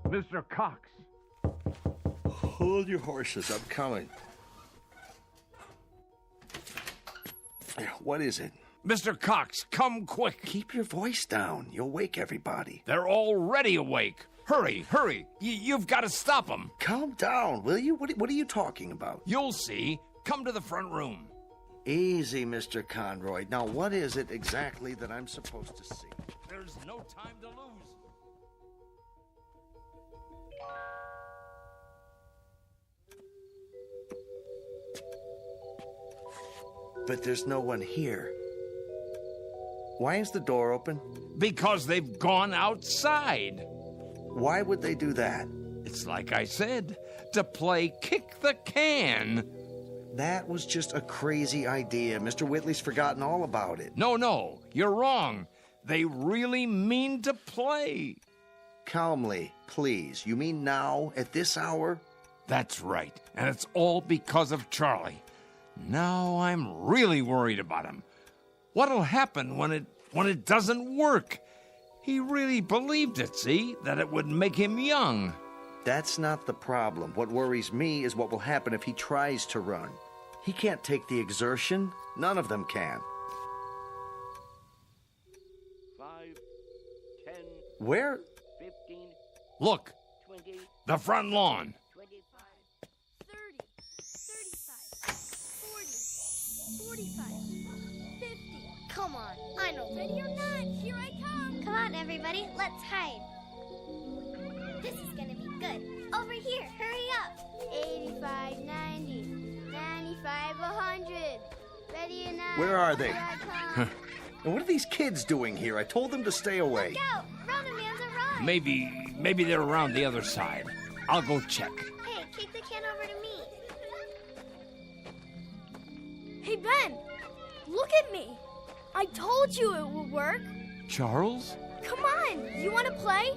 Mr. Cox. Hold your horses. I'm coming. What is it? Mr. Cox, come quick. Keep your voice down. You'll wake everybody. They're already awake. Hurry, hurry. You've got to stop them. Calm down, will you? What are you talking about? You'll see. Come to the front room. Easy, Mr. Conroy. Now, what is it exactly that I'm supposed to see? There's no time to lose. But there's no one here. Why is the door open? Because they've gone outside. Why would they do that? It's like I said, to play kick the can. That was just a crazy idea. Mr. Whitley's forgotten all about it. No, you're wrong. They really mean to play. Calmly, please. You mean now, at this hour? That's right, and it's all because of Charlie. Now I'm really worried about him. What'll happen when it doesn't work? He really believed it, see? That it would make him young. That's not the problem. What worries me is what will happen if he tries to run. He can't take the exertion. None of them can. 5, 10. Where? 15. Look, 20. the front lawn. 25. 30, 35, 40, 45, 50. Come on, I know. Ready or not, here I come. Come on, everybody, let's hide. This is gonna be good. Over here, hurry up. 85, 90, 95, 100. Ready or not? Where are they? Here I come. And what are these kids doing here? I told them to stay away. Look out! Roman man's arrived. Maybe they're around the other side. I'll go check. Hey, kick the can over to me. Hey, Ben, look at me. I told you it would work. Charles? Come on, you want to play?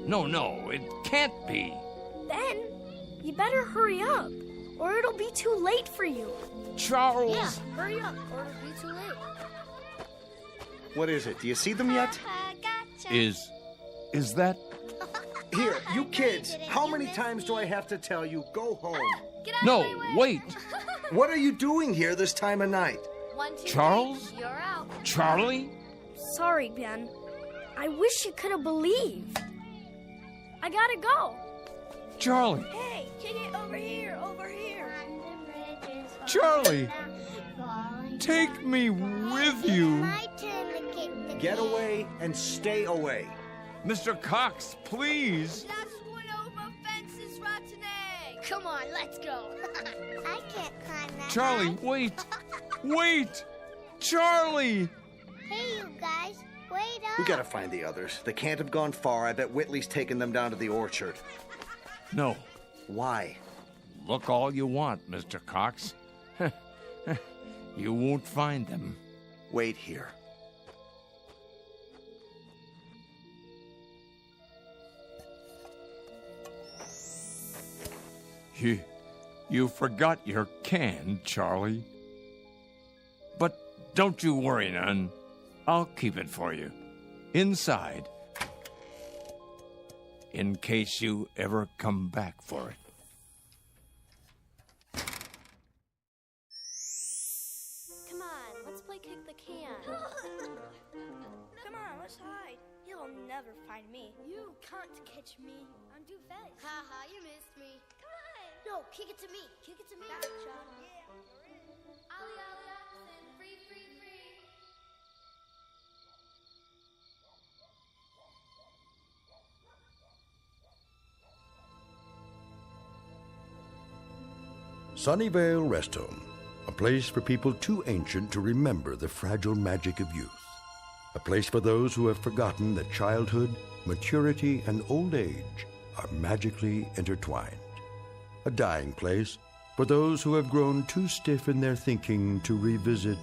No, it can't be. Then you better hurry up, or it'll be too late for you. Charles! Yeah, hurry up, or it'll be too late. What is it? Do you see them yet? Gotcha. Is that... Here, you kids, how many times do I have to tell you, go home? Get out No, of my way. wait. What are you doing here this time of night? 1, 2, Charles? 3, you're out. Charlie? Sorry, Ben. I wish you could have believed. I gotta go. Charlie? Hey, kick it over here, over here. Charlie! Take me with you. My turn to kick the Get can. away and stay away. Mr. Cox, please. That's one over fences, rotten egg. Come on, let's go. I can't climb that Charlie, high. wait. Wait. Charlie! Hey, you guys, wait up. We gotta find the others. They can't have gone far. I bet Whitley's taken them down to the orchard. No. Why? Look all you want, Mr. Cox. You won't find them. Wait here. You forgot your can, Charlie. But don't you worry none. I'll keep it for you. Inside. In case you ever come back for it. Come on, let's play kick the can. Come on, let's hide. He'll never find me. You can't catch me. I'm too fast. Haha, you missed me. Come on. No, kick it to me. Kick it to me. Gotcha. Yeah. Sunnyvale Rest Home, a place for people too ancient to remember the fragile magic of youth. A place for those who have forgotten that childhood, maturity, and old age are magically intertwined. A dying place for those who have grown too stiff in their thinking to revisit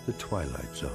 the Twilight Zone.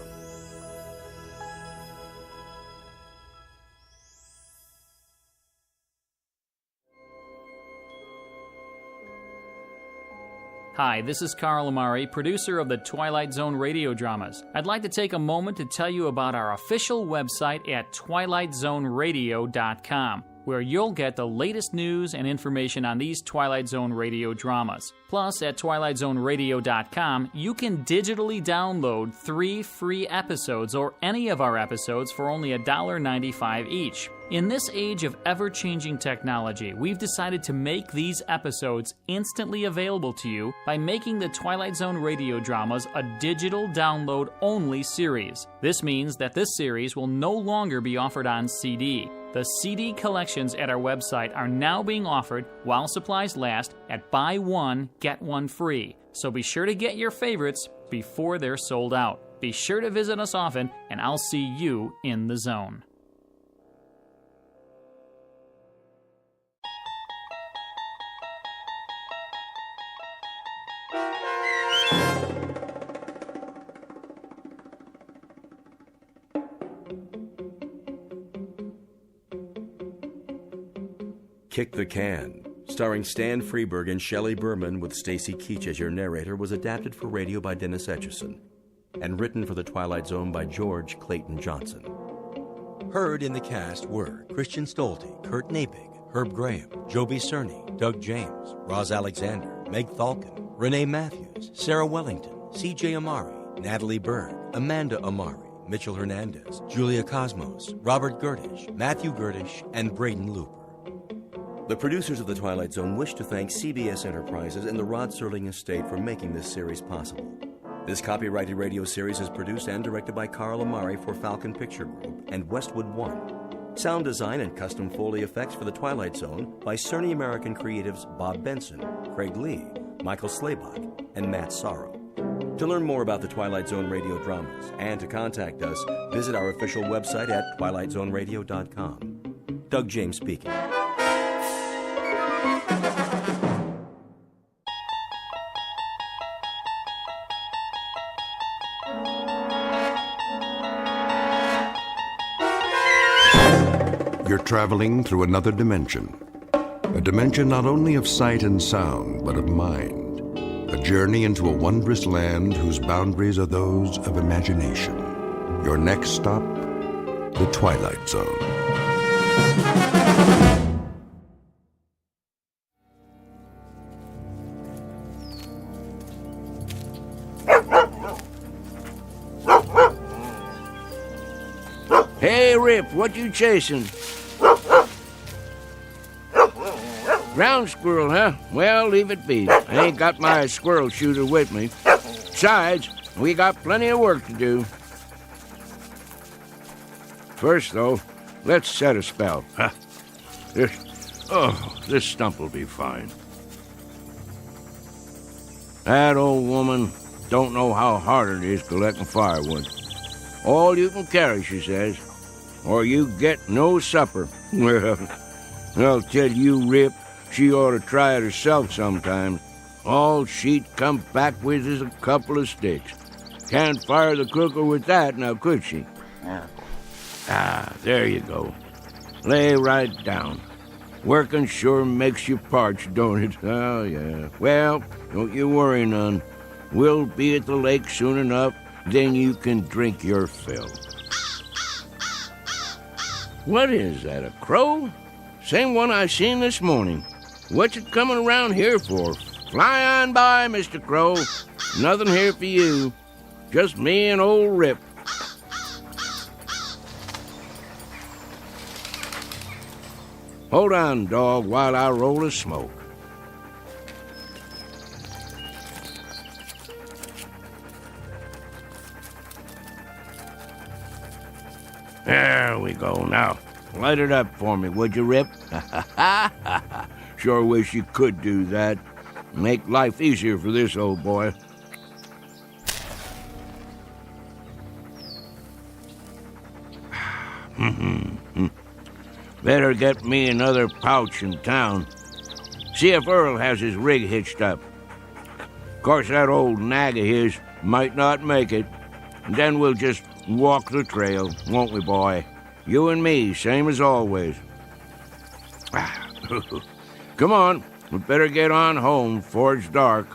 Hi, this is Carl Amari, producer of the Twilight Zone Radio Dramas. I'd like to take a moment to tell you about our official website at twilightzoneradio.com, where you'll get the latest news and information on these Twilight Zone Radio dramas. Plus, at twilightzoneradio.com, you can digitally download 3 free episodes or any of our episodes for only $1.95 each. In this age of ever-changing technology, we've decided to make these episodes instantly available to you by making the Twilight Zone Radio Dramas a digital download-only series. This means that this series will no longer be offered on CD. The CD collections at our website are now being offered while supplies last at buy one, get one free. So be sure to get your favorites before they're sold out. Be sure to visit us often, and I'll see you in the zone. Kick the Can, starring Stan Freberg and Shelley Berman with Stacy Keach as your narrator, was adapted for radio by Dennis Etchison and written for the Twilight Zone by George Clayton Johnson. Heard in the cast were Christian Stolte, Kurt Napig, Herb Graham, Joby Cerny, Doug James, Roz Alexander, Meg Thalken, Renee Matthews, Sarah Wellington, C.J. Amari, Natalie Berg, Amanda Amari, Mitchell Hernandez, Julia Cosmos, Robert Gerdish, Matthew Gerdish, and Braden Looper. The producers of The Twilight Zone wish to thank CBS Enterprises and the Rod Serling estate for making this series possible. This copyrighted radio series is produced and directed by Carl Amari for Falcon Picture Group and Westwood One. Sound design and custom Foley effects for The Twilight Zone by Cerny American creatives Bob Benson, Craig Lee, Michael Slaybach, and Matt Sorrow. To learn more about the Twilight Zone Radio Dramas and to contact us, visit our official website at twilightzoneradio.com. Doug James speaking. You're traveling through another dimension. A dimension not only of sight and sound, but of mind. A journey into a wondrous land whose boundaries are those of imagination. Your next stop, the Twilight Zone. Hey, Rip, what you chasing? Ground squirrel, huh? Well, leave it be. I ain't got my squirrel shooter with me. Besides, we got plenty of work to do. First, though, let's set a spell. Huh? This stump will be fine. That old woman don't know how hard it is collecting firewood. All you can carry, she says, or you get no supper. Well, I'll tell you, Rip, she ought to try it herself sometime. All she'd come back with is a couple of sticks. Can't fire the cooker with that, now could she? Yeah. There you go. Lay right down. Working sure makes you parched, don't it? Oh, yeah. Well, don't you worry none. We'll be at the lake soon enough, then you can drink your fill. What is that, a crow? Same one I seen this morning. What's it coming around here for? Fly on by, Mr. Crow. Nothing here for you. Just me and old Rip. Hold on, dog, while I roll a smoke. There we go. Now, light it up for me, would you, Rip? Sure wish you could do that. Make life easier for this old boy. Better get me another pouch in town. See if Earl has his rig hitched up. Of course, that old nag of his might not make it. And then we'll just walk the trail, won't we, boy? You and me, same as always. Come on, we better get on home before it's dark.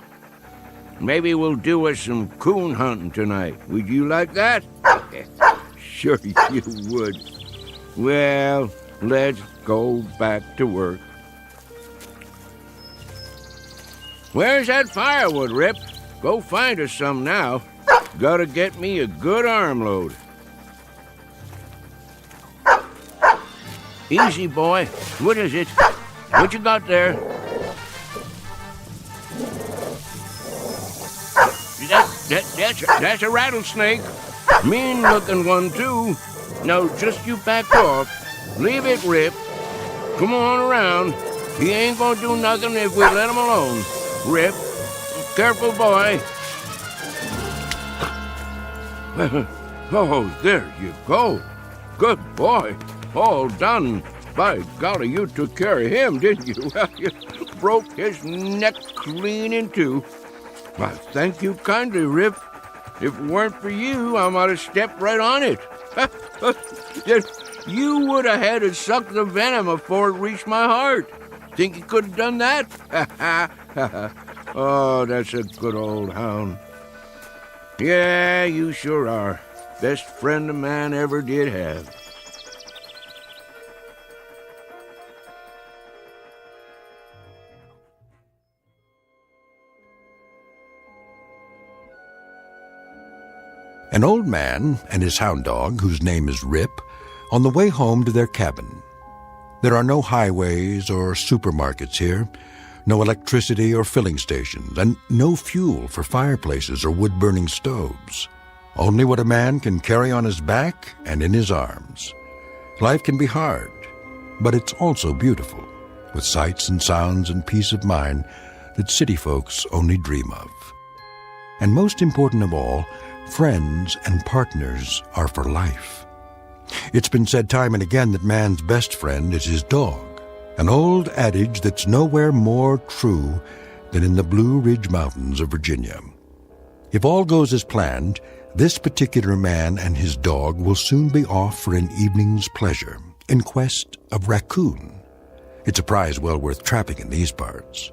Maybe we'll do us some coon hunting tonight. Would you like that? Sure you would. Well, let's go back to work. Where's that firewood, Rip? Go find us some now. Gotta get me a good armload. Easy, boy. What is it? What you got there? That's a rattlesnake. Mean-looking one, too. Now, just you back off. Leave it, Rip. Come on around. He ain't gonna do nothing if we let him alone. Rip, careful, boy. Oh, there you go. Good boy. All done. By golly, you took care of him, didn't you? You broke his neck clean in two. Well, thank you kindly, Rip. If it weren't for you, I might have stepped right on it. You would have had to suck the venom before it reached my heart. Think you could have done that? Oh, that's a good old hound. Yeah, you sure are. Best friend a man ever did have. An old man and his hound dog, whose name is Rip, on the way home to their cabin. There are no highways or supermarkets here, no electricity or filling stations, and no fuel for fireplaces or wood-burning stoves. Only what a man can carry on his back and in his arms. Life can be hard, but it's also beautiful, with sights and sounds and peace of mind that city folks only dream of. And most important of all, friends and partners are for life. It's been said time and again that man's best friend is his dog, an old adage that's nowhere more true than in the Blue Ridge Mountains of Virginia. If all goes as planned, this particular man and his dog will soon be off for an evening's pleasure in quest of raccoon. It's a prize well worth trapping in these parts.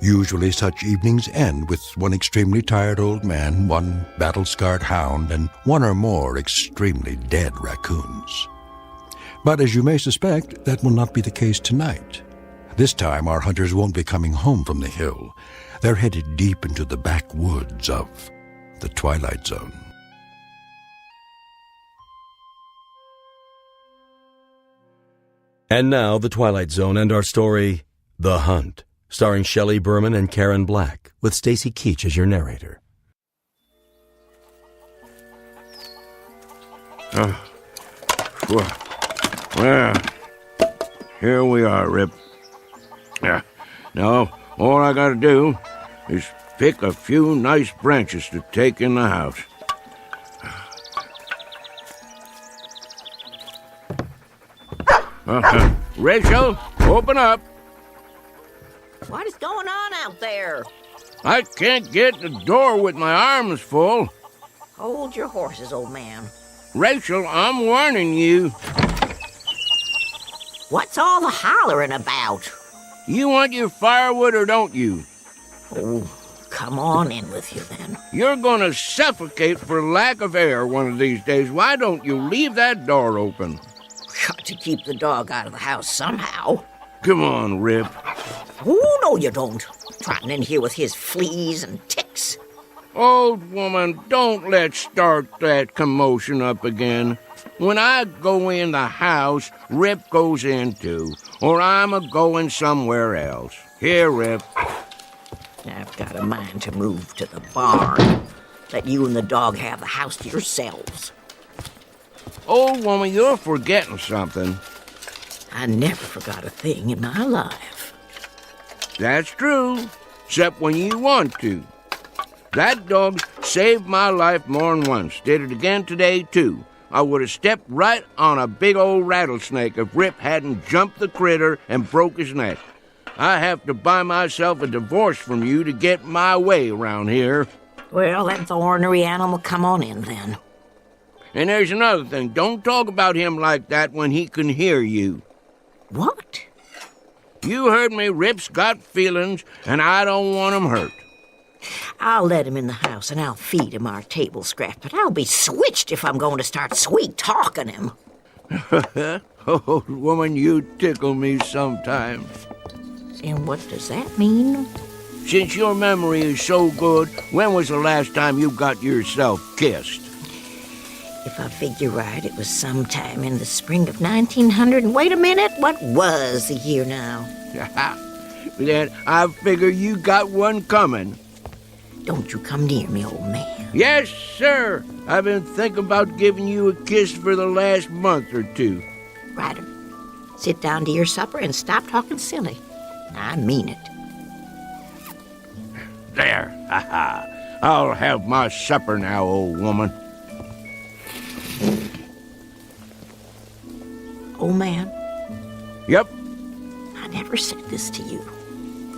Usually such evenings end with one extremely tired old man, one battle-scarred hound, and one or more extremely dead raccoons. But as you may suspect, that will not be the case tonight. This time our hunters won't be coming home from the hill. They're headed deep into the backwoods of the Twilight Zone. And now, The Twilight Zone and our story, The Hunt, starring Shelley Berman and Karen Black, with Stacy Keach as your narrator. Well, here we are, Rip. Now, all I gotta do is pick a few nice branches to take in the house. Rachel, open up. What is going on out there? I can't get the door with my arms full. Hold your horses, old man. Rachel, I'm warning you. What's all the hollering about? You want your firewood or don't you? Oh, come on in with you then. You're gonna suffocate for lack of air one of these days. Why don't you leave that door open? Got to keep the dog out of the house somehow. Come on, Rip. Oh, no you don't. Trotting in here with his fleas and ticks. Old woman, don't let's start that commotion up again. When I go in the house, Rip goes in too, or I'm a-going somewhere else. Here, Rip. I've got a mind to move to the barn. Let you and the dog have the house to yourselves. Old woman, you're forgetting something. I never forgot a thing in my life. That's true, except when you want to. That dog saved my life more than once. Did it again today, too. I would have stepped right on a big old rattlesnake if Rip hadn't jumped the critter and broke his neck. I have to buy myself a divorce from you to get my way around here. Well, that ornery animal come on in, then. And there's another thing. Don't talk about him like that when he can hear you. What? You heard me. Rip's got feelings, and I don't want 'em hurt. I'll let him in the house, and I'll feed him our table scraps, but I'll be switched if I'm going to start sweet-talking him. Old woman, you tickle me sometimes. And what does that mean? Since your memory is so good, when was the last time you got yourself kissed? If I figure right, it was sometime in the spring of 1900. And wait a minute, what was the year now? Then I figure you got one coming. Don't you come near me, old man. Yes, sir. I've been thinking about giving you a kiss for the last month or two. Ryder, sit down to your supper and stop talking silly. I mean it. There. I'll have my supper now, old woman. Old man? Yep. I never said this to you,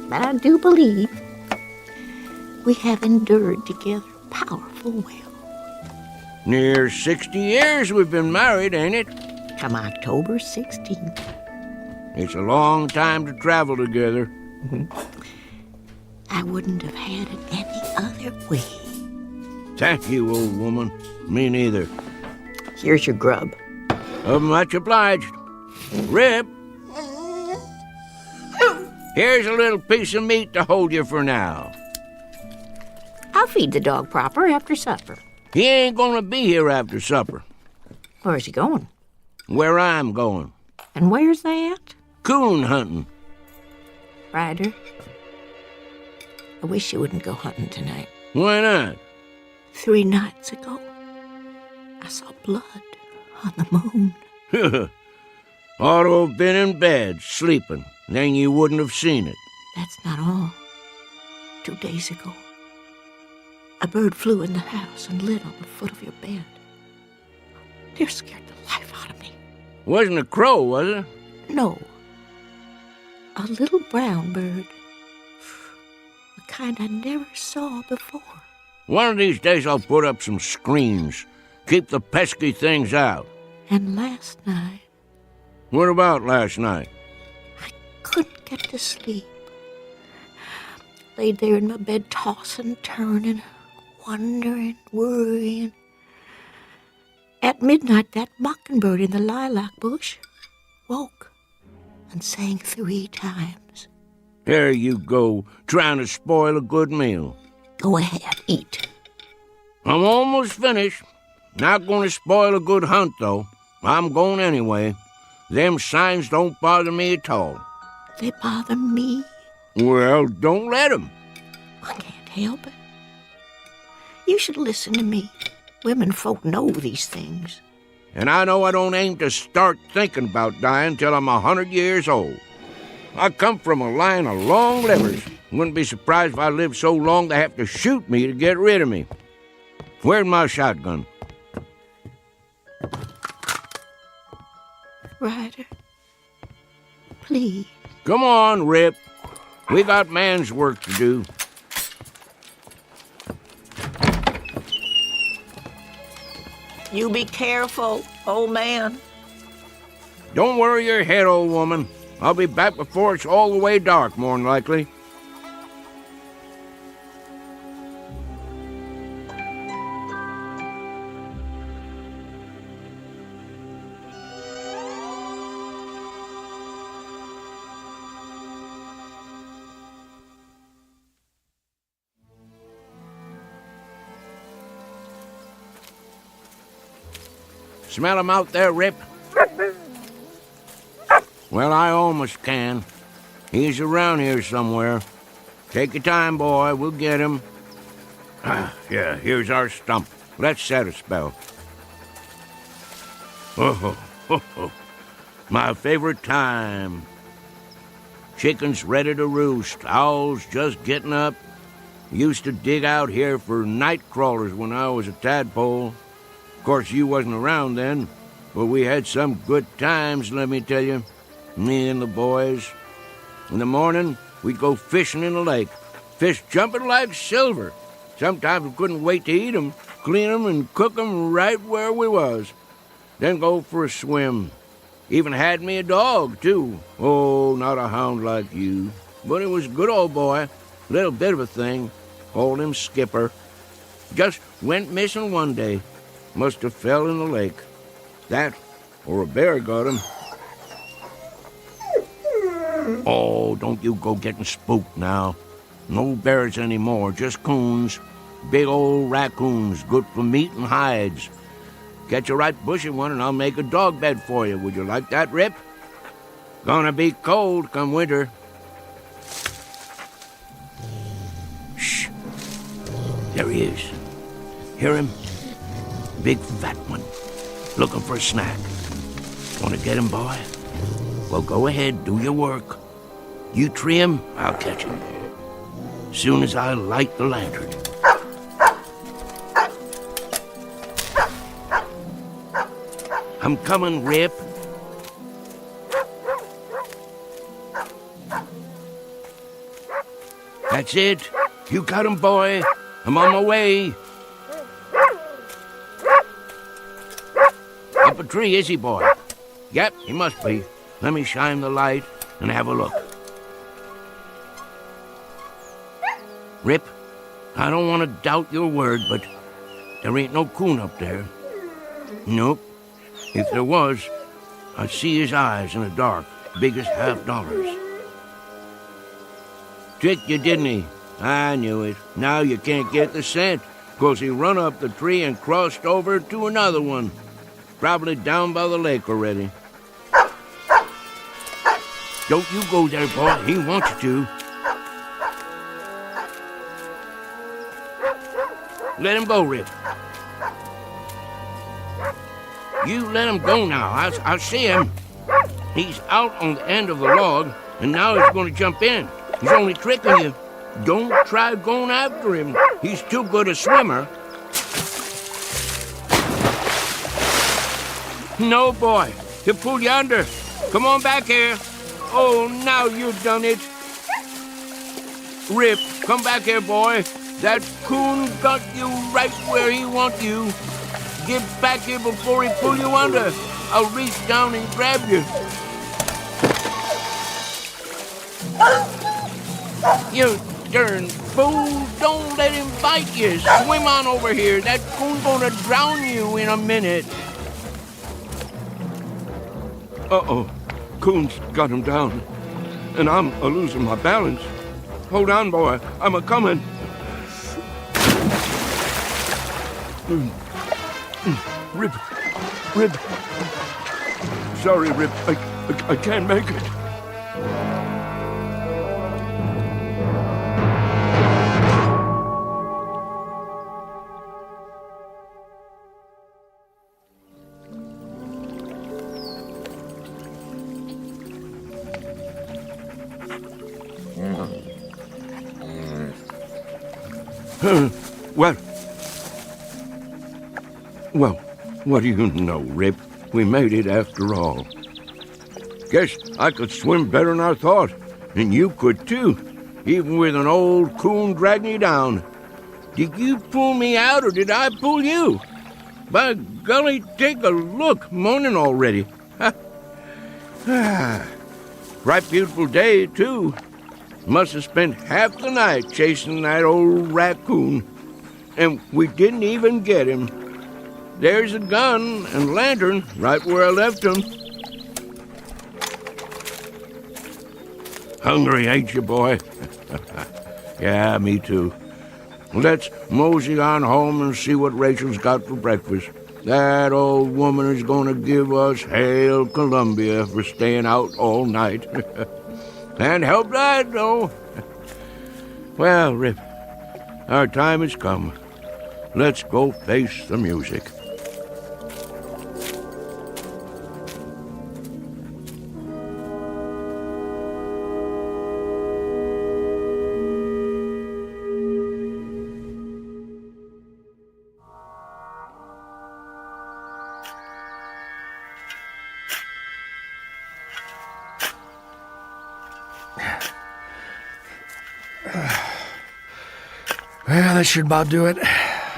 but I do believe we have endured together powerful well. Near 60 years we've been married, ain't it? Come October 16th. It's a long time to travel together. I wouldn't have had it any other way. Thank you, old woman. Me neither. Here's your grub. Much obliged. Rip. Here's a little piece of meat to hold you for now. I'll feed the dog proper after supper. He ain't gonna be here after supper. Where's he going? Where I'm going. And where's that? Coon hunting. Ryder, I wish you wouldn't go hunting tonight. Why not? 3 nights ago, I saw blood on the moon. Ought to have been in bed, sleeping. Then you wouldn't have seen it. That's not all. 2 days ago, a bird flew in the house and lit on the foot of your bed. It scared the life out of me. Wasn't a crow, was it? No. A little brown bird. The kind I never saw before. One of these days I'll put up some screens. Keep the pesky things out. And last night... What about last night? Couldn't get to sleep. Laid there in my bed, tossing, turning, wondering, worrying. At midnight, that mockingbird in the lilac bush woke and sang 3 times. There you go, trying to spoil a good meal. Go ahead, eat. I'm almost finished. Not going to spoil a good hunt, though. I'm going anyway. Them signs don't bother me at all. They bother me. Well, don't let 'em. I can't help it. You should listen to me. Women folk know these things. And I know I don't aim to start thinking about dying till I'm 100 years old. I come from a line of long livers. Wouldn't be surprised if I lived so long they have to shoot me to get rid of me. Where's my shotgun? Ryder, please. Come on, Rip. We got man's work to do. You be careful, old man. Don't worry your head, old woman. I'll be back before it's all the way dark, more'n likely. Smell him out there, Rip? Well, I almost can. He's around here somewhere. Take your time, boy. We'll get him. Yeah, here's our stump. Let's set a spell. Oh, my favorite time. Chickens ready to roost, owls just getting up. Used to dig out here for night crawlers when I was a tadpole. Of course, you wasn't around then, but we had some good times, let me tell you. Me and the boys. In the morning, we'd go fishing in the lake. Fish jumping like silver. Sometimes we couldn't wait to eat 'em, clean 'em, and cook 'em right where we was. Then go for a swim. Even had me a dog, too. Oh, not a hound like you. But it was a good old boy. Little bit of a thing. Called him Skipper. Just went missing one day. Must have fell in the lake. That, or a bear got him. Oh, don't you go getting spooked now. No bears anymore, just coons. Big old raccoons, good for meat and hides. Catch a right bushy one and I'll make a dog bed for you. Would you like that, Rip? Gonna be cold come winter. Shh. There he is. Hear him? Big fat one. Looking for a snack. Want to get him, boy? Well, go ahead, do your work. You tree him, I'll catch him. Soon as I light the lantern. I'm coming, Rip. That's it. You got him, boy. I'm on my way. Up a tree, is he, boy? Yep, he must be. Let me shine the light and have a look. Rip, I don't want to doubt your word, but there ain't no coon up there. Nope. If there was, I'd see his eyes in the dark, big as $50. Tricked you, didn't he? I knew it. Now you can't get the scent, 'cause he run up the tree and crossed over to another one. Probably down by the lake already. Don't you go there, boy. He wants you to. Let him go, Rip. You let him go now. I'll see him. He's out on the end of the log, and now he's going to jump in. He's only tricking you. Don't try going after him. He's too good a swimmer. No, boy. He'll pull you under. Come on back here. Oh, now you've done it. Rip, come back here, boy. That coon got you right where he wants you. Get back here before he pull you under. I'll reach down and grab you. You darn fool, don't let him bite you. Swim on over here. That coon's gonna drown you in a minute. Uh-oh. Coon's got him down, and I'm a-losing my balance. Hold on, boy. I'm a-coming. Rip. Sorry, Rip. I can't make it. Well, what do you know, Rip? We made it after all. Guess I could swim better than I thought, and you could too, even with an old coon dragging you down. Did you pull me out, or did I pull you? By golly, take a look, morning already. Right beautiful day, too. Must have spent half the night chasing that old raccoon, and we didn't even get him. There's a gun and lantern right where I left them. Hungry, ain't you, boy? Yeah, me too. Let's mosey on home and see what Rachel's got for breakfast. That old woman is going to give us Hail Columbia for staying out all night. Can't help that, though. Well, Rip, our time has come. Let's go face the music. Well, that should about do it.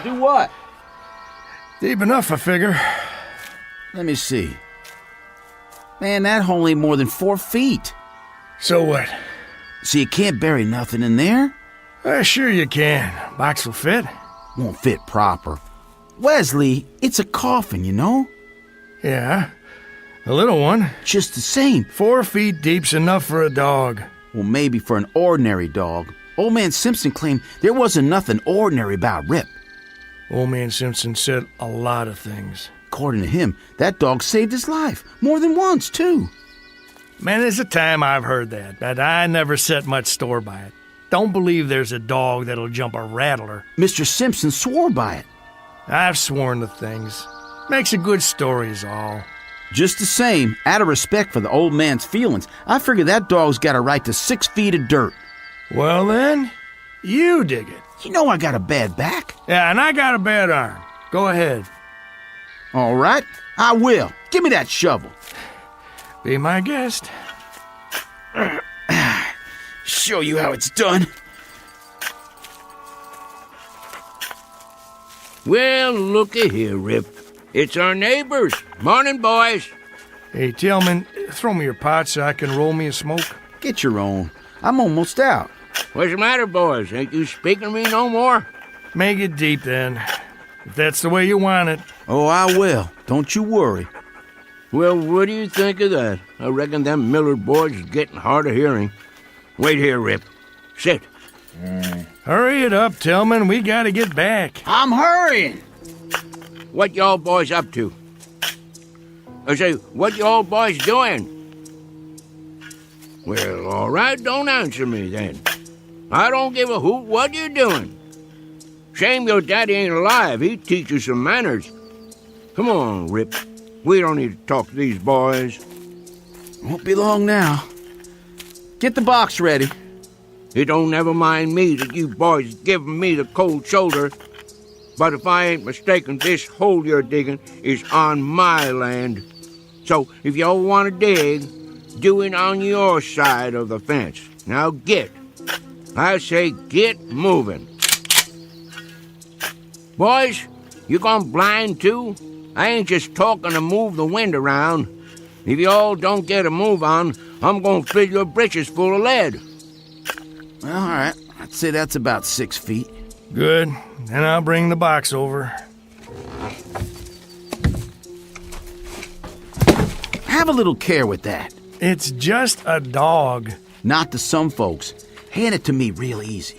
Do what? Deep enough, I figure. Let me see. Man, that hole ain't more than 4 feet. So what? So you can't bury nothing in there? Sure you can. Box will fit. Won't fit proper. Wesley, it's a coffin, you know? Yeah, a little one. Just the same. 4 feet deep's enough for a dog. Well, maybe for an ordinary dog. Old man Simpson claimed there wasn't nothing ordinary about Rip. Old man Simpson said a lot of things. According to him, that dog saved his life. More than once, too. Man, there's a time I've heard that, but I never set much store by it. Don't believe there's a dog that'll jump a rattler. Mr. Simpson swore by it. I've sworn to things. Makes a good story is all. Just the same, out of respect for the old man's feelings, I figure that dog's got a right to 6 feet of dirt. Well then, you dig it. You know I got a bad back. Yeah, and I got a bad arm. Go ahead. All right, I will. Give me that shovel. Be my guest. Show you how it's done. Well, looky here, Rip. It's our neighbors. Morning, boys. Hey, Tillman, throw me your pot so I can roll me a smoke. Get your own. I'm almost out. What's the matter, boys? Ain't you speaking to me no more? Make it deep, then. If that's the way you want it. Oh, I will. Don't you worry. Well, what do you think of that? I reckon them Miller boys is getting hard of hearing. Wait here, Rip. Sit. Hurry it up, Tillman. We gotta get back. I'm hurrying. What y'all boys up to? I say, what y'all boys doing? Well, all right, don't answer me then. I don't give a hoot what you're doing. Shame your daddy ain't alive. He'd teach you some manners. Come on, Rip. We don't need to talk to these boys. Won't be long now. Get the box ready. It don't never mind me that you boys giving me the cold shoulder. But if I ain't mistaken, this hole you're digging is on my land. So if y'all want to dig, do it on your side of the fence. Now get. I say get moving. Boys, you gone blind too? I ain't just talking to move the wind around. If y'all don't get a move on, I'm gonna fill your britches full of lead. Well, all right. I'd say that's about 6 feet. Good. Then I'll bring the box over. Have a little care with that. It's just a dog. Not to some folks. Hand it to me real easy.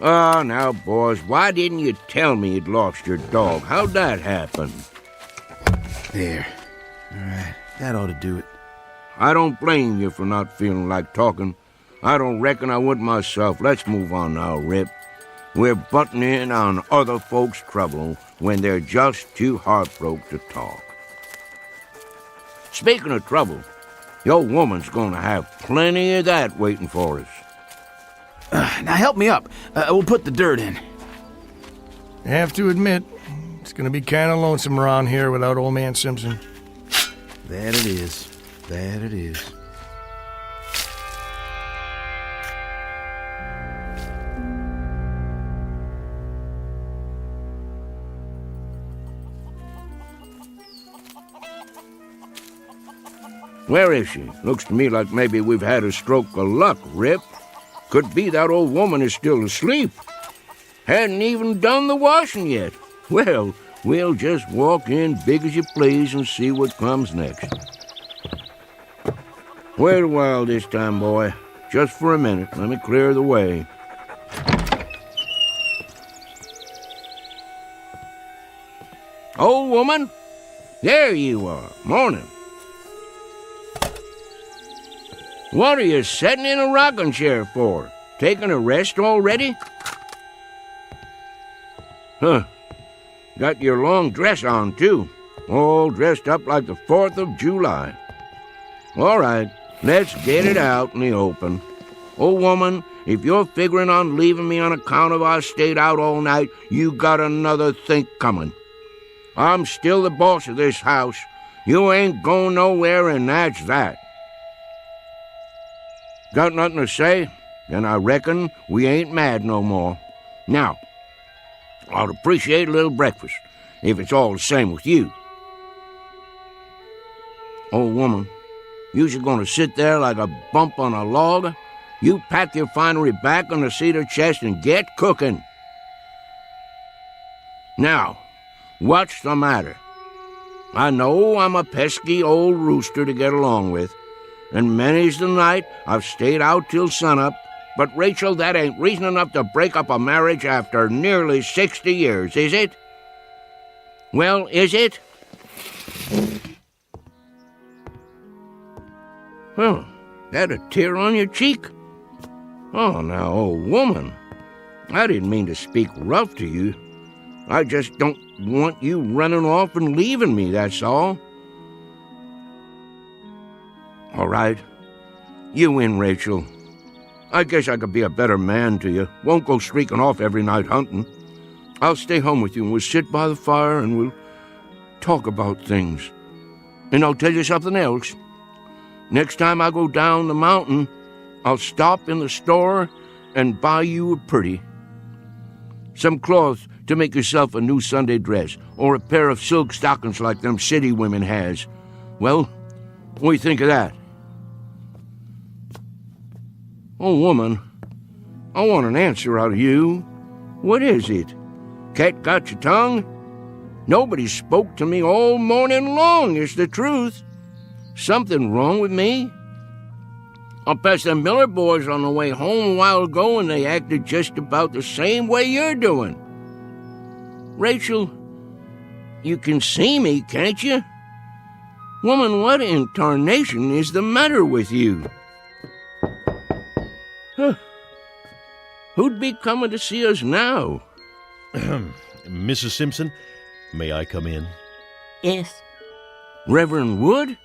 Oh, now, boys, why didn't you tell me you'd lost your dog? How'd that happen? There. All right. That ought to do it. I don't blame you for not feeling like talking. I don't reckon I would myself. Let's move on now, Rip. We're butting in on other folks' trouble when they're just too heartbroken to talk. Speaking of trouble, your woman's gonna have plenty of that waiting for us. Now help me up. We'll put the dirt in. I have to admit, it's gonna be kind of lonesome around here without old man Simpson. That it is. That it is. Where is she? Looks to me like maybe we've had a stroke of luck, Rip. Could be that old woman is still asleep. Hadn't even done the washing yet. Well, we'll just walk in big as you please and see what comes next. Wait a while this time, boy. Just for a minute. Let me clear the way. Old woman, there you are. Morning. What are you sitting in a rocking chair for? Taking a rest already? Huh. Got your long dress on, too. All dressed up like the 4th of July. All right, let's get it out in the open. Old woman, if you're figuring on leaving me on account of I stayed out all night, you got another think coming. I'm still the boss of this house. You ain't going nowhere, and that's that. Got nothing to say? Then I reckon we ain't mad no more. Now, I'd appreciate a little breakfast, if it's all the same with you. Old woman, you're gonna sit there like a bump on a log? You pack your finery back on the cedar chest and get cooking. Now, what's the matter? I know I'm a pesky old rooster to get along with, and many's the night I've stayed out till sunup, but Rachel, that ain't reason enough to break up a marriage after nearly 60 years, is it? Well, is it? Well, that a tear on your cheek? Oh, now, old woman, I didn't mean to speak rough to you. I just don't want you running off and leaving me, that's all. All right, you win, Rachel. I guess I could be a better man to you. Won't go streaking off every night hunting. I'll stay home with you, and we'll sit by the fire, and we'll talk about things. And I'll tell you something else. Next time I go down the mountain, I'll stop in the store and buy you a pretty. Some cloth to make yourself a new Sunday dress, or a pair of silk stockings like them city women has. Well, what do you think of that? Oh, woman, I want an answer out of you. What is it? Cat got your tongue? Nobody spoke to me all morning long, is the truth. Something wrong with me? I passed the Miller boys on the way home a while ago, and they acted just about the same way you're doing. Rachel, you can see me, can't you? Woman, what in tarnation is the matter with you? Huh. Who'd be coming to see us now? Mrs. Simpson, may I come in? Yes. Reverend Wood?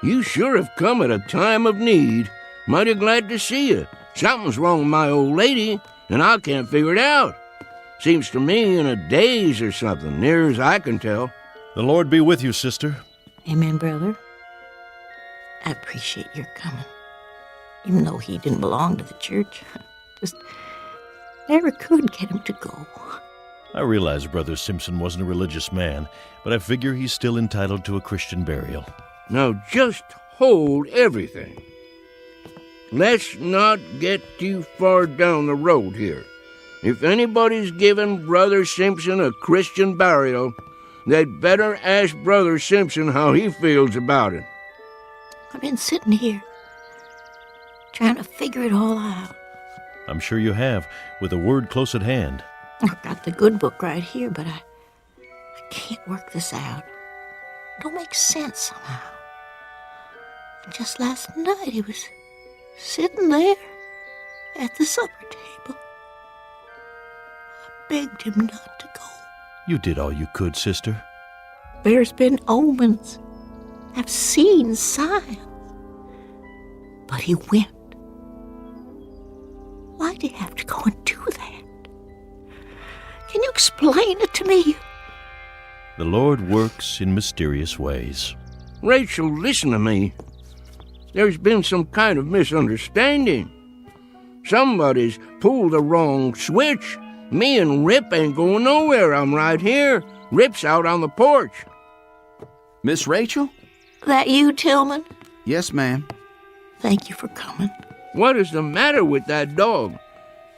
You sure have come at a time of need. Mighty glad to see you. Something's wrong with my old lady, and I can't figure it out. Seems to me in a daze or something, near as I can tell. The Lord be with you, sister. Amen, brother. I appreciate your coming. Even though he didn't belong to the church, just never could get him to go. I realize Brother Simpson wasn't a religious man, but I figure he's still entitled to a Christian burial. Now just hold everything. Let's not get too far down the road here. If anybody's giving Brother Simpson a Christian burial, they'd better ask Brother Simpson how he feels about it. I've been sitting here, trying to figure it all out. I'm sure you have, with a word close at hand. I've got the good book right here, but I can't work this out. It don't make sense somehow. And just last night he was sitting there at the supper table. I begged him not to go. You did all you could, sister. There's been omens. I've seen signs. But he went. Why'd he have to go and do that? Can you explain it to me? The Lord works in mysterious ways. Rachel, listen to me. There's been some kind of misunderstanding. Somebody's pulled the wrong switch. Me and Rip ain't going nowhere. I'm right here. Rip's out on the porch. Miss Rachel? That you, Tillman? Yes, ma'am. Thank you for coming. What is the matter with that dog?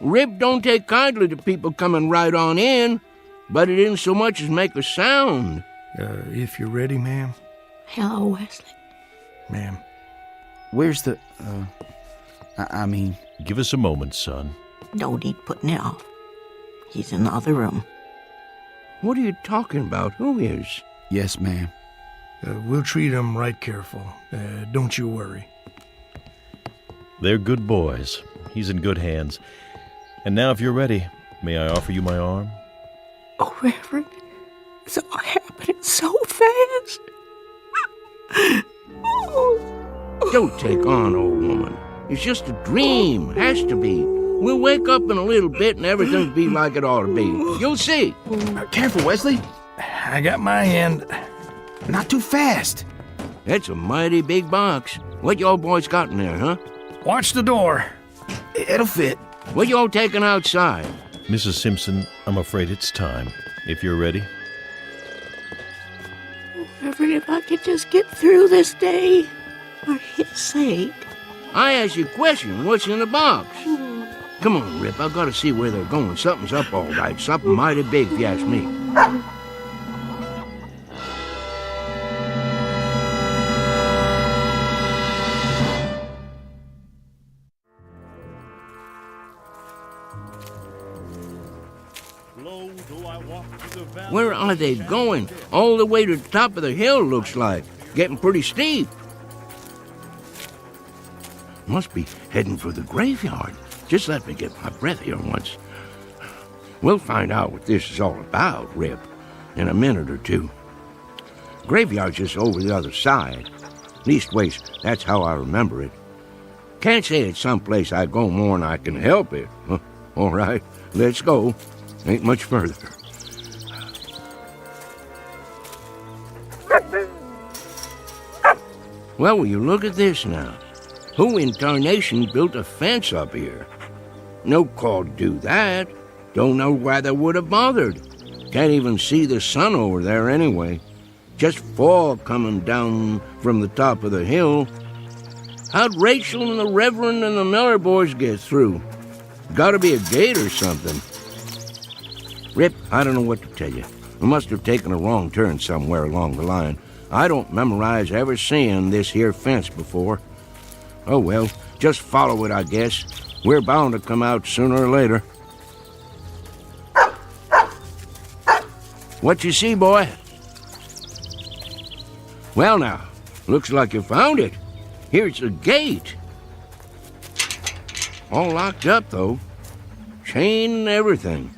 Rip don't take kindly to people coming right on in, but it didn't so much as make a sound. If you're ready, ma'am. Hello, Wesley. Ma'am. Where's the, I mean... Give us a moment, son. No need putting it off. He's in the other room. What are you talking about? Who is? Yes, ma'am. We'll treat him right careful. Don't you worry. They're good boys. He's in good hands. And now, if you're ready, may I offer you my arm? Oh, Reverend, it's all happening so fast. Don't take on, old woman. It's just a dream. Has to be. We'll wake up in a little bit and everything'll be like it ought to be. You'll see. Careful, Wesley. I got my hand. Not too fast. That's a mighty big box. What y'all boys got in there, huh? Watch the door. It'll fit. What y'all taking outside? Mrs. Simpson, I'm afraid it's time. If you're ready. Reverend, if I could just get through this day for his sake. I asked you a question. What's in the box? Come on, Rip. I've got to see where they're going. Something's up all right. Something mighty big, if you ask me. Where are they going? All the way to the top of the hill, looks like. Getting pretty steep. Must be heading for the graveyard. Just let me get my breath here once. We'll find out what this is all about, Rip, in a minute or two. Graveyard's just over the other side. Leastways, that's how I remember it. Can't say it's someplace I go more than I can help it. All right, let's go. Ain't much further. Well, will you look at this now? Who in tarnation built a fence up here? No call to do that. Don't know why they would have bothered. Can't even see the sun over there anyway. Just fog coming down from the top of the hill. How'd Rachel and the Reverend and the Miller boys get through? Gotta be a gate or something. Rip, I don't know what to tell you. We must have taken a wrong turn somewhere along the line. I don't memorize ever seeing this here fence before. Oh, well, just follow it, I guess. We're bound to come out sooner or later. What you see, boy? Well, now, looks like you found it. Here's the gate. All locked up, though. Chain and everything.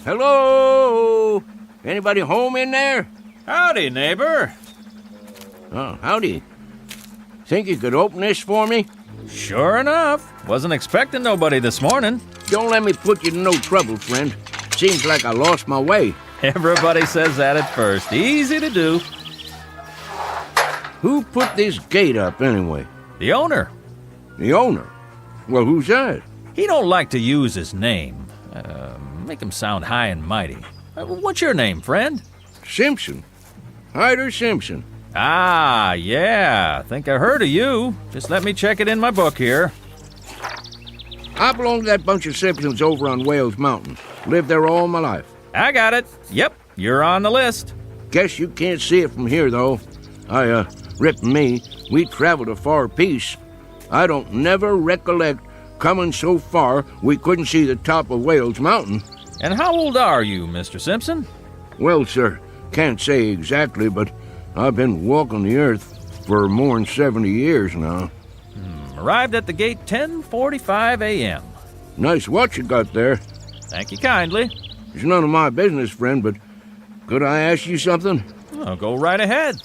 Hello? Anybody home in there? Howdy, neighbor. Oh, howdy. Think you could open this for me? Sure enough. Wasn't expecting nobody this morning. Don't let me put you to no trouble, friend. Seems like I lost my way. Everybody says that at first. Easy to do. Who put this gate up, anyway? The owner. The owner? Well, who's that? He don't like to use his name. Make him sound high and mighty. What's your name, friend? Simpson. Hyder Simpson. Ah, yeah. Think I heard of you. Just let me check it in my book here. I belong to that bunch of Simpsons over on Wales Mountain. Lived there all my life. I got it. Yep, you're on the list. Guess you can't see it from here, though. Rip and me, we traveled a far piece. I don't never recollect coming so far we couldn't see the top of Wales Mountain. And how old are you, Mr. Simpson? Well, sir, can't say exactly, but I've been walking the earth for more than 70 years now. Arrived at the gate 10:45 a.m. Nice watch you got there. Thank you kindly. It's none of my business, friend, but could I ask you something? Oh, go right ahead.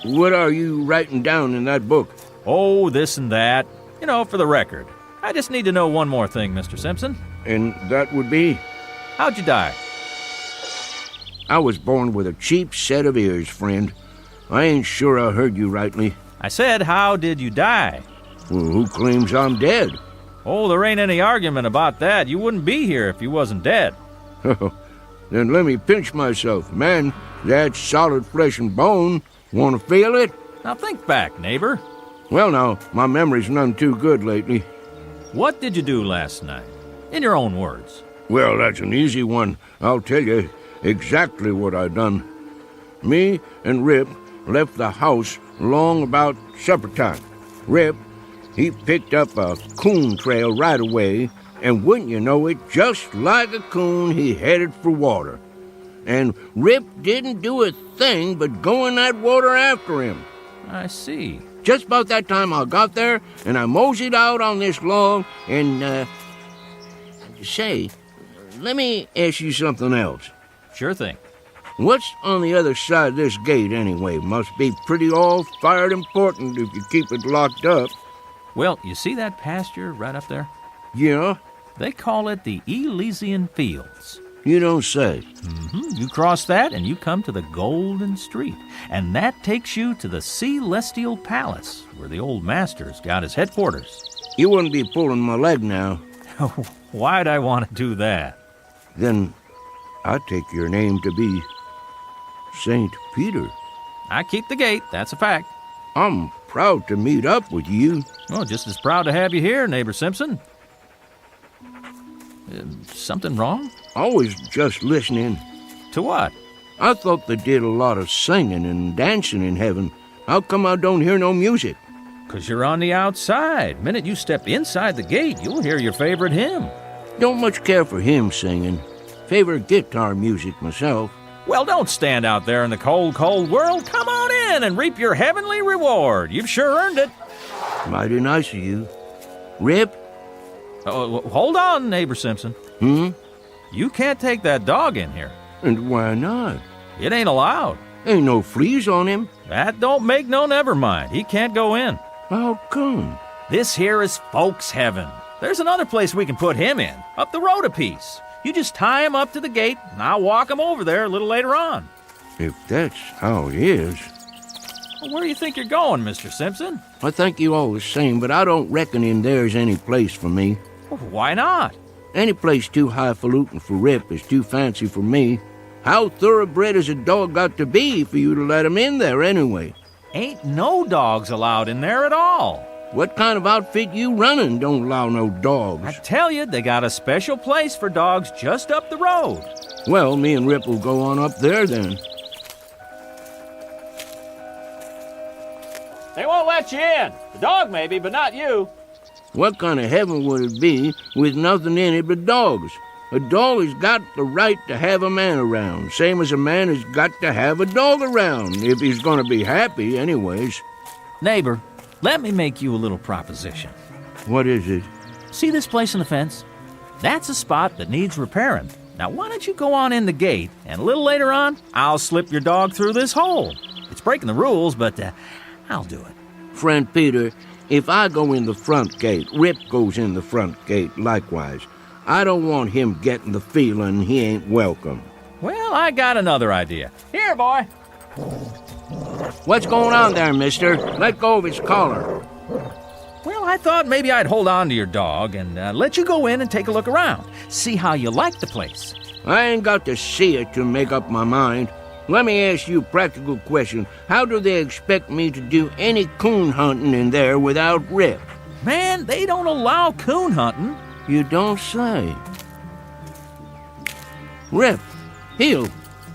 What are you writing down in that book? Oh, this and that. You know, for the record. I just need to know one more thing, Mr. Simpson. And that would be? How'd you die? I was born with a cheap set of ears, friend. I ain't sure I heard you rightly. I said, how did you die? Well, who claims I'm dead? Oh, there ain't any argument about that. You wouldn't be here if you wasn't dead. Then let me pinch myself. Man, that's solid flesh and bone. Want to feel it? Now think back, neighbor. Well, now, my memory's none too good lately. What did you do last night? In your own words. Well, that's an easy one. I'll tell you exactly what I done. Me and Rip left the house long about supper time. Rip, he picked up a coon trail right away, and wouldn't you know it, just like a coon, he headed for water. And Rip didn't do a thing but go in that water after him. I see. Just about that time I got there, and I moseyed out on this log, and, say, let me ask you something else. Sure thing. What's on the other side of this gate, anyway? Must be pretty all-fired important if you keep it locked up. Well, you see that pasture right up there? Yeah? They call it the Elysian Fields. You don't say. Mm-hmm. You cross that and you come to the Golden Street. And that takes you to the Celestial Palace, where the old master's got his headquarters. You wouldn't be pulling my leg now. Why'd I want to do that? Then I take your name to be St. Peter. I keep the gate, that's a fact. I'm proud to meet up with you. Oh, just as proud to have you here, Neighbor Simpson. Something wrong? I was just listening. To what? I thought they did a lot of singing and dancing in heaven. How come I don't hear no music? 'Cause you're on the outside. Minute you step inside the gate, you'll hear your favorite hymn. Don't much care for hymn singing. Favorite guitar music myself. Well, don't stand out there in the cold, cold world. Come on in and reap your heavenly reward. You've sure earned it. Mighty nice of you. Rip? Hold on, Neighbor Simpson. You can't take that dog in here. And why not? It ain't allowed. Ain't no fleas on him. That don't make no never mind. He can't go in. How come? This here is folks' heaven. There's another place we can put him in, up the road a piece. You just tie him up to the gate, and I'll walk him over there a little later on. If that's how it is. Well, where do you think you're going, Mr. Simpson? I thank you all the same, but I don't reckon in there's any place for me. Well, why not? Any place too highfalutin for Rip is too fancy for me. How thoroughbred has a dog got to be for you to let him in there anyway? Ain't no dogs allowed in there at all. What kind of outfit you running don't allow no dogs? I tell you, they got a special place for dogs just up the road. Well, me and Rip will go on up there then. They won't let you in. The dog maybe, but not you. What kind of heaven would it be with nothing in it but dogs? A dog has got the right to have a man around, same as a man has got to have a dog around, if he's going to be happy anyways. Neighbor, let me make you a little proposition. What is it? See this place in the fence? That's a spot that needs repairing. Now, why don't you go on in the gate, and a little later on, I'll slip your dog through this hole. It's breaking the rules, but I'll do it. Friend Peter, if I go in the front gate, Rip goes in the front gate likewise. I don't want him getting the feeling he ain't welcome. Well, I got another idea. Here, boy. What's going on there, mister? Let go of his collar. Well, I thought maybe I'd hold on to your dog and let you go in and take a look around. See how you like the place. I ain't got to see it to make up my mind. Let me ask you a practical question. How do they expect me to do any coon hunting in there without Rip? Man, they don't allow coon hunting. You don't say. Rip, heel.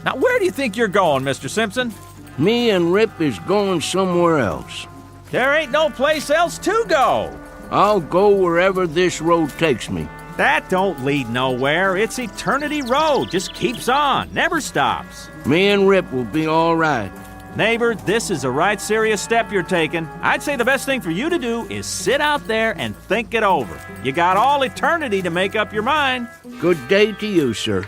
Now, where do you think you're going, Mr. Simpson? Me and Rip is going somewhere else. There ain't no place else to go. I'll go wherever this road takes me. That don't lead nowhere. It's Eternity Road. Just keeps on, never stops. Me and Rip will be all right. Neighbor, this is a right serious step you're taking. I'd say the best thing for you to do is sit out there and think it over. You got all eternity to make up your mind. Good day to you, sir.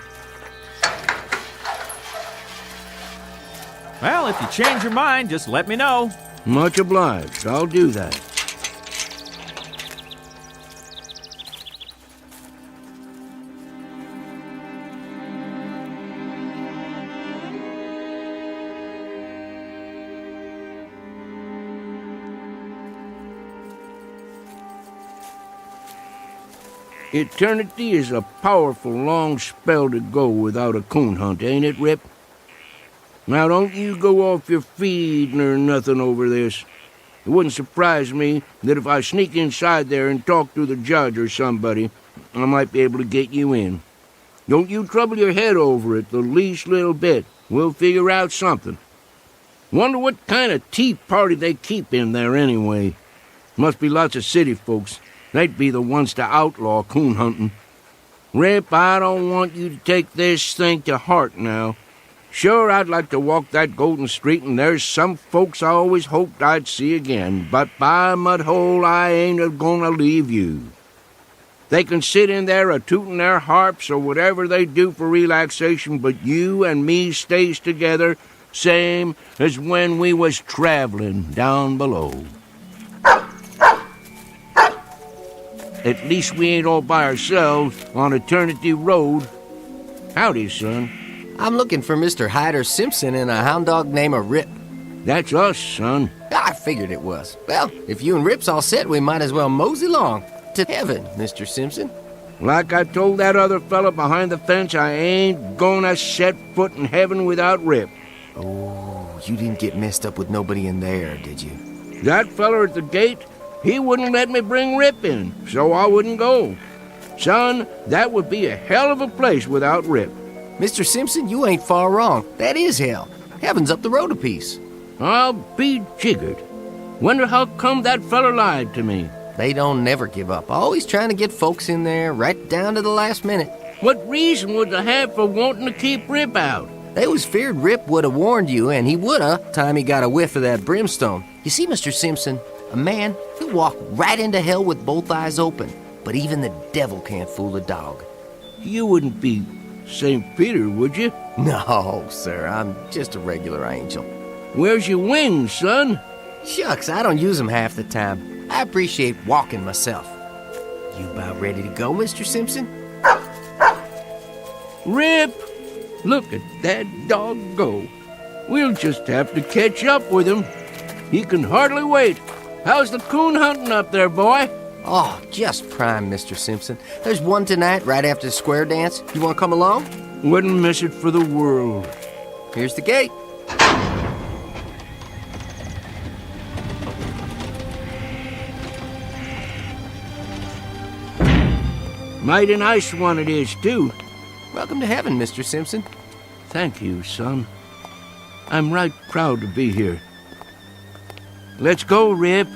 Well, if you change your mind, just let me know. Much obliged. I'll do that. Eternity is a powerful long spell to go without a coon hunt, ain't it, Rip? Now, don't you go off your feed nor nothing over this. It wouldn't surprise me that if I sneak inside there and talk to the judge or somebody, I might be able to get you in. Don't you trouble your head over it the least little bit. We'll figure out something. Wonder what kind of tea party they keep in there anyway. Must be lots of city folks. They'd be the ones to outlaw coon hunting. Rip, I don't want you to take this thing to heart now. Sure, I'd like to walk that golden street, and there's some folks I always hoped I'd see again, but by mudhole, I ain't a-gonna leave you. They can sit in there a-tootin' their harps or whatever they do for relaxation, but you and me stays together, same as when we was traveling down below. At least we ain't all by ourselves on Eternity Road. Howdy, son. I'm looking for Mr. Hyder Simpson and a hound dog named Rip. That's us, son. I figured it was. Well, if you and Rip's all set, we might as well mosey along to heaven, Mr. Simpson. Like I told that other fella behind the fence, I ain't gonna set foot in heaven without Rip. Oh, you didn't get messed up with nobody in there, did you? That fella at the gate, he wouldn't let me bring Rip in, so I wouldn't go. Son, that would be a hell of a place without Rip. Mr. Simpson, you ain't far wrong. That is hell. Heaven's up the road a piece. I'll be jiggered. Wonder how come that fella lied to me. They don't never give up. Always trying to get folks in there right down to the last minute. What reason would they have for wanting to keep Rip out? They was feared Rip would have warned you, and he woulda, time he got a whiff of that brimstone. You see, Mr. Simpson, a man, he'll walk right into hell with both eyes open. But even the devil can't fool a dog. You wouldn't be St. Peter, would you? No, sir, I'm just a regular angel. Where's your wings, son? Shucks, I don't use them half the time. I appreciate walking myself. You about ready to go, Mr. Simpson? Rip! Look at that dog go. We'll just have to catch up with him. He can hardly wait. How's the coon hunting up there, boy? Oh, just prime, Mr. Simpson. There's one tonight right after the square dance. You want to come along? Wouldn't miss it for the world. Here's the gate. Mighty nice one it is, too. Welcome to heaven, Mr. Simpson. Thank you, son. I'm right proud to be here. Let's go, Rip.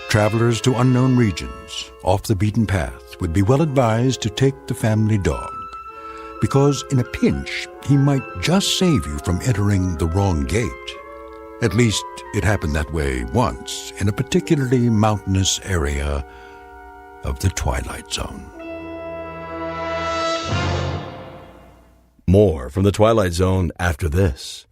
Travelers to unknown regions, off the beaten path, would be well advised to take the family dog, because in a pinch, he might just save you from entering the wrong gate. At least, it happened that way once in a particularly mountainous area of the Twilight Zone. More from the Twilight Zone after this.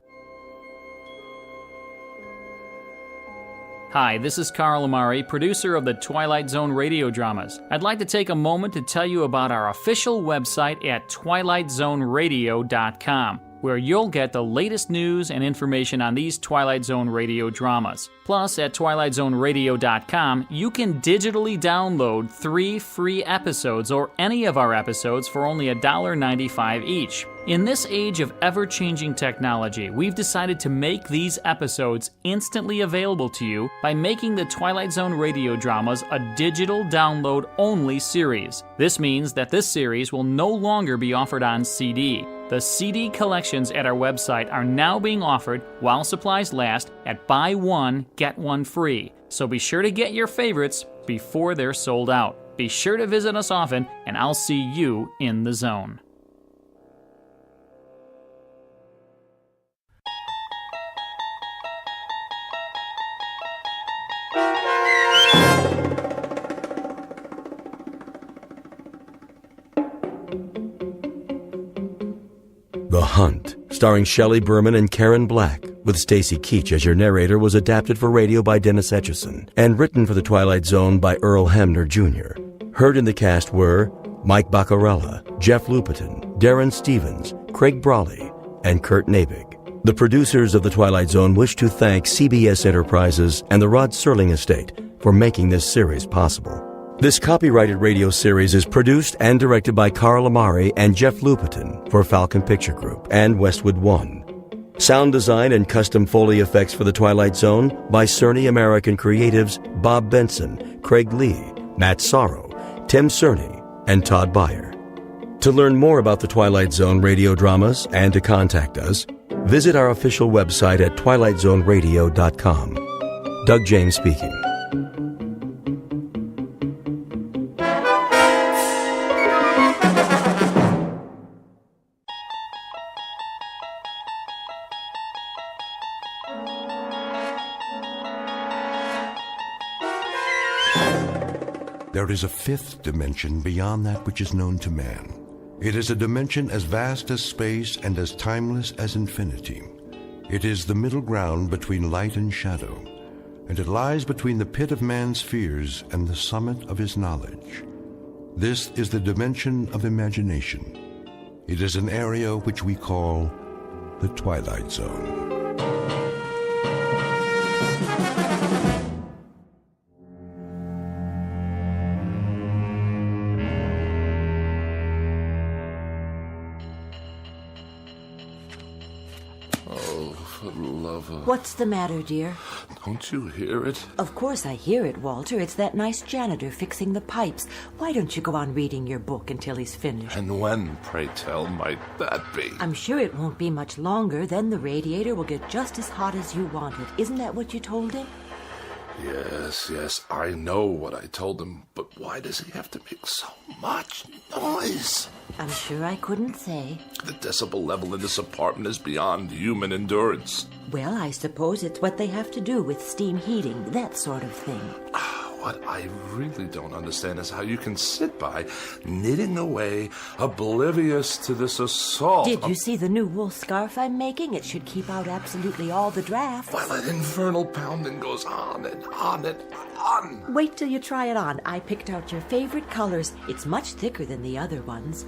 Hi, this is Carl Amari, producer of the Twilight Zone Radio Dramas. I'd like to take a moment to tell you about our official website at twilightzoneradio.com, where you'll get the latest news and information on these Twilight Zone Radio dramas. Plus, at twilightzoneradio.com, you can digitally download 3 free episodes or any of our episodes for only $1.95 each. In this age of ever-changing technology, we've decided to make these episodes instantly available to you by making the Twilight Zone Radio Dramas a digital download-only series. This means that this series will no longer be offered on CD. The CD collections at our website are now being offered, while supplies last, at buy one, get one free. So be sure to get your favorites before they're sold out. Be sure to visit us often, and I'll see you in the zone. The Hunt, starring Shelley Berman and Karen Black, with Stacy Keach as your narrator, was adapted for radio by Dennis Etchison and written for the Twilight Zone by Earl Hamner Jr. Heard in the cast were Mike Baccarella, Jeff Lupetin, Darren Stevens, Craig Brawley, and Kurt Nabig. The producers of the Twilight Zone wish to thank CBS Enterprises and the Rod Serling Estate for making this series possible. This copyrighted radio series is produced and directed by Carl Amari and Jeff Lupetin for Falcon Picture Group and Westwood One. Sound design and custom Foley effects for The Twilight Zone by Cerny American Creatives Bob Benson, Craig Lee, Matt Sorrow, Tim Cerny, and Todd Beyer. To learn more about The Twilight Zone radio dramas and to contact us, visit our official website at twilightzoneradio.com. Doug James speaking. There is a fifth dimension beyond that which is known to man. It is a dimension as vast as space and as timeless as infinity. It is the middle ground between light and shadow, and it lies between the pit of man's fears and the summit of his knowledge. This is the dimension of imagination. It is an area which we call the Twilight Zone. What's the matter, dear? Don't you hear it? Of course I hear it, Walter. It's that nice janitor fixing the pipes. Why don't you go on reading your book until he's finished? And when, pray tell, might that be? I'm sure it won't be much longer. Then the radiator will get just as hot as you want it. Isn't that what you told him? Yes, I know what I told him, but why does he have to make so much noise? I'm sure I couldn't say. The decibel level in this apartment is beyond human endurance. Well, I suppose it's what they have to do with steam heating, that sort of thing. What I really don't understand is how you can sit by, knitting away, oblivious to this assault. Did you see the new wool scarf I'm making? It should keep out absolutely all the drafts. While that infernal pounding goes on and on and on. Wait till you try it on. I picked out your favorite colors. It's much thicker than the other ones.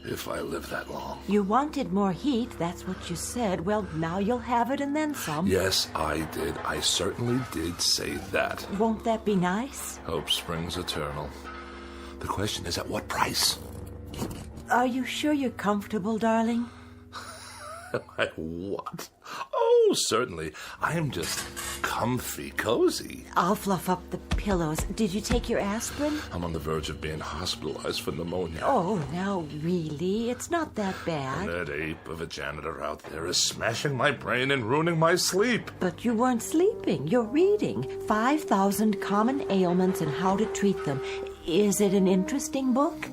If I live that long. You wanted more heat, that's what you said. Well, now you'll have it and then some. Yes, I did. I certainly did say that. Won't that be nice? Hope springs eternal. The question is, at what price? Are you sure you're comfortable, darling? At what? Oh, certainly. I am just comfy, cozy. I'll fluff up the pillows. Did you take your aspirin? I'm on the verge of being hospitalized for pneumonia. Oh, now really? It's not that bad. And that ape of a janitor out there is smashing my brain and ruining my sleep. But you weren't sleeping. You're reading 5,000 Common Ailments and How to Treat Them. Is it an interesting book?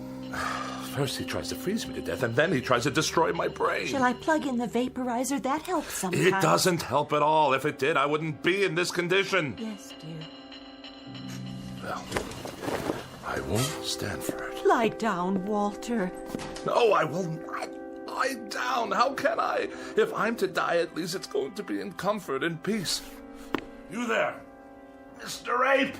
First he tries to freeze me to death, and then he tries to destroy my brain. Shall I plug in the vaporizer? That helps sometimes. It doesn't help at all. If it did, I wouldn't be in this condition. Yes, dear. Well, I won't stand for it. Lie down, Walter. No, I will not lie down. How can I? If I'm to die, at least it's going to be in comfort and peace. You there, Mr. Ape!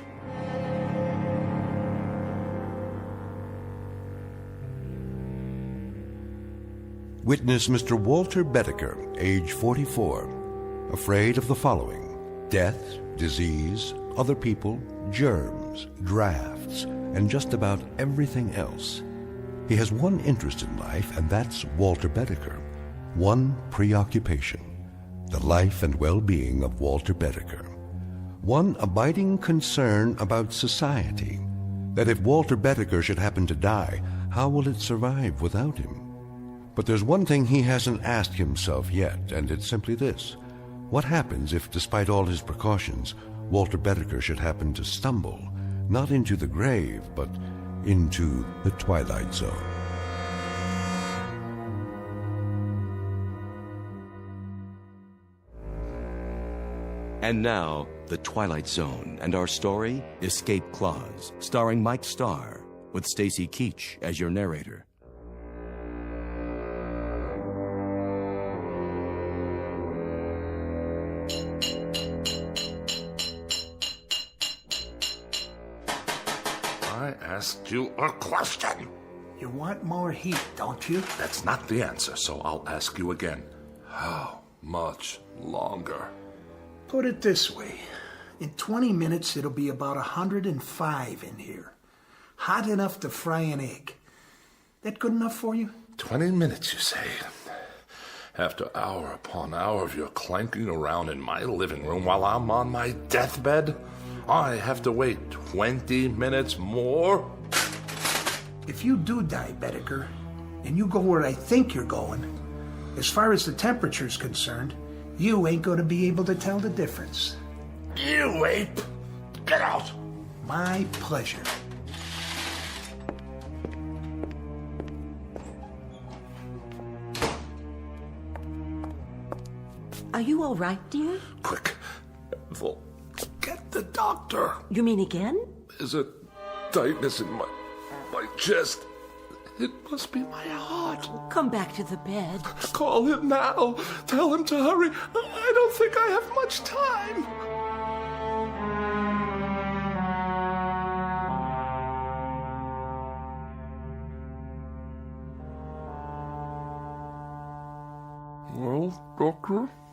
Witness Mr. Walter Bedecker, age 44, afraid of the following: death, disease, other people, germs, drafts, and just about everything else. He has one interest in life, and that's Walter Bedecker. One preoccupation: the life and well-being of Walter Bedecker. One abiding concern about society: that if Walter Bedecker should happen to die, how will it survive without him? But there's one thing he hasn't asked himself yet, and it's simply this: what happens if, despite all his precautions, Walter Bedecker should happen to stumble, not into the grave, but into the Twilight Zone? And now, The Twilight Zone, and our story, Escape Clause, starring Mike Starr, with Stacy Keach as your narrator. I asked you a question. You want more heat, don't you? That's not the answer, so I'll ask you again. How much longer? Put it this way. In 20 minutes, it'll be about 105 in here. Hot enough to fry an egg. That good enough for you? 20 minutes, you say? After hour upon hour of your clanking around in my living room while I'm on my deathbed, I have to wait 20 minutes more? If you do die, Bedecker, and you go where I think you're going, as far as the temperature's concerned, you ain't going to be able to tell the difference. You ape! Get out! My pleasure. Are you all right, dear? Quick, Ethel, get the doctor. You mean again? There's a tightness in my chest. It must be my heart. Come back to the bed. Call him now. Tell him to hurry. I don't think I have much time.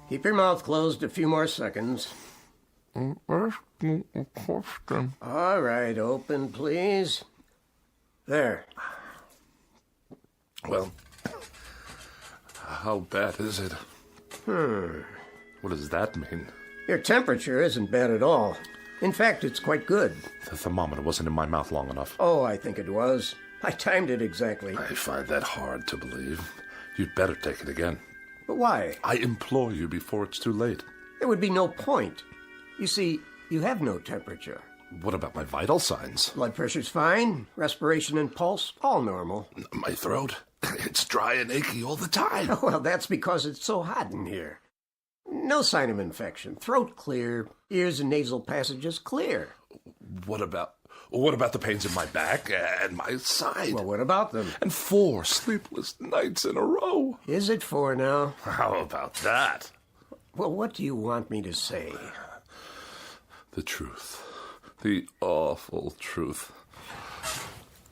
Keep your mouth closed a few more seconds. All right, open, please. There. Well, how bad is it? What does that mean? Your temperature isn't bad at all. In fact, it's quite good. The thermometer wasn't in my mouth long enough. Oh, I think it was. I timed it exactly. I find that hard to believe. You'd better take it again. But why? I implore you before it's too late. There would be no point. You see, you have no temperature. What about my vital signs? Blood pressure's fine. Respiration and pulse, all normal. My throat? It's dry and achy all the time. Well, that's because it's so hot in here. No sign of infection. Throat clear. Ears and nasal passages clear. What about the pains in my back and my side? Well, what about them? And 4 sleepless nights in a row. Is it 4 now? How about that? Well, what do you want me to say? The truth. The awful truth.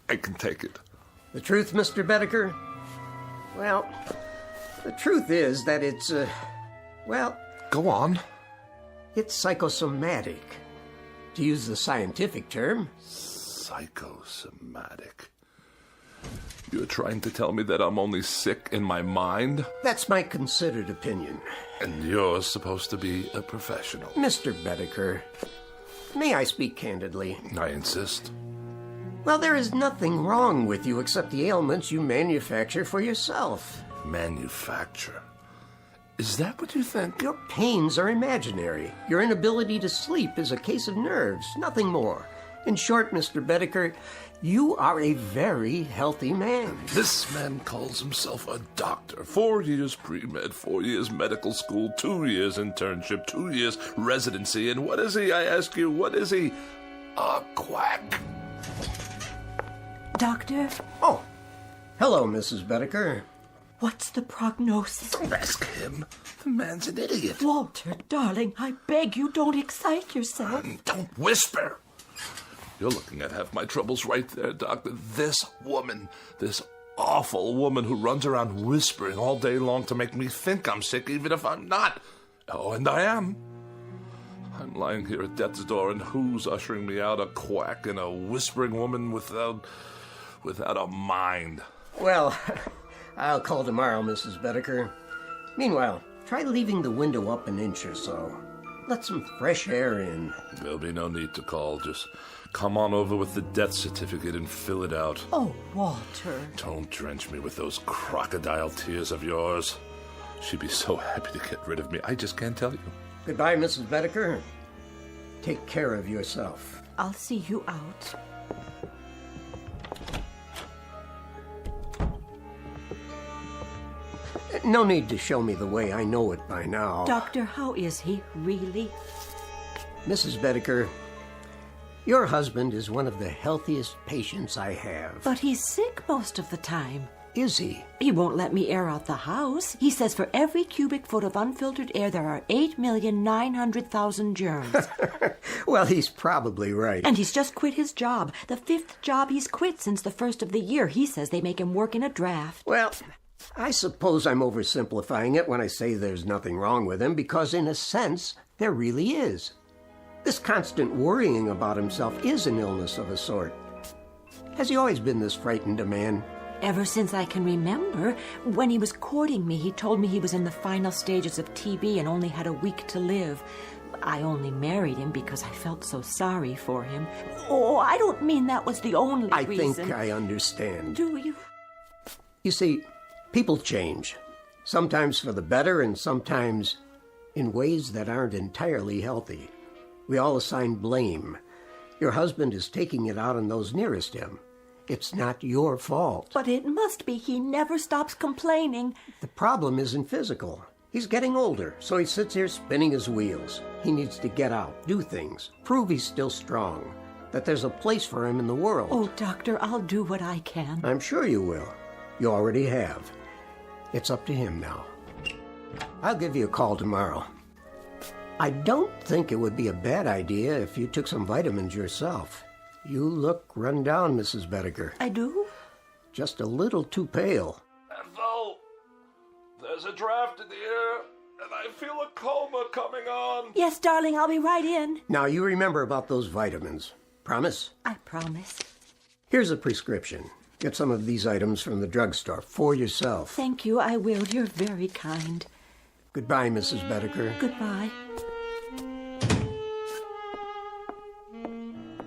I can take it. The truth, Mr. Bedecker? Well, the truth is that it's, Go on. It's psychosomatic. To use the scientific term. Psychosomatic. You're trying to tell me that I'm only sick in my mind? That's my considered opinion. And you're supposed to be a professional. Mr. Bedecker, may I speak candidly? I insist. Well, there is nothing wrong with you except the ailments you manufacture for yourself. Manufacture? Is that what you think? Your pains are imaginary. Your inability to sleep is a case of nerves, nothing more. In short, Mr. Bedecker, you are a very healthy man. This man calls himself a doctor. 4 years pre-med, 4 years medical school, 2 years internship, 2 years residency. And what is he, I ask you, what is he? A quack. Doctor? Oh, hello, Mrs. Bedecker. What's the prognosis? Don't ask him. The man's an idiot. Walter, darling, I beg you, don't excite yourself. Don't whisper. You're looking at half my troubles right there, Doctor. This woman, this awful woman who runs around whispering all day long to make me think I'm sick, even if I'm not. Oh, and I am. I'm lying here at death's door, and who's ushering me out? A quack and a whispering woman without a mind. Well, I'll call tomorrow, Mrs. Bedecker. Meanwhile, try leaving the window up an inch or so. Let some fresh air in. There'll be no need to call. Just come on over with the death certificate and fill it out. Oh, Walter. Don't drench me with those crocodile tears of yours. She'd be so happy to get rid of me. I just can't tell you. Goodbye, Mrs. Bedecker. Take care of yourself. I'll see you out. No need to show me the way. I know it by now. Doctor, how is he, really? Mrs. Bedecker, your husband is one of the healthiest patients I have. But he's sick most of the time. Is he? He won't let me air out the house. He says for every cubic foot of unfiltered air, there are 8,900,000 germs. Well, he's probably right. And he's just quit his job. The 5th job he's quit since the first of the year. He says they make him work in a draft. Well, I suppose I'm oversimplifying it when I say there's nothing wrong with him, because in a sense, there really is. This constant worrying about himself is an illness of a sort. Has he always been this frightened a man? Ever since I can remember. When he was courting me, he told me he was in the final stages of TB and only had a week to live. I only married him because I felt so sorry for him. Oh, I don't mean that was the only reason. I think I understand. Do you? You see, people change. Sometimes for the better and sometimes in ways that aren't entirely healthy. We all assign blame. Your husband is taking it out on those nearest him. It's not your fault. But it must be. He never stops complaining. The problem isn't physical. He's getting older, so he sits here spinning his wheels. He needs to get out, do things, prove he's still strong, that there's a place for him in the world. Oh, Doctor, I'll do what I can. I'm sure you will. You already have. It's up to him now. I'll give you a call tomorrow. I don't think it would be a bad idea if you took some vitamins yourself. You look run down, Mrs. Bedecker. I do? Just a little too pale. And though there's a draft in the air and I feel a coma coming on. Yes, darling, I'll be right in. Now, you remember about those vitamins. Promise? I promise. Here's a prescription. Get some of these items from the drugstore for yourself. Thank you, I will. You're very kind. Goodbye, Mrs. Bedecker. Goodbye.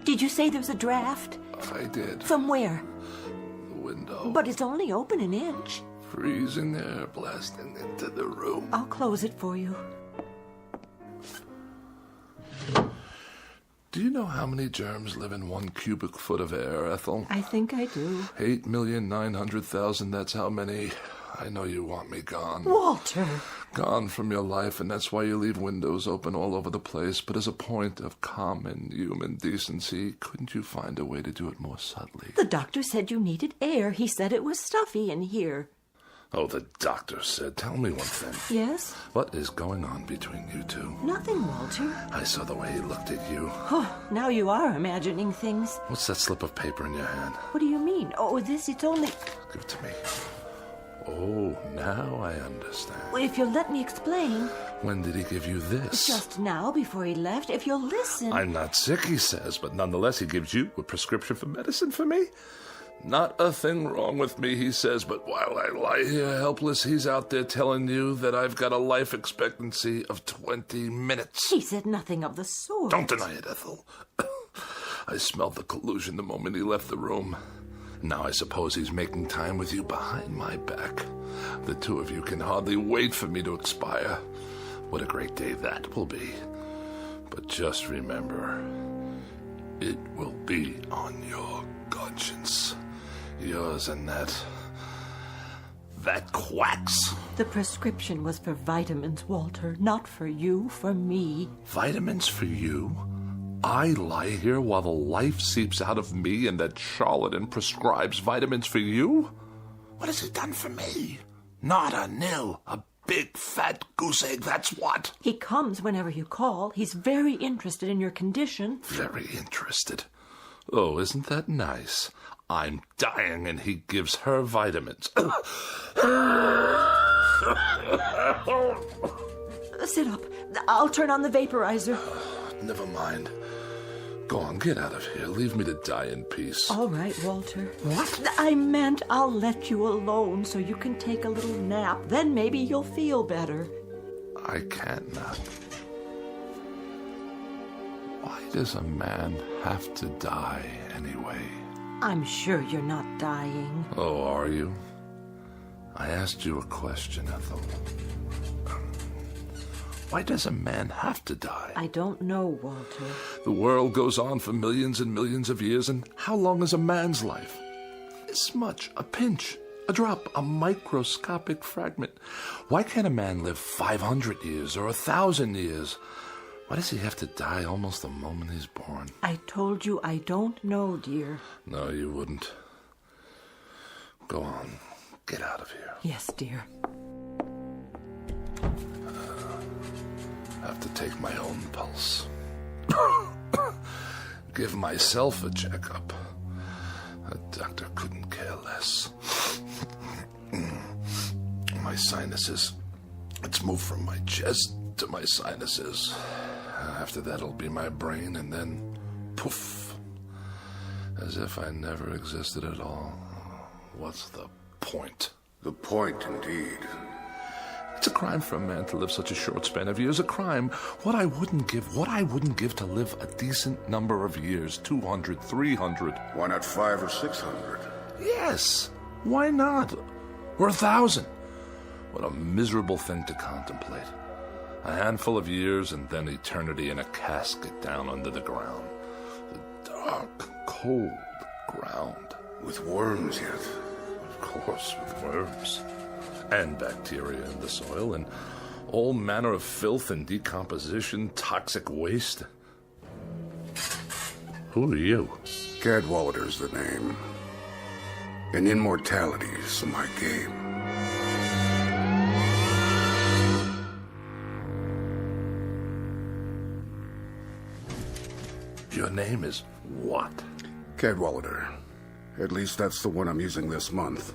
Did you say there's a draft? I did. From where? The window. But it's only open an inch. Freezing air blasting into the room. I'll close it for you. Do you know how many germs live in 1 cubic foot of air, Ethel? I think I do. 8,900,000, that's how many. I know you want me gone. Walter! Gone from your life, and that's why you leave windows open all over the place. But as a point of common human decency, couldn't you find a way to do it more subtly? The doctor said you needed air. He said it was stuffy in here. Oh, the doctor said. Tell me one thing. Yes? What is going on between you two? Nothing, Walter. I saw the way he looked at you. Oh, now you are imagining things. What's that slip of paper in your hand? What do you mean? Oh, it's only... Give it to me. Oh, now I understand. Well, if you'll let me explain. When did he give you this? Just now, before he left. If you'll listen. I'm not sick, he says, but nonetheless he gives you a prescription for medicine for me. Not a thing wrong with me, he says, but while I lie here helpless, he's out there telling you that I've got a life expectancy of 20 minutes. He said nothing of the sort. Don't deny it, Ethel. I smelled the collusion the moment he left the room. Now I suppose he's making time with you behind my back. The two of you can hardly wait for me to expire. What a great day that will be. But just remember, it will be on your conscience. Yours and that quacks. The prescription was for vitamins, Walter, not for you, for me. Vitamins for you? I lie here while the life seeps out of me and that charlatan prescribes vitamins for you? What has he done for me? Not a nil. A big fat goose egg, that's what. He comes whenever you call. He's very interested in your condition. Very interested. Oh, isn't that nice? I'm dying and he gives her vitamins. Sit up. I'll turn on the vaporizer. Never mind. Go on, get out of here. Leave me to die in peace. All right, Walter. What? I meant I'll let you alone so you can take a little nap. Then maybe you'll feel better. I can't nap. Why does a man have to die anyway? I'm sure you're not dying. Oh, are you? I asked you a question, Ethel. Why does a man have to die? I don't know, Walter. The world goes on for millions and millions of years, and how long is a man's life? This much, a pinch, a drop, a microscopic fragment. Why can't a man live 500 years or 1,000 years? Why does he have to die almost the moment he's born? I told you I don't know, dear. No, you wouldn't. Go on. Get out of here. Yes, dear. I have to take my own pulse. Give myself a checkup. A doctor couldn't care less. My sinuses. It's moved from my chest to my sinuses. After that, it'll be my brain, and then poof. As if I never existed at all. What's the point? The point, indeed. It's a crime for a man to live such a short span of years. A crime. What I wouldn't give to live a decent number of years. 200, 300. Why not 500 or 600? Yes. Why not? Or 1,000. What a miserable thing to contemplate. A handful of years and then eternity in a casket down under the ground. The dark, cold ground. With worms yet? Of course, with worms. And bacteria in the soil, and all manner of filth and decomposition, toxic waste. Who are you? Cadwallader's the name. And immortality is my game. Your name is what? Cadwallader. At least that's the one I'm using this month.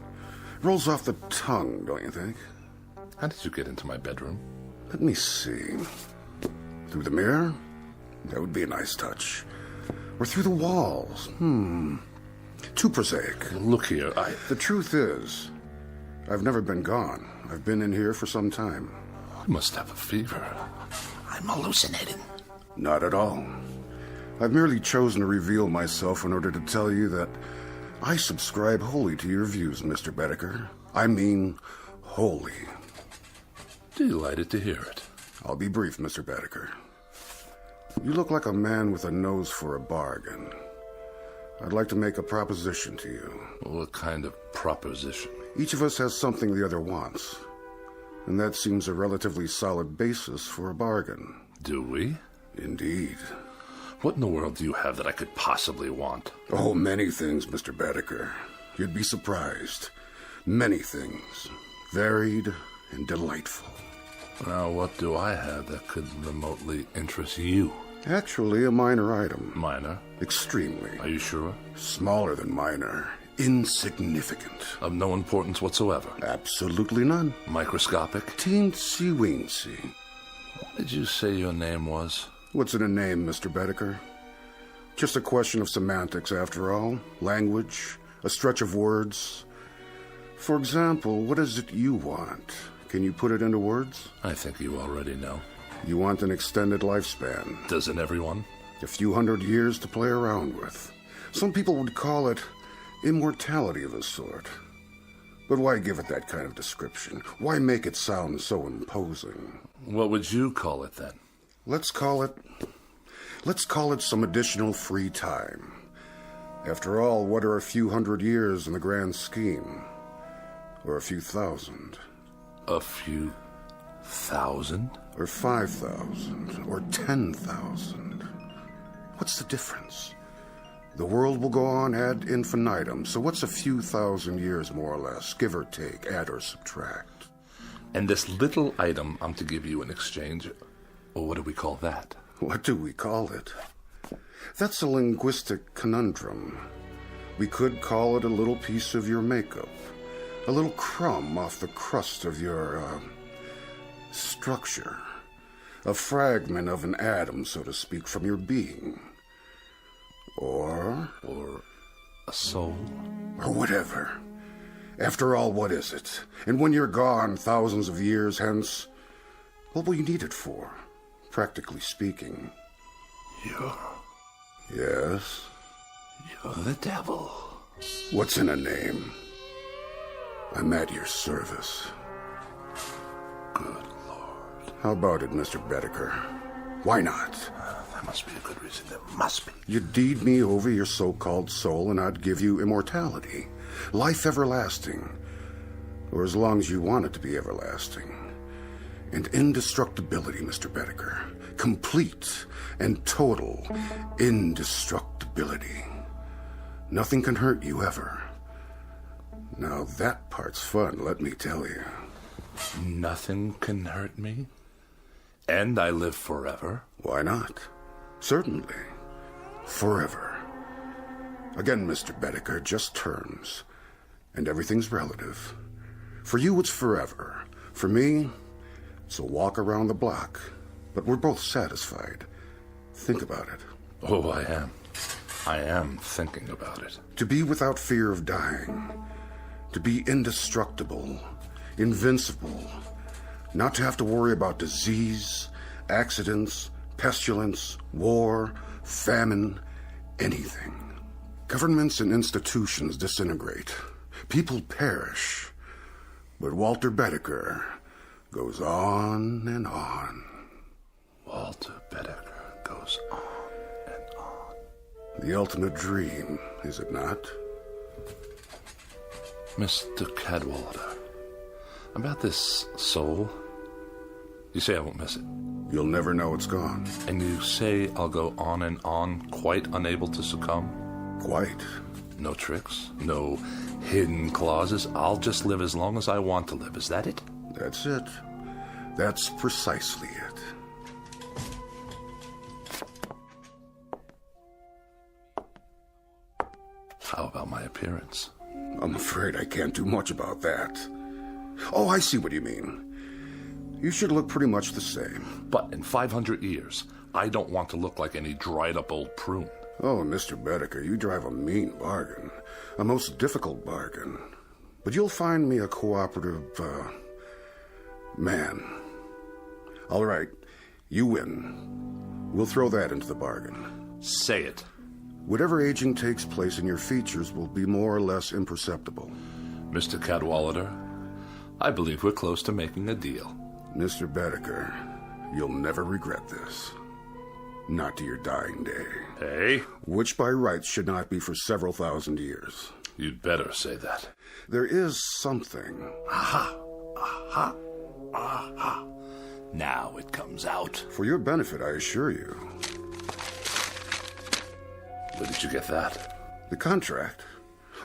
Rolls off the tongue, don't you think? How did you get into my bedroom? Let me see. Through the mirror? That would be a nice touch. Or through the walls? Too prosaic. Look here, The truth is, I've never been gone. I've been in here for some time. I must have a fever. I'm hallucinating. Not at all. I've merely chosen to reveal myself in order to tell you that I subscribe wholly to your views, Mr. Bedecker. I mean, wholly. Delighted to hear it. I'll be brief, Mr. Bedecker. You look like a man with a nose for a bargain. I'd like to make a proposition to you. What kind of proposition? Each of us has something the other wants, and that seems a relatively solid basis for a bargain. Do we? Indeed. What in the world do you have that I could possibly want? Oh, many things, Mr. Bedecker. You'd be surprised. Many things. Varied and delightful. Now, what do I have that could remotely interest you? Actually, a minor item. Minor? Extremely. Are you sure? Smaller than minor. Insignificant. Of no importance whatsoever? Absolutely none. Microscopic? Teensy-weensy. What did you say your name was? What's in a name, Mr. Bedecker? Just a question of semantics, after all. Language, a stretch of words. For example, what is it you want? Can you put it into words? I think you already know. You want an extended lifespan. Doesn't everyone? A few hundred years to play around with. Some people would call it immortality of a sort. But why give it that kind of description? Why make it sound so imposing? What would you call it then? Let's call it some additional free time. After all, what are a few hundred years in the grand scheme? Or a few thousand? A few thousand? Or 5,000? Or 10,000? What's the difference? The world will go on ad infinitum, so what's a few thousand years more or less, give or take, add or subtract? And this little item I'm to give you in exchange, or what do we call that? What do we call it? That's a linguistic conundrum. We could call it a little piece of your makeup, a little crumb off the crust of your, structure, a fragment of an atom, so to speak, from your being. Or a soul. Or whatever. After all, what is it? And when you're gone, thousands of years hence, what will you need it for, practically speaking? Yes? You're the devil. What's in a name? I'm at your service. Good Lord. How about it, Mr. Bedecker? Why not? That must be a good reason. There must be. You'd deed me over your so-called soul, and I'd give you immortality. Life everlasting. Or as long as you want it to be everlasting. And indestructibility, Mr. Bedecker. Complete and total indestructibility. Nothing can hurt you ever. Now that part's fun, let me tell you. Nothing can hurt me? And I live forever? Why not? Certainly. Forever. Again, Mr. Bedecker, just terms. And everything's relative. For you, it's forever. For me, it's a walk around the block. But we're both satisfied. Think about it. Oh, I am. I am thinking about it. To be without fear of dying. To be indestructible. Invincible. Not to have to worry about disease, accidents, pestilence, war, famine, anything. Governments and institutions disintegrate. People perish. But Walter Bedecker goes on and on. Walter Bedecker goes on and on. The ultimate dream, is it not? Mr. Cadwallader, about this soul, you say I won't miss it. You'll never know it's gone. And you say I'll go on and on, quite unable to succumb? Quite. No tricks, no hidden clauses. I'll just live as long as I want to live. Is that it? That's it. That's precisely it. How about my appearance? I'm afraid I can't do much about that. Oh, I see what you mean. You should look pretty much the same. But in 500 years, I don't want to look like any dried-up old prune. Oh, Mr. Bedecker, you drive a mean bargain. A most difficult bargain. But you'll find me a cooperative, man. All right, you win. We'll throw that into the bargain. Say it. Whatever aging takes place in your features will be more or less imperceptible. Mr. Cadwallader, I believe we're close to making a deal. Mr. Bedecker, you'll never regret this. Not to your dying day. Hey? Which by rights should not be for several thousand years. You'd better say that. There is something. Aha! Aha! Aha! Now it comes out. For your benefit, I assure you. Where did you get that? The contract.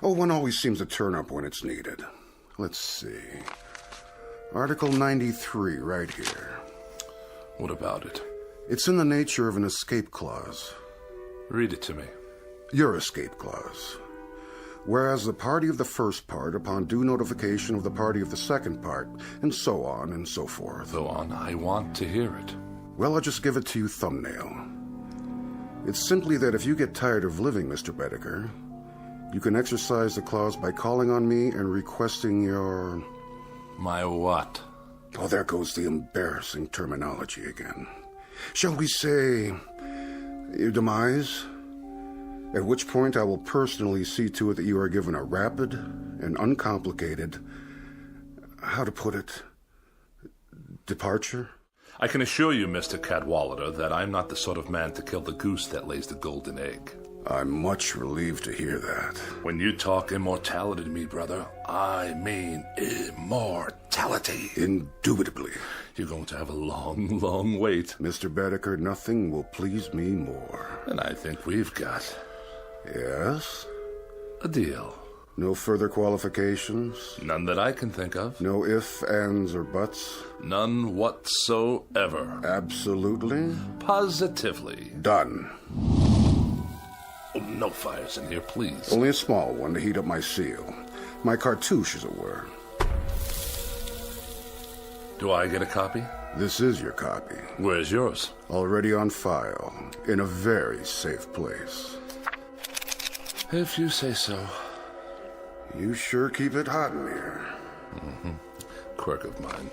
Oh, one always seems to turn up when it's needed. Let's see. Article 93, right here. What about it? It's in the nature of an escape clause. Read it to me. Your escape clause. Whereas the party of the first part, upon due notification of the party of the second part, and so on and so forth. Go on, I want to hear it. Well, I'll just give it to you thumbnail. It's simply that if you get tired of living, Mr. Bedecker, you can exercise the clause by calling on me and requesting your... My what? Oh, there goes the embarrassing terminology again. Shall we say, your demise? At which point I will personally see to it that you are given a rapid and uncomplicated, how to put it, departure? I can assure you, Mr. Cadwallader, that I'm not the sort of man to kill the goose that lays the golden egg. I'm much relieved to hear that. When you talk immortality to me, brother, I mean immortality. Indubitably. You're going to have a long, long wait. Mr. Bedecker, nothing will please me more. And I think we've got... Yes? A deal. No further qualifications? None that I can think of. No ifs, ands, or buts? None whatsoever. Absolutely? Positively. Done. Oh, no fires in here, please. Only a small one to heat up my seal. My cartouche, as it were. Do I get a copy? This is your copy. Where's yours? Already on file, in a very safe place. If you say so. You sure keep it hot in here. Mm-hmm. Quirk of mine.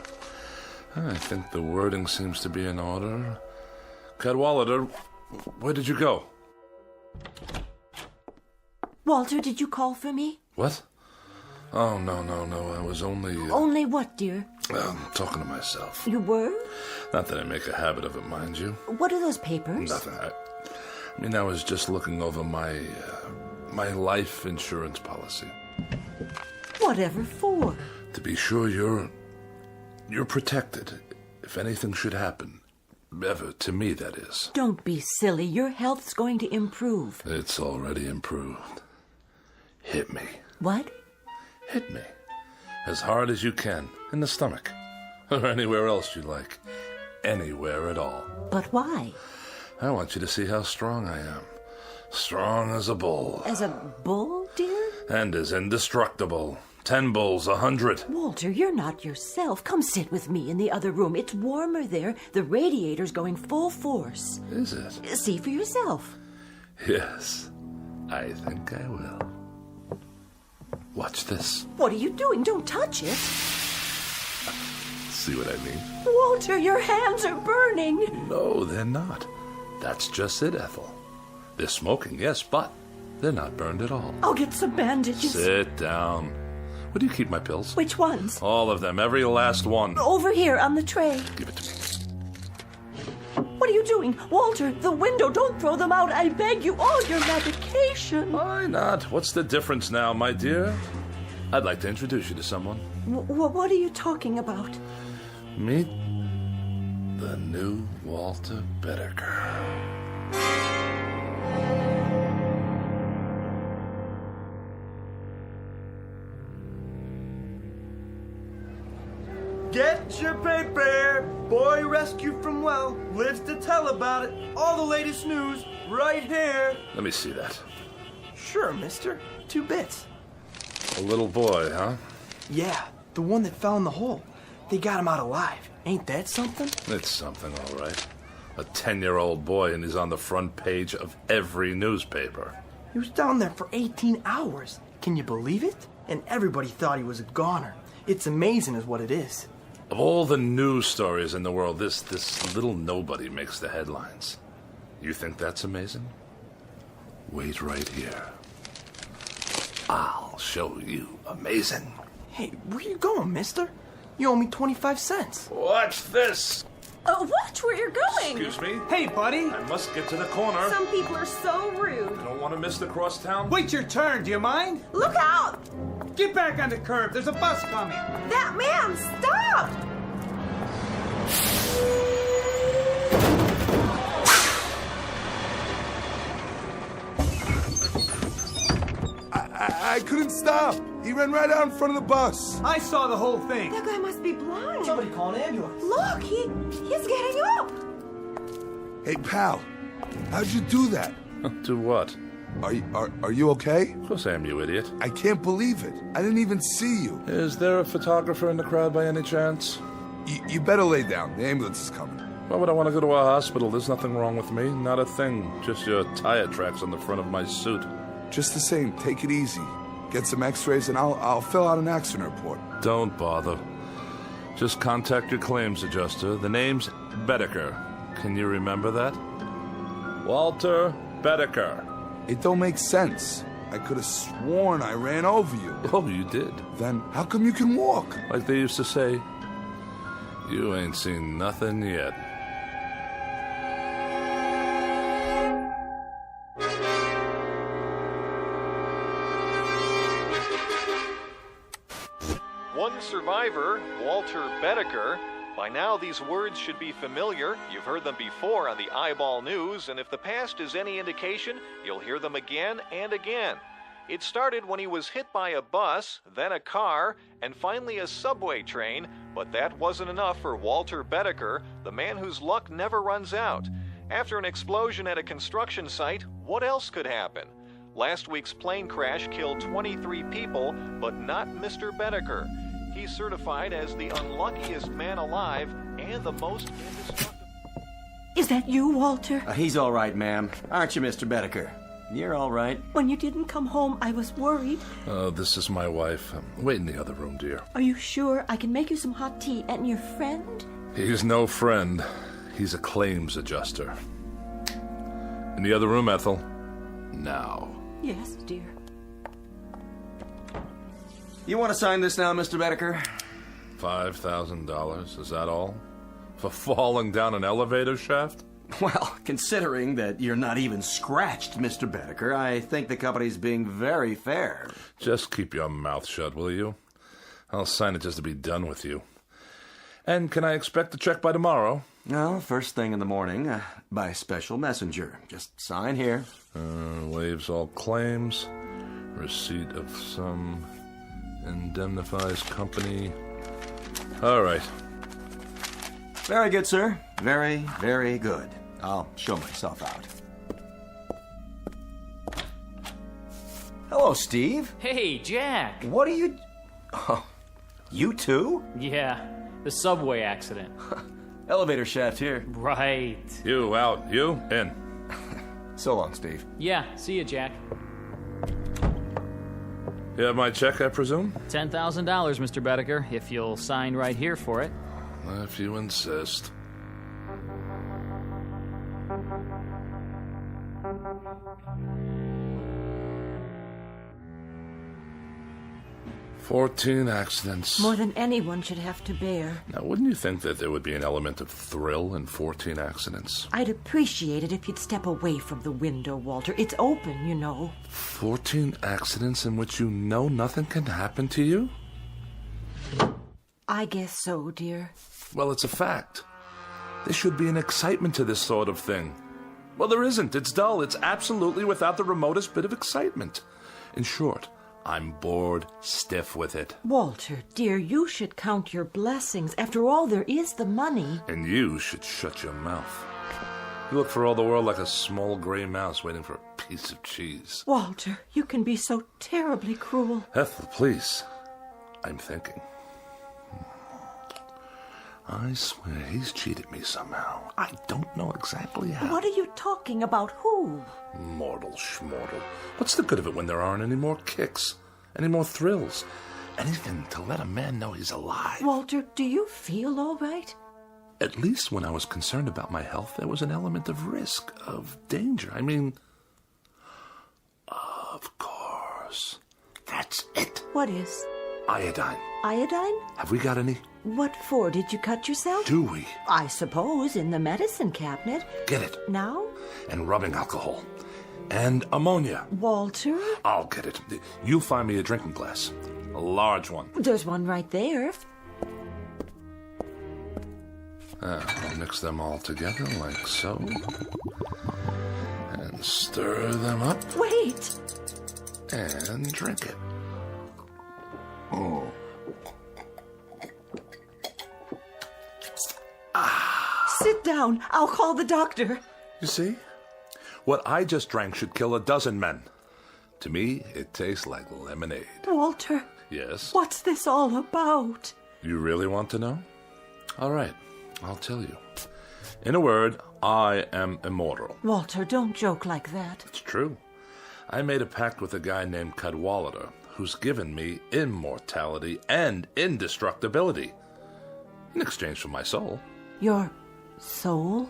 I think the wording seems to be in order. Cadwallader, where did you go? Walter, did you call for me? What? Oh, no. I was only... Only what, dear? Talking to myself. You were? Not that I make a habit of it, mind you. What are those papers? Nothing. I was just looking over my life insurance policy. Whatever for? To be sure you're protected if anything should happen. Ever, to me, that is. Don't be silly. Your health's going to improve. It's already improved. Hit me. What? Hit me. As hard as you can. In the stomach. Or anywhere else you like. Anywhere at all. But why? I want you to see how strong I am. Strong as a bull. As a bull, dear? And as indestructible. 10 bulls, 100. Walter, you're not yourself. Come sit with me in the other room. It's warmer there. The radiator's going full force. Is it? See for yourself. Yes, I think I will. Watch this. What are you doing? Don't touch it. See what I mean? Walter, your hands are burning. No, they're not. That's just it, Ethel. They're smoking, yes, but they're not burned at all. I'll get some bandages. Sit down. Where do you keep my pills? Which ones? All of them, every last one. Over here on the tray. Give it to me. What are you doing? Walter, the window, don't throw them out. I beg you, all your medication. Why not? What's the difference now, my dear? I'd like to introduce you to someone. What are you talking about? Meet the new Walter Bedecker. Get your paper! Boy rescued from well, lives to tell about it. All the latest news, right here. Let me see that. Sure, mister. 2 bits. A little boy, huh? Yeah, the one that fell in the hole. They got him out alive. Ain't that something? It's something, all right. A 10-year-old boy, and he's on the front page of every newspaper. He was down there for 18 hours. Can you believe it? And everybody thought he was a goner. It's amazing is what it is. Of all the news stories in the world, this little nobody makes the headlines. You think that's amazing? Wait right here. I'll show you amazing. Hey, where you going, mister? You owe me 25 cents. Watch this. Watch where you're going. Excuse me? Hey, buddy. I must get to the corner. Some people are so rude. Don't want to miss the crosstown? Wait your turn, do you mind? Look out! Get back on the curb. There's a bus coming. That man, stop! I couldn't stop. He ran right out in front of the bus. I saw the whole thing. That guy must be blind. Somebody call an ambulance. Look, he's getting up. Hey, pal, how'd you do that? Do what? Are you okay? Of course I am, you idiot. I can't believe it. I didn't even see you. Is there a photographer in the crowd by any chance? You better lay down. The ambulance is coming. Why would I want to go to a hospital? There's nothing wrong with me. Not a thing. Just your tire tracks on the front of my suit. Just the same, take it easy. Get some x-rays and I'll fill out an accident report. Don't bother. Just contact your claims adjuster. The name's Bedecker. Can you remember that? Walter Bedecker. It don't make sense. I could have sworn I ran over you. Oh, you did? Then how come you can walk? Like they used to say, you ain't seen nothing yet. One survivor, Walter Bedecker. By now, these words should be familiar. You've heard them before on the Eyeball News, and if the past is any indication, you'll hear them again and again. It started when he was hit by a bus, then a car, and finally a subway train, but that wasn't enough for Walter Bedecker, the man whose luck never runs out. After an explosion at a construction site, what else could happen? Last week's plane crash killed 23 people, but not Mr. Bedecker. He's certified as the unluckiest man alive and the most indestructible. Is that you, Walter? He's all right, ma'am. Aren't you, Mr. Bedecker? You're all right. When you didn't come home, I was worried. This is my wife. Wait in the other room, dear. Are you sure? I can make you some hot tea. And your friend? He's no friend. He's a claims adjuster. In the other room, Ethel. Now. Yes, dear. You want to sign this now, Mr. Bedecker? $5,000, is that all? For falling down an elevator shaft? Well, considering that you're not even scratched, Mr. Bedecker, I think the company's being very fair. Just keep your mouth shut, will you? I'll sign it just to be done with you. And can I expect a check by tomorrow? No, first thing in the morning, by special messenger. Just sign here. Waives all claims. Receipt of sum. Indemnifies company. All right. Very good, sir. Very, very good. I'll show myself out. Hello, Steve. Hey, Jack. What are you... Oh, you too? Yeah, the subway accident. Elevator shaft here. Right. You out. You in. So long, Steve. Yeah, see you, Jack. You have my check, I presume? $10,000, Mr. Bedecker, if you'll sign right here for it. If you insist. "14 accidents. More than anyone should have to bear. Now, wouldn't you think that there would be an element of thrill in 14 accidents? I'd appreciate it if you'd step away from the window, Walter. It's open, you know. 14 accidents in which you know nothing can happen to you? I guess so, dear. Well, it's a fact. There should be an excitement to this sort of thing. Well, there isn't. It's dull. It's absolutely without the remotest bit of excitement. In short, I'm bored stiff with it. Walter, dear, you should count your blessings. After all, there is the money. And you should shut your mouth. You look for all the world like a small gray mouse waiting for a piece of cheese. Walter, you can be so terribly cruel. Ethel, please. I'm thinking. I swear he's cheated me somehow. I don't know exactly how. What are you talking about? Who? Mortal schmortal. What's the good of it when there aren't any more kicks? Any more thrills? Anything to let a man know he's alive. Walter, do you feel all right? At least when I was concerned about my health, there was an element of risk, of danger. I mean, of course. That's it. What is? Iodine. Iodine? Have we got any? What for? Did you cut yourself? Do we? I suppose in the medicine cabinet. Get it. Now? And rubbing alcohol. And ammonia. Walter? I'll get it. You find me a drinking glass. A large one. There's one right there. I'll mix them all together like so. And stir them up. Wait! And drink it. Oh. Sit down. I'll call the doctor. You see? What I just drank should kill a dozen men. To me, it tastes like lemonade. Walter. Yes? What's this all about? You really want to know? All right, I'll tell you. In a word, I am immortal. Walter, don't joke like that. It's true. I made a pact with a guy named Cadwallader, who's given me immortality and indestructibility in exchange for my soul. Your soul?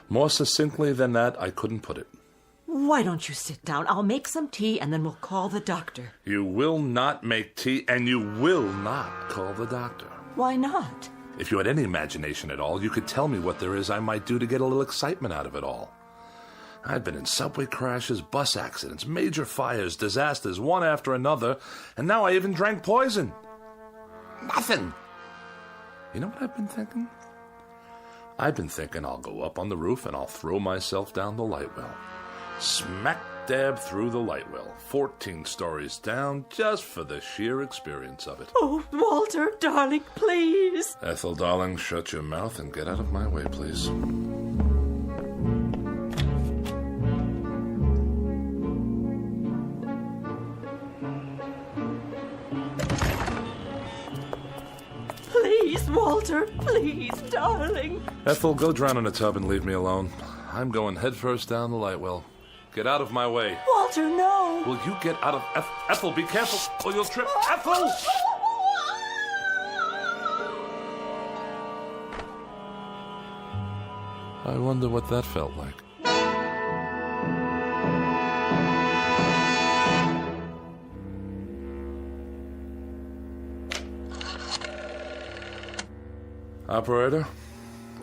More succinctly than that, I couldn't put it. Why don't you sit down? I'll make some tea and then we'll call the doctor. You will not make tea and you will not call the doctor. Why not? If you had any imagination at all, you could tell me what there is I might do to get a little excitement out of it all. I've been in subway crashes, bus accidents, major fires, disasters, one after another, and now I even drank poison. Nothing. You know what I've been thinking? I've been thinking I'll go up on the roof and I'll throw myself down the light well. Smack dab through the light well, 14 stories down, just for the sheer experience of it. Oh, Walter, darling, please. Ethel, darling, shut your mouth and get out of my way, please. Please, Walter, please, darling. Ethel, go drown in a tub and leave me alone. I'm going headfirst down the light well. Get out of my way. Walter, no. Will you get out of... Ethel, be careful or you'll trip. Ethel! I wonder what that felt like. Operator,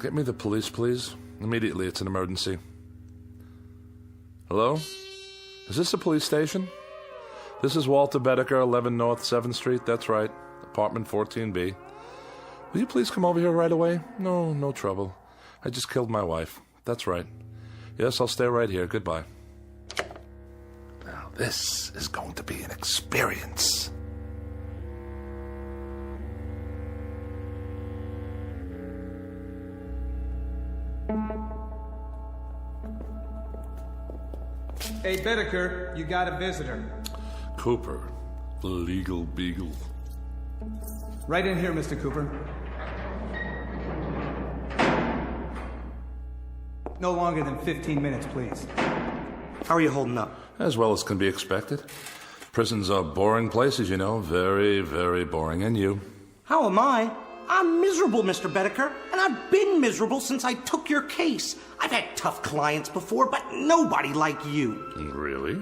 get me the police, please. Immediately, it's an emergency. Hello? Is this a police station? This is Walter Bedecker, 11 North 7th Street. That's right. Apartment 14B. Will you please come over here right away? No trouble. I just killed my wife. That's right. Yes, I'll stay right here. Goodbye. Now, this is going to be an experience. Hey, Bedecker, you got a visitor. Cooper, the legal beagle. Right in here, Mr. Cooper. No longer than 15 minutes, please. How are you holding up? As well as can be expected. Prisons are boring places, you know. Very, very boring. And you? How am I? I'm miserable, Mr. Bedecker, and I've been miserable since I took your case. I've had tough clients before, but nobody like you. Really?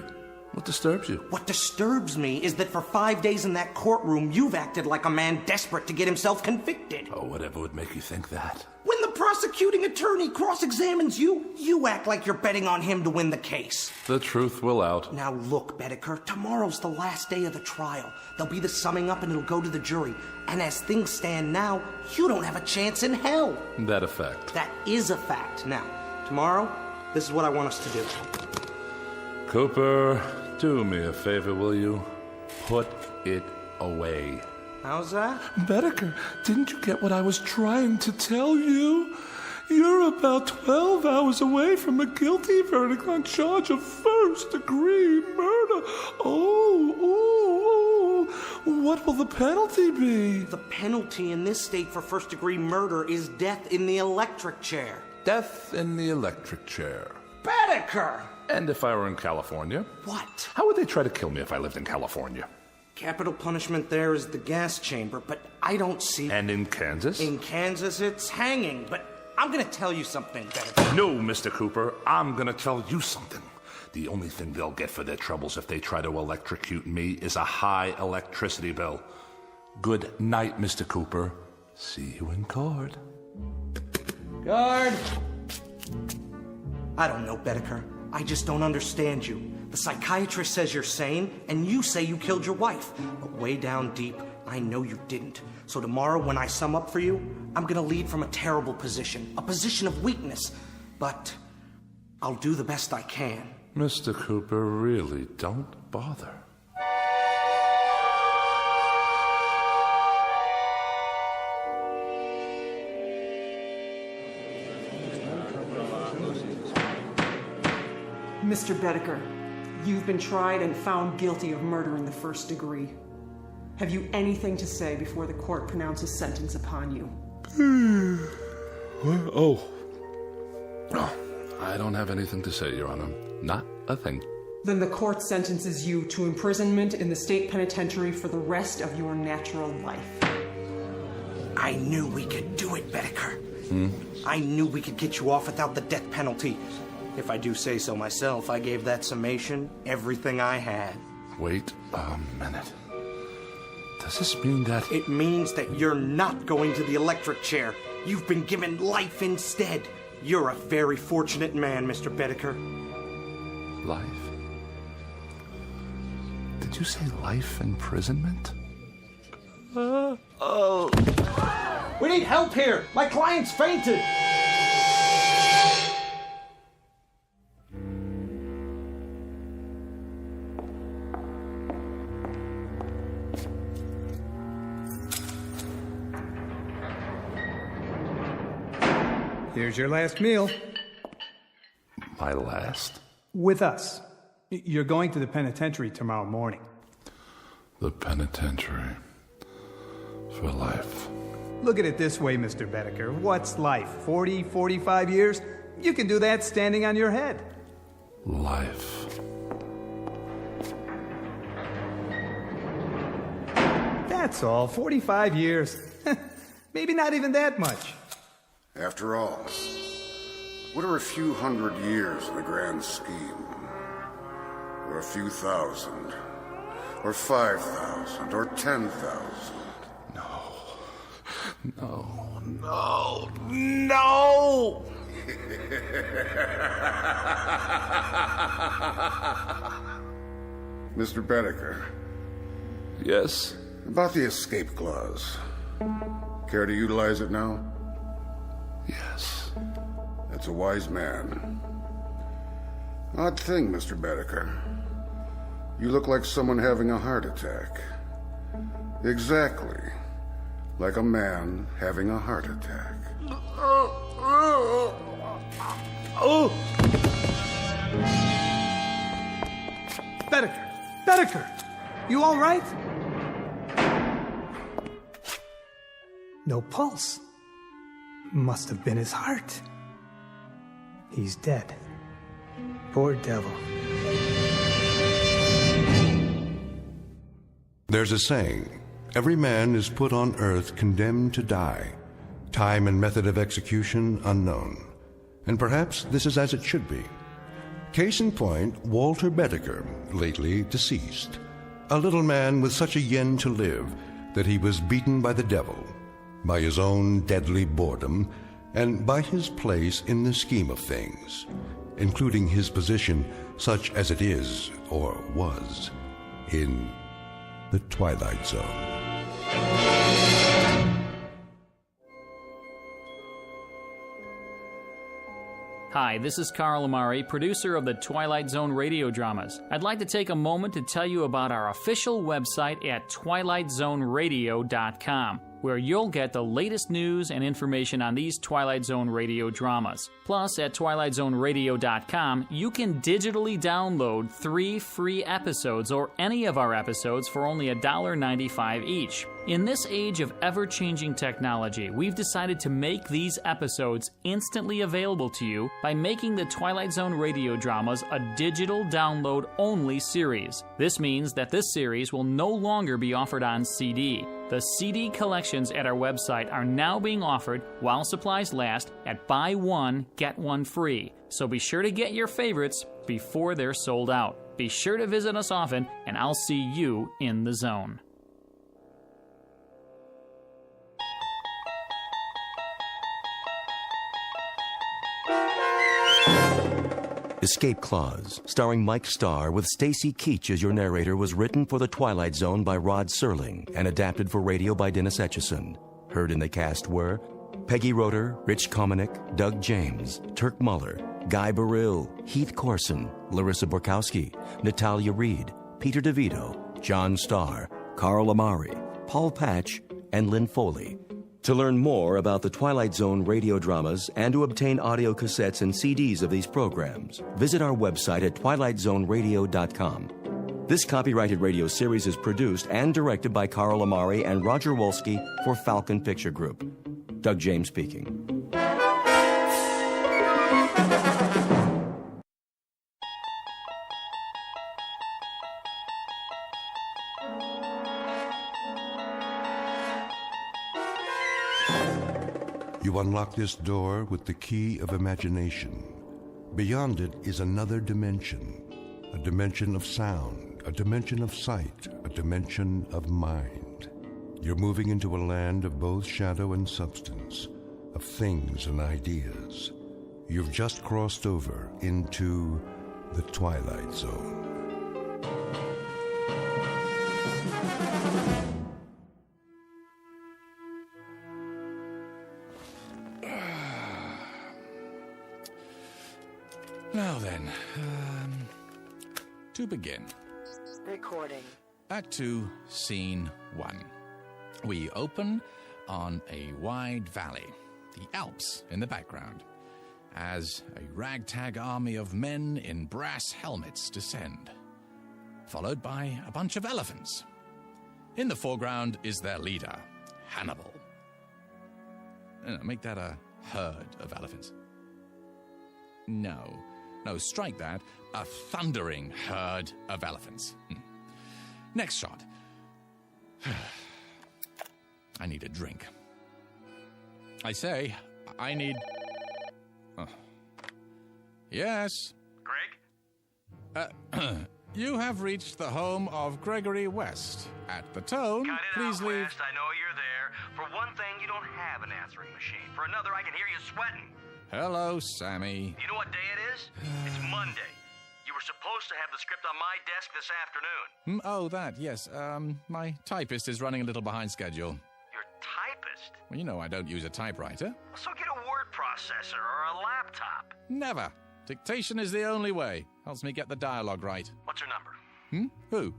What disturbs you? What disturbs me is that for 5 days in that courtroom, you've acted like a man desperate to get himself convicted. Oh, whatever would make you think that? When the prosecuting attorney cross-examines you, you act like you're betting on him to win the case. The truth will out. Now look, Bedecker, tomorrow's the last day of the trial. There'll be the summing up and it'll go to the jury. And as things stand now, you don't have a chance in hell. That a fact? That is a fact. Now, tomorrow, this is what I want us to do. Cooper, do me a favor, will you? Put it away. How's that? Bedecker, didn't you get what I was trying to tell you? You're about 12 hours away from a guilty verdict on charge of first-degree murder. Oh, What will the penalty be? The penalty in this state for first-degree murder is death in the electric chair. Death in the electric chair. Bedecker! And if I were in California? What? How would they try to kill me if I lived in California? Capital punishment there is the gas chamber, but I don't see... And in Kansas? In Kansas, it's hanging, but I'm gonna tell you something, Bedecker. No, Mr. Cooper, I'm gonna tell you something. The only thing they'll get for their troubles if they try to electrocute me is a high electricity bill. Good night, Mr. Cooper. See you in court. Guard! I don't know, Bedecker. I just don't understand you. The psychiatrist says you're sane, and you say you killed your wife. But way down deep, I know you didn't. So tomorrow, when I sum up for you, I'm gonna lead from a terrible position, a position of weakness. But I'll do the best I can. Mr. Cooper, really, don't bother. Mr. Bedecker, you've been tried and found guilty of murder in the first degree. Have you anything to say before the court pronounces sentence upon you? Oh, I don't have anything to say, Your Honor. Not a thing. Then the court sentences you to imprisonment in the state penitentiary for the rest of your natural life. I knew we could do it, Bedecker. I knew we could get you off without the death penalty. If I do say so myself, I gave that summation everything I had. Wait a minute. Does this mean that... It means that you're not going to the electric chair. You've been given life instead. You're a very fortunate man, Mr. Bedecker. Life? Did you say life imprisonment? We need help here! My client's fainted! Here's your last meal. My last? With us. You're going to the penitentiary tomorrow morning. The penitentiary. For life. Look at it this way, Mr. Bedecker. What's life? 40, 45 years? You can do that standing on your head. Life. That's all. 45 years. Maybe not even that much. After all, what are a few hundred years in the grand scheme? Or a few thousand? Or 5,000? Or 10,000? No! Mr. Bedecker. Yes? About the escape clause. Care to utilize it now? Yes. That's a wise man. Odd thing, Mr. Bedecker. You look like someone having a heart attack. Exactly. Like a man having a heart attack. Bedecker! Bedecker! You all right? No pulse. Must have been his heart. He's dead. Poor devil. There's a saying, every man is put on earth condemned to die, time and method of execution unknown. And perhaps this is as it should be. Case in point, Walter Bedecker, lately deceased. A little man with such a yen to live that he was beaten by the devil, by his own deadly boredom, and by his place in the scheme of things, including his position, such as it is, or was, in the Twilight Zone. Hi, this is Carl Amari, producer of the Twilight Zone Radio Dramas. I'd like to take a moment to tell you about our official website at twilightzoneradio.com. where you'll get the latest news and information on these Twilight Zone radio dramas. Plus, at twilightzoneradio.com, you can digitally download 3 free episodes or any of our episodes for only $1.95 each. In this age of ever-changing technology, we've decided to make these episodes instantly available to you by making the Twilight Zone radio dramas a digital download-only series. This means that this series will no longer be offered on CD. The CD collections at our website are now being offered while supplies last at buy one, get one free. So be sure to get your favorites before they're sold out. Be sure to visit us often, and I'll see you in the zone. Escape Clause, starring Mike Starr with Stacy Keach as your narrator, was written for The Twilight Zone by Rod Serling and adapted for radio by Dennis Etchison. Heard in the cast were Peggy Roeder, Rich Kominick, Doug James, Turk Muller, Guy Burrill, Heath Corson, Larissa Borkowski, Natalia Reed, Peter DeVito, John Starr, Carl Amari, Paul Patch, and Lynn Foley. To learn more about the Twilight Zone radio dramas and to obtain audio cassettes and CDs of these programs, visit our website at twilightzoneradio.com. This copyrighted radio series is produced and directed by Carl Amari and Roger Wolski for Falcon Picture Group. Doug James speaking. You unlock this door with the key of imagination. Beyond it is another dimension, a dimension of sound, a dimension of sight, a dimension of mind. You're moving into a land of both shadow and substance, of things and ideas. You've just crossed over into the Twilight Zone. Now then, to begin. Recording. Act 2, Scene 1. We open on a wide valley, the Alps in the background, as a ragtag army of men in brass helmets descend, followed by a bunch of elephants. In the foreground is their leader, Hannibal. Make that a herd of elephants. No, strike that. A thundering herd of elephants. Next shot. I need a drink. I say, I need... Oh. Yes? Greg? You have reached the home of Gregory West. At the tone, please leave... West, I know you're there. For one thing, you don't have an answering machine. For another, I can hear you sweating. Hello, Sammy. You know what day it is? It's Monday. You were supposed to have the script on my desk this afternoon. Oh, that, yes. My typist is running a little behind schedule. Your typist? Well, you know I don't use a typewriter. So get a word processor or a laptop. Never. Dictation is the only way. Helps me get the dialogue right. What's her number? Who?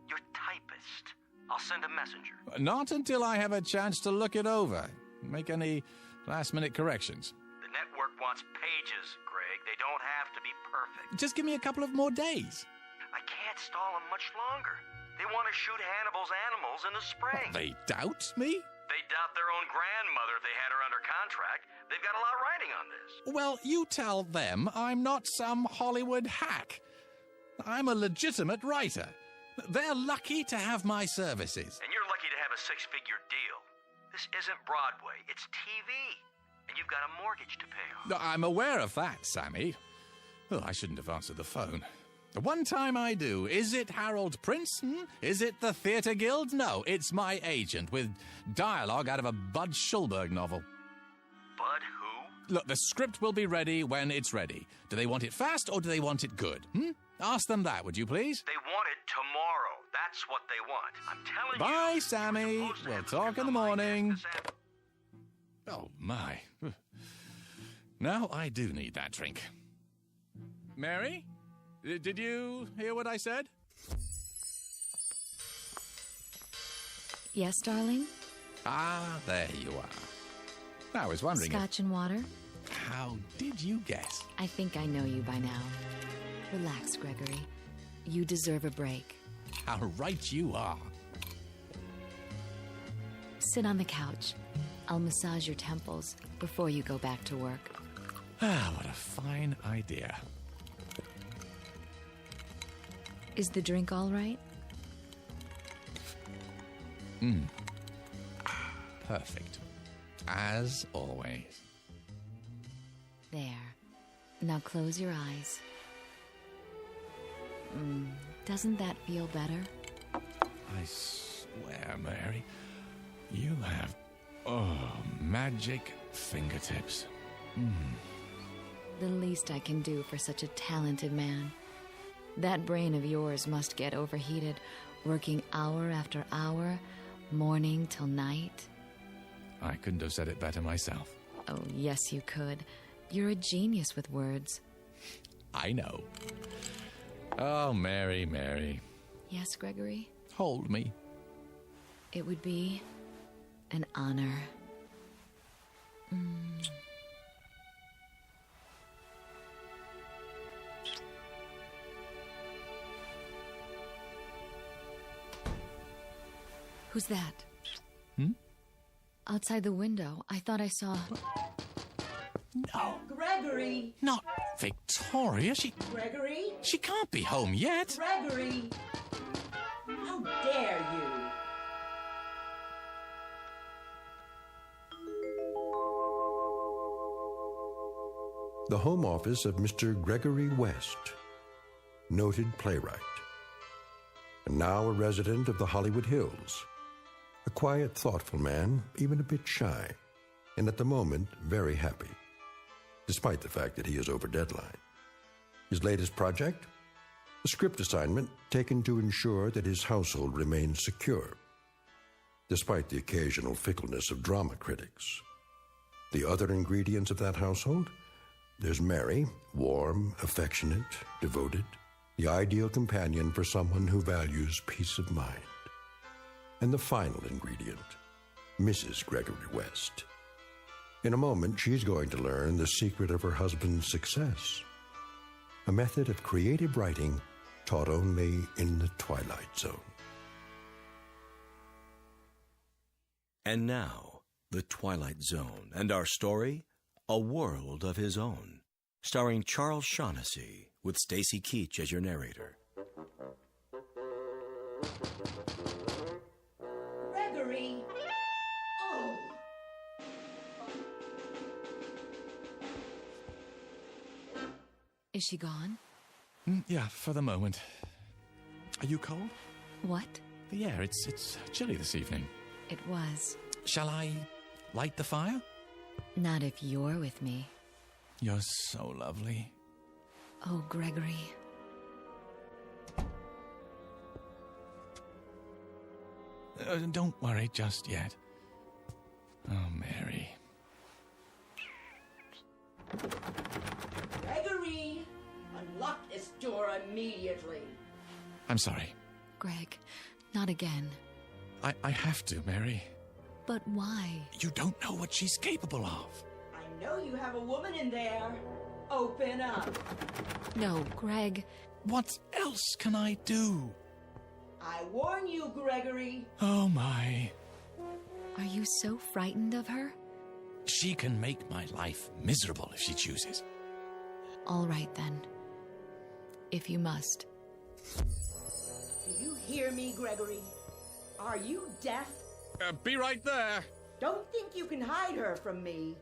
Your typist. I'll send a messenger. Not until I have a chance to look it over. Make any last-minute corrections. The network wants pages, Greg. They don't have to be perfect. Just give me a couple of more days. I can't stall them much longer. They want to shoot Hannibal's animals in the spring. They doubt me? They doubt their own grandmother if they had her under contract. They've got a lot riding on this. Well, you tell them I'm not some Hollywood hack. I'm a legitimate writer. They're lucky to have my services. And you're lucky to have a six-figure deal. This isn't Broadway, it's TV. And you've got a mortgage to pay off. I'm aware of that, Sammy. Oh, I shouldn't have answered the phone. The one time I do, is it Harold Prince? Is it the Theatre Guild? No, it's my agent with dialogue out of a Bud Schulberg novel. Bud who? Look, the script will be ready when it's ready. Do they want it fast or do they want it good? Ask them that, would you please? They want it tomorrow. That's what they want. I'm telling you. Bye, Sammy. We'll talk in the morning. Oh, my. Now I do need that drink. Mary? Did you hear what I said? Yes, darling? Ah, there you are. I was wondering. Scotch and water? How did you guess? I think I know you by now. Relax, Gregory. You deserve a break. How right you are. Sit on the couch. I'll massage your temples before you go back to work. Ah, what a fine idea. Is the drink all right? Perfect. As always. There. Now close your eyes. Doesn't that feel better? I swear, Mary, you have, magic fingertips. The least I can do for such a talented man. That brain of yours must get overheated, working hour after hour, morning till night. I couldn't have said it better myself. Oh, yes, you could. You're a genius with words. I know. Oh, Mary, Mary. Yes, Gregory? Hold me. It would be an honor. Who's that? Outside the window, I thought I saw... No. Gregory! Not Victoria. Gregory? She can't be home yet. Gregory! How dare you! The home office of Mr. Gregory West, noted playwright, and now a resident of the Hollywood Hills. A quiet, thoughtful man, even a bit shy, and at the moment, very happy, despite the fact that he is over deadline. His latest project? A script assignment taken to ensure that his household remains secure, despite the occasional fickleness of drama critics. The other ingredients of that household? There's Mary, warm, affectionate, devoted, the ideal companion for someone who values peace of mind. And the final ingredient, Mrs. Gregory West. In a moment, she's going to learn the secret of her husband's success. A method of creative writing taught only in the Twilight Zone. And now, the Twilight Zone, and our story, A World of His Own, starring Charles Shaughnessy, with Stacy Keach as your narrator. Gregory! Oh! Is she gone? Yeah, for the moment. Are you cold? What? The air, it's chilly this evening. It was. Shall I light the fire? Not if you're with me. You're so lovely. Oh, Gregory. Don't worry just yet. Oh, Mary. Gregory! Unlock this door immediately. I'm sorry. Greg, not again. I have to, Mary. But why? You don't know what she's capable of. I know you have a woman in there. Open up. No, Greg. What else can I do? I warn you, Gregory. Oh, my. Are you so frightened of her? She can make my life miserable if she chooses. All right, then. If you must. Do you hear me, Gregory? Are you deaf? Be right there. Don't think you can hide her from me.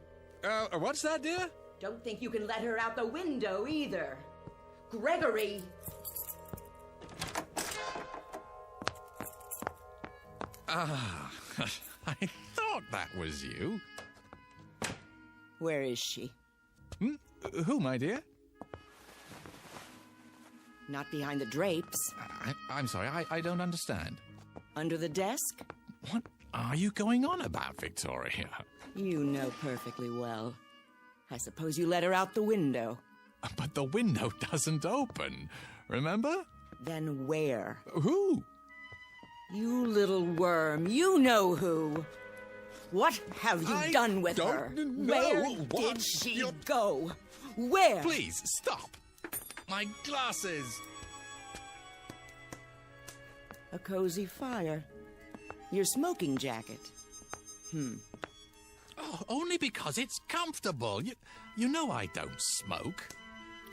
What's that, dear? Don't think you can let her out the window either. Gregory! Ah, I thought that was you. Where is she? Who, my dear? Not behind the drapes. I'm sorry, I don't understand. Under the desk? What are you going on about, Victoria? You know perfectly well. I suppose you let her out the window. But the window doesn't open, remember? Then where? Who? You little worm, you know who. What have you done with her? Where did she go? Where? Please, stop. My glasses. A cozy fire. Your smoking jacket. Oh, only because it's comfortable. You know I don't smoke.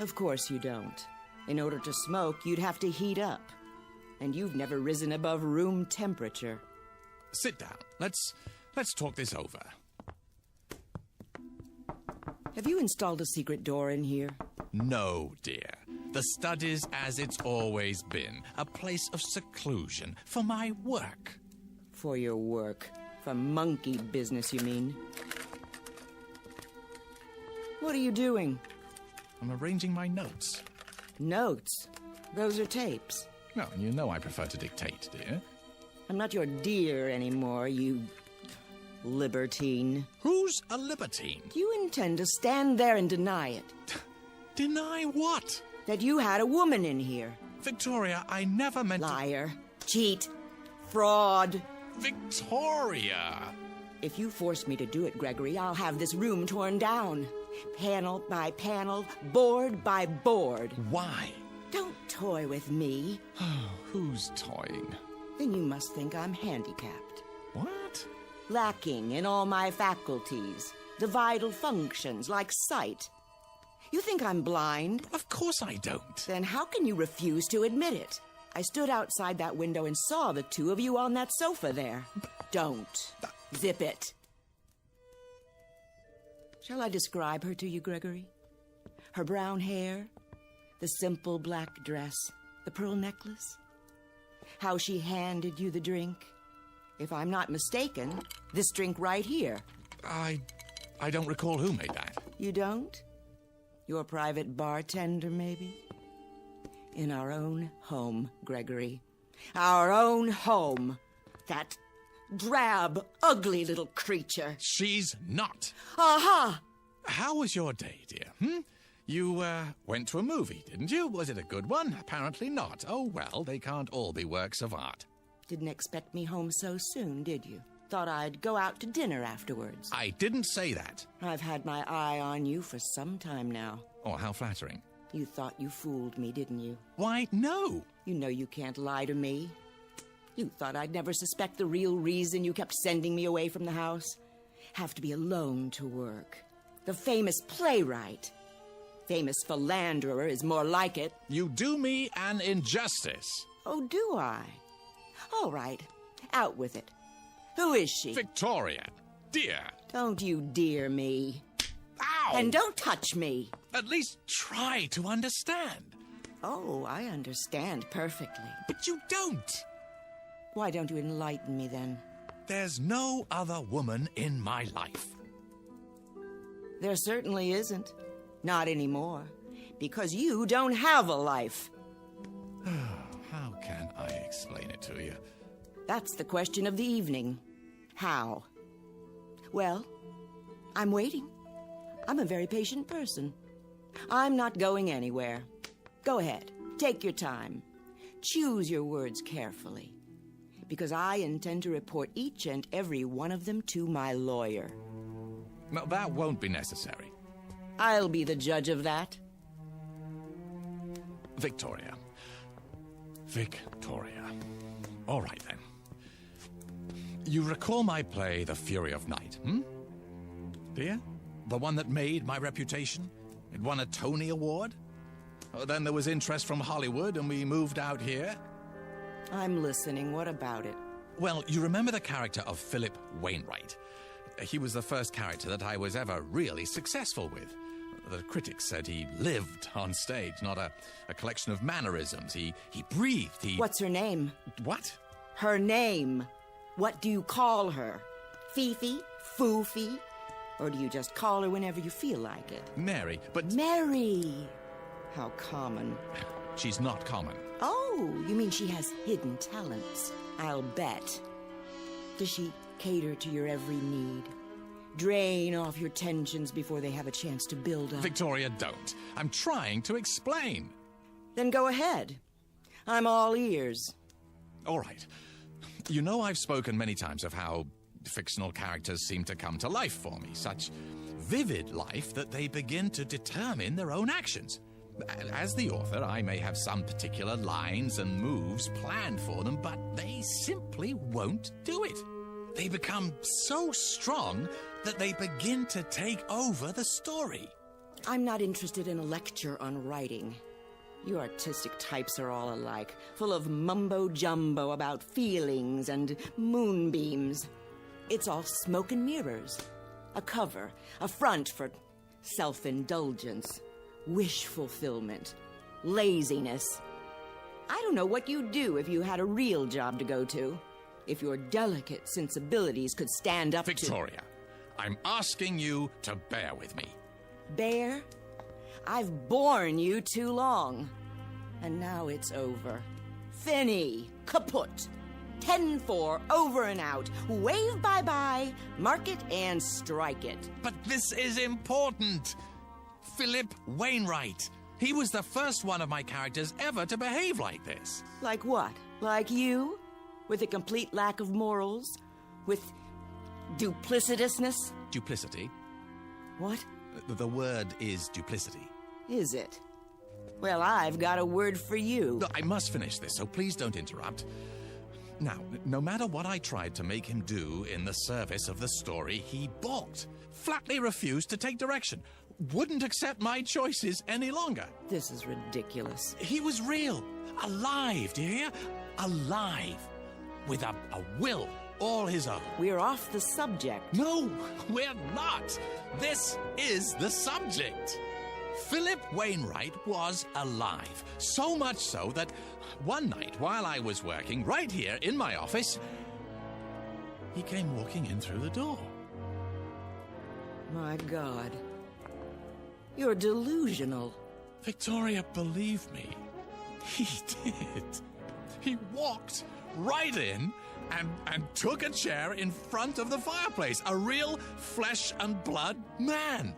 Of course you don't. In order to smoke, you'd have to heat up. And you've never risen above room temperature. Sit down. Let's talk this over. Have you installed a secret door in here? No, dear. The study's as it's always been. A place of seclusion for my work. For your work. For monkey business, you mean? What are you doing? I'm arranging my notes. Notes? Those are tapes. Well, you know I prefer to dictate, dear. I'm not your dear anymore, you libertine. Who's a libertine? You intend to stand there and deny it. Deny what? That you had a woman in here. Victoria, I never meant Liar. Cheat. Fraud. Victoria! If you force me to do it, Gregory, I'll have this room torn down. Panel by panel, board by board. Why? Don't toy with me. Who's toying? Then you must think I'm handicapped. What? Lacking in all my faculties. The vital functions, like sight. You think I'm blind? Of course I don't. Then how can you refuse to admit it? I stood outside that window and saw the two of you on that sofa there. Don't. Zip it. Shall I describe her to you, Gregory? Her brown hair, the simple black dress, the pearl necklace, how she handed you the drink. If I'm not mistaken, this drink right here. I don't recall who made that. You don't? Your private bartender, maybe? In our own home, Gregory. Our own home. That drab, ugly little creature. She's not. Aha! How was your day, dear? You, went to a movie, didn't you? Was it a good one? Apparently not. Oh, well, they can't all be works of art. Didn't expect me home so soon, did you? Thought I'd go out to dinner afterwards. I didn't say that. I've had my eye on you for some time now. Oh, how flattering. You thought you fooled me, didn't you? Why, no. You know you can't lie to me. You thought I'd never suspect the real reason you kept sending me away from the house. Have to be alone to work. The famous playwright. Famous philanderer is more like it. You do me an injustice. Oh, do I? All right. Out with it. Who is she? Victoria. Dear. Don't you dear me. Ow! And don't touch me. At least try to understand. Oh, I understand perfectly. But you don't. Why don't you enlighten me then? There's no other woman in my life. There certainly isn't. Not anymore. Because you don't have a life. How can I explain it to you? That's the question of the evening. How? Well, I'm waiting. I'm a very patient person. I'm not going anywhere. Go ahead. Take your time. Choose your words carefully. Because I intend to report each and every one of them to my lawyer. No, that won't be necessary. I'll be the judge of that. Victoria. All right, then. You recall my play, The Fury of Night, Dear? The one that made my reputation? It won a Tony Award? Then there was interest from Hollywood, and we moved out here. I'm listening. What about it? Well, you remember the character of Philip Wainwright. He was the first character that I was ever really successful with. The critics said he lived on stage, not a collection of mannerisms. He breathed, What's her name? What? Her name. What do you call her? Fifi? Foofy? Or do you just call her whenever you feel like it? Mary, but... Mary! How common. She's not common. Oh, you mean she has hidden talents? I'll bet. Does she cater to your every need? Drain off your tensions before they have a chance to build up? Victoria, don't. I'm trying to explain. Then go ahead. I'm all ears. All right. You know I've spoken many times of how fictional characters seem to come to life for me. Such vivid life that they begin to determine their own actions. As the author, I may have some particular lines and moves planned for them, but they simply won't do it. They become so strong that they begin to take over the story. I'm not interested in a lecture on writing. You artistic types are all alike, full of mumbo-jumbo about feelings and moonbeams. It's all smoke and mirrors. A cover, a front for self-indulgence, wish fulfillment, laziness. I don't know what you'd do if you had a real job to go to. If your delicate sensibilities could stand up Victoria, I'm asking you to bear with me. Bear? I've borne you too long. And now it's over. Finny, kaput. 10-4, over and out. Wave bye-bye, mark it and strike it. But this is important. Philip Wainwright. He was the first one of my characters ever to behave like this. Like what? Like you? With a complete lack of morals? With duplicitousness? Duplicity? What? The word is duplicity. Is it? Well, I've got a word for you. Look, I must finish this, so please don't interrupt. Now, no matter what I tried to make him do in the service of the story, he balked. Flatly refused to take direction. Wouldn't accept my choices any longer. This is ridiculous. He was real. Alive, do you hear? Alive. With a will all his own. We're off the subject. No, we're not. This is the subject. Philip Wainwright was alive. So much so that one night while I was working right here in my office, he came walking in through the door. My God. You're delusional. Victoria, believe me, he did. He walked right in and took a chair in front of the fireplace. A real flesh and blood man.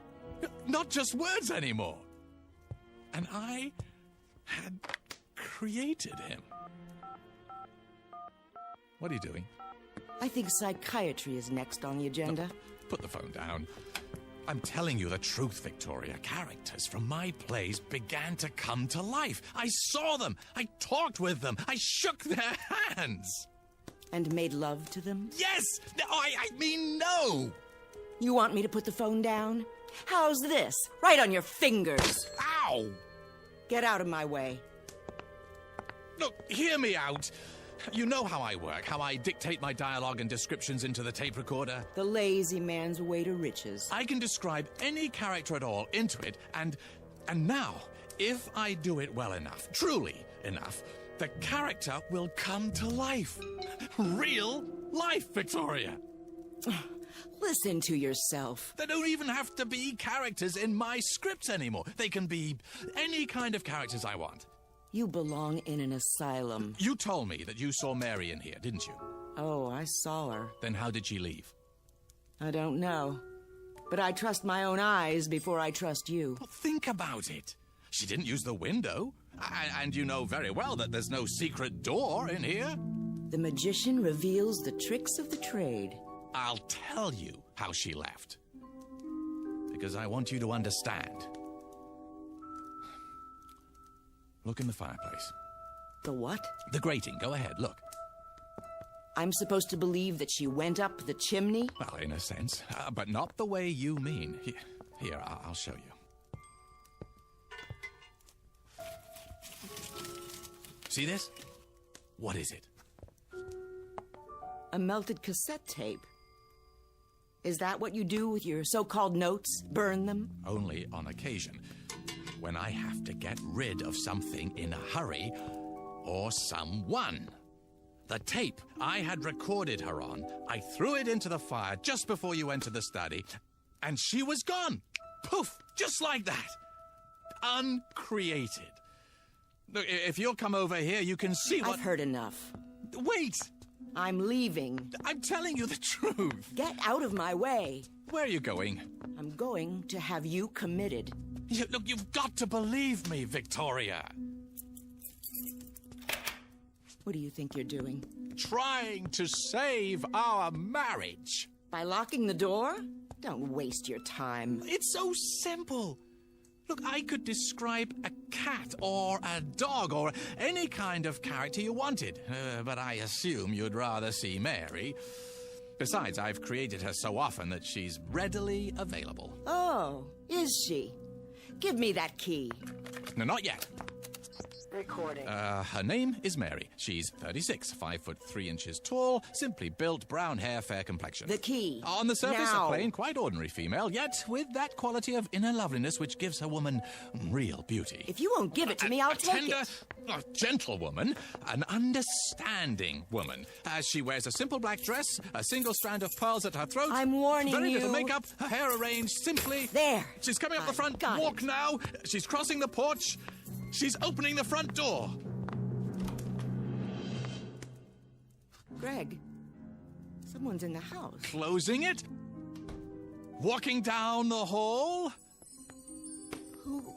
Not just words anymore. And I had created him. What are you doing? I think psychiatry is next on the agenda. No, put the phone down. I'm telling you the truth, Victoria. Characters from my plays began to come to life. I saw them. I talked with them. I shook their hands. And made love to them? Yes! No, I mean no! You want me to put the phone down? How's this? Right on your fingers. Ow! Get out of my way. Look, hear me out. You know how I work, how I dictate my dialogue and descriptions into the tape recorder. The lazy man's way to riches. I can describe any character at all into it, and now, if I do it well enough, truly enough, the character will come to life. Real life, Victoria. Listen to yourself. They don't even have to be characters in my scripts anymore. They can be any kind of characters I want. You belong in an asylum. You told me that you saw Mary in here, didn't you? Oh, I saw her. Then how did she leave? I don't know. But I trust my own eyes before I trust you. Well, think about it. She didn't use the window. And you know very well that there's no secret door in here. The magician reveals the tricks of the trade. I'll tell you how she left. Because I want you to understand. Look in the fireplace. The what? The grating. Go ahead, look. I'm supposed to believe that she went up the chimney? Well, in a sense, but not the way you mean. Here, I'll show you. See this? What is it? A melted cassette tape. Is that what you do with your so-called notes? Burn them? Only on occasion. When I have to get rid of something in a hurry, or someone. The tape I had recorded her on, I threw it into the fire just before you entered the study, and she was gone. Poof! Just like that. Uncreated. Look, if you'll come over here, you can see what... I've heard enough. Wait! I'm leaving. I'm telling you the truth. Get out of my way. Where are you going? I'm going to have you committed. Look, you've got to believe me, Victoria. What do you think you're doing? Trying to save our marriage. By locking the door? Don't waste your time. It's so simple. Look, I could describe a cat or a dog or any kind of character you wanted, but I assume you'd rather see Mary. Besides, I've created her so often that she's readily available. Oh, is she? Give me that key. No, not yet. Recording. Her name is Mary. She's 36, 5 foot 3 inches tall, simply built, brown hair, fair complexion. The key. On the surface, Now. a plain, quite ordinary female, yet with that quality of inner loveliness which gives her woman real beauty. If you won't give it to me, I'll take tender, it. A gentle woman, an understanding woman. As she wears a simple black dress, a single strand of pearls at her throat. I'm warning very you. little makeup, her hair arranged simply. There. She's coming up the front got walk it. now. She's crossing the porch. She's opening the front door. Greg, someone's in the house. Closing it. Walking down the hall. Who?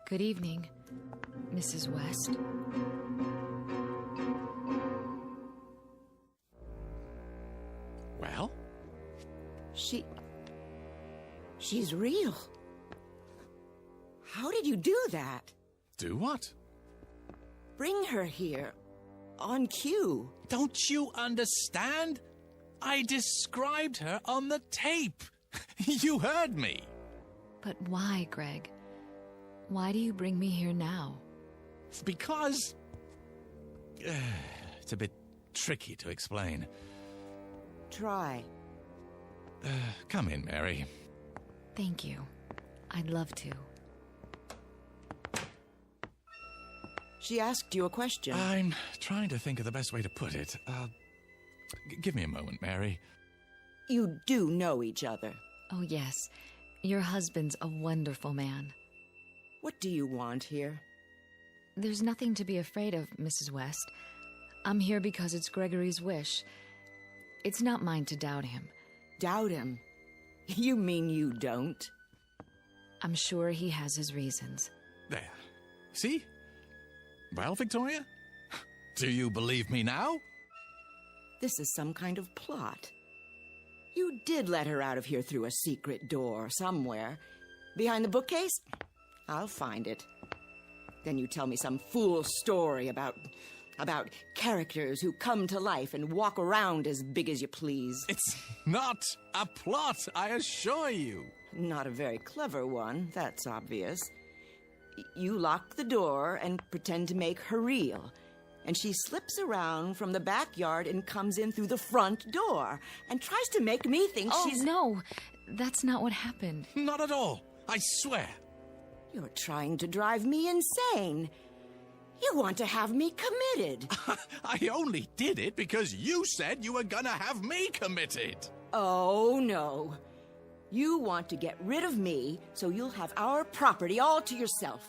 Good evening, Mrs. West. Well? She's real. How did you do that? Do what? Bring her here. On cue. Don't you understand? I described her on the tape. You heard me. But why, Greg? Why do you bring me here now? Because... it's a bit tricky to explain. Try. Come in, Mary. Thank you. I'd love to. She asked you a question. I'm trying to think of the best way to put it. Give me a moment, Mary. You do know each other. Oh, yes. Your husband's a wonderful man. What do you want here? There's nothing to be afraid of, Mrs. West. I'm here because it's Gregory's wish. It's not mine to doubt him. Doubt him? You mean you don't? I'm sure he has his reasons. There. See? Well, Victoria? Do you believe me now? This is some kind of plot. You did let her out of here through a secret door somewhere. Behind the bookcase? I'll find it. Then you tell me some fool story about characters who come to life and walk around as big as you please. It's not a plot, I assure you. Not a very clever one, that's obvious. You lock the door and pretend to make her real. And she slips around from the backyard and comes in through the front door and tries to make me think she's... Oh, no. That's not what happened. Not at all. I swear. You're trying to drive me insane. You want to have me committed. I only did it because you said you were gonna have me committed. Oh, no. You want to get rid of me so you'll have our property all to yourself.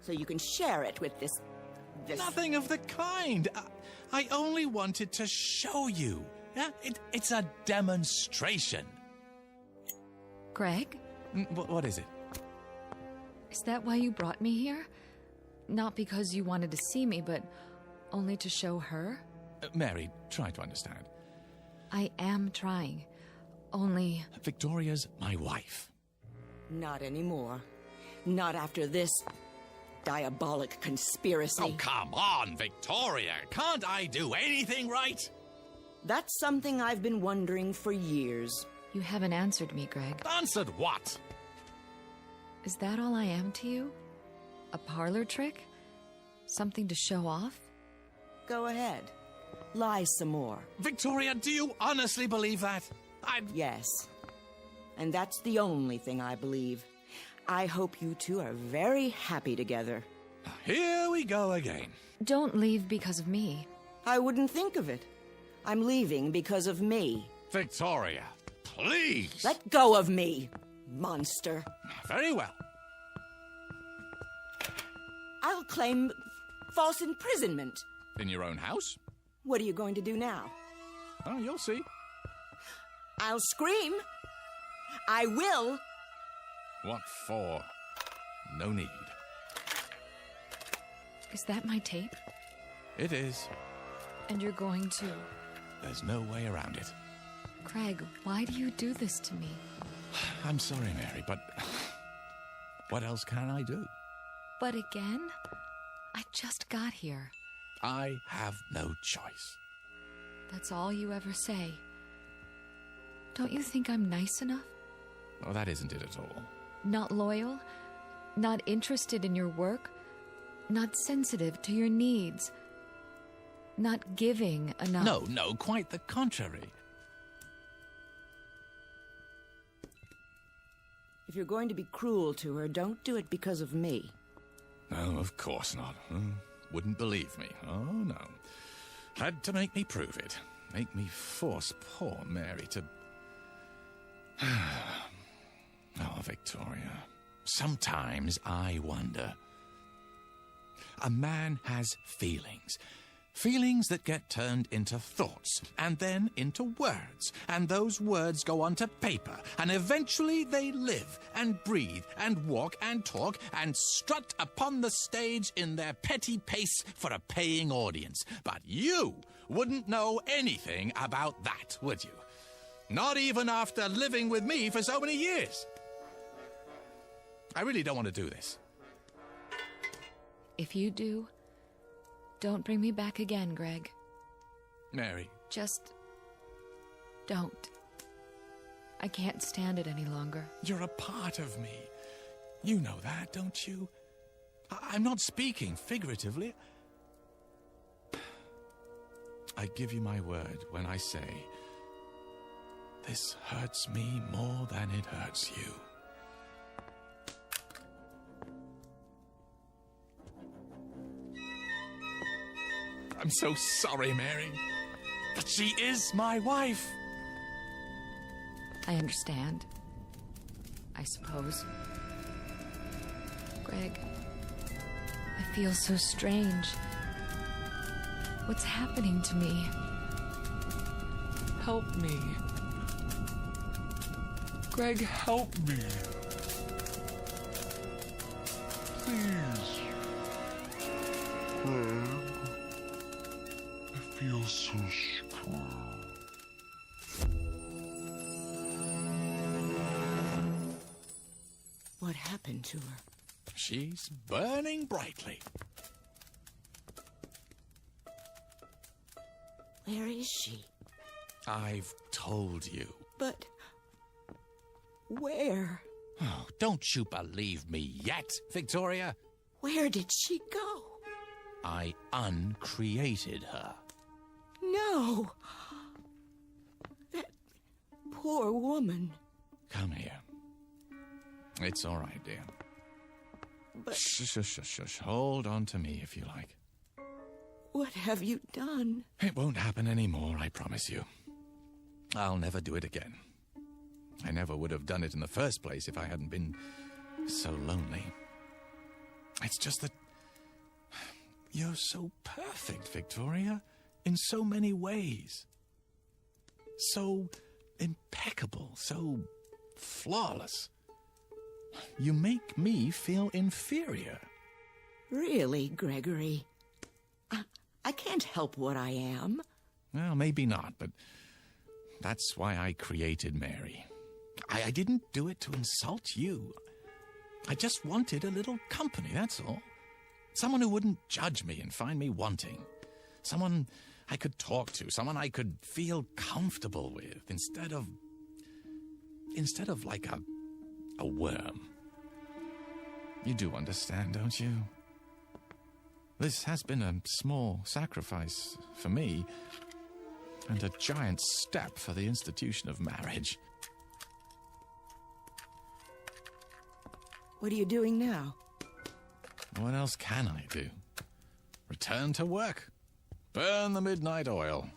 So you can share it with this... Nothing of the kind. I only wanted to show you. Yeah? It's a demonstration. Greg? What is it? Is that why you brought me here? Not because you wanted to see me, but only to show her? Mary, try to understand. I am trying. Only... Victoria's my wife. Not anymore. Not after this diabolic conspiracy. Oh, come on, Victoria. Can't I do anything right? That's something I've been wondering for years. You haven't answered me, Greg. Answered what? Is that all I am to you? A parlor trick? Something to show off? Go ahead. Lie some more. Victoria, do you honestly believe that? Yes. And that's the only thing I believe. I hope you two are very happy together. Here we go again. Don't leave because of me. I wouldn't think of it. I'm leaving because of me. Victoria, please. Let go of me, monster. Very well. I'll claim false imprisonment. In your own house? What are you going to do now? Oh, you'll see. I'll scream. I will. What for? No need. Is that my tape? It is. And you're going to... There's no way around it. Craig, why do you do this to me? I'm sorry, Mary, but what else can I do? But again? I just got here. I have no choice. That's all you ever say. Don't you think I'm nice enough? Oh, that isn't it at all. Not loyal? Not interested in your work? Not sensitive to your needs? Not giving enough? No, quite the contrary. If you're going to be cruel to her, don't do it because of me. No, of course not. Wouldn't believe me. Oh, no. Had to make me prove it. Make me force poor Mary to... Oh, Victoria. Sometimes I wonder. A man has feelings. Feelings that get turned into thoughts, and then into words. And those words go onto paper, and eventually they live, and breathe, and walk, and talk, and strut upon the stage in their petty pace for a paying audience. But you wouldn't know anything about that, would you? Not even after living with me for so many years. I really don't want to do this. If you do, don't bring me back again, Greg. Mary. Just don't. I can't stand it any longer. You're a part of me. You know that, don't you? I'm not speaking figuratively. I give you my word when I say, this hurts me more than it hurts you. I'm so sorry, Mary, but she is my wife. I understand. I suppose. Greg, I feel so strange. What's happening to me? Help me. Greg, help me. Please. Greg. I feel so strong. What happened to her? She's burning brightly. Where is she? I've told you. But where? Oh, don't you believe me yet, Victoria? Where did she go? I uncreated her. No. That poor woman. Come here. It's all right, dear. But... Shush. Hold on to me if you like. What have you done? It won't happen anymore, I promise you. I'll never do it again. I never would have done it in the first place if I hadn't been so lonely. It's just that you're so perfect, Victoria, in so many ways. So impeccable, so flawless. You make me feel inferior. Really, Gregory? I can't help what I am. Well, maybe not, but that's why I created Mary. I didn't do it to insult you. I just wanted a little company, that's all. Someone who wouldn't judge me and find me wanting. Someone I could talk to, someone I could feel comfortable with, instead of like a worm. You do understand, don't you? This has been a small sacrifice for me, and a giant step for the institution of marriage. What are you doing now? What else can I do? Return to work. Burn the midnight oil.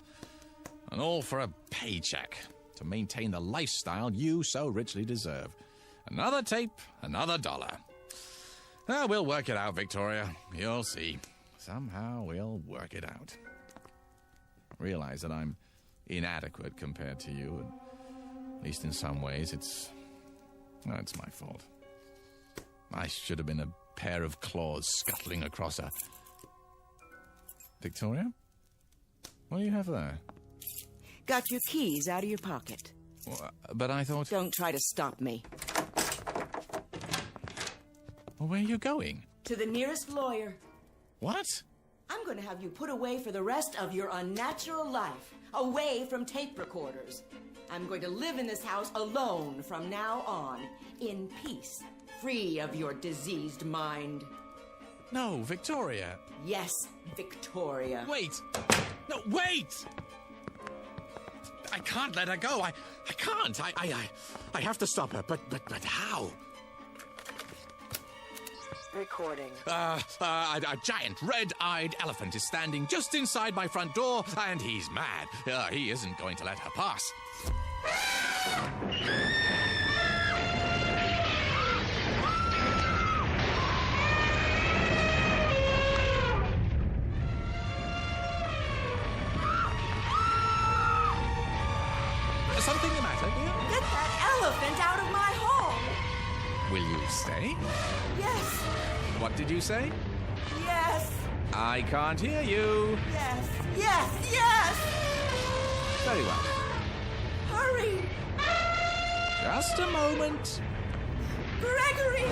And all for a paycheck to maintain the lifestyle you so richly deserve. Another tape, another dollar. We'll work it out, Victoria. You'll see. Somehow we'll work it out. Realize that I'm inadequate compared to you, and at least in some ways it's my fault. I should have been a pair of claws scuttling across a Victoria? What do you have there? Got your keys out of your pocket. Well, but I thought... Don't try to stop me. Well, where are you going? To the nearest lawyer. What? I'm going to have you put away for the rest of your unnatural life. Away from tape recorders. I'm going to live in this house alone from now on. In peace. Free of your diseased mind. No, Victoria. Yes, Victoria. Wait! No, wait! I can't let her go. I can't. I have to stop her. But how? Recording. A giant red-eyed elephant is standing just inside my front door, and he's mad. He isn't going to let her pass. Something the matter, dear? Get that elephant out of my home! Will you stay? Yes! What did you say? Yes! I can't hear you. Yes! Yes! Yes! Very well. Hurry! Just a moment. Gregory!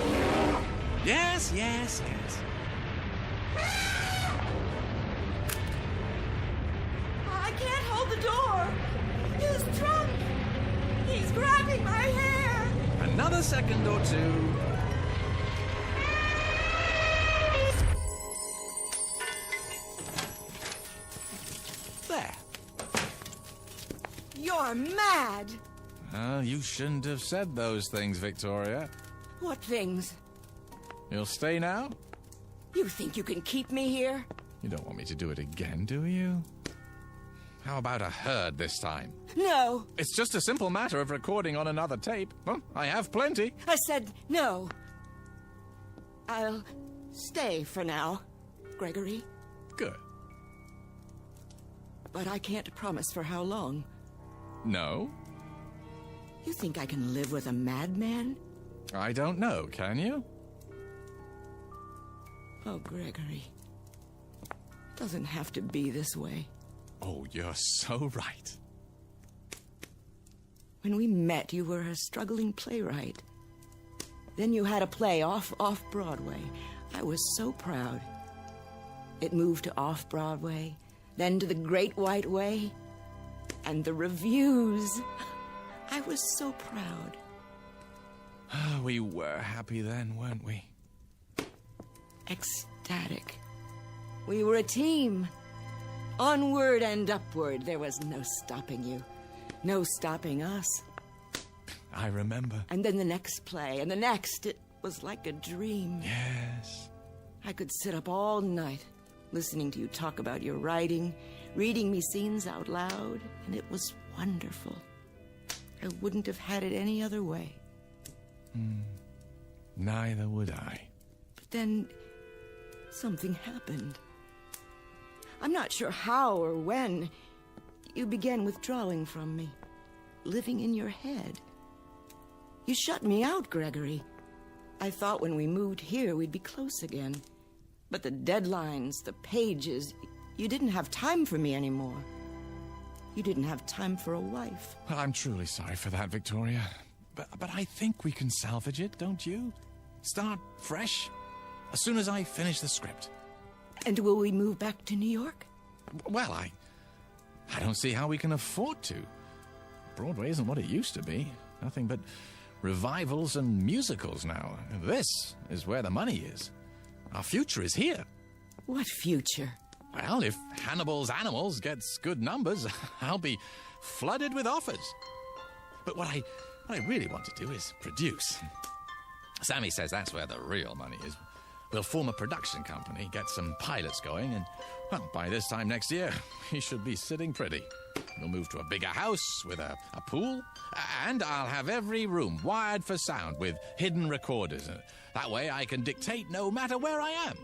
Yes, yes, yes. I can't hold the door. He's drunk. He's grabbing my hair. Another second or two. There. You're mad. You shouldn't have said those things, Victoria. What things? You'll stay now? You think you can keep me here? You don't want me to do it again, do you? How about a herd this time? No. It's just a simple matter of recording on another tape. Well, I have plenty. I said no. I'll stay for now, Gregory. Good. But I can't promise for how long. No? You think I can live with a madman? I don't know, can you? Oh, Gregory. It doesn't have to be this way. Oh, you're so right. When we met, you were a struggling playwright. Then you had a play off-Broadway. I was so proud. It moved to off-Broadway, then to the Great White Way, and the reviews. I was so proud. We were happy then, weren't we? Ecstatic. We were a team. Onward and upward. There was no stopping you. No stopping us. I remember. And then the next play, and the next. It was like a dream. Yes. I could sit up all night, listening to you talk about your writing, reading me scenes out loud, and it was wonderful. I wouldn't have had it any other way. Neither would I. But then, something happened. I'm not sure how or when. You began withdrawing from me, living in your head. You shut me out, Gregory. I thought when we moved here we'd be close again. But the deadlines, the pages, you didn't have time for me anymore. You didn't have time for a wife. Well, I'm truly sorry for that, Victoria. But I think we can salvage it, don't you? Start fresh, as soon as I finish the script. And will we move back to New York? Well, I don't see how we can afford to. Broadway isn't what it used to be. Nothing but revivals and musicals now. This is where the money is. Our future is here. What future? Well, if Hannibal's Animals gets good numbers, I'll be flooded with offers. But what I really want to do is produce. Sammy says that's where the real money is. We'll form a production company, get some pilots going, and, well, by this time next year, we should be sitting pretty. We'll move to a bigger house with a pool, and I'll have every room wired for sound with hidden recorders. That way I can dictate no matter where I am.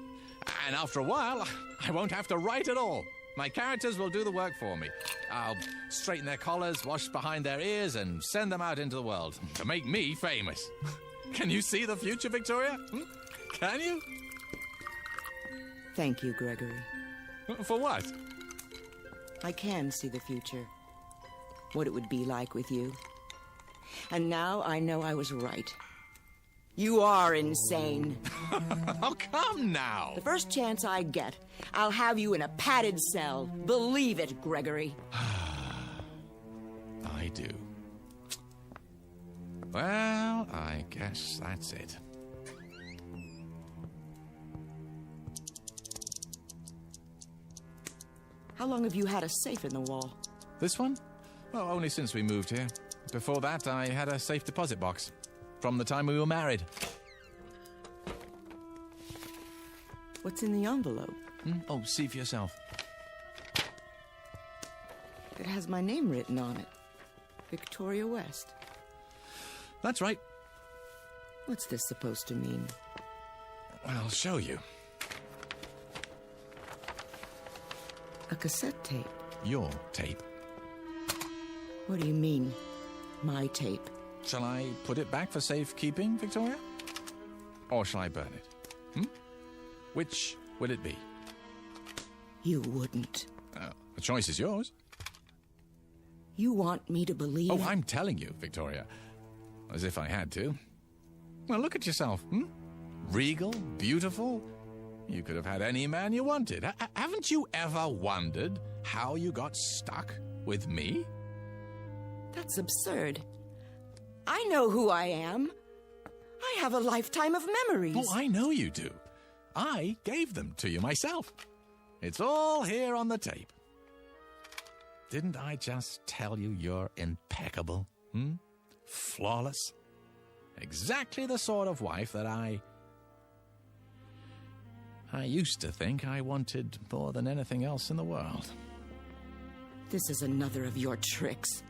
And after a while, I won't have to write at all. My characters will do the work for me. I'll straighten their collars, wash behind their ears, and send them out into the world to make me famous. Can you see the future, Victoria? Can you? Thank you, Gregory. For what? I can see the future. What it would be like with you. And now I know I was right. You are insane. Oh, come now. The first chance I get, I'll have you in a padded cell. Believe it, Gregory. I do. Well, I guess that's it. How long have you had a safe in the wall? This one? Well, only since we moved here. Before that, I had a safe deposit box. From the time we were married. What's in the envelope? Oh, see for yourself. It has my name written on it. Victoria West. That's right. What's this supposed to mean? I'll show you. A cassette tape. Your tape. What do you mean, my tape? Shall I put it back for safekeeping, Victoria? Or shall I burn it? Which will it be? You wouldn't. The choice is yours. You want me to believe... Oh, I'm telling you, Victoria. As if I had to. Well, look at yourself, Regal, beautiful. You could have had any man you wanted. Haven't you ever wondered how you got stuck with me? That's absurd. I know who I am. I have a lifetime of memories. Oh, I know you do. I gave them to you myself. It's all here on the tape. Didn't I just tell you you're impeccable? Flawless? Exactly the sort of wife that I used to think I wanted more than anything else in the world. This is another of your tricks.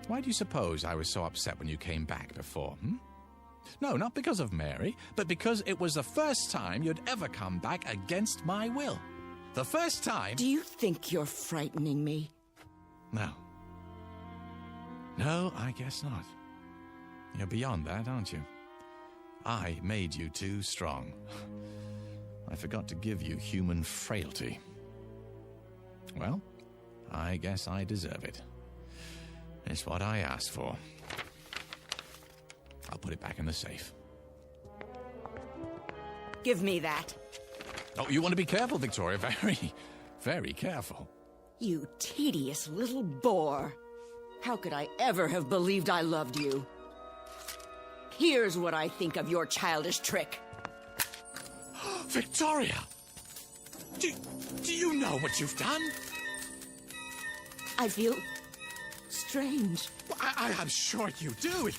Why do you suppose I was so upset when you came back before, No, not because of Mary, but because it was the first time you'd ever come back against my will. The first time... Do you think you're frightening me? No. No, I guess not. You're beyond that, aren't you? I made you too strong. I forgot to give you human frailty. Well, I guess I deserve it. It's what I asked for. I'll put it back in the safe. Give me that. Oh, you want to be careful, Victoria. Very, very careful. You tedious little bore. How could I ever have believed I loved you? Here's what I think of your childish trick. Victoria! Do you know what you've done? I feel strange. I'm sure you do.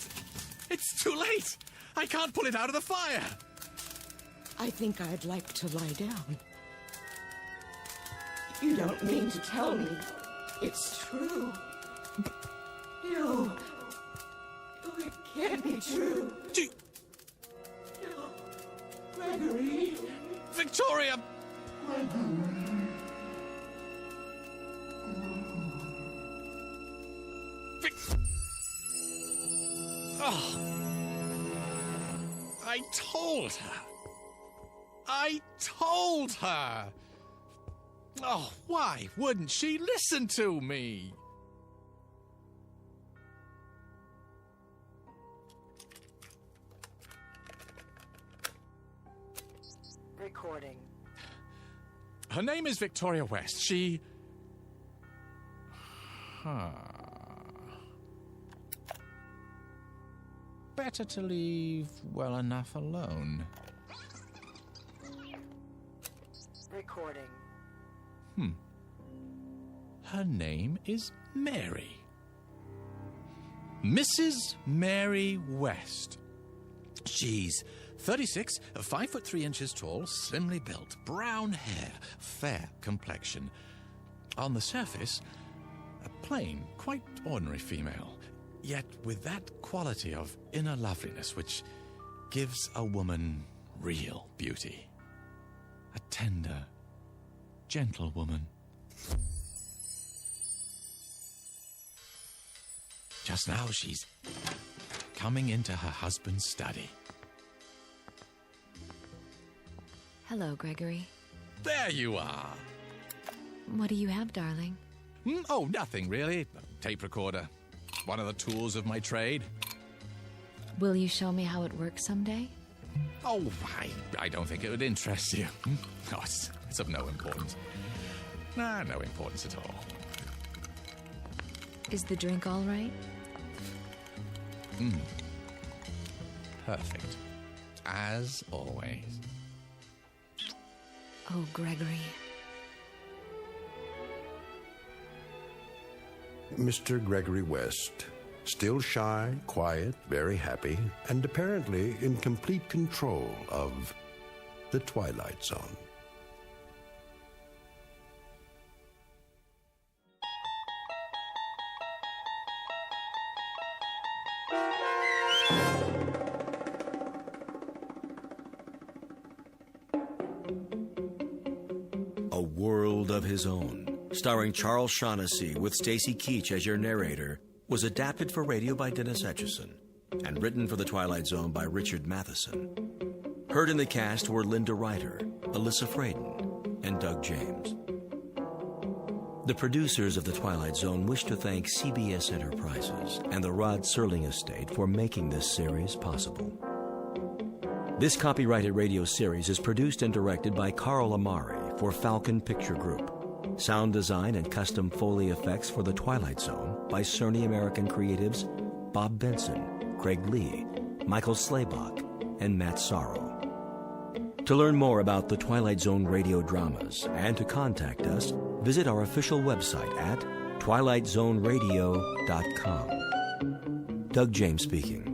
It's too late. I can't pull it out of the fire. I think I'd like to lie down. You don't mean to tell me it's true. No. Oh, it can't be true. No. Gregory. Victoria! Oh. I told her. I told her. Oh, why wouldn't she listen to me? Recording. Her name is Victoria West. She... Better to leave well enough alone. Recording. Her name is Mary. Mrs. Mary West. She's 36, 5 foot 3 inches tall, slimly built, brown hair, fair complexion. On the surface, a plain, quite ordinary female, yet with that quality of inner loveliness which gives a woman real beauty. A tender, gentle woman. Just now she's coming into her husband's study. Hello, Gregory. There you are. What do you have, darling? Oh, nothing really. A tape recorder. One of the tools of my trade. Will you show me how it works someday? Oh, I don't think it would interest you. Oh, it's of no importance. Nah, no importance at all. Is the drink all right? Perfect. As always. Oh, Gregory. Mr. Gregory West, still shy, quiet, very happy, and apparently in complete control of the Twilight Zone. A World of His Own, starring Charles Shaughnessy with Stacy Keach as your narrator, was adapted for radio by Dennis Etchison and written for The Twilight Zone by Richard Matheson. Heard in the cast were Linda Ryder, Alyssa Fraden, and Doug James. The producers of The Twilight Zone wish to thank CBS Enterprises and the Rod Serling estate for making this series possible. This copyrighted radio series is produced and directed by Carl Amari for Falcon Picture Group. Sound design and custom Foley effects for The Twilight Zone by Cerny American Creatives Bob Benson, Craig Lee, Michael Slaybach, and Matt Sorrow. To learn more about The Twilight Zone radio dramas and to contact us, visit our official website at twilightzoneradio.com. Doug James speaking.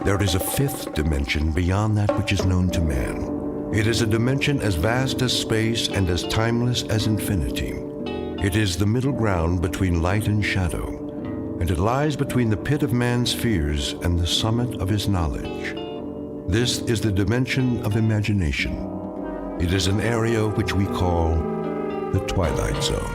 There is a fifth dimension beyond that which is known to man. It is a dimension as vast as space and as timeless as infinity. It is the middle ground between light and shadow, and it lies between the pit of man's fears and the summit of his knowledge. This is the dimension of imagination. It is an area which we call the Twilight Zone.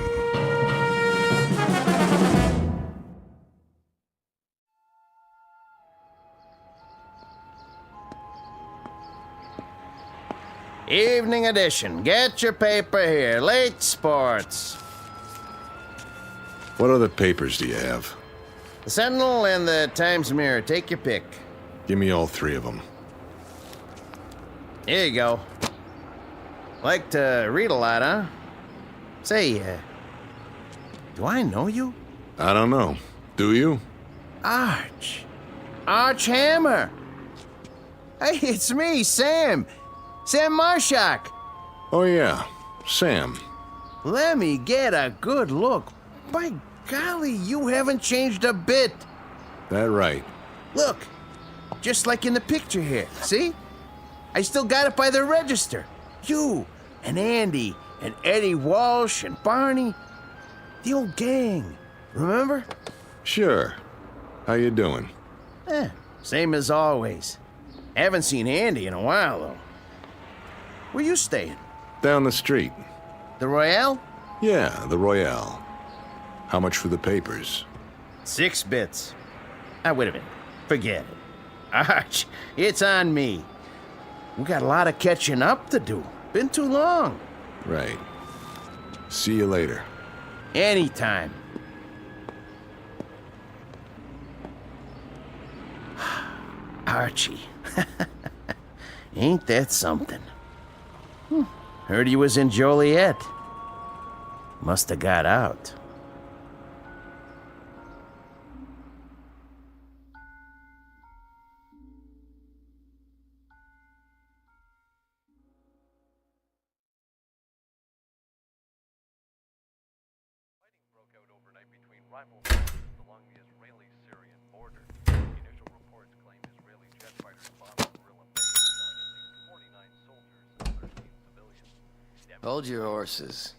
Evening edition. Get your paper here. Late sports. What other papers do you have? The Sentinel and the Times Mirror. Take your pick. Give me all three of them. Here you go. Like to read a lot, huh? Say, do I know you? I don't know. Do you? Arch Hammer. Hey, it's me, Sam. Sam Marshak. Oh, yeah. Sam. Let me get a good look. By golly, you haven't changed a bit. That right. Look, just like in the picture here. See? I still got it by the register. You and Andy and Eddie Walsh and Barney. The old gang. Remember? Sure. How you doing? Same as always. Haven't seen Andy in a while, though. Where you staying? Down the street. The Royale? Yeah, the Royale. How much for the papers? 6 bits. Wait a minute. Forget it. Arch, it's on me. We got a lot of catching up to do. Been too long. Right. See you later. Anytime. Archie. Ain't that something? Heard he was in Joliet. Must have got out. Rival forces along the Israeli-Syrian border. Initial reports claim Israeli jet fighters bombed guerrilla base, killing at least 49 soldiers and 13 civilians. Hold your horses.